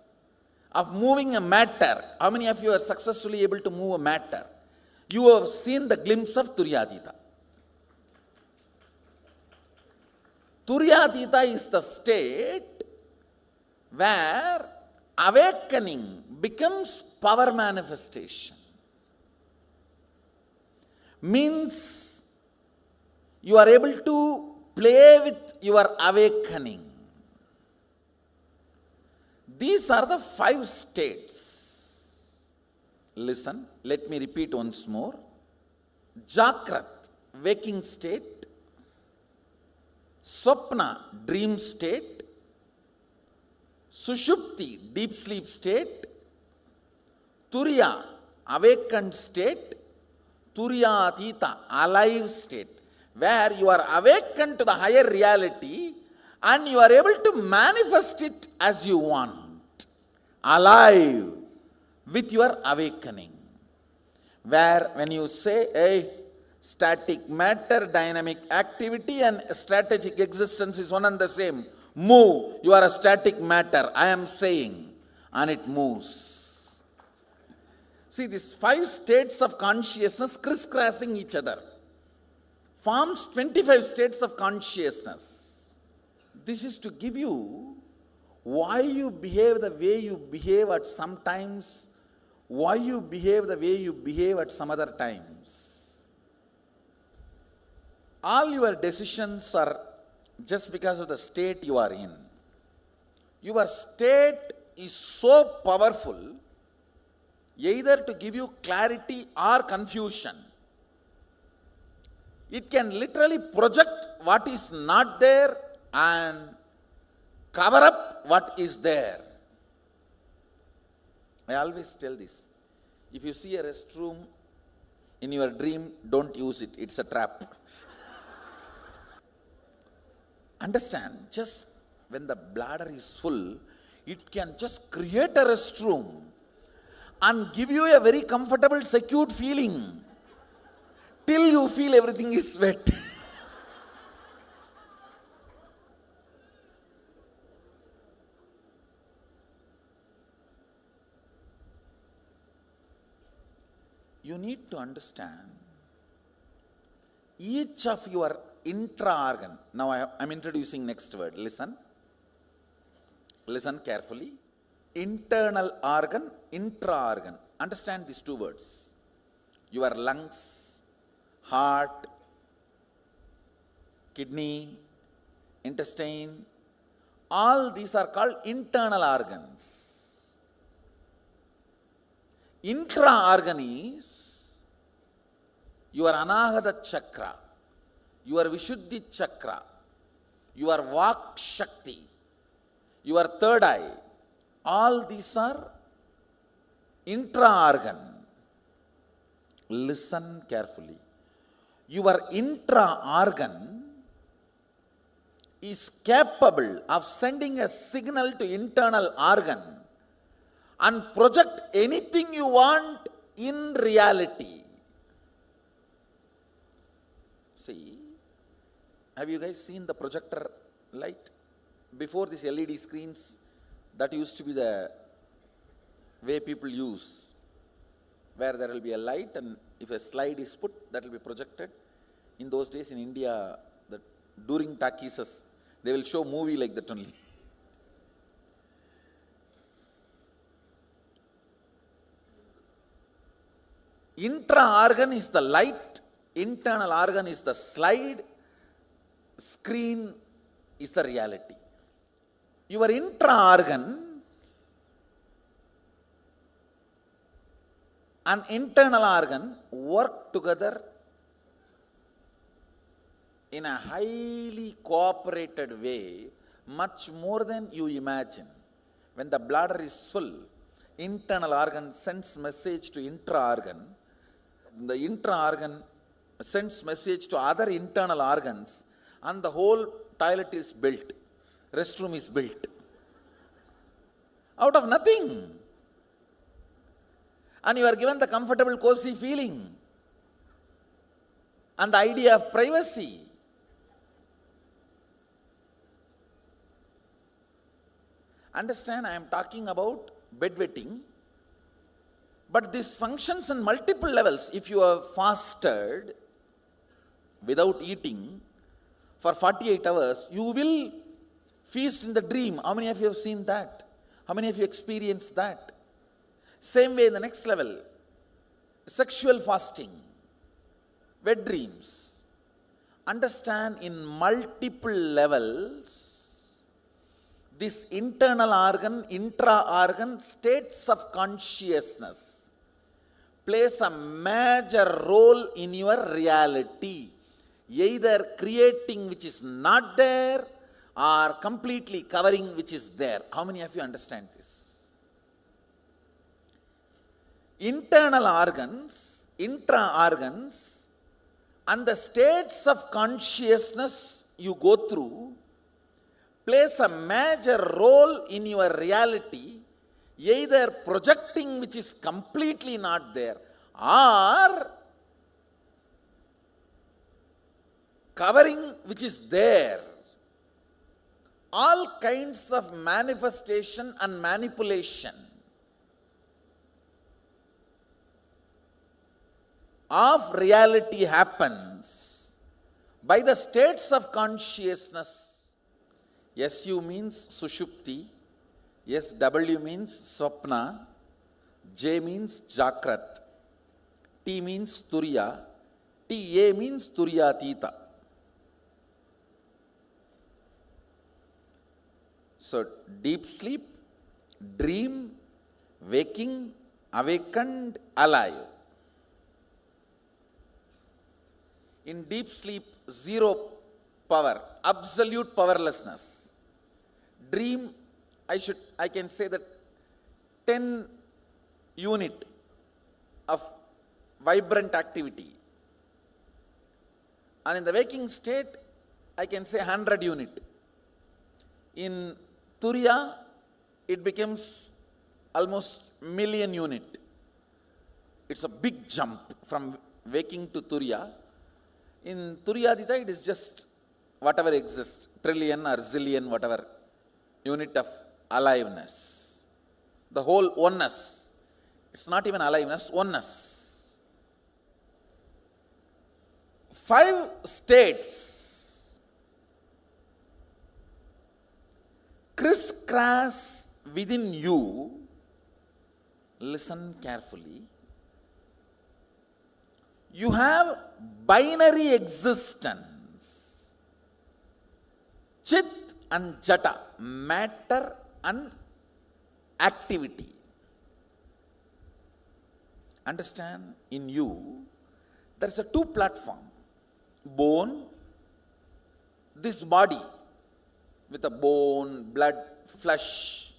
of moving a matter, how many of you are successfully able to move a matter? You have seen the glimpse of Turyatita. Turyatita is the state where awakening becomes power manifestation. Means you are able to play with your awakening. These are the 5 states. Listen, let me repeat once more. Jakrat, waking state. Swapna, dream state. Sushupti, deep sleep state. Turiya, awakened state. Turyatita, alive state, where you are awakened to the higher reality and you are able to manifest it as you want. Alive with your awakening. Where when you say, hey, static matter, dynamic activity and strategic existence is one and the same. Move. You are a static matter. I am saying. And it moves. See, these 5 states of consciousness crisscrossing each other forms 25 states of consciousness. This is to give you why you behave the way you behave at some times, why you behave the way you behave at some other times. All your decisions are just because of the state you are in. Your state is so powerful, either to give you clarity or confusion. It can literally project what is not there and cover up what is there. I always tell this. If you see a restroom in your dream, don't use it. It's a trap. Understand, just when the bladder is full, it can just create a restroom and give you a very comfortable, secure feeling till you feel everything is wet. You need to understand each of your intra-organ. Now I am introducing next word. Listen. Listen carefully. Internal organ, intra-organ. Understand these 2 words. Your lungs, heart, kidney, intestine, all these are called internal organs. Intra-organ is your Anahata chakra, your Vishuddhi chakra, your Vak Shakti, your third eye. All these are intra-organ. Listen carefully. Your intra-organ is capable of sending a signal to internal organ and project anything you want in reality. See, have you guys seen the projector light? Before these LED screens, that used to be the way people use, where there will be a light and if a slide is put, that will be projected. In those days in India, during talkies, they will show movie like that only. Intra-organ is the light, internal organ is the slide, screen is the reality. Your intra-organ and internal organ work together in a highly cooperated way, much more than you imagine. When the bladder is full, internal organ sends message to intra-organ. The intra-organ sends message to other internal organs, and the whole toilet is built, restroom is built. Out of nothing. And you are given the comfortable, cozy feeling and the idea of privacy. Understand, I am talking about bedwetting, but this functions in multiple levels. If you have fasted without eating for 48 hours, you will feast in the dream. How many of you have seen that? How many of you experienced that? Same way in the next level, sexual fasting, wet dreams. Understand, in multiple levels, this internal organ, intra-organ states of consciousness plays a major role in your reality, either creating which is not there or completely covering which is there. How many of you understand this? Internal organs, intra-organs, and the states of consciousness you go through plays a major role in your reality, either projecting which is completely not there or covering which is there. all kinds of manifestation and manipulation of reality happens by the states of consciousness. SU means Sushupti, SW means Swapna, J means Jakrat, T means Turiya, TA means Turyatita. So, deep sleep, dream, waking, awakened, alive. In deep sleep, zero power, absolute powerlessness. Dream, I can say that 10 unit of vibrant activity. And in the waking state, I can say 100 unit. In Turiya, it becomes almost million unit. It's a big jump from waking to Turiya. In Turyatita, it is just whatever exists, trillion or zillion, whatever unit of aliveness. The whole oneness. It's not even aliveness, oneness. 5 states crisscross within you. Listen carefully. You have binary existence, Chit and Jata, matter and activity. Understand? In you, there is a 2 platform. Bone, this body with a bone, blood, flesh,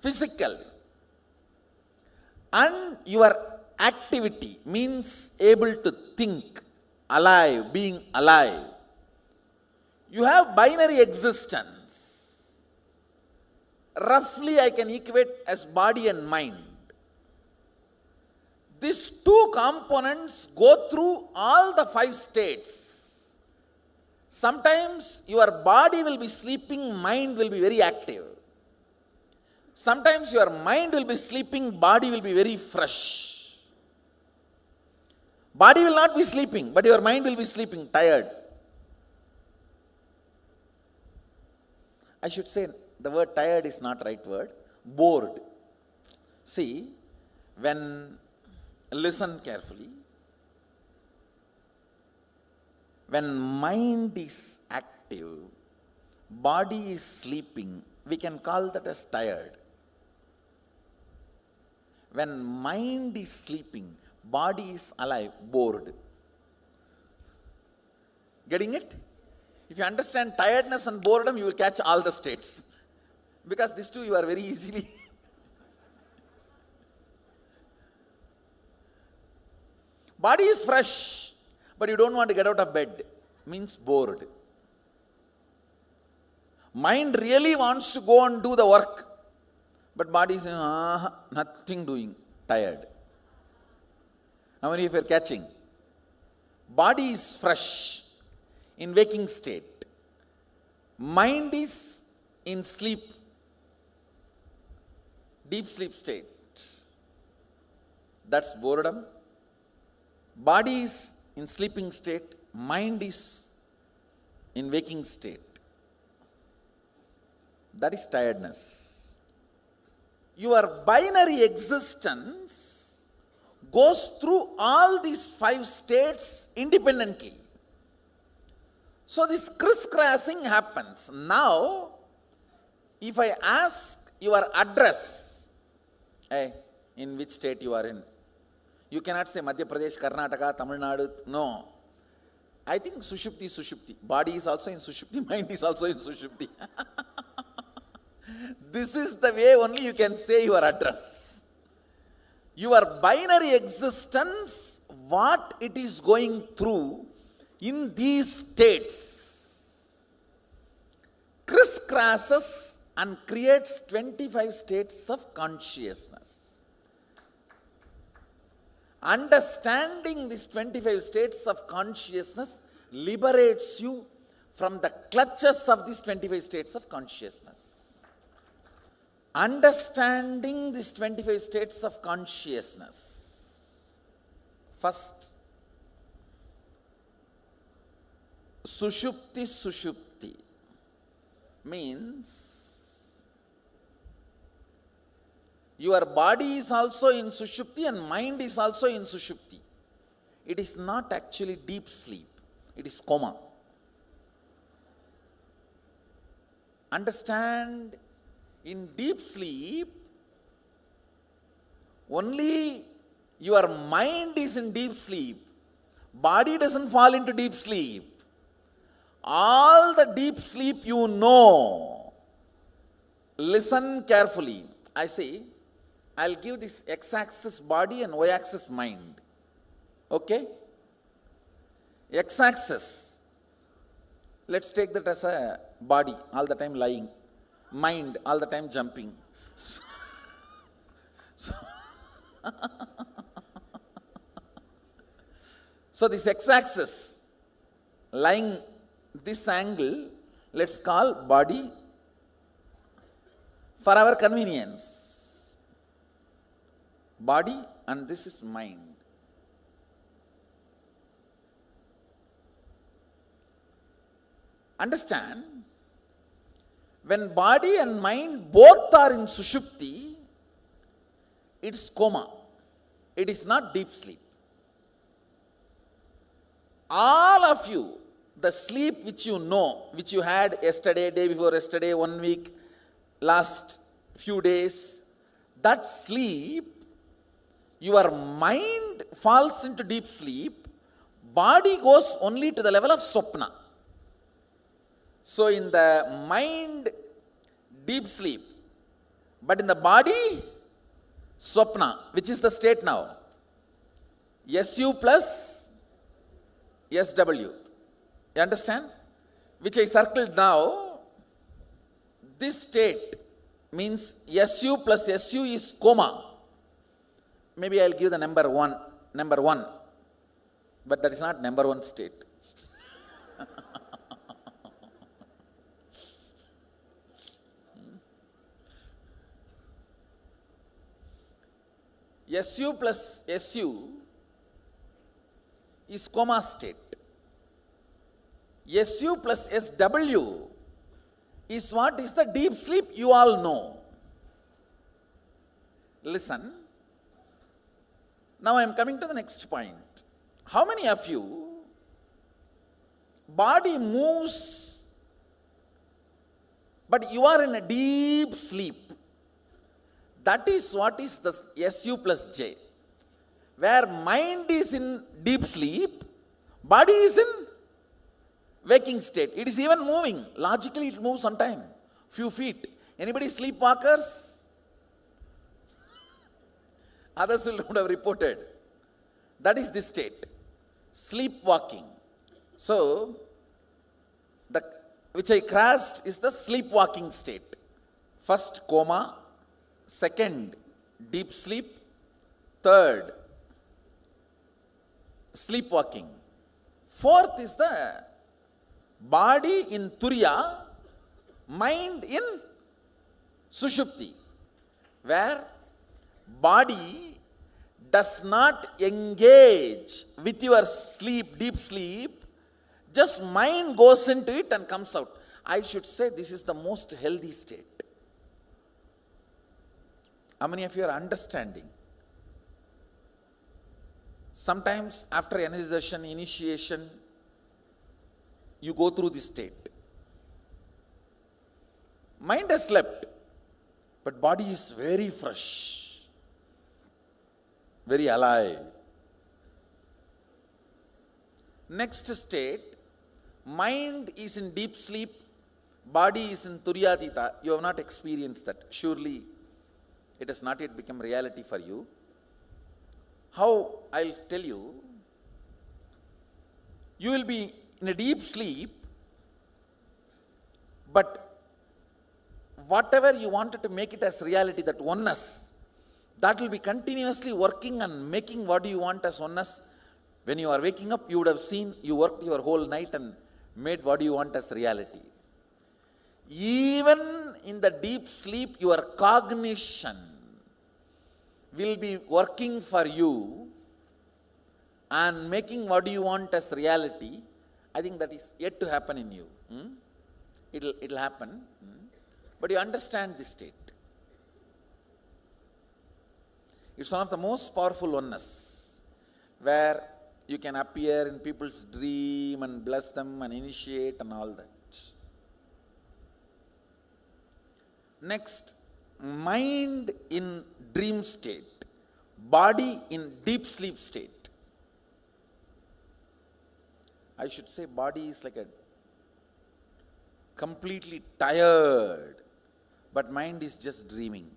physical, and your activity means able to think, alive, being alive. You have binary existence. Roughly, I can equate as body and mind. These 2 components go through all the 5 states. Sometimes your body will be sleeping, mind will be very active. Sometimes your mind will be sleeping, body will be very fresh. Body will not be sleeping, but your mind will be sleeping, tired. I should say the word tired is not right word. Bored. See, listen carefully. When mind is active, body is sleeping, we can call that as tired. When mind is sleeping, body is alive, bored. Getting it? If you understand tiredness and boredom, you will catch all the states. Because these 2 you are very easily. Body is fresh, but you don't want to get out of bed. Means bored. Mind really wants to go and do the work, but body is saying, nothing doing, tired. How many of you are catching? Body is fresh in waking state. Mind is in sleep, deep sleep state. That's boredom. Body is in sleeping state. Mind is in waking state. That is tiredness. Your binary existence goes through all these 5 states independently. So this crisscrossing happens. Now, if I ask your address, in which state you are in, you cannot say Madhya Pradesh, Karnataka, Tamil Nadu. No. I think Sushupti. Body is also in Sushupti, mind is also in Sushupti. This is the way only you can say your address. Your binary existence, what it is going through in these states, crisscrosses and creates 25 states of consciousness. Understanding these 25 states of consciousness liberates you from the clutches of these 25 states of consciousness. Understanding these 25 states of consciousness. First, sushupti means your body is also in sushupti and mind is also in sushupti. It is not actually deep sleep, it is coma. Understand, in deep sleep, only your mind is in deep sleep. Body doesn't fall into deep sleep. All the deep sleep you know. Listen carefully. I say, I'll give this x-axis body and y-axis mind. Okay? X-axis. Let's take that as a body, all the time lying. Mind, all the time jumping. So this x-axis, lying this angle, let's call body for our convenience. Body, and this is mind. Understand, when body and mind both are in sushupti, it's coma. It is not deep sleep. All of you, the sleep which you know, which you had yesterday, day before yesterday, 1 week, last few days, that sleep, your mind falls into deep sleep, body goes only to the level of swapna. So in the mind, deep sleep, but in the body, swapna, which is the state now. SU plus SW. You understand? Which I circled now. This state means SU plus SU is coma. Maybe I'll give the number one, but that is not number one state. SU plus SU is coma state. SU plus SW is what is the deep sleep you all know. Listen. Now I am coming to the next point. How many of you, body moves, but you are in a deep sleep? That is what is the SU plus J. Where mind is in deep sleep, body is in waking state. It is even moving. Logically it moves sometime. Few feet. Anybody sleepwalkers? Others will not have reported. That is this state. Sleepwalking. So, which I crossed is the sleepwalking state. First coma. Second, deep sleep. Third, sleepwalking. Fourth is the body in Turiya, mind in Sushupti, where body does not engage with your sleep, deep sleep, just mind goes into it and comes out. I should say this is the most healthy state. How many of you are understanding? Sometimes after initiation, you go through this state. Mind has slept, but body is very fresh, very alive. Next state, mind is in deep sleep, body is in Turyatita. You have not experienced that. Surely it has not yet become reality for you. How? I'll tell you. You will be in a deep sleep, but whatever you wanted to make it as reality, that oneness, that will be continuously working and making what you want as oneness. When you are waking up, you would have seen you worked your whole night and made what you want as reality. Even in the deep sleep, your cognition will be working for you and making what you want as reality. I think that is yet to happen in you. It'll happen. But you understand this state. It's one of the most powerful oneness, where you can appear in people's dream and bless them and initiate and all that. Next, mind in dream state, body in deep sleep state. I should say body is like a completely tired, but mind is just dreaming.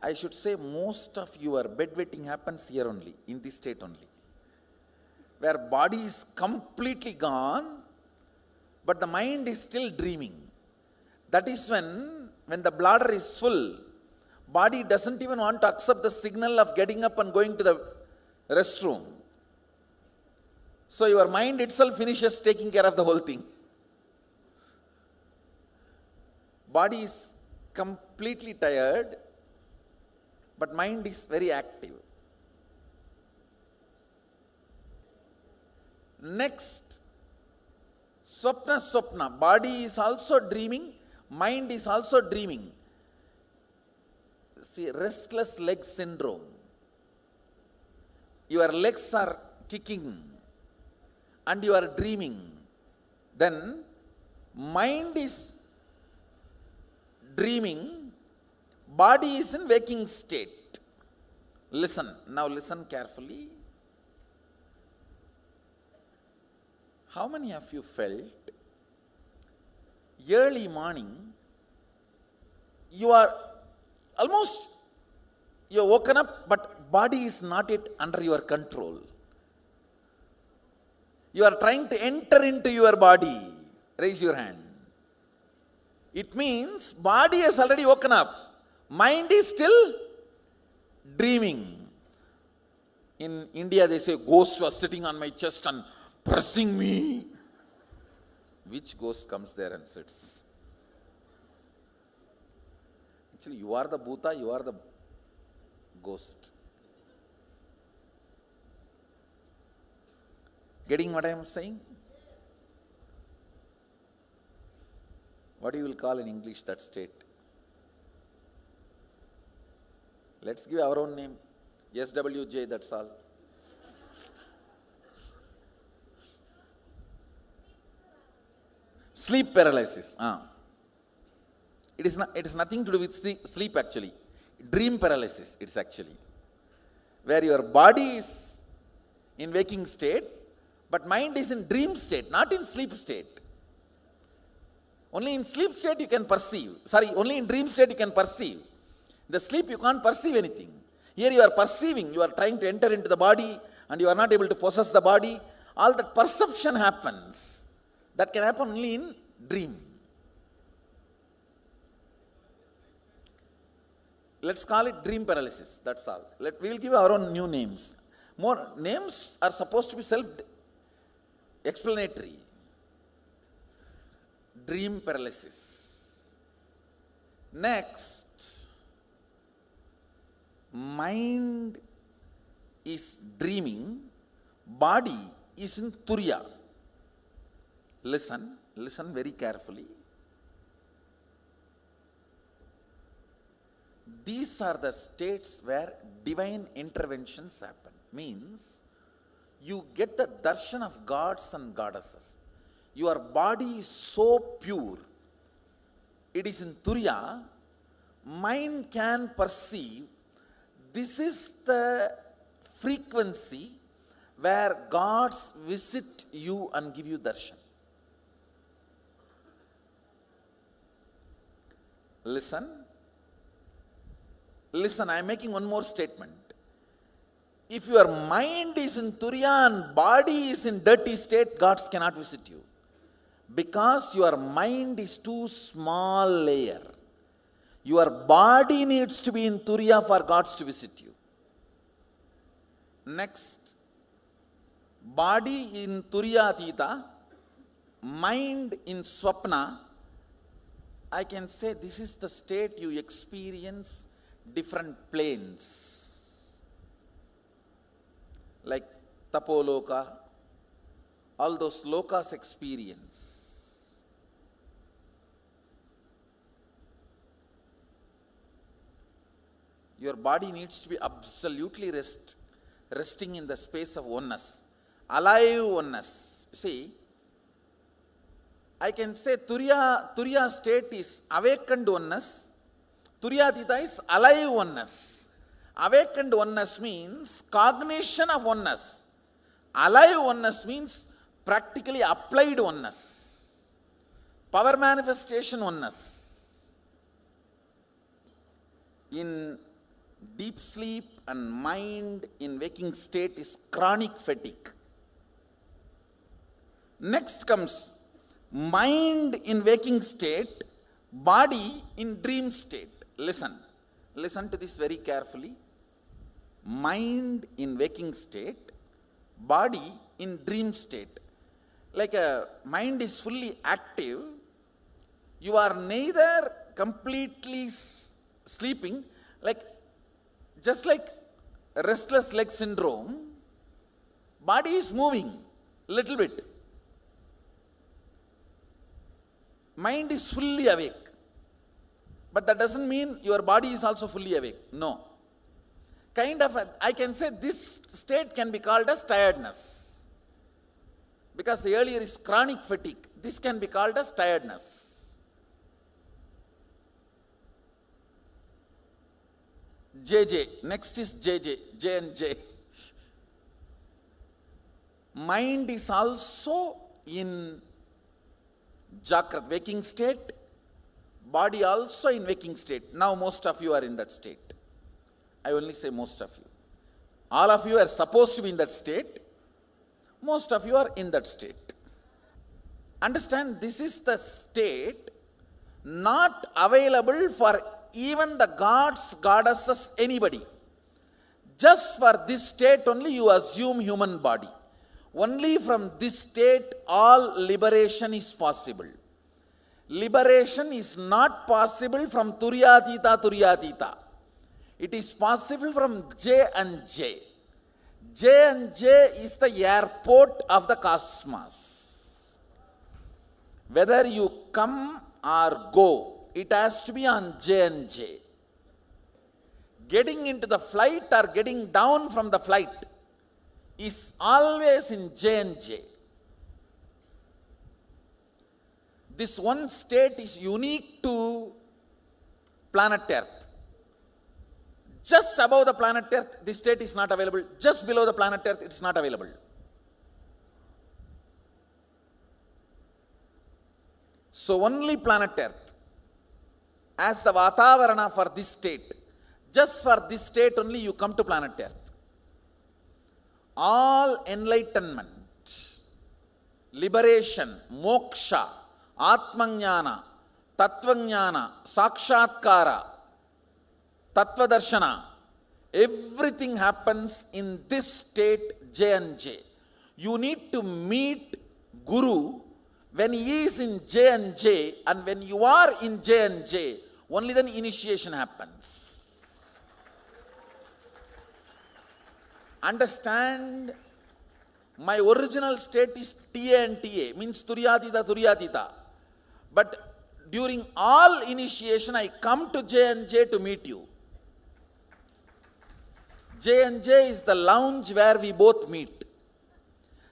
I should say most of your bedwetting happens here only, in this state only, where body is completely gone, but the mind is still dreaming. That is when the bladder is full, body doesn't even want to accept the signal of getting up and going to the restroom. So your mind itself finishes taking care of the whole thing. Body is completely tired, but mind is very active. Next, swapna. Body is also dreaming, mind is also dreaming. See, restless leg syndrome. Your legs are kicking and you are dreaming. Then mind is dreaming, body is in waking state. Listen, now listen carefully. How many of you felt early morning, you're woken up, but body is not yet under your control. You are trying to enter into your body. Raise your hand. It means body has already woken up. Mind is still dreaming. In India they say ghost was sitting on my chest and pressing me. Which ghost comes there and sits? Actually, you are the bhuta, you are the ghost. Getting what I am saying? What you will call in English that state? Let's give our own name. SWJ, that's all. Sleep paralysis. It is nothing to do with sleep actually. Dream paralysis, it's actually. Where your body is in waking state, but mind is in dream state, not in sleep state. Only in sleep state you can perceive. Only in dream state you can perceive. In the sleep you can't perceive anything. Here you are perceiving, you are trying to enter into the body and you are not able to possess the body. All that perception happens. That can happen only in dream. Let's call it dream paralysis, that's all. We will give our own new names. More names are supposed to be self-explanatory. Dream paralysis. Next, mind is dreaming, body is in turiya. Listen very carefully. These are the states where divine interventions happen. Means, you get the darshan of gods and goddesses. Your body is so pure, it is in turiya, mind can perceive this is the frequency where gods visit you and give you darshan. Listen, I am making one more statement. If your mind is in turiya and body is in dirty state, gods cannot visit you. Because your mind is too small layer. Your body needs to be in turiya for gods to visit you. Next, body in turiya atita, mind in Swapna, I can say this is the state you experience different planes. Like Tapoloka, all those lokas experience. Your body needs to be absolutely resting in the space of oneness, alive oneness. See, I can say Turiya state is awakened oneness, Turiyatita is alive oneness. Awakened oneness means cognition of oneness. Alive oneness means practically applied oneness. Power manifestation oneness. In deep sleep and mind in waking state is chronic fatigue. Next comes mind in waking state, body in dream state. Listen to this very carefully. Mind in waking state, body in dream state. Like a mind is fully active, you are neither completely sleeping, just like restless leg syndrome, body is moving little bit. Mind is fully awake. But that doesn't mean your body is also fully awake. No. I can say this state can be called as tiredness. Because the earlier is chronic fatigue. This can be called as tiredness. JJ. Next is JJ. J and J. Mind is also in Jagrat, waking state. Body also in waking state. Now most of you are in that state. I only say most of you. All of you are supposed to be in that state. Most of you are in that state. Understand, this is the state not available for even the gods, goddesses, anybody. Just for this state only you assume human body. Only from this state all liberation is possible. Liberation is not possible from Turiyatita. It is possible from J and J. J and J is the airport of the cosmos. Whether you come or go, it has to be on J and J. Getting into the flight or getting down from the flight is always in J and J. This one state is unique to planet Earth. Just above the planet Earth, this state is not available. Just below the planet Earth, it is not available. So only planet Earth, as the Vatavarana for this state, just for this state only you come to planet Earth. All enlightenment, liberation, moksha, Atmajnana, Tattvajnana, Sakshatkara, Tattva Darshana, everything happens in this state J and J. You need to meet Guru when he is in J and J, and when you are in J and J, only then initiation happens. Understand, my original state is TA and TA, means Turiyatita. But during all initiation, I come to J and J to meet you. J and J is the lounge where we both meet.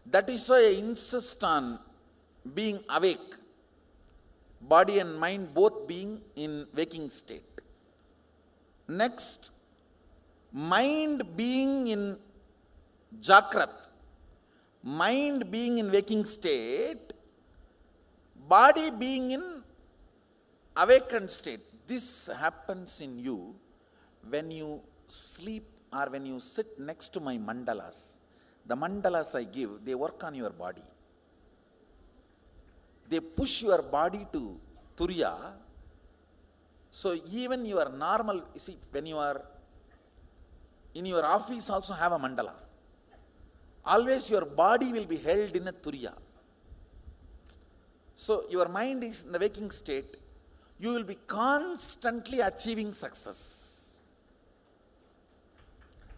That is why I insist on being awake, body and mind both being in waking state. Next, mind being in Jagrat, mind being in waking state, body being in awakened state. This happens in you when you sleep or when you sit next to my mandalas. The mandalas I give, they work on your body. They push your body to Turiya. So even your normal, you see, when you are in your office also have a mandala. Always your body will be held in a Turiya. So your mind is in the waking state, you will be constantly achieving success.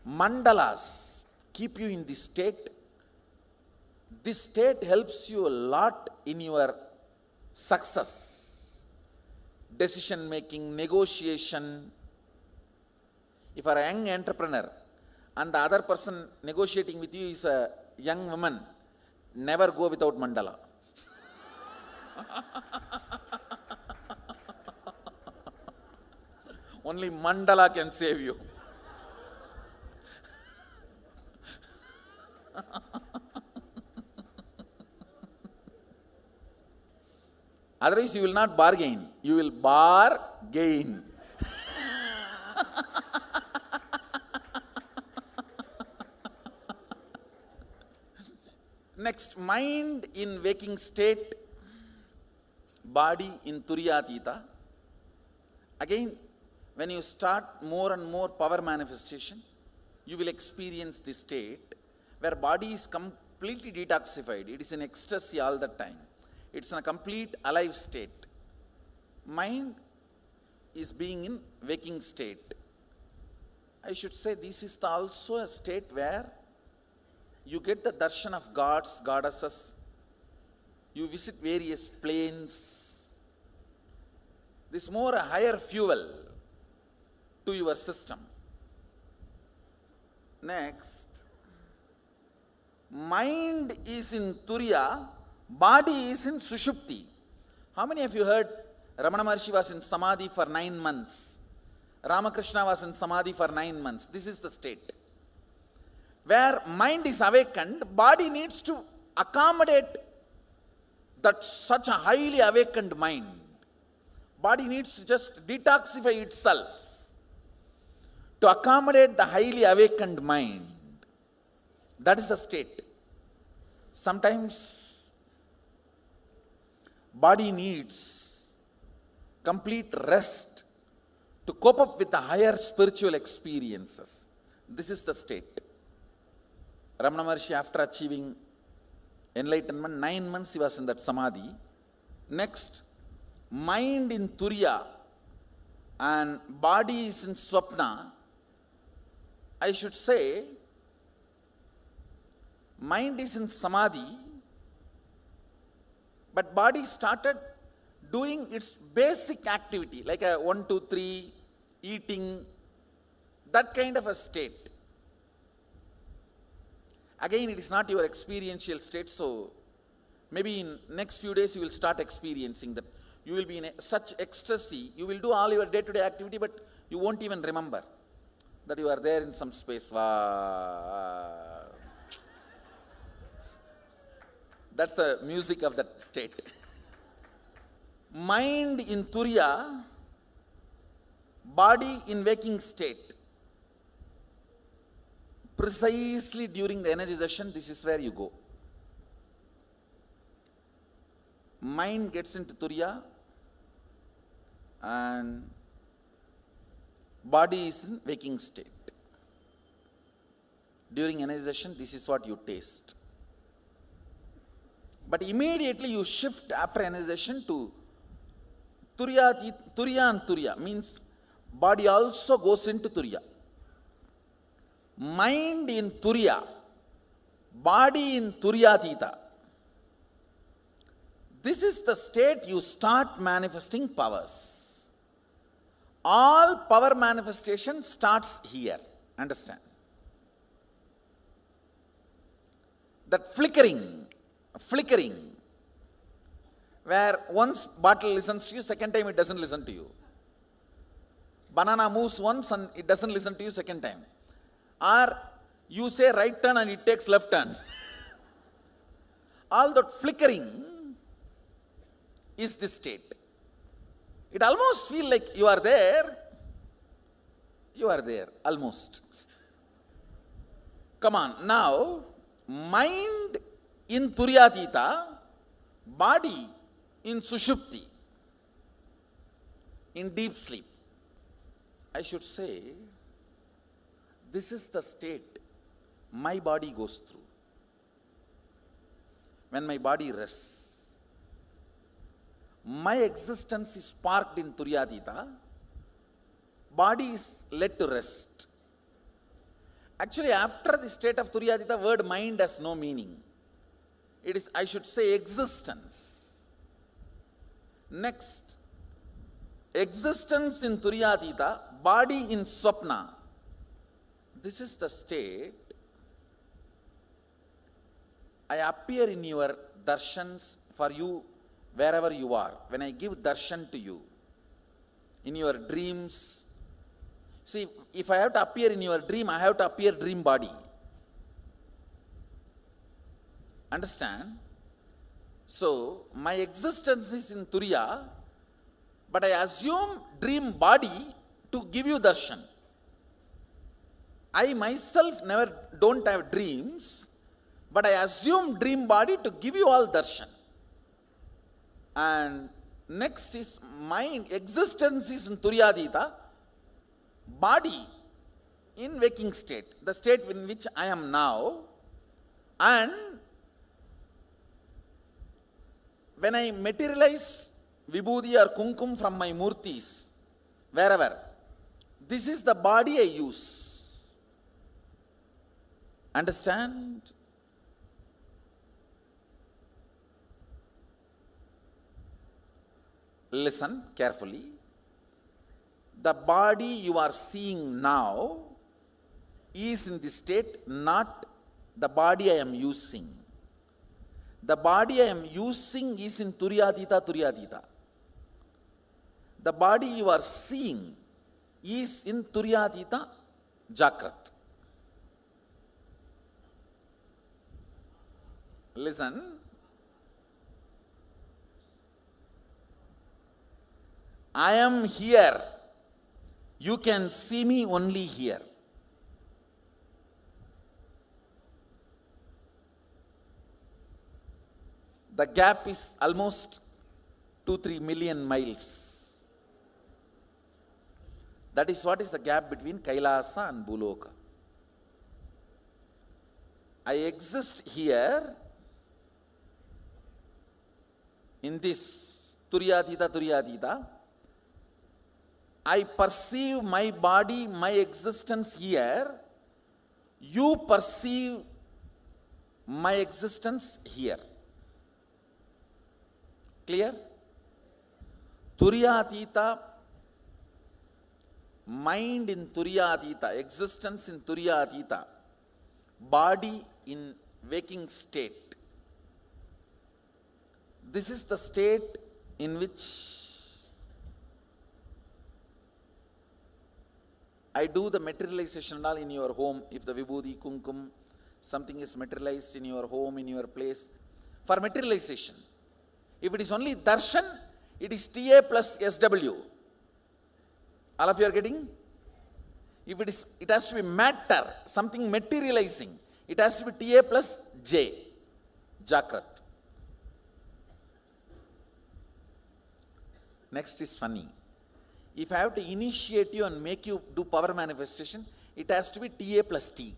Mandalas keep you in this state. This state helps you a lot in your success, decision making, negotiation. If you are a young entrepreneur and the other person negotiating with you is a young woman, never go without mandala. Only mandala can save you. Otherwise, you will not bargain. You will bargain. Next, mind in waking state, body in Turyatita. Again, when you start more and more power manifestation, you will experience this state where body is completely detoxified. It is in ecstasy all the time. It's in a complete alive state. Mind is being in waking state. I should say this is also a state where you get the darshan of gods, goddesses. You visit various planes. This is more a higher fuel to your system. Next, mind is in Turiya, body is in Sushupti. How many of you heard Ramana Maharshi was in Samadhi for 9 months? Ramakrishna was in Samadhi for 9 months. This is the state where mind is awakened, body needs to accommodate that such a highly awakened mind. Body needs to just detoxify itself to accommodate the highly awakened mind. That is the state. Sometimes body needs complete rest to cope up with the higher spiritual experiences. This is the state. Ramana Maharshi, after achieving enlightenment, 9 months he was in that samadhi. Next, mind in Turiya and body is in Swapna. I should say, mind is in samadhi, but body started doing its basic activity, like a 1, 2, 3, eating, that kind of a state. Again, it is not your experiential state, so maybe in next few days you will start experiencing that. You will be in such ecstasy, you will do all your day-to-day activity, but you won't even remember that you are there in some space. That's the music of that state. Mind in Turiya, body in waking state. Precisely during the energization, this is where you go. Mind gets into Turiya and body is in waking state. During energization, this is what you taste. But immediately you shift after energization to Turiya and Turiya, means body also goes into Turiya. Mind in Turiya, body in Turyatita. This is the state you start manifesting powers. All power manifestation starts here. Understand? That flickering, where once bottle listens to you, second time it doesn't listen to you. Banana moves once and it doesn't listen to you second time. Or you say right turn and it takes left turn. All that flickering is this state. It almost feels like you are there, almost. Come on, now, mind in Turyatita, body in Sushupti, in deep sleep. I should say, this is the state my body goes through. When my body rests, my existence is parked in Turyatita, body is led to rest. Actually, after the state of Turyatita, word mind has no meaning. It is, I should say, existence. Next, existence in Turyatita, body in Swapna. This is the state. I appear in your darshans for you wherever you are. When I give darshan to you, in your dreams. See, if I have to appear in your dream, I have to appear dream body. Understand? So, my existence is in Turiya, but I assume dream body to give you darshan. I myself don't have dreams, but I assume dream body to give you all darshan. And next is mind, existence is in Turyatita, body in waking state, the state in which I am now, and when I materialize vibhuti or kumkum from my murtis, wherever, this is the body I use. Understand? Listen carefully. The body you are seeing now is in the state, not the body I am using. The body I am using is in Turyatita. The body you are seeing is in Turyatita Jakrat. Listen. I am here. You can see me only here. The gap is almost 2-3 million miles. That is what is the gap between Kailasa and Bhuloka. I exist here in this Turyatita. I perceive my body, my existence here. You perceive my existence here. Clear? Turyatita, mind in Turyatita, existence in Turyatita, body in waking state. This is the state in which I do the materialization and all in your home. If the vibhuti, kumkum, something is materialized in your home, in your place, for materialization. If it is only darshan, it is TA plus SW. All of you are getting? If it has to be matter, something materializing, it has to be TA plus J, Jakrat. Next is funny. If I have to initiate you and make you do power manifestation, it has to be TA plus T.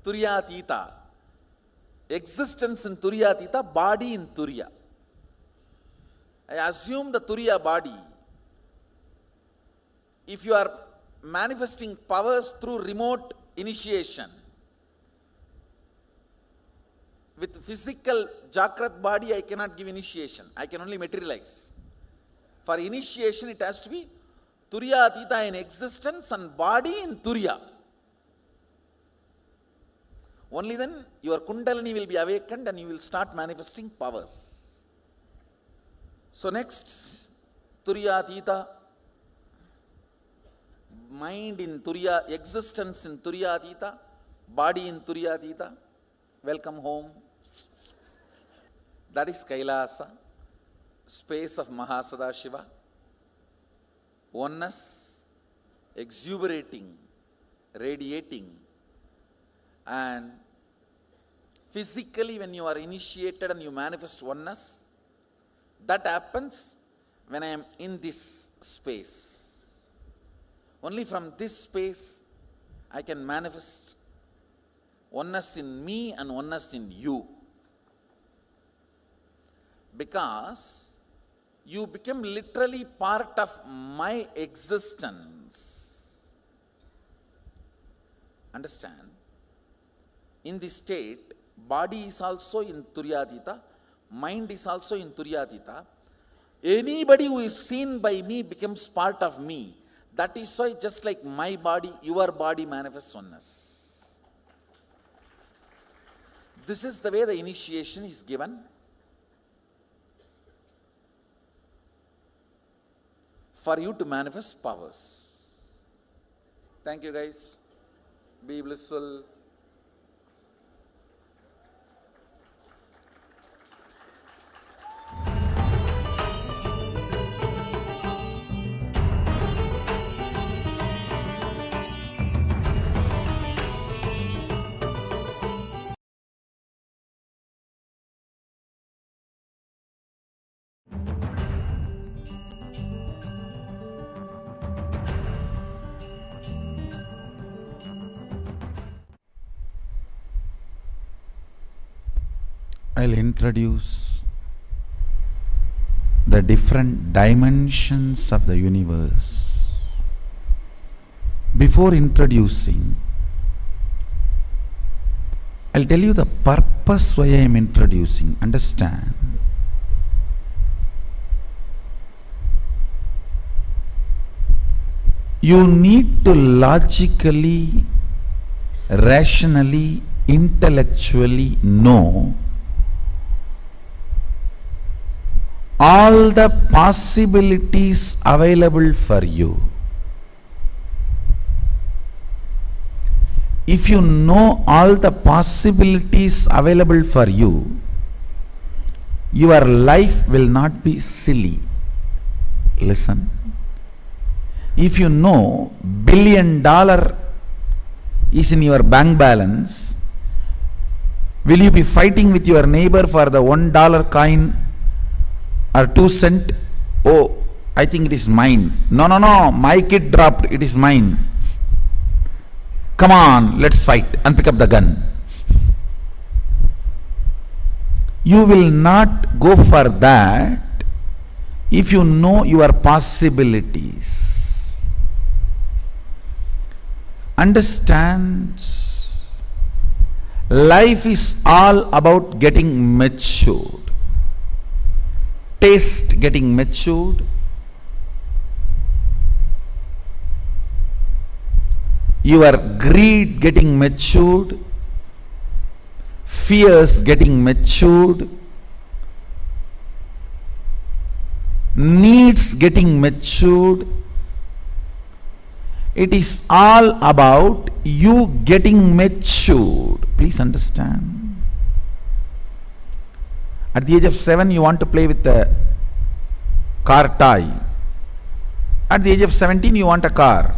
Turyatita. Existence in Turyatita, body in Turya. I assume the Turya body. If you are manifesting powers through remote initiation, with physical Jakrat body, I cannot give initiation. I can only materialize. For initiation, it has to be Turyatita in existence and body in Turya. Only then your Kundalini will be awakened and you will start manifesting powers. So next, Turyatita, mind in Turya, existence in Turyatita, body in Turyatita. Welcome home. That is Kailasa, space of Mahasadashiva. Oneness, exuberating, radiating, and physically when you are initiated and you manifest oneness, that happens when I am in this space. Only from this space I can manifest oneness in me and oneness in you. Because You become literally part of my existence. Understand? In this state, body is also in Turyatita, mind is also in Turyatita. Anybody who is seen by me becomes part of me. That is why just like my body, your body manifests oneness. This is the way the initiation is given. For you to manifest powers. Thank you guys. Be blissful. I'll introduce the different dimensions of the universe. Before introducing, I'll tell you the purpose why I am introducing. Understand? You need to logically, rationally, intellectually know all the possibilities available for you. If you know all the possibilities available for you, your life will not be silly. Listen. If you know $1 billion is in your bank balance, will you be fighting with your neighbor for the $1 coin or 2 cent? Oh, I think it is mine. No, my kid dropped, it is mine. Come on, let's fight and pick up the gun. You will not go for that if you know your possibilities. Understand? Life is all about getting matured. Taste getting matured, your greed getting matured, fears getting matured, needs getting matured. It is all about you getting matured. Please understand. At the age of 7, you want to play with a car toy. At the age of 17, you want a car.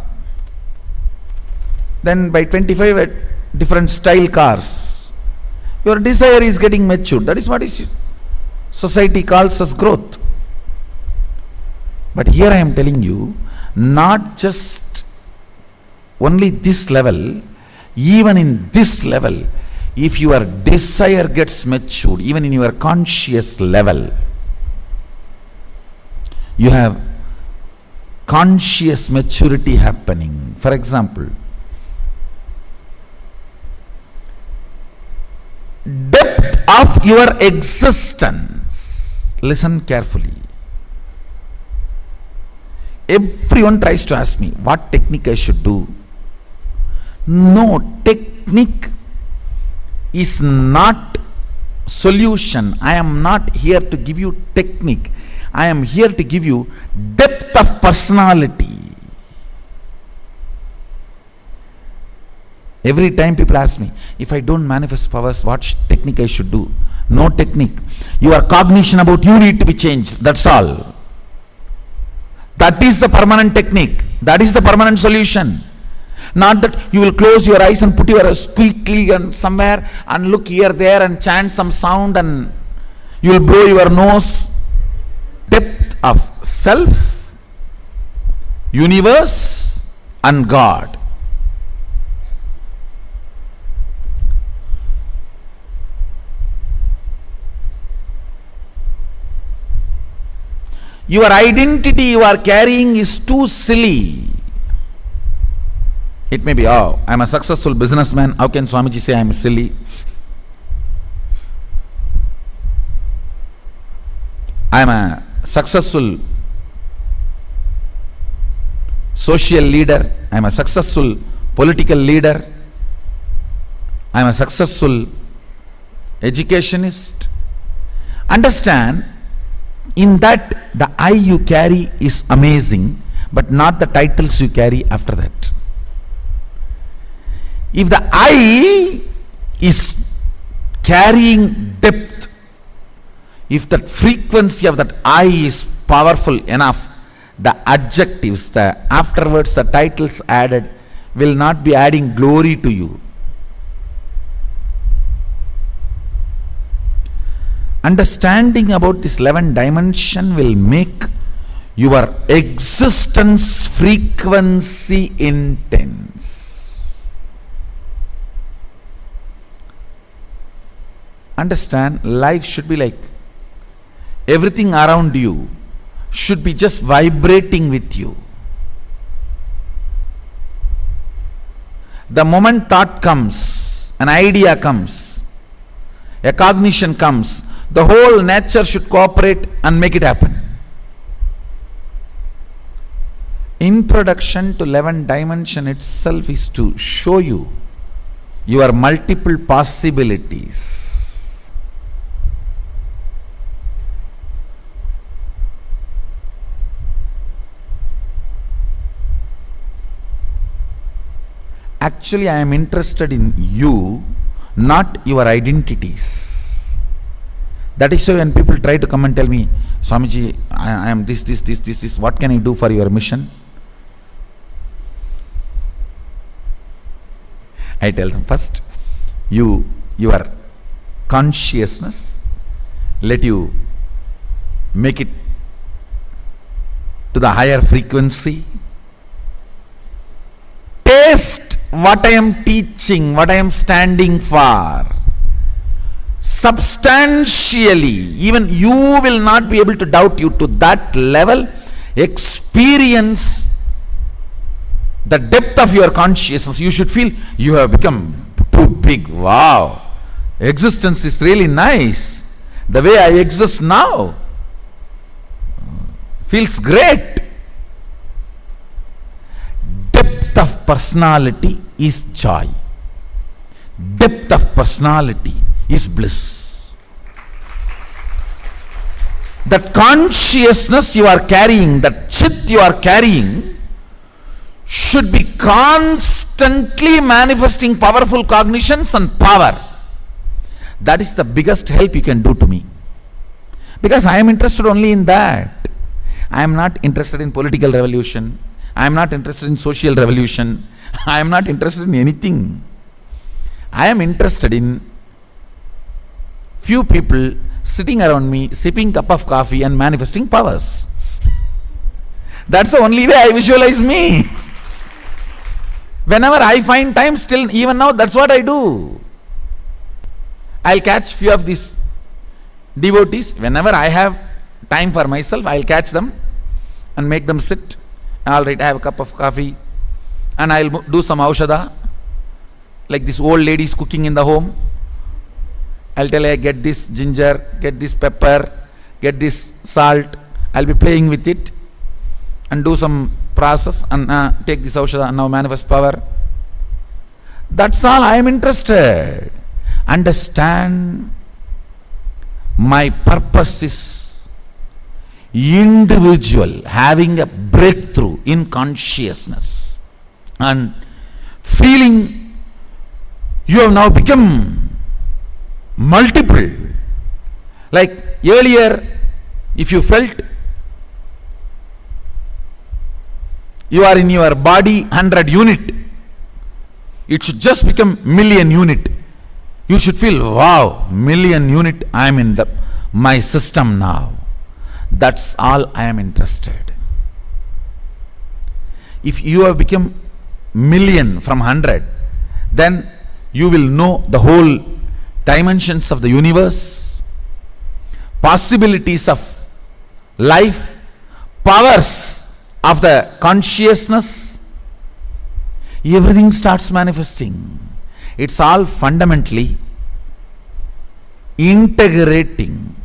Then by 25, different style cars. Your desire is getting matured. That is what society calls as growth. But here I am telling you, not just only this level, even in this level, if your desire gets matured, even in your conscious level, you have conscious maturity happening. For example, depth of your existence. Listen carefully. Everyone tries to ask me what technique I should do. No, technique is not solution. I am not here to give you technique. I am here to give you depth of personality. Every time people ask me, if I don't manifest powers, what technique I should do? No technique. Your cognition about you need to be changed. That's all. That is the permanent technique. That is the permanent solution. Not that you will close your eyes and put your quickly and somewhere and look here, there and chant some sound and you will blow your nose. Depth of self, universe and God. Your identity you are carrying is too silly. It may be, oh, I'm a successful businessman. How can Swamiji say I'm silly? I'm a successful social leader. I'm a successful political leader. I'm a successful educationist. Understand, in that the I you carry is amazing, but not the titles you carry after that. If the I is carrying depth, if that frequency of that I is powerful enough, the adjectives, the afterwards the titles added will not be adding glory to you. Understanding about this 11 dimension will make your existence frequency intense. Understand, life should be like everything around you should be just vibrating with you. The moment thought comes, an idea comes, a cognition comes, the whole nature should cooperate and make it happen. Introduction to 11 dimension itself is to show you your multiple possibilities. Actually, I am interested in you, not your identities. That is why when people try to come and tell me, Swamiji, I am this, what can I do for your mission? I tell them, first, your consciousness, let you make it to the higher frequency. Taste what I am teaching, what I am standing for. Substantially, even you will not be able to doubt you to that level. Experience the depth of your consciousness. You should feel you have become too big. Wow, existence is really nice. The way I exist now feels great. Depth of personality is joy. Depth of personality is bliss. That consciousness you are carrying, that chit you are carrying, should be constantly manifesting powerful cognitions and power. That is the biggest help you can do to me. Because I am interested only in that. I am not interested in political revolution. I am not interested in social revolution. I am not interested in anything. I am interested in few people sitting around me, sipping cup of coffee and manifesting powers. That's the only way I visualize me. Whenever I find time, still even now, that's what I do. I'll catch few of these devotees. Whenever I have time for myself, I'll catch them and make them sit. All right, I have a cup of coffee and I'll do some aushadha, like this old ladies cooking in the home. I'll tell her, get this ginger, get this pepper, get this salt. I'll be playing with it and do some process and take this aushadha and now manifest power. That's all I am interested. Understand, my purpose is individual, having a breakthrough in consciousness and feeling you have now become multiple. Like earlier, if you felt you are in your body 100 unit, it should just become million unit. You should feel, wow, million unit, I am in my system now. That's all I am interested. If you have become million from 100, then you will know the whole dimensions of the universe, possibilities of life, powers of the consciousness, everything starts manifesting. It's all fundamentally integrating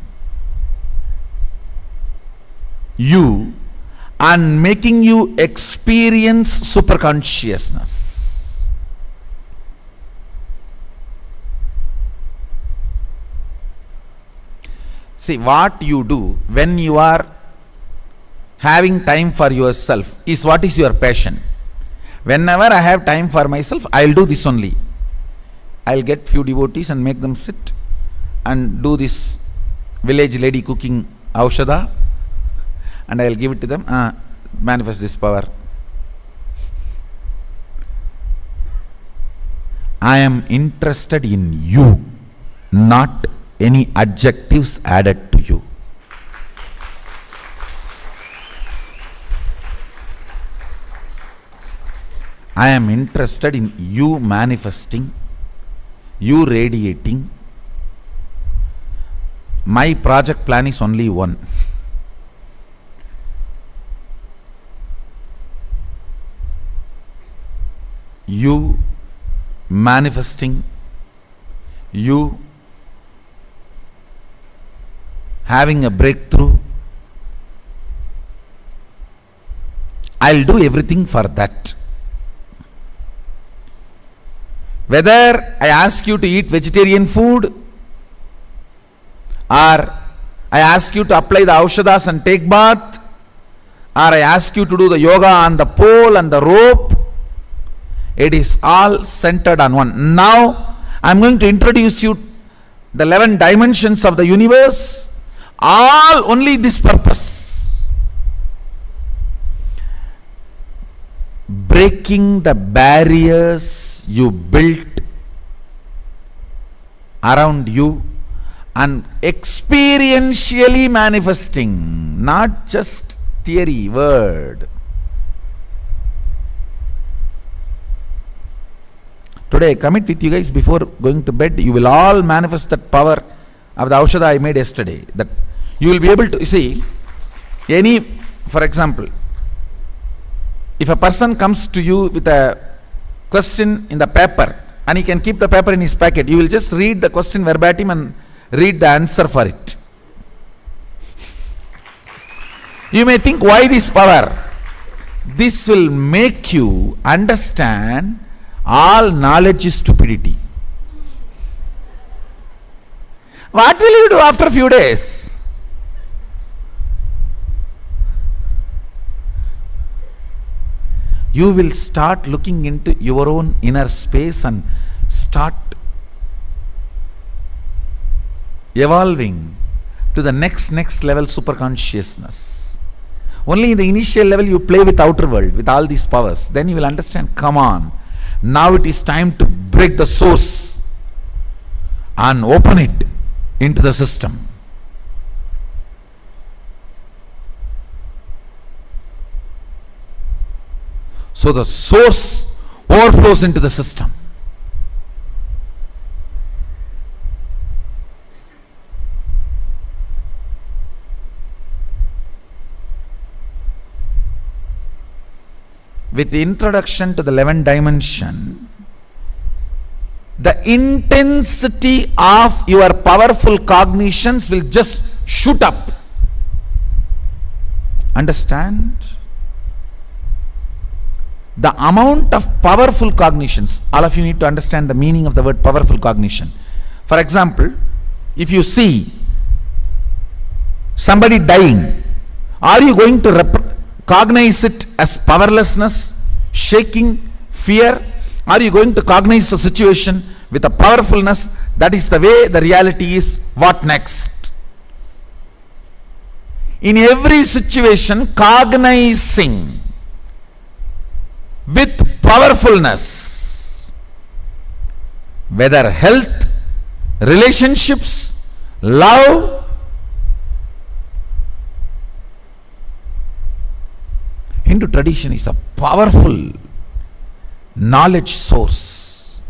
you and making you experience superconsciousness. See, what you do when you are having time for yourself is what is your passion. Whenever I have time for myself, I'll do this only. I'll get few devotees and make them sit and do this village lady cooking aushadha, and I'll give it to them. Manifest this power. I am interested in you, not any adjectives added to you. I am interested in you manifesting, you radiating. My project plan is only one. You manifesting, you having a breakthrough. I'll do everything for that. Whether I ask you to eat vegetarian food, or I ask you to apply the aushadhas and take bath, or I ask you to do the yoga on the pole and the rope, it is all centered on one. Now, I am going to introduce you the 11 dimensions of the universe, all only this purpose. Breaking the barriers you built around you and experientially manifesting, not just theory, word. Today I commit with you guys, before going to bed, you will all manifest that power of the aushadha I made yesterday. That you will be able to see for example, if a person comes to you with a question in the paper and he can keep the paper in his pocket, you will just read the question verbatim and read the answer for it. You may think, why this power? This will make you understand all knowledge is stupidity. What will you do after a few days? You will start looking into your own inner space and start evolving to the next level superconsciousness. Only in the initial level you play with outer world, with all these powers. Then you will understand, come on, now it is time to break the source and open it into the system. So the source overflows into the system. With the introduction to the 11th dimension, the intensity of your powerful cognitions will just shoot up. Understand? The amount of powerful cognitions, all of you need to understand the meaning of the word powerful cognition. For example, if you see somebody dying, are you going to cognize it as powerlessness, shaking, fear? Are you going to cognize the situation with a powerfulness? That is the way the reality is. What next? In every situation, cognizing with powerfulness, whether health, relationships, love, Hindu tradition is a powerful knowledge source.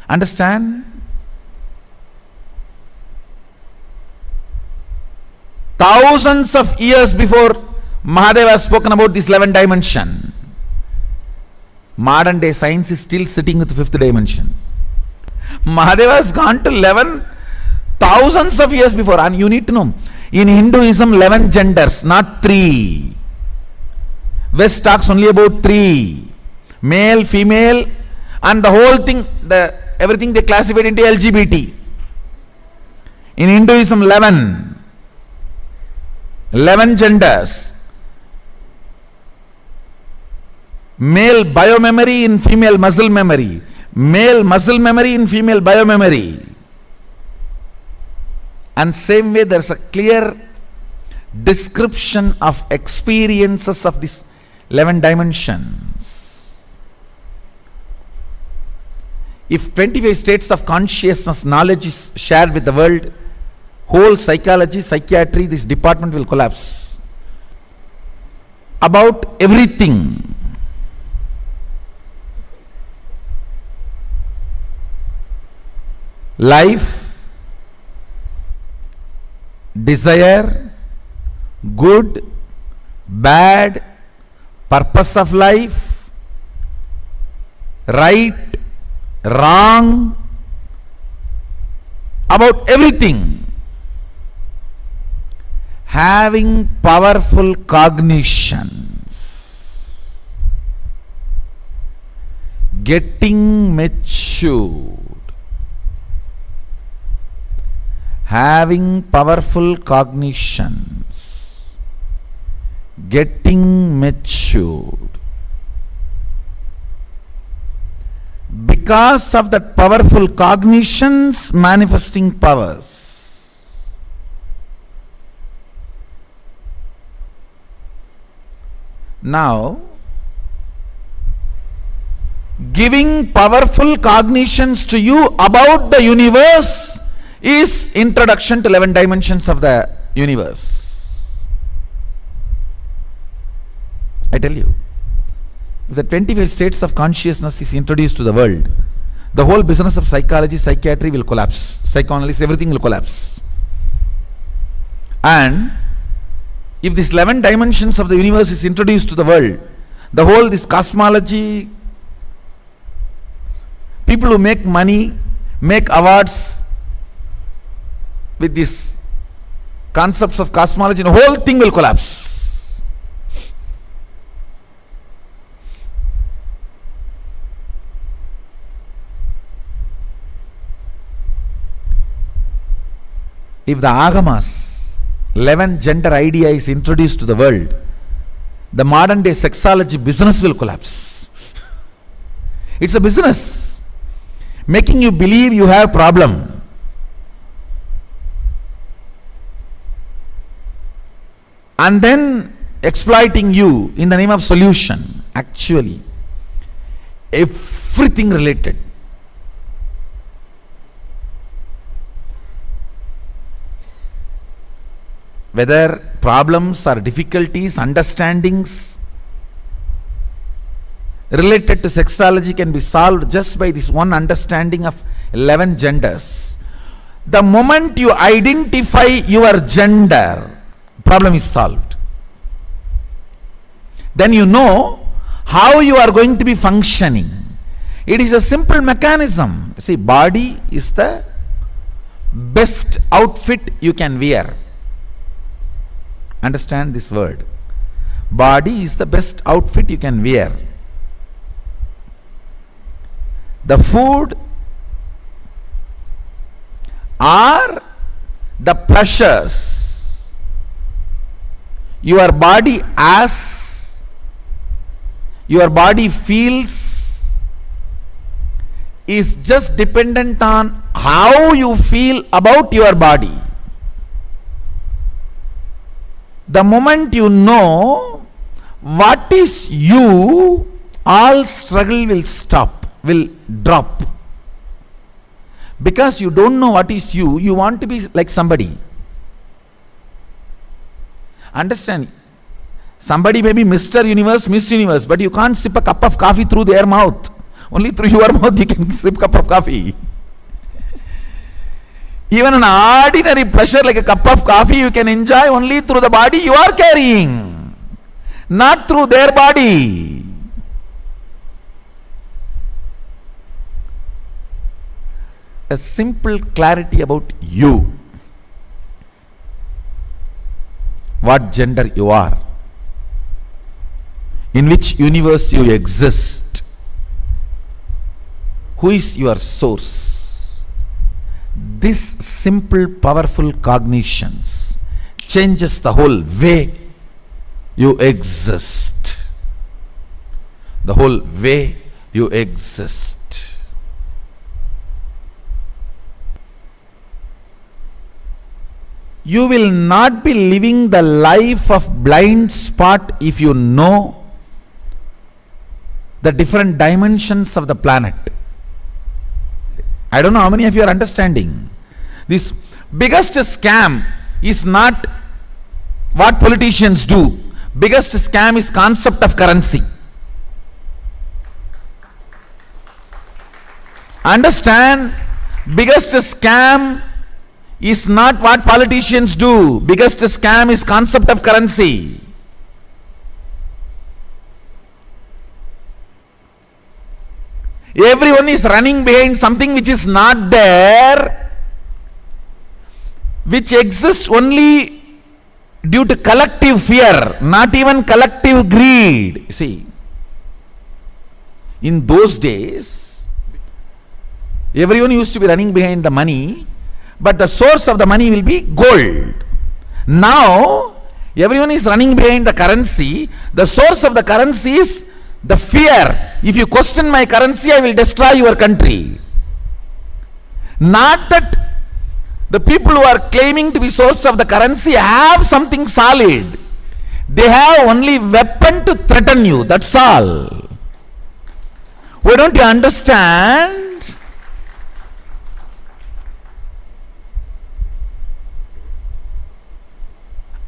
Understand? Thousands of years before Mahadeva has spoken about this 11 dimension. Modern day science is still sitting with the 5th dimension. Mahadeva has gone to 11 thousands of years before. And you need to know, in Hinduism 11 genders, not 3. West talks only about 3. Male, female, and the whole thing, everything they classified into LGBT. In Hinduism 11 genders. Male biomemory in female muscle memory. Male muscle memory in female biomemory. And same way there's a clear description of experiences of these 11 dimensions. If 25 states of consciousness knowledge is shared with the world, whole psychology, psychiatry, this department will collapse. About everything. Life, desire, good, bad, purpose of life, right, wrong, about everything. Having powerful cognitions, getting matured. Having powerful cognitions, getting matured. Because of that powerful cognitions, manifesting powers. Now, giving powerful cognitions to you about the universe is introduction to 11 dimensions of the universe. I tell you, if the 25 states of consciousness is introduced to the world, the whole business of psychology, psychiatry will collapse. Psychoanalysis, everything will collapse. And if this 11 dimensions of the universe is introduced to the world, the whole this cosmology, people who make money, make awards with these concepts of cosmology, the whole thing will collapse. If the Agamas, 11 gender idea is introduced to the world, the modern day sexology business will collapse. It's a business, making you believe you have problem. And then exploiting you in the name of solution. Actually, everything related. Whether problems or difficulties, understandings related to sexology can be solved just by this one understanding of 11 genders. The moment you identify your gender, problem is solved. Then you know how you are going to be functioning. It is a simple mechanism. See, body is the best outfit you can wear. Understand this word. Body is the best outfit you can wear. The food are the pleasures your body feels is just dependent on how you feel about your body. The moment you know what is you, all struggle will stop, will drop. Because you don't know what is you, you want to be like somebody. Understand? Somebody may be Mr. Universe, Miss Universe, but you can't sip a cup of coffee through their mouth. Only through your mouth you can sip a cup of coffee. Even an ordinary pleasure like a cup of coffee you can enjoy only through the body you are carrying. not through their body. A simple clarity about you. What gender you are. In which universe you exist. Who is your source? This simple, powerful cognitions changes the whole way you exist. The whole way you exist. You will not be living the life of blind spot if you know the different dimensions of the planet. I don't know how many of you are understanding. This biggest scam is not what politicians do. Biggest scam is concept of currency. Understand? Biggest scam is not what politicians do. Biggest scam is concept of currency. Everyone is running behind something which is not there, which exists only due to collective fear, not even collective greed. See, in those days, everyone used to be running behind the money, but the source of the money will be gold. Now, everyone is running behind the currency. The source of the currency is the fear. If you question my currency, I will destroy your country. Not that the people who are claiming to be source of the currency have something solid. They have only weapon to threaten you. That's all. Why don't you understand?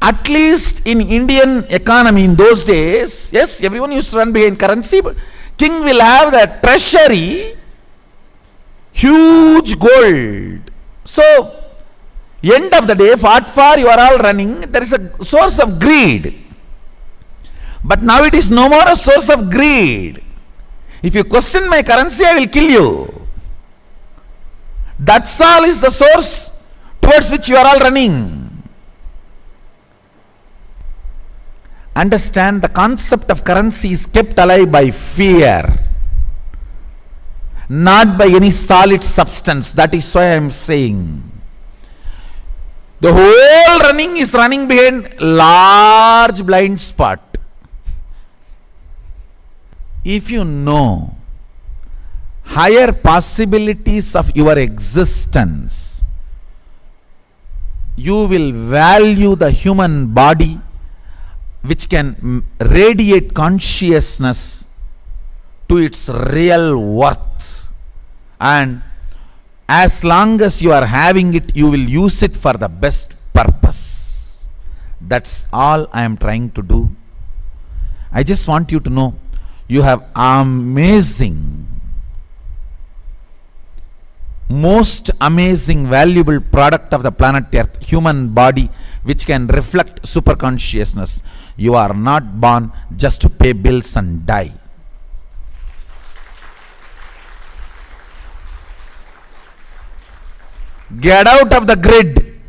At least in Indian economy in those days, yes, everyone used to run behind currency, but king will have the treasury, huge gold. So, end of the day, what for you are all running, there is a source of greed. But now it is no more a source of greed. If you question my currency, I will kill you. That's all is the source towards which you are all running. Understand, the concept of currency is kept alive by fear, not by any solid substance. That is why I am saying the whole running is running behind large blind spot. If you know higher possibilities of your existence, you will value the human body, which can radiate consciousness to its real worth. And as long as you are having it, you will use it for the best purpose. That's all I am trying to do. I just want you to know, you have amazing, most amazing, valuable product of the planet Earth, human body, which can reflect superconsciousness. You are not born just to pay bills and die. Get out of the grid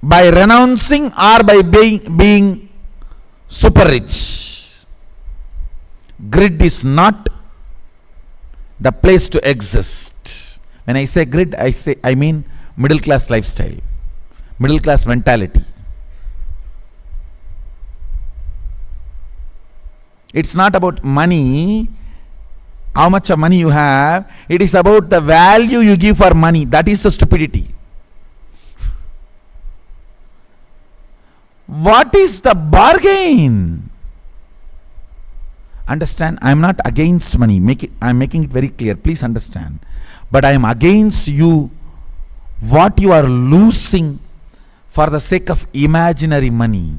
by renouncing or by being super rich. Grid is not the place to exist. When I say grid, I mean middle class lifestyle, middle class mentality. It's not about money, how much of money you have. It is about the value you give for money. That is the stupidity. What is the bargain? Understand, I am not against money. I am making it very clear. Please understand. But I am against you, what you are losing for the sake of imaginary money.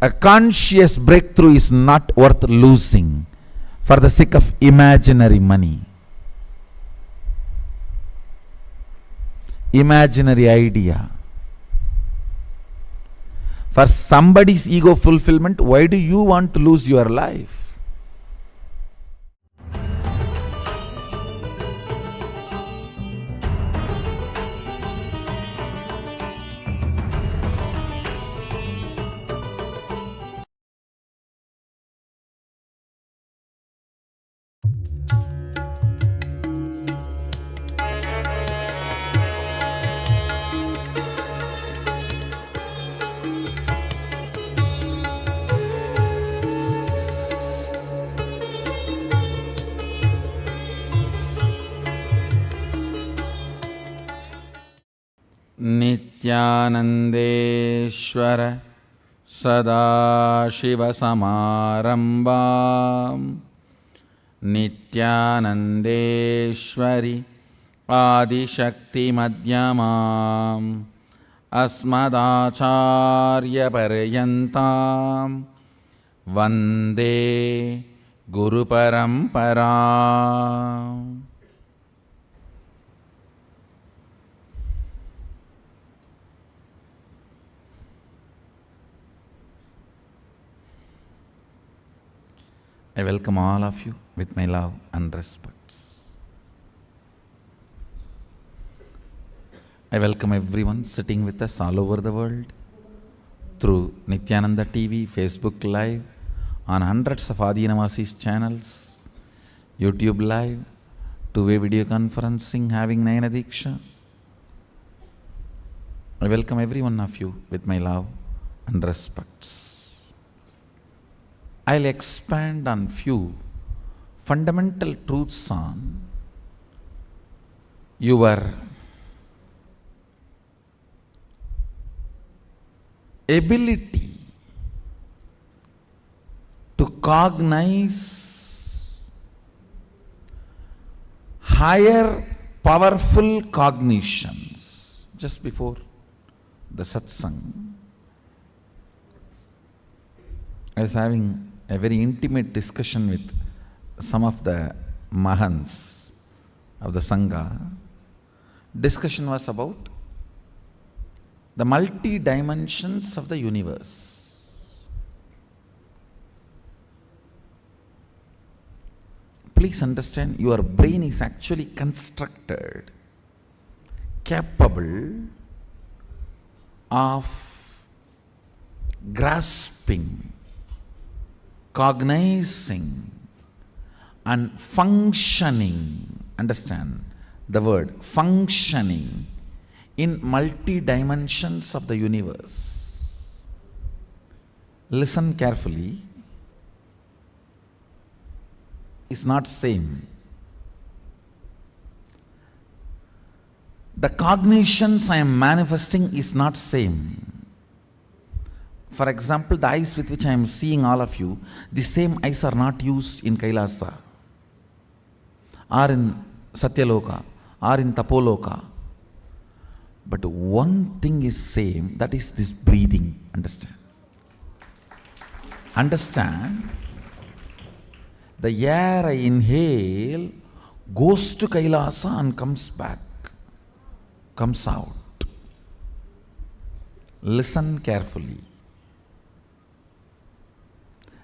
A conscious breakthrough is not worth losing for the sake of imaginary money. Imaginary idea. For somebody's ego fulfillment, why do you want to lose your life? Nithyanandeshwara Sadashivasamaarambam Nithyanandeshwari Adishakti Madhyamam Asmadacharya Paryantam Vande Guru Paramparam. I welcome all of you with my love and respects. I welcome everyone sitting with us all over the world through Nithyananda TV, Facebook Live, on hundreds of Adinavasis channels, YouTube Live, two-way video conferencing, having Nayana Diksha. I welcome every one of you with my love and respects. I'll expand on few fundamental truths on your ability to cognize higher powerful cognitions. Just before the satsang, I was having a very intimate discussion with some of the Mahants of the Sangha. Discussion was about the multi-dimensions of the universe. Please understand, your brain is actually constructed, capable of grasping, cognizing and functioning, understand the word, functioning in multi-dimensions of the universe. Listen carefully. It's not same. The cognitions I am manifesting is not same. For example, the eyes with which I am seeing all of you, the same eyes are not used in Kailasa, or in Satyaloka, or in Tapoloka. But one thing is same, that is this breathing. Understand? Understand? The air I inhale goes to Kailasa and comes back, comes out. Listen carefully.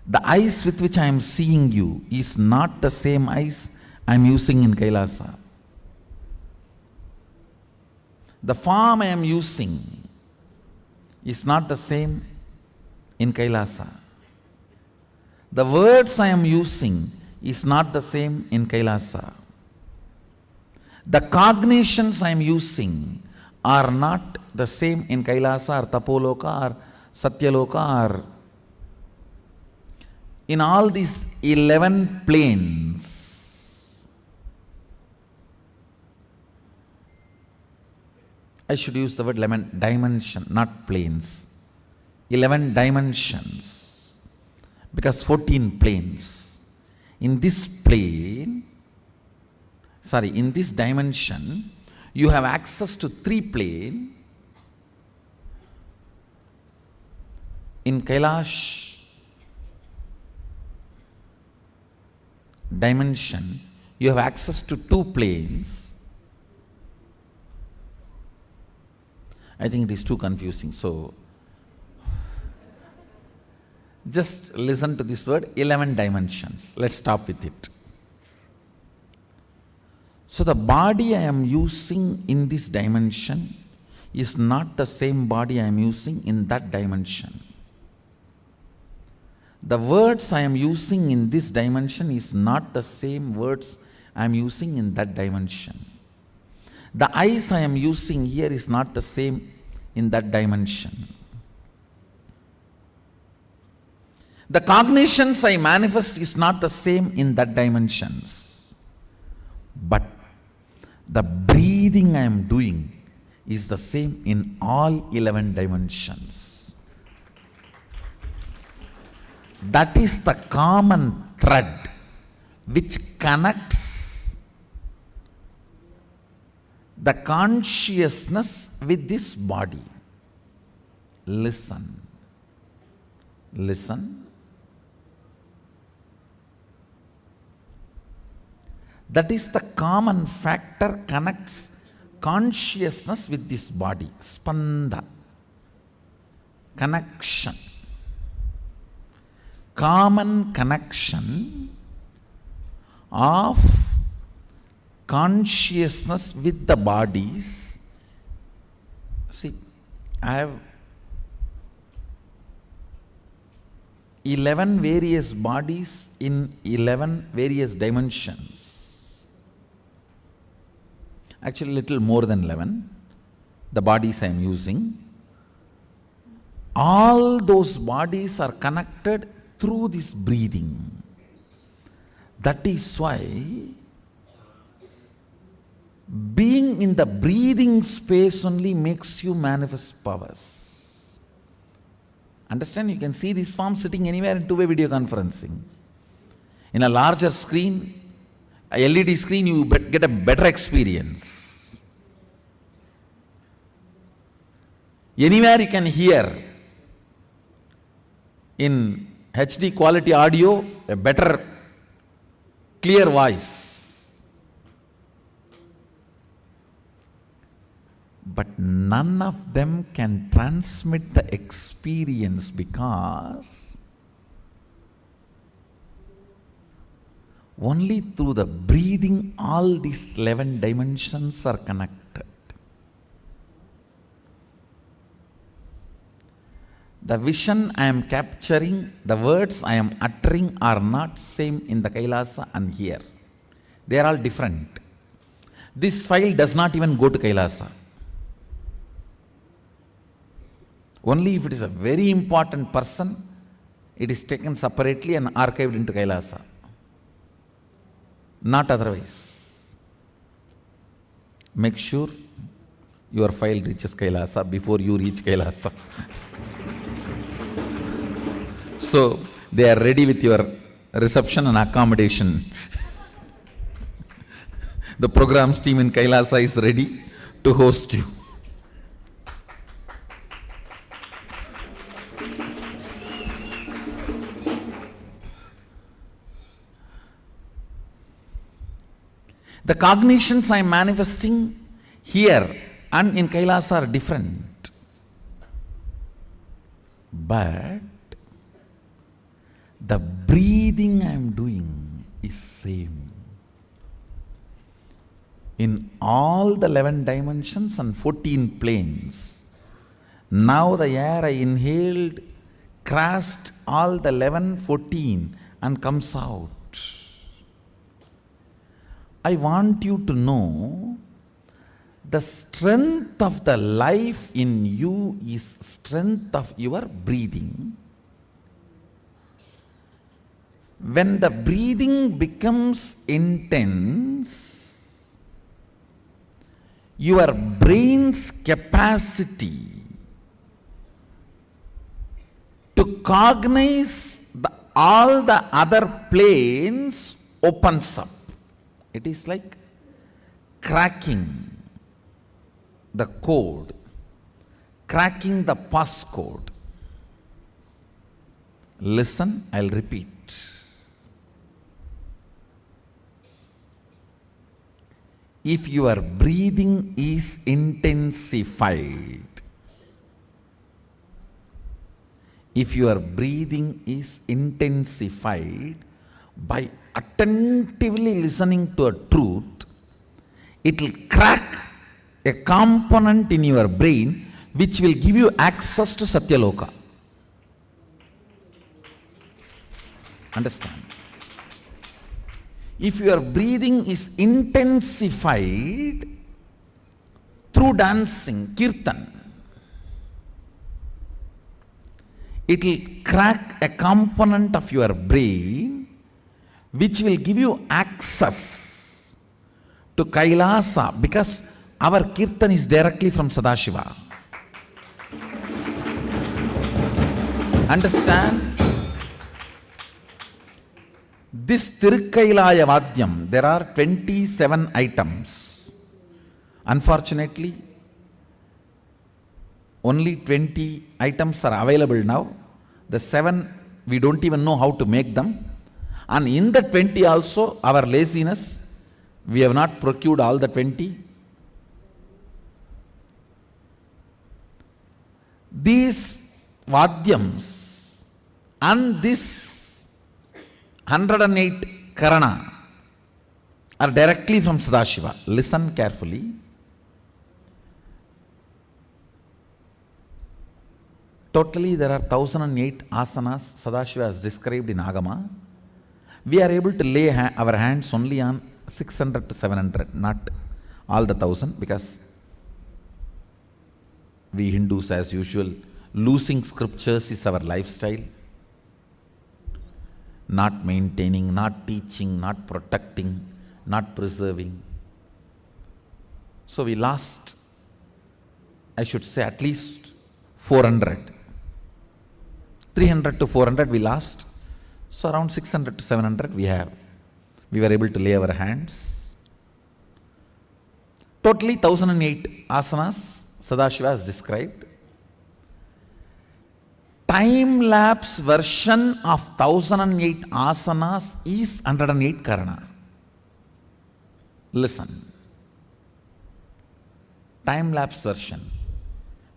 The eyes with which I am seeing you is not the same eyes I am using in Kailasa. The form I am using is not the same in Kailasa. The words I am using is not the same in Kailasa. The cognitions I am using are not the same in Kailasa or Tapoloka or Satyaloka or in all these 11 planes. I should use the word 11 dimension, not planes. 11 dimensions, because 14 planes. In this plane, in this dimension, you have access to 3 planes. In Kailash dimension, you have access to 2 planes. I think it is too confusing. So, Just listen to this word, 11 dimensions. Let's stop with it. So the body I am using in this dimension is not the same body I am using in that dimension. The words I am using in this dimension is not the same words I am using in that dimension. The eyes I am using here is not the same in that dimension. The cognitions I manifest is not the same in that dimensions. But the breathing I am doing is the same in all 11 dimensions. That is the common thread which connects the consciousness with this body. Listen. Listen. That is the common factor connects consciousness with this body. Spanda. Connection. Common connection of consciousness with the bodies. See, I have 11 various bodies in 11 various dimensions. Actually, little more than 11, the bodies I am using. All those bodies are connected through this breathing. That is why being in the breathing space only makes you manifest powers. Understand? You can see this form sitting anywhere in two-way video conferencing. In a larger screen, a LED screen, you get a better experience. Anywhere you can hear in HD quality audio, a better clear voice. But none of them can transmit the experience because only through the breathing all these 11 dimensions are connected. The vision I am capturing, the words I am uttering are not same in the Kailasa and here. They are all different. This file does not even go to Kailasa. Only if it is a very important person, it is taken separately and archived into Kailasa. Not otherwise. Make sure your file reaches Kailasa before you reach Kailasa. So, they are ready with your reception and accommodation. The programs team in Kailasa is ready to host you. The cognitions I am manifesting here and in Kailasa are different. But the breathing I am doing is same. In all the 11 dimensions and 14 planes. Now the air I inhaled crossed all the 11, 14 and comes out. I want you to know the strength of the life in you is strength of your breathing. When the breathing becomes intense, your brain's capacity to cognize all the other planes opens up. It is like cracking the code, cracking the passcode. Listen, I'll repeat. If your breathing is intensified, if your breathing is intensified by attentively listening to a truth, it will crack a component in your brain which will give you access to Satyaloka. Understand? If your breathing is intensified through dancing, kirtan, it will crack a component of your brain which will give you access to Kailasa, because our kirtan is directly from Sadashiva. Understand? This Tirukkailaya Vadyam, there are 27 items. Unfortunately, only 20 items are available now. The 7, we don't even know how to make them. And in the 20 also, our laziness, we have not procured all the 20. These Vadyams and this 108 Karana are directly from Sadashiva. Listen carefully. Totally there are 1008 asanas Sadashiva has described in Agama. We are able to lay our hands only on 600 to 700, not all the 1000, because we Hindus, as usual, losing scriptures is our lifestyle. Not maintaining, not teaching, not protecting, not preserving. So we lost, I should say, at least 400. 300 to 400 we lost. So around 600 to 700 we have. We were able to lay our hands. Totally 1008 asanas Sadashiva has described. Time-lapse version of 1008 asanas is 108 Karana. Listen. Time-lapse version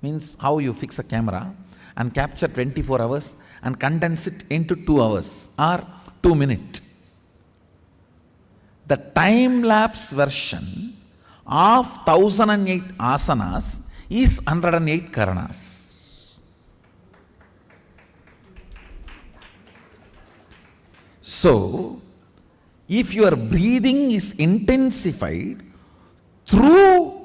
means how you fix a camera and capture 24 hours and condense it into 2 hours or 2 minutes. The time-lapse version of 1008 asanas is 108 Karanas. So, if your breathing is intensified through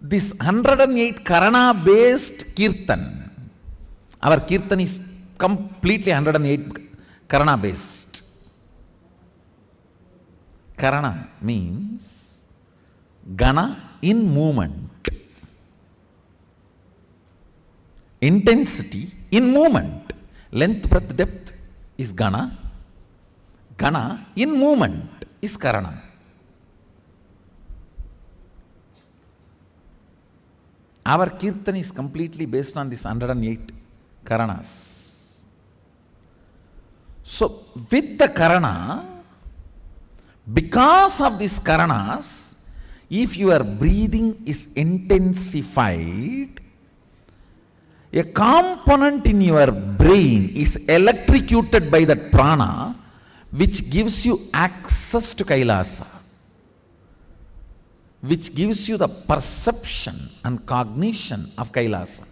this 108 Karana based Kirtan, our Kirtan is completely 108 Karana based. Karana means Gana in movement. Intensity in movement. Length, breadth, depth is Gana. Gana in movement is Karana. Our Kirtan is completely based on this 108 Karanas. So, with the Karana, because of these Karanas, if your breathing is intensified, a component in your brain is electrocuted by that prana, which gives you access to Kailasa, which gives you the perception and cognition of Kailasa.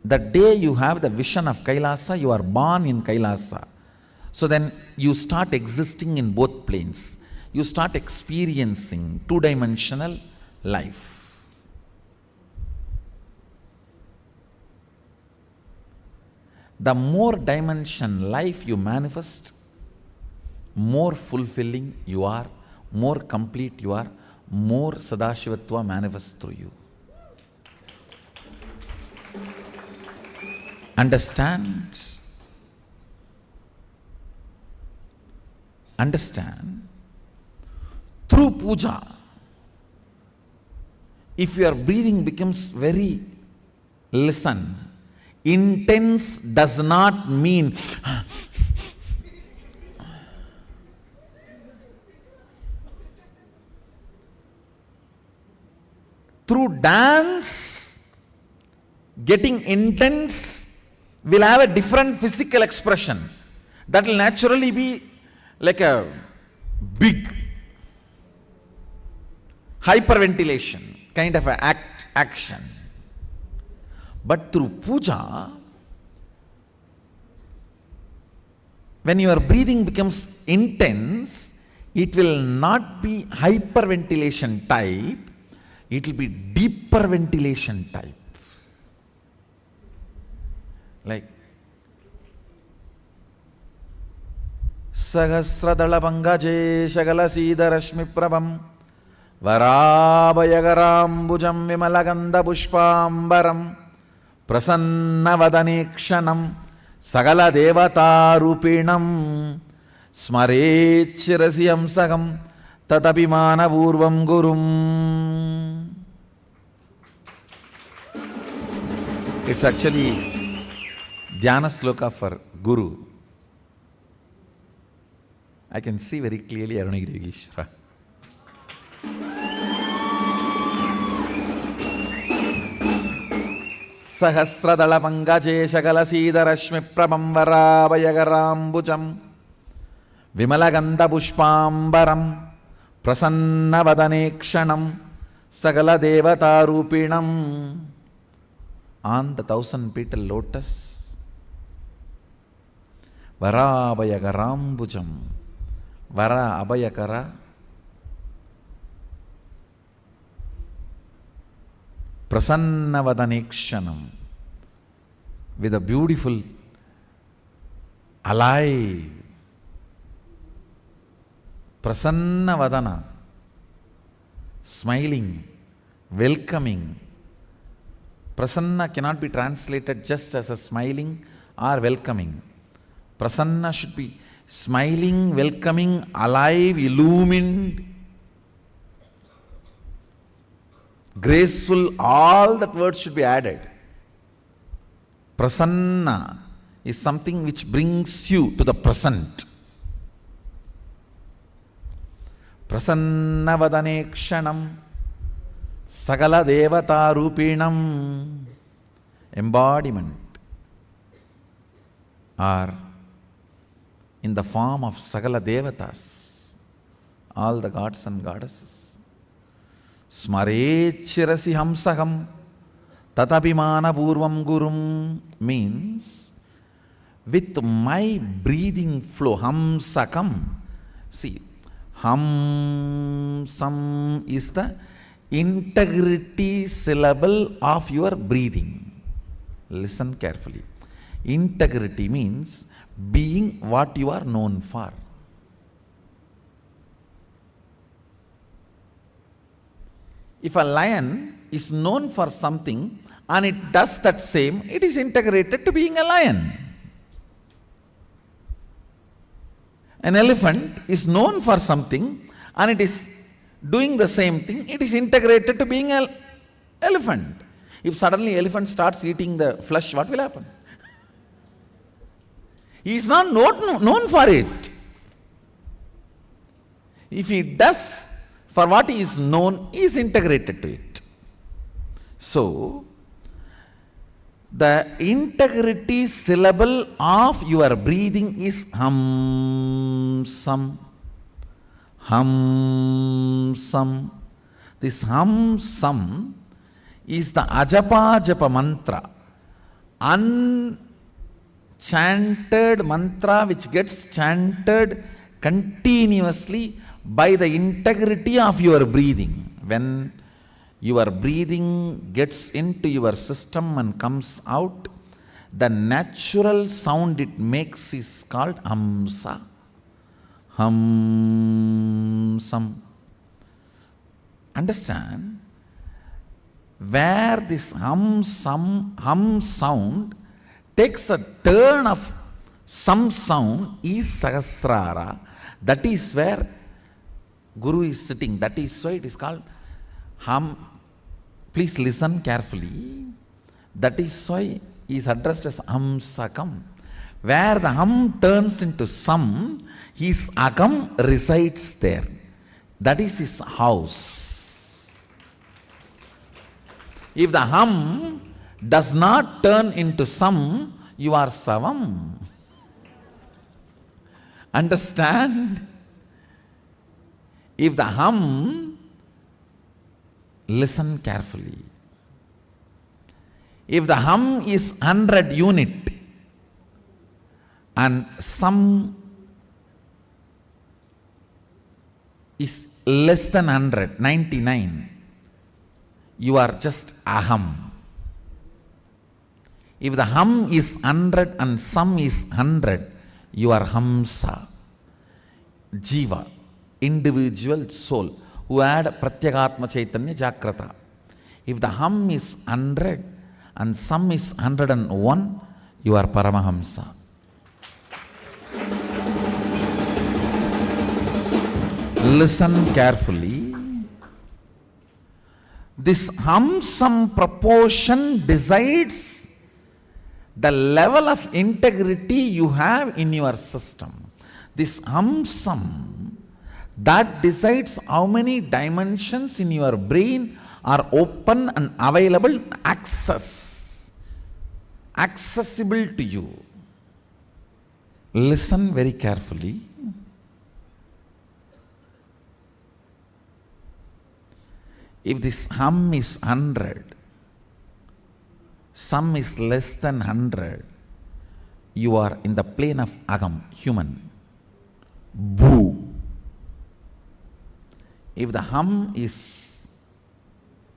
The day you have the vision of Kailasa, you are born in Kailasa. So then you start existing in both planes. You start experiencing two-dimensional life. The more dimension life you manifest, more fulfilling you are, more complete you are, more Sadashivatva manifests through you. Understand? Understand? Through puja, if your breathing becomes very, listen, intense does not mean through dance, getting intense will have a different physical expression. That will naturally be like a big hyperventilation kind of a action. But through puja, when your breathing becomes intense, it will not be hyperventilation type, it will be deeper ventilation type. Like Sahasradala Pangaje Shagala Sida Rashmi Prabham Varabayagaram Vimalaganda Pushpambaram Prasanna Vadanikshanam Sagala Devata Rupinam Smarechirasiyam Sagam Tatapimana Purvam Gurum. It's actually Dhyana Sloka for Guru. I can see very clearly Arunagiri Yogeshwara. Sahasradala Pangaje Shagala Sida Rashmi Prabham Varabayagaram Bujam Vimalaganda Pushpambaram Prasanna Vadanikshanam Sagala Devata Rupinam. On the 1,000-petal lotus, Varabayagaram Bujam, Vara Abhayakara, Prasanna Vadanikshanam, with a beautiful, alive, Prasanna Vadana, smiling, welcoming. Prasanna cannot be translated just as a smiling or welcoming. Prasanna should be smiling, welcoming, alive, illumined, graceful. All that words should be added. Prasanna is something which brings you to the present. Prasanna Vadanekshanam Sagala Devata Rupinam, embodiment, or in the form of Sagala Devatas, all the gods and goddesses. Smarechirasi Hamsaham Tatapimana Purvam Gurum means with my breathing flow, Hamsakam. See, Hamsam is the integrity syllable of your breathing. Listen carefully. Integrity means being what you are known for. If a lion is known for something and it does that same, it is integrated to being a lion. An elephant is known for something and it is doing the same thing, it is integrated to being an elephant. If suddenly elephant starts eating the flesh, what will happen? He is not known for it. If he does for what he is known, he is integrated to it. So, the integrity syllable of your breathing is Hamsam. Hamsam. This Hamsam is the Ajapa Japa mantra, unchanted mantra which gets chanted continuously by the integrity of your breathing. When your breathing gets into your system and comes out, the natural sound it makes is called Hamsa. Hamsam. Understand? Where this hum sound takes a turn of some sound is Sahasrara. That is where Guru is sitting. That is why it is called hum. Please listen carefully. That is why he is addressed as Hamsakam. Where the hum turns into sam, his agam resides there. That is his house. If the hum does not turn into sam, you are Savam. Understand? If the hum, listen carefully. If the hum is 100 unit and some is less than 100, 99, you are just aham. If the hum is 100 and some is 100, you are hamsa, jiva, individual soul, who had pratyagatma chaitanya jagrata. If the hum is 100 and some is 101, you are paramahamsa. Listen carefully. This hum-sum proportion decides the level of integrity you have in your system. This hum-sum, that decides how many dimensions in your brain are open and available, accessible to you. Listen very carefully. If this hum is 100, some is less than 100, you are in the plane of agam, human. Boo. If the hum is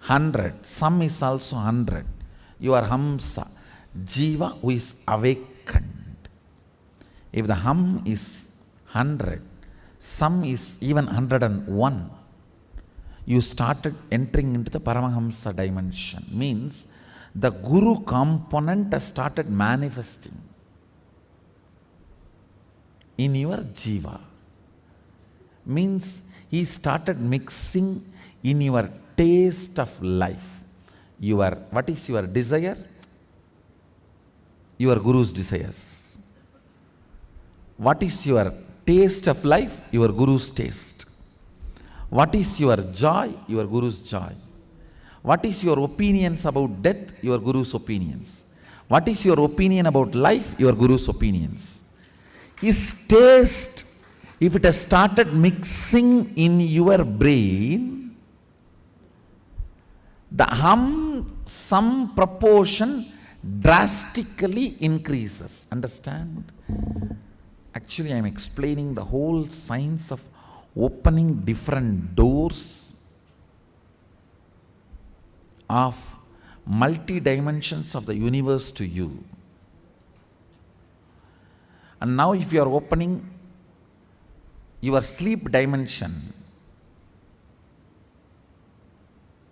100, some is also 100, you are hamsa, jiva who is awakened. If the hum is 100, some is even 101, you started entering into the Paramahamsa dimension. Means the Guru component has started manifesting in your jiva. Means he started mixing in your taste of life. What is your desire? Your Guru's desires. What is your taste of life? Your Guru's taste. What is your joy? Your Guru's joy. What is your opinions about death? Your Guru's opinions. What is your opinion about life? Your Guru's opinions. His taste, if it has started mixing in your brain, the hum-sum proportion drastically increases. Understand? Actually, I am explaining the whole science of opening different doors of multi-dimensions of the universe to you. And now if you are opening your sleep dimension,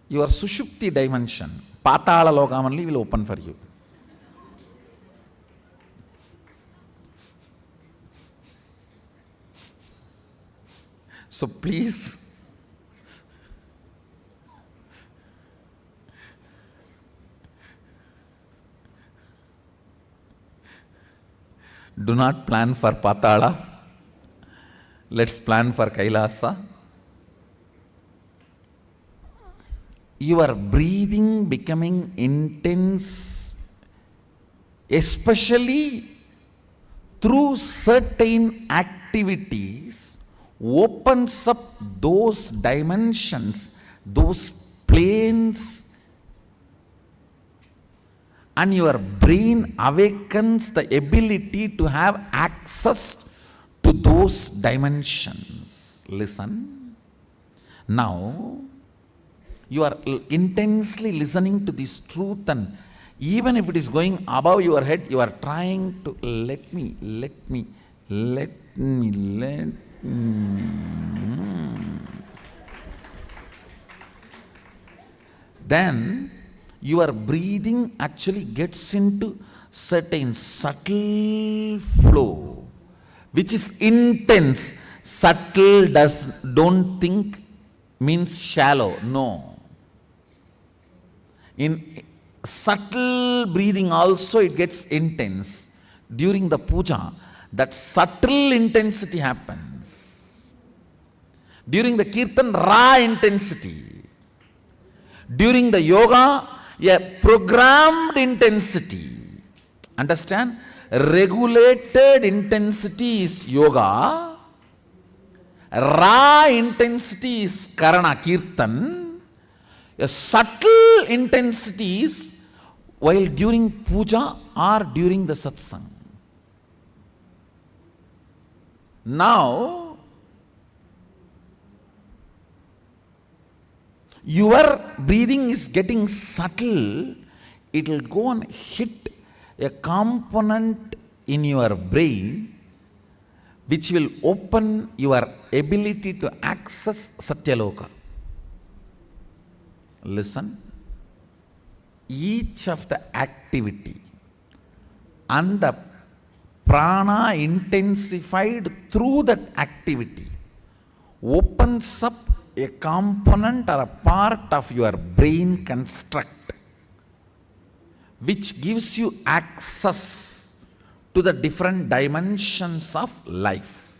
your sushupti dimension, patala lokam only will open for you. So please, do not plan for Patala. Let's plan for Kailasa. Your breathing becoming intense, especially through certain activities, opens up those dimensions, those planes, and your brain awakens the ability to have access to those dimensions. Listen. Now, you are intensely listening to this truth, and even if it is going above your head, you are trying to let me. Then your breathing actually gets into certain subtle flow, which is intense. Subtle don't think means shallow. No. In subtle breathing also it gets intense. During the puja, that subtle intensity happens. During the kirtan, raw intensity. During the yoga, a programmed intensity. Understand? regulated intensity is yoga, raw intensity is karana kirtan, a subtle intensity is while during puja or during the satsang. Now, your breathing is getting subtle, it will go and hit a component in your brain which will open your ability to access Satyaloka. Listen, each of the activity and the prana intensified through that activity opens up a component or a part of your brain construct which gives you access to the different dimensions of life.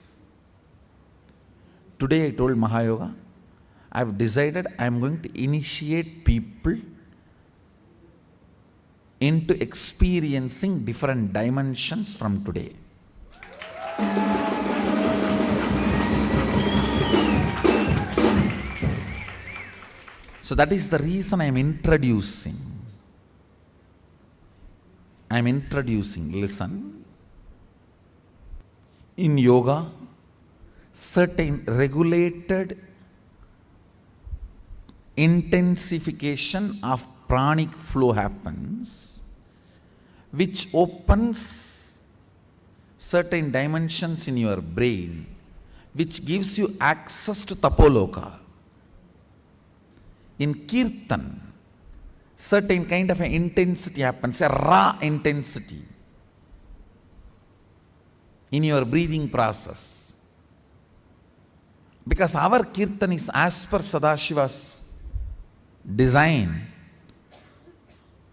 Today I told Mahayoga, I have decided I am going to initiate people into experiencing different dimensions from today. So that is the reason I am introducing. Listen. In yoga, certain regulated intensification of pranic flow happens, which opens certain dimensions in your brain, which gives you access to Tapoloka. In Kirtan, certain kind of an intensity happens, a raw intensity in your breathing process. Because our Kirtan is as per Sadashiva's design,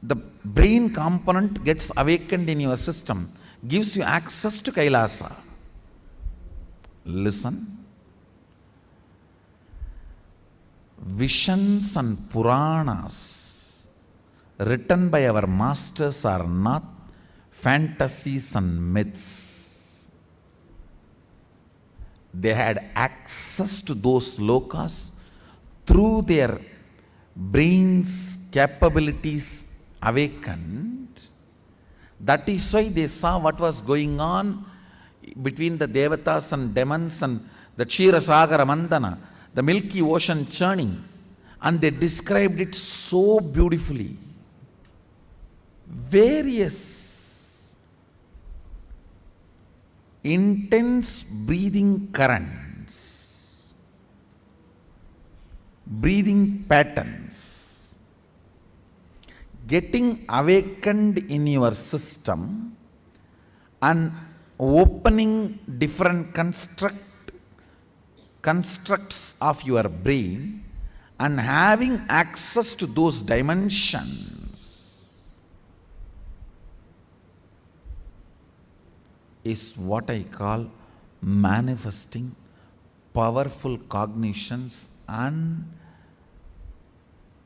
the brain component gets awakened in your system, gives you access to Kailasa. Listen. Visions and Puranas written by our masters are not fantasies and myths. They had access to those lokas through their brain's capabilities awakened. That is why they saw what was going on between the Devatas and demons and the Ksheerasagara Mandana, the milky ocean churning, and they described it so beautifully. Various intense breathing currents, breathing patterns, getting awakened in your system and opening different constructs of your brain and having access to those dimensions is what I call manifesting powerful cognitions and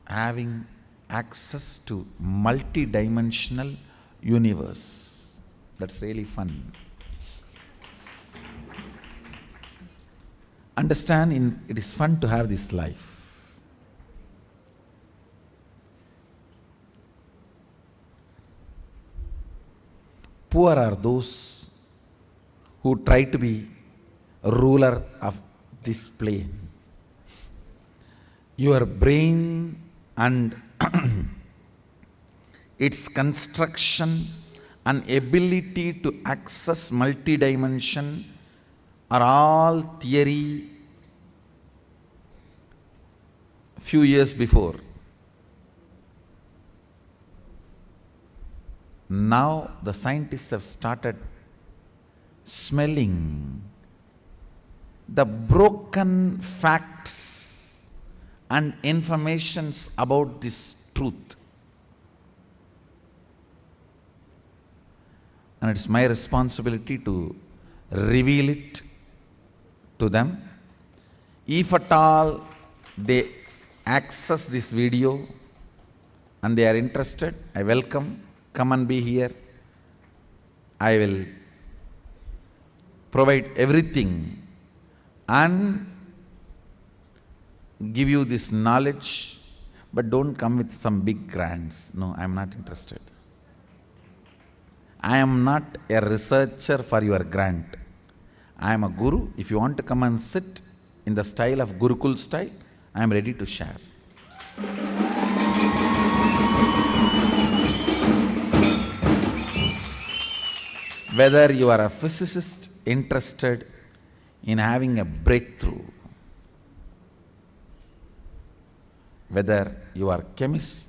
having access to multi-dimensional universe. That's really fun. Understand, it is fun to have this life. Poor are those who try to be a ruler of this plane. Your brain and its construction and ability to access multi-dimension are all theory few years before. Now the scientists have started smelling the broken facts and informations about this truth. And it's my responsibility to reveal it to them. If at all they access this video and they are interested, I welcome, come and be here. I will provide everything and give you this knowledge, but don't come with some big grants. No, I am not interested. I am not a researcher for your grant. I am a guru. If you want to come and sit in the style of Gurukul style, I am ready to share. Whether you are a physicist interested in having a breakthrough, whether you are chemist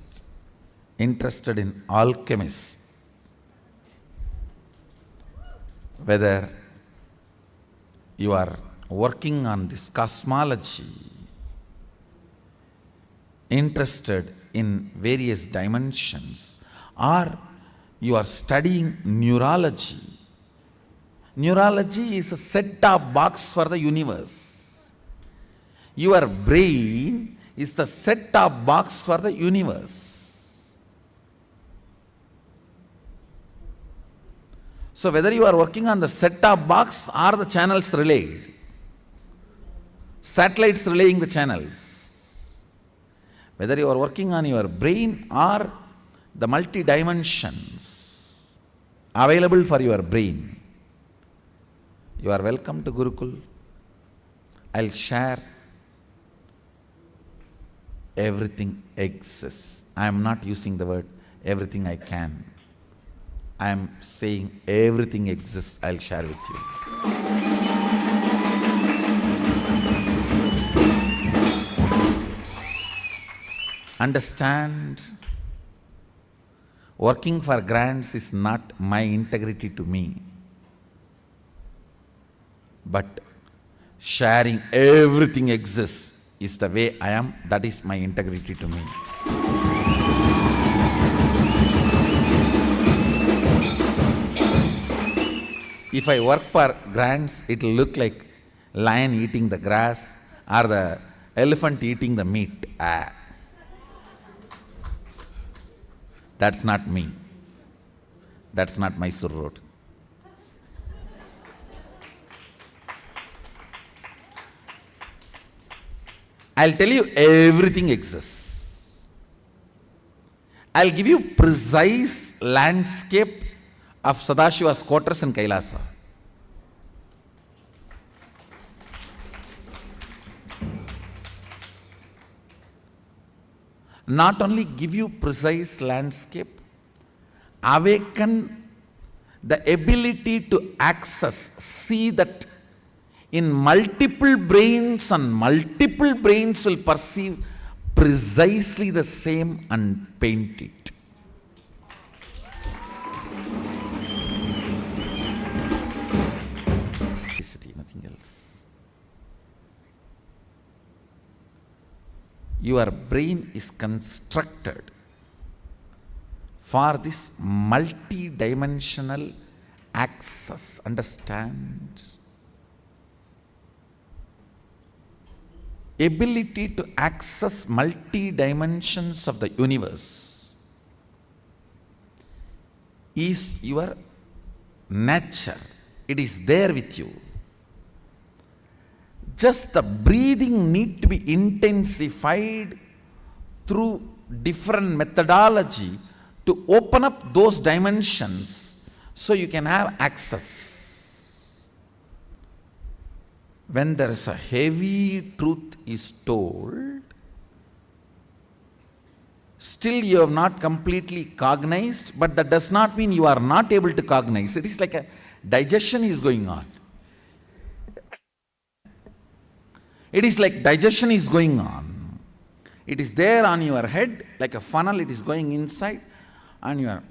interested in alchemist, whether you are working on this cosmology, interested in various dimensions, or you are studying neurology. Neurology is a set-top box for the universe. Your brain is the set-top box for the universe. So whether you are working on the set-top box or the channels relayed, satellites relaying the channels, whether you are working on your brain or the multi-dimensions available for your brain, you are welcome to Gurukul. I'll share. Everything exists. I am not using the word everything I can. I am saying everything exists. I'll share with you. Understand, working for grants is not my integrity to me, but sharing everything exists is the way I am. That is my integrity to me. If I work for grants, it will look like lion eating the grass or the elephant eating the meat. That's not me. That's not Mysore Road. I'll tell you everything exists. I'll give you precise landscape of Sadashiva's quarters in Kailasa. Not only give you precise landscape, awaken the ability to access, see that in multiple brains and multiple brains will perceive precisely the same and paint it. Nothing else. Your brain is constructed for this multi-dimensional access. Understand? Ability to access multi-dimensions of the universe is your nature. It is there with you. Just the breathing need to be intensified through different methodology to open up those dimensions so you can have access. When there is a heavy truth is told, still you have not completely cognized, but that does not mean you are not able to cognize. It is like a digestion is going on. It is like digestion is going on. It is there on your head, like a funnel, it is going inside, and you are.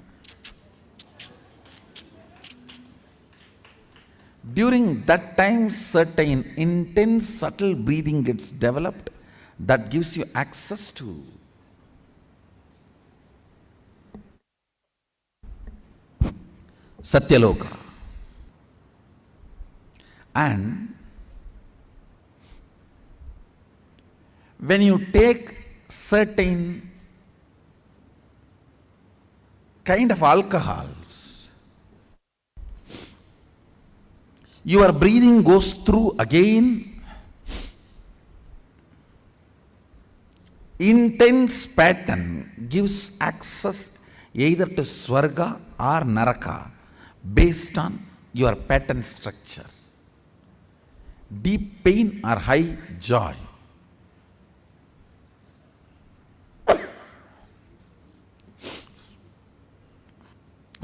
During that time, certain intense, subtle breathing gets developed that gives you access to Satyaloka. And when you take certain kind of alcohols, Your breathing goes through again. Intense pattern gives access either to Swarga or Naraka based on your pattern structure. Deep pain or high joy.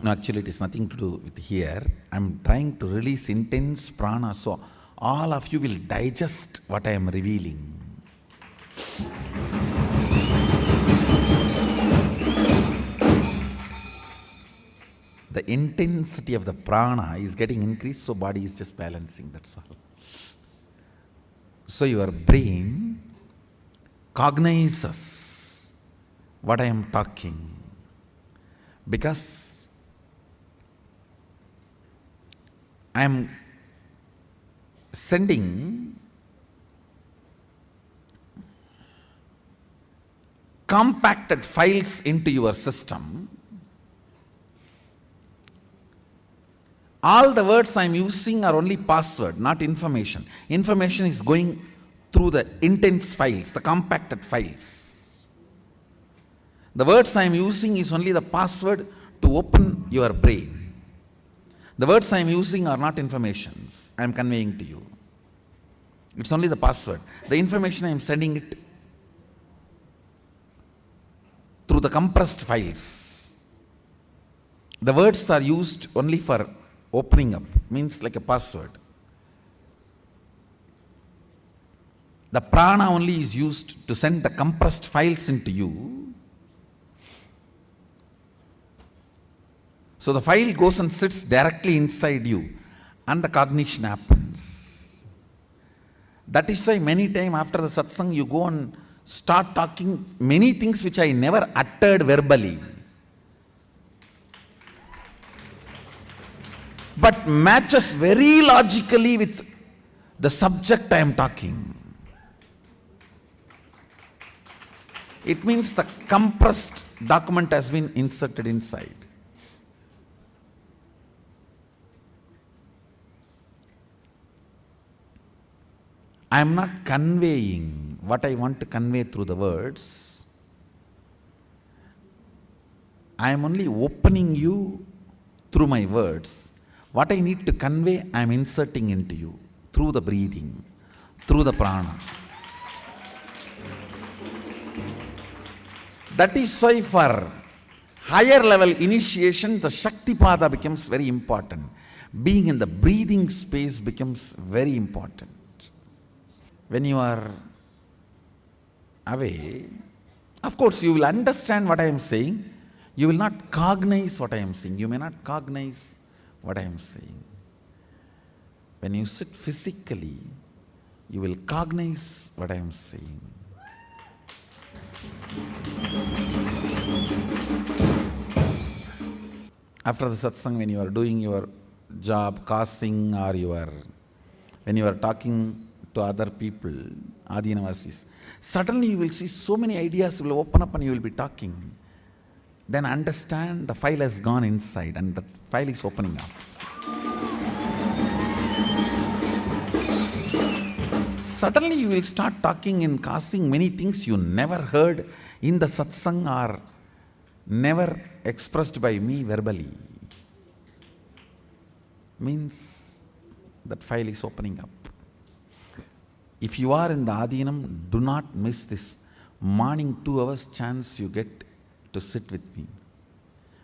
No, actually it is nothing to do with here. I am trying to release intense prana so all of you will digest what I am revealing. The intensity of the prana is getting increased, so body is just balancing, that's all. So your brain cognizes what I am talking, because I am sending compacted files into your system. All the words I am using are only password, not information. Information is going through the intense files, the compacted files. The words I am using is only the password to open your brain. The words I am using are not informations I am conveying to you. It's only the password. The information I am sending it through the compressed files. The words are used only for opening up, means like a password. The prana only is used to send the compressed files into you. So the file goes and sits directly inside you and the cognition happens. That is why many times after the satsang you go and start talking many things which I never uttered verbally, but matches very logically with the subject I am talking. It means the compressed document has been inserted inside. I am not conveying what I want to convey through the words. I am only opening you through my words. What I need to convey, I am inserting into you through the breathing, through the prana. That is why for higher level initiation, the Shaktipada becomes very important. Being in the breathing space becomes very important. When you are away, of course you will understand what I am saying. You will not cognize what I am saying. You may not cognize what I am saying. When you sit physically, you will cognize what I am saying. After the satsang, when you are doing your job, causing, or when you are talking to other people, Adinavasis, suddenly you will see so many ideas will open up and you will be talking. Then understand the file has gone inside and the file is opening up. Suddenly you will start talking and causing many things you never heard in the satsang or never expressed by me verbally. Means that file is opening up. If you are in the Adinam, do not miss this morning 2 hours chance you get to sit with me.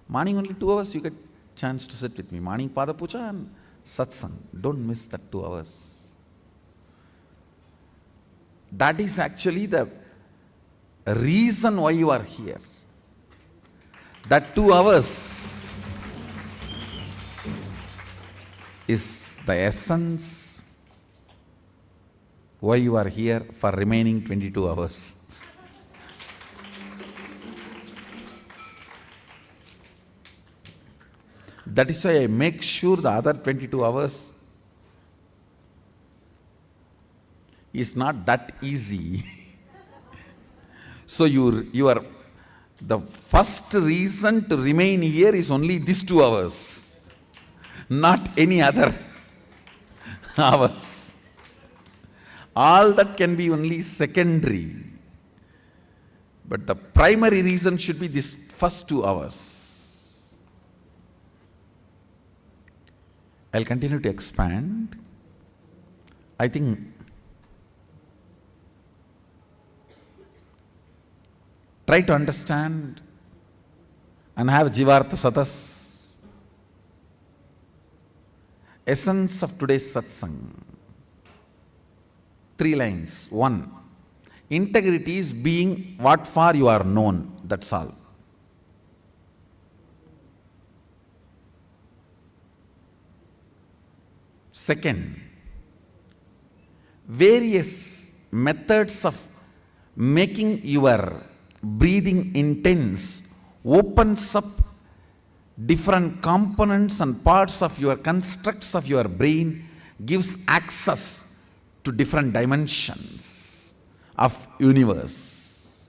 Morning only 2 hours you get chance to sit with me. Morning Pada Puja and Satsang. Don't miss that 2 hours. That is actually the reason why you are here. That 2 hours is the essence why you are here for remaining 22 hours. That is why I make sure the other 22 hours is not that easy. So the first reason to remain here is only these 2 hours, not any other. hours. All that can be only secondary. But the primary reason should be this first 2 hours. I'll continue to expand. I think try to understand and have Jivartha Satas. Essence of today's satsang. 3 lines. 1. Integrity is being what for you are known. That's all. Second, various methods of making your breathing intense opens up different components and parts of your constructs of your brain, gives access to different dimensions of universe.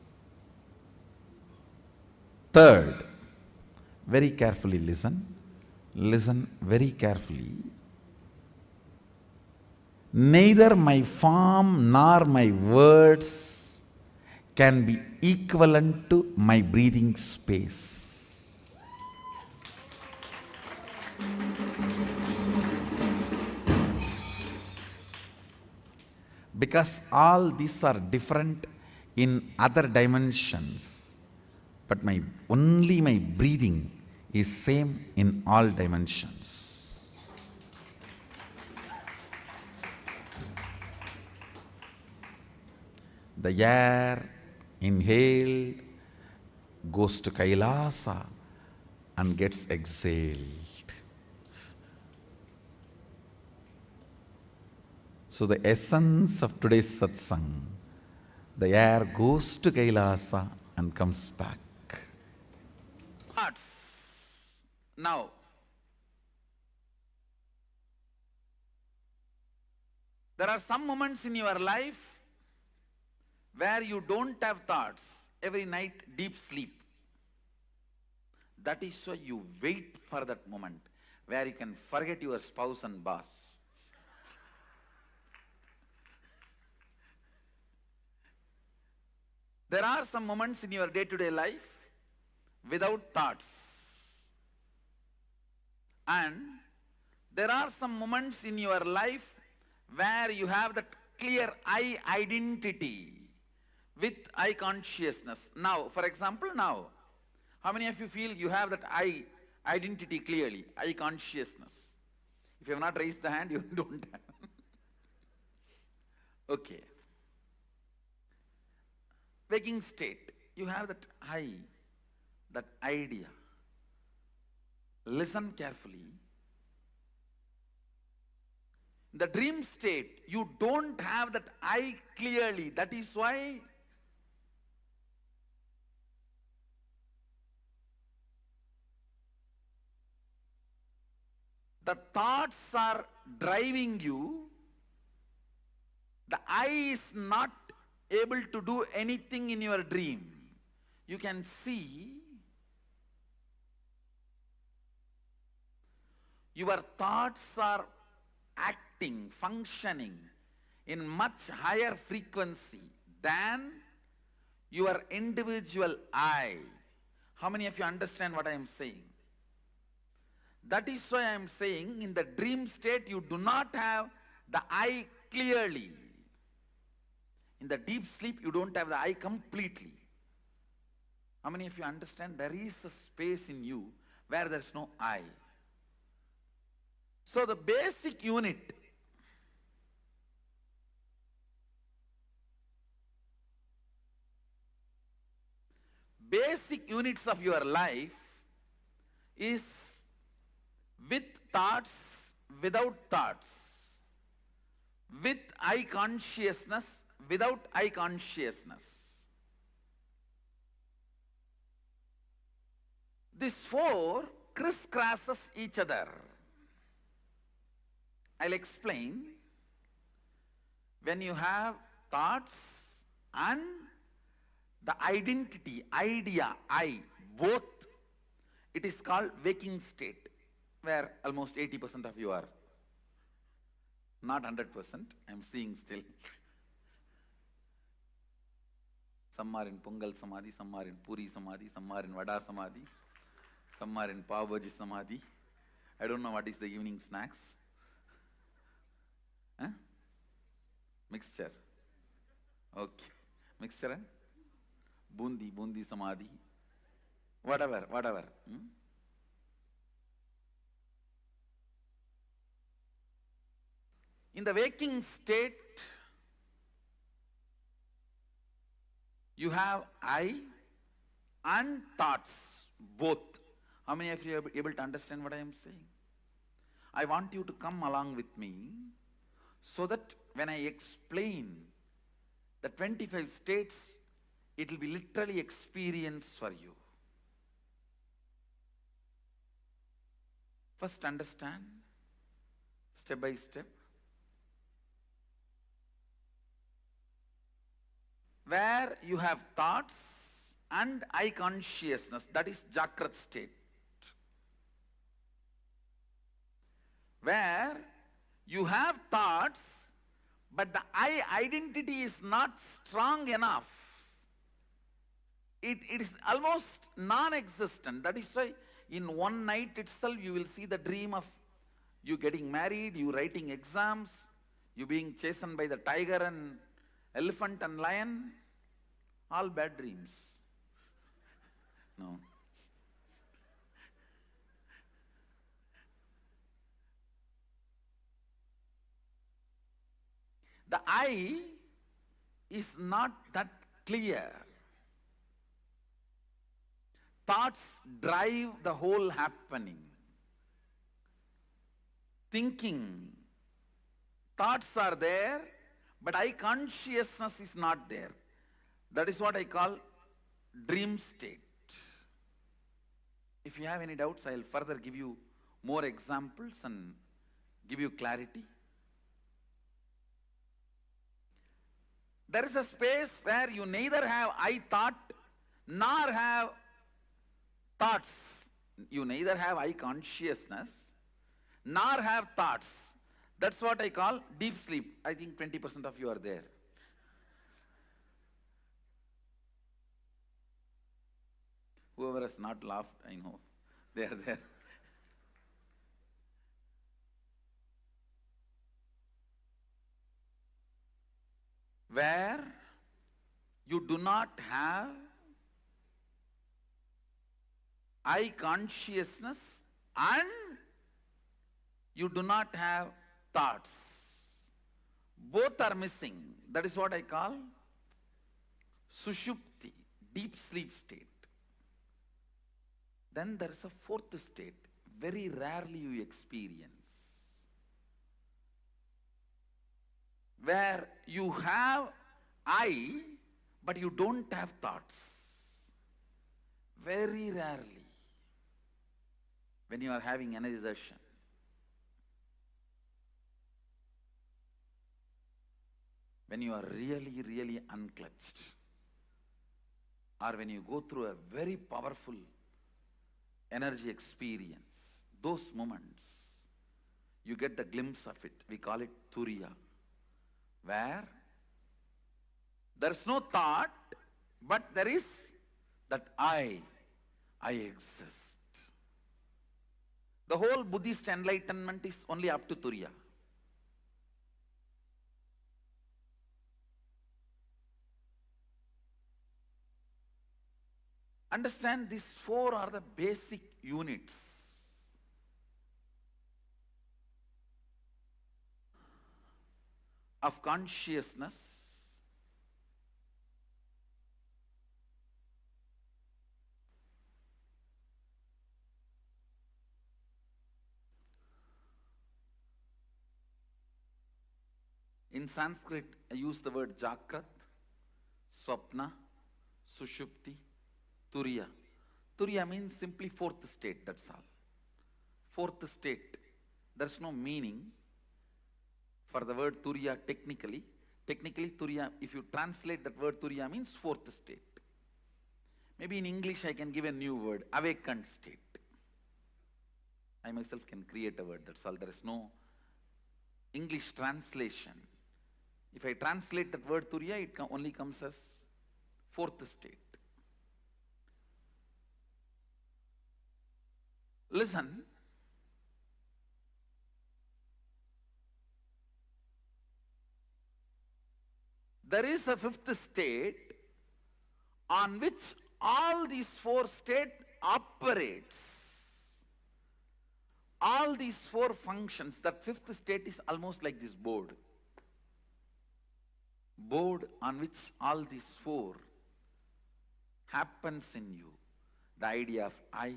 Third, very carefully listen. Listen very carefully. Neither my form nor my words can be equivalent to my breathing space. Because all these are different in other dimensions, but only my breathing is same in all dimensions. The air inhaled goes to Kailasa and gets exhaled. So the essence of today's satsang, the air goes to Kailasa and comes back. Thoughts. Now, there are some moments in your life where you don't have thoughts. Every night, deep sleep. That is why you wait for that moment where you can forget your spouse and boss. There are some moments in your day-to-day life without thoughts. And there are some moments in your life where you have that clear I identity with I consciousness. Now, for example, now, how many of you feel you have that I identity clearly, I consciousness? If you have not raised the hand, you don't have. Okay. Waking state, you have that I, that idea. Listen carefully. In the dream state, you don't have that I clearly. That is why the thoughts are driving you. The I is not able to do anything in your dream. You can see your thoughts are acting, functioning in much higher frequency than your individual I. How many of you understand what I am saying? That is why I am saying in the dream state you do not have the I clearly. In the deep sleep, you don't have the I completely. How many of you understand there is a space in you where there is no I? So the basic unit basic units of your life is with thoughts, without thoughts, with I consciousness, without I consciousness. These four crisscrosses each other. I'll explain. When you have thoughts and the identity, idea, I, both, it is called waking state, where almost 80% of you are. Not 100%, I'm seeing still. Some are in Pongal Samadhi, some are in Puri Samadhi, some are in Vada Samadhi, some are in Pav Bhaji Samadhi. I don't know what is the evening snacks. Huh? Mixture. Okay. Mixture and bundi Samadhi. Whatever. In the waking state, you have I and thoughts, both. How many of you are able to understand what I am saying? I want you to come along with me so that when I explain the 25 states, it will be literally experience for you. First understand, step by step. Where you have thoughts and eye consciousness, that is Jagrat state. Where you have thoughts, but the I identity is not strong enough. It is almost non-existent. That is why in one night itself you will see the dream of you getting married, you writing exams, you being chastened by the tiger and elephant and lion. All bad dreams. No. The I is not that clear. Thoughts drive the whole happening. Thinking. Thoughts are there, but I consciousness is not there. That is what I call dream state. If you have any doubts, I will further give you more examples and give you clarity. There is a space where you neither have I thought nor have thoughts. You neither have I consciousness nor have thoughts. That's what I call deep sleep. I think 20% of you are there. Whoever has not laughed, I know, they are there. Where you do not have I consciousness and you do not have thoughts. Both are missing. That is what I call sushupti, deep sleep state. Then there is a fourth state, very rarely you experience, where you have I, but you don't have thoughts. Very rarely, when you are having energization. When you are really, really unclutched, or when you go through a very powerful energy experience, those moments, you get the glimpse of it. We call it Turiya, where there is no thought, but there is that I exist. The whole Buddhist enlightenment is only up to Turiya. Understand, these four are the basic units. Of consciousness, in Sanskrit, I use the word Jagrat, Swapna, Sushupti, Turiya. Turiya means simply fourth state, that's all. Fourth state. There's no meaning for the word Turiya technically. Technically, Turiya, if you translate that word Turiya, means fourth state. Maybe in English I can give a new word, awakened state. I myself can create a word, that's all. There is no English translation. If I translate that word Turiya, it only comes as fourth state. Listen. There is a fifth state on which all these four states operates. All these four functions, that fifth state is almost like this board. Board on which all these four happens in you. The idea of I,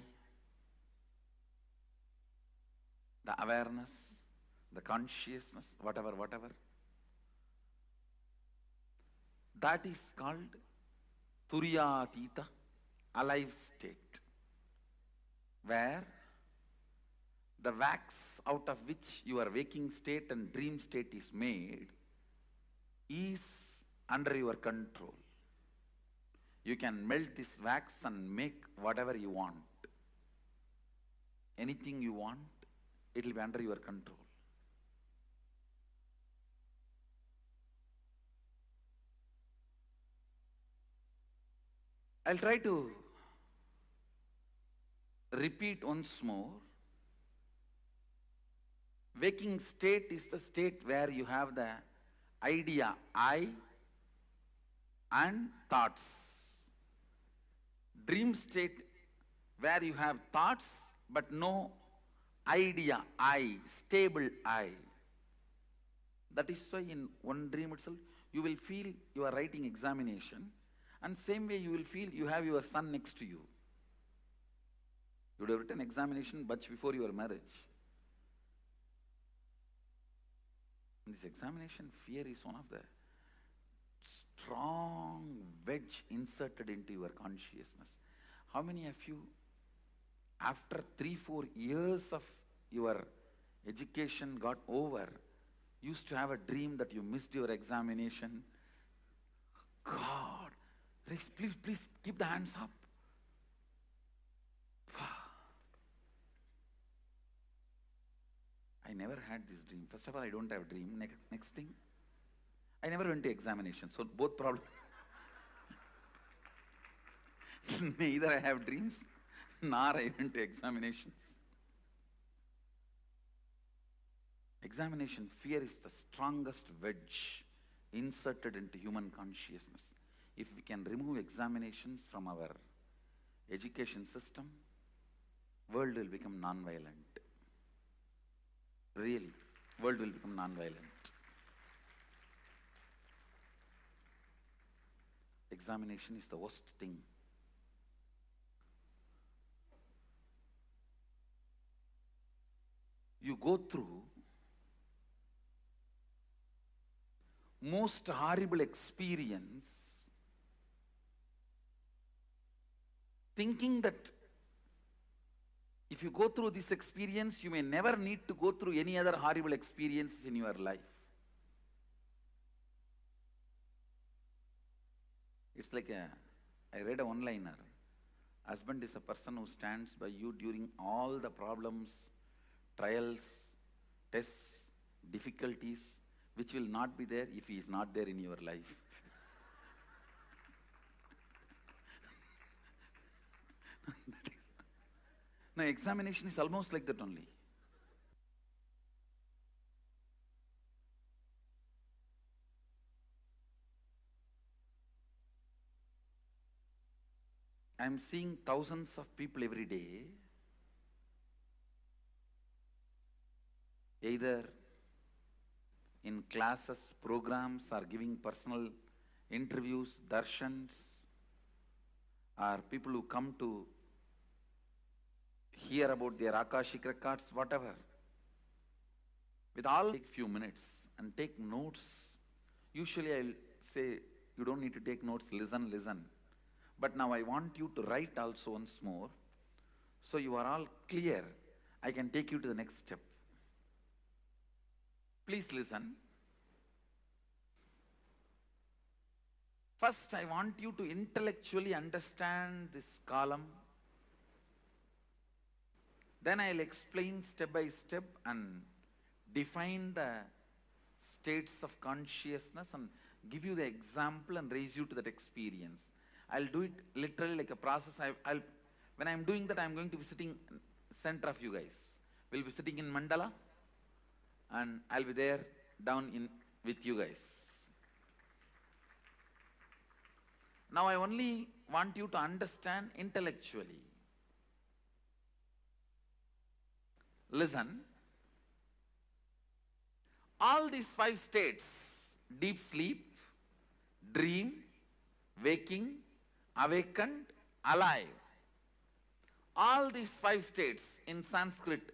the awareness, the consciousness, whatever. That is called Turiyatita, alive state, where the wax out of which your waking state and dream state is made is under your control. You can melt this wax and make whatever you want. Anything you want, it will be under your control. I'll try to repeat once more. Waking state is the state where you have the idea I and thoughts. Dream state where you have thoughts but no idea I, stable I. That is why in one dream itself you will feel you are writing examination, and same way you will feel you have your son next to you. You would have written examination much before your marriage. This examination fear is one of the strong wedge inserted into your consciousness. How many of you, after 3-4 years of your education got over, used to have a dream that you missed your examination? God, please keep the hands up. I never had this dream. First of all, I don't have a dream. Next thing, I never went to examination. So both problems. Neither I have dreams, nor I went to examinations. Examination fear is the strongest wedge inserted into human consciousness. If we can remove examinations from our education system, world will become non-violent. Really, world will become non-violent. Examination is the worst thing. You go through most horrible experience thinking that if you go through this experience, you may never need to go through any other horrible experiences in your life. It's like I read a one-liner. Husband is a person who stands by you during all the problems, trials, tests, difficulties, which will not be there if he is not there in your life. Now, examination is almost like that only. I am seeing thousands of people every day, either in classes, programs, or giving personal interviews, darshans, or people who come to hear about their Akashic records, whatever. With all, take few minutes and take notes. Usually I'll say, you don't need to take notes, listen. But now I want you to write also once more, so you are all clear. I can take you to the next step. Please listen. First, I want you to intellectually understand this column. Then I'll explain step by step and define the states of consciousness and give you the example and raise you to that experience. I'll do it literally like a process. When I'm doing that, I'm going to be sitting center of you guys. We'll be sitting in mandala and I'll be there down in with you guys. Now I only want you to understand intellectually. Listen. All these 5 states, deep sleep, dream, waking, awakened, alive. All these 5 states in Sanskrit,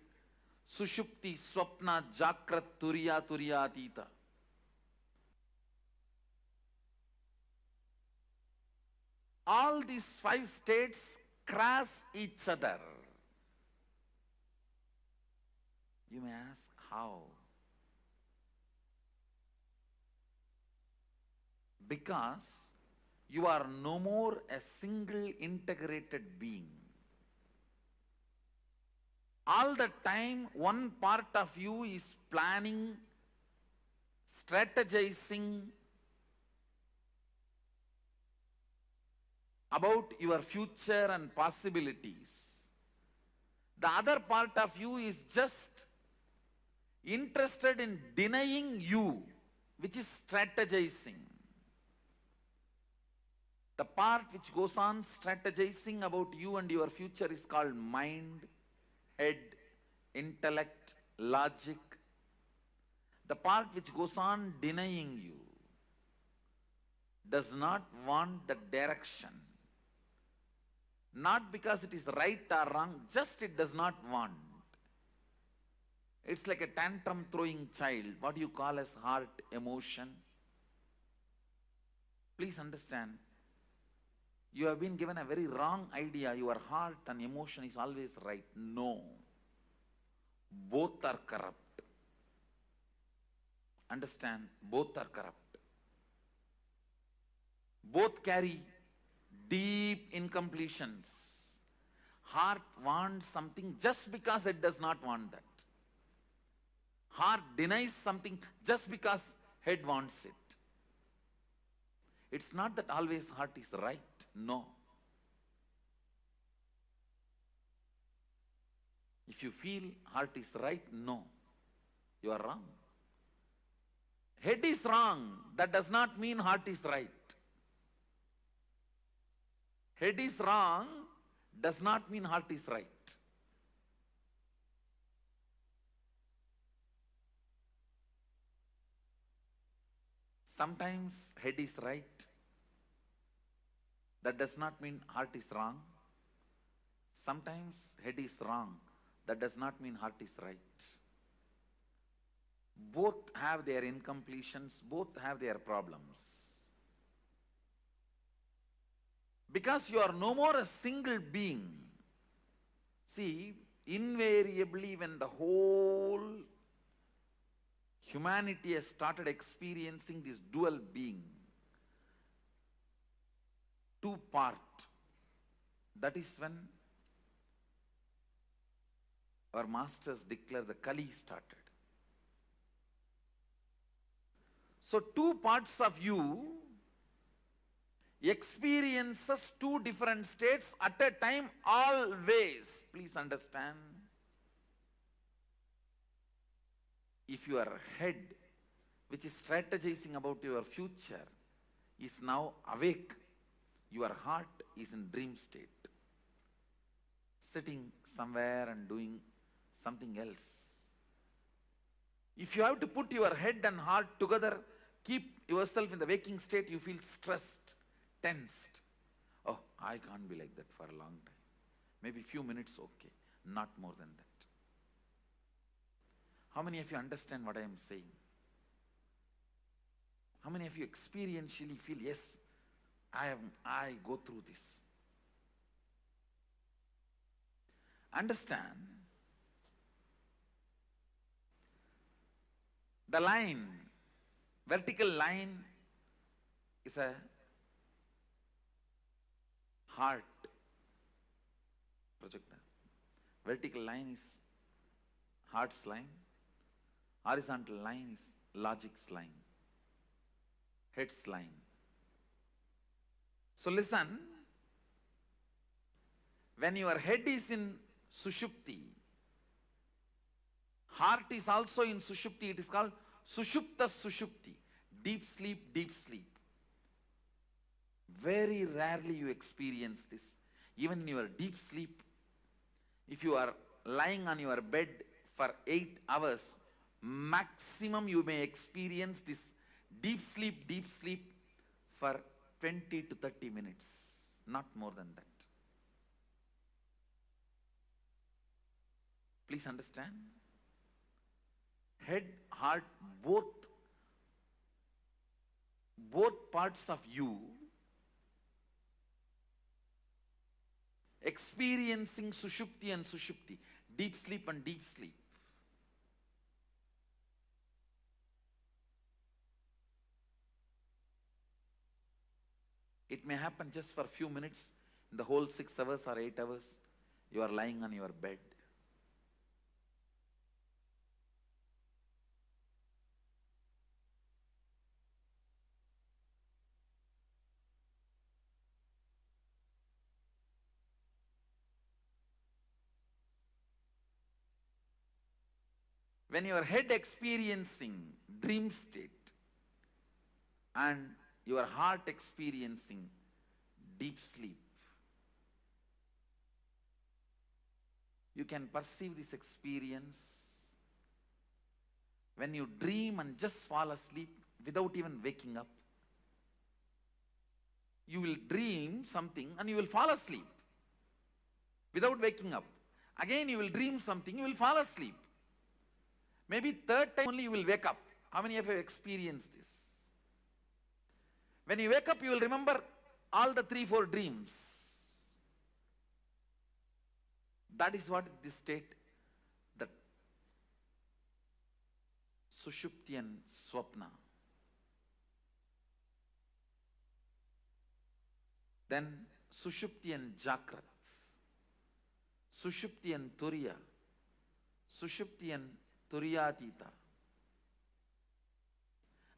Sushupti, Swapna, Jakrat, Turiya, Turiyatita. All these 5 states cross each other. You may ask, how? Because you are no more a single integrated being. All the time, one part of you is planning, strategizing about your future and possibilities. The other part of you is just interested in denying you, which is strategizing. The part which goes on strategizing about you and your future is called mind, head, intellect, logic. The part which goes on denying you does not want the direction. Not because it is right or wrong, just it does not want. It's like a tantrum throwing child, what you call as heart emotion. Please understand, you have been given a very wrong idea. Your heart and emotion is always right. No. Both are corrupt. Understand? Both are corrupt. Both carry deep incompletions. Heart wants something just because it does not want that. Heart denies something just because head wants it. It's not that always heart is right. No. If you feel heart is right, no. You are wrong. Head is wrong. That does not mean heart is right. Head is wrong does not mean heart is right. Sometimes head is right. That does not mean heart is wrong. Sometimes head is wrong. That does not mean heart is right. Both have their incompletions, both have their problems. Because you are no more a single being. See, invariably when the whole humanity has started experiencing this dual being, two-part, that is when our masters declare the Kali started. So 2 parts of you experiences 2 different states at a time always. Please understand. If your head, which is strategizing about your future, is now awake, your heart is in dream state, sitting somewhere and doing something else. If you have to put your head and heart together, keep yourself in the waking state, you feel stressed, tensed. Oh, I can't be like that for a long time. Maybe few minutes, okay. Not more than that. How many of you understand what I am saying? How many of you experientially feel, yes, I go through this? Understand, the line, vertical line is a heart projector. Vertical line is heart's line. Horizontal line is logic's line, head's line. So listen, when your head is in Sushupti, heart is also in Sushupti. It is called Sushupta Sushupti, deep sleep, deep sleep. Very rarely you experience this. Even in your deep sleep, if you are lying on your bed for 8 hours, maximum you may experience this deep sleep for 20 to 30 minutes, not more than that. Please understand. Head, heart, both parts of you experiencing Sushupti and Sushupti, deep sleep and deep sleep. It may happen just for a few minutes in the whole 6 hours or 8 hours you are lying on your bed. When your head experiencing dream state and your heart experiencing deep sleep, you can perceive this experience. When you dream and just fall asleep without even waking up, you will dream something and you will fall asleep without waking up. Again you will dream something, you will fall asleep. Maybe third time only you will wake up. How many of you have experienced this? When you wake up, you will remember all the 3-4 dreams. That is what this state, that Sushupti and Swapna. Then Sushupti and Jakrat. Sushupti and Turiya. Sushupti and Turiyatita.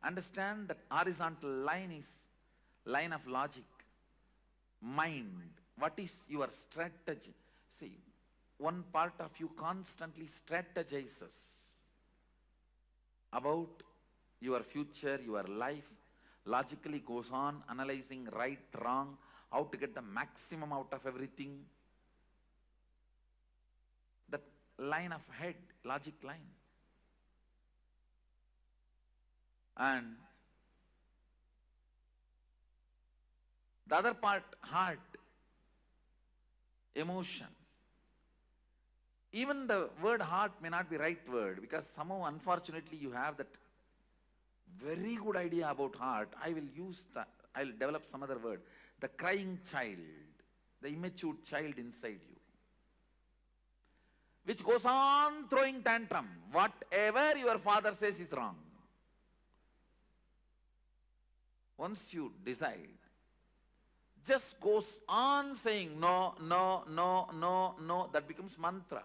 Understand that horizontal line is line of logic, mind. What is your strategy? See, one part of you constantly strategizes about your future, your life, logically goes on analyzing right, wrong, how to get the maximum out of everything. That line of head, logic line. And the other part, heart, emotion. Even the word heart may not be right word, because somehow unfortunately you have that very good idea about heart. I will develop some other word. The crying child, the immature child inside you, which goes on throwing tantrum. Whatever your father says is wrong. Once you decide, just goes on saying no, no, no, no, no, that becomes mantra.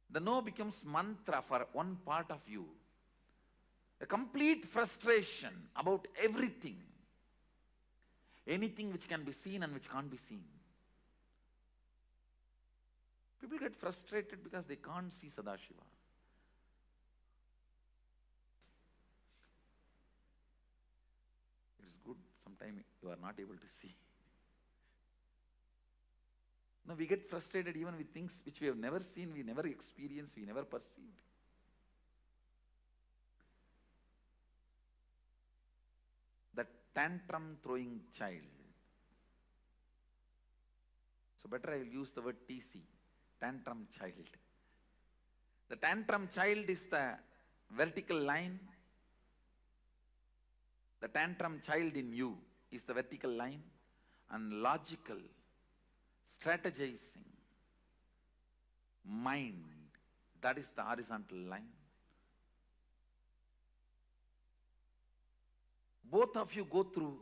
The no becomes mantra for one part of you. A complete frustration about everything. Anything which can be seen and which can't be seen. People get frustrated because they can't see Sadashiva. It's good, sometimes you are not able to see. No, we get frustrated even with things which we have never seen, we never experienced, we never perceived. The tantrum throwing child. So better I will use the word TC, tantrum child. The tantrum child is the vertical line. The tantrum child in you is the vertical line, and logical, strategizing mind, that is the horizontal line. Both of you go through,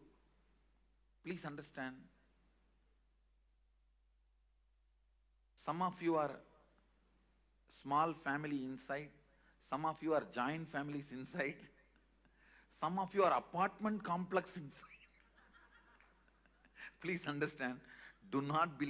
please understand, some of you are small family inside. Some of you are joint families inside. Some of you are apartment complex inside. Please understand, do not believe